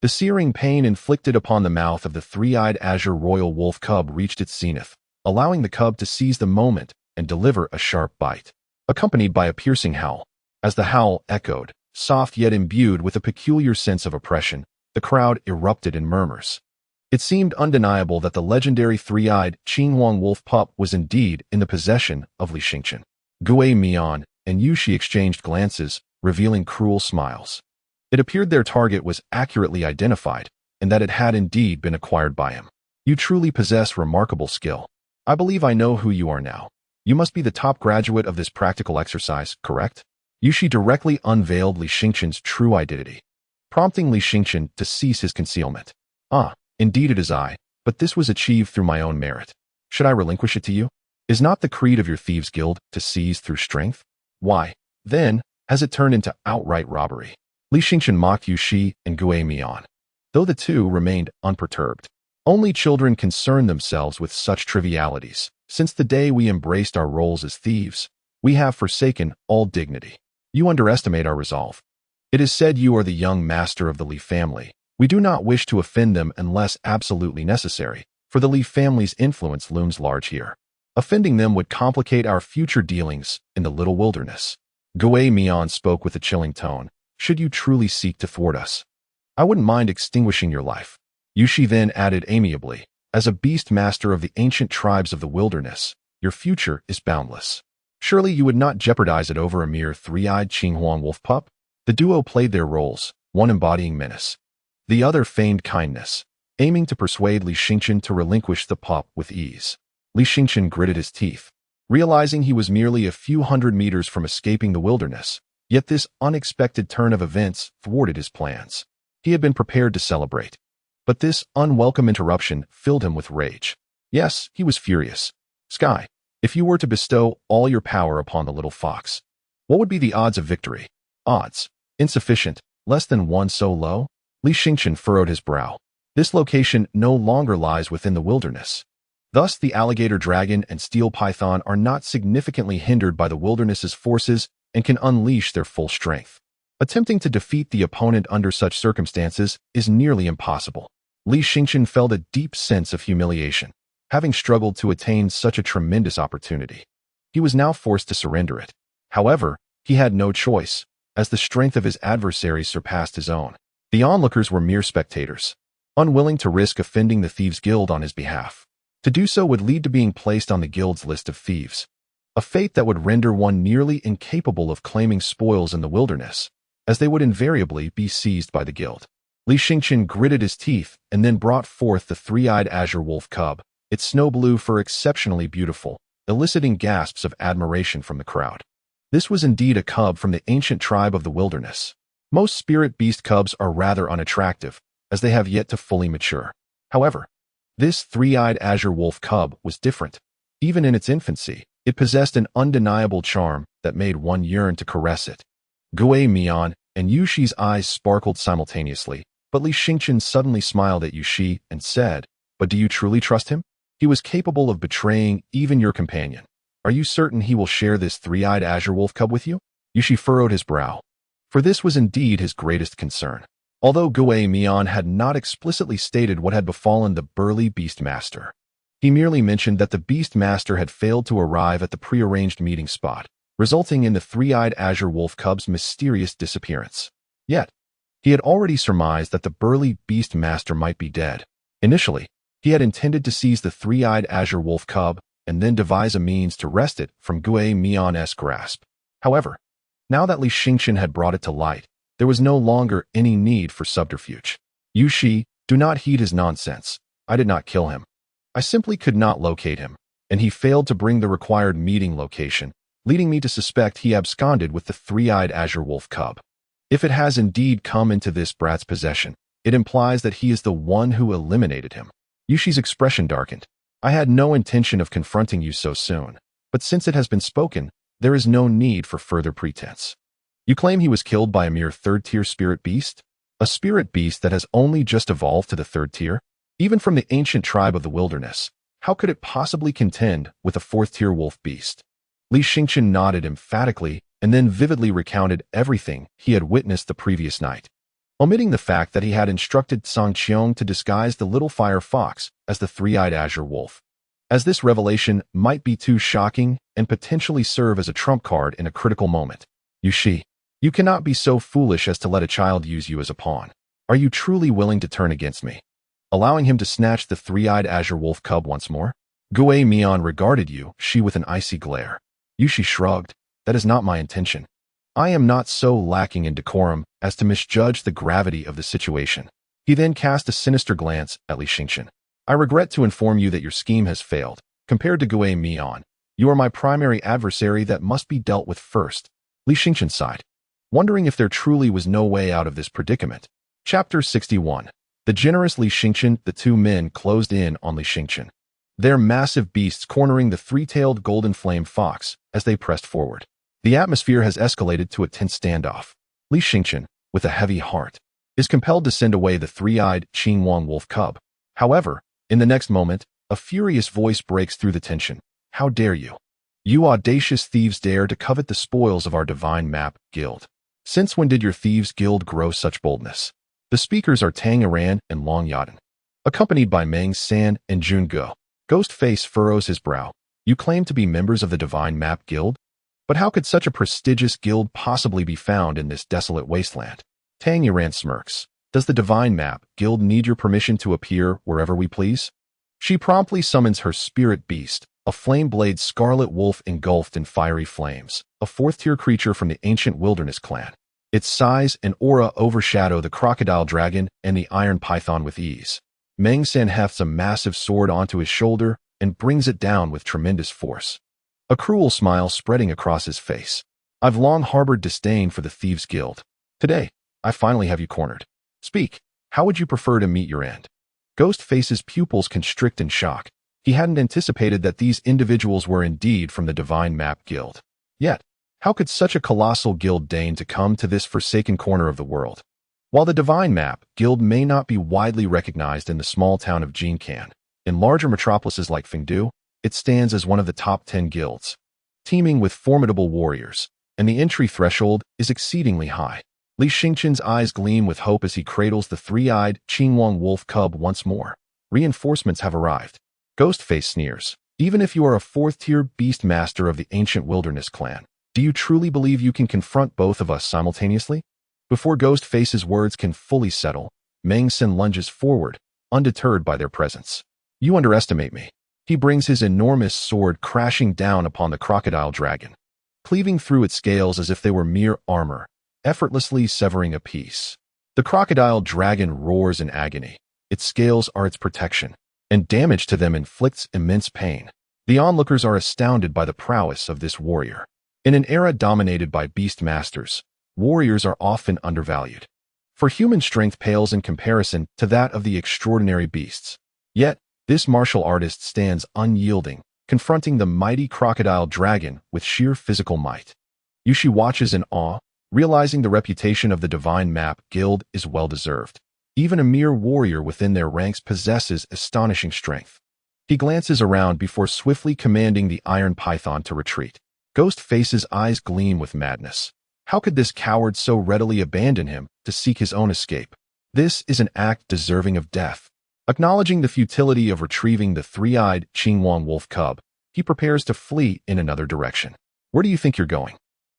the searing pain inflicted upon the mouth of the three-eyed azure royal wolf cub reached its zenith, allowing the cub to seize the moment and deliver a sharp bite, accompanied by a piercing howl. As the howl echoed, soft yet imbued with a peculiar sense of oppression, the crowd erupted in murmurs. It seemed undeniable that the legendary three-eyed Qinhuang wolf pup was indeed in the possession of Li Xingqian. Gui Mian and Yushi exchanged glances, revealing cruel smiles. It appeared their target was accurately identified, and that it had indeed been acquired by him. You truly possess remarkable skill. I believe I know who you are now. You must be the top graduate of this practical exercise, correct? Yushi directly unveiled Li Xingqian's true identity, prompting Li Xingqian to cease his concealment. Ah, indeed it is I, but this was achieved through my own merit. Should I relinquish it to you? Is not the creed of your thieves' guild to seize through strength? Why, then, has it turned into outright robbery? Li Xingqian mocked Yushi and Gui Mian, though the two remained unperturbed. Only children concern themselves with such trivialities. Since the day we embraced our roles as thieves, we have forsaken all dignity. You underestimate our resolve. It is said you are the young master of the Lee family. We do not wish to offend them unless absolutely necessary, for the Lee family's influence looms large here. Offending them would complicate our future dealings in the little wilderness. Gui Mian spoke with a chilling tone. Should you truly seek to thwart us, I wouldn't mind extinguishing your life. Yushi then added amiably, as a beast master of the ancient tribes of the wilderness, your future is boundless. Surely you would not jeopardize it over a mere three-eyed Qinhuang wolf pup? The duo played their roles, one embodying menace, the other feigned kindness, aiming to persuade Li Xingqian to relinquish the pup with ease. Li Xingqian gritted his teeth, realizing he was merely a few hundred meters from escaping the wilderness, yet this unexpected turn of events thwarted his plans. He had been prepared to celebrate, but this unwelcome interruption filled him with rage. Yes, he was furious. Sky, if you were to bestow all your power upon the little fox, what would be the odds of victory? Odds. Insufficient. Less than one so low? Li Xingqian furrowed his brow. This location no longer lies within the wilderness. Thus, the alligator dragon and steel python are not significantly hindered by the wilderness's forces and can unleash their full strength. Attempting to defeat the opponent under such circumstances is nearly impossible. Li Xingqian felt a deep sense of humiliation, having struggled to attain such a tremendous opportunity. He was now forced to surrender it. However, he had no choice, as the strength of his adversaries surpassed his own. The onlookers were mere spectators, unwilling to risk offending the Thieves' Guild on his behalf. To do so would lead to being placed on the guild's list of thieves, a fate that would render one nearly incapable of claiming spoils in the wilderness, as they would invariably be seized by the guild. Li Xingqian gritted his teeth and then brought forth the three-eyed azure wolf cub, its snow blue fur exceptionally beautiful, eliciting gasps of admiration from the crowd. This was indeed a cub from the ancient tribe of the wilderness. Most spirit beast cubs are rather unattractive, as they have yet to fully mature. However, this three-eyed azure wolf cub was different. Even in its infancy, it possessed an undeniable charm that made one yearn to caress it. Gui Mian and Yushi's eyes sparkled simultaneously, but Li Xingqian suddenly smiled at Yushi and said, "But do you truly trust him? He was capable of betraying even your companion. Are you certain he will share this three-eyed azure wolf cub with you?" Yushi furrowed his brow, for this was indeed his greatest concern. Although Gui Mian had not explicitly stated what had befallen the burly Beastmaster, he merely mentioned that the Beastmaster had failed to arrive at the prearranged meeting spot, resulting in the three-eyed azure wolf cub's mysterious disappearance. Yet, he had already surmised that the burly Beastmaster might be dead. Initially, he had intended to seize the three-eyed azure wolf cub and then devise a means to wrest it from Gui Mian's grasp. However, Now that Li Xingqian had brought it to light, there was no longer any need for subterfuge. "You Shi, do not heed his nonsense. I did not kill him. I simply could not locate him, and he failed to bring the required meeting location, leading me to suspect he absconded with the three-eyed azure wolf cub. If it has indeed come into this brat's possession, it implies that he is the one who eliminated him." Yushi's expression darkened. "I had no intention of confronting you so soon, but since it has been spoken, there is no need for further pretense. You claim he was killed by a mere third-tier spirit beast? A spirit beast that has only just evolved to the third tier? Even from the ancient tribe of the wilderness, how could it possibly contend with a fourth-tier wolf beast?" Li Xingqian nodded emphatically and then vividly recounted everything he had witnessed the previous night, omitting the fact that he had instructed Song Qiong to disguise the little fire fox as the three-eyed azure wolf, as this revelation might be too shocking and potentially serve as a trump card in a critical moment. "You Shi, you cannot be so foolish as to let a child use you as a pawn. Are you truly willing to turn against me, allowing him to snatch the three-eyed azure wolf cub once more?" Gui Mian regarded Yu Shi with an icy glare. Yu Shi shrugged. "That is not my intention. I am not so lacking in decorum as to misjudge the gravity of the situation." He then cast a sinister glance at Li Xingqian. "I regret to inform you that your scheme has failed. Compared to Gui Mian, you are my primary adversary that must be dealt with first." Li Xingqian sighed, wondering if there truly was no way out of this predicament. Chapter 61. The generous Li Xingqian. The two men closed in on Li Xingqian, their massive beasts cornering the three-tailed golden flame fox as they pressed forward. The atmosphere has escalated to a tense standoff. Li Xingqian, with a heavy heart, is compelled to send away the three-eyed Qingwang wolf cub. However, in the next moment, a furious voice breaks through the tension. "How dare you? You audacious thieves dare to covet the spoils of our divine map guild. Since when did your thieves guild grow such boldness?" The speakers are Tamer and Long Yadan, accompanied by Meng San and Jun Ge. Ghostface furrows his brow. "You claim to be members of the divine map guild? But how could such a prestigious guild possibly be found in this desolate wasteland?" Tang Yiran smirks. "Does the Divine Map Guild need your permission to appear wherever we please?" She promptly summons her spirit beast, a flame-blade scarlet wolf engulfed in fiery flames, a fourth-tier creature from the ancient wilderness clan. Its size and aura overshadow the crocodile dragon and the iron python with ease. Meng San hefts a massive sword onto his shoulder and brings it down with tremendous force, a cruel smile spreading across his face. "I've long harbored disdain for the Thieves Guild. Today, I finally have you cornered. Speak, how would you prefer to meet your end?" Ghostface's pupils constrict in shock. He hadn't anticipated that these individuals were indeed from the Divine Map Guild. Yet, how could such a colossal guild deign to come to this forsaken corner of the world? While the Divine Map Guild may not be widely recognized in the small town of Jinkan, in larger metropolises like Fengdu, it stands as one of the top 10 guilds, teeming with formidable warriors, and the entry threshold is exceedingly high. Li Xingqian's eyes gleam with hope as he cradles the three-eyed Qingwang wolf cub once more. Reinforcements have arrived. Ghostface sneers. "Even if you are a fourth-tier beast master of the ancient wilderness clan, do you truly believe you can confront both of us simultaneously?" Before Ghostface's words can fully settle, Meng Sin lunges forward, undeterred by their presence. "You underestimate me." He brings his enormous sword crashing down upon the crocodile dragon, cleaving through its scales as if they were mere armor, effortlessly severing a piece. The crocodile dragon roars in agony. Its scales are its protection, and damage to them inflicts immense pain. The onlookers are astounded by the prowess of this warrior. In an era dominated by beast masters, warriors are often undervalued, for human strength pales in comparison to that of the extraordinary beasts. Yet, this martial artist stands unyielding, confronting the mighty crocodile dragon with sheer physical might. Yushi watches in awe, realizing the reputation of the Divine Map Guild is well-deserved. Even a mere warrior within their ranks possesses astonishing strength. He glances around before swiftly commanding the iron python to retreat. Ghostface's eyes gleam with madness. How could this coward so readily abandon him to seek his own escape? This is an act deserving of death. Acknowledging the futility of retrieving the three-eyed Qingwang wolf cub, he prepares to flee in another direction. "Where do you think you're going?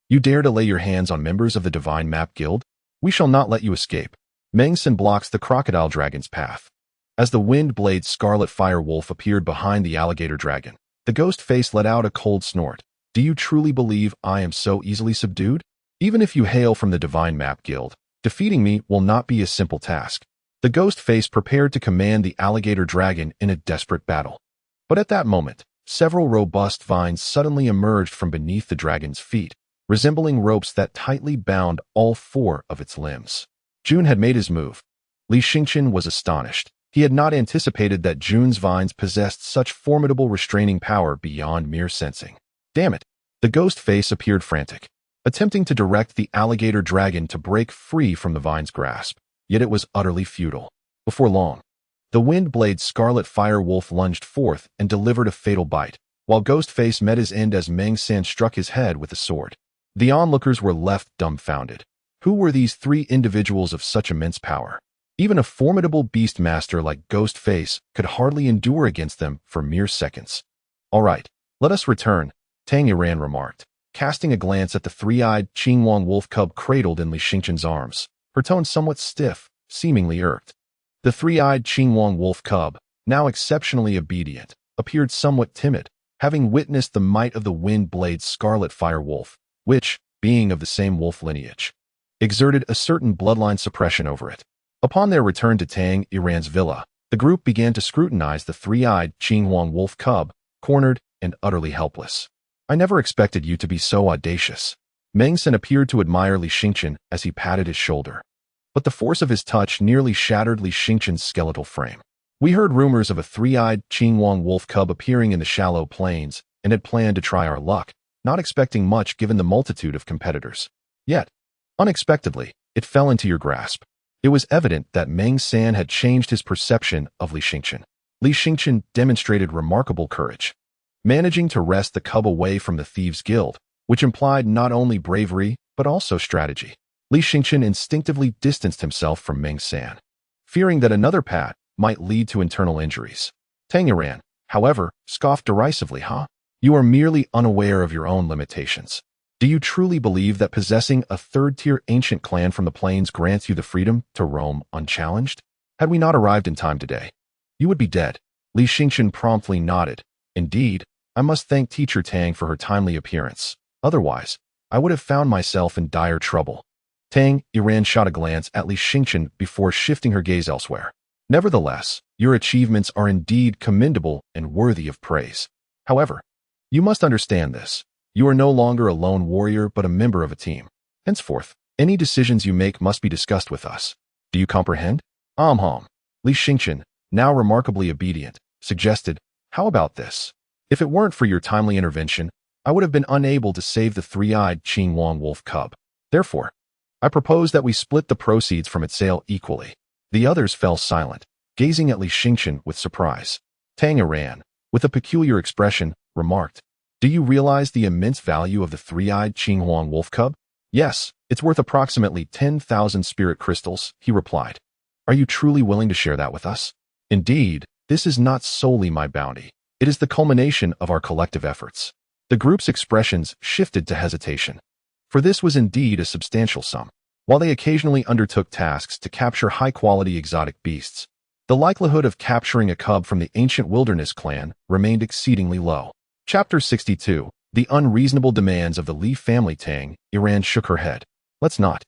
You dare to lay your hands on members of the Divine Map Guild? We shall not let you escape." Meng Sin blocks the crocodile dragon's path. As the wind-blade scarlet fire wolf appeared behind the alligator dragon, the ghost face let out a cold snort. "Do you truly believe I am so easily subdued?" Even if you hail from the Divine Map Guild, defeating me will not be a simple task. The ghost face prepared to command the alligator dragon in a desperate battle. But at that moment, several robust vines suddenly emerged from beneath the dragon's feet, resembling ropes that tightly bound all four of its limbs. Jun had made his move. Li Xingqian was astonished. He had not anticipated that Jun's vines possessed such formidable restraining power beyond mere sensing. Damn it! The ghost face appeared frantic, attempting to direct the alligator dragon to break free from the vine's grasp, yet it was utterly futile. Before long, the wind-blade scarlet fire wolf lunged forth and delivered a fatal bite, while Ghostface met his end as Meng San struck his head with a sword. The onlookers were left dumbfounded. Who were these three individuals of such immense power? Even a formidable beast master like Ghostface could hardly endure against them for mere seconds. All right, let us return, Tang Yadan remarked, casting a glance at the three-eyed Qingyuan wolf cub cradled in Li Xingqian's arms, her tone somewhat stiff, seemingly irked. The three-eyed Qingyuan wolf cub, now exceptionally obedient, appeared somewhat timid, having witnessed the might of the wind-blade scarlet fire wolf, which, being of the same wolf lineage, exerted a certain bloodline suppression over it. Upon their return to Tang Yadan's villa, the group began to scrutinize the three-eyed Qingyuan wolf cub, cornered and utterly helpless. I never expected you to be so audacious. Meng San appeared to admire Li Xingqian as he patted his shoulder. But the force of his touch nearly shattered Li Xingqian's skeletal frame. We heard rumors of a three-eyed Qingyuan wolf cub appearing in the shallow plains and had planned to try our luck, not expecting much given the multitude of competitors. Yet, unexpectedly, it fell into your grasp. It was evident that Meng San had changed his perception of Li Xingqian. Li Xingqian demonstrated remarkable courage, managing to wrest the cub away from the Thieves' Guild, which implied not only bravery but also strategy. Li Xingqian instinctively distanced himself from Meng San, fearing that another pat might lead to internal injuries. Tang Yadan, however, scoffed derisively, You are merely unaware of your own limitations. Do you truly believe that possessing a third-tier ancient clan from the plains grants you the freedom to roam unchallenged? Had we not arrived in time today, you would be dead. Li Xingqian promptly nodded. Indeed, I must thank Teacher Tang for her timely appearance. Otherwise, I would have found myself in dire trouble. Tang Yadan shot a glance at Li Xingqian before shifting her gaze elsewhere. Nevertheless, your achievements are indeed commendable and worthy of praise. However, you must understand this. You are no longer a lone warrior but a member of a team. Henceforth, any decisions you make must be discussed with us. Do you comprehend? Li Xingqian, now remarkably obedient, suggested, how about this? If it weren't for your timely intervention, I would have been unable to save the three-eyed Qingyuan wolf cub. Therefore, I propose that we split the proceeds from its sale equally. The others fell silent, gazing at Li Xingqian with surprise. Tang Yadan, with a peculiar expression, remarked, Do you realize the immense value of the three-eyed Qingyuan wolf cub? Yes, it's worth approximately 10,000 spirit crystals, he replied. Are you truly willing to share that with us? Indeed, this is not solely my bounty. It is the culmination of our collective efforts. The group's expressions shifted to hesitation. For this was indeed a substantial sum. While they occasionally undertook tasks to capture high-quality exotic beasts, the likelihood of capturing a cub from the ancient wilderness clan remained exceedingly low. Chapter 62. The unreasonable demands of the Li family. Tang Yadan shook her head. Let's not.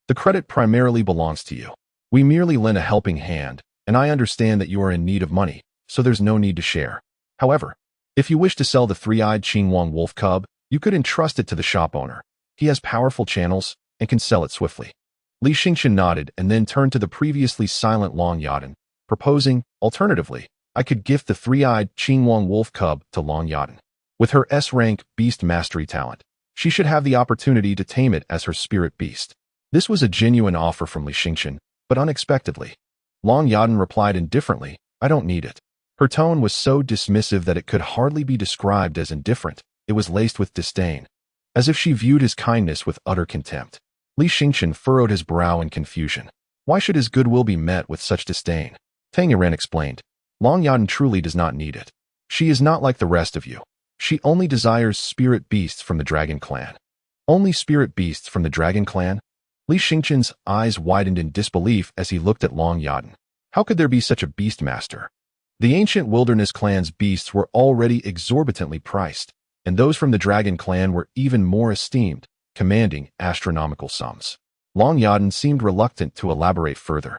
The credit primarily belongs to you. We merely lend a helping hand, and I understand that you are in need of money, so there's no need to share. However, if you wish to sell the three-eyed Qingyuan wolf cub, you could entrust it to the shop owner. He has powerful channels and can sell it swiftly. Li Xingqian nodded and then turned to the previously silent Long Yadan, proposing, alternatively, I could gift the three-eyed Qingyuan wolf cub to Long Yadan. With her S-rank beast mastery talent, she should have the opportunity to tame it as her spirit beast. This was a genuine offer from Li Xingqian, but unexpectedly. Long Yadan replied indifferently, I don't need it. Her tone was so dismissive that it could hardly be described as indifferent. It was laced with disdain, as if she viewed his kindness with utter contempt. Li Xingqian furrowed his brow in confusion. Why should his goodwill be met with such disdain? Tang Yadan explained. Long Yadan truly does not need it. She is not like the rest of you. She only desires spirit beasts from the Dragon Clan. Only spirit beasts from the Dragon Clan? Li Xingqian's eyes widened in disbelief as he looked at Long Yadan. How could there be such a beast master? The ancient wilderness clan's beasts were already exorbitantly priced, and those from the Dragon Clan were even more esteemed, commanding astronomical sums. Long Yadan seemed reluctant to elaborate further,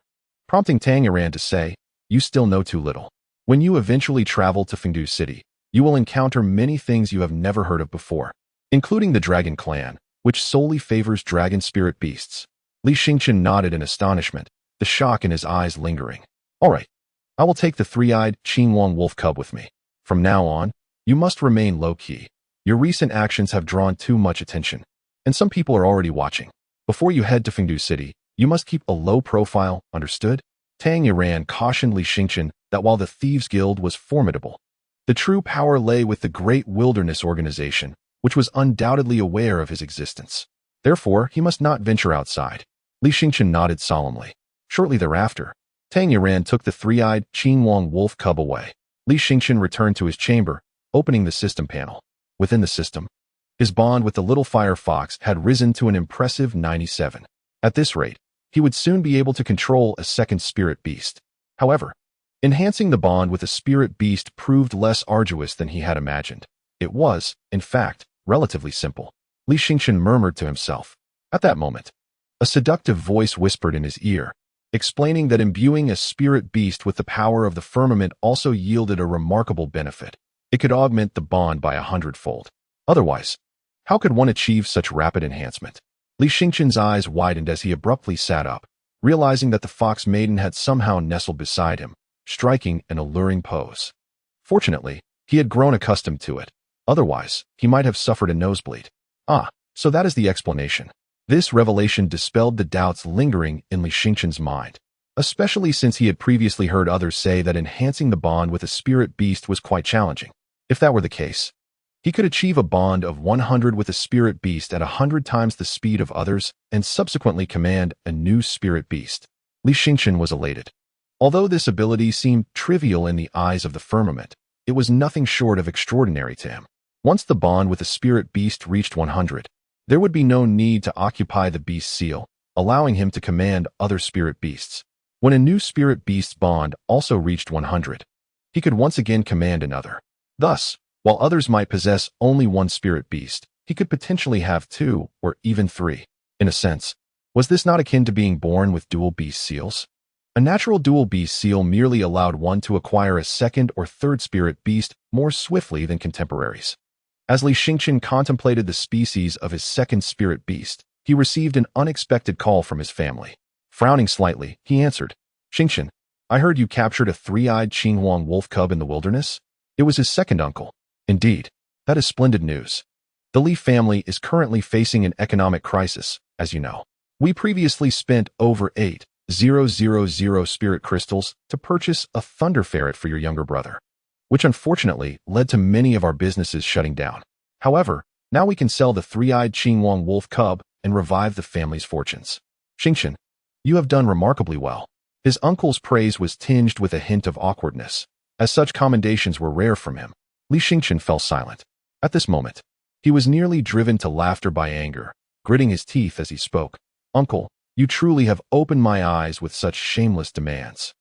prompting Tamer to say, "You still know too little. When you eventually travel to Fungu City, you will encounter many things you have never heard of before, including the Dragon Clan, which solely favors dragon spirit beasts." Li Xingqian nodded in astonishment, the shock in his eyes lingering. "All right, I will take the three-eyed Qingyuan wolf cub with me. From now on, you must remain low-key. Your recent actions have drawn too much attention, and some people are already watching. Before you head to Fungu City, you must keep a low profile, understood?" Tang Yaran cautioned Li Xingqian that while the Thieves' Guild was formidable, the true power lay with the Great Wilderness Organization, which was undoubtedly aware of his existence. Therefore, he must not venture outside. Li Xingqian nodded solemnly. Shortly thereafter, Tang Yaran took the three-eyed Qingyuan wolf cub away. Li Xingqian returned to his chamber, opening the system panel. Within the system, his bond with the little fire fox had risen to an impressive 97. At this rate, he would soon be able to control a second spirit beast. However, enhancing the bond with a spirit beast proved less arduous than he had imagined. It was, in fact, relatively simple. Li Xingqian murmured to himself. At that moment, a seductive voice whispered in his ear, explaining that imbuing a spirit beast with the power of the firmament also yielded a remarkable benefit. It could augment the bond by 100-fold. Otherwise, how could one achieve such rapid enhancement? Li Xingqian's eyes widened as he abruptly sat up, realizing that the fox maiden had somehow nestled beside him, striking an alluring pose. Fortunately, he had grown accustomed to it. Otherwise, he might have suffered a nosebleed. Ah, so that is the explanation. This revelation dispelled the doubts lingering in Li Xingqian's mind, especially since he had previously heard others say that enhancing the bond with a spirit beast was quite challenging. If that were the case, he could achieve a bond of 100 with a spirit beast at 100 times the speed of others and subsequently command a new spirit beast. Li Xingqian was elated. Although this ability seemed trivial in the eyes of the firmament, it was nothing short of extraordinary to him. Once the bond with a spirit beast reached 100, there would be no need to occupy the beast seal, allowing him to command other spirit beasts. When a new spirit beast's bond also reached 100, he could once again command another. Thus, while others might possess only one spirit beast, he could potentially have two or even three. In a sense, was this not akin to being born with dual beast seals? A natural dual beast seal merely allowed one to acquire a second or third spirit beast more swiftly than contemporaries. As Li Xingqian contemplated the species of his second spirit beast, he received an unexpected call from his family. Frowning slightly, he answered, "Xingqian, I heard you captured a three-eyed Qingyuan wolf cub in the wilderness?" It was his second uncle. "Indeed, that is splendid news. The Li family is currently facing an economic crisis, as you know. We previously spent over 8,000 spirit crystals to purchase a thunder ferret for your younger brother, which unfortunately led to many of our businesses shutting down. However, now we can sell the three-eyed Qingyuan wolf cub and revive the family's fortunes. Xingqian, you have done remarkably well." His uncle's praise was tinged with a hint of awkwardness, as such commendations were rare from him. Li Xingqian fell silent. At this moment, he was nearly driven to laughter by anger, gritting his teeth as he spoke. "Uncle, you truly have opened my eyes with such shameless demands.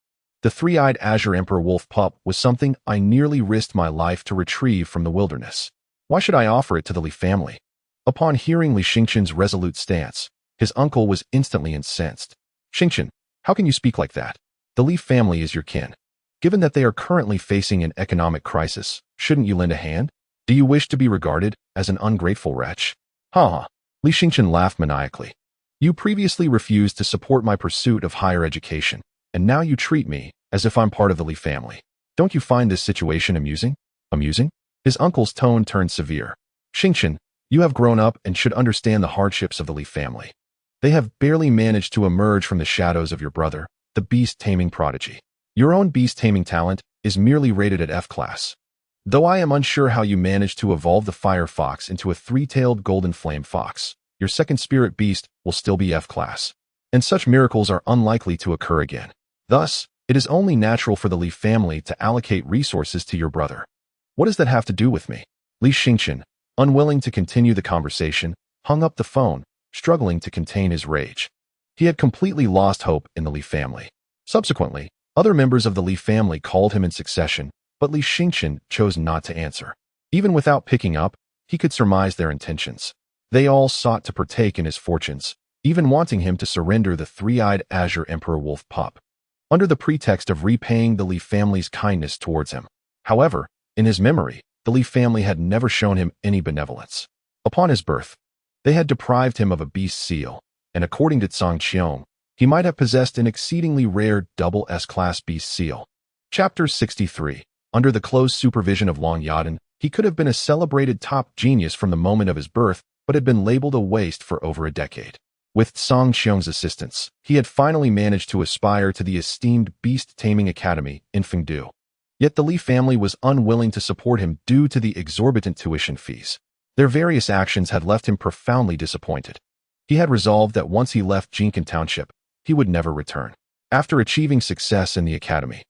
The three-eyed Azure Emperor wolf pup was something I nearly risked my life to retrieve from the wilderness. Why should I offer it to the Li family?" Upon hearing Li Xingqian's resolute stance, his uncle was instantly incensed. "Xingqian, how can you speak like that? The Li family is your kin. Given that they are currently facing an economic crisis, shouldn't you lend a hand? Do you wish to be regarded as an ungrateful wretch?" "Ha ha." Li Xingqian laughed maniacally. "You previously refused to support my pursuit of higher education, and now you treat me as if I'm part of the Li family. Don't you find this situation amusing?" "Amusing?" His uncle's tone turned severe. "Xingqian, you have grown up and should understand the hardships of the Li family. They have barely managed to emerge from the shadows of your brother, the beast-taming prodigy. Your own beast-taming talent is merely rated at F class. Though I am unsure how you managed to evolve the fire fox into a three-tailed golden flame fox, your second spirit beast will still be F class. And such miracles are unlikely to occur again. Thus, it is only natural for the Li family to allocate resources to your brother. What does that have to do with me?" Li Xingqian, unwilling to continue the conversation, hung up the phone, struggling to contain his rage. He had completely lost hope in the Li family. Subsequently, other members of the Li family called him in succession, but Li Xingqian chose not to answer. Even without picking up, he could surmise their intentions. They all sought to partake in his fortunes, even wanting him to surrender the three-eyed azure emperor wolf pup, under the pretext of repaying the Li family's kindness towards him. However, in his memory, the Li family had never shown him any benevolence. Upon his birth, they had deprived him of a beast seal, and according to Tsang Qiong, he might have possessed an exceedingly rare double S-class beast seal. Chapter 63. Under the close supervision of Long Yadan, he could have been a celebrated top genius from the moment of his birth, but had been labeled a waste for over a decade. With Tsang Qiong's assistance, he had finally managed to aspire to the esteemed Beast Taming Academy in Fungu. Yet the Li family was unwilling to support him due to the exorbitant tuition fees. Their various actions had left him profoundly disappointed. He had resolved that once he left Jinkan Township, he would never return. After achieving success in the academy,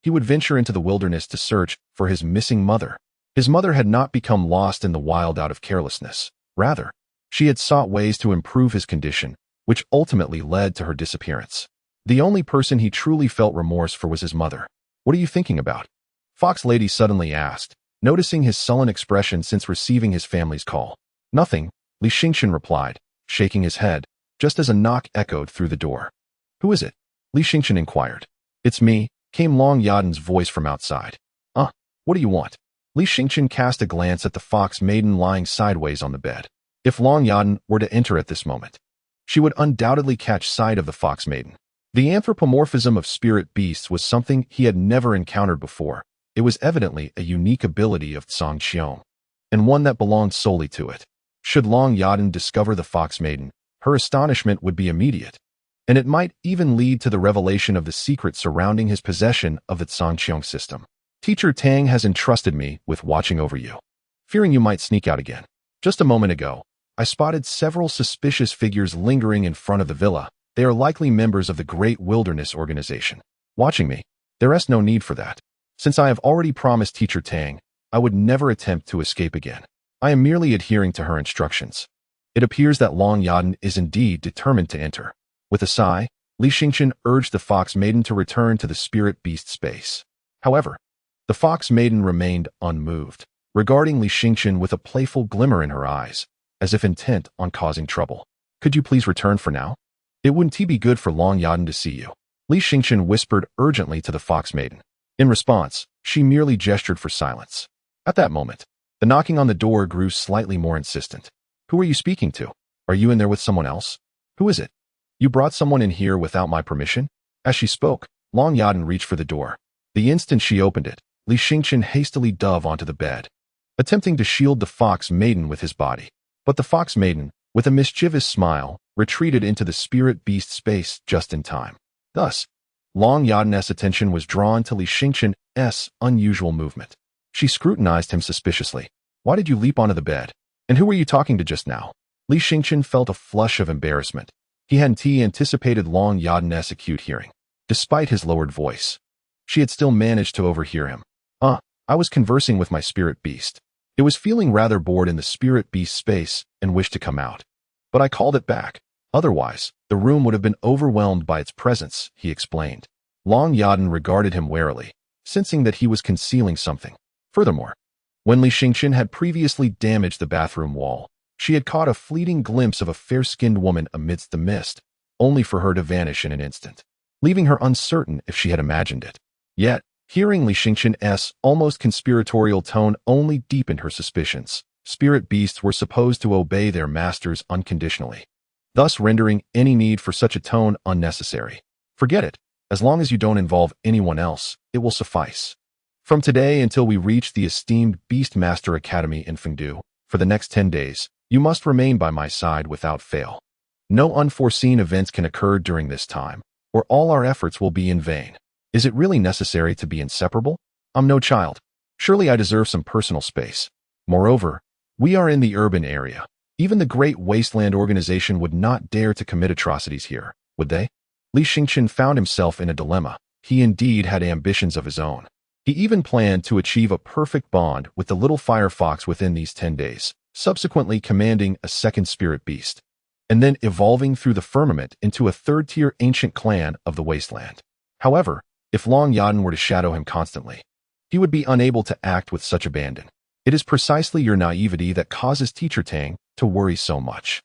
he would venture into the wilderness to search for his missing mother. His mother had not become lost in the wild out of carelessness. Rather, she had sought ways to improve his condition, which ultimately led to her disappearance. The only person he truly felt remorse for was his mother. "What are you thinking about?" Fox Lady suddenly asked, noticing his sullen expression since receiving his family's call. "Nothing," Li Xingchen replied, shaking his head, just as a knock echoed through the door. "Who is it?" Li Xingchen inquired. "It's me," came Long Yadan's voice from outside. What do you want?" Li Xingchen cast a glance at the fox maiden lying sideways on the bed. If Long Yadan were to enter at this moment, she would undoubtedly catch sight of the fox maiden. The anthropomorphism of spirit beasts was something he had never encountered before. It was evidently a unique ability of Tsang Qiong, and one that belonged solely to it. Should Long Yadan discover the fox maiden, her astonishment would be immediate, and it might even lead to the revelation of the secret surrounding his possession of the Tsang Qiong system. "Teacher Tang has entrusted me with watching over you, fearing you might sneak out again. Just a moment ago, I spotted several suspicious figures lingering in front of the villa. They are likely members of the Great Wilderness Organization. Watching me, there is no need for that. Since I have already promised Teacher Tang, I would never attempt to escape again. I am merely adhering to her instructions." It appears that Long Yadan is indeed determined to enter. With a sigh, Li Xingchen urged the fox maiden to return to the spirit beast space. However, the fox maiden remained unmoved, regarding Li Xingchen with a playful glimmer in her eyes, as if intent on causing trouble. "Could you please return for now? It wouldn't be good for Long Yadan to see you," Li Xingchen whispered urgently to the fox maiden. In response, she merely gestured for silence. At that moment, the knocking on the door grew slightly more insistent. "Who are you speaking to? Are you in there with someone else? Who is it? You brought someone in here without my permission?" As she spoke, Long Yadan reached for the door. The instant she opened it, Li Xingchen hastily dove onto the bed, attempting to shield the fox maiden with his body. But the fox maiden, with a mischievous smile, retreated into the spirit beast space just in time. Thus, Long Yadan's attention was drawn to Li Xingchen's unusual movement. She scrutinized him suspiciously. "Why did you leap onto the bed? And who were you talking to just now?" Li Xingchen felt a flush of embarrassment. He hadn't anticipated Long Yadan's acute hearing. Despite his lowered voice, she had still managed to overhear him. I was conversing with my spirit beast. It was feeling rather bored in the spirit beast space and wished to come out. But I called it back. Otherwise, the room would have been overwhelmed by its presence," he explained. Long Yadan regarded him warily, sensing that he was concealing something. Furthermore, when Li Xingchen had previously damaged the bathroom wall, she had caught a fleeting glimpse of a fair-skinned woman amidst the mist, only for her to vanish in an instant, leaving her uncertain if she had imagined it. Yet, hearing Li Xingchen's almost conspiratorial tone only deepened her suspicions. Spirit beasts were supposed to obey their masters unconditionally, thus rendering any need for such a tone unnecessary. "Forget it. As long as you don't involve anyone else, it will suffice. From today until we reach the esteemed Beastmaster Academy in Fungu, for the next 10 days, you must remain by my side without fail. No unforeseen events can occur during this time, or all our efforts will be in vain. Is it really necessary to be inseparable? I'm no child. Surely I deserve some personal space. Moreover, we are in the urban area. Even the Great Wasteland organization would not dare to commit atrocities here, would they?" Li Xingchen found himself in a dilemma. He indeed had ambitions of his own. He even planned to achieve a perfect bond with the little firefox within these 10 days, subsequently commanding a second spirit beast, and then evolving through the firmament into a third-tier ancient clan of the Wasteland. However, if Long Yadan were to shadow him constantly, he would be unable to act with such abandon. It is precisely your naivety that causes Teacher Tang to worry so much.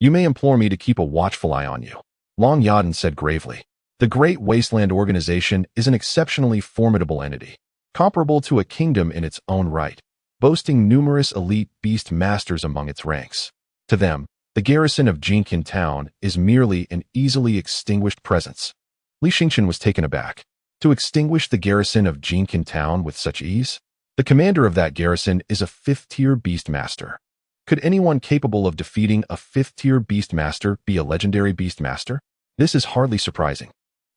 You may implore me to keep a watchful eye on you, Long Yadan said gravely. The Great Wasteland organization is an exceptionally formidable entity, comparable to a kingdom in its own right, boasting numerous elite beast masters among its ranks. To them, the garrison of Jinkin Town is merely an easily extinguished presence. Li Xingchen was taken aback. To extinguish the garrison of Jinkin Town with such ease? The commander of that garrison is a fifth-tier beastmaster. Could anyone capable of defeating a fifth-tier beastmaster be a legendary beastmaster? This is hardly surprising.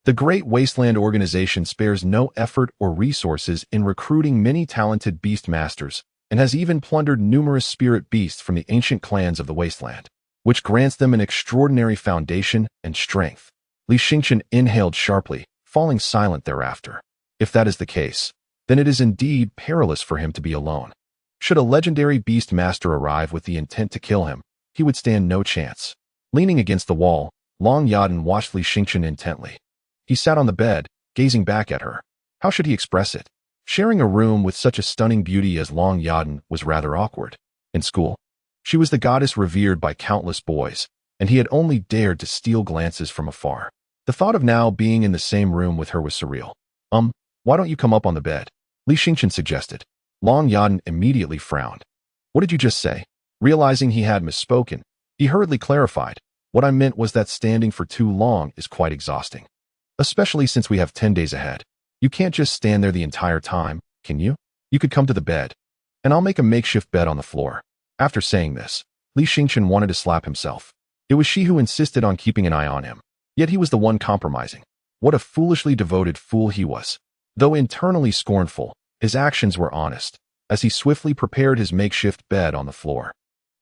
The Great Wasteland organization spares no effort or resources in recruiting many talented beastmasters and has even plundered numerous spirit beasts from the ancient clans of the Wasteland, which grants them an extraordinary foundation and strength. Li Xingchen inhaled sharply, falling silent thereafter. If that is the case, then it is indeed perilous for him to be alone. Should a legendary beastmaster arrive with the intent to kill him, he would stand no chance. Leaning against the wall, Long Yadan watched Li Xingchen intently. He sat on the bed, gazing back at her. How should he express it? Sharing a room with such a stunning beauty as Long Yadan was rather awkward. In school, she was the goddess revered by countless boys, and he had only dared to steal glances from afar. The thought of now being in the same room with her was surreal. Why don't you come up on the bed? Li Xingchen suggested. Long Yadan immediately frowned. What did you just say? Realizing he had misspoken, he hurriedly clarified. What I meant was that standing for too long is quite exhausting. Especially since we have 10 days ahead. You can't just stand there the entire time, can you? You could come to the bed, and I'll make a makeshift bed on the floor. After saying this, Li Xingchen wanted to slap himself. It was she who insisted on keeping an eye on him. Yet he was the one compromising. What a foolishly devoted fool he was. Though internally scornful, his actions were honest, as he swiftly prepared his makeshift bed on the floor.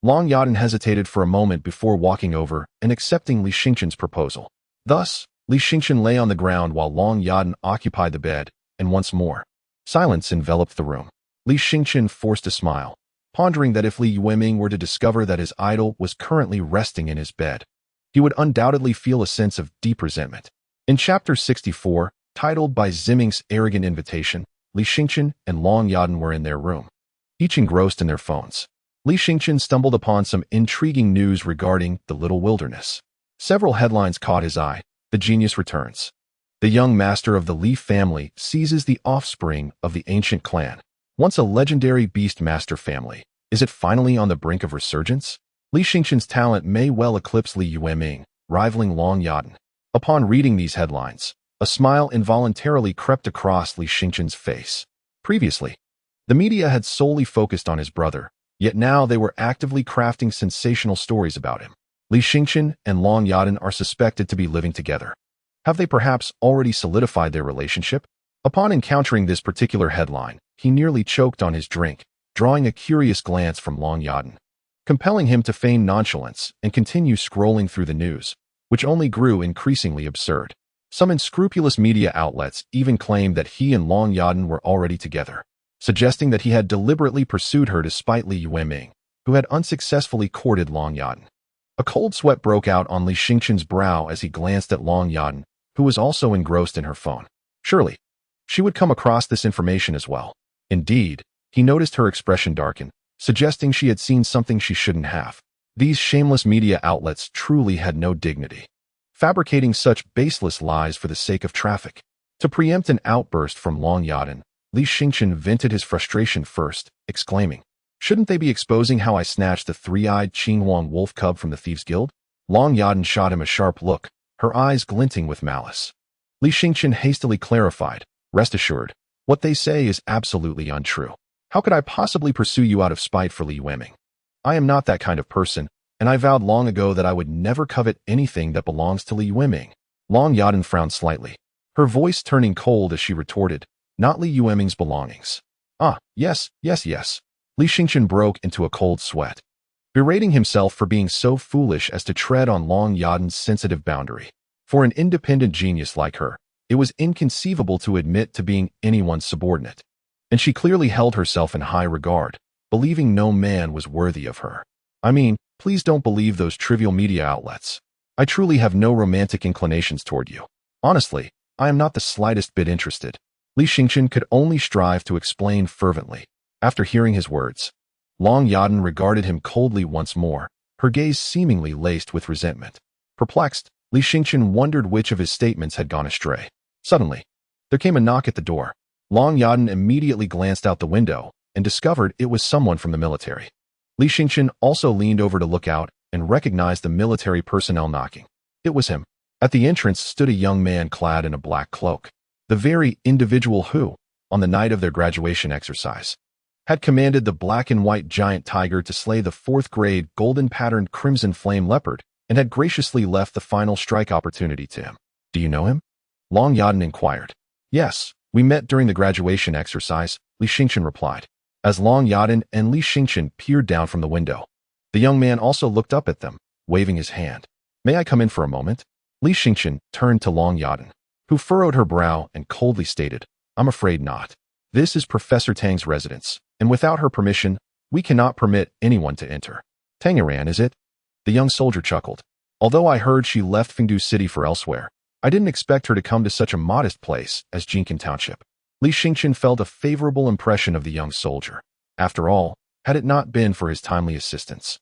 Long Yadan hesitated for a moment before walking over and accepting Li Xingchen's proposal. Thus, Li Xingchen lay on the ground while Long Yadan occupied the bed, and once more, silence enveloped the room. Li Xingchen forced a smile, pondering that if Li Yueming were to discover that his idol was currently resting in his bed, he would undoubtedly feel a sense of deep resentment. In Chapter 64, titled By Ziming's Arrogant Invitation, Li Xingchen and Long Yadan were in their room, each engrossed in their phones. Li Xingchen stumbled upon some intriguing news regarding the Little Wilderness. Several headlines caught his eye. The genius returns. The young master of the Li family seizes the offspring of the ancient clan. Once a legendary beastmaster family, is it finally on the brink of resurgence? Li Xingchen's talent may well eclipse Li Yueming, rivaling Long Yadan. Upon reading these headlines, a smile involuntarily crept across Li Xingchen's face. Previously, the media had solely focused on his brother, yet now they were actively crafting sensational stories about him. Li Xingchen and Long Yadan are suspected to be living together. Have they perhaps already solidified their relationship? Upon encountering this particular headline, he nearly choked on his drink, drawing a curious glance from Long Yadan, compelling him to feign nonchalance and continue scrolling through the news, which only grew increasingly absurd. Some unscrupulous media outlets even claimed that he and Long Yadan were already together, suggesting that he had deliberately pursued her despite Li Yueming, who had unsuccessfully courted Long Yadan. A cold sweat broke out on Li Xingchen's brow as he glanced at Long Yadan, who was also engrossed in her phone. Surely, she would come across this information as well. Indeed, he noticed her expression darken, suggesting she had seen something she shouldn't have. These shameless media outlets truly had no dignity, fabricating such baseless lies for the sake of traffic. To preempt an outburst from Long Yadan, Li Xingchen vented his frustration first, exclaiming, "Shouldn't they be exposing how I snatched the three-eyed Qinghuang wolf cub from the Thieves' Guild?" Long Yadan shot him a sharp look, her eyes glinting with malice. Li Xingchen hastily clarified, "Rest assured, what they say is absolutely untrue. How could I possibly pursue you out of spite for Li Yueming? I am not that kind of person, and I vowed long ago that I would never covet anything that belongs to Li Yueming." Long Yadan frowned slightly, her voice turning cold as she retorted, "Not Li Yueming's belongings." Yes. Li Xingchen broke into a cold sweat, berating himself for being so foolish as to tread on Long Yadan's sensitive boundary. For an independent genius like her, it was inconceivable to admit to being anyone's subordinate, and she clearly held herself in high regard, believing no man was worthy of her. I mean, please don't believe those trivial media outlets. I truly have no romantic inclinations toward you. Honestly, I am not the slightest bit interested. Li Xingchen could only strive to explain fervently. After hearing his words, Long Yadan regarded him coldly once more, her gaze seemingly laced with resentment. Perplexed, Li Xingqian wondered which of his statements had gone astray. Suddenly, there came a knock at the door. Long Yadan immediately glanced out the window and discovered it was someone from the military. Li Xingqian also leaned over to look out and recognized the military personnel knocking. It was him. At the entrance stood a young man clad in a black cloak. The very individual who, on the night of their graduation exercise, had commanded the black and white giant tiger to slay the 4th-grade golden-patterned crimson flame leopard and had graciously left the final strike opportunity to him. Do you know him? Long Yadan inquired. Yes, we met during the graduation exercise, Li Xingqian replied. As Long Yadan and Li Xingqian peered down from the window, the young man also looked up at them, waving his hand. May I come in for a moment? Li Xingqian turned to Long Yadan, who furrowed her brow and coldly stated, I'm afraid not. This is Professor Tang's residence, and without her permission, we cannot permit anyone to enter. Tanger, is it? The young soldier chuckled. Although I heard she left Fungu City for elsewhere, I didn't expect her to come to such a modest place as Jinkan Township. Li Xingqian felt a favorable impression of the young soldier. After all, had it not been for his timely assistance,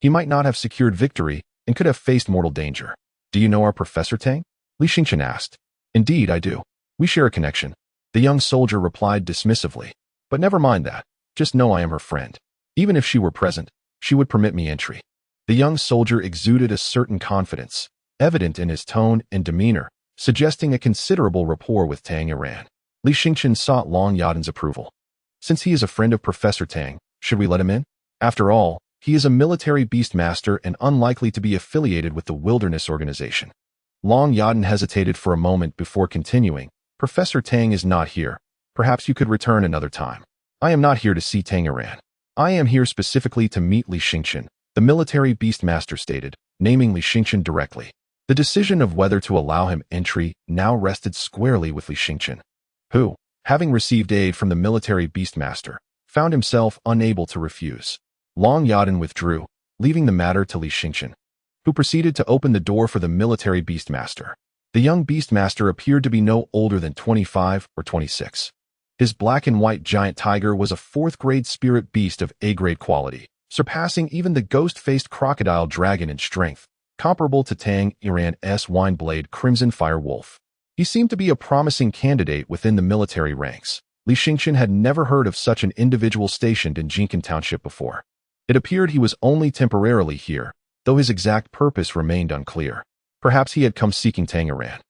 he might not have secured victory and could have faced mortal danger. Do you know our Professor Tang? Li Xingqian asked. Indeed, I do. We share a connection. The young soldier replied dismissively. But never mind that. Just know I am her friend. Even if she were present, she would permit me entry. The young soldier exuded a certain confidence, evident in his tone and demeanor, suggesting a considerable rapport with Tang Iran. Li Xingqian sought Long Yadan's approval. Since he is a friend of Professor Tang, should we let him in? After all, he is a military beastmaster and unlikely to be affiliated with the Wilderness Organization. Long Yadan hesitated for a moment before continuing. Professor Tang is not here. Perhaps you could return another time. I am not here to see Tang Iran. I am here specifically to meet Li Xingqian, the military beastmaster stated, naming Li Xingqian directly. The decision of whether to allow him entry now rested squarely with Li Xingqian, who, having received aid from the military beastmaster, found himself unable to refuse. Long Yadan withdrew, leaving the matter to Li Xingqian, who proceeded to open the door for the military beastmaster. The young beastmaster appeared to be no older than 25 or 26. His black and white giant tiger was a 4th-grade spirit beast of A-grade quality, surpassing even the ghost-faced crocodile dragon in strength, comparable to Tang Iran's wine-blade crimson fire wolf. He seemed to be a promising candidate within the military ranks. Li Xingqian had never heard of such an individual stationed in Jinkan Township before. It appeared he was only temporarily here, though his exact purpose remained unclear. Perhaps he had come seeking Tang Iran.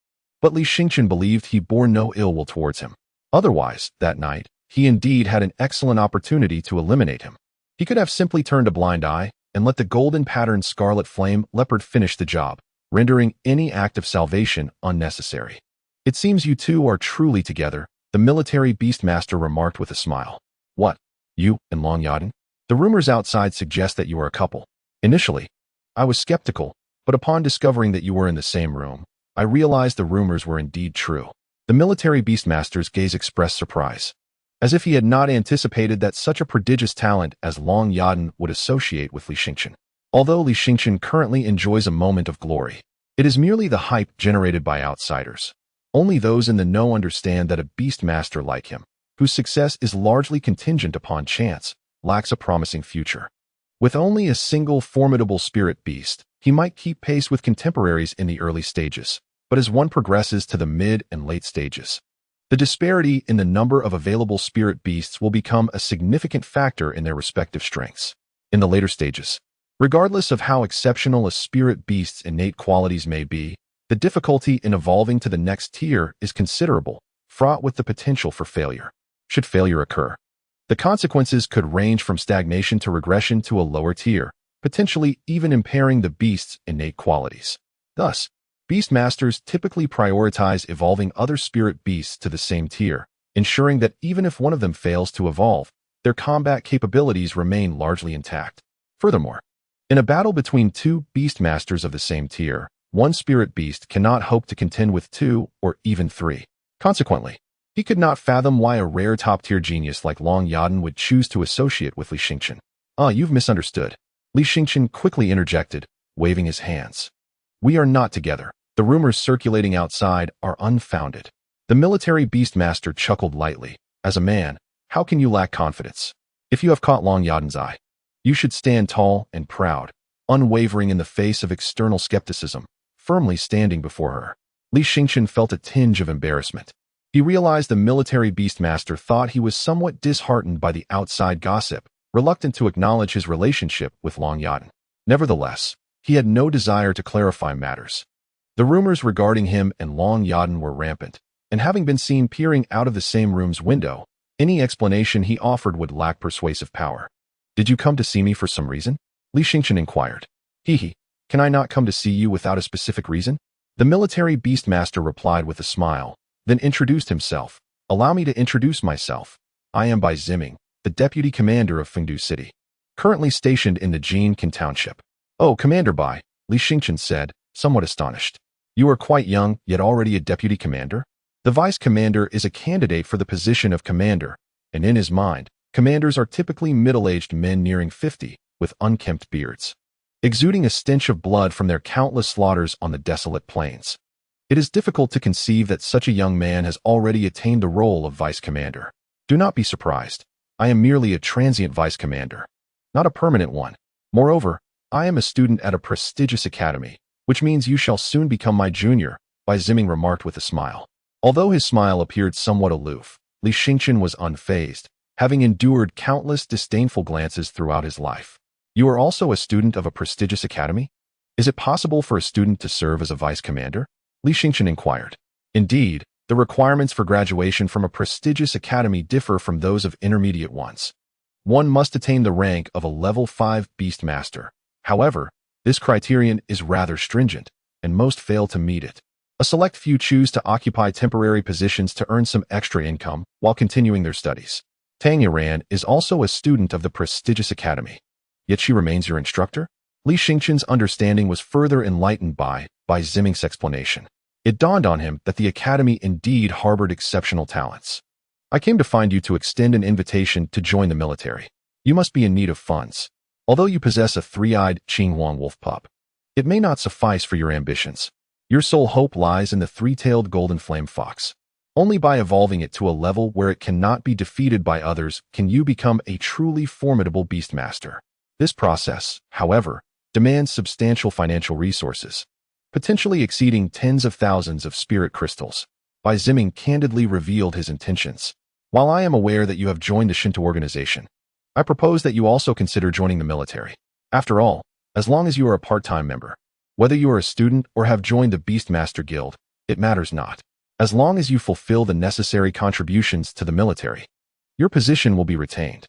But Li Xingqian believed he bore no ill will towards him. Otherwise, that night, he indeed had an excellent opportunity to eliminate him. He could have simply turned a blind eye and let the golden-patterned scarlet flame leopard finish the job, rendering any act of salvation unnecessary. It seems you two are truly together, the military beastmaster remarked with a smile. What? You and Long Yadan? The rumors outside suggest that you are a couple. Initially, I was skeptical, but upon discovering that you were in the same room, I realized the rumors were indeed true. The military beastmaster's gaze expressed surprise, as if he had not anticipated that such a prodigious talent as Long Yadan would associate with Li Xingqian. Although Li Xingqian currently enjoys a moment of glory, it is merely the hype generated by outsiders. Only those in the know understand that a beastmaster like him, whose success is largely contingent upon chance, lacks a promising future. With only a single formidable spirit beast, he might keep pace with contemporaries in the early stages, but as one progresses to the mid and late stages, the disparity in the number of available spirit beasts will become a significant factor in their respective strengths. In the later stages, regardless of how exceptional a spirit beast's innate qualities may be, the difficulty in evolving to the next tier is considerable, fraught with the potential for failure. Should failure occur, the consequences could range from stagnation to regression to a lower tier, potentially even impairing the beast's innate qualities. Thus, beastmasters typically prioritize evolving other spirit beasts to the same tier, ensuring that even if one of them fails to evolve, their combat capabilities remain largely intact. Furthermore, in a battle between two beastmasters of the same tier, one spirit beast cannot hope to contend with two or even three. Consequently, he could not fathom why a rare top-tier genius like Long Yadan would choose to associate with Li Xingqian. You've misunderstood. Li Xingqian quickly interjected, waving his hands. We are not together. The rumors circulating outside are unfounded. The military beastmaster chuckled lightly. As a man, how can you lack confidence? If you have caught Long Yadan's eye, you should stand tall and proud, unwavering in the face of external skepticism, firmly standing before her. Li Xingqian felt a tinge of embarrassment. He realized the military beastmaster thought he was somewhat disheartened by the outside gossip, reluctant to acknowledge his relationship with Long Yadan. Nevertheless, he had no desire to clarify matters. The rumors regarding him and Long Yadan were rampant, and having been seen peering out of the same room's window, any explanation he offered would lack persuasive power. "Did you come to see me for some reason?" Li Xingqian inquired. "Hehe, can I not come to see you without a specific reason?" The military beastmaster replied with a smile, then introduced himself. "Allow me to introduce myself. I am Bai Ziming, the deputy commander of Fungu City, currently stationed in the Jinkin township." "Oh, Commander Bai," Li Xingqian said, somewhat astonished. "You are quite young, yet already a deputy commander?" The vice commander is a candidate for the position of commander, and in his mind, commanders are typically middle-aged men nearing 50, with unkempt beards, exuding a stench of blood from their countless slaughters on the desolate plains. It is difficult to conceive that such a young man has already attained the role of vice commander. Do not be surprised. I am merely a transient vice commander, not a permanent one. Moreover, I am a student at a prestigious academy, which means you shall soon become my junior, Bai Ziming remarked with a smile. Although his smile appeared somewhat aloof, Li Xingqian was unfazed, having endured countless disdainful glances throughout his life. "You are also a student of a prestigious academy? Is it possible for a student to serve as a vice commander?" Li Xingqian inquired. "Indeed, the requirements for graduation from a prestigious academy differ from those of intermediate ones. One must attain the rank of a level 5 beastmaster. However, this criterion is rather stringent, and most fail to meet it. A select few choose to occupy temporary positions to earn some extra income while continuing their studies. Yadan is also a student of the prestigious academy. Yet she remains your instructor?" Li Xingqian's understanding was further enlightened by Ziming's explanation. It dawned on him that the academy indeed harbored exceptional talents. "I came to find you to extend an invitation to join the military. You must be in need of funds. Although you possess a three-eyed Qinghuang wolf pup, it may not suffice for your ambitions. Your sole hope lies in the three-tailed golden flame fox. Only by evolving it to a level where it cannot be defeated by others can you become a truly formidable beastmaster. This process, however, demands substantial financial resources, potentially exceeding tens of thousands of spirit crystals." Bai Ziming candidly revealed his intentions. "While I am aware that you have joined the Shinto organization, I propose that you also consider joining the military. After all, as long as you are a part-time member, whether you are a student or have joined the Beastmaster Guild, it matters not. As long as you fulfill the necessary contributions to the military, your position will be retained."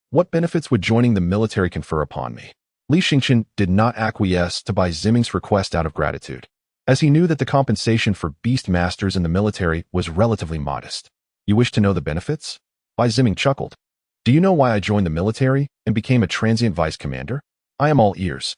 What benefits would joining the military confer upon me?" Li Xingqian did not acquiesce to Bai Ziming's request out of gratitude, as he knew that the compensation for beastmasters in the military was relatively modest. "You wish to know the benefits?" Bai Ziming chuckled. "Do you know why I joined the military and became a transient vice commander? I am all ears."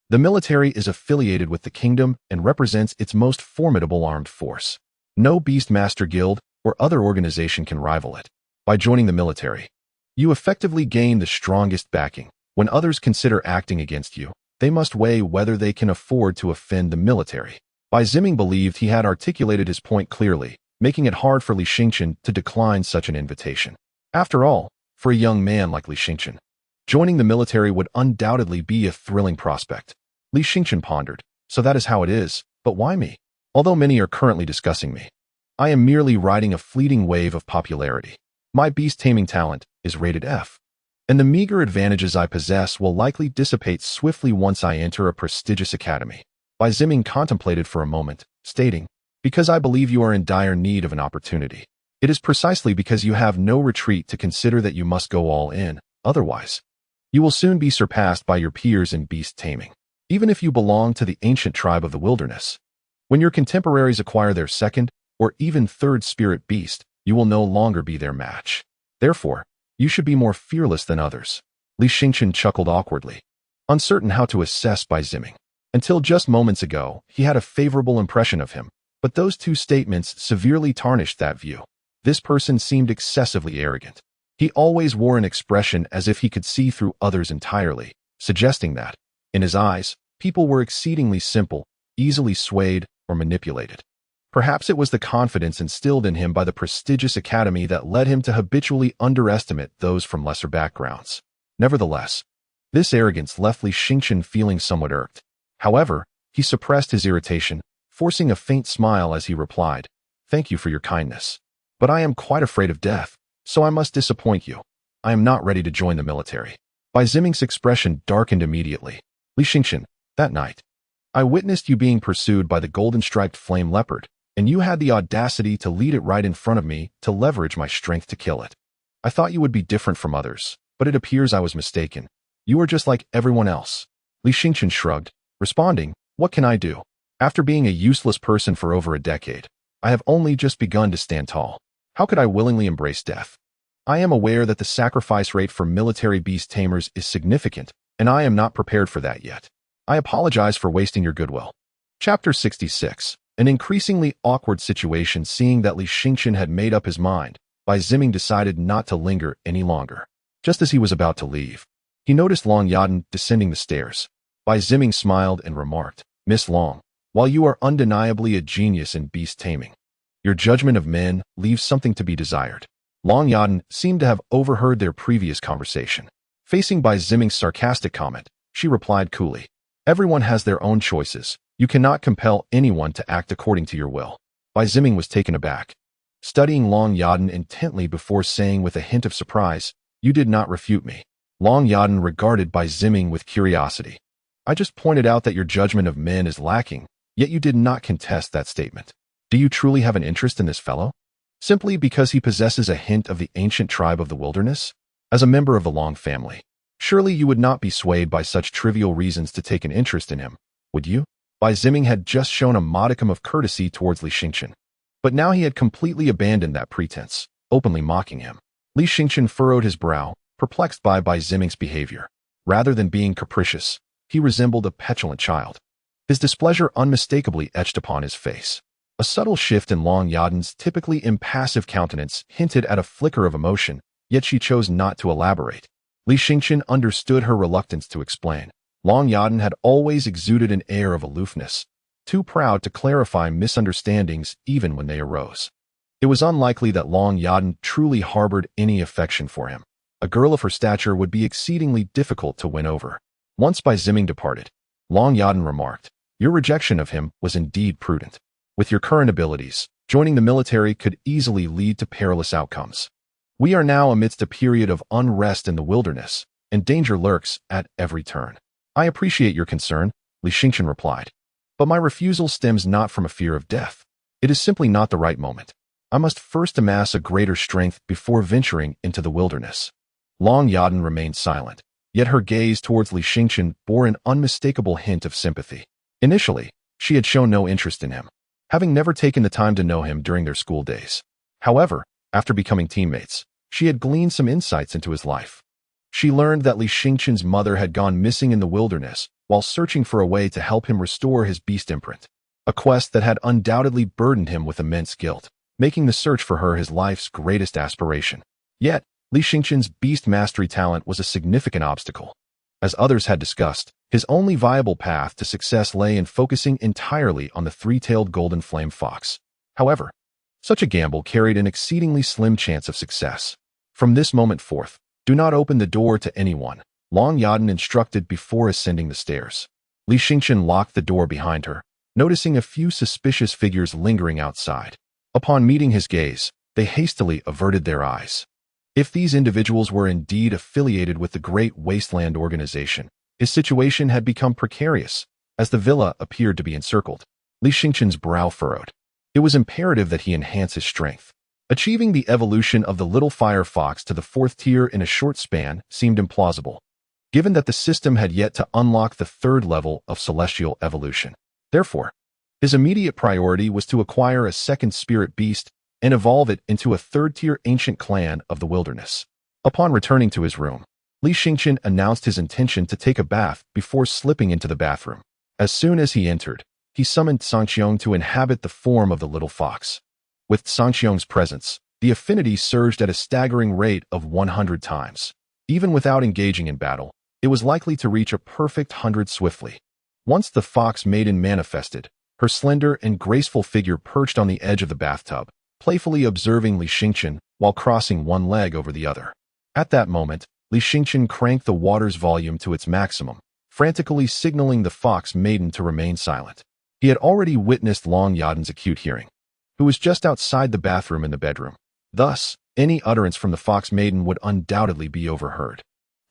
The military is affiliated with the kingdom and represents its most formidable armed force. No Beastmaster Guild or other organization can rival it. By joining the military, you effectively gain the strongest backing. When others consider acting against you, they must weigh whether they can afford to offend the military. Bai Ziming believed he had articulated his point clearly, making it hard for Li Xingqian to decline such an invitation. After all, for a young man like Li Xingqian, joining the military would undoubtedly be a thrilling prospect. Li Xingqian pondered. "So that is how it is, but why me? Although many are currently discussing me, I am merely riding a fleeting wave of popularity. My beast taming talent is rated F, and the meager advantages I possess will likely dissipate swiftly once I enter a prestigious academy." Bai Ziming contemplated for a moment, stating, "Because I believe you are in dire need of an opportunity. It is precisely because you have no retreat to consider that you must go all in. Otherwise, you will soon be surpassed by your peers in beast taming. Even if you belong to the ancient tribe of the wilderness, when your contemporaries acquire their second or even third spirit beast, you will no longer be their match. Therefore, you should be more fearless than others." Li Xingqian chuckled awkwardly, uncertain how to assess Bai Ziming. Until just moments ago, he had a favorable impression of him, but those two statements severely tarnished that view. This person seemed excessively arrogant. He always wore an expression as if he could see through others entirely, suggesting that, in his eyes, people were exceedingly simple, easily swayed, or manipulated. Perhaps it was the confidence instilled in him by the prestigious academy that led him to habitually underestimate those from lesser backgrounds. Nevertheless, this arrogance left Li Xingchen feeling somewhat irked. However, he suppressed his irritation, forcing a faint smile as he replied, "Thank you for your kindness. But I am quite afraid of death, so I must disappoint you. I am not ready to join the military." Bai Ziming's expression darkened immediately. "Li Xingchen, that night, I witnessed you being pursued by the golden-striped flame leopard, and you had the audacity to lead it right in front of me to leverage my strength to kill it. I thought you would be different from others, but it appears I was mistaken. You are just like everyone else." Li Xingchen shrugged, responding, "What can I do? After being a useless person for over a decade, I have only just begun to stand tall. How could I willingly embrace death? I am aware that the sacrifice rate for military beast tamers is significant, and I am not prepared for that yet. I apologize for wasting your goodwill." Chapter 66. An increasingly awkward situation. Seeing that Li Xingchen had made up his mind, Bai Ziming decided not to linger any longer. Just as he was about to leave, he noticed Long Yadan descending the stairs. Bai Ziming smiled and remarked, "Miss Long, while you are undeniably a genius in beast taming, your judgment of men leaves something to be desired." Long Yadan seemed to have overheard their previous conversation. Facing Bai Ziming's sarcastic comment, she replied coolly, "Everyone has their own choices. You cannot compel anyone to act according to your will." Bai Ziming was taken aback, studying Long Yadan intently before saying with a hint of surprise, "You did not refute me." Long Yadan regarded Bai Ziming with curiosity. "I just pointed out that your judgment of men is lacking, yet you did not contest that statement. Do you truly have an interest in this fellow? Simply because he possesses a hint of the ancient tribe of the wilderness? As a member of the Long family, surely you would not be swayed by such trivial reasons to take an interest in him, would you?" Bai Ziming had just shown a modicum of courtesy towards Li Xingchen, but now he had completely abandoned that pretense, openly mocking him. Li Xingchen furrowed his brow, perplexed by Bai Ziming's behavior. Rather than being capricious, he resembled a petulant child. His displeasure unmistakably etched upon his face. A subtle shift in Long Yadan's typically impassive countenance hinted at a flicker of emotion, yet she chose not to elaborate. Li Xingchen understood her reluctance to explain. Long Yadan had always exuded an air of aloofness, too proud to clarify misunderstandings even when they arose. It was unlikely that Long Yadan truly harbored any affection for him. A girl of her stature would be exceedingly difficult to win over. Once Bai Ziming departed, Long Yadan remarked, "Your rejection of him was indeed prudent. With your current abilities, joining the military could easily lead to perilous outcomes. We are now amidst a period of unrest in the wilderness, and danger lurks at every turn." "I appreciate your concern," Li Xingchen replied, "but my refusal stems not from a fear of death. It is simply not the right moment. I must first amass a greater strength before venturing into the wilderness." Long Yadan remained silent, yet her gaze towards Li Xingchen bore an unmistakable hint of sympathy. Initially, she had shown no interest in him, having never taken the time to know him during their school days. However, after becoming teammates, she had gleaned some insights into his life. She learned that Li Xingchen's mother had gone missing in the wilderness while searching for a way to help him restore his beast imprint, a quest that had undoubtedly burdened him with immense guilt, making the search for her his life's greatest aspiration. Yet, Li Xingchen's beast mastery talent was a significant obstacle. As others had discussed, his only viable path to success lay in focusing entirely on the three-tailed golden flame fox. However, such a gamble carried an exceedingly slim chance of success. From this moment forth, do not open the door to anyone, Long Yadan instructed before ascending the stairs. Li Xingchen locked the door behind her, noticing a few suspicious figures lingering outside. Upon meeting his gaze, they hastily averted their eyes. If these individuals were indeed affiliated with the Great Wasteland organization, his situation had become precarious, as the villa appeared to be encircled. Li Xingchen's brow furrowed. It was imperative that he enhance his strength. Achieving the evolution of the little fire fox to the 4th tier in a short span seemed implausible, given that the system had yet to unlock the 3rd level of celestial evolution. Therefore, his immediate priority was to acquire a 2nd spirit beast and evolve it into a 3rd-tier ancient clan of the wilderness. Upon returning to his room, Li Xingchen announced his intention to take a bath before slipping into the bathroom. As soon as he entered, he summoned Sangqiong to inhabit the form of the little fox. With Sangqiong's presence, the affinity surged at a staggering rate of 100 times. Even without engaging in battle, it was likely to reach a perfect 100 swiftly. Once the fox maiden manifested, her slender and graceful figure perched on the edge of the bathtub, playfully observing Li Xingqian while crossing one leg over the other. At that moment, Li Xingqian cranked the water's volume to its maximum, frantically signaling the fox maiden to remain silent. He had already witnessed Long Yadan's acute hearing, who was just outside the bathroom in the bedroom. Thus, any utterance from the fox maiden would undoubtedly be overheard.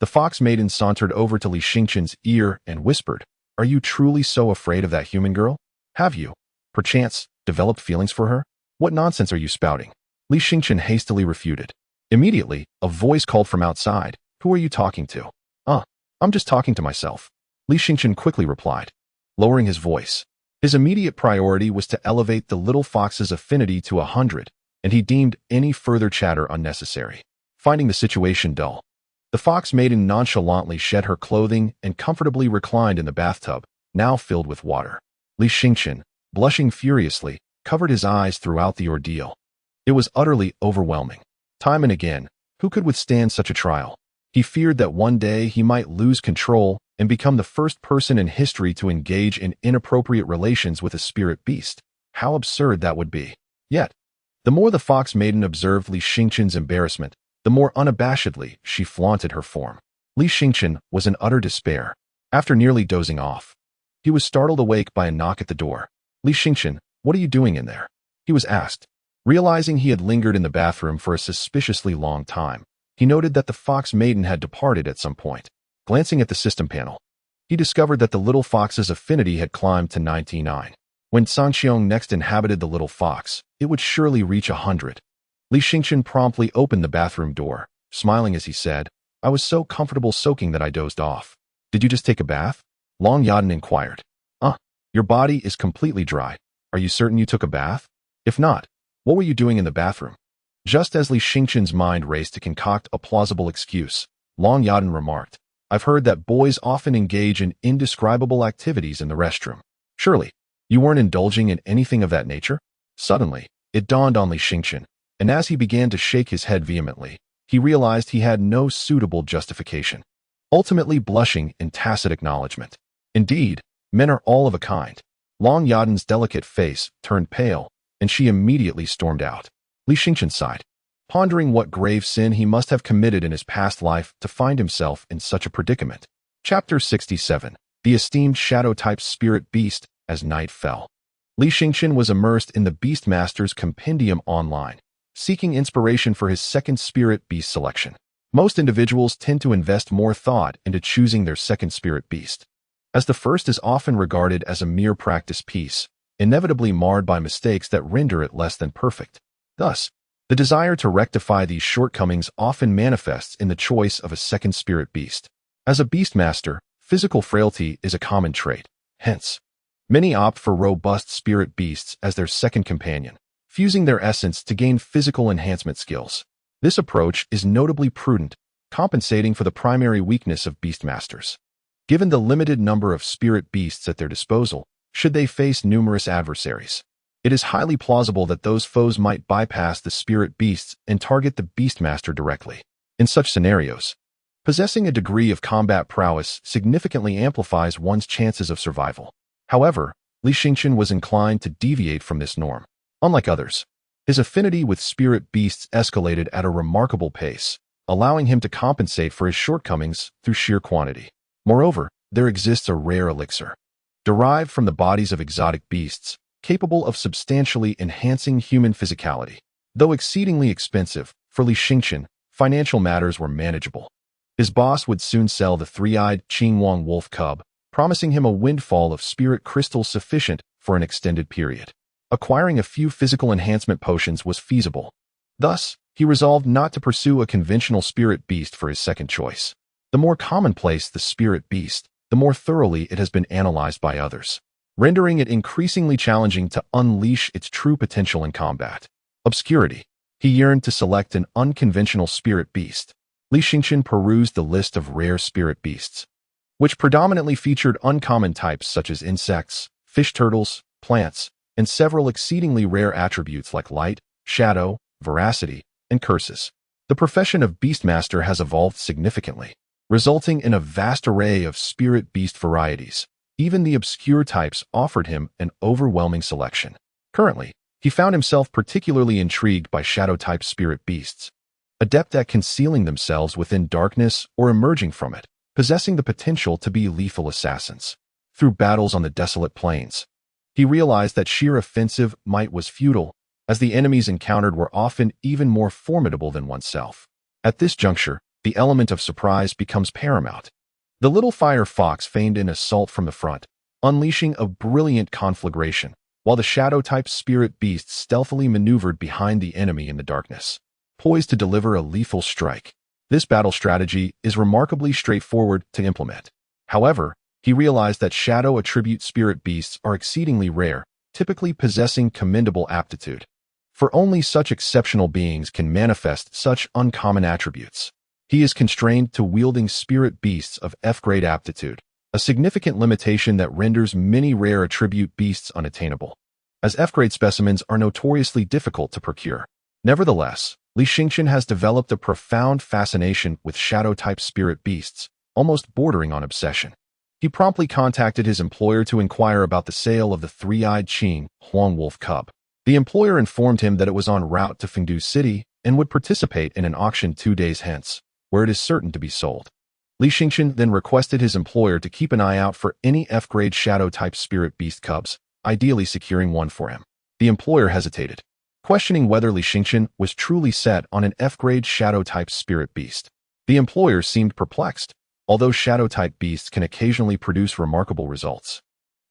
The fox maiden sauntered over to Li Xingqian's ear and whispered, "Are you truly so afraid of that human girl? Have you, perchance, developed feelings for her? What nonsense are you spouting?" Li Xingqian hastily refuted. Immediately, a voice called from outside, "Who are you talking to?" I'm just talking to myself," Li Xingqian quickly replied, lowering his voice. His immediate priority was to elevate the little fox's affinity to 100, and he deemed any further chatter unnecessary. Finding the situation dull, the fox maiden nonchalantly shed her clothing and comfortably reclined in the bathtub, now filled with water. Li Xingqian, blushing furiously, covered his eyes throughout the ordeal. It was utterly overwhelming. Time and again, who could withstand such a trial? He feared that one day he might lose control and become the first person in history to engage in inappropriate relations with a spirit beast. How absurd that would be. Yet, the more the fox maiden observed Li Xingqian's embarrassment, the more unabashedly she flaunted her form. Li Xingqian was in utter despair. After nearly dozing off, he was startled awake by a knock at the door. "Li Xingqian, what are you doing in there?" he was asked. Realizing he had lingered in the bathroom for a suspiciously long time, he noted that the fox maiden had departed at some point. Glancing at the system panel, he discovered that the little fox's affinity had climbed to 99. When Sanxiong next inhabited the little fox, it would surely reach 100. Li Xingqian promptly opened the bathroom door, smiling as he said, "I was so comfortable soaking that I dozed off." "Did you just take a bath?" Long Yadan inquired. Your body is completely dry. Are you certain you took a bath? If not, what were you doing in the bathroom?" Just as Li Xingqian's mind raced to concoct a plausible excuse, Long Yadan remarked, "I've heard that boys often engage in indescribable activities in the restroom. Surely, you weren't indulging in anything of that nature?" Suddenly, it dawned on Li Xingqian, and as he began to shake his head vehemently, he realized he had no suitable justification, ultimately blushing in tacit acknowledgement. Indeed, men are all of a kind. Long Yadan's delicate face turned pale, and she immediately stormed out. Li Xingqian sighed, pondering what grave sin he must have committed in his past life to find himself in such a predicament. Chapter 67. The esteemed shadow-type spirit beast. As night fell, Li Xingqian was immersed in the Beastmaster's Compendium online, seeking inspiration for his second spirit beast selection. Most individuals tend to invest more thought into choosing their second spirit beast, as the first is often regarded as a mere practice piece, inevitably marred by mistakes that render it less than perfect. Thus, the desire to rectify these shortcomings often manifests in the choice of a second spirit beast. As a beastmaster, physical frailty is a common trait. Hence, many opt for robust spirit beasts as their second companion, fusing their essence to gain physical enhancement skills. This approach is notably prudent, compensating for the primary weakness of beastmasters. Given the limited number of spirit beasts at their disposal, should they face numerous adversaries, it is highly plausible that those foes might bypass the spirit beasts and target the beastmaster directly. In such scenarios, possessing a degree of combat prowess significantly amplifies one's chances of survival. However, Li Xingqian was inclined to deviate from this norm. Unlike others, his affinity with spirit beasts escalated at a remarkable pace, allowing him to compensate for his shortcomings through sheer quantity. Moreover, there exists a rare elixir, derived from the bodies of exotic beasts, capable of substantially enhancing human physicality. Though exceedingly expensive, for Li Xingqian, financial matters were manageable. His boss would soon sell the three-eyed Qingwang wolf cub, promising him a windfall of spirit crystals sufficient for an extended period. Acquiring a few physical enhancement potions was feasible. Thus, he resolved not to pursue a conventional spirit beast for his second choice. The more commonplace the spirit beast, the more thoroughly it has been analyzed by others, rendering it increasingly challenging to unleash its true potential in combat. Obscurity. He yearned to select an unconventional spirit beast. Li Xingqian perused the list of rare spirit beasts, which predominantly featured uncommon types such as insects, fish turtles, plants, and several exceedingly rare attributes like light, shadow, veracity, and curses. The profession of beastmaster has evolved significantly, resulting in a vast array of spirit beast varieties, Even the obscure types offered him an overwhelming selection. Currently, he found himself particularly intrigued by shadow-type spirit beasts, adept at concealing themselves within darkness or emerging from it, possessing the potential to be lethal assassins. Through battles on the desolate plains, he realized that sheer offensive might was futile, as the enemies encountered were often even more formidable than oneself. At this juncture, the element of surprise becomes paramount. The little fire fox feigned an assault from the front, unleashing a brilliant conflagration, while the shadow-type spirit beast stealthily maneuvered behind the enemy in the darkness, poised to deliver a lethal strike. This battle strategy is remarkably straightforward to implement. However, he realized that shadow attribute spirit beasts are exceedingly rare, typically possessing commendable aptitude. For only such exceptional beings can manifest such uncommon attributes. He is constrained to wielding spirit beasts of F-grade aptitude, a significant limitation that renders many rare attribute beasts unattainable, as F-grade specimens are notoriously difficult to procure. Nevertheless, Li Xingqian has developed a profound fascination with shadow-type spirit beasts, almost bordering on obsession. He promptly contacted his employer to inquire about the sale of the three-eyed Qing Huang wolf cub. The employer informed him that it was en route to Fungu City and would participate in an auction 2 days hence, where it is certain to be sold. Li Xingqian then requested his employer to keep an eye out for any F-grade shadow-type spirit beast cubs, ideally securing one for him. The employer hesitated, questioning whether Li Xingqian was truly set on an F-grade shadow-type spirit beast. The employer seemed perplexed, although shadow-type beasts can occasionally produce remarkable results.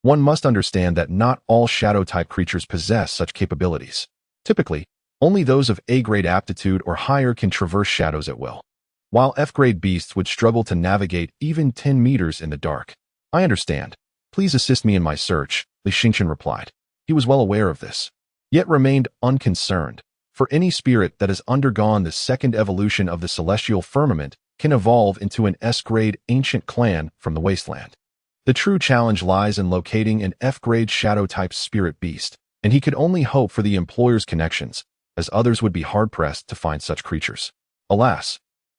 One must understand that not all shadow-type creatures possess such capabilities. Typically, only those of A-grade aptitude or higher can traverse shadows at will, while F-grade beasts would struggle to navigate even 10 meters in the dark. I understand. Please assist me in my search, Li Xingqian replied. He was well aware of this, yet remained unconcerned, for any spirit that has undergone the second evolution of the celestial firmament can evolve into an S-grade ancient clan from the Wasteland. The true challenge lies in locating an F-grade shadow-type spirit beast, and he could only hope for the employer's connections, as others would be hard-pressed to find such creatures. Alas,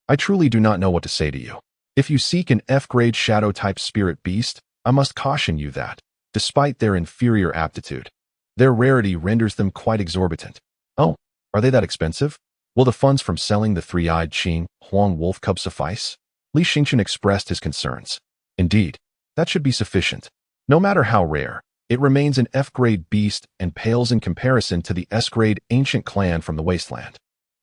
I truly do not know what to say to you. If you seek an F-grade shadow-type spirit beast, I must caution you that, despite their inferior aptitude, their rarity renders them quite exorbitant. Oh, are they that expensive? Will the funds from selling the three-eyed Qing Huang wolf cub suffice? Li Xingqian expressed his concerns. Indeed, that should be sufficient. No matter how rare, it remains an F-grade beast and pales in comparison to the S-grade ancient clan from the Wasteland.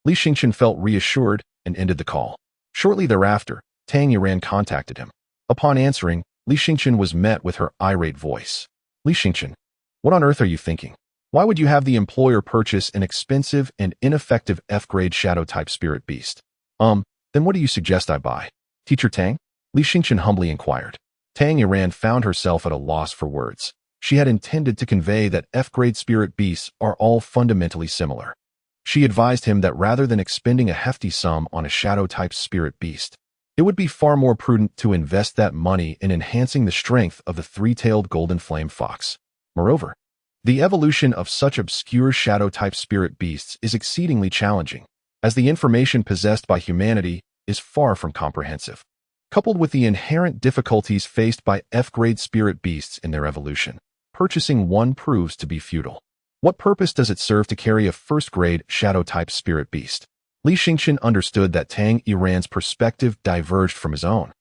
Li Xingqian felt reassured and ended the call. Shortly thereafter, Tang Yadan contacted him. Upon answering, Li Xingqian was met with her irate voice. Li Xingqian, what on earth are you thinking? Why would you have the employer purchase an expensive and ineffective F-grade shadow-type spirit beast? Then what do you suggest I buy? Teacher Tang? Li Xingqian humbly inquired. Tang Yadan found herself at a loss for words. She had intended to convey that F-grade spirit beasts are all fundamentally similar. She advised him that rather than expending a hefty sum on a shadow-type spirit beast, it would be far more prudent to invest that money in enhancing the strength of the three-tailed golden flame fox. Moreover, the evolution of such obscure shadow-type spirit beasts is exceedingly challenging, as the information possessed by humanity is far from comprehensive. Coupled with the inherent difficulties faced by F-grade spirit beasts in their evolution, purchasing one proves to be futile. What purpose does it serve to carry a first-grade shadow-type spirit beast? Li Xingqian understood that Tang Yadan's perspective diverged from his own.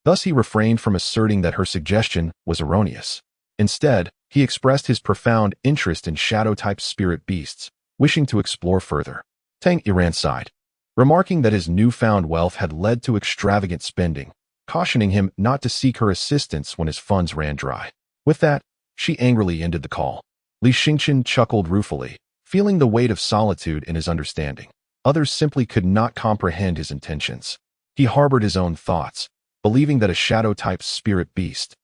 Thus he refrained from asserting that her suggestion was erroneous. Instead, he expressed his profound interest in shadow-type spirit beasts, wishing to explore further. Tang Yadan sighed, remarking that his newfound wealth had led to extravagant spending, cautioning him not to seek her assistance when his funds ran dry. With that, she angrily ended the call. Li Xingqian chuckled ruefully, feeling the weight of solitude in his understanding. Others simply could not comprehend his intentions. He harbored his own thoughts, believing that a shadow-type spirit beast,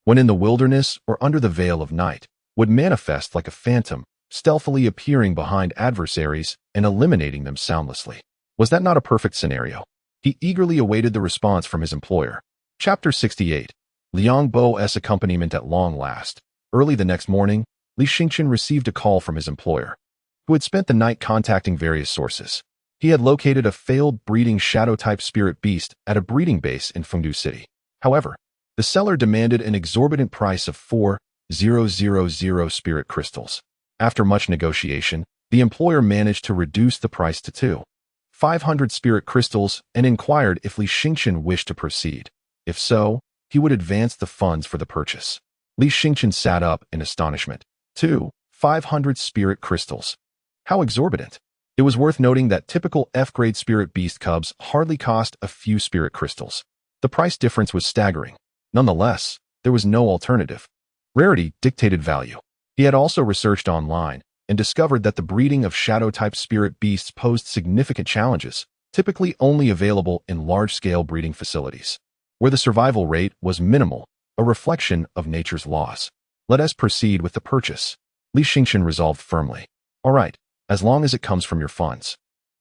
when in the wilderness or under the veil of night, would manifest like a phantom, stealthily appearing behind adversaries and eliminating them soundlessly. Was that not a perfect scenario? He eagerly awaited the response from his employer. Chapter 68. Liang Bo's accompaniment at long last. Early the next morning, Li Xingqian received a call from his employer, who had spent the night contacting various sources. He had located a failed breeding shadow-type spirit beast at a breeding base in Fungu City. However, the The seller demanded an exorbitant price of 4,000 spirit crystals. After much negotiation, the employer managed to reduce the price to 2,500 spirit crystals and inquired if Li Xingchen wished to proceed. If so, he would advance the funds for the purchase. Li Xingchen sat up in astonishment. 2,500 spirit crystals. How exorbitant! It was worth noting that typical F-grade spirit beast cubs hardly cost a few spirit crystals. The price difference was staggering. Nonetheless, there was no alternative. Rarity dictated value. He had also researched online and discovered that the breeding of shadow-type spirit beasts posed significant challenges, typically only available in large-scale breeding facilities, where the survival rate was minimal, a reflection of nature's laws. Let us proceed with the purchase. Li Xingchen resolved firmly. All right, as long as it comes from your funds.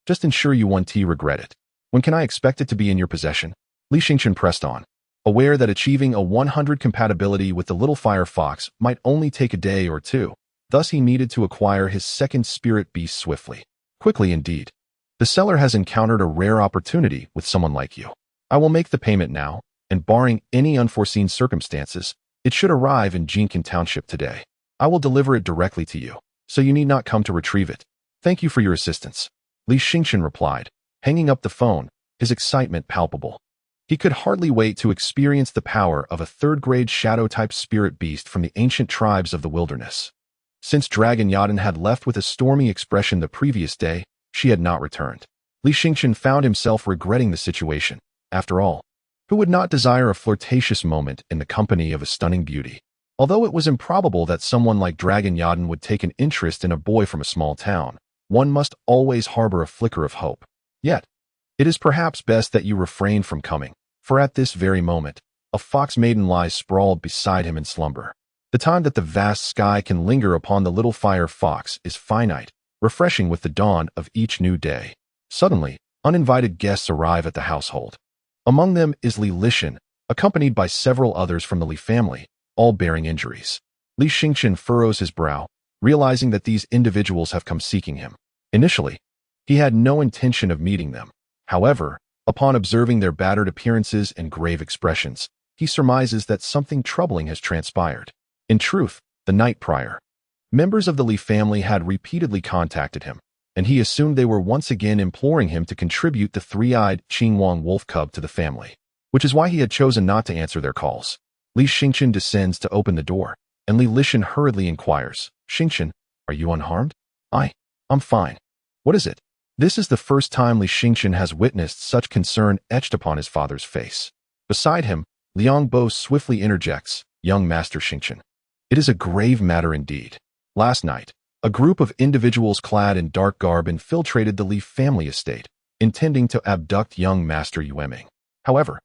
Just ensure you won't regret it. When can I expect it to be in your possession? Li Xingchen pressed on, aware that achieving a 100 compatibility with the little fire fox might only take a day or two. Thus he needed to acquire his second spirit beast swiftly. Quickly indeed. The seller has encountered a rare opportunity with someone like you. I will make the payment now, and barring any unforeseen circumstances, it should arrive in Jinkin Township today. I will deliver it directly to you, so you need not come to retrieve it. Thank you for your assistance. Li Xingchen replied, hanging up the phone, his excitement palpable. He could hardly wait to experience the power of a third-grade shadow-type spirit beast from the ancient tribes of the wilderness. Since Dragon Yadan had left with a stormy expression the previous day, she had not returned. Li Xingchen found himself regretting the situation. After all, who would not desire a flirtatious moment in the company of a stunning beauty? Although it was improbable that someone like Dragon Yadan would take an interest in a boy from a small town, one must always harbor a flicker of hope. Yet, it is perhaps best that you refrain from coming, for at this very moment, a fox maiden lies sprawled beside him in slumber. The time that the vast sky can linger upon the little fire fox is finite, refreshing with the dawn of each new day. Suddenly, uninvited guests arrive at the household. Among them is Li Lishan, accompanied by several others from the Li family, all bearing injuries. Li Xingchen furrows his brow, realizing that these individuals have come seeking him. Initially, he had no intention of meeting them. However, upon observing their battered appearances and grave expressions, he surmises that something troubling has transpired. In truth, the night prior, members of the Li family had repeatedly contacted him, and he assumed they were once again imploring him to contribute the three-eyed Qingwang wolf cub to the family, which is why he had chosen not to answer their calls. Li Xingchen descends to open the door, and Li Lishan hurriedly inquires, Xingchen, are you unharmed? I'm fine. What is it? This is the first time Li Xingchen has witnessed such concern etched upon his father's face. Beside him, Liang Bo swiftly interjects, young Master Xingchen. It is a grave matter indeed. Last night, a group of individuals clad in dark garb infiltrated the Li family estate, intending to abduct young Master Yueming. However,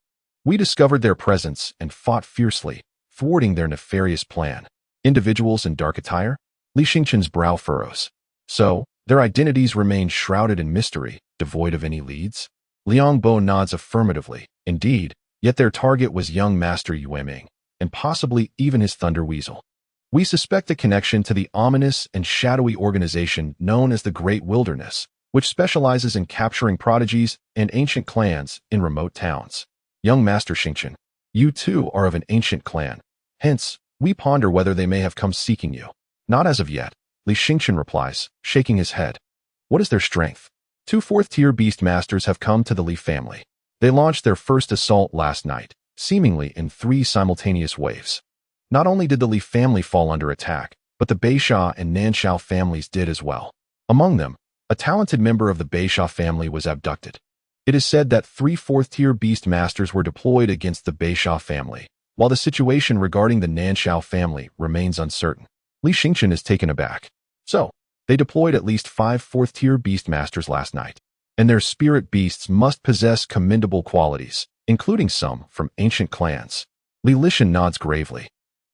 we discovered their presence and fought fiercely, thwarting their nefarious plan. Individuals in dark attire? Li Xingchen's brow furrows. So, their identities remain shrouded in mystery, devoid of any leads? Liang Bo nods affirmatively. Indeed, yet their target was young Master Yueming, and possibly even his Thunder Weasel. We suspect a connection to the ominous and shadowy organization known as the Great Wilderness, which specializes in capturing prodigies and ancient clans in remote towns. Young Master Xingchen, you too are of an ancient clan. Hence, we ponder whether they may have come seeking you. Not as of yet, Li Xingchen replies, shaking his head. What is their strength? 2 fourth-tier beast masters have come to the Li family. They launched their first assault last night, seemingly in 3 simultaneous waves. Not only did the Li family fall under attack, but the Beishao and Nanshao families did as well. Among them, a talented member of the Beishao family was abducted. It is said that 3 fourth-tier beast masters were deployed against the Beishao family, while the situation regarding the Nanshao family remains uncertain. Li Xingchen is taken aback. So, they deployed at least 5 fourth-tier beast masters last night, and their spirit beasts must possess commendable qualities, including some from ancient clans. Li Lishan nods gravely.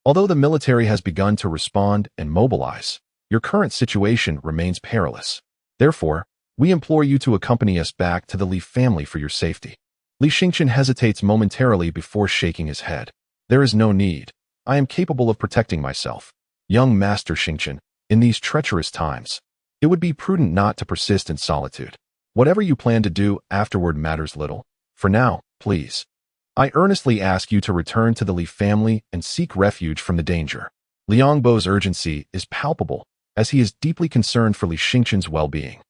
Although the military has begun to respond and mobilize, your current situation remains perilous. Therefore, we implore you to accompany us back to the Li family for your safety. Li Xingchen hesitates momentarily before shaking his head. There is no need. I am capable of protecting myself. Young Master Xingchen, in these treacherous times, it would be prudent not to persist in solitude. Whatever you plan to do afterward matters little. For now, please. I earnestly ask you to return to the Li family and seek refuge from the danger. Liangbo's urgency is palpable, as he is deeply concerned for Li Xingqian's well-being.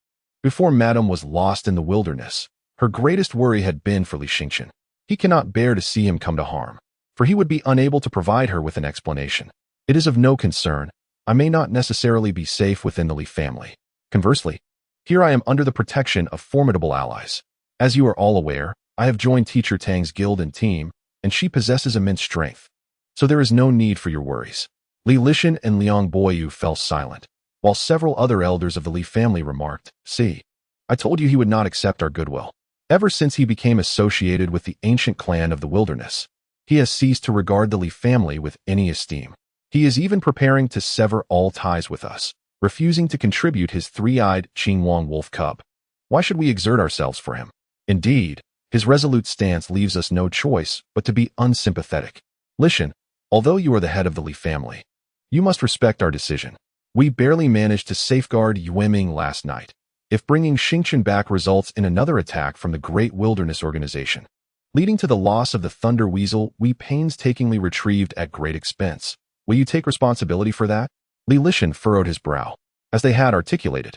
Before Madame was lost in the wilderness, her greatest worry had been for Li Xingqian. He cannot bear to see him come to harm, for he would be unable to provide her with an explanation. It is of no concern. I may not necessarily be safe within the Li family. Conversely, here I am under the protection of formidable allies. As you are all aware, I have joined Teacher Tang's guild and team, and she possesses immense strength. So there is no need for your worries. Li Lishan and Liang Boyu fell silent, while several other elders of the Li family remarked, "See, I told you he would not accept our goodwill." Ever since he became associated with the ancient clan of the wilderness, he has ceased to regard the Li family with any esteem. He is even preparing to sever all ties with us, refusing to contribute his three-eyed Qinhuang wolf cub. Why should we exert ourselves for him? Indeed, his resolute stance leaves us no choice but to be unsympathetic. Lishan, although you are the head of the Li family, you must respect our decision. We barely managed to safeguard Yueming last night. If bringing Xingqian back results in another attack from the Great Wilderness Organization, leading to the loss of the Thunder Weasel we painstakingly retrieved at great expense, will you take responsibility for that? Li Lishan furrowed his brow, as they had articulated.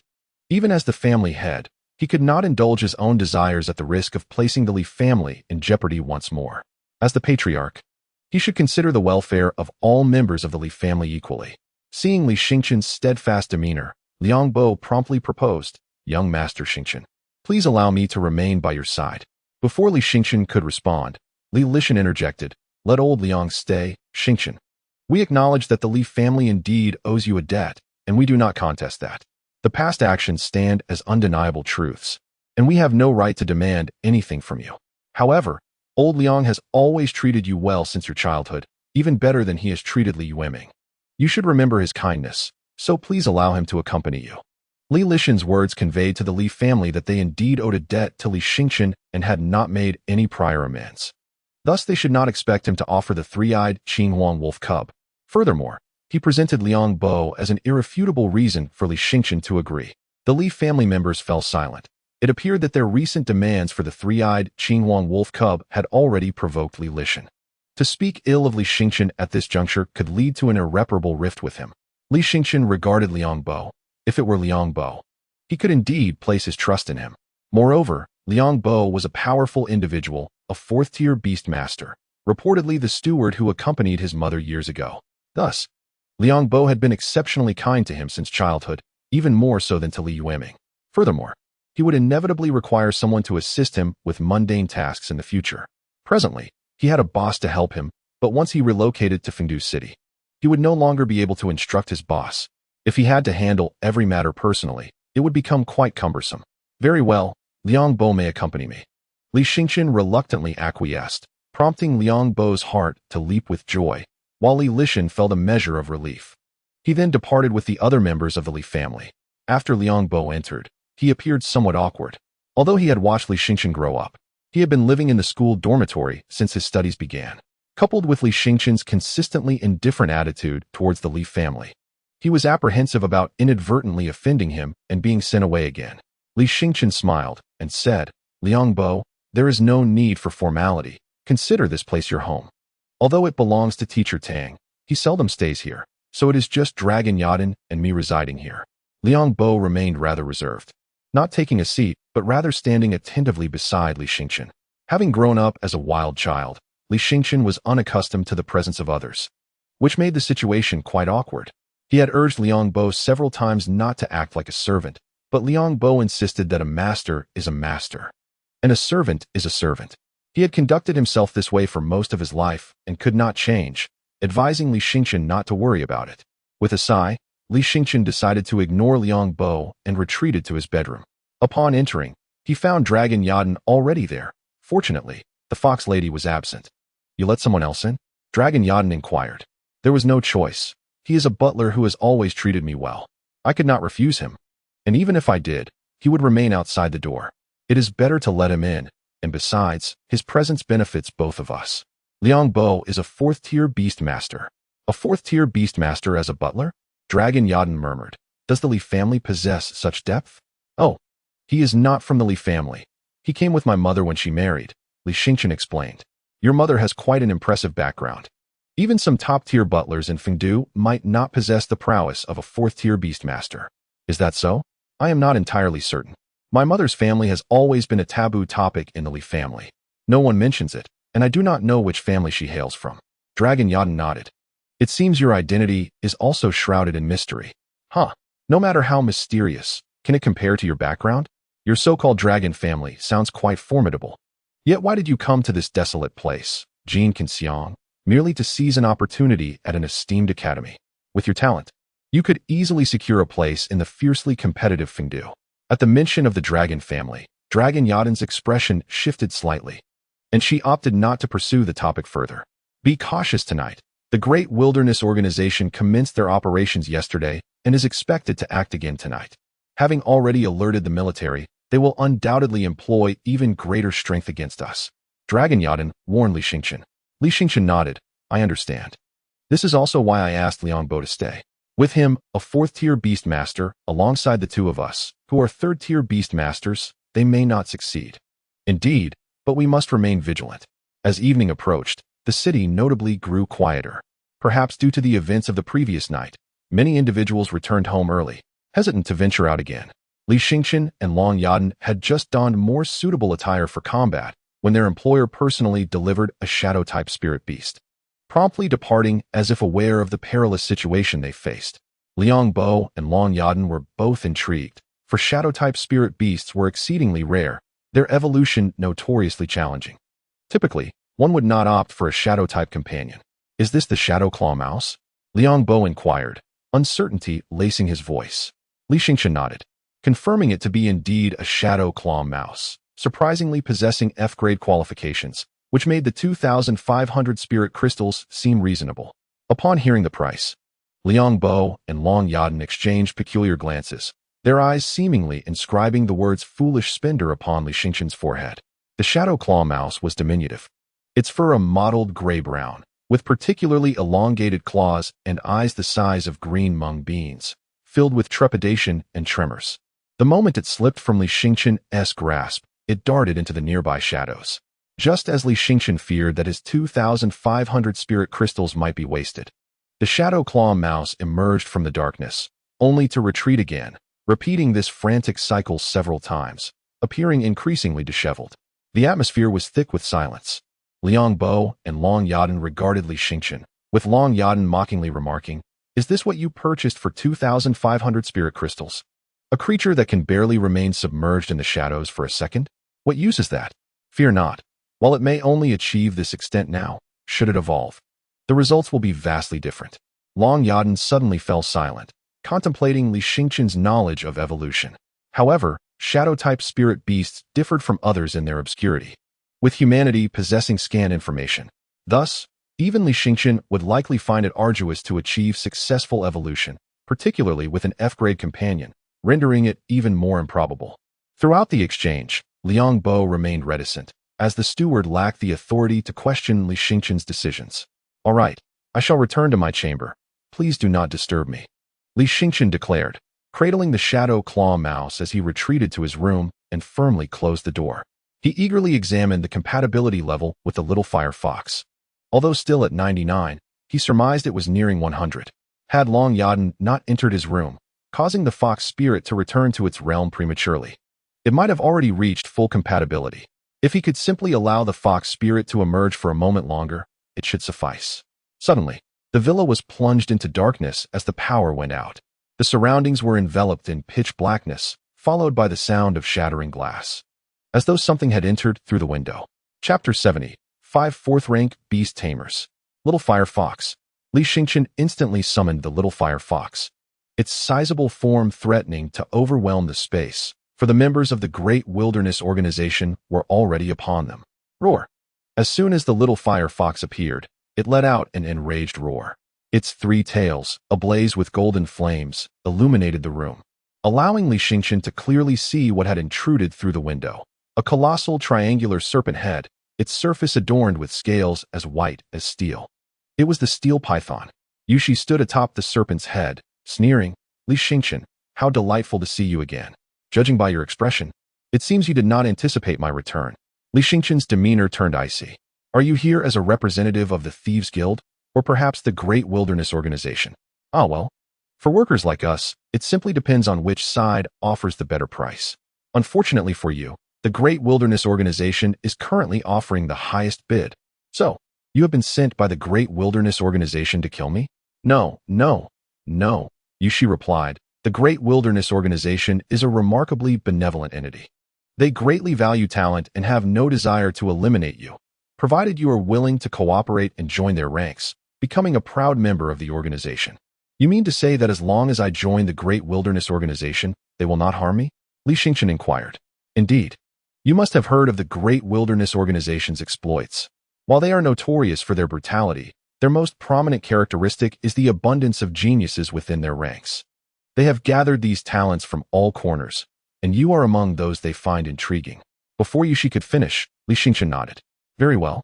Even as the family head, he could not indulge his own desires at the risk of placing the Li family in jeopardy once more. As the patriarch, he should consider the welfare of all members of the Li family equally. Seeing Li Xingqian's steadfast demeanor, Liang Bo promptly proposed, "Young Master Xingqian, please allow me to remain by your side." Before Li Xingqian could respond, Li Lishan interjected, "Let old Liang stay, Xingqian. We acknowledge that the Li family indeed owes you a debt, and we do not contest that. The past actions stand as undeniable truths, and we have no right to demand anything from you. However, old Liang has always treated you well since your childhood, even better than he has treated Li Yueming. You should remember his kindness, so please allow him to accompany you." Li Lishan's words conveyed to the Li family that they indeed owed a debt to Li Xingqian and had not made any prior amends. Thus, they should not expect him to offer the three-eyed Qinhuang wolf cub. Furthermore, he presented Liang Bo as an irrefutable reason for Li Xingqian to agree. The Li family members fell silent. It appeared that their recent demands for the three-eyed Qinhuang wolf cub had already provoked Li Lishan. To speak ill of Li Xingqian at this juncture could lead to an irreparable rift with him. Li Xingqian regarded Liang Bo. If it were Liang Bo, he could indeed place his trust in him. Moreover, Liang Bo was a powerful individual, a fourth-tier beast master, reportedly the steward who accompanied his mother years ago. Thus, Liang Bo had been exceptionally kind to him since childhood, even more so than to Li Yueming. Furthermore, he would inevitably require someone to assist him with mundane tasks in the future. Presently, he had a boss to help him, but once he relocated to Fungu City, he would no longer be able to instruct his boss. If he had to handle every matter personally, it would become quite cumbersome. "Very well, Liang Bo may accompany me." Li Xingqian reluctantly acquiesced, prompting Liang Bo's heart to leap with joy, while Li Lishan felt a measure of relief. He then departed with the other members of the Li family. After Liang Bo entered, he appeared somewhat awkward. Although he had watched Li Xingqian grow up, he had been living in the school dormitory since his studies began. Coupled with Li Xingqian's consistently indifferent attitude towards the Li family, he was apprehensive about inadvertently offending him and being sent away again. Li Xingqian smiled and said, "Liang Bo, there is no need for formality. Consider this place your home. Although it belongs to Teacher Tang, he seldom stays here, so it is just Dragon Yadan and me residing here." Liang Bo remained rather reserved, not taking a seat, but rather standing attentively beside Li Xingqian. Having grown up as a wild child, Li Xingqian was unaccustomed to the presence of others, which made the situation quite awkward. He had urged Liang Bo several times not to act like a servant, but Liang Bo insisted that a master is a master, and a servant is a servant. He had conducted himself this way for most of his life and could not change, advising Li Xingqian not to worry about it. With a sigh, Li Xingqian decided to ignore Liang Bo and retreated to his bedroom. Upon entering, he found Dragon Yadan already there. Fortunately, the fox lady was absent. "You let someone else in?" Dragon Yadan inquired. "There was no choice. He is a butler who has always treated me well. I could not refuse him. And even if I did, he would remain outside the door. It is better to let him in, and besides, his presence benefits both of us." Liang Bo is a fourth-tier beast master. "A fourth-tier beast master as a butler?" Dragon Yadan murmured. "Does the Li family possess such depth?" "Oh, he is not from the Li family. He came with my mother when she married," Li Xingqian explained. Your mother has quite an impressive background. Even some top-tier butlers in Fungu might not possess the prowess of a fourth-tier beastmaster. Is that so? I am not entirely certain. My mother's family has always been a taboo topic in the Li family. No one mentions it, and I do not know which family she hails from. Dragon Yadan nodded. It seems your identity is also shrouded in mystery. Huh. No matter how mysterious, can it compare to your background? Your so-called dragon family sounds quite formidable. Yet why did you come to this desolate place, Jean Kinxiang, merely to seize an opportunity at an esteemed academy? With your talent, you could easily secure a place in the fiercely competitive Fungu. At the mention of the dragon family, Dragon Yadan's expression shifted slightly, and she opted not to pursue the topic further. Be cautious tonight. The Great Wilderness Organization commenced their operations yesterday and is expected to act again tonight. Having already alerted the military, they will undoubtedly employ even greater strength against us. Dragon Yadan warned Li Xingqian. Li Xingqian nodded. I understand. This is also why I asked Liang Bo to stay. With him, a fourth-tier beastmaster, alongside the two of us, who are third-tier beastmasters, they may not succeed. Indeed, but we must remain vigilant. As evening approached, the city notably grew quieter. Perhaps due to the events of the previous night, many individuals returned home early, hesitant to venture out again. Li Xingqian and Long Yadan had just donned more suitable attire for combat when their employer personally delivered a shadow-type spirit beast, promptly departing as if aware of the perilous situation they faced. Liang Bo and Long Yadan were both intrigued, for shadow-type spirit beasts were exceedingly rare, their evolution notoriously challenging. Typically, one would not opt for a shadow-type companion. Is this the Shadow Claw Mouse? Liang Bo inquired, uncertainty lacing his voice. Li Xingqian nodded, confirming it to be indeed a Shadow Claw Mouse, surprisingly possessing F-grade qualifications, which made the 2,500 spirit crystals seem reasonable. Upon hearing the price, Liang Bo and Long Yadan exchanged peculiar glances, their eyes seemingly inscribing the words foolish spender upon Li Xingqian's forehead. The Shadow Claw Mouse was diminutive, its fur a mottled gray-brown, with particularly elongated claws and eyes the size of green mung beans, filled with trepidation and tremors. The moment it slipped from Li Xingqian's grasp, it darted into the nearby shadows. Just as Li Xingqian feared that his 2,500 spirit crystals might be wasted, the Shadow Claw Mouse emerged from the darkness, only to retreat again, repeating this frantic cycle several times, appearing increasingly disheveled. The atmosphere was thick with silence. Liang Bo and Long Yadan regarded Li Xingqian, with Long Yadan mockingly remarking, "Is this what you purchased for 2,500 spirit crystals? A creature that can barely remain submerged in the shadows for a second? What use is that? Fear not. While it may only achieve this extent now, should it evolve, the results will be vastly different." Long Yadan suddenly fell silent, contemplating Li Xingqian's knowledge of evolution. However, shadow-type spirit beasts differed from others in their obscurity, with humanity possessing scant information. Thus, even Li Xingqian would likely find it arduous to achieve successful evolution, particularly with an F-grade companion, rendering it even more improbable. Throughout the exchange, Liang Bo remained reticent, as the steward lacked the authority to question Li Xingqian's decisions. "All right, I shall return to my chamber. Please do not disturb me," Li Xingqian declared, cradling the Shadow Claw Mouse as he retreated to his room and firmly closed the door. He eagerly examined the compatibility level with the little fire fox. Although still at 99, he surmised it was nearing 100. Had Long Yadan not entered his room, causing the fox spirit to return to its realm prematurely, it might have already reached full compatibility. If he could simply allow the fox spirit to emerge for a moment longer, it should suffice. Suddenly, the villa was plunged into darkness as the power went out. The surroundings were enveloped in pitch blackness, followed by the sound of shattering glass, as though something had entered through the window. Chapter 70. 5 4th-rank Beast Tamers. Little Fire Fox. Li Xingqian instantly summoned the Little Fire Fox, its sizable form threatening to overwhelm the space, for the members of the Great Wilderness Organization were already upon them. Roar! As soon as the Little Fire Fox appeared, it let out an enraged roar. Its 3 tails, ablaze with golden flames, illuminated the room, allowing Li Xingqian to clearly see what had intruded through the window. A colossal triangular serpent head, its surface adorned with scales as white as steel. It was the steel python. Yushi stood atop the serpent's head, sneering, "Li Xingqian, how delightful to see you again. Judging by your expression, it seems you did not anticipate my return." Li Xingqian's demeanor turned icy. Are you here as a representative of the Thieves Guild, or perhaps the Great Wilderness Organization? Ah, well, for workers like us, it simply depends on which side offers the better price. Unfortunately for you, the Great Wilderness Organization is currently offering the highest bid. So, you have been sent by the Great Wilderness Organization to kill me? No, no, no, Yushi replied. The Great Wilderness Organization is a remarkably benevolent entity. They greatly value talent and have no desire to eliminate you, provided you are willing to cooperate and join their ranks, becoming a proud member of the organization. You mean to say that as long as I join the Great Wilderness Organization, they will not harm me? Li Xingchen inquired. Indeed. You must have heard of the Great Wilderness Organization's exploits. While they are notorious for their brutality, their most prominent characteristic is the abundance of geniuses within their ranks. They have gathered these talents from all corners, and you are among those they find intriguing. Before Yushi could finish, Li Xingchen nodded. Very well.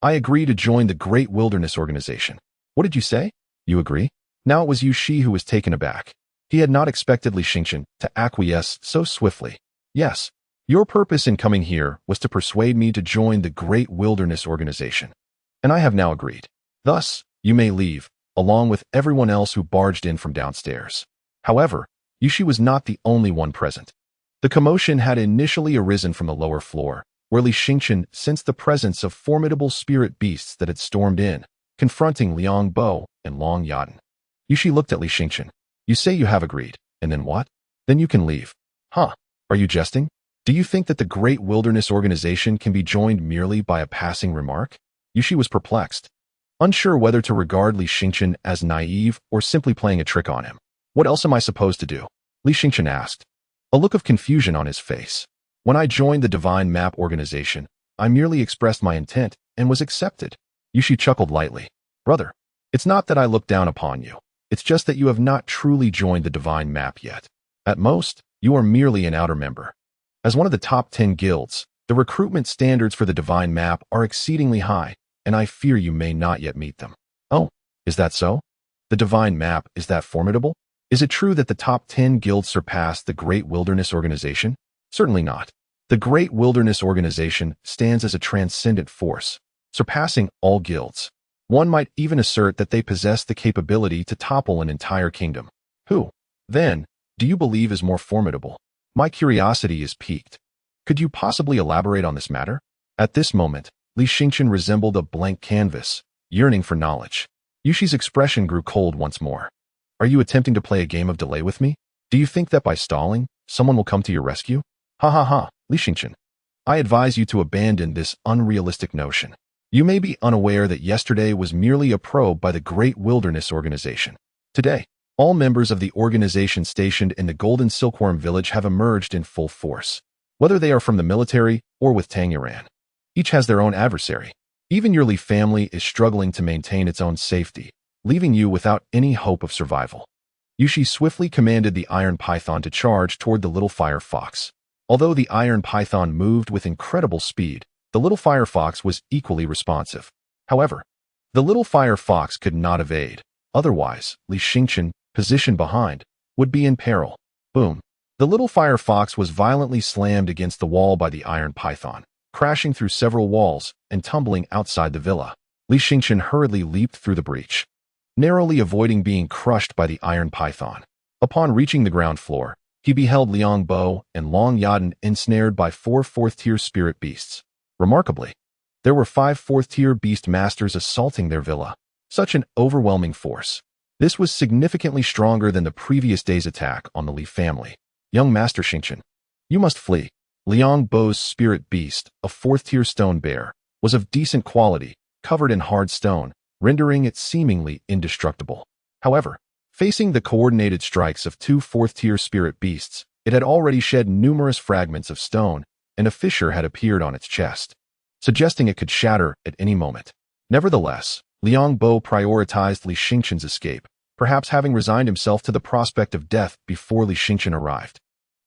I agree to join the Great Wilderness Organization. What did you say? You agree? Now it was Yushi who was taken aback. He had not expected Li Xingchen to acquiesce so swiftly. Yes, your purpose in coming here was to persuade me to join the Great Wilderness Organization, and I have now agreed. Thus, you may leave, along with everyone else who barged in from downstairs. However, Yushi was not the only one present. The commotion had initially arisen from the lower floor, where Li Xingchen sensed the presence of formidable spirit beasts that had stormed in, confronting Liang Bo and Long Yadan. Yushi looked at Li Xingchen. You say you have agreed, and then what? Then you can leave. Huh? Are you jesting? Do you think that the Great Wilderness Organization can be joined merely by a passing remark? Yushi was perplexed, unsure whether to regard Li Xingchen as naive or simply playing a trick on him. What else am I supposed to do? Li Xingchen asked, a look of confusion on his face. When I joined the Divine Map Organization, I merely expressed my intent and was accepted. Yushi chuckled lightly. Brother, it's not that I look down upon you. It's just that you have not truly joined the Divine Map yet. At most, you are merely an outer member. As one of the top 10 guilds, the recruitment standards for the Divine Map are exceedingly high, and I fear you may not yet meet them. Oh, is that so? The Divine Map is that formidable? Is it true that the top 10 guilds surpass the Great Wilderness Organization? Certainly not. The Great Wilderness Organization stands as a transcendent force, surpassing all guilds. One might even assert that they possess the capability to topple an entire kingdom. Who, then, do you believe is more formidable? My curiosity is piqued. Could you possibly elaborate on this matter? At this moment, Li Xingchen resembled a blank canvas, yearning for knowledge. Yushi's expression grew cold once more. Are you attempting to play a game of delay with me? Do you think that by stalling, someone will come to your rescue? Ha ha ha, Li Xingchen. I advise you to abandon this unrealistic notion. You may be unaware that yesterday was merely a probe by the Great Wilderness Organization. Today, all members of the organization stationed in the Golden Silkworm Village have emerged in full force, whether they are from the military or with Tangyuan. Each has their own adversary. Even your Li family is struggling to maintain its own safety, leaving you without any hope of survival. Yushi swiftly commanded the Iron Python to charge toward the little fire fox. Although the Iron Python moved with incredible speed, the little fire fox was equally responsive. However, the little fire fox could not evade. Otherwise, Li Xingchen, positioned behind, would be in peril. Boom. The little fire fox was violently slammed against the wall by the Iron Python, crashing through several walls and tumbling outside the villa. Li Xingchen hurriedly leaped through the breach, narrowly avoiding being crushed by the Iron Python. Upon reaching the ground floor, he beheld Liang Bo and Long Yadan ensnared by 4 fourth-tier spirit beasts. Remarkably, there were 5 fourth-tier beast masters assaulting their villa. Such an overwhelming force. This was significantly stronger than the previous day's attack on the Li family. Young Master Xingchen, you must flee. Liang Bo's spirit beast, a 4th-tier stone bear, was of decent quality, covered in hard stone, rendering it seemingly indestructible. However, facing the coordinated strikes of 2 4th-tier spirit beasts, it had already shed numerous fragments of stone, and a fissure had appeared on its chest, suggesting it could shatter at any moment. Nevertheless, Liang Bo prioritized Li Xingchen's escape, perhaps having resigned himself to the prospect of death before Li Xingchen arrived.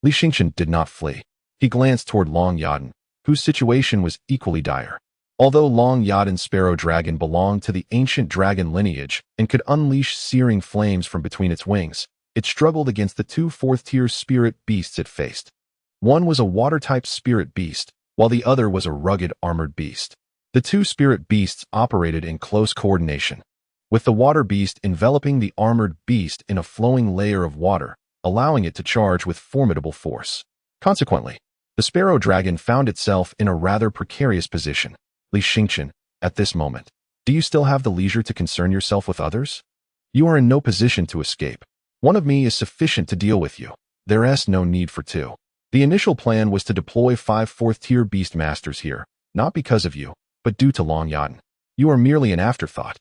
Li Xingchen did not flee. He glanced toward Long Yadan, whose situation was equally dire. Although Long Yadan's sparrow dragon belonged to the ancient dragon lineage and could unleash searing flames from between its wings, it struggled against the 2 4th-tier spirit beasts it faced. One was a water-type spirit beast, while the other was a rugged armored beast. The two spirit beasts operated in close coordination, with the water beast enveloping the armored beast in a flowing layer of water, allowing it to charge with formidable force. Consequently, the sparrow dragon found itself in a rather precarious position. Li Xingqian, at this moment, do you still have the leisure to concern yourself with others? You are in no position to escape. One of me is sufficient to deal with you. There is no need for two. The initial plan was to deploy 5 fourth-tier beast masters here, not because of you, but due to Long Yadan. You are merely an afterthought.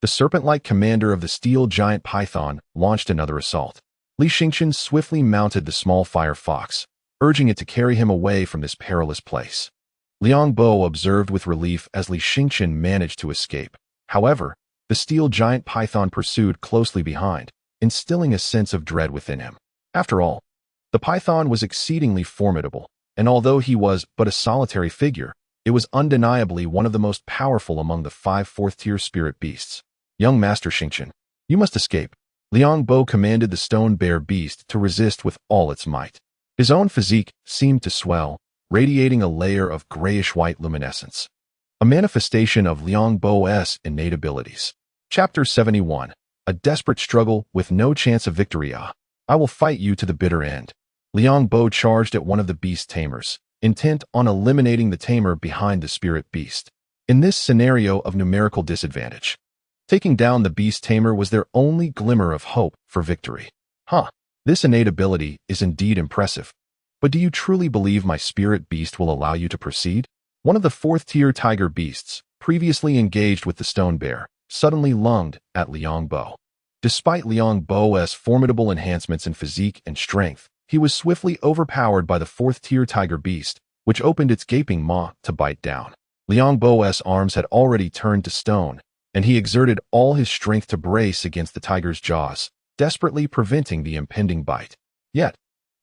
The serpent-like commander of the steel giant python launched another assault. Li Xingqian swiftly mounted the small fire fox, urging it to carry him away from this perilous place. Liang Bo observed with relief as Li Xingqian managed to escape. However, the steel giant python pursued closely behind, instilling a sense of dread within him. After all, the python was exceedingly formidable, and although he was but a solitary figure, it was undeniably one of the most powerful among the 5 fourth-tier spirit beasts. Young Master Xingqian, you must escape. Liang Bo commanded the stone bear beast to resist with all its might. His own physique seemed to swell, radiating a layer of grayish-white luminescence, a manifestation of Liang Bo's innate abilities. Chapter 71. A desperate struggle with no chance of victory. I will fight you to the bitter end. Liang Bo charged at one of the beast tamers, intent on eliminating the tamer behind the spirit beast. In this scenario of numerical disadvantage, taking down the beast tamer was their only glimmer of hope for victory. This innate ability is indeed impressive. But do you truly believe my spirit beast will allow you to proceed? One of the 4th-tier tiger beasts, previously engaged with the stone bear, suddenly lunged at Liang Bo. Despite Liang Bo's formidable enhancements in physique and strength, he was swiftly overpowered by the 4th-tier tiger beast, which opened its gaping maw to bite down. Liang Bo's arms had already turned to stone, and he exerted all his strength to brace against the tiger's jaws, desperately preventing the impending bite. Yet,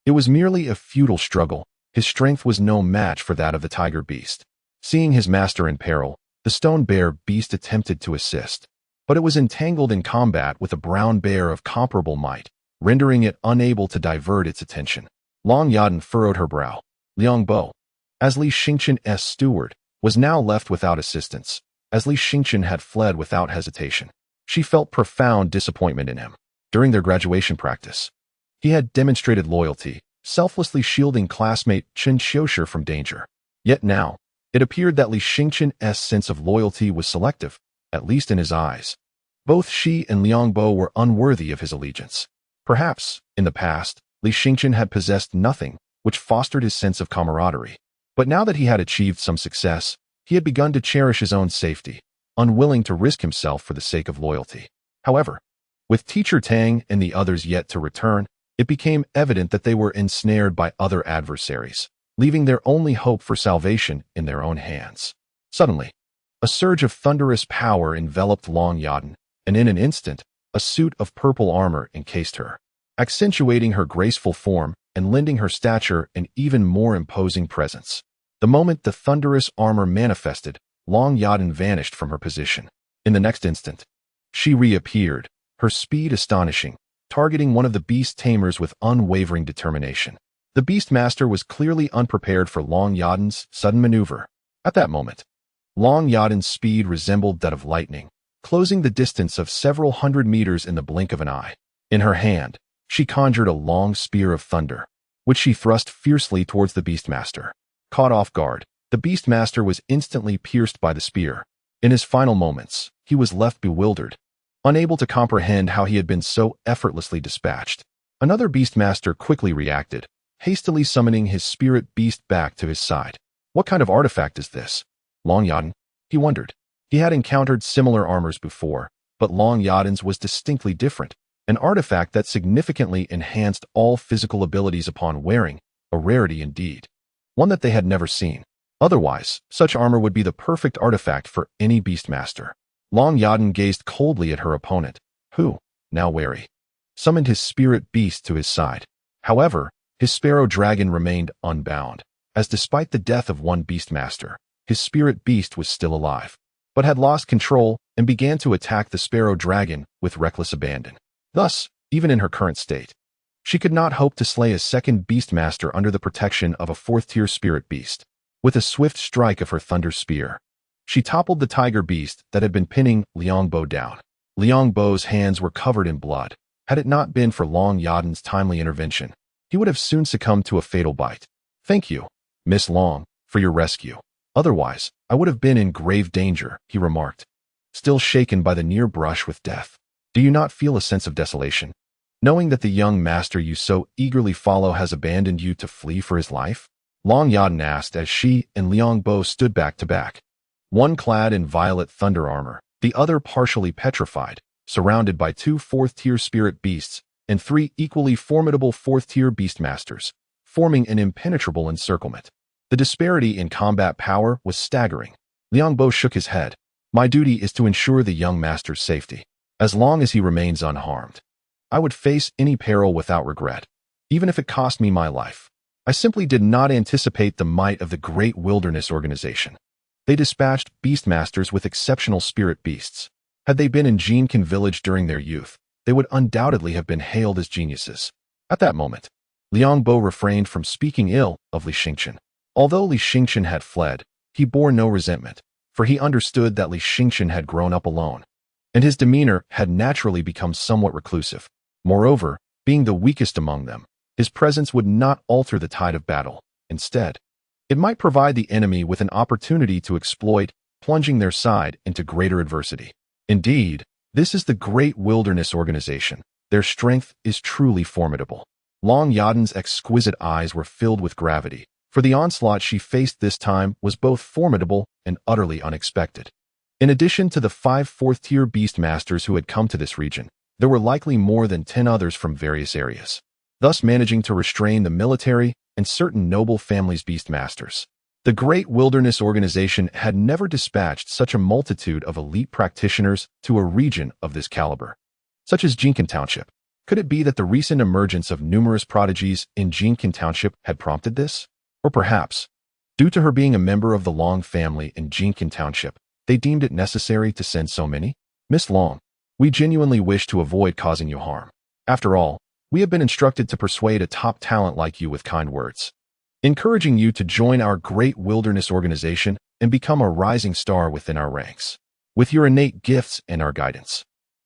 it was merely a futile struggle. His strength was no match for that of the tiger beast. Seeing his master in peril, the stone bear beast attempted to assist, but it was entangled in combat with a brown bear of comparable might, rendering it unable to divert its attention. Long Yadan furrowed her brow. Liang Bo, as Li Xingqian's steward, was now left without assistance, as Li Xingqian had fled without hesitation. She felt profound disappointment in him. During their graduation practice, he had demonstrated loyalty, selflessly shielding classmate Chen Xiushi from danger. Yet now, it appeared that Li Xingqian's sense of loyalty was selective, at least in his eyes. Both she and Liang Bo were unworthy of his allegiance. Perhaps, in the past, Li Xingqian had possessed nothing which fostered his sense of camaraderie. But now that he had achieved some success, he had begun to cherish his own safety, unwilling to risk himself for the sake of loyalty. However, with Teacher Tang and the others yet to return, it became evident that they were ensnared by other adversaries, leaving their only hope for salvation in their own hands. Suddenly, a surge of thunderous power enveloped Long Yadan, and in an instant, a suit of purple armor encased her, accentuating her graceful form and lending her stature an even more imposing presence. The moment the thunderous armor manifested, Long Yadan vanished from her position. In the next instant, she reappeared, her speed astonishing, targeting one of the beast tamers with unwavering determination. The Beastmaster was clearly unprepared for Long Yadan's sudden maneuver. At that moment, Long Yadan's speed resembled that of lightning, closing the distance of several hundred meters in the blink of an eye. In her hand, she conjured a long spear of thunder, which she thrust fiercely towards the Beastmaster. Caught off guard, the Beastmaster was instantly pierced by the spear. In his final moments, he was left bewildered, unable to comprehend how he had been so effortlessly dispatched. Another Beastmaster quickly reacted, hastily summoning his spirit beast back to his side. What kind of artifact is this? Long Yadan? He wondered. He had encountered similar armors before, but Long Yadan's was distinctly different, an artifact that significantly enhanced all physical abilities upon wearing, a rarity indeed, one that they had never seen. Otherwise, such armor would be the perfect artifact for any Beastmaster. Long Yadan gazed coldly at her opponent, who, now wary, summoned his spirit beast to his side. However, his sparrow dragon remained unbound, as despite the death of one Beastmaster, his spirit beast was still alive, but had lost control and began to attack the sparrow dragon with reckless abandon. Thus, even in her current state, she could not hope to slay a second Beastmaster under the protection of a 4th-tier spirit beast. With a swift strike of her thunder spear, She toppled the tiger beast that had been pinning Liang Bo down. Liang Bo's hands were covered in blood. Had it not been for Long Yadan's timely intervention, he would have soon succumbed to a fatal bite. "Thank you, Miss Long, for your rescue. Otherwise, I would have been in grave danger," he remarked, still shaken by the near brush with death. "Do you not feel a sense of desolation, knowing that the young master you so eagerly follow has abandoned you to flee for his life?" Long Yadan asked as she and Liang Bo stood back to back, one clad in violet thunder armor, the other partially petrified, surrounded by two fourth-tier spirit beasts and three equally formidable fourth-tier beastmasters, forming an impenetrable encirclement. The disparity in combat power was staggering. Liang Bo shook his head. "My duty is to ensure the young master's safety. As long as he remains unharmed, I would face any peril without regret, even if it cost me my life." I simply did not anticipate the might of the Great Wilderness Organization. They dispatched beastmasters with exceptional spirit beasts. Had they been in Jinkin village during their youth, they would undoubtedly have been hailed as geniuses. At that moment, Liang Bo refrained from speaking ill of Li Xingchen. Although Li Xingchen had fled, he bore no resentment, for he understood that Li Xingchen had grown up alone, and his demeanor had naturally become somewhat reclusive. Moreover, being the weakest among them, his presence would not alter the tide of battle. Instead, it might provide the enemy with an opportunity to exploit, plunging their side into greater adversity. Indeed, this is the Great Wilderness Organization. Their strength is truly formidable. Long Yadan's exquisite eyes were filled with gravity, for the onslaught she faced this time was both formidable and utterly unexpected. In addition to the 5 fourth-tier beastmasters who had come to this region, there were likely more than 10 others from various areas, thus managing to restrain the military and certain noble families' beastmasters. The Great Wilderness Organization had never dispatched such a multitude of elite practitioners to a region of this caliber, such as Jinkin Township. Could it be that the recent emergence of numerous prodigies in Jinkin Township had prompted this? Or perhaps, due to her being a member of the Long family in Jinkin Township, they deemed it necessary to send so many? "Miss Long, we genuinely wish to avoid causing you harm. After all, we have been instructed to persuade a top talent like you with kind words, encouraging you to join our Great Wilderness Organization and become a rising star within our ranks. With your innate gifts and our guidance,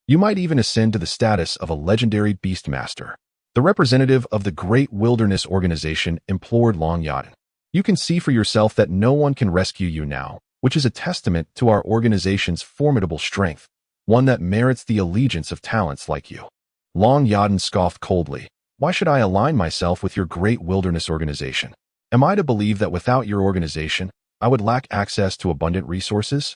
you might even ascend to the status of a legendary beastmaster." The representative of the Great Wilderness Organization implored Long Yadan. "You can see for yourself that no one can rescue you now, which is a testament to our organization's formidable strength, one that merits the allegiance of talents like you." Long Yadan scoffed coldly. "Why should I align myself with your Great Wilderness Organization? Am I to believe that without your organization, I would lack access to abundant resources?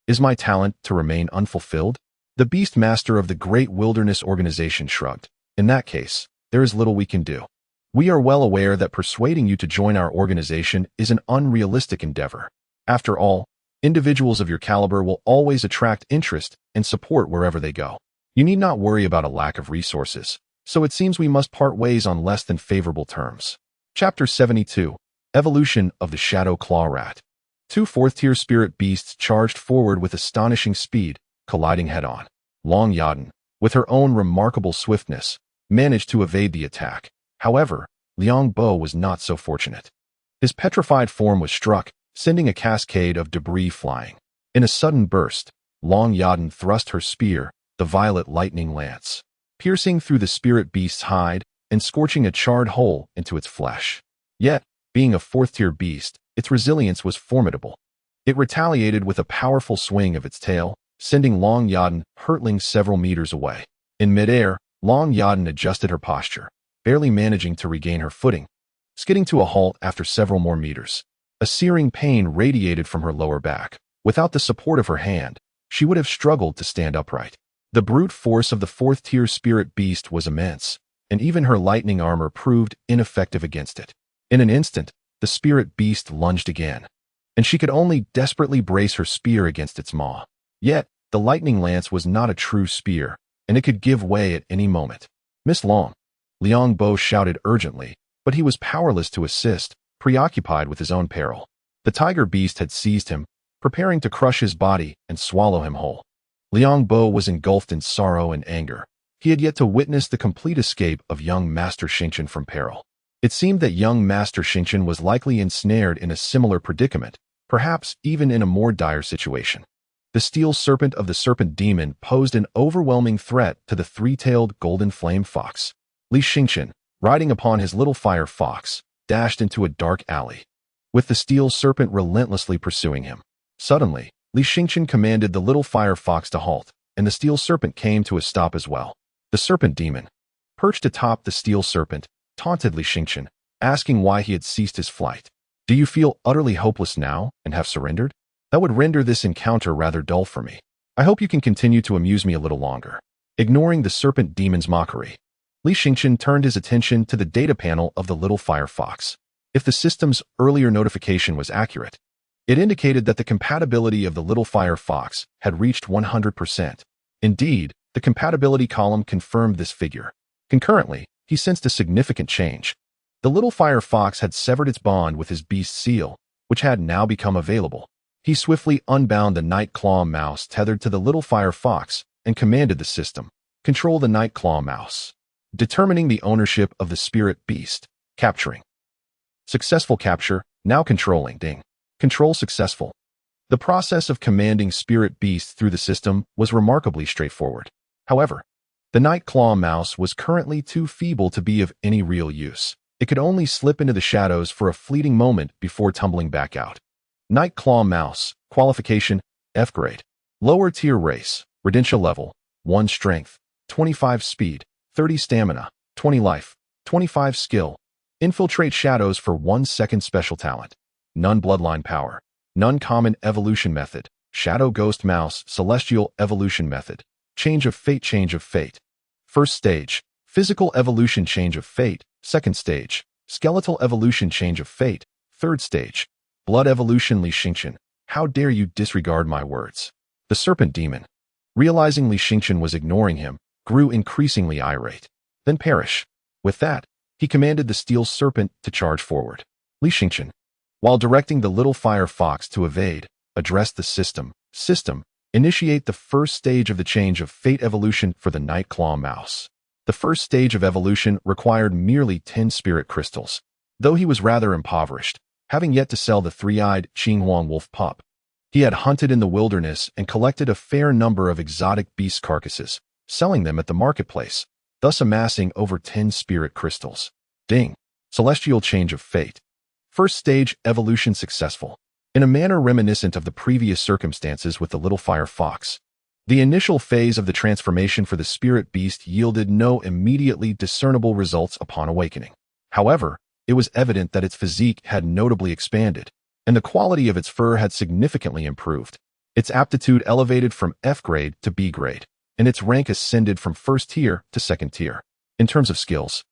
Is my talent to remain unfulfilled?" The Beastmaster of the Great Wilderness Organization shrugged. "In that case, there is little we can do. We are well aware that persuading you to join our organization is an unrealistic endeavor. After all, individuals of your caliber will always attract interest and support wherever they go. You need not worry about a lack of resources, so it seems we must part ways on less than favorable terms." Chapter 72. Evolution of the Shadow Claw Rat. 2 fourth-tier spirit beasts charged forward with astonishing speed, colliding head-on. Long Yadan, with her own remarkable swiftness, managed to evade the attack. However, Liang Bo was not so fortunate. His petrified form was struck, sending a cascade of debris flying. In a sudden burst, Long Yadan thrust her spear, the violet lightning lance, piercing through the spirit beast's hide and scorching a charred hole into its flesh. Yet, being a fourth-tier beast, its resilience was formidable. It retaliated with a powerful swing of its tail, sending Long Yadan hurtling several meters away. In midair, Long Yadan adjusted her posture, barely managing to regain her footing, skidding to a halt after several more meters. A searing pain radiated from her lower back. Without the support of her hand, she would have struggled to stand upright. The brute force of the fourth-tier spirit beast was immense, and even her lightning armor proved ineffective against it. In an instant, the spirit beast lunged again, and she could only desperately brace her spear against its maw. Yet, the lightning lance was not a true spear, and it could give way at any moment. "Miss Long," Liang Bo shouted urgently, but he was powerless to assist, preoccupied with his own peril. The tiger beast had seized him, preparing to crush his body and swallow him whole. Liang Bo was engulfed in sorrow and anger. He had yet to witness the complete escape of young Master Xingchen from peril. It seemed that young Master Xingchen was likely ensnared in a similar predicament, perhaps even in a more dire situation. The steel serpent of the serpent demon posed an overwhelming threat to the three-tailed golden flame fox. Li Xingqian, riding upon his little fire fox, dashed into a dark alley, with the steel serpent relentlessly pursuing him. Suddenly, Li Xingqian commanded the little fire fox to halt, and the steel serpent came to a stop as well. The serpent demon, perched atop the steel serpent, taunted Li Xingqian, asking why he had ceased his flight. Do you feel utterly hopeless now and have surrendered? That would render this encounter rather dull for me. I hope you can continue to amuse me a little longer. Ignoring the serpent demon's mockery, Li Xingqian turned his attention to the data panel of the little fire fox. If the system's earlier notification was accurate, it indicated that the compatibility of the little fire fox had reached 100%. Indeed, the compatibility column confirmed this figure. Concurrently, he sensed a significant change. The little fire fox had severed its bond with his beast seal, which had now become available. He swiftly unbound the night claw mouse tethered to the little fire fox and commanded the system, control the night claw mouse. Determining the ownership of the spirit beast. Capturing. Successful capture, now controlling. Ding. Control successful. The process of commanding spirit beasts through the system was remarkably straightforward. However, the night claw mouse was currently too feeble to be of any real use. It could only slip into the shadows for a fleeting moment before tumbling back out. Night claw mouse. Qualification, F grade. Lower tier race. Redemption level, 1 strength, 25 speed, 30 stamina, 20 life, 25 skill. Infiltrate shadows for 1 second special talent. None bloodline power. None common evolution method. Shadow ghost mouse. Celestial evolution method. Change of fate. Change of fate. First stage. Physical evolution. Change of fate. Second stage. Skeletal evolution. Change of fate. Third stage. Blood evolution. Li Xingqian, how dare you disregard my words? The serpent demon, realizing Li Xingqian was ignoring him, grew increasingly irate. Then perish. With that, he commanded the steel serpent to charge forward. Li Xingqian, while directing the little fire fox to evade, addressed the system. Initiate the first stage of the change of fate evolution for the night claw mouse. The first stage of evolution required merely 10 spirit crystals. Though he was rather impoverished, having yet to sell the three-eyed Qinghuang wolf pup, he had hunted in the wilderness and collected a fair number of exotic beast carcasses, selling them at the marketplace, thus amassing over 10 spirit crystals. Ding. Celestial change of fate. First stage evolution successful. In a manner reminiscent of the previous circumstances with the little fire fox, the initial phase of the transformation for the spirit beast yielded no immediately discernible results upon awakening. However, it was evident that its physique had notably expanded, and the quality of its fur had significantly improved. Its aptitude elevated from F grade to B grade, and its rank ascended from first tier to second tier. In terms of skills,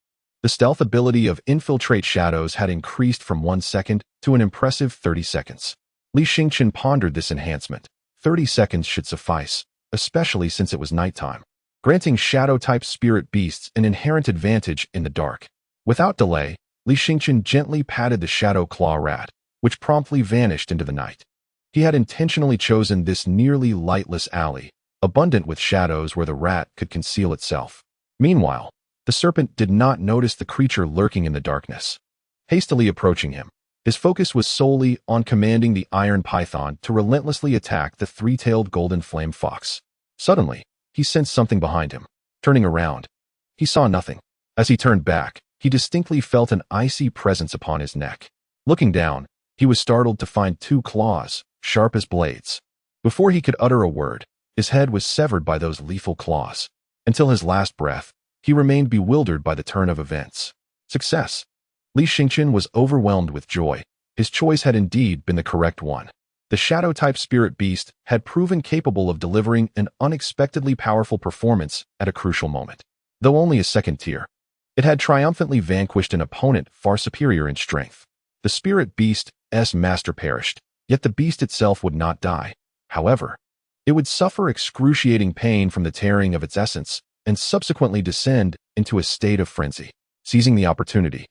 the stealth ability of infiltrate shadows had increased from 1 second to an impressive 30 seconds. Li Xingqian pondered this enhancement. 30 seconds should suffice, especially since it was nighttime, granting shadow-type spirit beasts an inherent advantage in the dark. Without delay, Li Xingqian gently patted the shadow claw rat, which promptly vanished into the night. He had intentionally chosen this nearly lightless alley, abundant with shadows where the rat could conceal itself. Meanwhile, the serpent did not notice the creature lurking in the darkness. Hastily approaching him, his focus was solely on commanding the iron python to relentlessly attack the three-tailed golden flame fox. Suddenly, he sensed something behind him. Turning around, he saw nothing. As he turned back, he distinctly felt an icy presence upon his neck. Looking down, he was startled to find 2 claws, sharp as blades. Before he could utter a word, his head was severed by those lethal claws. Until his last breath, he remained bewildered by the turn of events. Success. Li Xingqian was overwhelmed with joy. His choice had indeed been the correct one. The shadow-type spirit beast had proven capable of delivering an unexpectedly powerful performance at a crucial moment. Though only a second tier, it had triumphantly vanquished an opponent far superior in strength. The spirit beast's master perished, yet the beast itself would not die. However, it would suffer excruciating pain from the tearing of its essence and subsequently descend into a state of frenzy. Seizing the opportunity,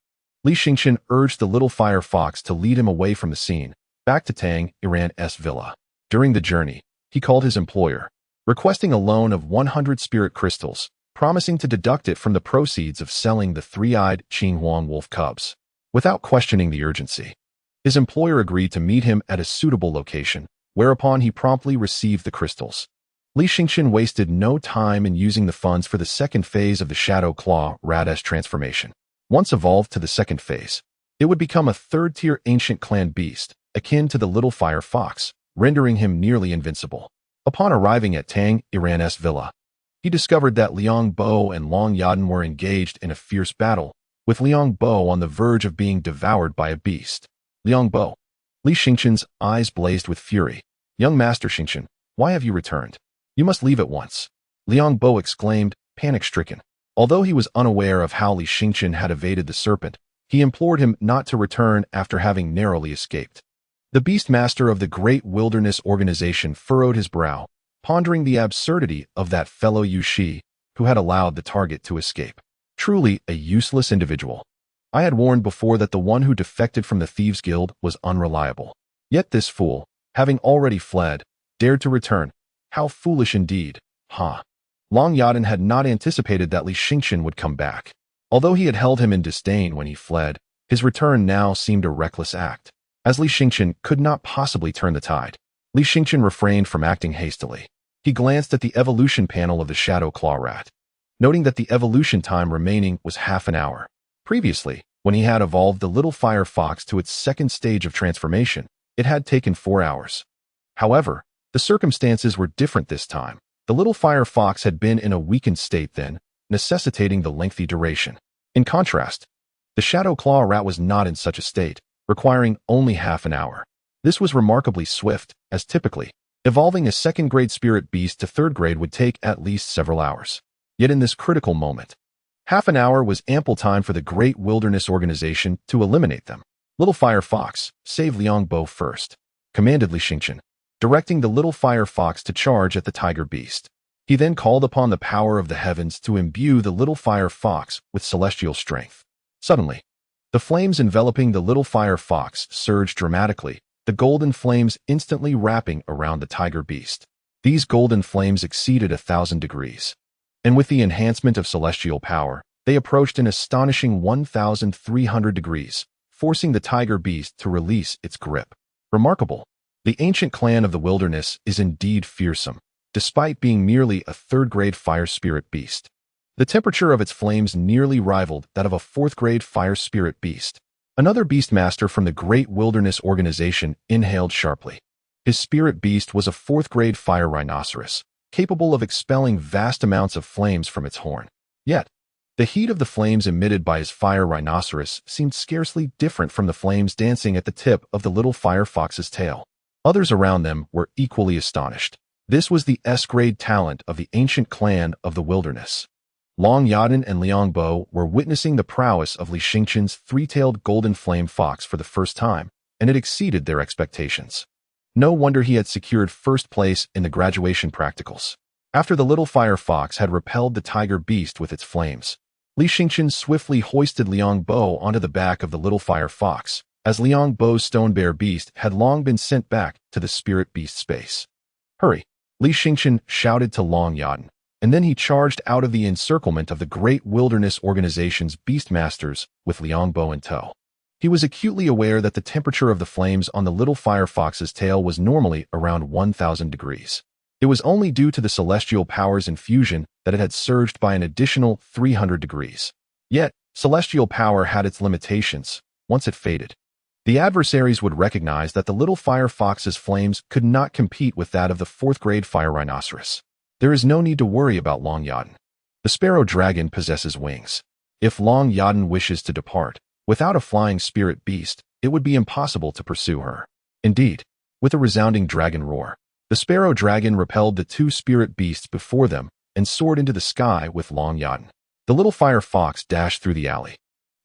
Li Xingqian urged the little fire fox to lead him away from the scene, back to Tang Iran's villa. During the journey, he called his employer, requesting a loan of 100 spirit crystals, promising to deduct it from the proceeds of selling the three-eyed Qinghuang wolf cubs. Without questioning the urgency, His employer agreed to meet him at a suitable location, whereupon he promptly received the crystals. Li Xingqian wasted no time in using the funds for the second phase of the Shadow Claw Radesh transformation. Once evolved to the second phase, it would become a third-tier ancient clan beast, akin to the little fire fox, rendering him nearly invincible. Upon arriving at Tang Iran's villa, he discovered that Liang Bo and Long Yadan were engaged in a fierce battle, with Liang Bo on the verge of being devoured by a beast. Liang Bo. Li Xingqian's eyes blazed with fury. "Young Master Xingqian, why have you returned? You must leave at once," Liang Bo exclaimed, panic-stricken. Although he was unaware of how Li Xingqian had evaded the serpent, he implored him not to return after having narrowly escaped. The Beastmaster of the Great Wilderness Organization furrowed his brow, pondering the absurdity of that fellow Yushi who had allowed the target to escape. Truly a useless individual. I had warned before that the one who defected from the Thieves' Guild was unreliable. Yet this fool, having already fled, dared to return. How foolish indeed, huh? Long Yadan had not anticipated that Li Xingqian would come back. Although he had held him in disdain when he fled, his return now seemed a reckless act. As Li Xingqian could not possibly turn the tide, Li Xingqian refrained from acting hastily. He glanced at the evolution panel of the Shadow Claw Rat, noting that the evolution time remaining was half an hour. Previously, when he had evolved the little fire fox to its second stage of transformation, it had taken 4 hours. However, the circumstances were different this time. The little fire fox had been in a weakened state then, necessitating the lengthy duration. In contrast, the Shadow Claw Rat was not in such a state, requiring only half an hour. This was remarkably swift, as typically, evolving a second-grade spirit beast to third grade would take at least several hours. Yet in this critical moment, half an hour was ample time for the Great Wilderness Organization to eliminate them. Little Fire Fox, save Liang Bo first, commanded Li Xingqian, directing the little fire fox to charge at the tiger beast. He then called upon the power of the heavens to imbue the little fire fox with celestial strength. Suddenly, the flames enveloping the little fire fox surged dramatically, the golden flames instantly wrapping around the tiger beast. These golden flames exceeded 1,000 degrees, and with the enhancement of celestial power, they approached an astonishing 1,300 degrees, forcing the tiger beast to release its grip. Remarkable. The ancient clan of the wilderness is indeed fearsome, despite being merely a third-grade fire spirit beast. The temperature of its flames nearly rivaled that of a fourth-grade fire spirit beast. Another beastmaster from the Great Wilderness Organization inhaled sharply. His spirit beast was a fourth-grade fire rhinoceros, capable of expelling vast amounts of flames from its horn. Yet, the heat of the flames emitted by his fire rhinoceros seemed scarcely different from the flames dancing at the tip of the little fire fox's tail. Others around them were equally astonished. This was the S-grade talent of the ancient clan of the wilderness. Long Yadan and Liang Bo were witnessing the prowess of Li Xingqian's three-tailed golden flame fox for the first time, and it exceeded their expectations. No wonder he had secured first place in the graduation practicals. After the little fire fox had repelled the tiger beast with its flames, Li Xingqian swiftly hoisted Liang Bo onto the back of the little fire fox, as Liang Bo's stone bear beast had long been sent back to the spirit beast space. "Hurry!" Li Xingqian shouted to Long Yadan, and then he charged out of the encirclement of the Great Wilderness Organization's beastmasters with Liang Bo in tow. He was acutely aware that the temperature of the flames on the little fire fox's tail was normally around 1,000 degrees. It was only due to the celestial power's infusion that it had surged by an additional 300 degrees. Yet, celestial power had its limitations. Once it faded, the adversaries would recognize that the little fire fox's flames could not compete with that of the fourth-grade fire rhinoceros. There is no need to worry about Long Yadan. The sparrow dragon possesses wings. If Long Yadan wishes to depart, without a flying spirit beast, it would be impossible to pursue her. Indeed, with a resounding dragon roar, the sparrow dragon repelled the two spirit beasts before them and soared into the sky with Long Yadan. The little fire fox dashed through the alley,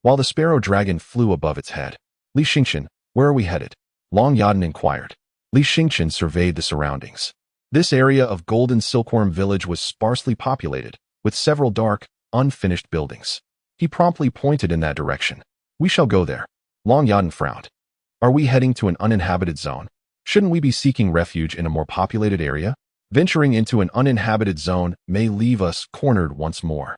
while the sparrow dragon flew above its head. "Li Xingqian, where are we headed?" Long Yadan inquired. Li Xingqian surveyed the surroundings. This area of Golden Silkworm Village was sparsely populated, with several dark, unfinished buildings. He promptly pointed in that direction. "We shall go there." Long Yadan frowned. "Are we heading to an uninhabited zone? Shouldn't we be seeking refuge in a more populated area? Venturing into an uninhabited zone may leave us cornered once more."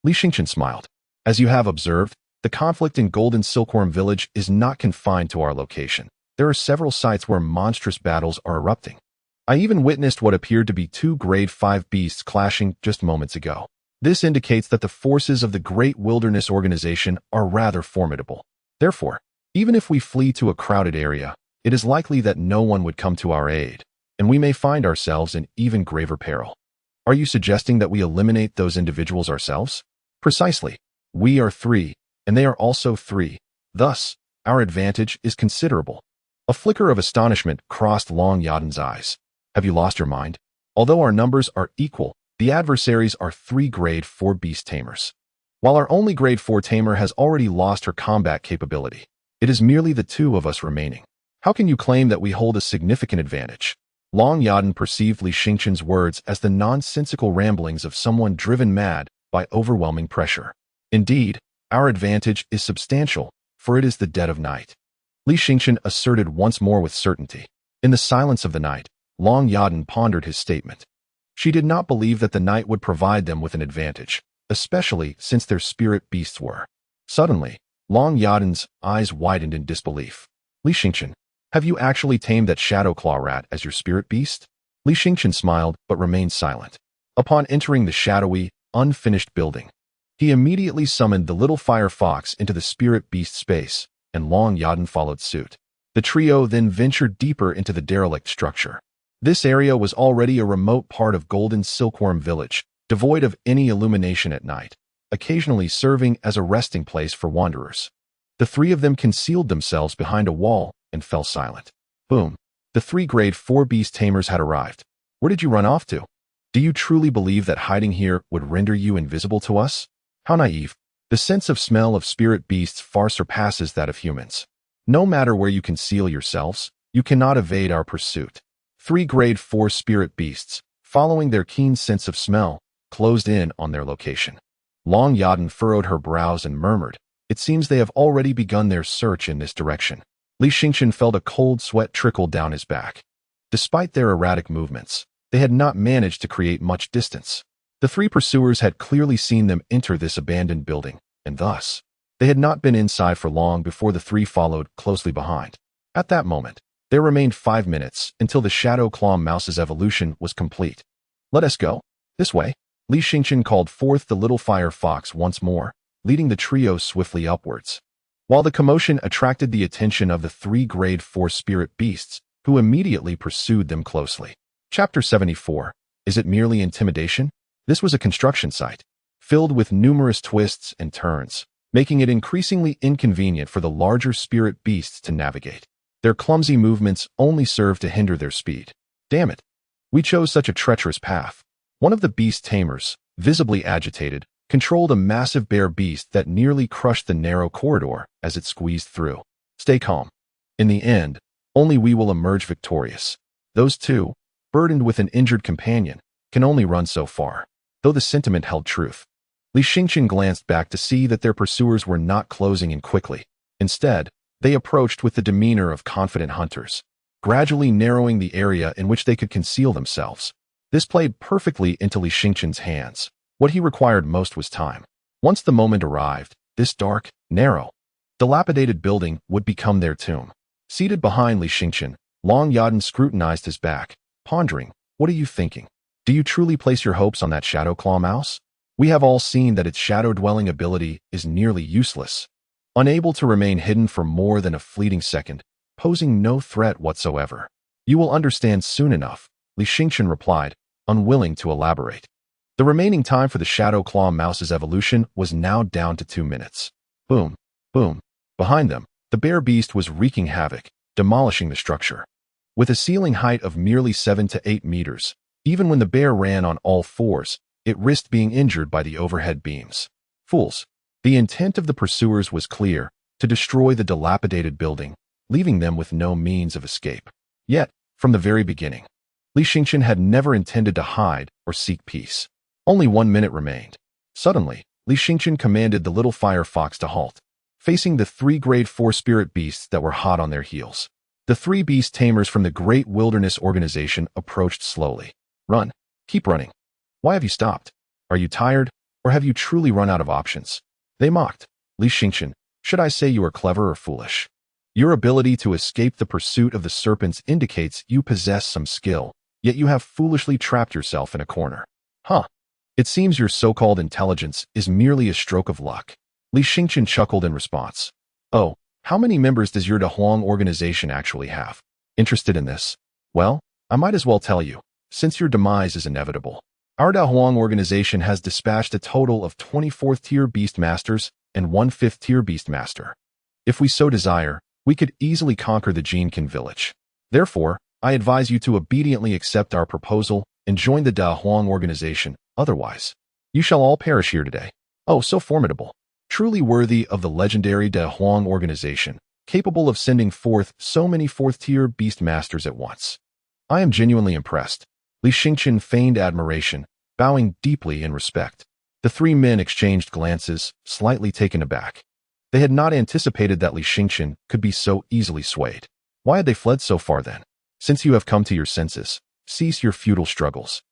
Li Xingqian smiled. "As you have observed, The conflict in Golden Silkworm Village is not confined to our location. There are several sites where monstrous battles are erupting. I even witnessed what appeared to be two Grade 5 beasts clashing just moments ago. This indicates that the forces of the Great Wilderness Organization are rather formidable. Therefore, even if we flee to a crowded area, it is likely that no one would come to our aid, and we may find ourselves in even graver peril. Are you suggesting that we eliminate those individuals ourselves? Precisely. We are 3, and they are also 3. Thus, our advantage is considerable. A flicker of astonishment crossed Long Yadan's eyes. Have you lost your mind? Although our numbers are equal, the adversaries are 3 Grade 4 beast tamers. While our only Grade 4 tamer has already lost her combat capability, it is merely the 2 of us remaining. How can you claim that we hold a significant advantage? Long Yadan perceived Li Xingqian's words as the nonsensical ramblings of someone driven mad by overwhelming pressure. Indeed, our advantage is substantial, for it is the dead of night. Li Xingqian asserted once more with certainty. In the silence of the night, Long Yadan pondered his statement. She did not believe that the night would provide them with an advantage, especially since their spirit beasts were. Suddenly, Long Yadan's eyes widened in disbelief. Li Xingqian, have you actually tamed that shadow claw rat as your spirit beast? Li Xingqian smiled but remained silent. Upon entering the shadowy, unfinished building, he immediately summoned the little fire fox into the spirit beast space, and Long Yadan followed suit. The trio then ventured deeper into the derelict structure. This area was already a remote part of Golden Silkworm Village, devoid of any illumination at night, occasionally serving as a resting place for wanderers. The 3 of them concealed themselves behind a wall and fell silent. Boom. The 3 Grade 4 beast tamers had arrived. Where did you run off to? Do you truly believe that hiding here would render you invisible to us? How naive. The sense of smell of spirit beasts far surpasses that of humans. No matter where you conceal yourselves, you cannot evade our pursuit. 3 Grade 4 spirit beasts, following their keen sense of smell, closed in on their location. Long Yadan furrowed her brows and murmured, "It seems they have already begun their search in this direction." Li Xingqian felt a cold sweat trickle down his back. Despite their erratic movements, they had not managed to create much distance. The 3 pursuers had clearly seen them enter this abandoned building, and thus, they had not been inside for long before the 3 followed closely behind. At that moment, there remained 5 minutes until the Shadow Claw Mouse's evolution was complete. "Let us go. This way." Li Xingqian called forth the little fire fox once more, leading the trio swiftly upwards. While the commotion attracted the attention of the 3 Grade 4 spirit beasts, who immediately pursued them closely. Chapter 74. Is it merely intimidation? This was a construction site, filled with numerous twists and turns, making it increasingly inconvenient for the larger spirit beasts to navigate. Their clumsy movements only served to hinder their speed. Damn it. We chose such a treacherous path. One of the beast tamers, visibly agitated, controlled a massive bear beast that nearly crushed the narrow corridor as it squeezed through. Stay calm. In the end, only we will emerge victorious. Those 2, burdened with an injured companion, can only run so far. Though the sentiment held truth. Li Xingqian glanced back to see that their pursuers were not closing in quickly. Instead, they approached with the demeanor of confident hunters, gradually narrowing the area in which they could conceal themselves. This played perfectly into Li Xingqian's hands. What he required most was time. Once the moment arrived, this dark, narrow, dilapidated building would become their tomb. Seated behind Li Xingqian, Long Yadan scrutinized his back, pondering, "What are you thinking? Do you truly place your hopes on that Shadow Claw Mouse? We have all seen that its shadow-dwelling ability is nearly useless. Unable to remain hidden for more than a fleeting second, posing no threat whatsoever. You will understand soon enough," Li Xingqian replied, unwilling to elaborate. The remaining time for the Shadow Claw Mouse's evolution was now down to 2 minutes. Boom, boom. Behind them, the bear beast was wreaking havoc, demolishing the structure. With a ceiling height of merely 7 to 8 meters, even when the bear ran on all 4s, it risked being injured by the overhead beams. Fools. The intent of the pursuers was clear, to destroy the dilapidated building, leaving them with no means of escape. Yet, from the very beginning, Li Xingqian had never intended to hide or seek peace. Only 1 minute remained. Suddenly, Li Xingqian commanded the little fire fox to halt, facing the 3 Grade 4 spirit beasts that were hot on their heels. The 3 beast tamers from the Great Wilderness Organization approached slowly. "Run. Keep running. Why have you stopped? Are you tired, or have you truly run out of options?" They mocked. Li Xingqian, should I say you are clever or foolish? Your ability to escape the pursuit of the serpents indicates you possess some skill, yet you have foolishly trapped yourself in a corner. Huh. It seems your so-called intelligence is merely a stroke of luck. Li Xingqian chuckled in response. Oh, how many members does your Dahuang organization actually have? Interested in this? Well, I might as well tell you, since your demise is inevitable. Our Dahuang organization has dispatched a total of 24th-tier Beastmasters and 1 5th-tier Beastmaster. If we so desire, we could easily conquer the Jinkin village. Therefore, I advise you to obediently accept our proposal and join the Dahuang organization. Otherwise, you shall all perish here today. Oh, so formidable. Truly worthy of the legendary Dahuang organization, capable of sending forth so many 4th-tier Beastmasters at once. I am genuinely impressed. Li Xingqian feigned admiration, bowing deeply in respect. The three men exchanged glances, slightly taken aback. They had not anticipated that Li Xingqian could be so easily swayed. Why had they fled so far then? Since you have come to your senses, cease your futile struggles.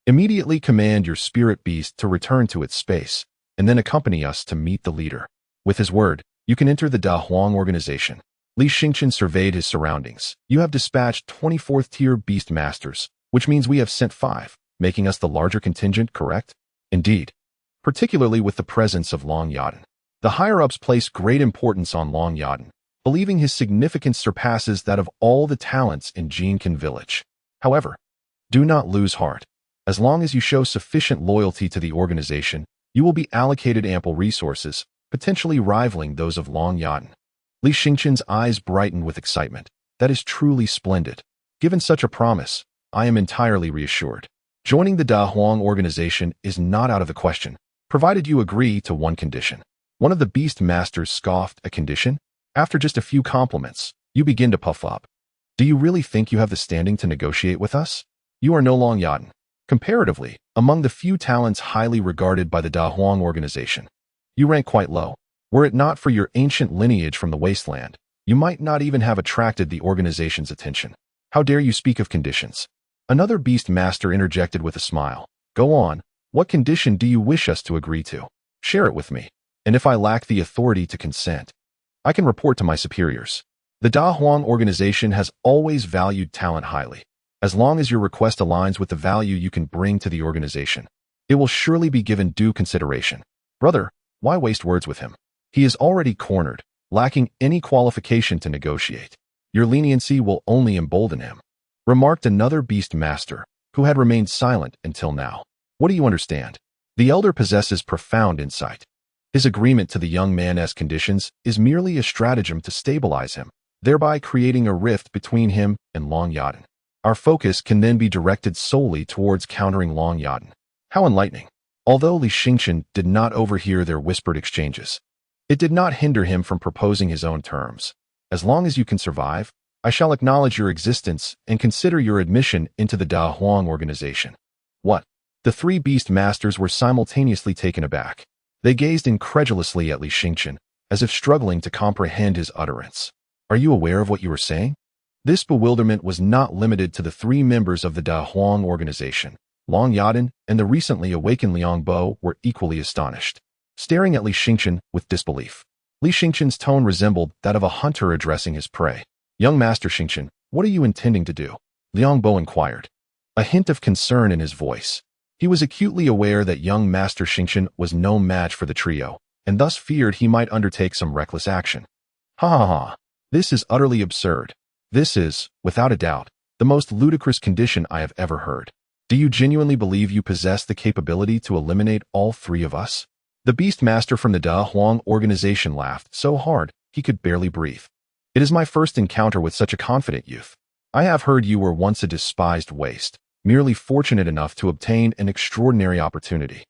Immediately command your spirit beast to return to its space, and then accompany us to meet the leader. With his word, you can enter the Dahuang organization. Li Xingqian surveyed his surroundings. You have dispatched 24th-tier Beastmasters, which means we have sent 5, making us the larger contingent, correct? Indeed. Particularly with the presence of Long Yadan. The higher-ups place great importance on Long Yadan, believing his significance surpasses that of all the talents in Jinkin village. However, do not lose heart. As long as you show sufficient loyalty to the organization, you will be allocated ample resources, potentially rivaling those of Long Yadan. Li Xingqian's eyes brightened with excitement. That is truly splendid. Given such a promise, I am entirely reassured. Joining the Dahuang organization is not out of the question, provided you agree to one condition. One of the Beast Masters scoffed. A condition? After just a few compliments, you begin to puff up. Do you really think you have the standing to negotiate with us? You are no Long Yadan. Comparatively, among the few talents highly regarded by the Dahuang organization, you rank quite low. Were it not for your ancient lineage from the Wasteland, you might not even have attracted the organization's attention. How dare you speak of conditions? Another Beast Master interjected with a smile. Go on. What condition do you wish us to agree to? Share it with me. And if I lack the authority to consent, I can report to my superiors. The Dahuang organization has always valued talent highly. As long as your request aligns with the value you can bring to the organization, it will surely be given due consideration. Brother, why waste words with him? He is already cornered, lacking any qualification to negotiate. Your leniency will only embolden him, remarked another Beast Master, who had remained silent until now. What do you understand? The elder possesses profound insight. His agreement to the young man's conditions is merely a stratagem to stabilize him, thereby creating a rift between him and Long Yadan. Our focus can then be directed solely towards countering Long Yadan. How enlightening. Although Li Xingqian did not overhear their whispered exchanges, it did not hinder him from proposing his own terms. As long as you can survive, I shall acknowledge your existence and consider your admission into the Dahuang organization. What? The three Beast Masters were simultaneously taken aback. They gazed incredulously at Li Xingqian, as if struggling to comprehend his utterance. Are you aware of what you are saying? This bewilderment was not limited to the 3 members of the Dahuang organization. Long Yadan and the recently awakened Liang Bo were equally astonished, staring at Li Xingqian with disbelief. Li Xingqian's tone resembled that of a hunter addressing his prey. Young Master Xingqian, what are you intending to do? Liang Bo inquired, a hint of concern in his voice. He was acutely aware that young Master Xingqian was no match for the trio, and thus feared he might undertake some reckless action. Ha ha ha. This is utterly absurd. This is, without a doubt, the most ludicrous condition I have ever heard. Do you genuinely believe you possess the capability to eliminate all 3 of us? The Beast Master from the Dahuang organization laughed so hard he could barely breathe. It is my first encounter with such a confident youth. I have heard you were once a despised waste, merely fortunate enough to obtain an extraordinary opportunity,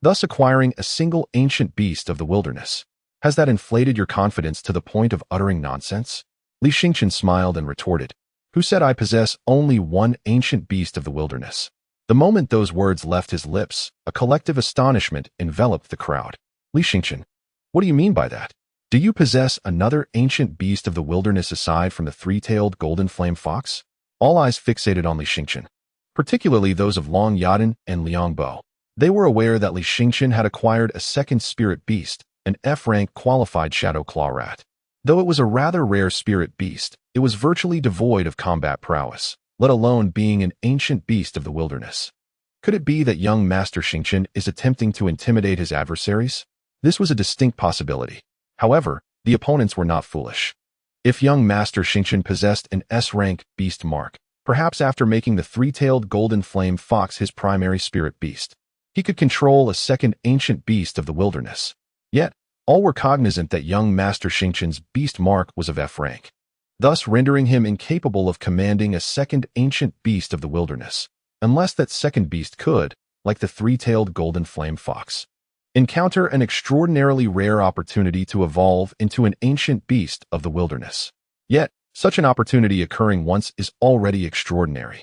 thus acquiring a single ancient beast of the wilderness. Has that inflated your confidence to the point of uttering nonsense? Li Xingqian smiled and retorted, Who said I possess only one ancient beast of the wilderness? The moment those words left his lips, a collective astonishment enveloped the crowd. Li Xingqian, what do you mean by that? Do you possess another ancient beast of the wilderness aside from the 3-tailed golden flame fox? All eyes fixated on Li Xingqian, particularly those of Long Yadan and Liang Bo. They were aware that Li Xingqian had acquired a second spirit beast, an F-rank qualified Shadow Claw Rat. Though it was a rather rare spirit beast, it was virtually devoid of combat prowess, let alone being an ancient beast of the wilderness. Could it be that young Master Xingqian is attempting to intimidate his adversaries? This was a distinct possibility. However, the opponents were not foolish. If young Master Xingqian possessed an S-rank beast mark, perhaps after making the three-tailed golden flame fox his primary spirit beast, he could control a second ancient beast of the wilderness. Yet, all were cognizant that young Master Xingqian's beast mark was of F rank, thus rendering him incapable of commanding a second ancient beast of the wilderness, unless that second beast could, like the three-tailed golden flame fox, encounter an extraordinarily rare opportunity to evolve into an ancient beast of the wilderness. Yet, such an opportunity occurring once is already extraordinary.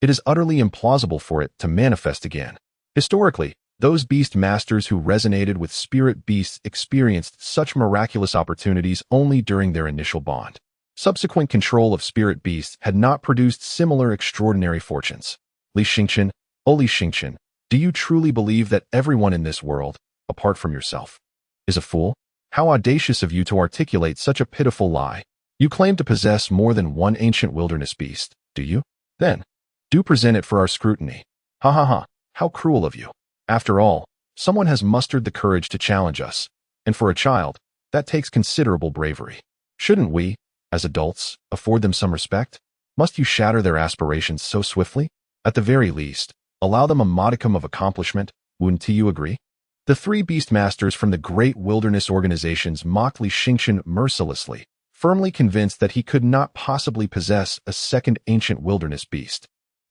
It is utterly implausible for it to manifest again. Historically, those beast masters who resonated with spirit beasts experienced such miraculous opportunities only during their initial bond. Subsequent control of spirit beasts had not produced similar extraordinary fortunes. Li Xingqian, oh Li Xingqian, do you truly believe that everyone in this world, apart from yourself, is a fool? How audacious of you to articulate such a pitiful lie. You claim to possess more than one ancient wilderness beast, do you? Then, do present it for our scrutiny. Ha ha ha, how cruel of you. After all, someone has mustered the courage to challenge us, and for a child, that takes considerable bravery. Shouldn't we, as adults, afford them some respect? Must you shatter their aspirations so swiftly? At the very least, allow them a modicum of accomplishment, wouldn't you agree? The three beastmasters from the great wilderness organizations mocked Li Xingqian mercilessly, firmly convinced that he could not possibly possess a second ancient wilderness beast.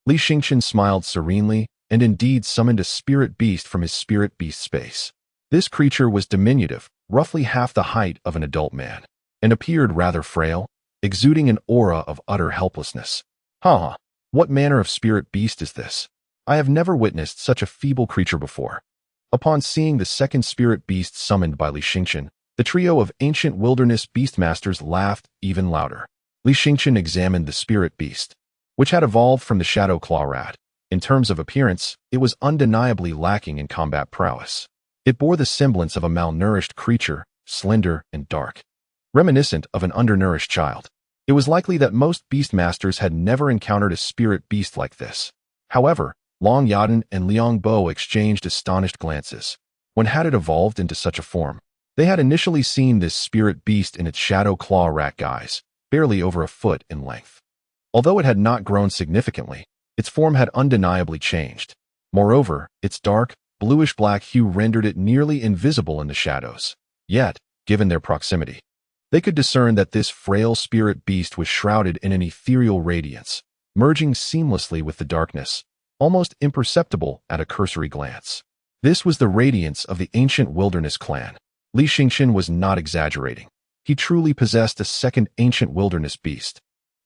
Li Xingqian smiled serenely, and indeed summoned a spirit beast from his spirit beast space. This creature was diminutive, roughly half the height of an adult man, and appeared rather frail, exuding an aura of utter helplessness. Ha! What manner of spirit beast is this? I have never witnessed such a feeble creature before. Upon seeing the second spirit beast summoned by Li Xingqian, the trio of ancient wilderness beastmasters laughed even louder. Li Xingqian examined the spirit beast, which had evolved from the Shadow Claw Rat. In terms of appearance, it was undeniably lacking in combat prowess. It bore the semblance of a malnourished creature, slender and dark, reminiscent of an undernourished child. It was likely that most beastmasters had never encountered a spirit beast like this. However, Long Yadan and Liang Bo exchanged astonished glances. When had it evolved into such a form? They had initially seen this spirit beast in its Shadow Claw Rat guise, barely over a foot in length. Although it had not grown significantly, its form had undeniably changed. Moreover, its dark, bluish-black hue rendered it nearly invisible in the shadows. Yet, given their proximity, they could discern that this frail spirit beast was shrouded in an ethereal radiance, merging seamlessly with the darkness, almost imperceptible at a cursory glance. This was the radiance of the ancient wilderness clan. Li Xingqian was not exaggerating. He truly possessed a second ancient wilderness beast,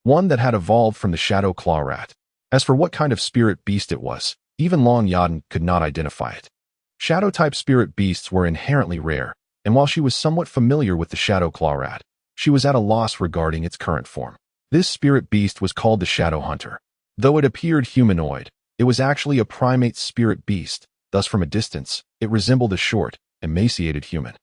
one that had evolved from the Shadow Claw Rat. As for what kind of spirit beast it was, even Long Yadan could not identify it. Shadow-type spirit beasts were inherently rare, and while she was somewhat familiar with the Shadow Claw Rat, she was at a loss regarding its current form. This spirit beast was called the Shadow Hunter. Though it appeared humanoid, it was actually a primate spirit beast, thus from a distance, it resembled a short, emaciated human.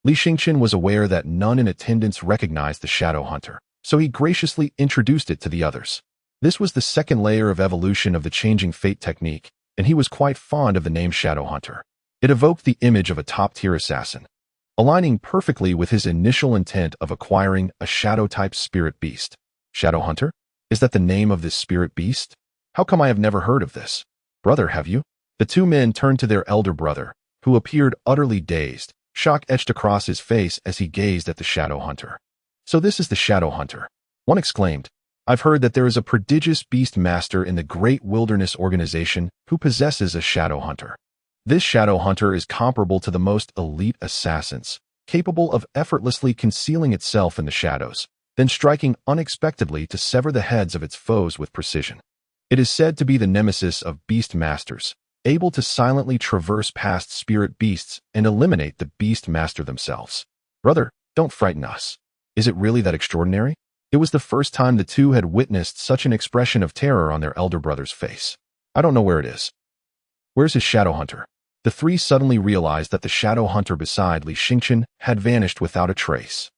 Li Xingqian was aware that none in attendance recognized the Shadow Hunter, so he graciously introduced it to the others. This was the second layer of evolution of the changing fate technique, and he was quite fond of the name Shadow Hunter. It evoked the image of a top-tier assassin, aligning perfectly with his initial intent of acquiring a shadow-type spirit beast. Shadow Hunter? Is that the name of this spirit beast? How come I have never heard of this? Brother, have you? The two men turned to their elder brother, who appeared utterly dazed, shock etched across his face as he gazed at the Shadow Hunter. So this is the Shadow Hunter. One exclaimed. I've heard that there is a prodigious beast master in the great wilderness organization who possesses a Shadow Hunter. This Shadow Hunter is comparable to the most elite assassins, capable of effortlessly concealing itself in the shadows, then striking unexpectedly to sever the heads of its foes with precision. It is said to be the nemesis of beast masters, able to silently traverse past spirit beasts and eliminate the beast master themselves. Brother, don't frighten us. Is it really that extraordinary? It was the first time the two had witnessed such an expression of terror on their elder brother's face. I don't know where it is. Where's his Shadow Hunter? The three suddenly realized that the shadow hunter beside Li Xingchen had vanished without a trace.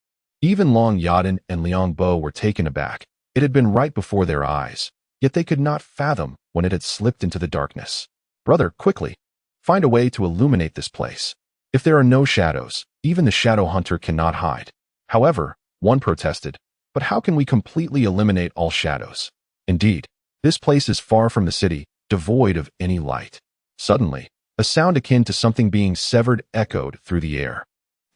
Even Long Yadan and Liang Bo were taken aback. It had been right before their eyes, yet they could not fathom when it had slipped into the darkness. "Brother, quickly! Find a way to illuminate this place. If there are no shadows, even the shadow hunter cannot hide." However, one protested, "But how can we completely eliminate all shadows? Indeed, this place is far from the city, devoid of any light." Suddenly, a sound akin to something being severed echoed through the air.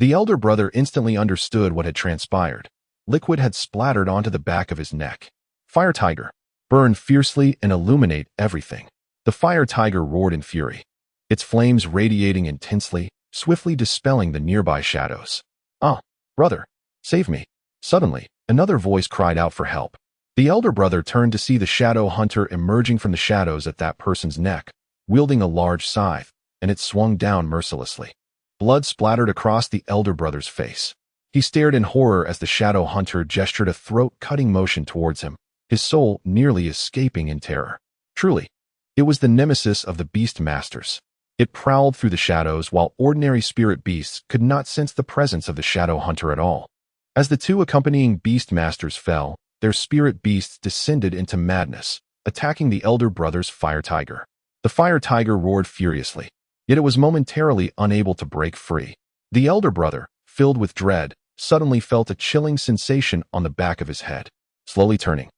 The elder brother instantly understood what had transpired. Liquid had splattered onto the back of his neck. "Fire Tiger, burn fiercely and illuminate everything." The fire tiger roared in fury, its flames radiating intensely, swiftly dispelling the nearby shadows. "Ah, brother, save me." Suddenly, another voice cried out for help. The elder brother turned to see the shadow hunter emerging from the shadows at that person's neck, wielding a large scythe, and it swung down mercilessly. Blood splattered across the elder brother's face. He stared in horror as the shadow hunter gestured a throat-cutting motion towards him, his soul nearly escaping in terror. Truly, it was the nemesis of the beast masters. It prowled through the shadows while ordinary spirit beasts could not sense the presence of the shadow hunter at all. As the two accompanying beast masters fell, their spirit beasts descended into madness, attacking the elder brother's fire tiger. The fire tiger roared furiously, yet it was momentarily unable to break free. The elder brother, filled with dread, suddenly felt a chilling sensation on the back of his head. Slowly turning,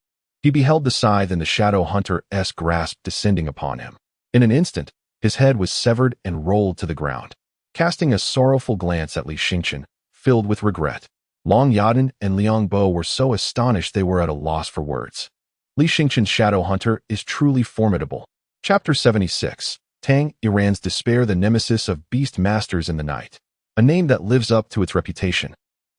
he beheld the scythe in the shadow hunter's grasp descending upon him. In an instant, his head was severed and rolled to the ground. Casting a sorrowful glance at Li Xingchen, filled with regret, Long Yadan and Liang Bo were so astonished they were at a loss for words. Li Xingchen's shadow hunter is truly formidable. Chapter 76. Tang Iran's Despair, the nemesis of beast masters in the night. A name that lives up to its reputation.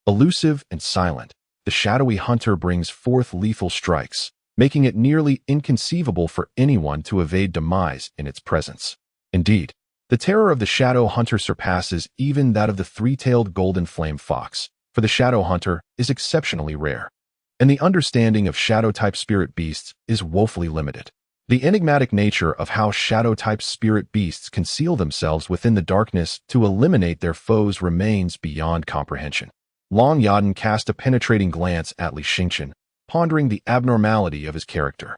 Elusive and silent, the shadowy hunter brings forth lethal strikes, making it nearly inconceivable for anyone to evade demise in its presence. Indeed, the terror of the shadow hunter surpasses even that of the three-tailed golden flame fox, for the shadow hunter is exceptionally rare, and the understanding of shadow-type spirit beasts is woefully limited. The enigmatic nature of how shadow-type spirit beasts conceal themselves within the darkness to eliminate their foes remains beyond comprehension. Long Yadan cast a penetrating glance at Li Xingchen, pondering the abnormality of his character.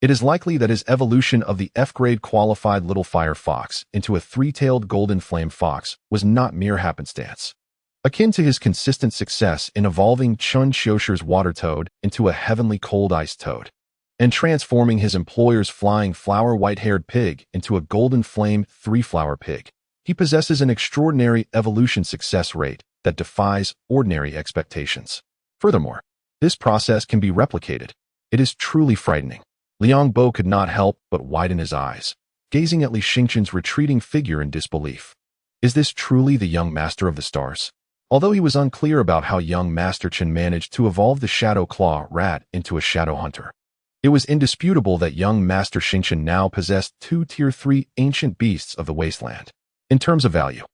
It is likely that his evolution of the F-grade qualified little fire fox into a three-tailed golden flame fox was not mere happenstance. Akin to his consistent success in evolving Chun Xiushir's water toad into a heavenly cold ice toad, and transforming his employer's flying flower white-haired pig into a golden flame three-flower pig, he possesses an extraordinary evolution success rate that defies ordinary expectations. Furthermore, this process can be replicated. It is truly frightening. Liang Bo could not help but widen his eyes, gazing at Li Xingchen's retreating figure in disbelief. Is this truly the young master of the stars? Although he was unclear about how young Master Chen managed to evolve the Shadow Claw rat into a shadow hunter, it was indisputable that young Master Xingchen now possessed two Tier 3 ancient beasts of the Wasteland. In terms of value,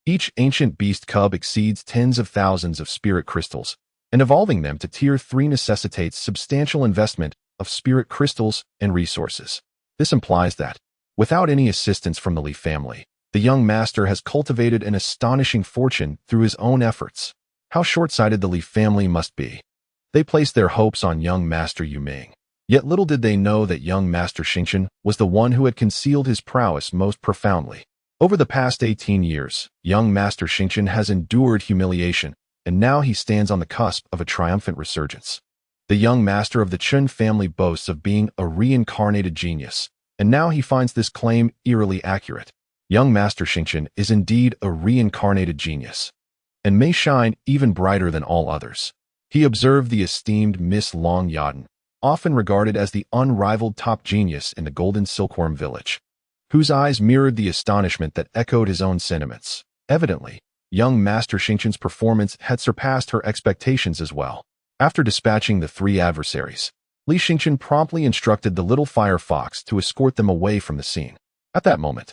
each ancient beast cub exceeds tens of thousands of spirit crystals, and evolving them to Tier 3 necessitates substantial investment of spirit crystals and resources. This implies that, without any assistance from the Li family, the young master has cultivated an astonishing fortune through his own efforts. How short-sighted the Li family must be. They placed their hopes on young Master Yu Ming. Yet little did they know that young Master Xingchen was the one who had concealed his prowess most profoundly. Over the past 18 years, young Master Xingchen has endured humiliation, and now he stands on the cusp of a triumphant resurgence. The young master of the Chun family boasts of being a reincarnated genius, and now he finds this claim eerily accurate. Young Master Xingchen is indeed a reincarnated genius, and may shine even brighter than all others. He observed the esteemed Miss Long Yadan, often regarded as the unrivaled top genius in the Golden Silkworm village, whose eyes mirrored the astonishment that echoed his own sentiments. Evidently, young Master Xingchen's performance had surpassed her expectations as well. After dispatching the three adversaries, Li Xingchen promptly instructed the little fire fox to escort them away from the scene. At that moment,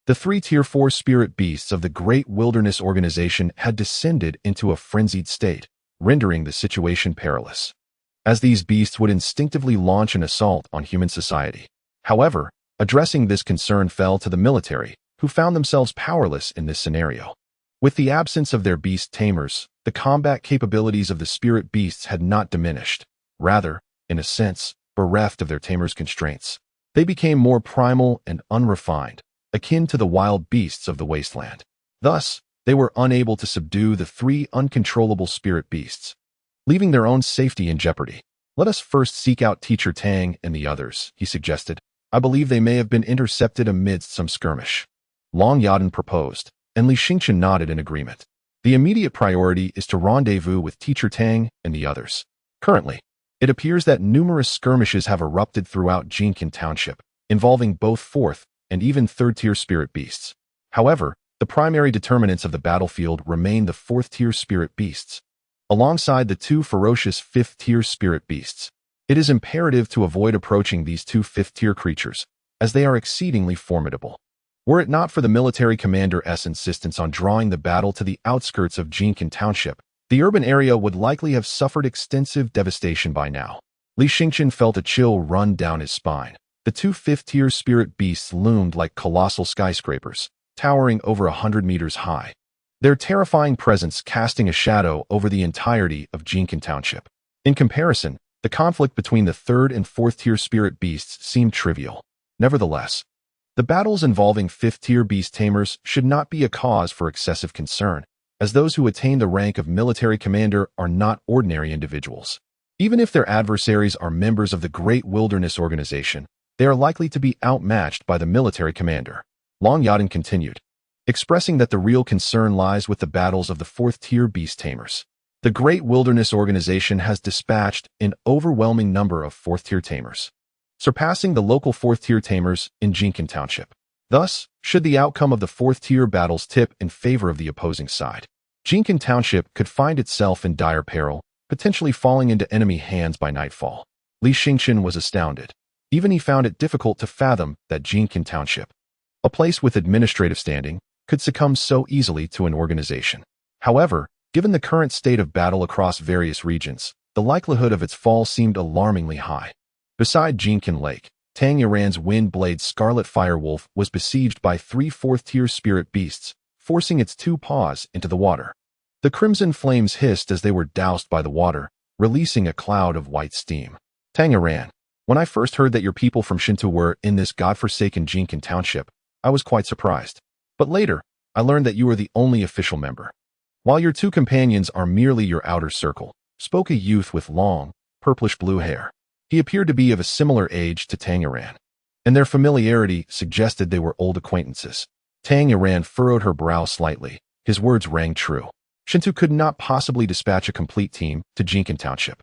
the three Tier 4 spirit beasts of the Great Wilderness Organization had descended into a frenzied state, rendering the situation perilous, as these beasts would instinctively launch an assault on human society. However, addressing this concern fell to the military, who found themselves powerless in this scenario. With the absence of their beast tamers, the combat capabilities of the spirit beasts had not diminished. Rather, in a sense, bereft of their tamers' constraints. They became more primal and unrefined, akin to the wild beasts of the Wasteland. Thus, they were unable to subdue the three uncontrollable spirit beasts, leaving their own safety in jeopardy. "Let us first seek out Teacher Tang and the others," he suggested. "I believe they may have been intercepted amidst some skirmish." Long Yadan proposed, and Li Xingchen nodded in agreement. The immediate priority is to rendezvous with Teacher Tang and the others. Currently, it appears that numerous skirmishes have erupted throughout Jinkin Township, involving both 4th and even 3rd-tier spirit beasts. However, the primary determinants of the battlefield remain the 4th-tier spirit beasts, alongside the 2 ferocious 5th-tier spirit beasts. It is imperative to avoid approaching these 2 5th-tier creatures, as they are exceedingly formidable. Were it not for the military commander's insistence on drawing the battle to the outskirts of Jinkin Township, the urban area would likely have suffered extensive devastation by now. Li Xingchen felt a chill run down his spine. The 2 5th-tier spirit beasts loomed like colossal skyscrapers, towering over 100 meters high, their terrifying presence casting a shadow over the entirety of Jinkin Township. In comparison, the conflict between the 3rd and 4th-tier spirit beasts seemed trivial. Nevertheless, the battles involving 5th-tier beast tamers should not be a cause for excessive concern, as those who attain the rank of military commander are not ordinary individuals. Even if their adversaries are members of the Great Wilderness Organization, they are likely to be outmatched by the military commander. Long Yadan continued, expressing that the real concern lies with the battles of the 4th-tier beast tamers. The Great Wilderness Organization has dispatched an overwhelming number of 4th-tier tamers, surpassing the local 4th-tier tamers in Jinkin Township. Thus, should the outcome of the 4th-tier battles tip in favor of the opposing side, Jinkin Township could find itself in dire peril, potentially falling into enemy hands by nightfall. Li Xingchen was astounded. Even he found it difficult to fathom that Jinkin Township, a place with administrative standing, could succumb so easily to an organization. However, given the current state of battle across various regions, the likelihood of its fall seemed alarmingly high. Beside Jinkin Lake, Tang Yaran's wind-blade Scarlet Firewolf was besieged by 3 4th-tier spirit beasts, forcing its 2 paws into the water. The crimson flames hissed as they were doused by the water, releasing a cloud of white steam. "Tang Yaran, when I first heard that your people from Shinto were in this godforsaken Jinkin Township, I was quite surprised. But later, I learned that you are the only official member. While your 2 companions are merely your outer circle," spoke a youth with long, purplish-blue hair. He appeared to be of a similar age to Tang Yaran, and their familiarity suggested they were old acquaintances. Tang Yaran furrowed her brow slightly. His words rang true. Shinto could not possibly dispatch a complete team to Jinkin Township.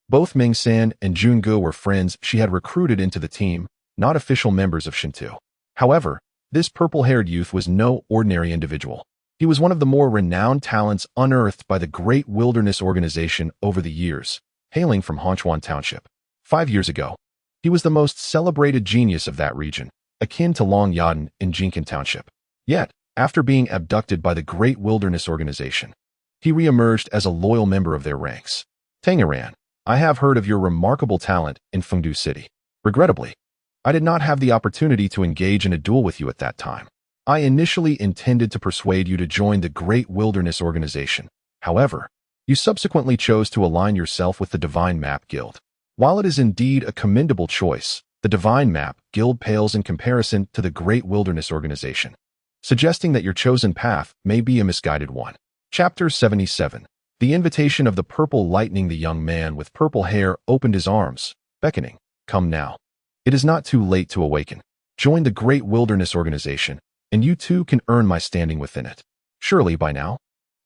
Both Ming-san and Junge were friends she had recruited into the team, not official members of Shinto. However, this purple-haired youth was no ordinary individual. He was one of the more renowned talents unearthed by the Great Wilderness Organization over the years, hailing from Honchuan Township. 5 years ago, he was the most celebrated genius of that region, akin to Long Yadan in Jinkin Township. Yet, after being abducted by the Great Wilderness Organization, he re-emerged as a loyal member of their ranks. "Tang Yaran, I have heard of your remarkable talent in Fungu City. Regrettably, I did not have the opportunity to engage in a duel with you at that time. I initially intended to persuade you to join the Great Wilderness Organization. However, you subsequently chose to align yourself with the Divine Map Guild. While it is indeed a commendable choice, the Divine Map Guild pales in comparison to the Great Wilderness Organization, suggesting that your chosen path may be a misguided one." Chapter 77. The invitation of the purple lightning. The young man with purple hair opened his arms, beckoning, "Come now. It is not too late to awaken. Join the Great Wilderness Organization, and you too can earn my standing within it. Surely by now,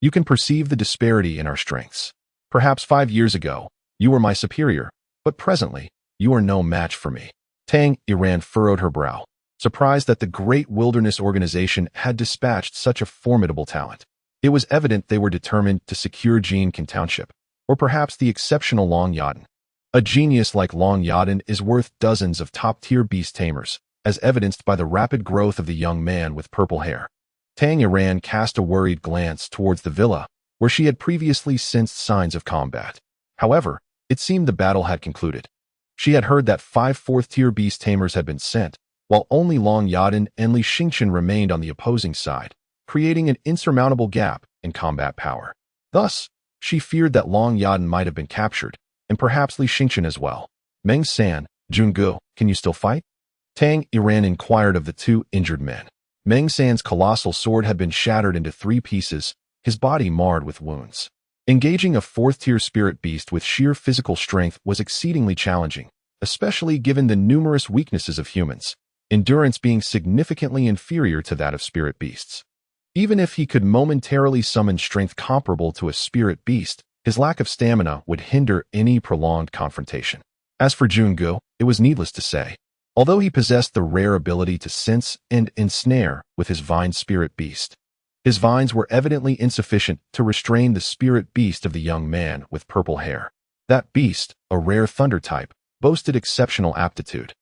you can perceive the disparity in our strengths. Perhaps 5 years ago, you were my superior, but presently, you are no match for me." Tang Yaran furrowed her brow, surprised that the Great Wilderness Organization had dispatched such a formidable talent. It was evident they were determined to secure Jinkin Township, or perhaps the exceptional Long Yadan. A genius like Long Yadan is worth dozens of top-tier beast tamers, as evidenced by the rapid growth of the young man with purple hair. Tang Yaran cast a worried glance towards the villa, where she had previously sensed signs of combat. However, it seemed the battle had concluded. She had heard that 5 4th-tier beast tamers had been sent, while only Long Yadan and Li Xingqian remained on the opposing side, creating an insurmountable gap in combat power. Thus, she feared that Long Yadan might have been captured, and perhaps Li Xingqian as well. Meng San, Jungu, can you still fight? Tang Iran inquired of the two injured men. Meng San's colossal sword had been shattered into 3 pieces, his body marred with wounds. Engaging a 4th-tier spirit beast with sheer physical strength was exceedingly challenging, especially given the numerous weaknesses of humans, endurance being significantly inferior to that of spirit beasts. Even if he could momentarily summon strength comparable to a spirit beast, his lack of stamina would hinder any prolonged confrontation. As for Jungu, it was needless to say. Although he possessed the rare ability to sense and ensnare with his vine spirit beast, his vines were evidently insufficient to restrain the spirit beast of the young man with purple hair. That beast, a rare thunder type, boasted exceptional aptitude,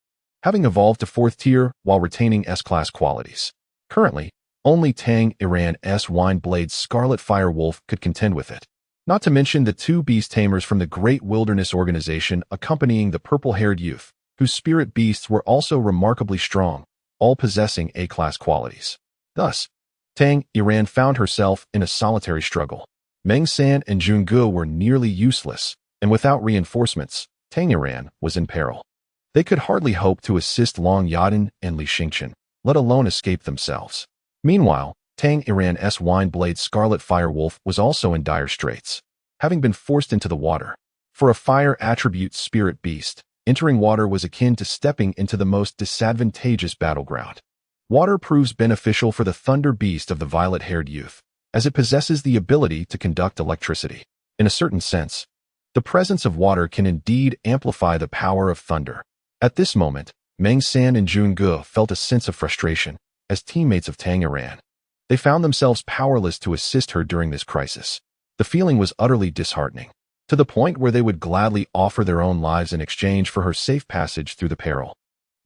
having evolved to 4th tier while retaining S-class qualities. Currently, only Tang Iran's Wine-Blade Scarlet Fire Wolf could contend with it. Not to mention the 2 beast tamers from the Great Wilderness Organization accompanying the purple-haired youth, whose spirit beasts were also remarkably strong, all possessing A-class qualities. Thus, Tang Iran found herself in a solitary struggle. Meng San and Jungu were nearly useless, and without reinforcements, Tang Iran was in peril. They could hardly hope to assist Long Yadan and Li Xingqian, let alone escape themselves. Meanwhile, Tang Iran's Wine-Blade Scarlet Fire Wolf was also in dire straits, having been forced into the water. For a fire attribute spirit beast, entering water was akin to stepping into the most disadvantageous battleground. Water proves beneficial for the thunder beast of the violet-haired youth, as it possesses the ability to conduct electricity. In a certain sense, the presence of water can indeed amplify the power of thunder. At this moment, Meng San and Jungu felt a sense of frustration as teammates of Tang Iran. They found themselves powerless to assist her during this crisis. The feeling was utterly disheartening, to the point where they would gladly offer their own lives in exchange for her safe passage through the peril.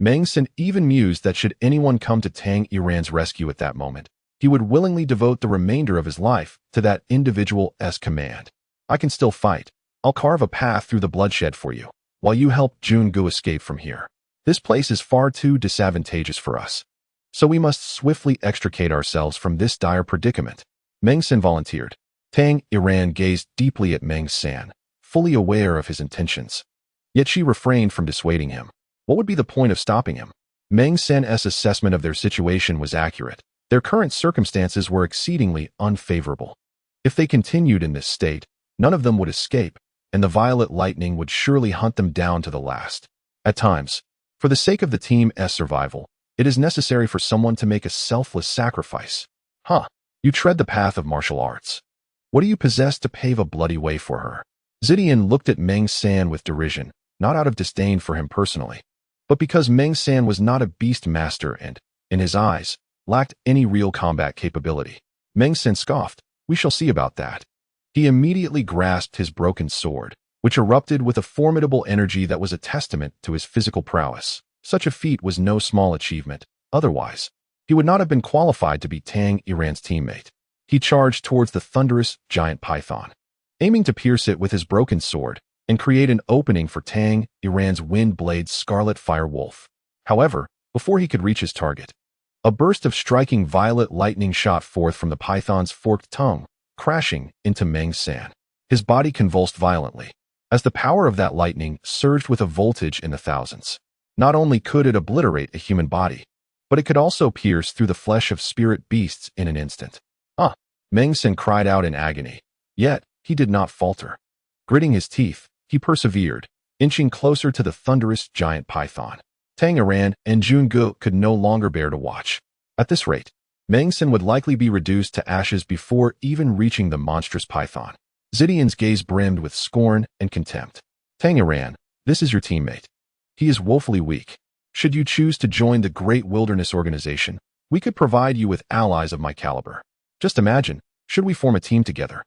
Meng San even mused that should anyone come to Tang Iran's rescue at that moment, he would willingly devote the remainder of his life to that individual's command. I can still fight. I'll carve a path through the bloodshed for you, while you help Jungu escape from here. This place is far too disadvantageous for us, so we must swiftly extricate ourselves from this dire predicament. Meng San volunteered. Tang Iran gazed deeply at Meng San, fully aware of his intentions. Yet she refrained from dissuading him. What would be the point of stopping him? Meng San's assessment of their situation was accurate. Their current circumstances were exceedingly unfavorable. If they continued in this state, none of them would escape, and the violet lightning would surely hunt them down to the last. At times, for the sake of the team's survival, it is necessary for someone to make a selfless sacrifice. You tread the path of martial arts. What do you possess to pave a bloody way for her? Zidian looked at Meng San with derision, not out of disdain for him personally, but because Meng San was not a beast master and, in his eyes, lacked any real combat capability. Meng San scoffed. We shall see about that. He immediately grasped his broken sword, which erupted with a formidable energy that was a testament to his physical prowess. Such a feat was no small achievement. Otherwise, he would not have been qualified to be Tang Iran's teammate. He charged towards the thunderous giant python, aiming to pierce it with his broken sword and create an opening for Tang Iran's Wind-Blade Scarlet Fire Wolf. However, before he could reach his target, a burst of striking violet lightning shot forth from the python's forked tongue, crashing into Meng San. His body convulsed violently, as the power of that lightning surged with a voltage in the thousands. Not only could it obliterate a human body, but it could also pierce through the flesh of spirit beasts in an instant. Meng San cried out in agony. Yet, he did not falter. Gritting his teeth, he persevered, inching closer to the thunderous giant python. Tang Iran and Jungu could no longer bear to watch. At this rate, Meng San would likely be reduced to ashes before even reaching the monstrous python. Zidian's gaze brimmed with scorn and contempt. Tang Iran, this is your teammate. He is woefully weak. Should you choose to join the Great Wilderness Organization, we could provide you with allies of my caliber. Just imagine, should we form a team together?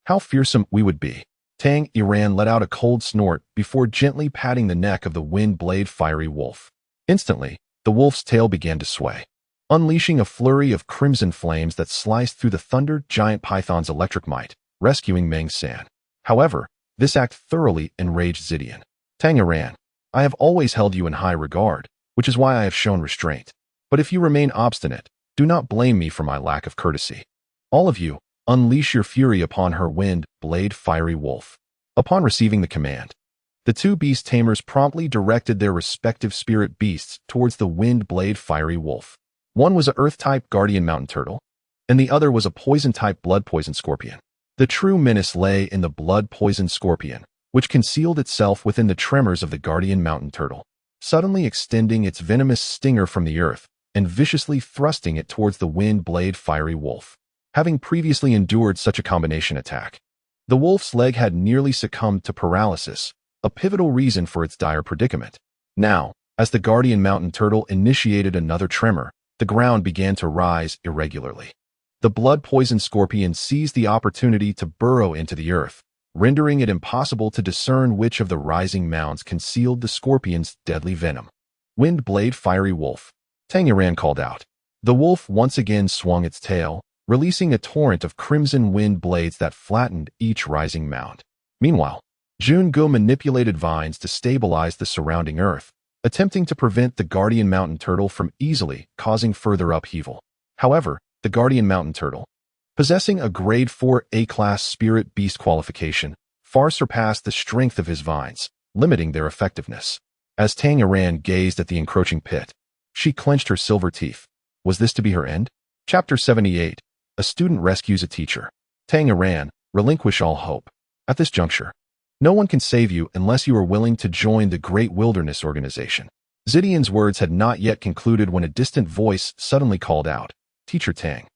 How fearsome we would be. Tang Iran let out a cold snort before gently patting the neck of the wind-blade fiery wolf. Instantly, the wolf's tail began to sway, unleashing a flurry of crimson flames that sliced through the thunder giant python's electric might, rescuing Meng San. However, this act thoroughly enraged Zidian. Tang Iran, I have always held you in high regard. which is why I have shown restraint. But if you remain obstinate, do not blame me for my lack of courtesy. All of you, unleash your fury upon her wind, blade, fiery wolf." Upon receiving the command, the two beast tamers promptly directed their respective spirit beasts towards the wind, blade, fiery wolf. One was a earth-type guardian mountain turtle, and the other was a poison-type blood-poison scorpion. The true menace lay in the blood-poison scorpion, which concealed itself within the tremors of the guardian mountain turtle, suddenly extending its venomous stinger from the earth and viciously thrusting it towards the wind, blade, fiery wolf. Having previously endured such a combination attack, the wolf's leg had nearly succumbed to paralysis, a pivotal reason for its dire predicament. Now, as the guardian mountain turtle initiated another tremor, the ground began to rise irregularly. The blood-poison scorpion seized the opportunity to burrow into the earth, rendering it impossible to discern which of the rising mounds concealed the scorpion's deadly venom. "Wind, blade, fiery wolf," Tamer called out. The wolf once again swung its tail, releasing a torrent of crimson wind blades that flattened each rising mound. Meanwhile, Fungu manipulated vines to stabilize the surrounding earth, attempting to prevent the guardian mountain turtle from easily causing further upheaval. However, the guardian mountain turtle, possessing a grade 4 A-class spirit beast qualification, far surpassed the strength of his vines, limiting their effectiveness. As Tamer gazed at the encroaching pit, she clenched her silver teeth. Was this to be her end? Chapter 78. A student rescues a teacher. Tamer, relinquish all hope. At this juncture, no one can save you unless you are willing to join the Great Wilderness Organization. Zidian's words had not yet concluded when a distant voice suddenly called out, "Teacher Tang,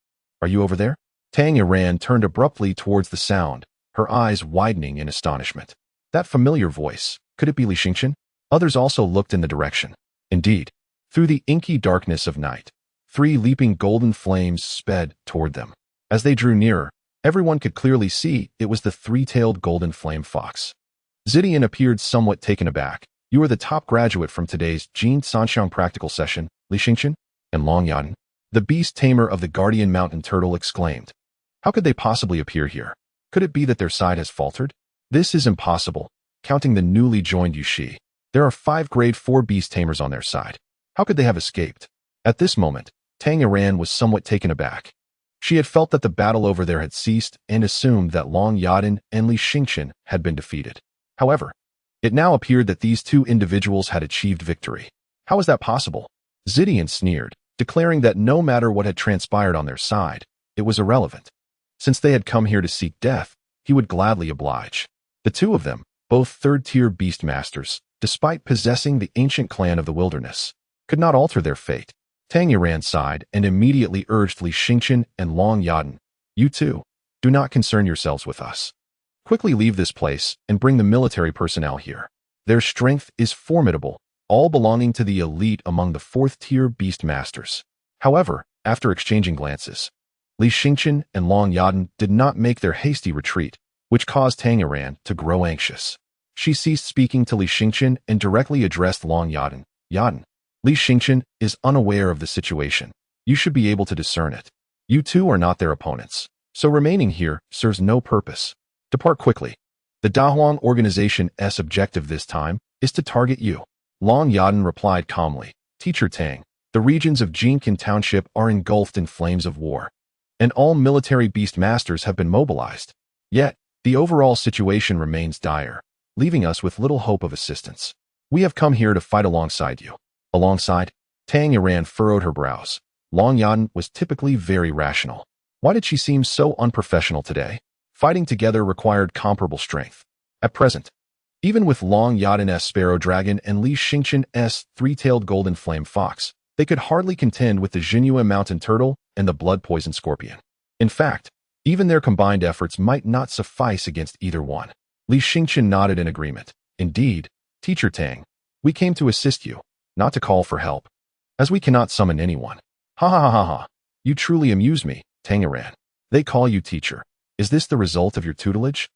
are you over there?" Tamer turned abruptly towards the sound, her eyes widening in astonishment. That familiar voice, could it be Li Xingqian? Others also looked in the direction. Indeed, through the inky darkness of night, 3 leaping golden flames sped toward them. As they drew nearer, everyone could clearly see it was the 3-tailed golden flame fox. Zidian appeared somewhat taken aback. "You are the top graduate from today's Jin Sanxiang practical session, Li Xingqian?" And Long Yadan, the beast tamer of the guardian mountain turtle, exclaimed. "How could they possibly appear here? Could it be that their side has faltered? This is impossible, counting the newly joined Yushi. There are 5 grade 4 beast tamers on their side. How could they have escaped?" At this moment, Tamer was somewhat taken aback. She had felt that the battle over there had ceased and assumed that Long Yadan and Li Xingqian had been defeated. However, it now appeared that these 2 individuals had achieved victory. How was that possible? Zidian sneered, declaring that no matter what had transpired on their side, it was irrelevant. Since they had come here to seek death, he would gladly oblige. The 2 of them, both 3rd-tier beast masters, despite possessing the ancient clan of the wilderness, could not alter their fate. Tamer sighed and immediately urged Li Xingqian and Long Yadan, "You two, do not concern yourselves with us. Quickly leave this place and bring the military personnel here. Their strength is formidable, all belonging to the elite among the 4th-tier beast masters." However, after exchanging glances, Li Xingqian and Long Yadan did not make their hasty retreat, which caused Tamer to grow anxious. She ceased speaking to Li Xingqian and directly addressed Long Yadan. "Yadan, Li Xingqian is unaware of the situation. You should be able to discern it. You two are not their opponents, so remaining here serves no purpose. Depart quickly. The Dahuang organization's objective this time is to target you." Long Yadan replied calmly, "Teacher Tang, the regions of Jinkin Township are engulfed in flames of war, and all military beast masters have been mobilized. Yet, the overall situation remains dire, leaving us with little hope of assistance. We have come here to fight alongside you." Alongside, Tamer furrowed her brows. Long Yadan was typically very rational. Why did she seem so unprofessional today? Fighting together required comparable strength. At present, even with Long Yadan's sparrow dragon and Li Xingqian's 3-tailed golden flame fox, they could hardly contend with the Jinhua mountain turtle and the blood-poison scorpion. In fact, even their combined efforts might not suffice against either one. Li Xingqian nodded in agreement. "Indeed, Teacher Tang, we came to assist you, not to call for help, as we cannot summon anyone." "Ha ha ha ha ha. You truly amuse me, Tamer. They call you teacher. Is this the result of your tutelage?"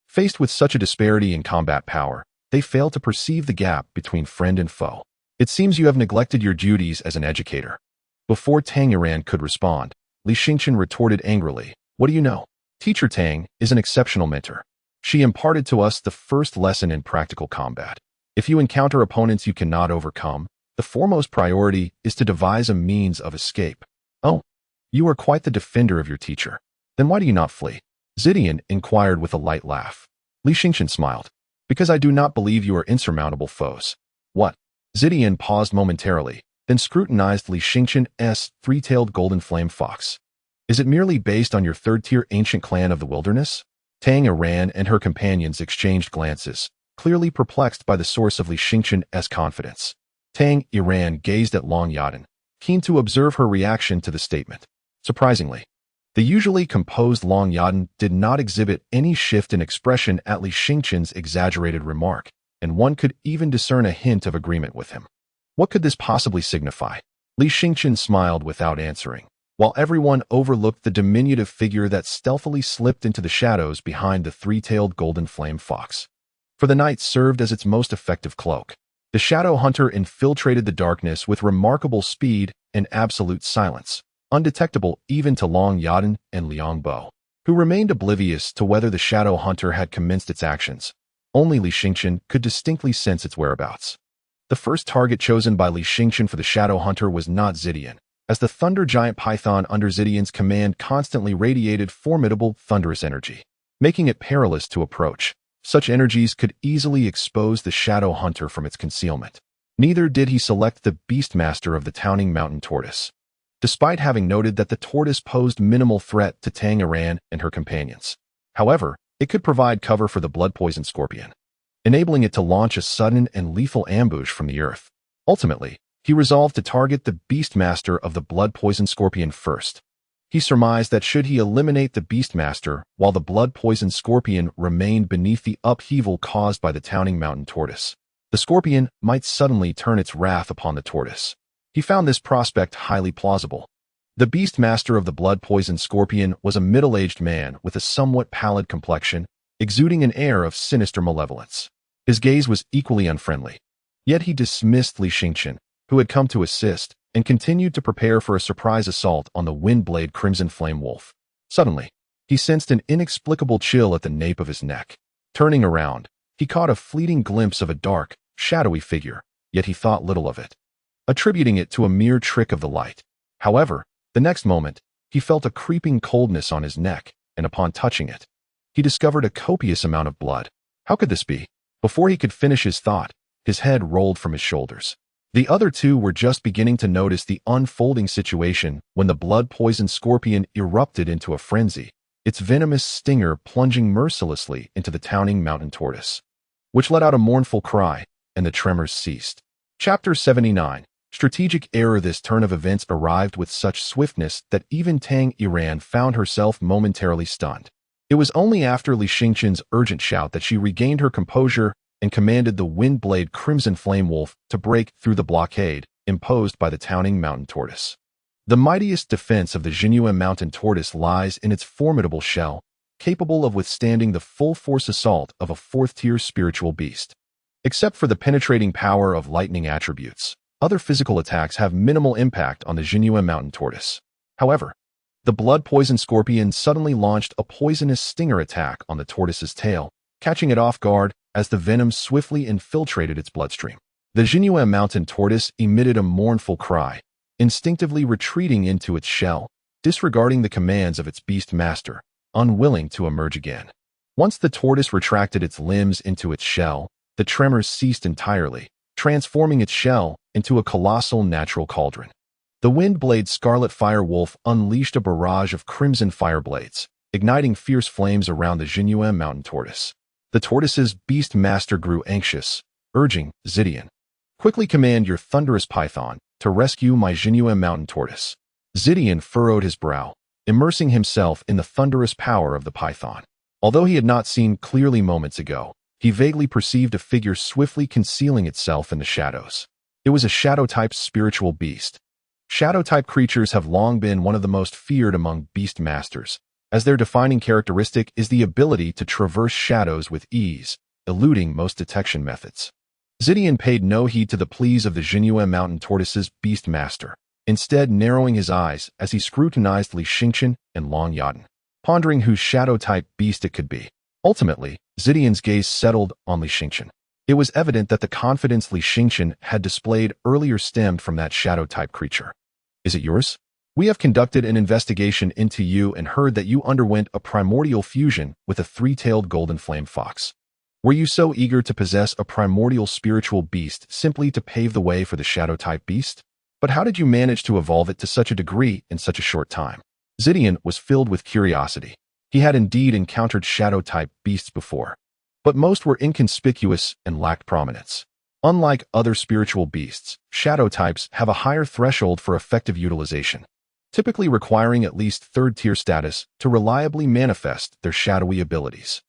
Faced with such a disparity in combat power, they failed to perceive the gap between friend and foe. "It seems you have neglected your duties as an educator." Before Tamer could respond, Li Xingqian retorted angrily, "What do you know? Teacher Tang is an exceptional mentor. She imparted to us the first lesson in practical combat. If you encounter opponents you cannot overcome, The foremost priority is to devise a means of escape. Oh, you are quite the defender of your teacher. Then why do you not flee? Zidian inquired with a light laugh. Li Xingqian smiled. Because I do not believe you are insurmountable foes. What? Zidian paused momentarily, then scrutinized Li Xingqian's three-tailed golden flame fox. Is it merely based on your third-tier ancient clan of the wilderness? Tamer and her companions exchanged glances, clearly perplexed by the source of Li Xingqian's confidence. Tamer gazed at Long Yadan, keen to observe her reaction to the statement. Surprisingly, the usually composed Long Yadan did not exhibit any shift in expression at Li Xingqian's exaggerated remark, and one could even discern a hint of agreement with him. What could this possibly signify? Li Xingqian smiled without answering, while everyone overlooked the diminutive figure that stealthily slipped into the shadows behind the three-tailed golden flame fox. For the night served as its most effective cloak. The shadow hunter infiltrated the darkness with remarkable speed and absolute silence, undetectable even to Long Yadan and Liang Bo, who remained oblivious to whether the shadow hunter had commenced its actions. Only Li Xingqian could distinctly sense its whereabouts. The first target chosen by Li Xingqian for the shadow hunter was not Zidian, as the thunder giant python under Zidian's command constantly radiated formidable thunderous energy, making it perilous to approach. Such energies could easily expose the shadow hunter from its concealment. Neither did he select the beastmaster of the towering mountain tortoise, despite having noted that the tortoise posed minimal threat to Tamer and her companions. However, it could provide cover for the blood-poisoned scorpion, enabling it to launch a sudden and lethal ambush from the earth. Ultimately, he resolved to target the beastmaster of the blood-poisoned scorpion first. He surmised that should he eliminate the beastmaster while the blood-poisoned scorpion remained beneath the upheaval caused by the towering mountain tortoise, the scorpion might suddenly turn its wrath upon the tortoise. He found this prospect highly plausible. The beastmaster of the blood-poisoned scorpion was a middle-aged man with a somewhat pallid complexion, exuding an air of sinister malevolence. His gaze was equally unfriendly. Yet he dismissed Li Xingqian, who had come to assist, and continued to prepare for a surprise assault on the Windblade Crimson Flame Wolf. Suddenly, he sensed an inexplicable chill at the nape of his neck. Turning around, he caught a fleeting glimpse of a dark, shadowy figure, yet he thought little of it, attributing it to a mere trick of the light. However, the next moment, he felt a creeping coldness on his neck, and upon touching it, he discovered a copious amount of blood. How could this be? Before he could finish his thought, his head rolled from his shoulders. The other two were just beginning to notice the unfolding situation when the blood-poisoned scorpion erupted into a frenzy, its venomous stinger plunging mercilessly into the towering mountain tortoise, which let out a mournful cry, and the tremors ceased. Chapter 79. Strategic error. This turn of events arrived with such swiftness that even Tamer found herself momentarily stunned. It was only after Li Xingqian's urgent shout that she regained her composure and commanded the Windblade Crimson Flame Wolf to break through the blockade imposed by the towering mountain tortoise. The mightiest defense of the Jinyu mountain tortoise lies in its formidable shell, capable of withstanding the full-force assault of a fourth-tier spiritual beast. Except for the penetrating power of lightning attributes, other physical attacks have minimal impact on the Jinyu mountain tortoise. However, the blood-poisoned scorpion suddenly launched a poisonous stinger attack on the tortoise's tail, catching it off guard as the venom swiftly infiltrated its bloodstream. The Jinyu mountain tortoise emitted a mournful cry, instinctively retreating into its shell, disregarding the commands of its beast master, unwilling to emerge again. Once the tortoise retracted its limbs into its shell, the tremors ceased entirely, transforming its shell into a colossal natural cauldron. The Windblade Scarlet Fire Wolf unleashed a barrage of crimson fire blades, igniting fierce flames around the Jinyu mountain tortoise. The tortoise's beast master grew anxious, urging Zidian, "Quickly command your thunderous python to rescue my Jinyu mountain tortoise." Zidian furrowed his brow, immersing himself in the thunderous power of the python. Although he had not seen clearly moments ago, he vaguely perceived a figure swiftly concealing itself in the shadows. It was a shadow-type spiritual beast. Shadow-type creatures have long been one of the most feared among beast masters, as their defining characteristic is the ability to traverse shadows with ease, eluding most detection methods. Zidian paid no heed to the pleas of the Jinyu mountain tortoise's beast master, instead narrowing his eyes as he scrutinized Li Xingqian and Long Yadan, pondering whose shadow-type beast it could be. Ultimately, Zidian's gaze settled on Li Xingqian. It was evident that the confidence Li Xingqian had displayed earlier stemmed from that shadow-type creature. Is it yours? We have conducted an investigation into you and heard that you underwent a primordial fusion with a three-tailed golden flame fox. Were you so eager to possess a primordial spiritual beast simply to pave the way for the shadow-type beast? But how did you manage to evolve it to such a degree in such a short time? Zidian was filled with curiosity. He had indeed encountered shadow-type beasts before, but most were inconspicuous and lacked prominence. Unlike other spiritual beasts, shadow types have a higher threshold for effective utilization, typically requiring at least third-tier status to reliably manifest their shadowy abilities.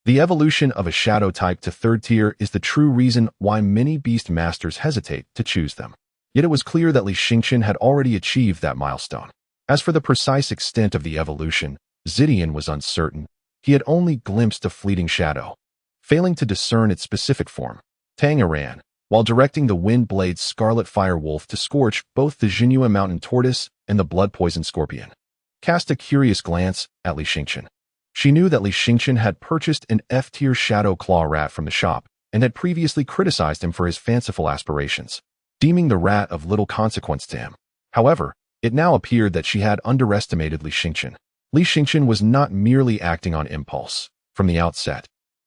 The evolution of a shadow type to third tier is the true reason why many beast masters hesitate to choose them. Yet it was clear that Li Xingqian had already achieved that milestone. As for the precise extent of the evolution, Zidian was uncertain. He had only glimpsed a fleeting shadow, failing to discern its specific form. Tanger ran, while directing the wind-blade scarlet fire wolf to scorch both the Jinhua mountain tortoise and the blood-poisoned scorpion. Cast a curious glance at Li Xingqian. She knew that Li Xingqian had purchased an F-tier shadow claw rat from the shop and had previously criticized him for his fanciful aspirations, deeming the rat of little consequence to him. However, it now appeared that she had underestimated Li Xingqian. Li Xingqian was not merely acting on impulse. From the outset,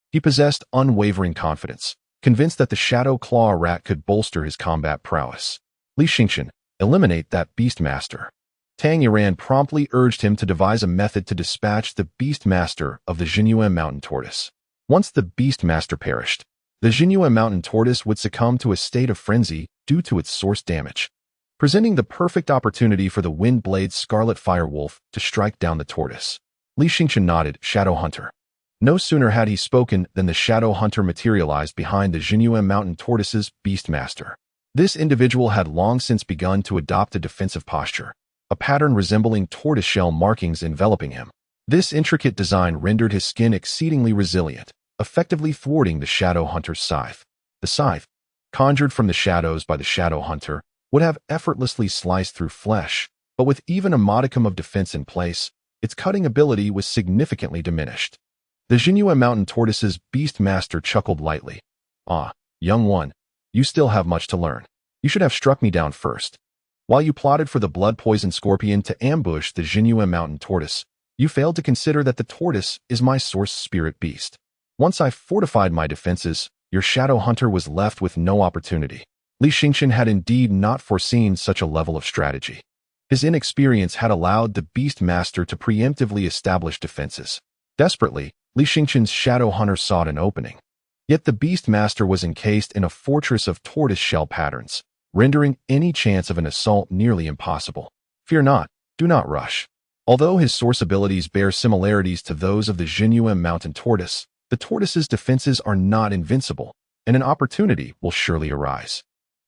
he possessed unwavering confidence, convinced that the shadow claw rat could bolster his combat prowess. Li Xingqian, eliminate that beastmaster. Tang Yadan promptly urged him to devise a method to dispatch the beastmaster of the Jinhua mountain tortoise. Once the beastmaster perished, the Jinhua mountain tortoise would succumb to a state of frenzy due to its source damage, presenting the perfect opportunity for the wind-blade scarlet fire wolf to strike down the tortoise. Li Xingqian nodded, Shadow Hunter. No sooner had he spoken than the Shadow Hunter materialized behind the Jinhua mountain tortoise's beastmaster. This individual had long since begun to adopt a defensive posture, a pattern resembling tortoiseshell markings enveloping him. This intricate design rendered his skin exceedingly resilient, effectively thwarting the Shadow Hunter's scythe. The scythe, conjured from the shadows by the Shadow Hunter, would have effortlessly sliced through flesh, but with even a modicum of defense in place, its cutting ability was significantly diminished. The Jinhua mountain tortoise's beastmaster chuckled lightly. Ah, young one, you still have much to learn. You should have struck me down first. While you plotted for the blood-poisoned scorpion to ambush the Jinhua mountain tortoise, you failed to consider that the tortoise is my source spirit beast. Once I fortified my defenses, your Shadow Hunter was left with no opportunity. Li Xingqian had indeed not foreseen such a level of strategy. His inexperience had allowed the Beastmaster to preemptively establish defenses. Desperately, Li Xingqian's Shadow Hunter sought an opening. Yet the Beastmaster was encased in a fortress of tortoise shell patterns, rendering any chance of an assault nearly impossible. Fear not, do not rush. Although his source abilities bear similarities to those of the Jinhua mountain tortoise, the tortoise's defenses are not invincible, and an opportunity will surely arise.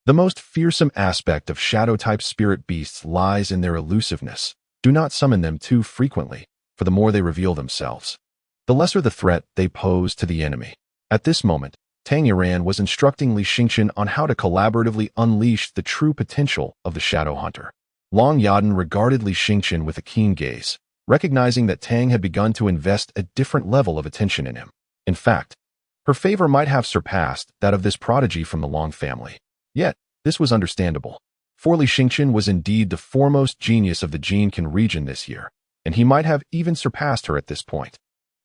The most fearsome aspect of shadow-type spirit beasts lies in their elusiveness. Do not summon them too frequently, for the more they reveal themselves, the lesser the threat they pose to the enemy. At this moment, Tang Yadan was instructing Li Xingqian on how to collaboratively unleash the true potential of the Shadow Hunter. Long Yadan regarded Li Xingqian with a keen gaze, recognizing that Tang had begun to invest a different level of attention in him. In fact, her favor might have surpassed that of this prodigy from the Long family. Yet, this was understandable, for Li Xingqian was indeed the foremost genius of the Jinkan region this year, and he might have even surpassed her at this point.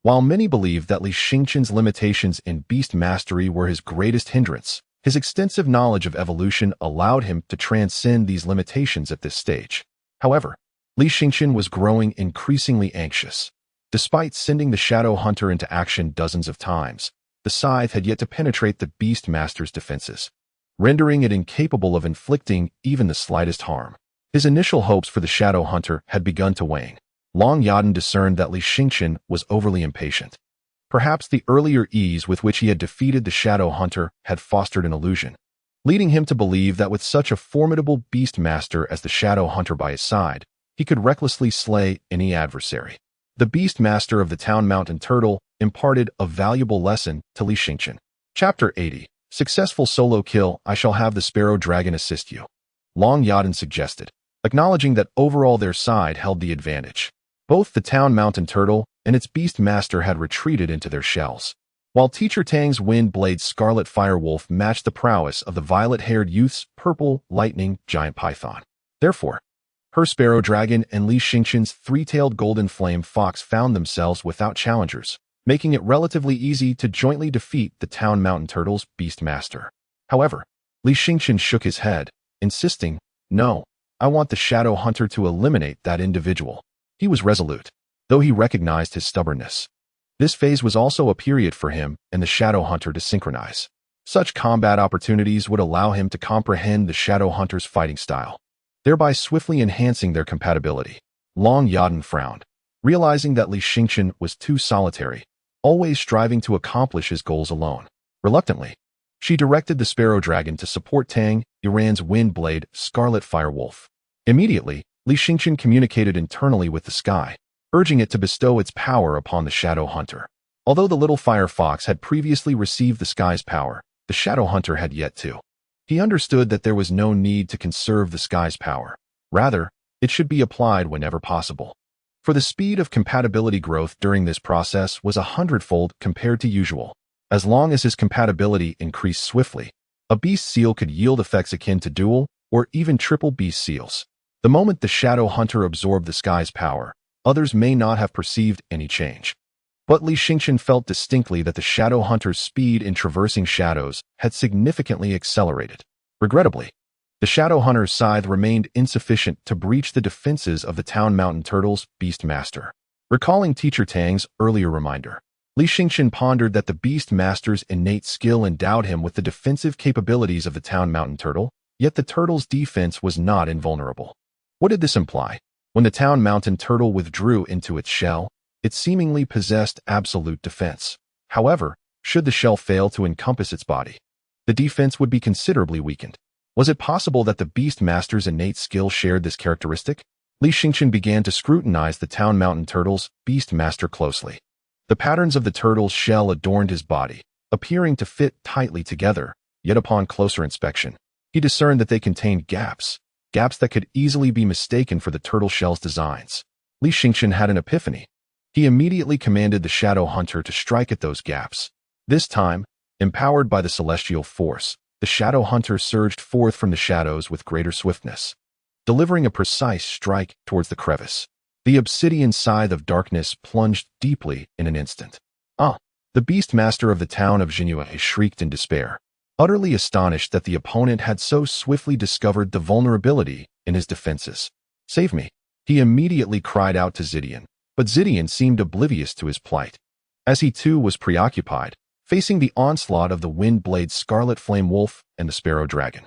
While many believed that Li Xingqian's limitations in beast mastery were his greatest hindrance, his extensive knowledge of evolution allowed him to transcend these limitations at this stage. However, Li Xingqian was growing increasingly anxious. Despite sending the Shadow Hunter into action dozens of times, the scythe had yet to penetrate the Beast Master's defenses, rendering it incapable of inflicting even the slightest harm. His initial hopes for the Shadow Hunter had begun to wane. Long Yadan discerned that Li Xingqian was overly impatient. Perhaps the earlier ease with which he had defeated the Shadow Hunter had fostered an illusion, leading him to believe that with such a formidable beast master as the Shadow Hunter by his side, he could recklessly slay any adversary. The beast master of the Town Mountain Turtle imparted a valuable lesson to Li Xingqian. Chapter 80. Successful solo kill. I shall have the Sparrow Dragon assist you. Long Yadan suggested, acknowledging that overall their side held the advantage. Both the Town Mountain Turtle and its beast master had retreated into their shells. while Teacher Tang's Wind Blade Scarlet Firewolf matched the prowess of the violet-haired youth's purple lightning giant python. Therefore, her Sparrow Dragon and Li Xingqian's three-tailed golden flame fox found themselves without challengers, making it relatively easy to jointly defeat the Town Mountain Turtle's Beastmaster. However, Li Xingqian shook his head, insisting, "No, I want the Shadow Hunter to eliminate that individual." He was resolute, though he recognized his stubbornness. This phase was also a period for him and the Shadow Hunter to synchronize. Such combat opportunities would allow him to comprehend the Shadow Hunter's fighting style, thereby swiftly enhancing their compatibility. Long Yadan frowned, realizing that Li Xingqian was too solitary, always striving to accomplish his goals alone. Reluctantly, she directed the Sparrow Dragon to support Tang Iran's Wind Blade Scarlet Firewolf. Immediately, Li Xingqian communicated internally with the sky, urging it to bestow its power upon the Shadow Hunter. Although the little fire fox had previously received the sky's power, the Shadow Hunter had yet to. He understood that there was no need to conserve the sky's power. Rather, it should be applied whenever possible. For the speed of compatibility growth during this process was 100-fold compared to usual. As long as his compatibility increased swiftly, a beast seal could yield effects akin to duel or even triple beast seals. The moment the Shadow Hunter absorbed the sky's power, others may not have perceived any change. But Li Xingqian felt distinctly that the Shadow Hunter's speed in traversing shadows had significantly accelerated. Regrettably, the Shadow Hunter's scythe remained insufficient to breach the defenses of the Town Mountain Turtle's Beastmaster. Recalling Teacher Tang's earlier reminder, Li Xingqian pondered that the Beastmaster's innate skill endowed him with the defensive capabilities of the Town Mountain Turtle, yet the turtle's defense was not invulnerable. What did this imply? When the Town Mountain Turtle withdrew into its shell, it seemingly possessed absolute defense. However, should the shell fail to encompass its body, the defense would be considerably weakened. Was it possible that the Beastmaster's innate skill shared this characteristic? Li Xingqian began to scrutinize the Town Mountain Turtle's Beastmaster closely. The patterns of the turtle's shell adorned his body, appearing to fit tightly together, yet upon closer inspection, he discerned that they contained gaps that could easily be mistaken for the turtle shell's designs. Li Xingqian had an epiphany. He immediately commanded the Shadow Hunter to strike at those gaps. This time, empowered by the celestial force, the Shadow Hunter surged forth from the shadows with greater swiftness, delivering a precise strike towards the crevice. The obsidian scythe of darkness plunged deeply in an instant. The Beastmaster of the town of Jinhua shrieked in despair, utterly astonished that the opponent had so swiftly discovered the vulnerability in his defenses. "Save me!" He immediately cried out to Zidian, but Zidian seemed oblivious to his plight, as he too was preoccupied, facing the onslaught of the Wind Blade Scarlet Flame Wolf and the Sparrow Dragon.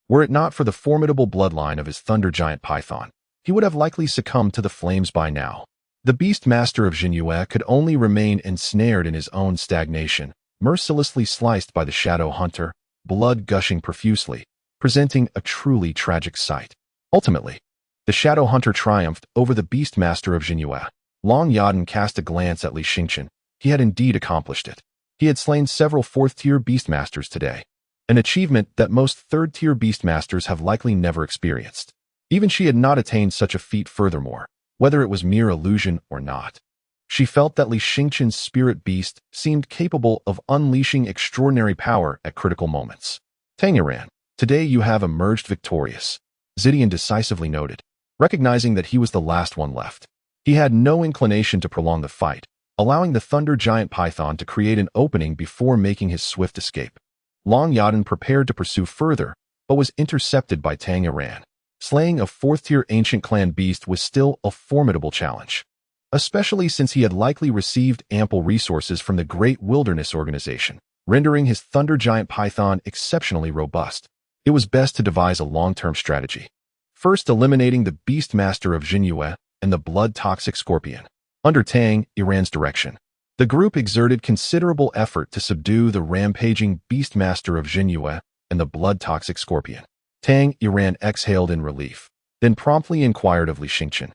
Were it not for the formidable bloodline of his Thunder Giant Python, he would have likely succumbed to the flames by now. The Beastmaster of Jinhua could only remain ensnared in his own stagnation, mercilessly sliced by the Shadow Hunter, blood gushing profusely, presenting a truly tragic sight. Ultimately, the Shadow Hunter triumphed over the Beastmaster of Jinhua. Long Yadan cast a glance at Li Xingqian. He had indeed accomplished it. He had slain several fourth-tier Beastmasters today, an achievement that most third-tier Beastmasters have likely never experienced. Even she had not attained such a feat furthermore, whether it was mere illusion or not. She felt that Li Xingqian's spirit beast seemed capable of unleashing extraordinary power at critical moments. "Tang Iran, today you have emerged victorious," Zidian decisively noted, recognizing that he was the last one left. He had no inclination to prolong the fight, allowing the Thunder Giant Python to create an opening before making his swift escape. Long Yadan prepared to pursue further, but was intercepted by Tang Iran. Slaying a fourth-tier ancient clan beast was still a formidable challenge, especially since he had likely received ample resources from the Great Wilderness Organization, rendering his Thunder Giant Python exceptionally robust. It was best to devise a long-term strategy. First, eliminating the Beastmaster of Jinhua and the blood-toxic scorpion. Under Tang Iran's direction, the group exerted considerable effort to subdue the rampaging Beastmaster of Jinhua and the blood-toxic scorpion. Tang Iran exhaled in relief, then promptly inquired of Li Xingqian,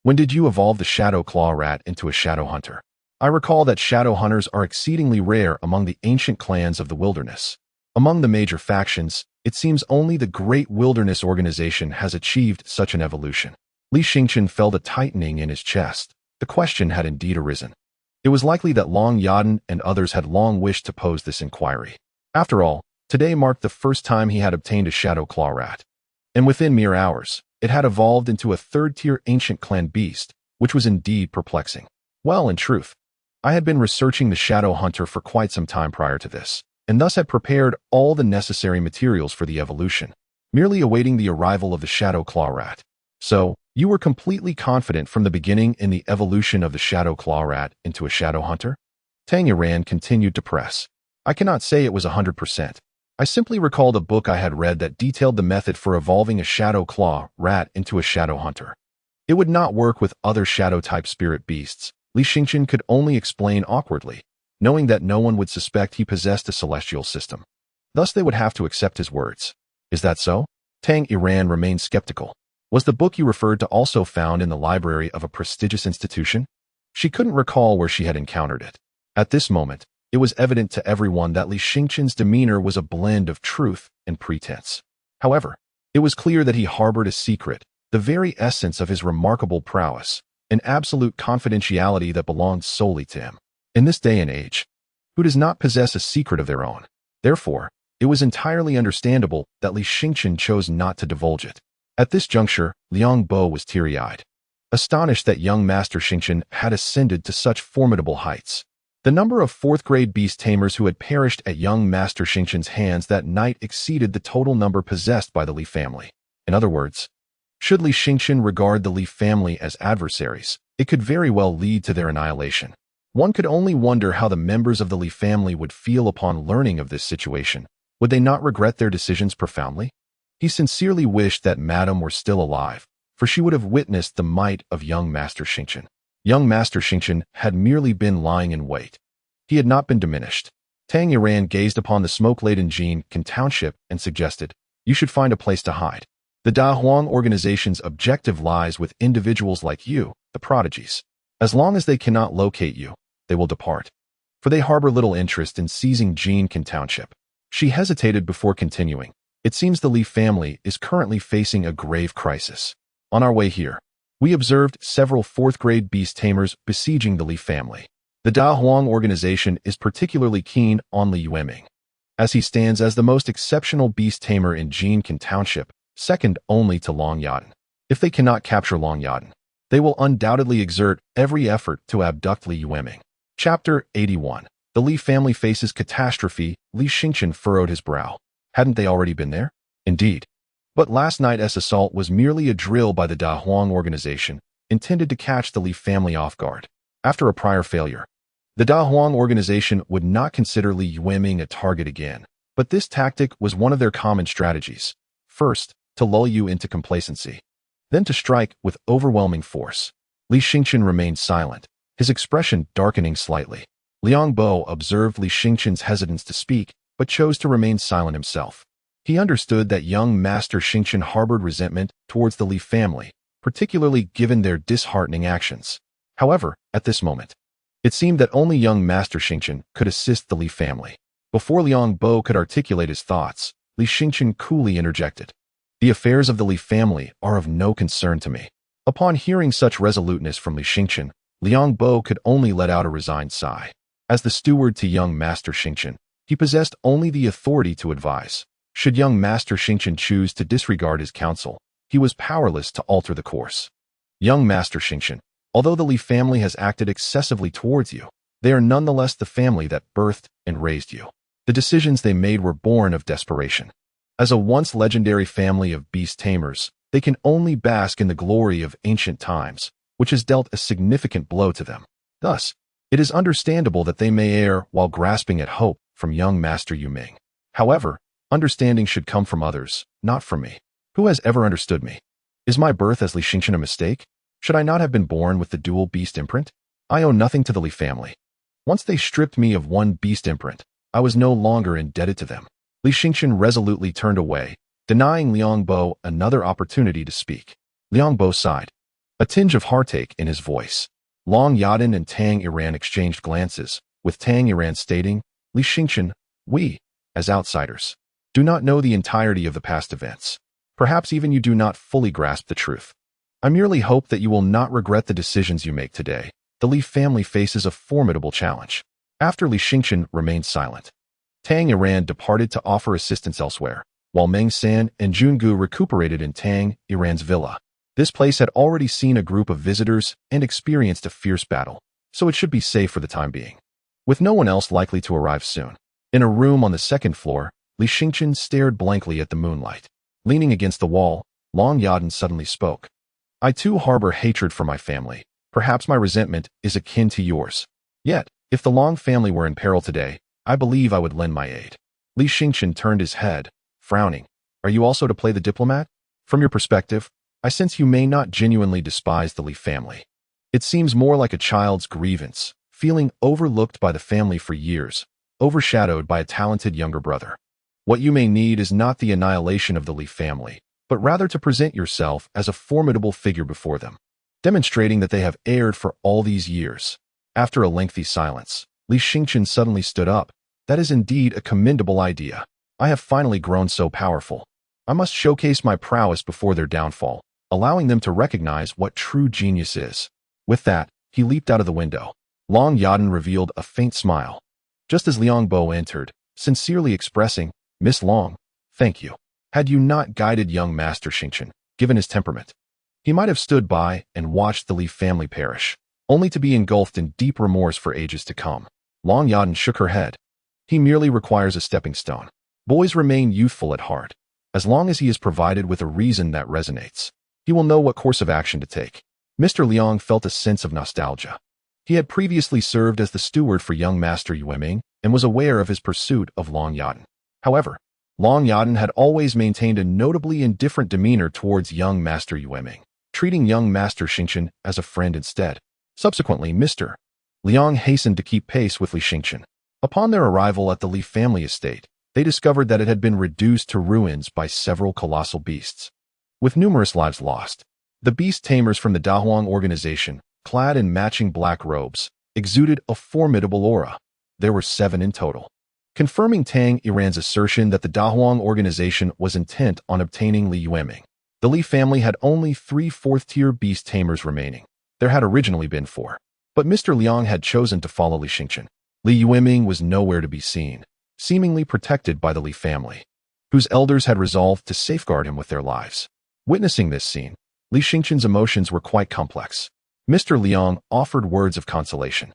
"When did you evolve the Shadow Claw Rat into a Shadow Hunter?" "I recall that Shadow Hunters are exceedingly rare among the ancient clans of the wilderness. Among the major factions, it seems only the Great Wilderness Organization has achieved such an evolution." Li Xingqian felt a tightening in his chest. The question had indeed arisen. It was likely that Long Yadan and others had long wished to pose this inquiry. After all, today marked the first time he had obtained a shadow claw rat. And within mere hours, it had evolved into a third-tier ancient clan beast, which was indeed perplexing. Well, in truth, I had been researching the shadow hunter for quite some time prior to this, and thus had prepared all the necessary materials for the evolution, merely awaiting the arrival of the shadow claw rat. So, you were completely confident from the beginning in the evolution of the shadow claw rat into a shadow hunter? Yadan continued to press. I cannot say it was 100%. I simply recalled a book I had read that detailed the method for evolving a shadow claw rat into a shadow hunter. It would not work with other shadow-type spirit beasts, Li Xingqian could only explain awkwardly, knowing that no one would suspect he possessed a celestial system. Thus they would have to accept his words. Is that so? Yadan remained skeptical. Was the book you referred to also found in the library of a prestigious institution? She couldn't recall where she had encountered it. At this moment, it was evident to everyone that Li Xingqian's demeanor was a blend of truth and pretense. However, it was clear that he harbored a secret, the very essence of his remarkable prowess, an absolute confidentiality that belonged solely to him. In this day and age, who does not possess a secret of their own? Therefore, it was entirely understandable that Li Xingqian chose not to divulge it. At this juncture, Liang Bo was teary-eyed, astonished that young Master Xingqian had ascended to such formidable heights. The number of fourth-grade beast tamers who had perished at young Master Xingqian's hands that night exceeded the total number possessed by the Li family. In other words, should Li Xingqian regard the Li family as adversaries, it could very well lead to their annihilation. One could only wonder how the members of the Li family would feel upon learning of this situation. Would they not regret their decisions profoundly? He sincerely wished that Madame were still alive, for she would have witnessed the might of young Master Xingqian. Young Master Xingqian had merely been lying in wait. He had not been diminished. Yadan gazed upon the smoke-laden Jin township and suggested, "You should find a place to hide. The Da Huang organization's objective lies with individuals like you, the prodigies. As long as they cannot locate you, they will depart, for they harbor little interest in seizing Jin township." She hesitated before continuing. It seems the Li family is currently facing a grave crisis. On our way here, we observed several fourth-grade beast tamers besieging the Li family. The Da Huang organization is particularly keen on Li Yueming, as he stands as the most exceptional beast tamer in Jin township, second only to Long Yadan. If they cannot capture Long Yadan, they will undoubtedly exert every effort to abduct Li Yueming. Chapter 81. The Li family faces catastrophe. Li Xingqian furrowed his brow. Hadn't they already been there? Indeed. But last night's assault was merely a drill by the Da Huang organization, intended to catch the Li family off guard. After a prior failure, the Da Huang organization would not consider Li Yueming a target again. But this tactic was one of their common strategies. First, to lull you into complacency. Then to strike with overwhelming force. Li Xingqian remained silent, his expression darkening slightly. Liang Bo observed Li Xingqian's hesitance to speak, but chose to remain silent himself. He understood that young Master Xingqian harbored resentment towards the Li family, particularly given their disheartening actions. However, at this moment, it seemed that only young Master Xingqian could assist the Li family. Before Liang Bo could articulate his thoughts, Li Xingqian coolly interjected. "The affairs of the Li family are of no concern to me." Upon hearing such resoluteness from Li Xingqian, Liang Bo could only let out a resigned sigh. As the steward to young Master Xingqian, he possessed only the authority to advise. Should young Master Xingqian choose to disregard his counsel, he was powerless to alter the course. Young Master Xingqian, although the Li family has acted excessively towards you, they are nonetheless the family that birthed and raised you. The decisions they made were born of desperation. As a once legendary family of beast tamers, they can only bask in the glory of ancient times, which has dealt a significant blow to them. Thus, it is understandable that they may err while grasping at hope from young Master Yuming. However, understanding should come from others, not from me. Who has ever understood me? Is my birth as Li Xingqian a mistake? Should I not have been born with the dual beast imprint? I owe nothing to the Li family. Once they stripped me of one beast imprint, I was no longer indebted to them. Li Xingqian resolutely turned away, denying Liang Bo another opportunity to speak. Liang Bo sighed, a tinge of heartache in his voice. Long Yadan and Yadan exchanged glances, with Yadan stating, "Li Xingqian, we, as outsiders, do not know the entirety of the past events. Perhaps even you do not fully grasp the truth. I merely hope that you will not regret the decisions you make today, the Li family faces a formidable challenge. After Li Xingqian remained silent, Tang Iran departed to offer assistance elsewhere, while Meng San and Jungu recuperated in Tang Iran's villa. This place had already seen a group of visitors and experienced a fierce battle, so it should be safe for the time being, with no one else likely to arrive soon. In a room on the second floor, Li Xingqian stared blankly at the moonlight. Leaning against the wall, Yadan suddenly spoke. I too harbor hatred for my family. Perhaps my resentment is akin to yours. Yet, if the Long family were in peril today, I believe I would lend my aid. Li Xingqian turned his head, frowning. Are you also to play the diplomat? From your perspective, I sense you may not genuinely despise the Li family. It seems more like a child's grievance, feeling overlooked by the family for years, overshadowed by a talented younger brother. What you may need is not the annihilation of the Li family, but rather to present yourself as a formidable figure before them, demonstrating that they have erred for all these years. After a lengthy silence, Li Xingqian suddenly stood up. That is indeed a commendable idea. I have finally grown so powerful. I must showcase my prowess before their downfall, allowing them to recognize what true genius is. With that, he leaped out of the window. Yadan revealed a faint smile. Just as Liang Bo entered, sincerely expressing, Miss Long, thank you. Had you not guided young Master Xingqian, given his temperament, he might have stood by and watched the Li family perish, only to be engulfed in deep remorse for ages to come. Yadan shook her head. He merely requires a stepping stone. Boys remain youthful at heart. As long as he is provided with a reason that resonates, he will know what course of action to take. Mr. Liang felt a sense of nostalgia. He had previously served as the steward for young Master Yueming and was aware of his pursuit of Yadan. However, Yadan had always maintained a notably indifferent demeanor towards young Master Yueming, treating young Master Xingqian as a friend instead. Subsequently, Mr. Liang hastened to keep pace with Li Xingqian. Upon their arrival at the Li family estate, they discovered that it had been reduced to ruins by several colossal beasts. With numerous lives lost, the beast tamers from the Dahuang organization, clad in matching black robes, exuded a formidable aura. There were 7 in total. Confirming Tang Iran's assertion that the Dahuang organization was intent on obtaining Li Yueming, the Li family had only 3 fourth-tier beast tamers remaining. There had originally been 4, but Mr. Liang had chosen to follow Li Xingqian. Li Yueming was nowhere to be seen, seemingly protected by the Li family, whose elders had resolved to safeguard him with their lives. Witnessing this scene, Li Xingqian's emotions were quite complex. Mr. Liang offered words of consolation.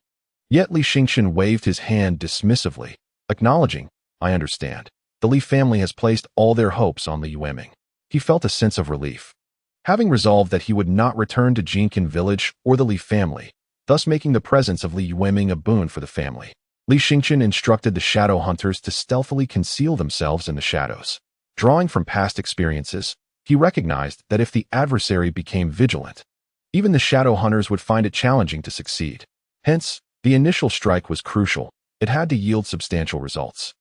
Yet Li Xingqian waved his hand dismissively, acknowledging, I understand. The Li family has placed all their hopes on Li Yueming. He felt a sense of relief. Having resolved that he would not return to Jinkin village or the Li family, thus making the presence of Li Yueming a boon for the family, Li Xingqian instructed the shadow hunters to stealthily conceal themselves in the shadows. Drawing from past experiences, he recognized that if the adversary became vigilant, even the shadow hunters would find it challenging to succeed. Hence, the initial strike was crucial. It had to yield substantial results.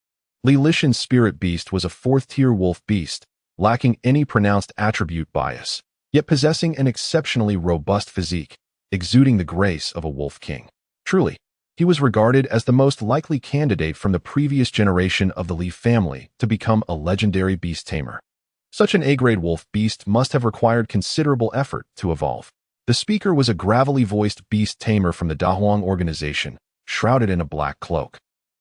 Li Lishan's spirit beast was a 4th-tier wolf beast, lacking any pronounced attribute bias, yet possessing an exceptionally robust physique, exuding the grace of a wolf king. Truly, he was regarded as the most likely candidate from the previous generation of the Li family to become a legendary beast tamer. Such an A-grade wolf beast must have required considerable effort to evolve. The speaker was a gravelly voiced beast tamer from the Dahuang organization, shrouded in a black cloak,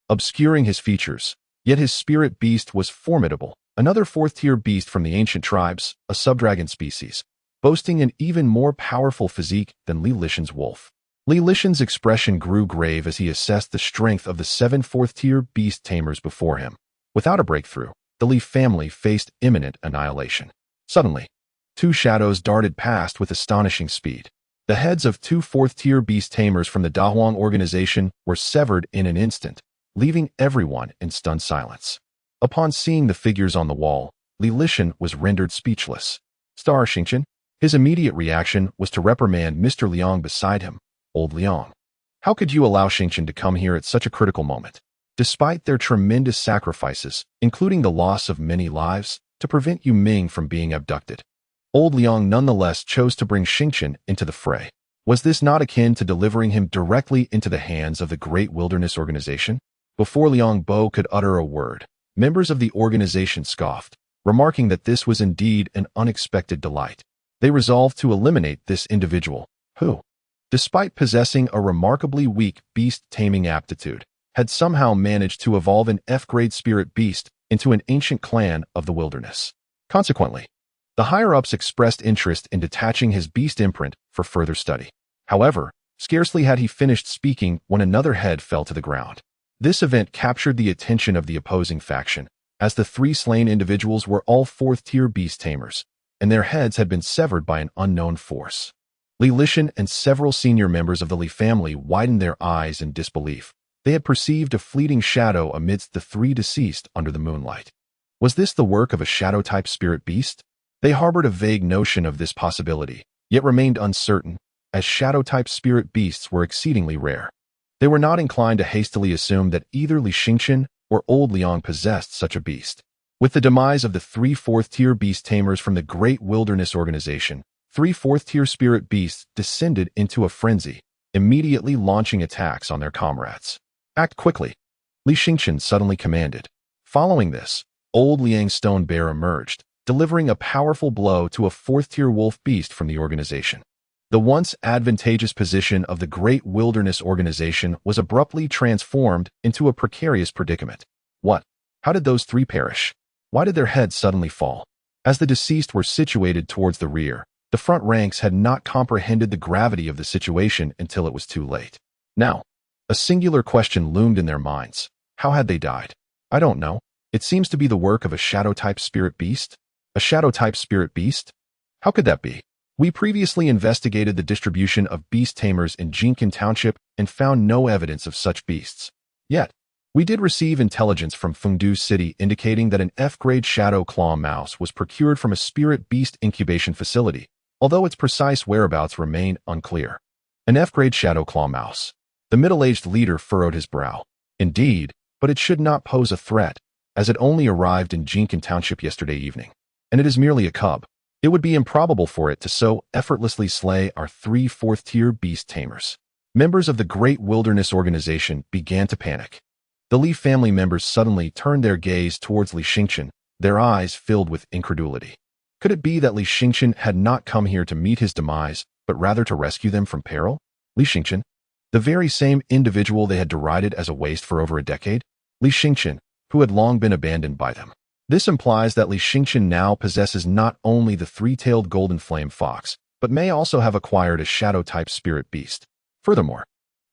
obscuring his features, yet his spirit beast was formidable, another 4th-tier beast from the ancient tribes, a subdragon species, boasting an even more powerful physique than Li Lishan's wolf. Li Lishan's expression grew grave as he assessed the strength of the 7 4th-tier beast tamers before him. Without a breakthrough, the Li family faced imminent annihilation. Suddenly, 2 shadows darted past with astonishing speed. The heads of 2 4th-tier beast tamers from the Dahuang organization were severed in an instant, leaving everyone in stunned silence. Upon seeing the figures on the wall, Li Lishan was rendered speechless. Star Xingqian? His immediate reaction was to reprimand Mr. Liang beside him. Old Liang, how could you allow Xingqian to come here at such a critical moment? Despite their tremendous sacrifices, including the loss of many lives, to prevent Yu Ming from being abducted, Old Liang nonetheless chose to bring Xingqian into the fray. Was this not akin to delivering him directly into the hands of the Great Wilderness Organization? Before Liang Bo could utter a word, members of the organization scoffed, remarking that this was indeed an unexpected delight. They resolved to eliminate this individual, who, despite possessing a remarkably weak beast taming aptitude, had somehow managed to evolve an F-grade spirit beast into an ancient clan of the wilderness. Consequently, the higher-ups expressed interest in detaching his beast imprint for further study. However, scarcely had he finished speaking when another head fell to the ground. This event captured the attention of the opposing faction, as the 3 slain individuals were all 4th-tier beast tamers, and their heads had been severed by an unknown force. Li Lishan and several senior members of the Li family widened their eyes in disbelief. They had perceived a fleeting shadow amidst the 3 deceased under the moonlight. Was this the work of a shadow-type spirit beast? They harbored a vague notion of this possibility, yet remained uncertain, as shadow-type spirit beasts were exceedingly rare. They were not inclined to hastily assume that either Li Xingqian or Old Liang possessed such a beast. With the demise of the 3 4th-tier beast tamers from the Great Wilderness Organization, 3 4th-tier spirit beasts descended into a frenzy, immediately launching attacks on their comrades. Act quickly, Li Xingqian suddenly commanded. Following this, Old Liang's stone bear emerged, delivering a powerful blow to a 4th-tier wolf beast from the organization. The once advantageous position of the Great Wilderness Organization was abruptly transformed into a precarious predicament. What? How did those 3 perish? Why did their heads suddenly fall? As the deceased were situated towards the rear, the front ranks had not comprehended the gravity of the situation until it was too late. Now, a singular question loomed in their minds. How had they died? I don't know. It seems to be the work of a shadow-type spirit beast? A shadow-type spirit beast? How could that be? We previously investigated the distribution of beast tamers in Jinkin Township and found no evidence of such beasts. Yet, we did receive intelligence from Fungu City indicating that an F-grade shadow claw mouse was procured from a spirit beast incubation facility, although its precise whereabouts remain unclear. An F-grade shadow claw mouse. The middle-aged leader furrowed his brow. Indeed, but it should not pose a threat, as it only arrived in Jinkin Township yesterday evening. And it is merely a cub. It would be improbable for it to so effortlessly slay our 3 4th-tier beast tamers. Members of the Great Wilderness Organization began to panic. The Li family members suddenly turned their gaze towards Li Xingqian, their eyes filled with incredulity. Could it be that Li Xingqian had not come here to meet his demise, but rather to rescue them from peril? Li Xingqian, the very same individual they had derided as a waste for over a decade? Li Xingqian, who had long been abandoned by them. This implies that Li Xingqian now possesses not only the 3-tailed golden flame fox, but may also have acquired a shadow-type spirit beast. Furthermore,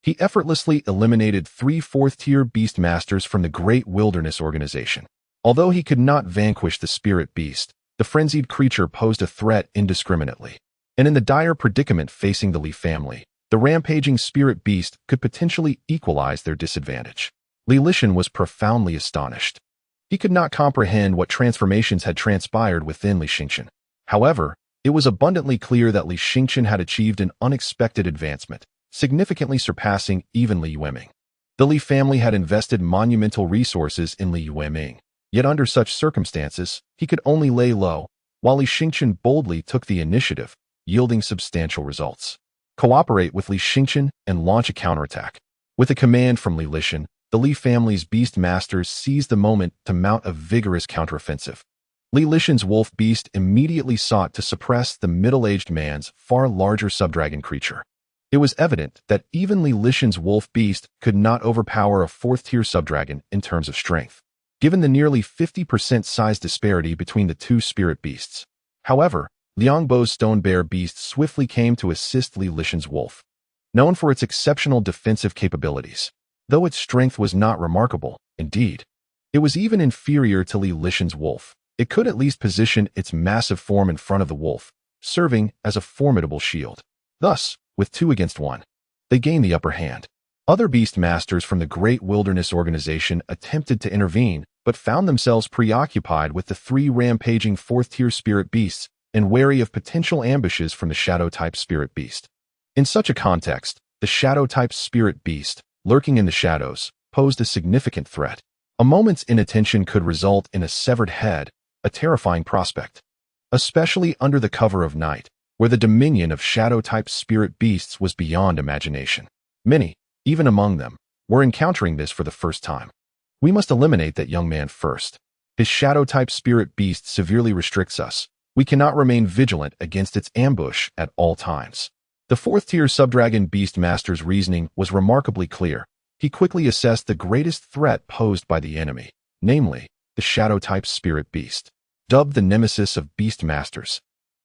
he effortlessly eliminated 3 4th-tier beast masters from the Great Wilderness Organization. Although he could not vanquish the spirit beast, the frenzied creature posed a threat indiscriminately. And in the dire predicament facing the Li family, the rampaging spirit beast could potentially equalize their disadvantage. Li Lishan was profoundly astonished. He could not comprehend what transformations had transpired within Li Xingqian. However, it was abundantly clear that Li Xingqian had achieved an unexpected advancement, significantly surpassing even Li Yueming. The Li family had invested monumental resources in Li Yueming, yet under such circumstances, he could only lay low, while Li Xingqian boldly took the initiative, yielding substantial results. Cooperate with Li Xingqian and launch a counterattack. With a command from Li Lishan, the Li family's beast masters seized the moment to mount a vigorous counteroffensive. Li Lishan's wolf beast immediately sought to suppress the middle-aged man's far larger subdragon creature. It was evident that even Li Lishan's wolf beast could not overpower a 4th-tier subdragon in terms of strength, given the nearly 50% size disparity between the 2 spirit beasts. However, Liangbo's stone bear beast swiftly came to assist Li Lishan's wolf. Known for its exceptional defensive capabilities, though its strength was not remarkable, indeed, it was even inferior to Li Lishan's wolf. It could at least position its massive form in front of the wolf, serving as a formidable shield. Thus, with 2 against 1, they gained the upper hand. Other beast masters from the Great Wilderness Organization attempted to intervene, but found themselves preoccupied with the 3 rampaging 4th-tier spirit beasts and wary of potential ambushes from the shadow-type spirit beast. In such a context, the shadow-type spirit beast, lurking in the shadows, posed a significant threat. A moment's inattention could result in a severed head, a terrifying prospect, especially under the cover of night, where the dominion of shadow-type spirit beasts was beyond imagination. Many, even among them, were encountering this for the first time. We must eliminate that young man first. His shadow-type spirit beast severely restricts us. We cannot remain vigilant against its ambush at all times. The fourth-tier Subdragon Beast Master's reasoning was remarkably clear. He quickly assessed the greatest threat posed by the enemy, namely, the Shadow-type Spirit Beast, dubbed the nemesis of Beast Masters.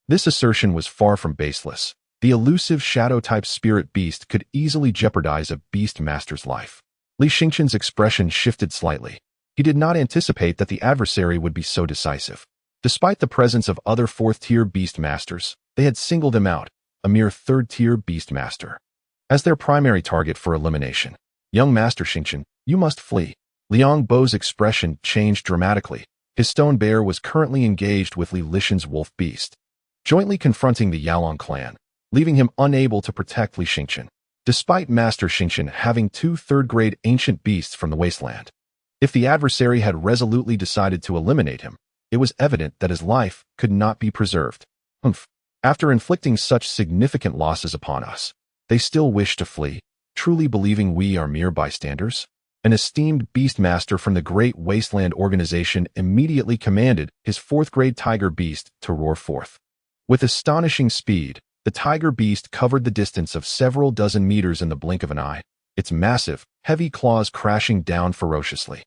This assertion was far from baseless. The elusive Shadow-type Spirit Beast could easily jeopardize a Beast Master's life. Li Xingqian's expression shifted slightly. He did not anticipate that the adversary would be so decisive. Despite the presence of other fourth-tier Beast Masters, they had singled him out, a mere third-tier Beast Master, as their primary target for elimination. Young Master Xingqian, you must flee. Liang Bo's expression changed dramatically. His stone bear was currently engaged with Li Lishan's wolf beast, jointly confronting the Yalan clan, leaving him unable to protect Li Xingqian, despite Master Xingqian having two third-grade ancient beasts from the Wasteland. If the adversary had resolutely decided to eliminate him, it was evident that his life could not be preserved. After inflicting such significant losses upon us, they still wish to flee, truly believing we are mere bystanders? An esteemed Beastmaster from the Great Wasteland organization immediately commanded his fourth-grade tiger beast to roar forth. With astonishing speed, the tiger beast covered the distance of several dozen meters in the blink of an eye, its massive, heavy claws crashing down ferociously.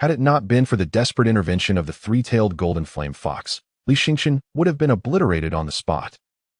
Had it not been for the desperate intervention of the three-tailed golden flame fox, Li Xingqian would have been obliterated on the spot.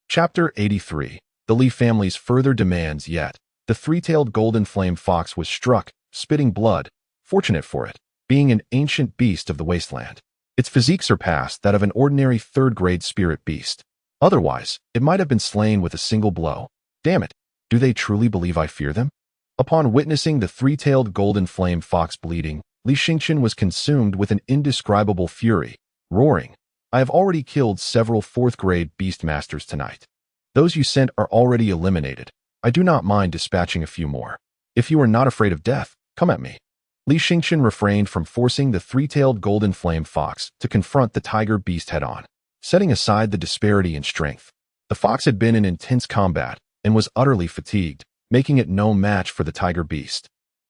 Chapter 83. The Li family's further demands. Yet the three-tailed golden flame fox was struck, spitting blood, fortunate for it, being an ancient beast of the Wasteland. Its physique surpassed that of an ordinary third-grade spirit beast. Otherwise, it might have been slain with a single blow. Damn it, do they truly believe I fear them? Upon witnessing the three-tailed golden flame fox bleeding, Li Xingqian was consumed with an indescribable fury, roaring, I have already killed several fourth-grade beast masters tonight. Those you sent are already eliminated. I do not mind dispatching a few more. If you are not afraid of death, come at me. Li Xingqian refrained from forcing the three-tailed golden flame fox to confront the tiger beast head-on, setting aside the disparity in strength. The fox had been in intense combat and was utterly fatigued, making it no match for the tiger beast.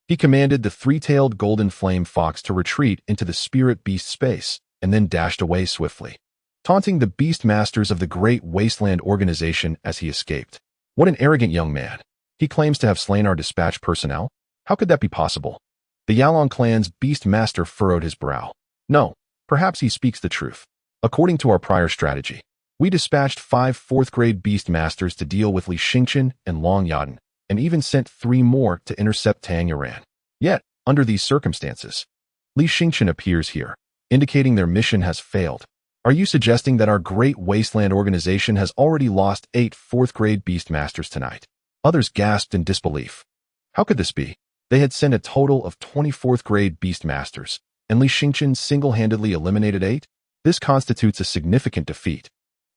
He commanded the three-tailed golden flame fox to retreat into the spirit beast space and then dashed away swiftly, taunting the beast masters of the Great Wasteland organization as he escaped. What an arrogant young man. He claims to have slain our dispatch personnel? How could that be possible? The Yalan clan's beast master furrowed his brow. No, perhaps he speaks the truth. According to our prior strategy, we dispatched 5 fourth-grade beast masters to deal with Li Xingqian and Long Yadan, and even sent 3 more to intercept Tang Yaran. Yet, under these circumstances, Li Xingqian appears here, indicating their mission has failed. Are you suggesting that our Great Wasteland organization has already lost 8 fourth-grade beast masters tonight? Others gasped in disbelief. How could this be? They had sent a total of 20 fourth-grade beast masters, and Li Xingqian single-handedly eliminated 8? This constitutes a significant defeat,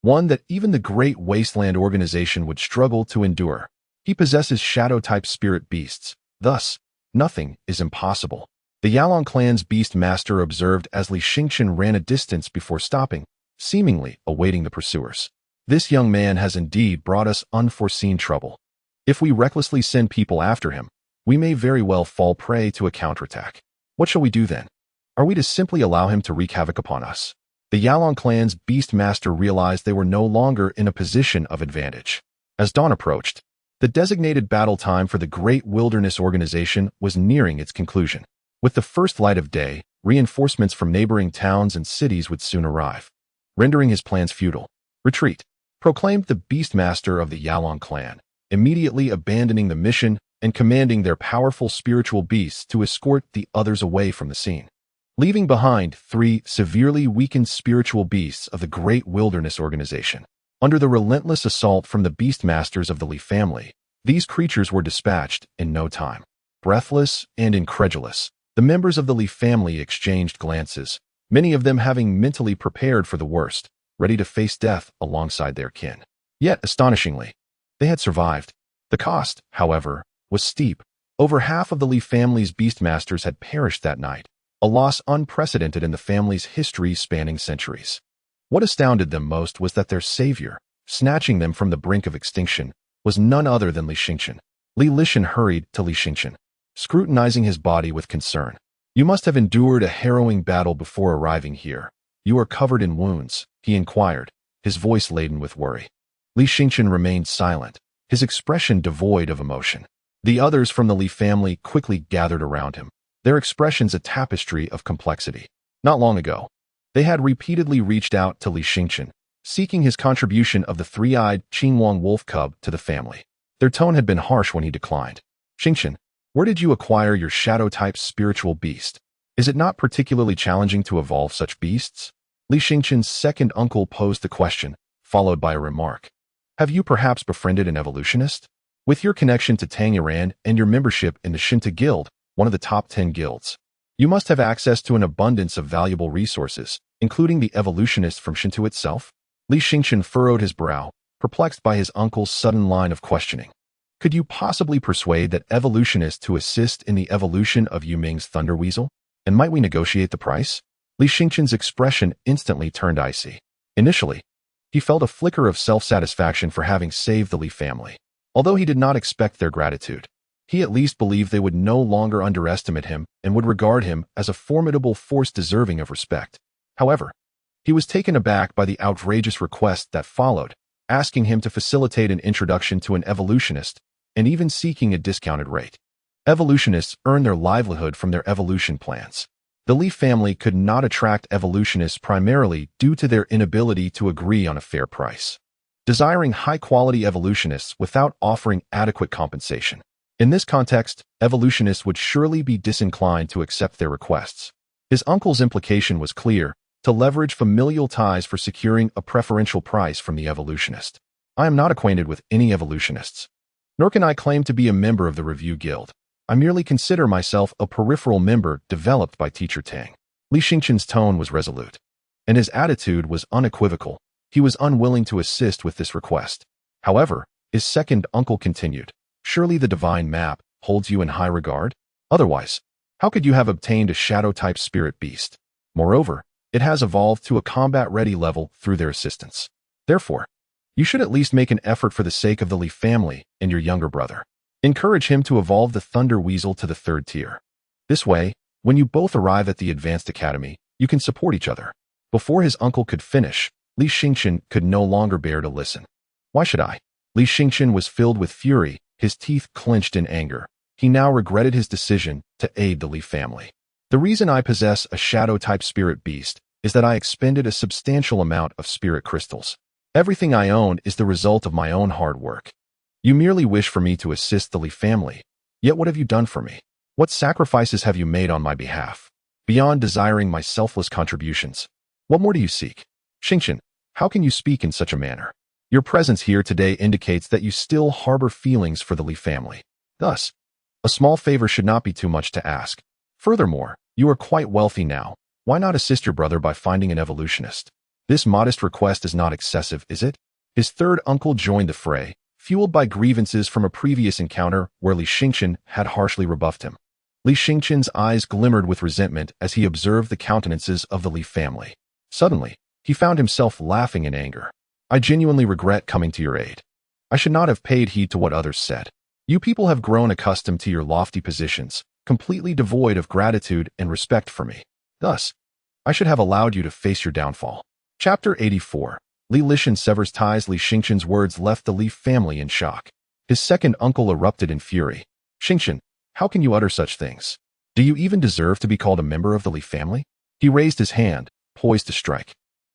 one that even the Great Wasteland organization would struggle to endure. He possesses shadow-type spirit beasts, thus, nothing is impossible. The Yalan clan's beast master observed as Li Xingqian ran a distance before stopping, seemingly awaiting the pursuers. This young man has indeed brought us unforeseen trouble. If we recklessly send people after him, we may very well fall prey to a counterattack. What shall we do then? Are we to simply allow him to wreak havoc upon us? The Yalan clan's beast master realized they were no longer in a position of advantage. As dawn approached, the designated battle time for the Great Wilderness Organization was nearing its conclusion. With the first light of day, reinforcements from neighboring towns and cities would soon arrive, rendering his plans futile. Retreat, proclaimed the Beastmaster of the Yalan clan, immediately abandoning the mission and commanding their powerful spiritual beasts to escort the others away from the scene. Leaving behind 3 severely weakened spiritual beasts of the Great Wilderness Organization. Under the relentless assault from the Beastmasters of the Li family, these creatures were dispatched in no time. Breathless and incredulous, the members of the Li family exchanged glances, many of them having mentally prepared for the worst, ready to face death alongside their kin. Yet, astonishingly, they had survived. The cost, however, was steep. Over half of the Li family's Beastmasters had perished that night, a loss unprecedented in the family's history spanning centuries. What astounded them most was that their savior, snatching them from the brink of extinction, was none other than Li Xingqian. Li Lishan hurried to Li Xingqian, scrutinizing his body with concern. You must have endured a harrowing battle before arriving here. You are covered in wounds, he inquired, his voice laden with worry. Li Xingqian remained silent, his expression devoid of emotion. The others from the Li family quickly gathered around him, their expressions a tapestry of complexity. Not long ago, they had repeatedly reached out to Li Xingchen, seeking his contribution of the three-eyed Qingyuan wolf cub to the family. Their tone had been harsh when he declined. Xingchen, where did you acquire your shadow-type spiritual beast? Is it not particularly challenging to evolve such beasts? Li Xingchen's second uncle posed the question, followed by a remark. Have you perhaps befriended an evolutionist? With your connection to Tanger and your membership in the Shinta Guild, one of the top 10 guilds, you must have access to an abundance of valuable resources, including the evolutionist from Shinto itself? Li Xingchen furrowed his brow, perplexed by his uncle's sudden line of questioning. Could you possibly persuade that evolutionist to assist in the evolution of Yuming's Thunder Weasel? And might we negotiate the price? Li Xingchen's expression instantly turned icy. Initially, he felt a flicker of self-satisfaction for having saved the Li family. Although he did not expect their gratitude, he at least believed they would no longer underestimate him and would regard him as a formidable force deserving of respect. However, he was taken aback by the outrageous request that followed, asking him to facilitate an introduction to an evolutionist and even seeking a discounted rate. Evolutionists earn their livelihood from their evolution plans. The Li family could not attract evolutionists primarily due to their inability to agree on a fair price, desiring high-quality evolutionists without offering adequate compensation. In this context, evolutionists would surely be disinclined to accept their requests. His uncle's implication was clear: to leverage familial ties for securing a preferential price from the evolutionist. I am not acquainted with any evolutionists, nor can I claim to be a member of the Review Guild. I merely consider myself a peripheral member developed by Teacher Tang. Li Xingchen's tone was resolute, and his attitude was unequivocal. He was unwilling to assist with this request. However, his second uncle continued, surely the divine map holds you in high regard? Otherwise, how could you have obtained a shadow-type spirit beast? Moreover, it has evolved to a combat-ready level through their assistance. Therefore, you should at least make an effort for the sake of the Li family and your younger brother. Encourage him to evolve the Thunder Weasel to the 3rd tier. This way, when you both arrive at the Advanced Academy, you can support each other. Before his uncle could finish, Li Xingchen could no longer bear to listen. Why should I? Li Xingchen was filled with fury, his teeth clenched in anger. He now regretted his decision to aid the Li family. The reason I possess a shadow-type spirit beast is that I expended a substantial amount of spirit crystals. Everything I own is the result of my own hard work. You merely wish for me to assist the Li family. Yet what have you done for me? What sacrifices have you made on my behalf? Beyond desiring my selfless contributions, what more do you seek? Xingchen, how can you speak in such a manner? Your presence here today indicates that you still harbor feelings for the Li family. Thus, a small favor should not be too much to ask. Furthermore, you are quite wealthy now. Why not assist your brother by finding an evolutionist? This modest request is not excessive, is it? His third uncle joined the fray, fueled by grievances from a previous encounter where Li Xingchen had harshly rebuffed him. Li Xingchen's eyes glimmered with resentment as he observed the countenances of the Li family. Suddenly, he found himself laughing in anger. I genuinely regret coming to your aid. I should not have paid heed to what others said. You people have grown accustomed to your lofty positions, completely devoid of gratitude and respect for me. Thus, I should have allowed you to face your downfall. Chapter 84. Li Lishan severs ties. Li Xingchen's words left the Li family in shock. His second uncle erupted in fury. Xingchen, how can you utter such things? Do you even deserve to be called a member of the Li family? He raised his hand, poised to strike,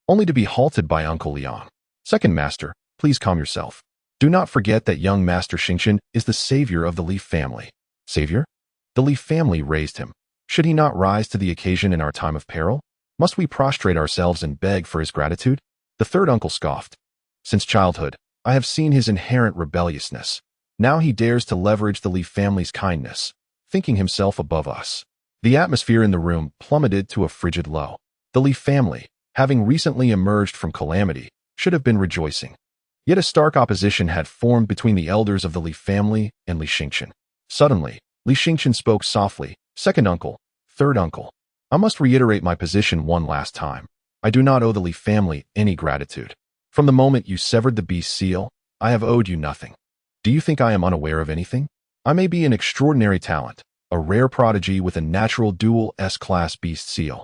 only to be halted by Uncle Liang. Second master, please calm yourself. Do not forget that young Master Xingchen is the savior of the Li family. Savior? The Li family raised him. Should he not rise to the occasion in our time of peril? Must we prostrate ourselves and beg for his gratitude? The third uncle scoffed. Since childhood, I have seen his inherent rebelliousness. Now he dares to leverage the Li family's kindness, thinking himself above us. The atmosphere in the room plummeted to a frigid low. The Li family, having recently emerged from calamity, should have been rejoicing. Yet a stark opposition had formed between the elders of the Li family and Li Xingchen. Suddenly, Li Xingchen spoke softly. Second uncle, third uncle, I must reiterate my position one last time. I do not owe the Li family any gratitude. From the moment you severed the beast seal, I have owed you nothing. Do you think I am unaware of anything? I may be an extraordinary talent, a rare prodigy with a natural dual S-class beast seal.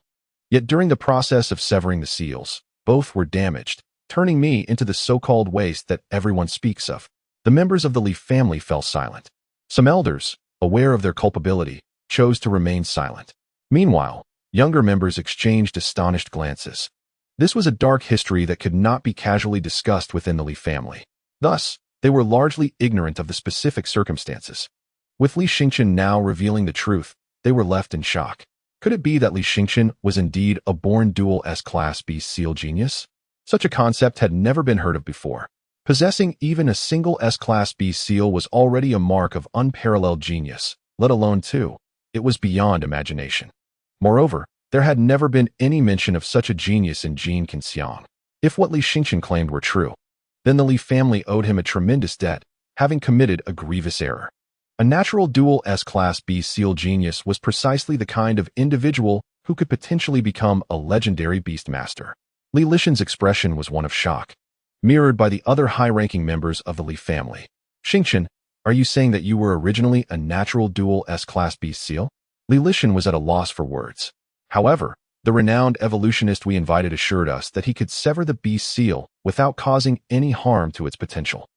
Yet during the process of severing the seals, both were damaged, turning me into the so-called waste that everyone speaks of. The members of the Li family fell silent. Some elders, aware of their culpability, chose to remain silent. Meanwhile, younger members exchanged astonished glances. This was a dark history that could not be casually discussed within the Li family. Thus, they were largely ignorant of the specific circumstances. With Li Xingqian now revealing the truth, they were left in shock. Could it be that Li Xingqian was indeed a born dual S-Class Beast Seal genius? Such a concept had never been heard of before. Possessing even a single S-Class Beast Seal was already a mark of unparalleled genius, let alone two. It was beyond imagination. Moreover, there had never been any mention of such a genius in Jin Qinxiang. If what Li Xingqian claimed were true, then the Li family owed him a tremendous debt, having committed a grievous error. A natural dual S-Class Beast Seal genius was precisely the kind of individual who could potentially become a legendary beast master. Li Lishan's expression was one of shock, mirrored by the other high-ranking members of the Li family. Xingqian, are you saying that you were originally a natural dual S-Class Beast Seal? Li Lishan was at a loss for words. However, the renowned evolutionist we invited assured us that he could sever the beast seal without causing any harm to its potential.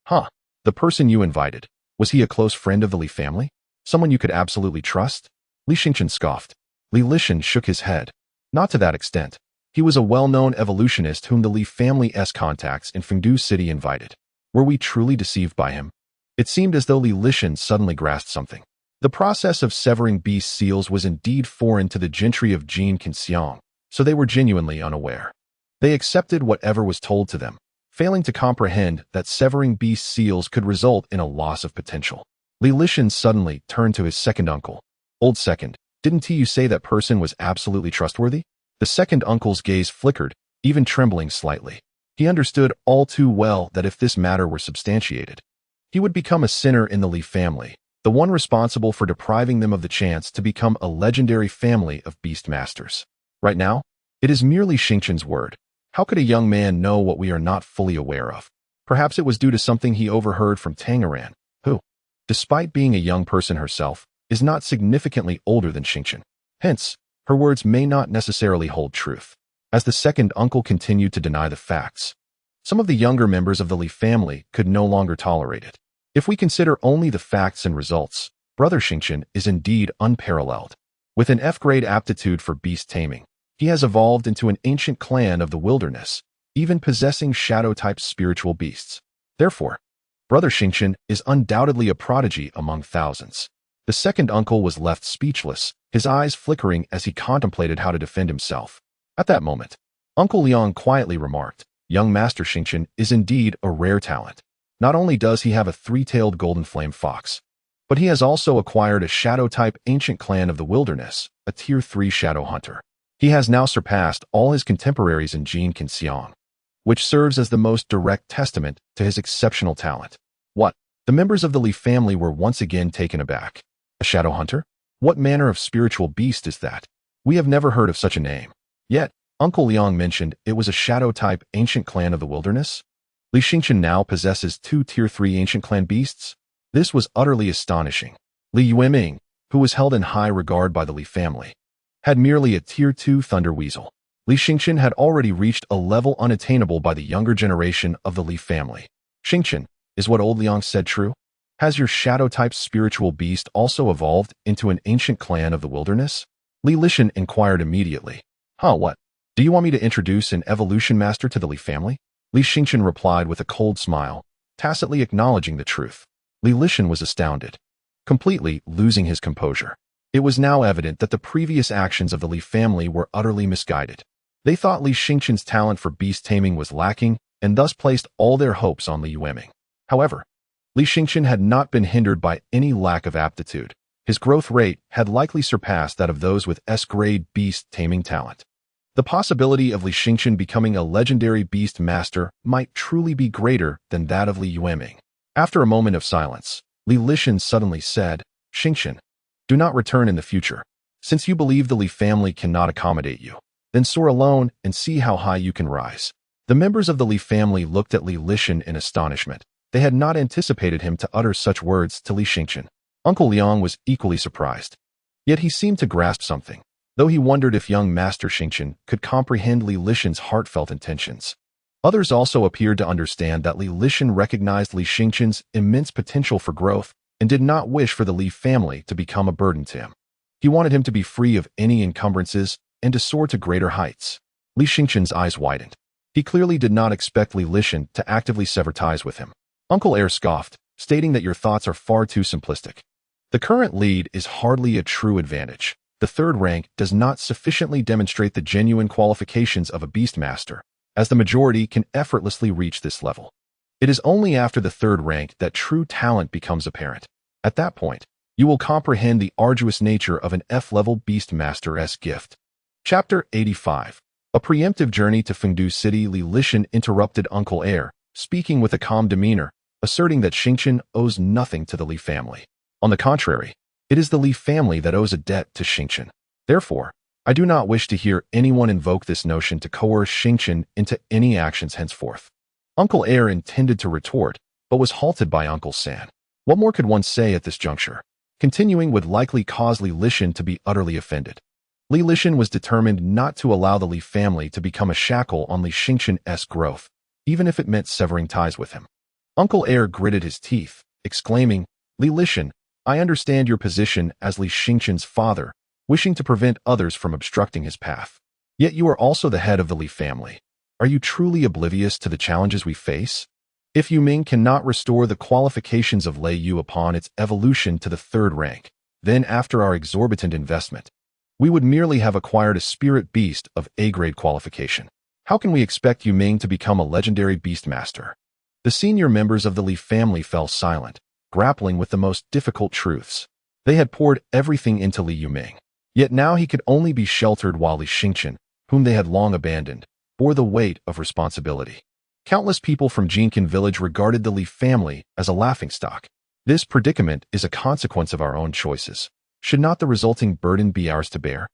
Huh, the person you invited, was he a close friend of the Li family? Someone you could absolutely trust? Li Xingqian scoffed. Li Lishan shook his head. Not to that extent. He was a well-known evolutionist whom the Li family's contacts in Fungu City invited. Were we truly deceived by him? It seemed as though Li Lishan suddenly grasped something. The process of severing beast seals was indeed foreign to the gentry of Jin Qinxiang, so they were genuinely unaware. They accepted whatever was told to them, failing to comprehend that severing beast seals could result in a loss of potential. Li Lishan suddenly turned to his second uncle. Old second, didn't you say that person was absolutely trustworthy? The second uncle's gaze flickered, even trembling slightly. He understood all too well that if this matter were substantiated, he would become a sinner in the Li family, the one responsible for depriving them of the chance to become a legendary family of beast masters. Right now, it is merely Xingqian's word. How could a young man know what we are not fully aware of? Perhaps it was due to something he overheard from Tamer, who, despite being a young person herself, is not significantly older than Xingqian. Hence, her words may not necessarily hold truth. As the second uncle continued to deny the facts, some of the younger members of the Li family could no longer tolerate it. If we consider only the facts and results, Brother Xingqian is indeed unparalleled. With an F-grade aptitude for beast taming, he has evolved into an ancient clan of the wilderness, even possessing shadow-type spiritual beasts. Therefore, Brother Xingqian is undoubtedly a prodigy among thousands. The second uncle was left speechless, his eyes flickering as he contemplated how to defend himself. At that moment, Uncle Liang quietly remarked, "Young Master Xingqian is indeed a rare talent. Not only does he have a three-tailed golden flame fox, but he has also acquired a shadow-type ancient clan of the wilderness, a Tier 3 shadow hunter. He has now surpassed all his contemporaries in Jin Qinxiang, which serves as the most direct testament to his exceptional talent." What? The members of the Li family were once again taken aback. A shadow hunter? What manner of spiritual beast is that? We have never heard of such a name. Yet, Uncle Liang mentioned it was a shadow-type ancient clan of the wilderness. Li Xingqian now possesses two Tier 3 ancient clan beasts? This was utterly astonishing. Li Yueming, who was held in high regard by the Li family, had merely a Tier 2 thunder weasel. Li Xingqian had already reached a level unattainable by the younger generation of the Li family. Xingqian, is what old Liang said true? Has your shadow-type spiritual beast also evolved into an ancient clan of the wilderness? Li Lishan inquired immediately. What? Do you want me to introduce an evolution master to the Li family? Li Xingqian replied with a cold smile, tacitly acknowledging the truth. Li Lishan was astounded, completely losing his composure. It was now evident that the previous actions of the Li family were utterly misguided. They thought Li Xingqian's talent for beast taming was lacking and thus placed all their hopes on Li Yueming. However, Li Xingqian had not been hindered by any lack of aptitude. His growth rate had likely surpassed that of those with S-grade beast taming talent. The possibility of Li Xingqian becoming a legendary beast master might truly be greater than that of Li Yueming. After a moment of silence, Li Lishan suddenly said, "Xingqian, do not return in the future. Since you believe the Li family cannot accommodate you, then soar alone and see how high you can rise." The members of the Li family looked at Li Lishan in astonishment. They had not anticipated him to utter such words to Li Xingqian. Uncle Liang was equally surprised. Yet he seemed to grasp something, though he wondered if young Master Xingqian could comprehend Li Lishan's heartfelt intentions. Others also appeared to understand that Li Lishan recognized Li Xingqian's immense potential for growth and did not wish for the Li family to become a burden to him. He wanted him to be free of any encumbrances and to soar to greater heights. Li Xingqian's eyes widened. He clearly did not expect Li Lishan to actively sever ties with him. Uncle Air scoffed, stating that your thoughts are far too simplistic. The current lead is hardly a true advantage. The third rank does not sufficiently demonstrate the genuine qualifications of a Beastmaster, as the majority can effortlessly reach this level. It is only after the third rank that true talent becomes apparent. At that point, you will comprehend the arduous nature of an F-level Beastmaster's gift. Chapter 85. A preemptive journey to Fungu City. Li Lishan interrupted Uncle Air, speaking with a calm demeanor, asserting that Xingqian owes nothing to the Li family. On the contrary, it is the Li family that owes a debt to Xingqian. Therefore, I do not wish to hear anyone invoke this notion to coerce Xingqian into any actions henceforth. Uncle Air intended to retort, but was halted by Uncle San. What more could one say at this juncture? Continuing would likely cause Li Lishan to be utterly offended. Li Lishan was determined not to allow the Li family to become a shackle on Li Xingqian's growth, even if it meant severing ties with him. Uncle Air gritted his teeth, exclaiming, Li Lishan, I understand your position as Li Xingqian's father, wishing to prevent others from obstructing his path. Yet you are also the head of the Li family. Are you truly oblivious to the challenges we face? If Yuming cannot restore the qualifications of Lei Yu upon its evolution to the third rank, then after our exorbitant investment, we would merely have acquired a spirit beast of A-grade qualification. How can we expect Yuming to become a legendary beastmaster? The senior members of the Li family fell silent, grappling with the most difficult truths. They had poured everything into Li Yuming. Yet now he could only be sheltered while Li Xingqian, whom they had long abandoned, bore the weight of responsibility. Countless people from Jinkin village regarded the Li family as a laughingstock. This predicament is a consequence of our own choices. Should not the resulting burden be ours to bear?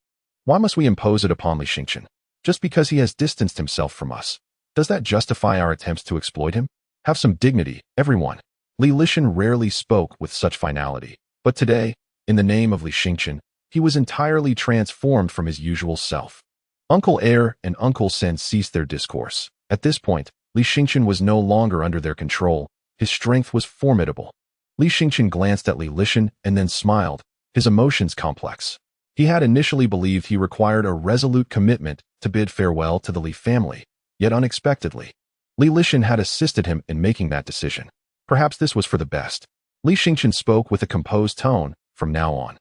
Why must we impose it upon Li Xingqian? Just because he has distanced himself from us, does that justify our attempts to exploit him? Have some dignity, everyone. Li Lishan rarely spoke with such finality, but today, in the name of Li Xingqian, he was entirely transformed from his usual self. Uncle Air and Uncle Sen ceased their discourse. At this point, Li Xingqian was no longer under their control. His strength was formidable. Li Xingqian glanced at Li Lishan and then smiled, his emotions complex. He had initially believed he required a resolute commitment to bid farewell to the Li family, yet unexpectedly, Li Lishan had assisted him in making that decision. Perhaps this was for the best. Li Xingqian spoke with a composed tone. From now on,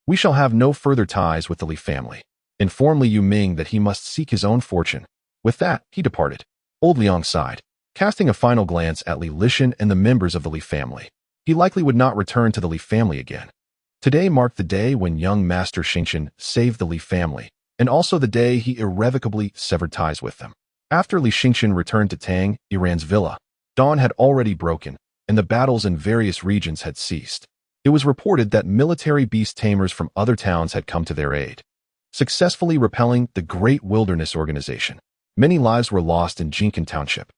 we shall have no further ties with the Li family. Inform Li Yuming that he must seek his own fortune. With that, he departed. Old Liang sighed, casting a final glance at Li Lishan and the members of the Li family. He likely would not return to the Li family again. Today marked the day when young Master Xingqian saved the Li family, and also the day he irrevocably severed ties with them. After Li Xingqian returned to Tang, Iran's villa, dawn had already broken, and the battles in various regions had ceased. It was reported that military beast tamers from other towns had come to their aid, successfully repelling the Great Wilderness Organization. Many lives were lost in Jinkin Township,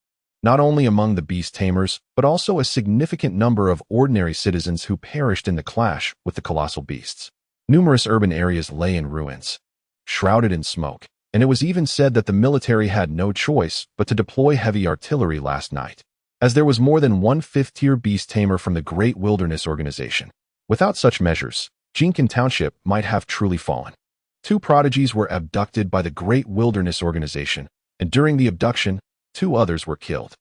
not only among the beast tamers, but also a significant number of ordinary citizens who perished in the clash with the colossal beasts. Numerous urban areas lay in ruins, shrouded in smoke, and it was even said that the military had no choice but to deploy heavy artillery last night, as there was more than one fifth-tier beast tamer from the Great Wilderness Organization. Without such measures, Jinkin Township might have truly fallen. 2 prodigies were abducted by the Great Wilderness Organization, and during the abduction, 2 others were killed.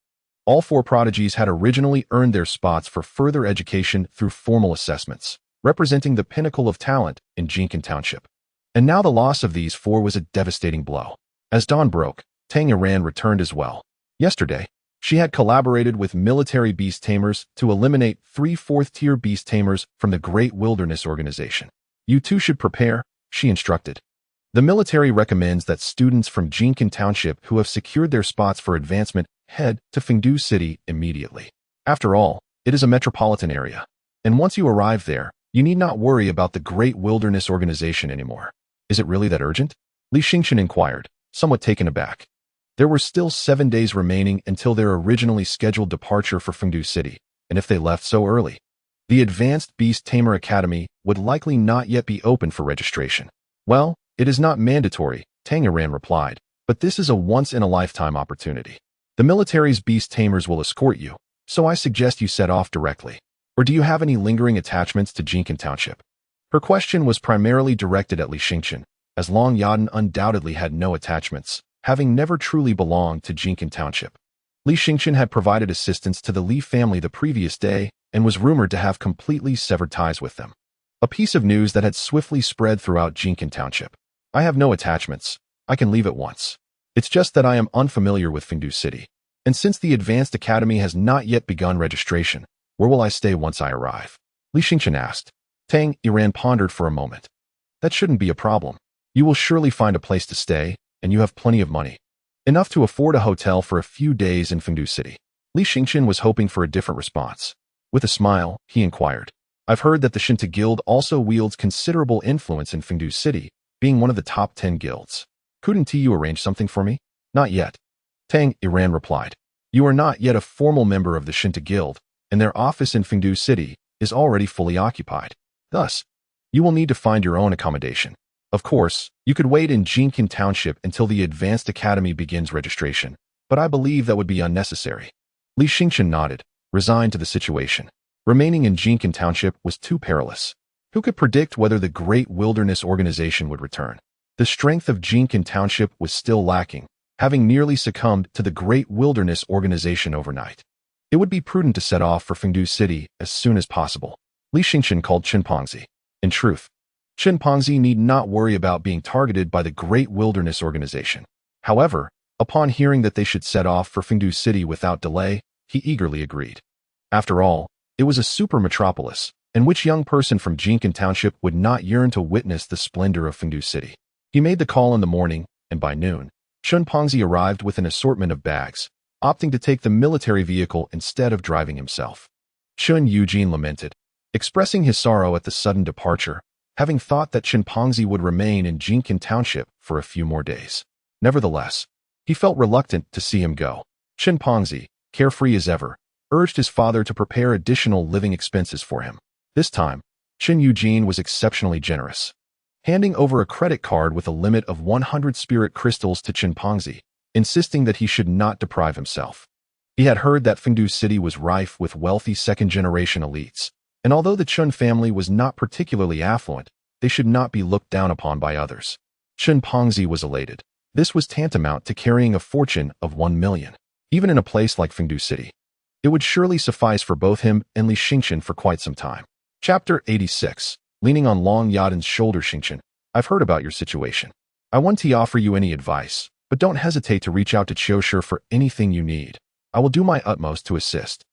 All 4 prodigies had originally earned their spots for further education through formal assessments, representing the pinnacle of talent in Jinkin Township. And now the loss of these 4 was a devastating blow. As dawn broke, Tang Iran returned as well. Yesterday, she had collaborated with military beast tamers to eliminate 3 fourth-tier beast tamers from the Great Wilderness Organization. You two should prepare, she instructed. The military recommends that students from Jinkin Township who have secured their spots for advancement head to Fungu City immediately. After all, it is a metropolitan area, and once you arrive there, you need not worry about the Great Wilderness Organization anymore. Is it really that urgent? Li Xingqian inquired, somewhat taken aback. There were still 7 days remaining until their originally scheduled departure for Fungu City, and if they left so early, the Advanced Beast Tamer Academy would likely not yet be open for registration. Well, it is not mandatory, Tang Iran replied, but this is a once-in-a-lifetime opportunity. The military's beast tamers will escort you, so I suggest you set off directly. Or do you have any lingering attachments to Jinkin Township? Her question was primarily directed at Li Xingqian, as Long Yadan undoubtedly had no attachments, having never truly belonged to Jinkin Township. Li Xingqian had provided assistance to the Li family the previous day and was rumored to have completely severed ties with them. A piece of news that had swiftly spread throughout Jinkin Township. I have no attachments. I can leave at once. It's just that I am unfamiliar with Fungu City. And since the Advanced Academy has not yet begun registration, where will I stay once I arrive? Li Xingqian asked. Tang Yiran pondered for a moment. That shouldn't be a problem. You will surely find a place to stay, and you have plenty of money. Enough to afford a hotel for a few days in Fungu City. Li Xingqian was hoping for a different response. With a smile, he inquired. I've heard that the Shinta Guild also wields considerable influence in Fungu City, being one of the top 10 guilds. Couldn't you arrange something for me? Not yet. Tang Yiran replied. You are not yet a formal member of the Shinta Guild, and their office in Fungu City is already fully occupied. Thus, you will need to find your own accommodation. Of course, you could wait in Jinkin Township until the Advanced Academy begins registration, but I believe that would be unnecessary. Li Xingqian nodded, resigned to the situation. Remaining in Jinkin Township was too perilous. Who could predict whether the Great Wilderness Organization would return? The strength of Jinkin Township was still lacking, having nearly succumbed to the Great Wilderness Organization overnight. It would be prudent to set off for Fungu City as soon as possible. Li Xingqian called Qinpengzi. In truth, Qinpengzi need not worry about being targeted by the Great Wilderness Organization. However, upon hearing that they should set off for Fungu City without delay, he eagerly agreed. After all, it was a super metropolis, and which young person from Jinkin Township would not yearn to witness the splendor of Fungu City? He made the call in the morning, and by noon, Qinpengzi arrived with an assortment of bags, opting to take the military vehicle instead of driving himself. Chun Eugene lamented, expressing his sorrow at the sudden departure, having thought that Qinpengzi would remain in Jinkin Township for a few more days. Nevertheless, he felt reluctant to see him go. Qinpengzi, carefree as ever, urged his father to prepare additional living expenses for him. This time, Chun Eugene was exceptionally generous, handing over a credit card with a limit of 100 spirit crystals to Qinpengzi, insisting that he should not deprive himself. He had heard that Fungu City was rife with wealthy second-generation elites, and although the Chun family was not particularly affluent, they should not be looked down upon by others. Qinpengzi was elated. This was tantamount to carrying a fortune of 1 million, even in a place like Fungu City. It would surely suffice for both him and Li Xingqian for quite some time. Chapter 86. Leaning on Long Yadan's shoulder. Xingqian, I've heard about your situation. I want to offer you any advice, but don't hesitate to reach out to Qiushi for anything you need. I will do my utmost to assist.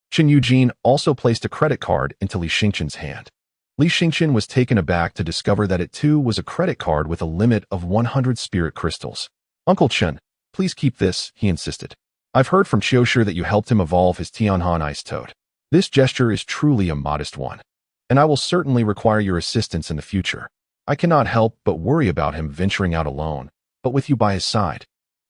Chun Eugene also placed a credit card into Li Xingqian's hand. Li Xingqian was taken aback to discover that it too was a credit card with a limit of 100 spirit crystals. Uncle Chun, please keep this, he insisted. I've heard from Qiushi that you helped him evolve his Tianhan Ice Toad. This gesture is truly a modest one, and I will certainly require your assistance in the future. I cannot help but worry about him venturing out alone, but with you by his side,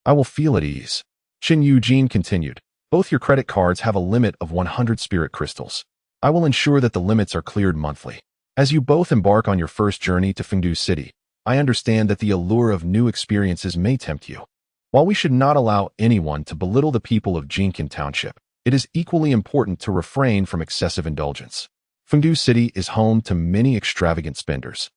I will feel at ease. Chun Eugene continued. Both your credit cards have a limit of 100 spirit crystals. I will ensure that the limits are cleared monthly. As you both embark on your first journey to Fungu City, I understand that the allure of new experiences may tempt you. While we should not allow anyone to belittle the people of Jinkin Township, it is equally important to refrain from excessive indulgence. Fungu City is home to many extravagant spenders,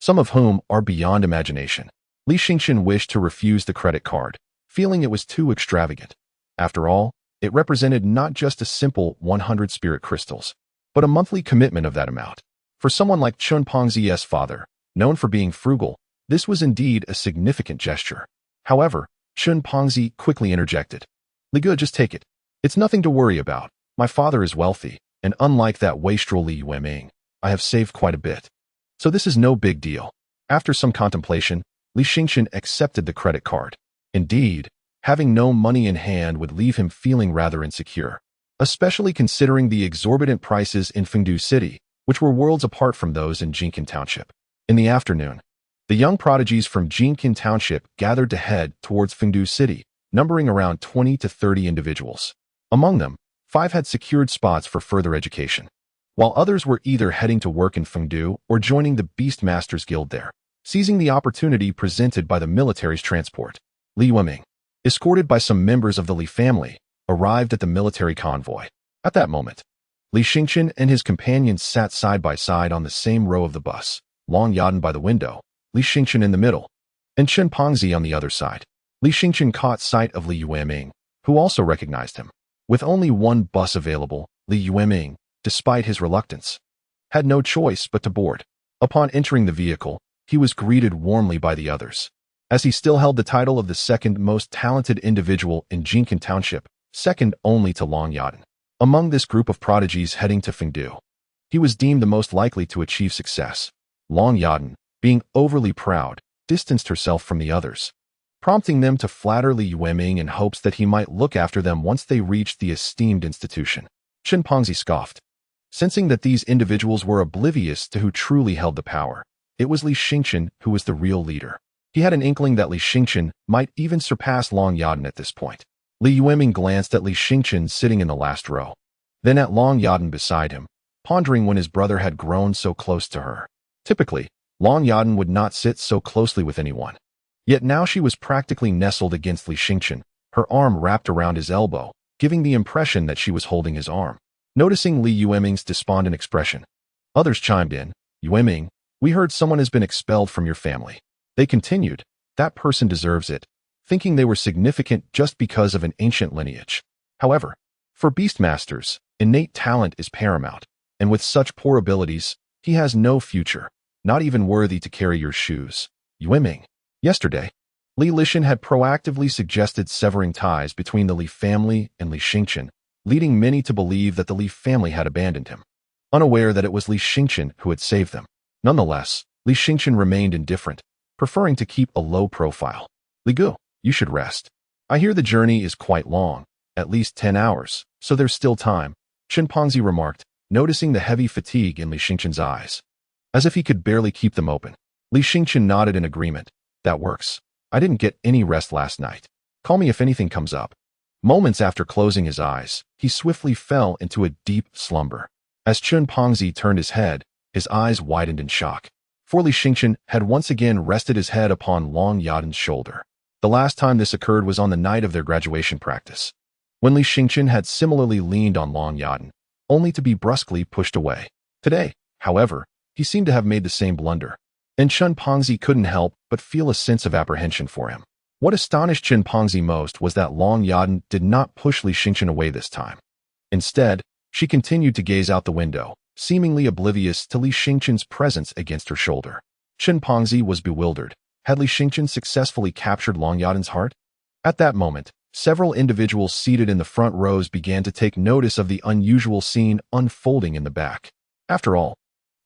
some of whom are beyond imagination. Li Xingqian wished to refuse the credit card, feeling it was too extravagant. After all, it represented not just a simple 100 spirit crystals, but a monthly commitment of that amount. For someone like Qinpengzi's father, known for being frugal, this was indeed a significant gesture. However, Qinpengzi quickly interjected. Ligu, just take it. It's nothing to worry about. My father is wealthy, and unlike that wastrel Li Yueming, I have saved quite a bit. So this is no big deal. After some contemplation, Li Xingqian accepted the credit card. Indeed, having no money in hand would leave him feeling rather insecure, especially considering the exorbitant prices in Fungu City, which were worlds apart from those in Jinkin Township. In the afternoon, the young prodigies from Jinkin Township gathered to head towards Fungu City, numbering around 20 to 30 individuals. Among them, 5 had secured spots for further education, while others were either heading to work in Fungu or joining the Beastmasters Guild there, seizing the opportunity presented by the military's transport. Li Yueming, escorted by some members of the Li family, arrived at the military convoy. At that moment, Li Xingqian and his companions sat side by side on the same row of the bus, Long Yadan by the window, Li Xingqian in the middle, and Chen Pengzi on the other side. Li Xingqian caught sight of Li Yueming, who also recognized him. With only one bus available, Li Yueming, despite his reluctance, had no choice but to board. Upon entering the vehicle, he was greeted warmly by the others, as he still held the title of the second most talented individual in Jinkan Township, second only to Long Yadan. Among this group of prodigies heading to Fungu, he was deemed the most likely to achieve success. Long Yadan, being overly proud, distanced herself from the others, prompting them to flatter Li Yueming in hopes that he might look after them once they reached the esteemed institution. Chen Pengzi scoffed. Sensing that these individuals were oblivious to who truly held the power, it was Li Xingqian who was the real leader. He had an inkling that Li Xingqian might even surpass Long Yadan at this point. Li Yueming glanced at Li Xingqian sitting in the last row, then at Long Yadan beside him, pondering when his brother had grown so close to her. Typically, Long Yadan would not sit so closely with anyone. Yet now she was practically nestled against Li Xingqian, her arm wrapped around his elbow, giving the impression that she was holding his arm. Noticing Li Yueming's despondent expression, others chimed in. Yueming, we heard someone has been expelled from your family. They continued, that person deserves it, thinking they were significant just because of an ancient lineage. However, for Beastmasters, innate talent is paramount, and with such poor abilities, he has no future, not even worthy to carry your shoes. Yueming. Yesterday, Li Lishan had proactively suggested severing ties between the Li family and Li Xingqian, leading many to believe that the Li family had abandoned him, unaware that it was Li Xingqian who had saved them. Nonetheless, Li Xingqian remained indifferent, preferring to keep a low profile. Li Gu, you should rest. I hear the journey is quite long, at least 10 hours, so there's still time, Chen Pengzi remarked, noticing the heavy fatigue in Li Xingqian's eyes. As if he could barely keep them open. Li Xingqian nodded in agreement. That works. I didn't get any rest last night. Call me if anything comes up. Moments after closing his eyes, he swiftly fell into a deep slumber. As Chen Pengzi turned his head, his eyes widened in shock. For Li Xingqian had once again rested his head upon Long Yadan's shoulder. The last time this occurred was on the night of their graduation practice, when Li Xingqian had similarly leaned on Long Yadan, only to be brusquely pushed away. Today, however, he seemed to have made the same blunder, and Chen Pengzi couldn't help but feel a sense of apprehension for him. What astonished Chen Pengzi most was that Long Yadan did not push Li Xingqian away this time. Instead, she continued to gaze out the window, seemingly oblivious to Li Xingqian's presence against her shoulder. Chen Pengzi was bewildered. Had Li Xingqian successfully captured Long Yadan's heart? At that moment, several individuals seated in the front rows began to take notice of the unusual scene unfolding in the back. After all,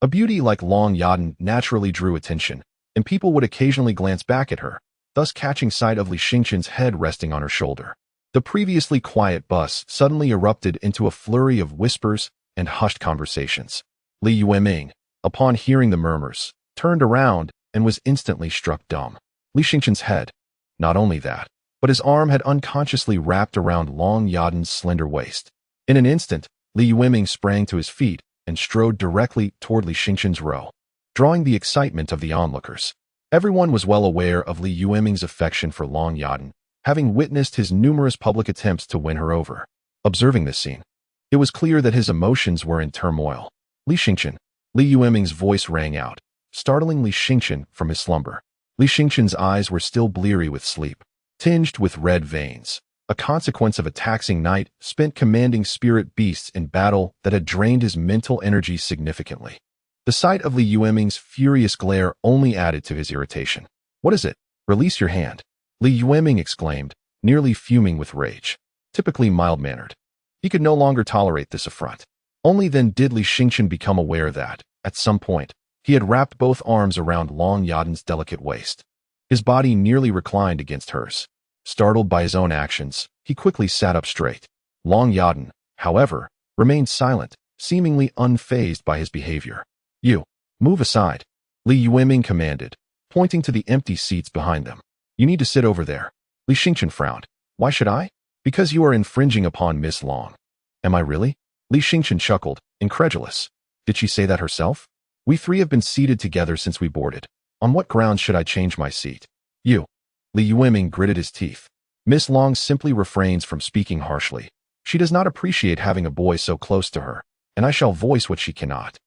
a beauty like Long Yadan naturally drew attention, and people would occasionally glance back at her, thus catching sight of Li Xingqian's head resting on her shoulder. The previously quiet bus suddenly erupted into a flurry of whispers and hushed conversations. Li Yueming, upon hearing the murmurs, turned around and was instantly struck dumb. Li Xingqian's head. Not only that, but his arm had unconsciously wrapped around Long Yadan's slender waist. In an instant, Li Yueming sprang to his feet and strode directly toward Li Xingqian's row, drawing the excitement of the onlookers. Everyone was well aware of Li Yueming's affection for Long Yadan, having witnessed his numerous public attempts to win her over. Observing this scene, it was clear that his emotions were in turmoil. Li Xingqian. Li Yueming's voice rang out, startling Li Xingqian from his slumber. Li Xingqian's eyes were still bleary with sleep, tinged with red veins, a consequence of a taxing night spent commanding spirit beasts in battle that had drained his mental energy significantly. The sight of Li Yueming's furious glare only added to his irritation. What is it? Release your hand, Li Yueming exclaimed, nearly fuming with rage. Typically mild-mannered, he could no longer tolerate this affront. Only then did Li Xingqian become aware that, at some point, he had wrapped both arms around Long Yadan's delicate waist. His body nearly reclined against hers. Startled by his own actions, he quickly sat up straight. Long Yadan, however, remained silent, seemingly unfazed by his behavior. You, move aside, Li Yueming commanded, pointing to the empty seats behind them. You need to sit over there. Li Xingqian frowned. Why should I? Because you are infringing upon Miss Long. Am I really? Li Xingqian chuckled, incredulous. Did she say that herself? We three have been seated together since we boarded. On what grounds should I change my seat? You. Li Yueming gritted his teeth. Miss Long simply refrains from speaking harshly. She does not appreciate having a boy so close to her, and I shall voice what she cannot.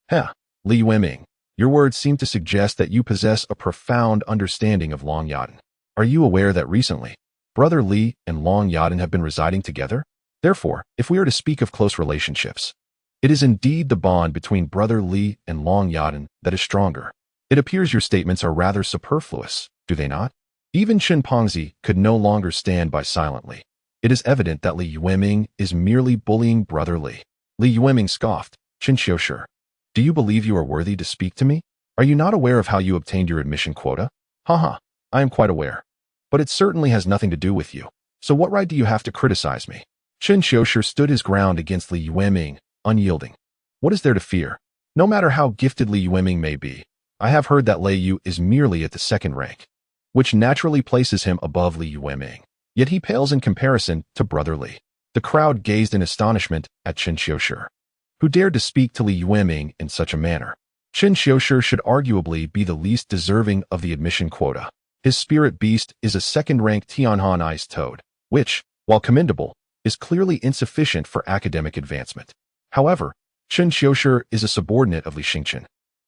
Heh, Li Yueming, your words seem to suggest that you possess a profound understanding of Long Yadan. Are you aware that recently, Brother Li and Long Yadan have been residing together? Therefore, if we are to speak of close relationships, it is indeed the bond between Brother Li and Long Yadan that is stronger. It appears your statements are rather superfluous, do they not? Even Chen Pengzi could no longer stand by silently. It is evident that Li Yueming is merely bullying Brother Li. Li Yueming scoffed. Chen Xiushi, do you believe you are worthy to speak to me? Are you not aware of how you obtained your admission quota? Haha, I am quite aware. But it certainly has nothing to do with you. So what right do you have to criticize me? Chen Xiushi stood his ground against Li Yueming, unyielding. What is there to fear? No matter how gifted Li Yueming may be, I have heard that Lei Yu is merely at the second rank, which naturally places him above Li Yueming. Yet he pales in comparison to Brother Li. The crowd gazed in astonishment at Chen Xiushi, who dared to speak to Li Yueming in such a manner. Chen Xiushi should arguably be the least deserving of the admission quota. His spirit beast is a second-rank Tianhan Ice Toad, which, while commendable, is clearly insufficient for academic advancement. However, Chen Xiushi is a subordinate of Li Xingchen,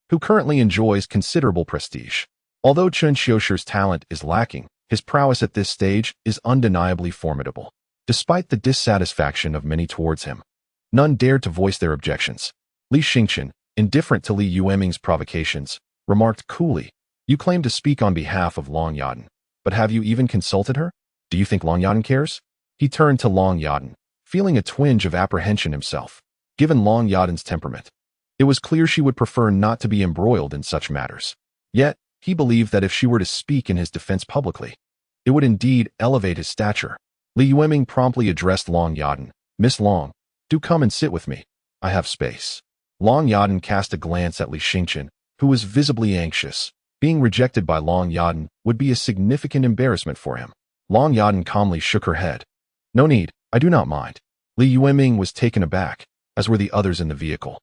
who currently enjoys considerable prestige. Although Chen Xiushi's talent is lacking, his prowess at this stage is undeniably formidable. Despite the dissatisfaction of many towards him, none dared to voice their objections. Li Xingchen, indifferent to Li Yueming's provocations, remarked coolly, "You claim to speak on behalf of Long Yadan, but have you even consulted her? Do you think Long Yadan cares?" He turned to Long Yadan, feeling a twinge of apprehension himself. Given Long Yadan's temperament, it was clear she would prefer not to be embroiled in such matters. Yet, he believed that if she were to speak in his defense publicly, it would indeed elevate his stature. Li Yueming promptly addressed Long Yadan. "Miss Long, do come and sit with me. I have space." Long Yadan cast a glance at Li Xingchen, who was visibly anxious. Being rejected by Long Yadan would be a significant embarrassment for him. Long Yadan calmly shook her head. "No need, I do not mind." Li Yueming was taken aback, as were the others in the vehicle,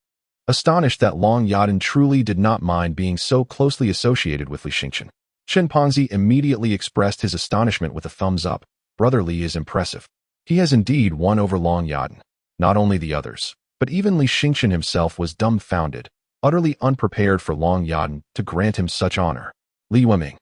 astonished that Long Yadan truly did not mind being so closely associated with Li Xingchen. Chen Pengzi immediately expressed his astonishment with a thumbs up. Brother Li is impressive. He has indeed won over Long Yadan. Not only the others, but even Li Xingchen himself was dumbfounded, utterly unprepared for Long Yadan to grant him such honor. Li Yueming,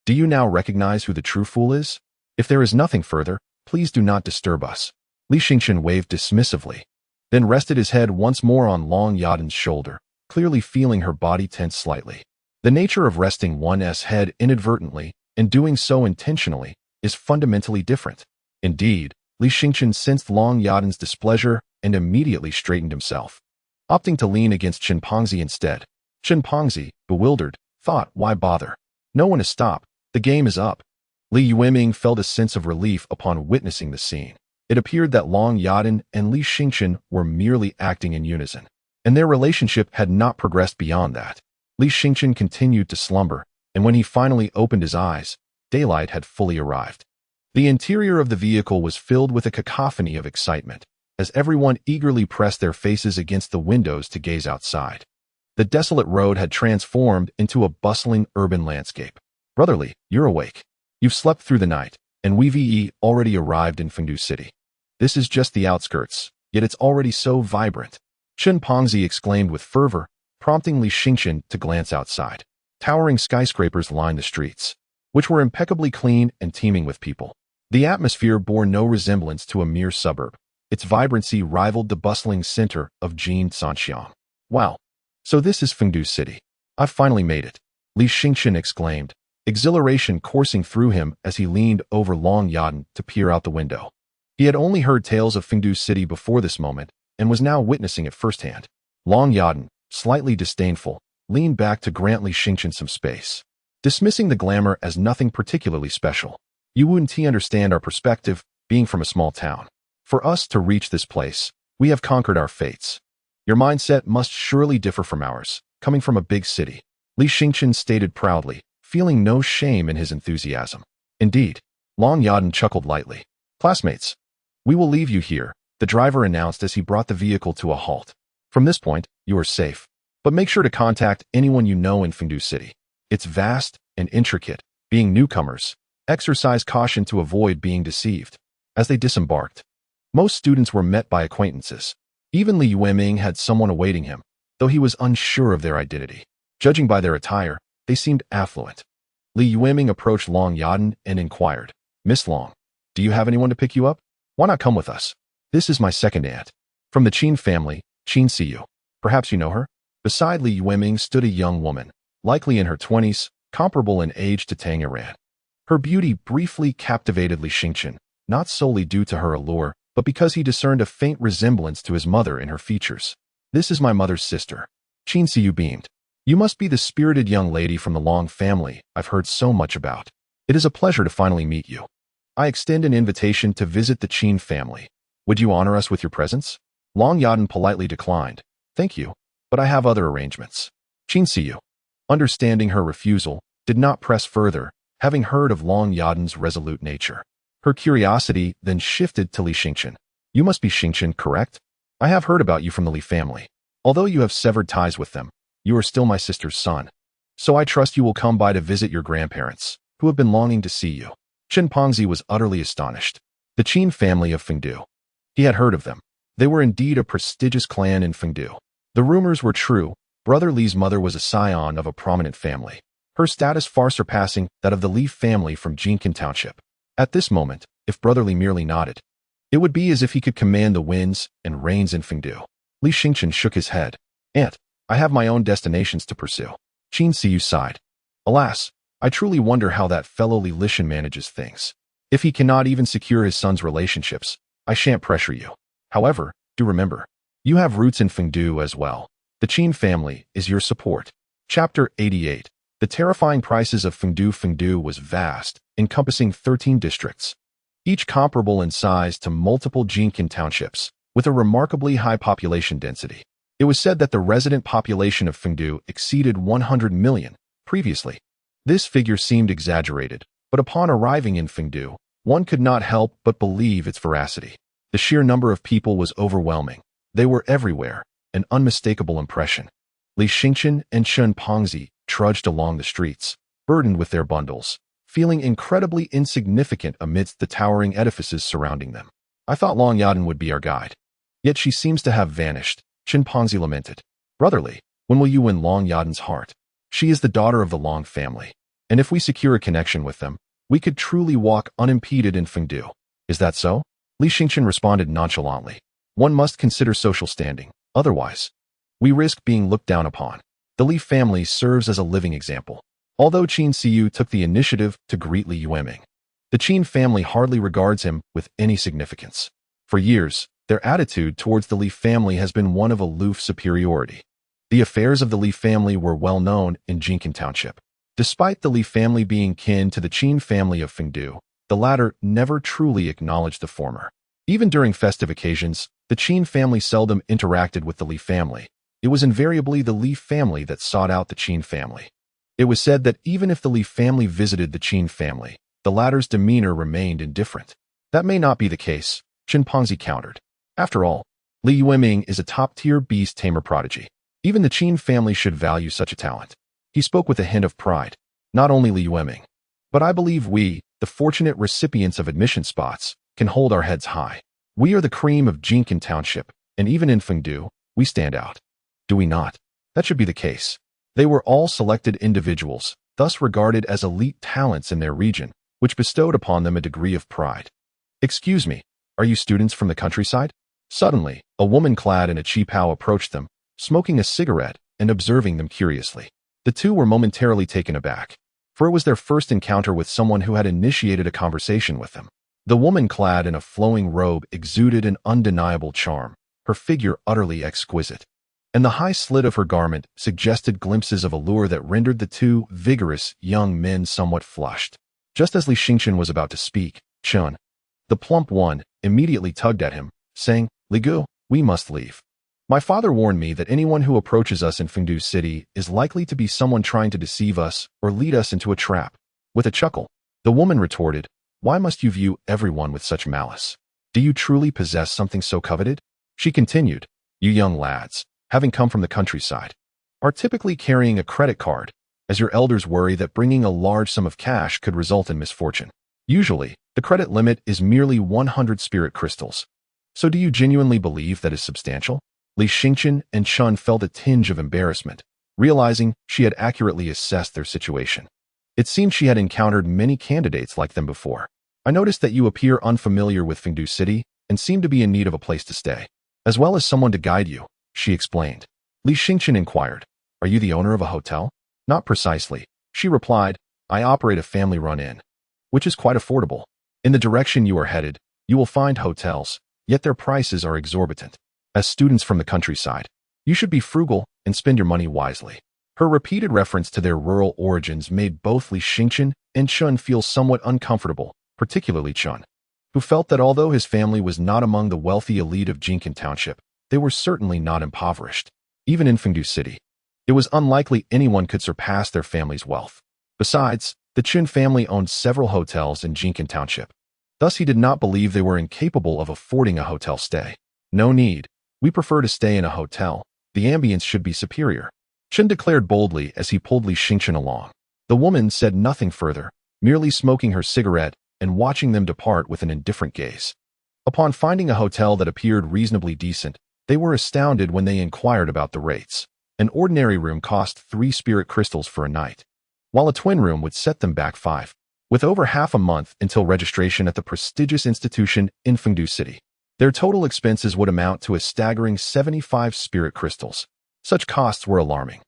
do you now recognize who the true fool is? If there is nothing further, please do not disturb us. Li Xingchen waved dismissively, then rested his head once more on Long Yadan's shoulder, clearly feeling her body tense slightly. The nature of resting one's head inadvertently, and doing so intentionally, is fundamentally different. Indeed, Li Xingchen sensed Long Yadan's displeasure and immediately straightened himself, opting to lean against Chen Pengzi instead. Chen Pengzi, bewildered, thought, why bother? No one is stopped. The game is up. Li Yueming felt a sense of relief upon witnessing the scene. It appeared that Long Yadan and Li Xingchen were merely acting in unison, and their relationship had not progressed beyond that. Li Xingchen continued to slumber, and when he finally opened his eyes, daylight had fully arrived. The interior of the vehicle was filled with a cacophony of excitement, as everyone eagerly pressed their faces against the windows to gaze outside. The desolate road had transformed into a bustling urban landscape. Brother Li, you're awake. You've slept through the night, and we've already arrived in Fungu City. This is just the outskirts, yet it's already so vibrant. Chen Pengzi exclaimed with fervor, prompting Li Xingchen to glance outside. Towering skyscrapers lined the streets, which were impeccably clean and teeming with people. The atmosphere bore no resemblance to a mere suburb. Its vibrancy rivaled the bustling center of Jin Sanxiang. Wow! So this is Fungu City. I've finally made it. Li Xingchen exclaimed, exhilaration coursing through him as he leaned over Long Yadan to peer out the window. He had only heard tales of Fungu City before this moment, and was now witnessing it firsthand. Long Yadan, slightly disdainful, leaned back to grant Li Xingchen some space, dismissing the glamour as nothing particularly special. You wouldn't understand our perspective, being from a small town. For us to reach this place, we have conquered our fates. Your mindset must surely differ from ours, coming from a big city. Li Xingchen stated proudly, feeling no shame in his enthusiasm. Indeed, Long Yadan chuckled lightly. Classmates, we will leave you here, the driver announced as he brought the vehicle to a halt. From this point, you are safe. But make sure to contact anyone you know in Fungu City. It's vast and intricate. Being newcomers, Exercise caution to avoid being deceived. As they disembarked, most students were met by acquaintances. Even Li Yueming had someone awaiting him, though he was unsure of their identity. Judging by their attire, they seemed affluent. Li Yueming approached Long Yadan and inquired, "Miss Long, do you have anyone to pick you up? Why not come with us? This is my second aunt. From the Qin family, Qin Siyu. Perhaps you know her?" Beside Li Yueming stood a young woman, likely in her 20s, comparable in age to Tanger. Her beauty briefly captivated Li Xingqian, not solely due to her allure, but because he discerned a faint resemblance to his mother in her features. "This is my mother's sister." Qin Siyu beamed. "You must be the spirited young lady from the Long family I've heard so much about. It is a pleasure to finally meet you. I extend an invitation to visit the Qin family. Would you honor us with your presence?" Long Yadan politely declined. "Thank you, but I have other arrangements." Qin Siyu, understanding her refusal, did not press further, having heard of Long Yadan's resolute nature. Her curiosity then shifted to Li Xingqian. "You must be Xingqian, correct? I have heard about you from the Li family. Although you have severed ties with them, you are still my sister's son. So I trust you will come by to visit your grandparents, who have been longing to see you." Chen Pongzi was utterly astonished. The Qin family of Fengdu. He had heard of them. They were indeed a prestigious clan in Fengdu. The rumors were true. Brother Li's mother was a scion of a prominent family, her status far surpassing that of the Li family from Jinkin Township. At this moment, if Brother Li merely nodded, it would be as if he could command the winds and rains in Fengdu. Li Xingqian shook his head. "Aunt, I have my own destinations to pursue." Qin Siyu sighed. "Alas, I truly wonder how that fellow Li Lishan manages things. If he cannot even secure his son's relationships, I shan't pressure you. However, do remember, you have roots in Fengdu as well. The Qin family is your support." Chapter 88. The terrifying prices of Fengdu was vast, encompassing 13 districts, each comparable in size to multiple Jinkin townships, with a remarkably high population density. It was said that the resident population of Fengdu exceeded 100 million previously. This figure seemed exaggerated, but upon arriving in Fengdu, one could not help but believe its veracity. The sheer number of people was overwhelming. They were everywhere, an unmistakable impression. Li Xingqian and Chen Pongzi trudged along the streets, burdened with their bundles, feeling incredibly insignificant amidst the towering edifices surrounding them. "I thought Long Yadan would be our guide. Yet she seems to have vanished," Chen Pongzi lamented. "Brother Li, when will you win Long Yadan's heart? She is the daughter of the Long family, and if we secure a connection with them, we could truly walk unimpeded in Fengdu. Is that so?" Li Xingqian responded nonchalantly. "One must consider social standing. Otherwise, we risk being looked down upon. The Li family serves as a living example." Although Qin Siyu took the initiative to greet Li Yueming, the Qin family hardly regards him with any significance. For years, their attitude towards the Li family has been one of aloof superiority. The affairs of the Li family were well known in Jinkin Township. Despite the Li family being kin to the Qin family of Fengdu, the latter never truly acknowledged the former. Even during festive occasions, the Qin family seldom interacted with the Li family. It was invariably the Li family that sought out the Qin family. It was said that even if the Li family visited the Qin family, the latter's demeanor remained indifferent. That may not be the case, Chen Pongzi countered. After all, Li Yueming is a top-tier beast tamer prodigy. Even the Qin family should value such a talent. He spoke with a hint of pride. Not only Li Yueming, but I believe we, the fortunate recipients of admission spots, can hold our heads high. We are the cream of Jinkin Township, and even in Fengdu, we stand out. Do we not? That should be the case. They were all selected individuals, thus regarded as elite talents in their region, which bestowed upon them a degree of pride. "Excuse me, are you students from the countryside?" Suddenly, a woman clad in a qipao approached them, smoking a cigarette and observing them curiously. The two were momentarily taken aback, for it was their first encounter with someone who had initiated a conversation with them. The woman clad in a flowing robe exuded an undeniable charm, her figure utterly exquisite, and the high slit of her garment suggested glimpses of allure that rendered the two vigorous young men somewhat flushed. Just as Li Xingqian was about to speak, Chen, the plump one, immediately tugged at him, saying, "Li Gu, we must leave. My father warned me that anyone who approaches us in Fungu City is likely to be someone trying to deceive us or lead us into a trap." With a chuckle, the woman retorted, "Why must you view everyone with such malice? Do you truly possess something so coveted?" She continued, "You young lads, having come from the countryside, are typically carrying a credit card, as your elders worry that bringing a large sum of cash could result in misfortune. Usually, the credit limit is merely 100 spirit crystals. So do you genuinely believe that is substantial? Li Xingqian and Chun felt a tinge of embarrassment, realizing she had accurately assessed their situation. It seemed she had encountered many candidates like them before. I noticed that you appear unfamiliar with Fungu City and seem to be in need of a place to stay, as well as someone to guide you, she explained. Li Xingqian inquired, "Are you the owner of a hotel?" "Not precisely," she replied. "I operate a family-run inn, which is quite affordable. In the direction you are headed, you will find hotels, yet their prices are exorbitant. As students from the countryside, you should be frugal and spend your money wisely." Her repeated reference to their rural origins made both Li Xingqian and Chun feel somewhat uncomfortable, particularly Chun, who felt that although his family was not among the wealthy elite of Jinkin Township, they were certainly not impoverished. Even in Fungu City, it was unlikely anyone could surpass their family's wealth. Besides, the Chun family owned several hotels in Jinkin Township. Thus, he did not believe they were incapable of affording a hotel stay. "No need. We prefer to stay in a hotel. The ambience should be superior," Chun declared boldly as he pulled Li Xingqian along. The woman said nothing further, merely smoking her cigarette and watching them depart with an indifferent gaze. Upon finding a hotel that appeared reasonably decent, they were astounded when they inquired about the rates. An ordinary room cost 3 spirit crystals for a night, while a twin room would set them back 5, with over half a month until registration at the prestigious institution in Fungu City. Their total expenses would amount to a staggering 75 spirit crystals. Such costs were alarming.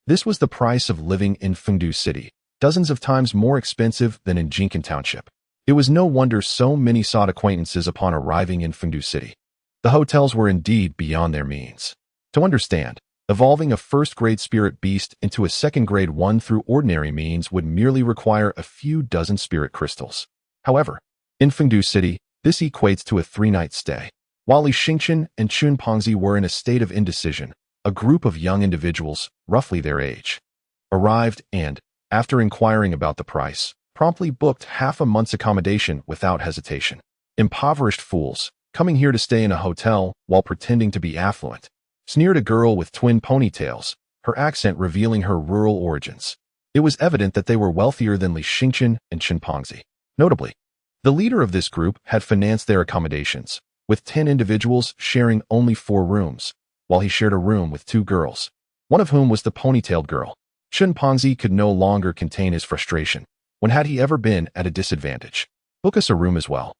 This was the price of living in Fungu City, dozens of times more expensive than in Jinkin Township. It was no wonder so many sought acquaintances upon arriving in Fungu City. The hotels were indeed beyond their means. To understand, evolving a first-grade spirit beast into a second-grade one through ordinary means would merely require a few dozen spirit crystals. However, in Fungu City, this equates to a 3-night stay. While Li Xingqian and Chun Pengzi were in a state of indecision, a group of young individuals, roughly their age, arrived and, after inquiring about the price, promptly booked half a month's accommodation without hesitation. "Impoverished fools, coming here to stay in a hotel while pretending to be affluent," sneered a girl with twin ponytails, her accent revealing her rural origins. It was evident that they were wealthier than Li Xingqian and Chun Pengzi. Notably, the leader of this group had financed their accommodations, with 10 individuals sharing only 4 rooms, while he shared a room with 2 girls, one of whom was the ponytailed girl. Chun Pengzi could no longer contain his frustration. When had he ever been at a disadvantage? "Book us a room as well.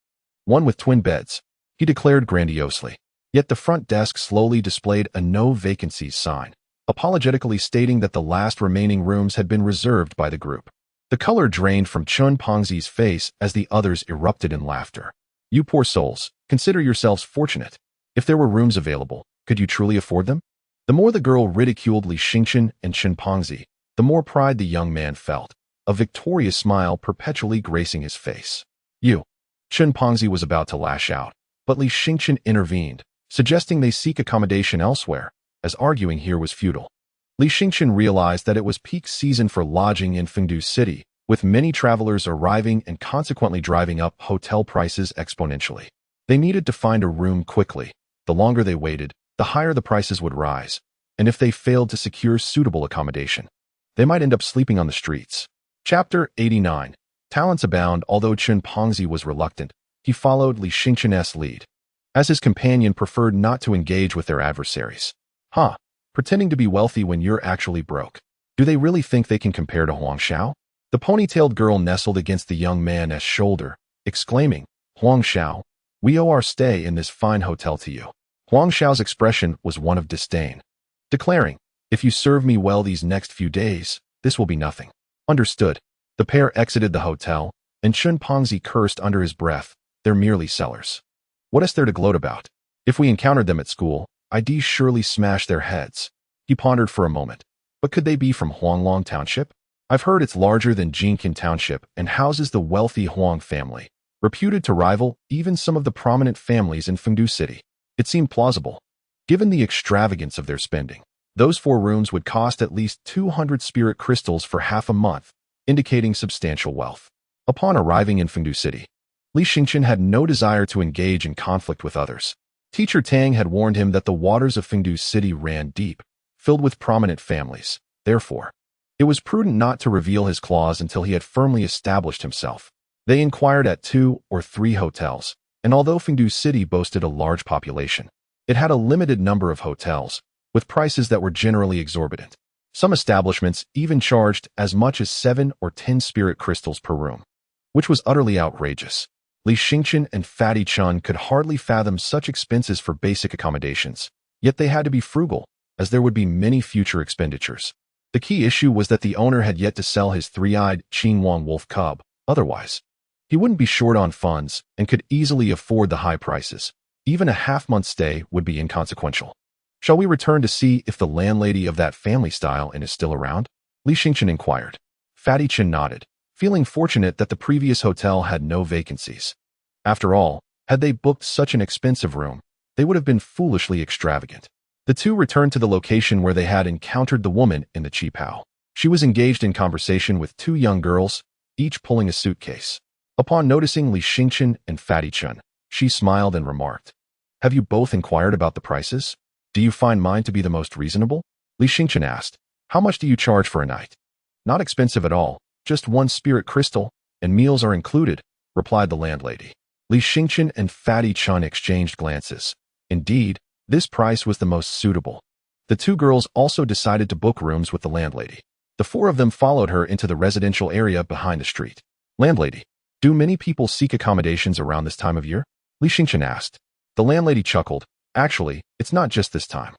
One with twin beds," he declared grandiosely. Yet the front desk slowly displayed a no vacancies sign, apologetically stating that the last remaining rooms had been reserved by the group. The color drained from Chun Pengzi's face as the others erupted in laughter. "You poor souls, consider yourselves fortunate. If there were rooms available, could you truly afford them?" The more the girl ridiculed Li Xingqian and Chun Pengzi, the more pride the young man felt, a victorious smile perpetually gracing his face. "You." Chun Pengzi was about to lash out, but Li Xingqian intervened, suggesting they seek accommodation elsewhere, as arguing here was futile. Li Xingqian realized that it was peak season for lodging in Fungu City, with many travelers arriving and consequently driving up hotel prices exponentially. They needed to find a room quickly. The longer they waited, the higher the prices would rise, and if they failed to secure suitable accommodation, they might end up sleeping on the streets. Chapter 89. Talents abound. Although Chun Pengzi was reluctant, he followed Li Xingqian's lead, as his companion preferred not to engage with their adversaries. "Huh, pretending to be wealthy when you're actually broke. Do they really think they can compare to Huang Xiao?" The ponytailed girl nestled against the young man's shoulder, exclaiming, "Huang Xiao, we owe our stay in this fine hotel to you." Huang Xiao's expression was one of disdain, declaring, "If you serve me well these next few days, this will be nothing." "Understood." The pair exited the hotel, and Chun Pengzi cursed under his breath, "They're merely sellers. What is there to gloat about? If we encountered them at school, I'd surely smash their heads." He pondered for a moment. But could they be from Huanglong Township? "I've heard it's larger than Jinkin Township and houses the wealthy Huang family, reputed to rival even some of the prominent families in Fungu City." It seemed plausible. Given the extravagance of their spending, those 4 rooms would cost at least 200 spirit crystals for half a month, indicating substantial wealth. Upon arriving in Fungu City, Li Xingqian had no desire to engage in conflict with others. Teacher Tang had warned him that the waters of Fungu City ran deep, filled with prominent families. Therefore, It was prudent not to reveal his claws until he had firmly established himself. They inquired at 2 or 3 hotels, and although Fungu City boasted a large population, it had a limited number of hotels, with prices that were generally exorbitant. Some establishments even charged as much as 7 or 10 spirit crystals per room, which was utterly outrageous. Li Xingchen and Fatty Chun could hardly fathom such expenses for basic accommodations, yet they had to be frugal, as there would be many future expenditures. The key issue was that the owner had yet to sell his three-eyed Qingyuan wolf cub. Otherwise, he wouldn't be short on funds and could easily afford the high prices. Even a half-month stay would be inconsequential. Shall we return to see if the landlady of that family style inn is still around? Li Xingchen inquired. Fatty Chin nodded, feeling fortunate that the previous hotel had no vacancies. After all, had they booked such an expensive room, they would have been foolishly extravagant. The two returned to the location where they had encountered the woman in the qipao. She was engaged in conversation with 2 young girls, each pulling a suitcase. Upon noticing Li Xingchen and Fatty Chun, she smiled and remarked, "Have you both inquired about the prices? Do you find mine to be the most reasonable?" Li Xingchen asked, "How much do you charge for a night?" "Not expensive at all, just 1 spirit crystal, and meals are included," replied the landlady. Li Xingchen and Fatty Chun exchanged glances. Indeed, this price was the most suitable. The 2 girls also decided to book rooms with the landlady. The 4 of them followed her into the residential area behind the street. "Landlady, do many people seek accommodations around this time of year?" Li Xingchen asked. The landlady chuckled. "Actually, it's not just this time.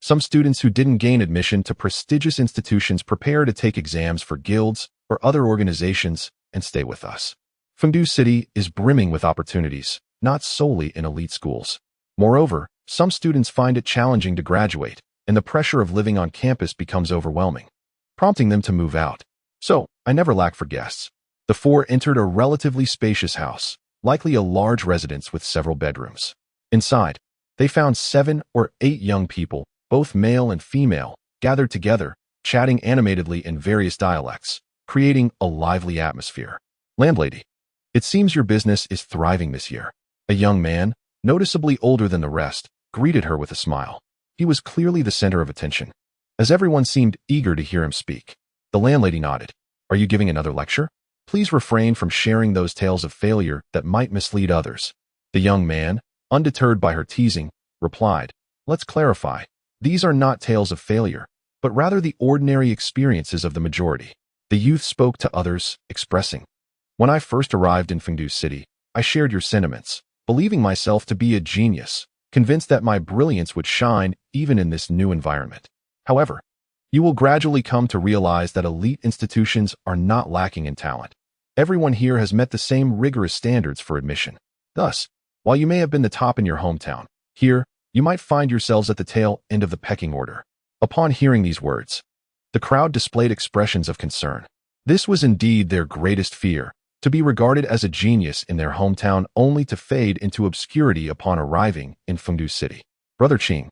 Some students who didn't gain admission to prestigious institutions prepare to take exams for guilds or other organizations and stay with us. Fungu City is brimming with opportunities, not solely in elite schools. Moreover, some students find it challenging to graduate, and the pressure of living on campus becomes overwhelming, prompting them to move out. So, I never lack for guests." The 4 entered a relatively spacious house, likely a large residence with several bedrooms. Inside, they found 7 or 8 young people, both male and female, gathered together, chatting animatedly in various dialects, creating a lively atmosphere. "Landlady, it seems your business is thriving this year." A young man, noticeably older than the rest, greeted her with a smile. He was clearly the center of attention, as everyone seemed eager to hear him speak. The landlady nodded. "Are you giving another lecture? Please refrain from sharing those tales of failure that might mislead others." The young man, undeterred by her teasing, replied, "Let's clarify. These are not tales of failure, but rather the ordinary experiences of the majority." The youth spoke to others, expressing, "When I first arrived in Fungu City, I shared your sentiments, believing myself to be a genius, convinced that my brilliance would shine even in this new environment. However, you will gradually come to realize that elite institutions are not lacking in talent. Everyone here has met the same rigorous standards for admission. Thus, while you may have been the top in your hometown, here, you might find yourselves at the tail end of the pecking order." Upon hearing these words, the crowd displayed expressions of concern. This was indeed their greatest fear, to be regarded as a genius in their hometown only to fade into obscurity upon arriving in Fungu City. "Brother Qing,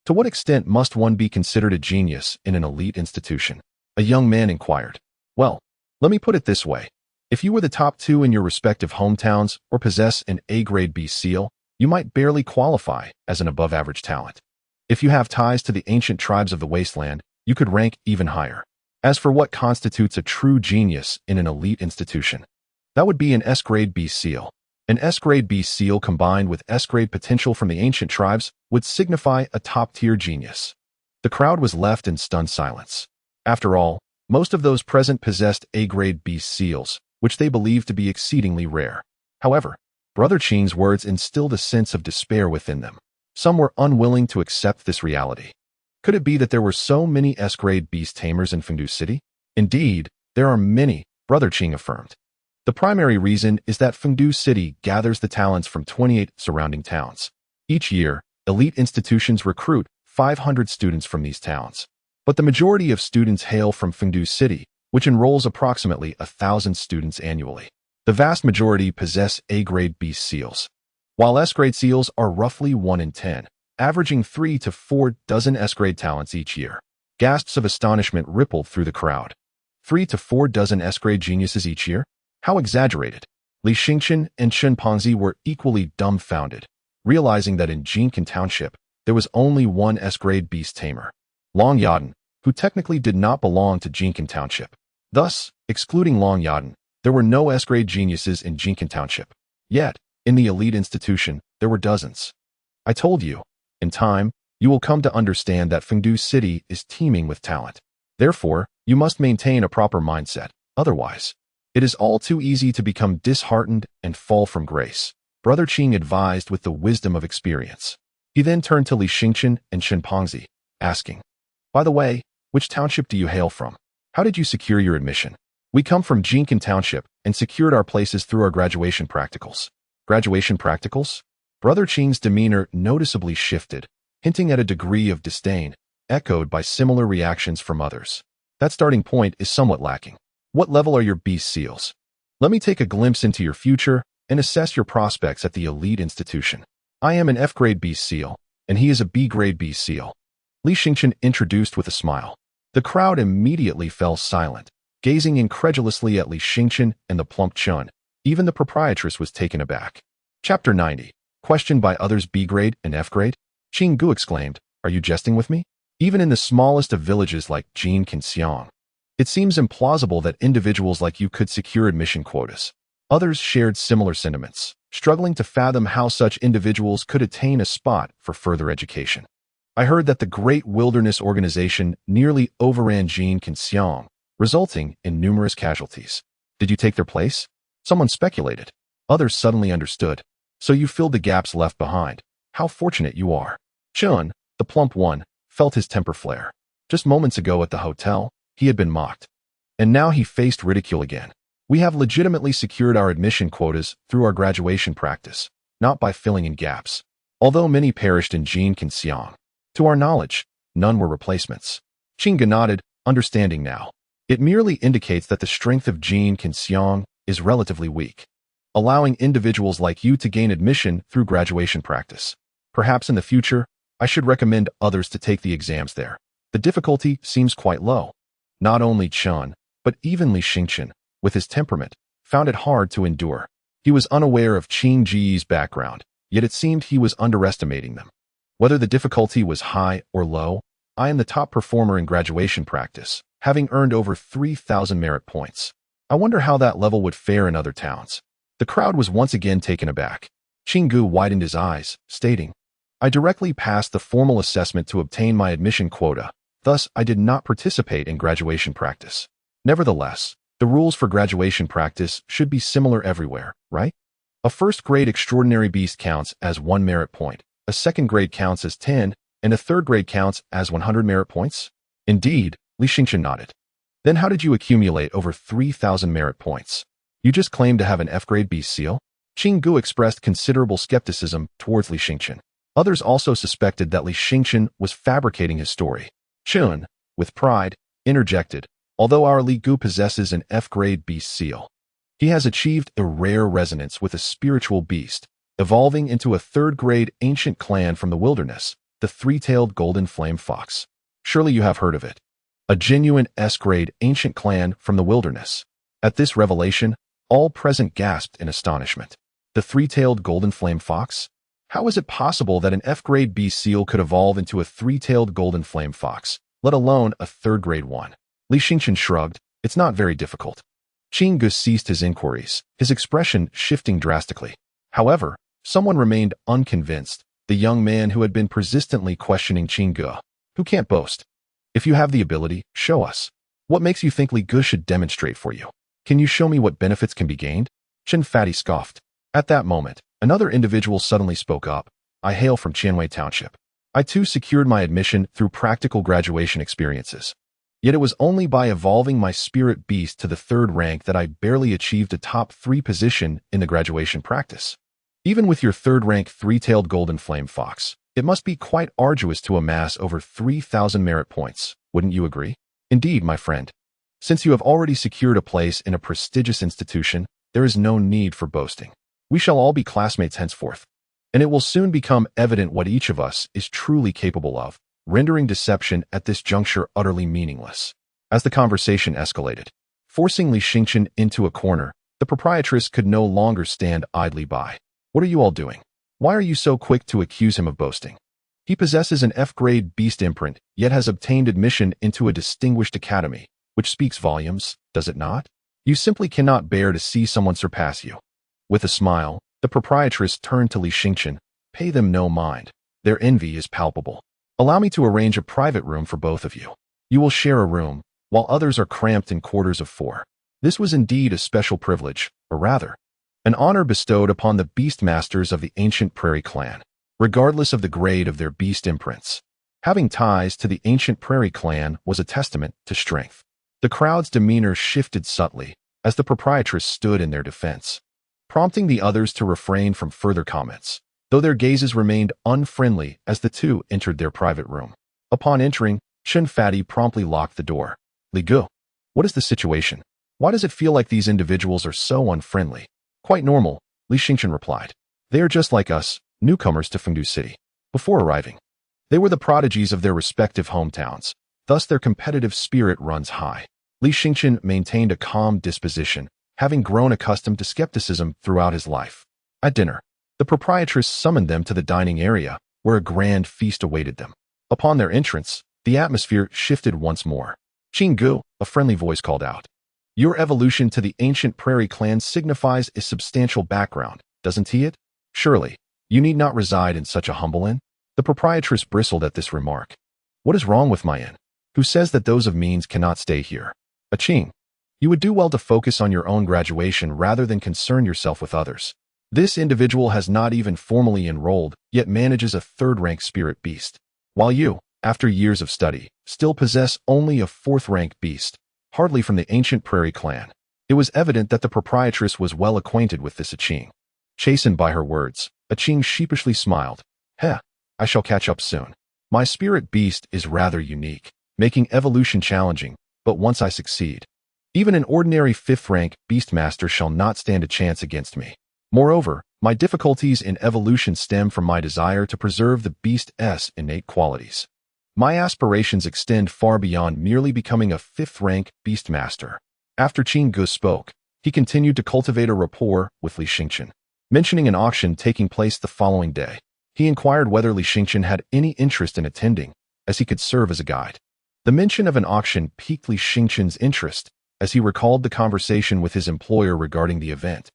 to what extent must one be considered a genius in an elite institution?" a young man inquired. "Well, let me put it this way. If you were the top 2 in your respective hometowns or possess an A-grade B seal, you might barely qualify as an above-average talent. If you have ties to the ancient tribes of the Wasteland, you could rank even higher. As for what constitutes a true genius in an elite institution, that would be an S-grade B seal. An S-grade B seal combined with S-grade potential from the ancient tribes would signify a top-tier genius." The crowd was left in stunned silence. After all, most of those present possessed A-grade B seals, which they believed to be exceedingly rare. However, Brother Qing's words instilled a sense of despair within them. Some were unwilling to accept this reality. Could it be that there were so many S-grade beast tamers in Fungu City? "Indeed, there are many," Brother Qing affirmed. "The primary reason is that Fungu City gathers the talents from 28 surrounding towns. Each year, elite institutions recruit 500 students from these towns. But the majority of students hail from Fungu City, which enrolls approximately 1,000 students annually. The vast majority possess A-grade beast seals, while S-grade seals are roughly 1 in 10, averaging 3 to 4 dozen S-grade talents each year." Gasps of astonishment rippled through the crowd. 3 to 4 dozen S-grade geniuses each year? How exaggerated! Li Xingchen and Chen Pengzi were equally dumbfounded, realizing that in Jinkan Township, there was only one S-grade beast tamer. Long Yadan, who technically did not belong to Jinkin Township. Thus, excluding Long Yadan, there were no S-grade geniuses in Jinkin Township. Yet, in the elite institution, there were dozens. I told you, in time, you will come to understand that Fungu City is teeming with talent. Therefore, you must maintain a proper mindset. Otherwise, it is all too easy to become disheartened and fall from grace. Brother Qing advised with the wisdom of experience. He then turned to Li Xingchen and Shen Pengzi, asking, "By the way, which township do you hail from? How did you secure your admission?" "We come from Jinkin Township and secured our places through our graduation practicals." "Graduation practicals?" Brother Qing's demeanor noticeably shifted, hinting at a degree of disdain, echoed by similar reactions from others. That starting point is somewhat lacking. What level are your beast seals? Let me take a glimpse into your future and assess your prospects at the elite institution. I am an F-grade beast seal, and he is a B-grade beast seal. Li Xingchen introduced with a smile. The crowd immediately fell silent, gazing incredulously at Li Xingchen and the plump Chun. Even the proprietress was taken aback. Chapter 90. Questioned by others B-grade and F-grade? Qing Gu exclaimed, "Are you jesting with me? Even in the smallest of villages like Jin Kinxiang, it seems implausible that individuals like you could secure admission quotas." Others shared similar sentiments, struggling to fathom how such individuals could attain a spot for further education. I heard that the Great Wilderness Organization nearly overran Jin Kinxiang, resulting in numerous casualties. Did you take their place? Someone speculated. Others suddenly understood. So you filled the gaps left behind. How fortunate you are. Chun, the plump one, felt his temper flare. Just moments ago at the hotel, he had been mocked. And now he faced ridicule again. We have legitimately secured our admission quotas through our graduation practice, not by filling in gaps. Although many perished in Jin Kinxiang, to our knowledge, none were replacements. Qing nodded, understanding now. It merely indicates that the strength of Jin Kinxiang is relatively weak, allowing individuals like you to gain admission through graduation practice. Perhaps in the future, I should recommend others to take the exams there. The difficulty seems quite low. Not only Chun, but even Li Xingchen, with his temperament, found it hard to endure. He was unaware of Qing Ji's background, yet it seemed he was underestimating them. Whether the difficulty was high or low, I am the top performer in graduation practice, having earned over 3,000 merit points. I wonder how that level would fare in other towns. The crowd was once again taken aback. Qing Gu widened his eyes, stating, "I directly passed the formal assessment to obtain my admission quota, thus I did not participate in graduation practice. Nevertheless, the rules for graduation practice should be similar everywhere, right? A first-grade extraordinary beast counts as 1 merit point, a second grade counts as 10, and a third grade counts as 100 merit points?" "Indeed," Li Xingchen nodded. "Then how did you accumulate over 3,000 merit points? You just claimed to have an F-grade beast seal?" Qing Gu expressed considerable skepticism towards Li Xingchen. Others also suspected that Li Xingchen was fabricating his story. Chun, with pride, interjected, "Although our Li Gu possesses an F-grade beast seal, he has achieved a rare resonance with a spiritual beast, evolving into a third-grade ancient clan from the wilderness, the three-tailed golden flame fox. Surely you have heard of it. A genuine S-grade ancient clan from the wilderness." At this revelation, all present gasped in astonishment. The three-tailed golden flame fox? How is it possible that an F-grade beast seal could evolve into a three-tailed golden flame fox, let alone a third-grade one? Li Xingchen shrugged. "It's not very difficult." Qing Gu ceased his inquiries, his expression shifting drastically. However, someone remained unconvinced, the young man who had been persistently questioning Qing Gu. "Who can't boast? If you have the ability, show us. What makes you think Li Gu should demonstrate for you? Can you show me what benefits can be gained?" Chen Fatty scoffed. At that moment, another individual suddenly spoke up. "I hail from Qianwei Township. I too secured my admission through practical graduation experiences. Yet it was only by evolving my spirit beast to the third rank that I barely achieved a top 3 position in the graduation practice. Even with your third rank three-tailed golden flame fox, it must be quite arduous to amass over 3,000 merit points, wouldn't you agree?" "Indeed, my friend. Since you have already secured a place in a prestigious institution, there is no need for boasting. We shall all be classmates henceforth, and it will soon become evident what each of us is truly capable of, rendering deception at this juncture utterly meaningless." As the conversation escalated, forcing Li Xingchen into a corner, the proprietress could no longer stand idly by. "What are you all doing? Why are you so quick to accuse him of boasting? He possesses an F-grade beast imprint, yet has obtained admission into a distinguished academy, which speaks volumes, does it not? You simply cannot bear to see someone surpass you. With a smile, the proprietress turned to Li Xingchen. Pay them no mind. Their envy is palpable. Allow me to arrange a private room for both of you. You will share a room, while others are cramped in quarters of 4. This was indeed a special privilege, or rather, an honor bestowed upon the beastmasters of the ancient Prairie clan, regardless of the grade of their beast imprints. Having ties to the ancient Prairie clan was a testament to strength. The crowd's demeanor shifted subtly as the proprietress stood in their defense, prompting the others to refrain from further comments, though their gazes remained unfriendly as the two entered their private room. Upon entering, Chen Fati promptly locked the door. Li Gu, what is the situation? Why does it feel like these individuals are so unfriendly? Quite normal, Li Xingchen replied. They are just like us, newcomers to Fungu City. Before arriving, they were the prodigies of their respective hometowns, thus their competitive spirit runs high. Li Xingchen maintained a calm disposition, having grown accustomed to skepticism throughout his life. At dinner, the proprietress summoned them to the dining area, where a grand feast awaited them. Upon their entrance, the atmosphere shifted once more. Qinggu, a friendly voice called out. Your evolution to the ancient Prairie clan signifies a substantial background, doesn't it? Surely, you need not reside in such a humble inn? The proprietress bristled at this remark. What is wrong with my inn? Who says that those of means cannot stay here? Qing, you would do well to focus on your own graduation rather than concern yourself with others. This individual has not even formally enrolled, yet manages a third-rank spirit beast. While you, after years of study, still possess only a 4th-rank beast, hardly from the ancient Prairie clan. It was evident that the proprietress was well acquainted with this Qing. Chastened by her words, Qing sheepishly smiled. Heh, I shall catch up soon. My spirit beast is rather unique, making evolution challenging, but once I succeed, even an ordinary 5th-rank beastmaster shall not stand a chance against me. Moreover, my difficulties in evolution stem from my desire to preserve the beast's innate qualities. My aspirations extend far beyond merely becoming a 5th-rank beastmaster. After Qinggu spoke, he continued to cultivate a rapport with Li Xingchen. Mentioning an auction taking place the following day, he inquired whether Li Xingchen had any interest in attending, as he could serve as a guide. The mention of an auction piqued Li Xingchen's interest, as he recalled the conversation with his employer regarding the event,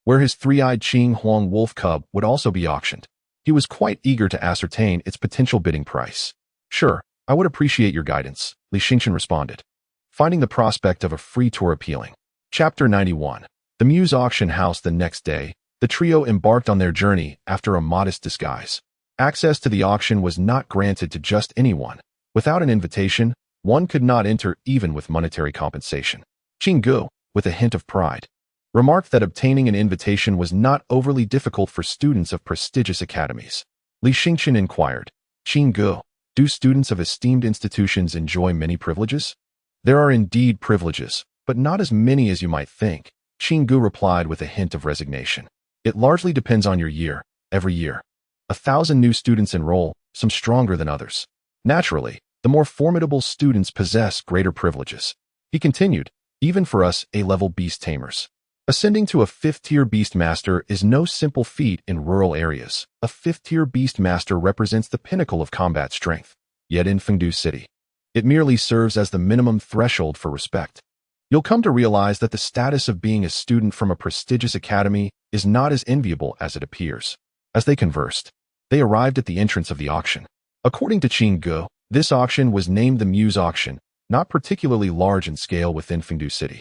where his 3-eyed Qing Huang wolf cub would also be auctioned. He was quite eager to ascertain its potential bidding price. Sure, I would appreciate your guidance, Li Xingchen responded, finding the prospect of a free tour appealing. Chapter 91. The Muse auction house. The next day, the trio embarked on their journey after a modest disguise. Access to the auction was not granted to just anyone. Without an invitation, one could not enter even with monetary compensation. Qinggu, with a hint of pride, remarked that obtaining an invitation was not overly difficult for students of prestigious academies. Li Xingchen inquired, Qinggu, do students of esteemed institutions enjoy many privileges? There are indeed privileges, but not as many as you might think, Qinggu replied with a hint of resignation. It largely depends on your year. Every year, 1,000 new students enroll, some stronger than others. Naturally, the more formidable students possess greater privileges. He continued, even for us A-level beast tamers. Ascending to a 5th-tier beastmaster is no simple feat in rural areas. A 5th-tier beastmaster represents the pinnacle of combat strength. Yet in Fungu City, it merely serves as the minimum threshold for respect. You'll come to realize that the status of being a student from a prestigious academy is not as enviable as it appears. As they conversed, they arrived at the entrance of the auction. According to Qinggu, this auction was named the Muse auction, not particularly large in scale within Fungu City.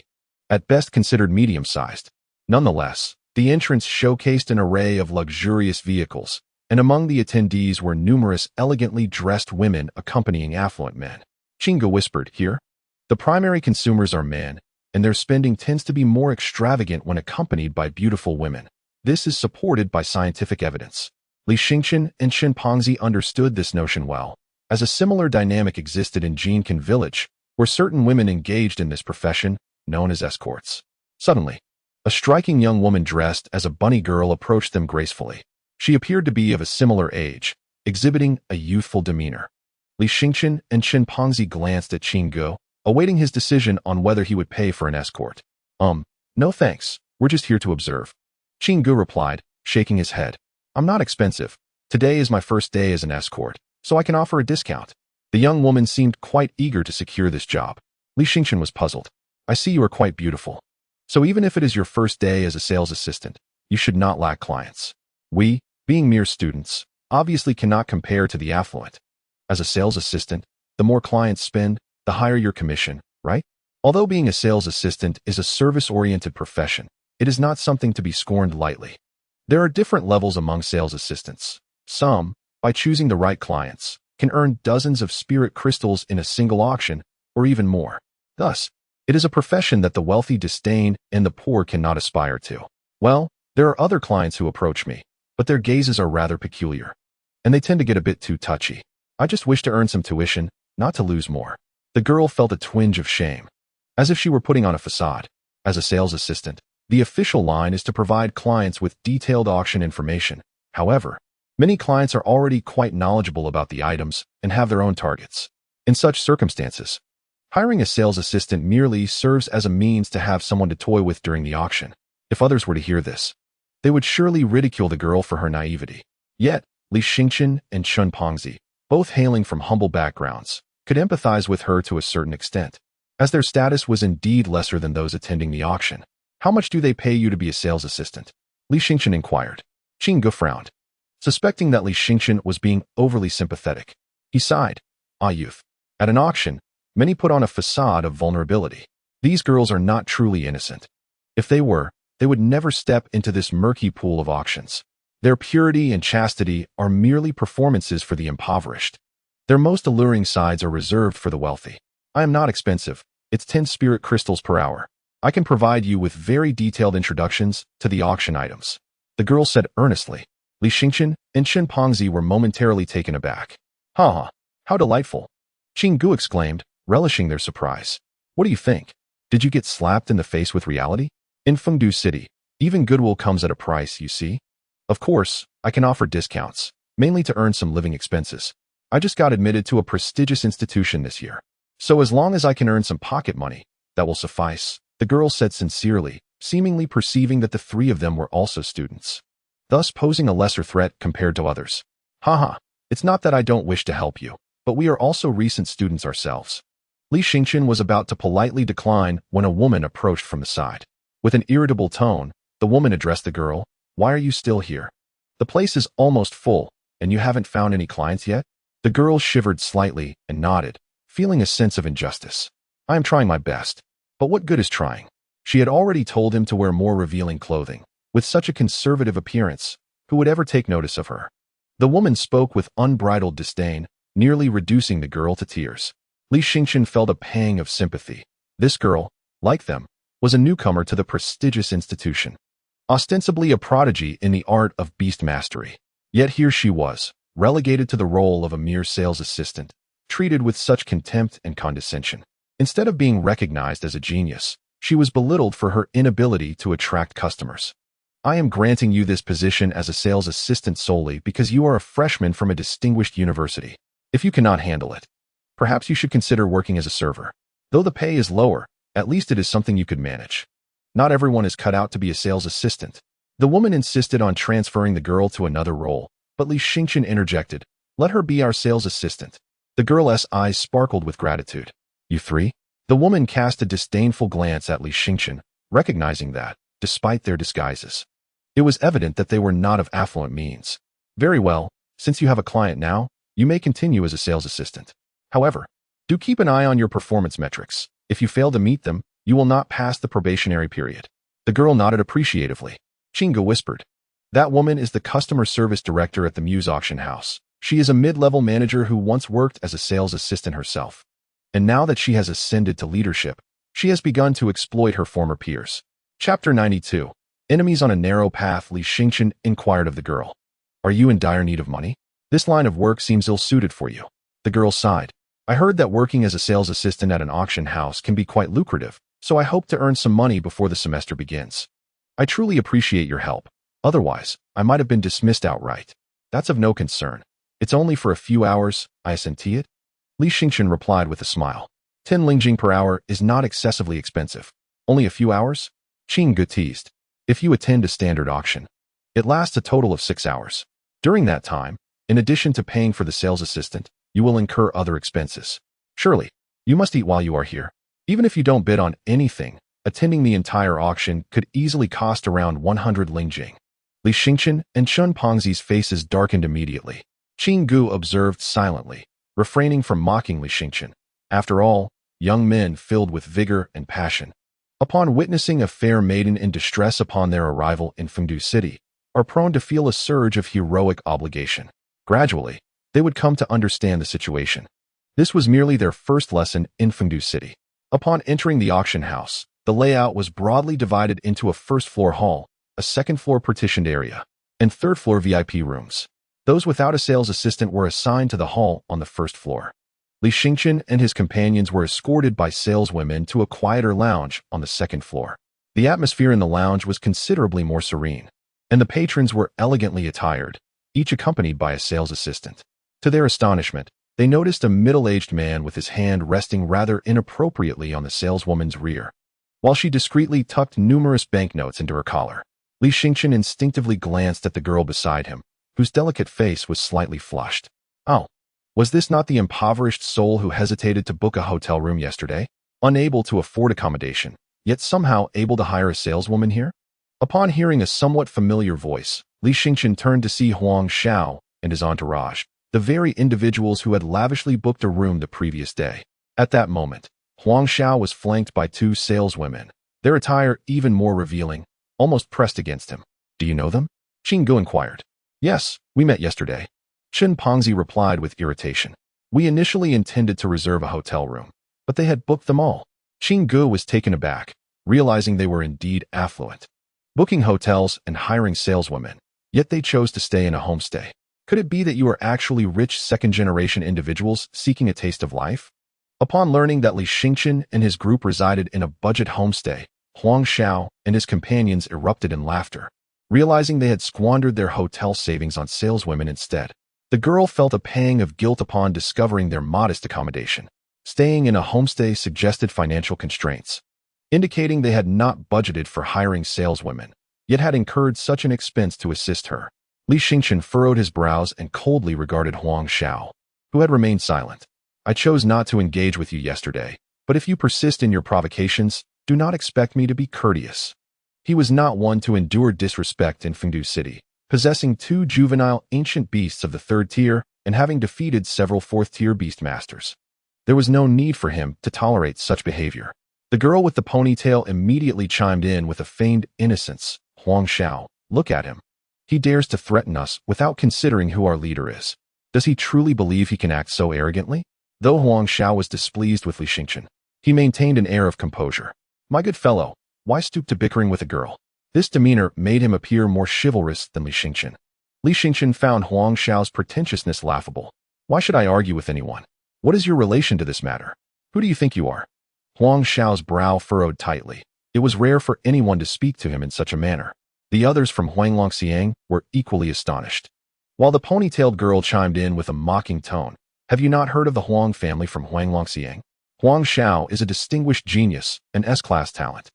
At best considered medium-sized. Nonetheless, the entrance showcased an array of luxurious vehicles, and among the attendees were numerous elegantly dressed women accompanying affluent men. Qinggu whispered, here, the primary consumers are men, and their spending tends to be more extravagant when accompanied by beautiful women. This is supported by scientific evidence. Li Xingchen and Shen Pongzi understood this notion well, as a similar dynamic existed in Jinkan village, where certain women engaged in this profession, known as escorts. Suddenly, a striking young woman dressed as a bunny girl approached them gracefully. She appeared to be of a similar age, exhibiting a youthful demeanor. Li Xingchen and Chen Pongzi glanced at Qinggu, awaiting his decision on whether he would pay for an escort. No thanks, we're just here to observe. Qinggu replied, shaking his head. I'm not expensive. Today is my first day as an escort, so I can offer a discount." The young woman seemed quite eager to secure this job. Li Xingchen was puzzled. "I see you are quite beautiful. So even if it is your first day as a sales assistant, you should not lack clients. We, being mere students, obviously cannot compare to the affluent. As a sales assistant, the more clients spend, the higher your commission, right? Although being a sales assistant is a service-oriented profession, it is not something to be scorned lightly. There are different levels among sales assistants. Some, by choosing the right clients, can earn dozens of spirit crystals in a single auction, or even more. Thus, it is a profession that the wealthy disdain and the poor cannot aspire to. Well, there are other clients who approach me, but their gazes are rather peculiar, and they tend to get a bit too touchy. I just wish to earn some tuition, not to lose more." The girl felt a twinge of shame, as if she were putting on a facade. As a sales assistant, the official line is to provide clients with detailed auction information. However, many clients are already quite knowledgeable about the items and have their own targets. In such circumstances, hiring a sales assistant merely serves as a means to have someone to toy with during the auction. If others were to hear this, they would surely ridicule the girl for her naivety. Yet, Li Xingchen and Chun Pongzi, both hailing from humble backgrounds, could empathize with her to a certain extent, as their status was indeed lesser than those attending the auction. "How much do they pay you to be a sales assistant?" Li Xingchen inquired. Qin Ge frowned, suspecting that Li Xingchen was being overly sympathetic. He sighed. "Ah, youth. At an auction, many put on a facade of vulnerability. These girls are not truly innocent. If they were, they would never step into this murky pool of auctions. Their purity and chastity are merely performances for the impoverished. Their most alluring sides are reserved for the wealthy. I am not expensive. It's 10 spirit crystals per hour. I can provide you with very detailed introductions to the auction items." The girl said earnestly. Li Xingchen and Chen Pongzi were momentarily taken aback. "Ha! How delightful!" Qing Gu exclaimed, relishing their surprise. "What do you think? Did you get slapped in the face with reality? In Fungu City, even goodwill comes at a price, you see. Of course, I can offer discounts, mainly to earn some living expenses. I just got admitted to a prestigious institution this year. So as long as I can earn some pocket money, that will suffice," the girl said sincerely, seemingly perceiving that the three of them were also students, thus posing a lesser threat compared to others. "Haha, it's not that I don't wish to help you, but we are also recent students ourselves." Li Xingchen was about to politely decline when a woman approached from the side. With an irritable tone, the woman addressed the girl. "Why are you still here? The place is almost full, and you haven't found any clients yet?" The girl shivered slightly and nodded, feeling a sense of injustice. "I am trying my best, but what good is trying?" She had already told him to wear more revealing clothing. With such a conservative appearance, who would ever take notice of her? The woman spoke with unbridled disdain, nearly reducing the girl to tears. Li Xingchen felt a pang of sympathy. This girl, like them, was a newcomer to the prestigious institution, ostensibly a prodigy in the art of beast mastery. Yet here she was, relegated to the role of a mere sales assistant, treated with such contempt and condescension. Instead of being recognized as a genius, she was belittled for her inability to attract customers. "I am granting you this position as a sales assistant solely because you are a freshman from a distinguished university. If you cannot handle it, perhaps you should consider working as a server. Though the pay is lower, at least it is something you could manage. Not everyone is cut out to be a sales assistant." The woman insisted on transferring the girl to another role, but Li Xingchen interjected, "Let her be our sales assistant." The girl's eyes sparkled with gratitude. "You three?" The woman cast a disdainful glance at Li Xingchen, recognizing that, despite their disguises, it was evident that they were not of affluent means. "Very well, since you have a client now, you may continue as a sales assistant. However, do keep an eye on your performance metrics. If you fail to meet them, you will not pass the probationary period." The girl nodded appreciatively. Chinga whispered, "That woman is the customer service director at the Muse Auction House. She is a mid-level manager who once worked as a sales assistant herself. And now that she has ascended to leadership, she has begun to exploit her former peers." Chapter 92. Enemies on a Narrow Path. Li Xingchen inquired of the girl, "Are you in dire need of money? This line of work seems ill-suited for you." The girl sighed. "I heard that working as a sales assistant at an auction house can be quite lucrative, so I hope to earn some money before the semester begins. I truly appreciate your help. Otherwise, I might have been dismissed outright. That's of no concern. It's only for a few hours, I assentee it." Li Xingchen replied with a smile. 10 lingjing per hour is not excessively expensive. "Only a few hours?" Qing Ge teased. "If you attend a standard auction, it lasts a total of 6 hours. During that time, In addition to paying for the sales assistant, you will incur other expenses. Surely, you must eat while you are here. Even if you don't bid on anything, attending the entire auction could easily cost around 100 lingjing. Li Xingchen and Chun Pengzi's faces darkened immediately. Qing Gu observed silently, refraining from mocking Li Xingchen. After all, young men filled with vigor and passion, upon witnessing a fair maiden in distress upon their arrival in Fungu City, are prone to feel a surge of heroic obligation. Gradually, they would come to understand the situation. This was merely their first lesson in Fungu City. Upon entering the auction house, the layout was broadly divided into a first-floor hall, a second-floor partitioned area, and third-floor VIP rooms. Those without a sales assistant were assigned to the hall on the first floor. Li Xingchen and his companions were escorted by saleswomen to a quieter lounge on the second floor. The atmosphere in the lounge was considerably more serene, and the patrons were elegantly attired, each accompanied by a sales assistant. To their astonishment, they noticed a middle-aged man with his hand resting rather inappropriately on the saleswoman's rear, while she discreetly tucked numerous banknotes into her collar. Li Xingchen instinctively glanced at the girl beside him, whose delicate face was slightly flushed. Oh, was this not the impoverished soul who hesitated to book a hotel room yesterday, unable to afford accommodation, yet somehow able to hire a saleswoman here? Upon hearing a somewhat familiar voice, Li Xingchen turned to see Huang Xiao and his entourage, the very individuals who had lavishly booked a room the previous day. At that moment, Huang Xiao was flanked by two saleswomen, their attire even more revealing, almost pressed against him. Do you know them? Qing Gu inquired. Yes, we met yesterday. Chun Pengzi replied with irritation. We initially intended to reserve a hotel room, but they had booked them all. Qing Gu was taken aback, realizing they were indeed affluent, booking hotels and hiring saleswomen, yet they chose to stay in a homestay. Could it be that you are actually rich second-generation individuals seeking a taste of life? Upon learning that Li Xingchen and his group resided in a budget homestay, Huang Xiao and his companions erupted in laughter, realizing they had squandered their hotel savings on saleswomen instead. The girl felt a pang of guilt upon discovering their modest accommodation. Staying in a homestay suggested financial constraints, indicating they had not budgeted for hiring saleswomen, yet had incurred such an expense to assist her. Li Xingchen furrowed his brows and coldly regarded Huang Xiao, who had remained silent. I chose not to engage with you yesterday, but if you persist in your provocations, do not expect me to be courteous. He was not one to endure disrespect in Fungu City, possessing two juvenile ancient beasts of the third tier and having defeated several fourth-tier beastmasters. There was no need for him to tolerate such behavior. The girl with the ponytail immediately chimed in with a feigned innocence. Huang Xiao, look at him. He dares to threaten us without considering who our leader is. Does he truly believe he can act so arrogantly? Though Huang Xiao was displeased with Li Xingchen, he maintained an air of composure. My good fellow, why stoop to bickering with a girl? This demeanor made him appear more chivalrous than Li Xingchen. Li Xingchen found Huang Xiao's pretentiousness laughable. Why should I argue with anyone? What is your relation to this matter? Who do you think you are? Huang Xiao's brow furrowed tightly. It was rare for anyone to speak to him in such a manner. The others from Huanglongxiang were equally astonished. While the ponytailed girl chimed in with a mocking tone, have you not heard of the Huang family from Huanglongxiang? Huang Xiao is a distinguished genius, an S-class talent.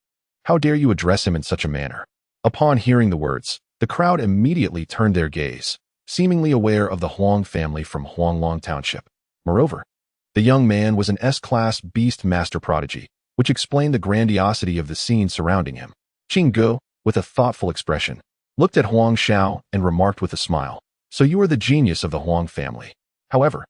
How dare you address him in such a manner? Upon hearing the words, the crowd immediately turned their gaze, seemingly aware of the Huang family from Huanglong Township. Moreover, the young man was an S-class beast master prodigy, which explained the grandiosity of the scene surrounding him. Qing Gu, with a thoughtful expression, looked at Huang Xiao and remarked with a smile, so you are the genius of the Huang family. However,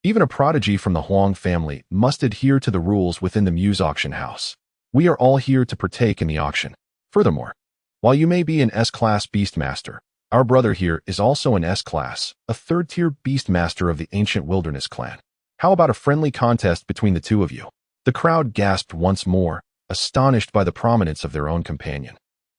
even a prodigy from the Huang family must adhere to the rules within the Muse auction house. We are all here to partake in the auction. Furthermore, while you may be an S-class beastmaster, our brother here is also an S-class, a third-tier beastmaster of the ancient wilderness clan. How about a friendly contest between the two of you? The crowd gasped once more, astonished by the prominence of their own companion.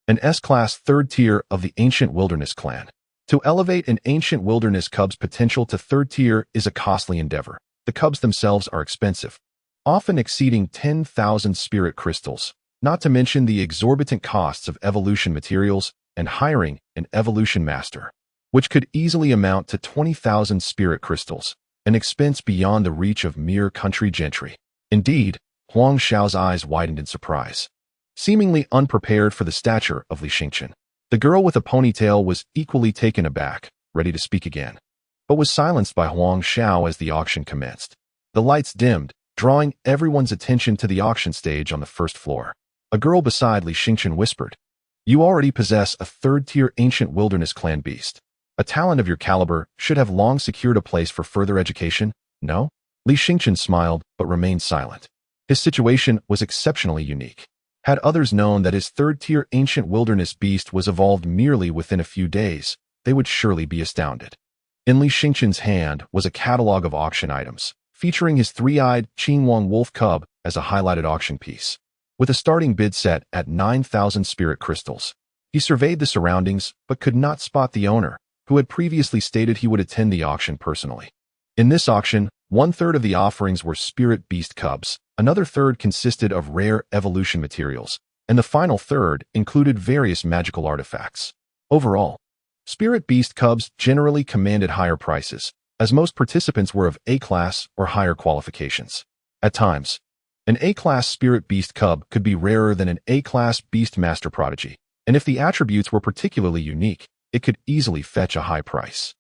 An S-class third tier of the ancient wilderness clan. To elevate an ancient wilderness cub's potential to third tier is a costly endeavor. The cubs themselves are expensive, often exceeding 10,000 spirit crystals, not to mention the exorbitant costs of evolution materials and hiring an evolution master, which could easily amount to 20,000 spirit crystals, an expense beyond the reach of mere country gentry. Indeed, Huang Xiao's eyes widened in surprise, seemingly unprepared for the stature of Li Xingchen. The girl with a ponytail was equally taken aback, ready to speak again. but was silenced by Huang Xiao as the auction commenced. The lights dimmed, drawing everyone's attention to the auction stage on the first floor. A girl beside Li Xingchen whispered, "You already possess a third-tier ancient wilderness clan beast. A talent of your caliber should have long secured a place for further education, no?" Li Xingchen smiled but remained silent. His situation was exceptionally unique. Had others known that his third-tier ancient wilderness beast was evolved merely within a few days, they would surely be astounded. In Li Xingchen's hand was a catalog of auction items, featuring his three-eyed Qinhuang wolf cub as a highlighted auction piece. With a starting bid set at 9,000 spirit crystals, he surveyed the surroundings but could not spot the owner, who had previously stated he would attend the auction personally. In this auction, 1/3 of the offerings were spirit beast cubs, another third consisted of rare evolution materials, and the final third included various magical artifacts. Overall, spirit beast cubs generally commanded higher prices, as most participants were of A-class or higher qualifications. At times, an A-class spirit beast cub could be rarer than an A-class beast master prodigy, and if the attributes were particularly unique, it could easily fetch a high price.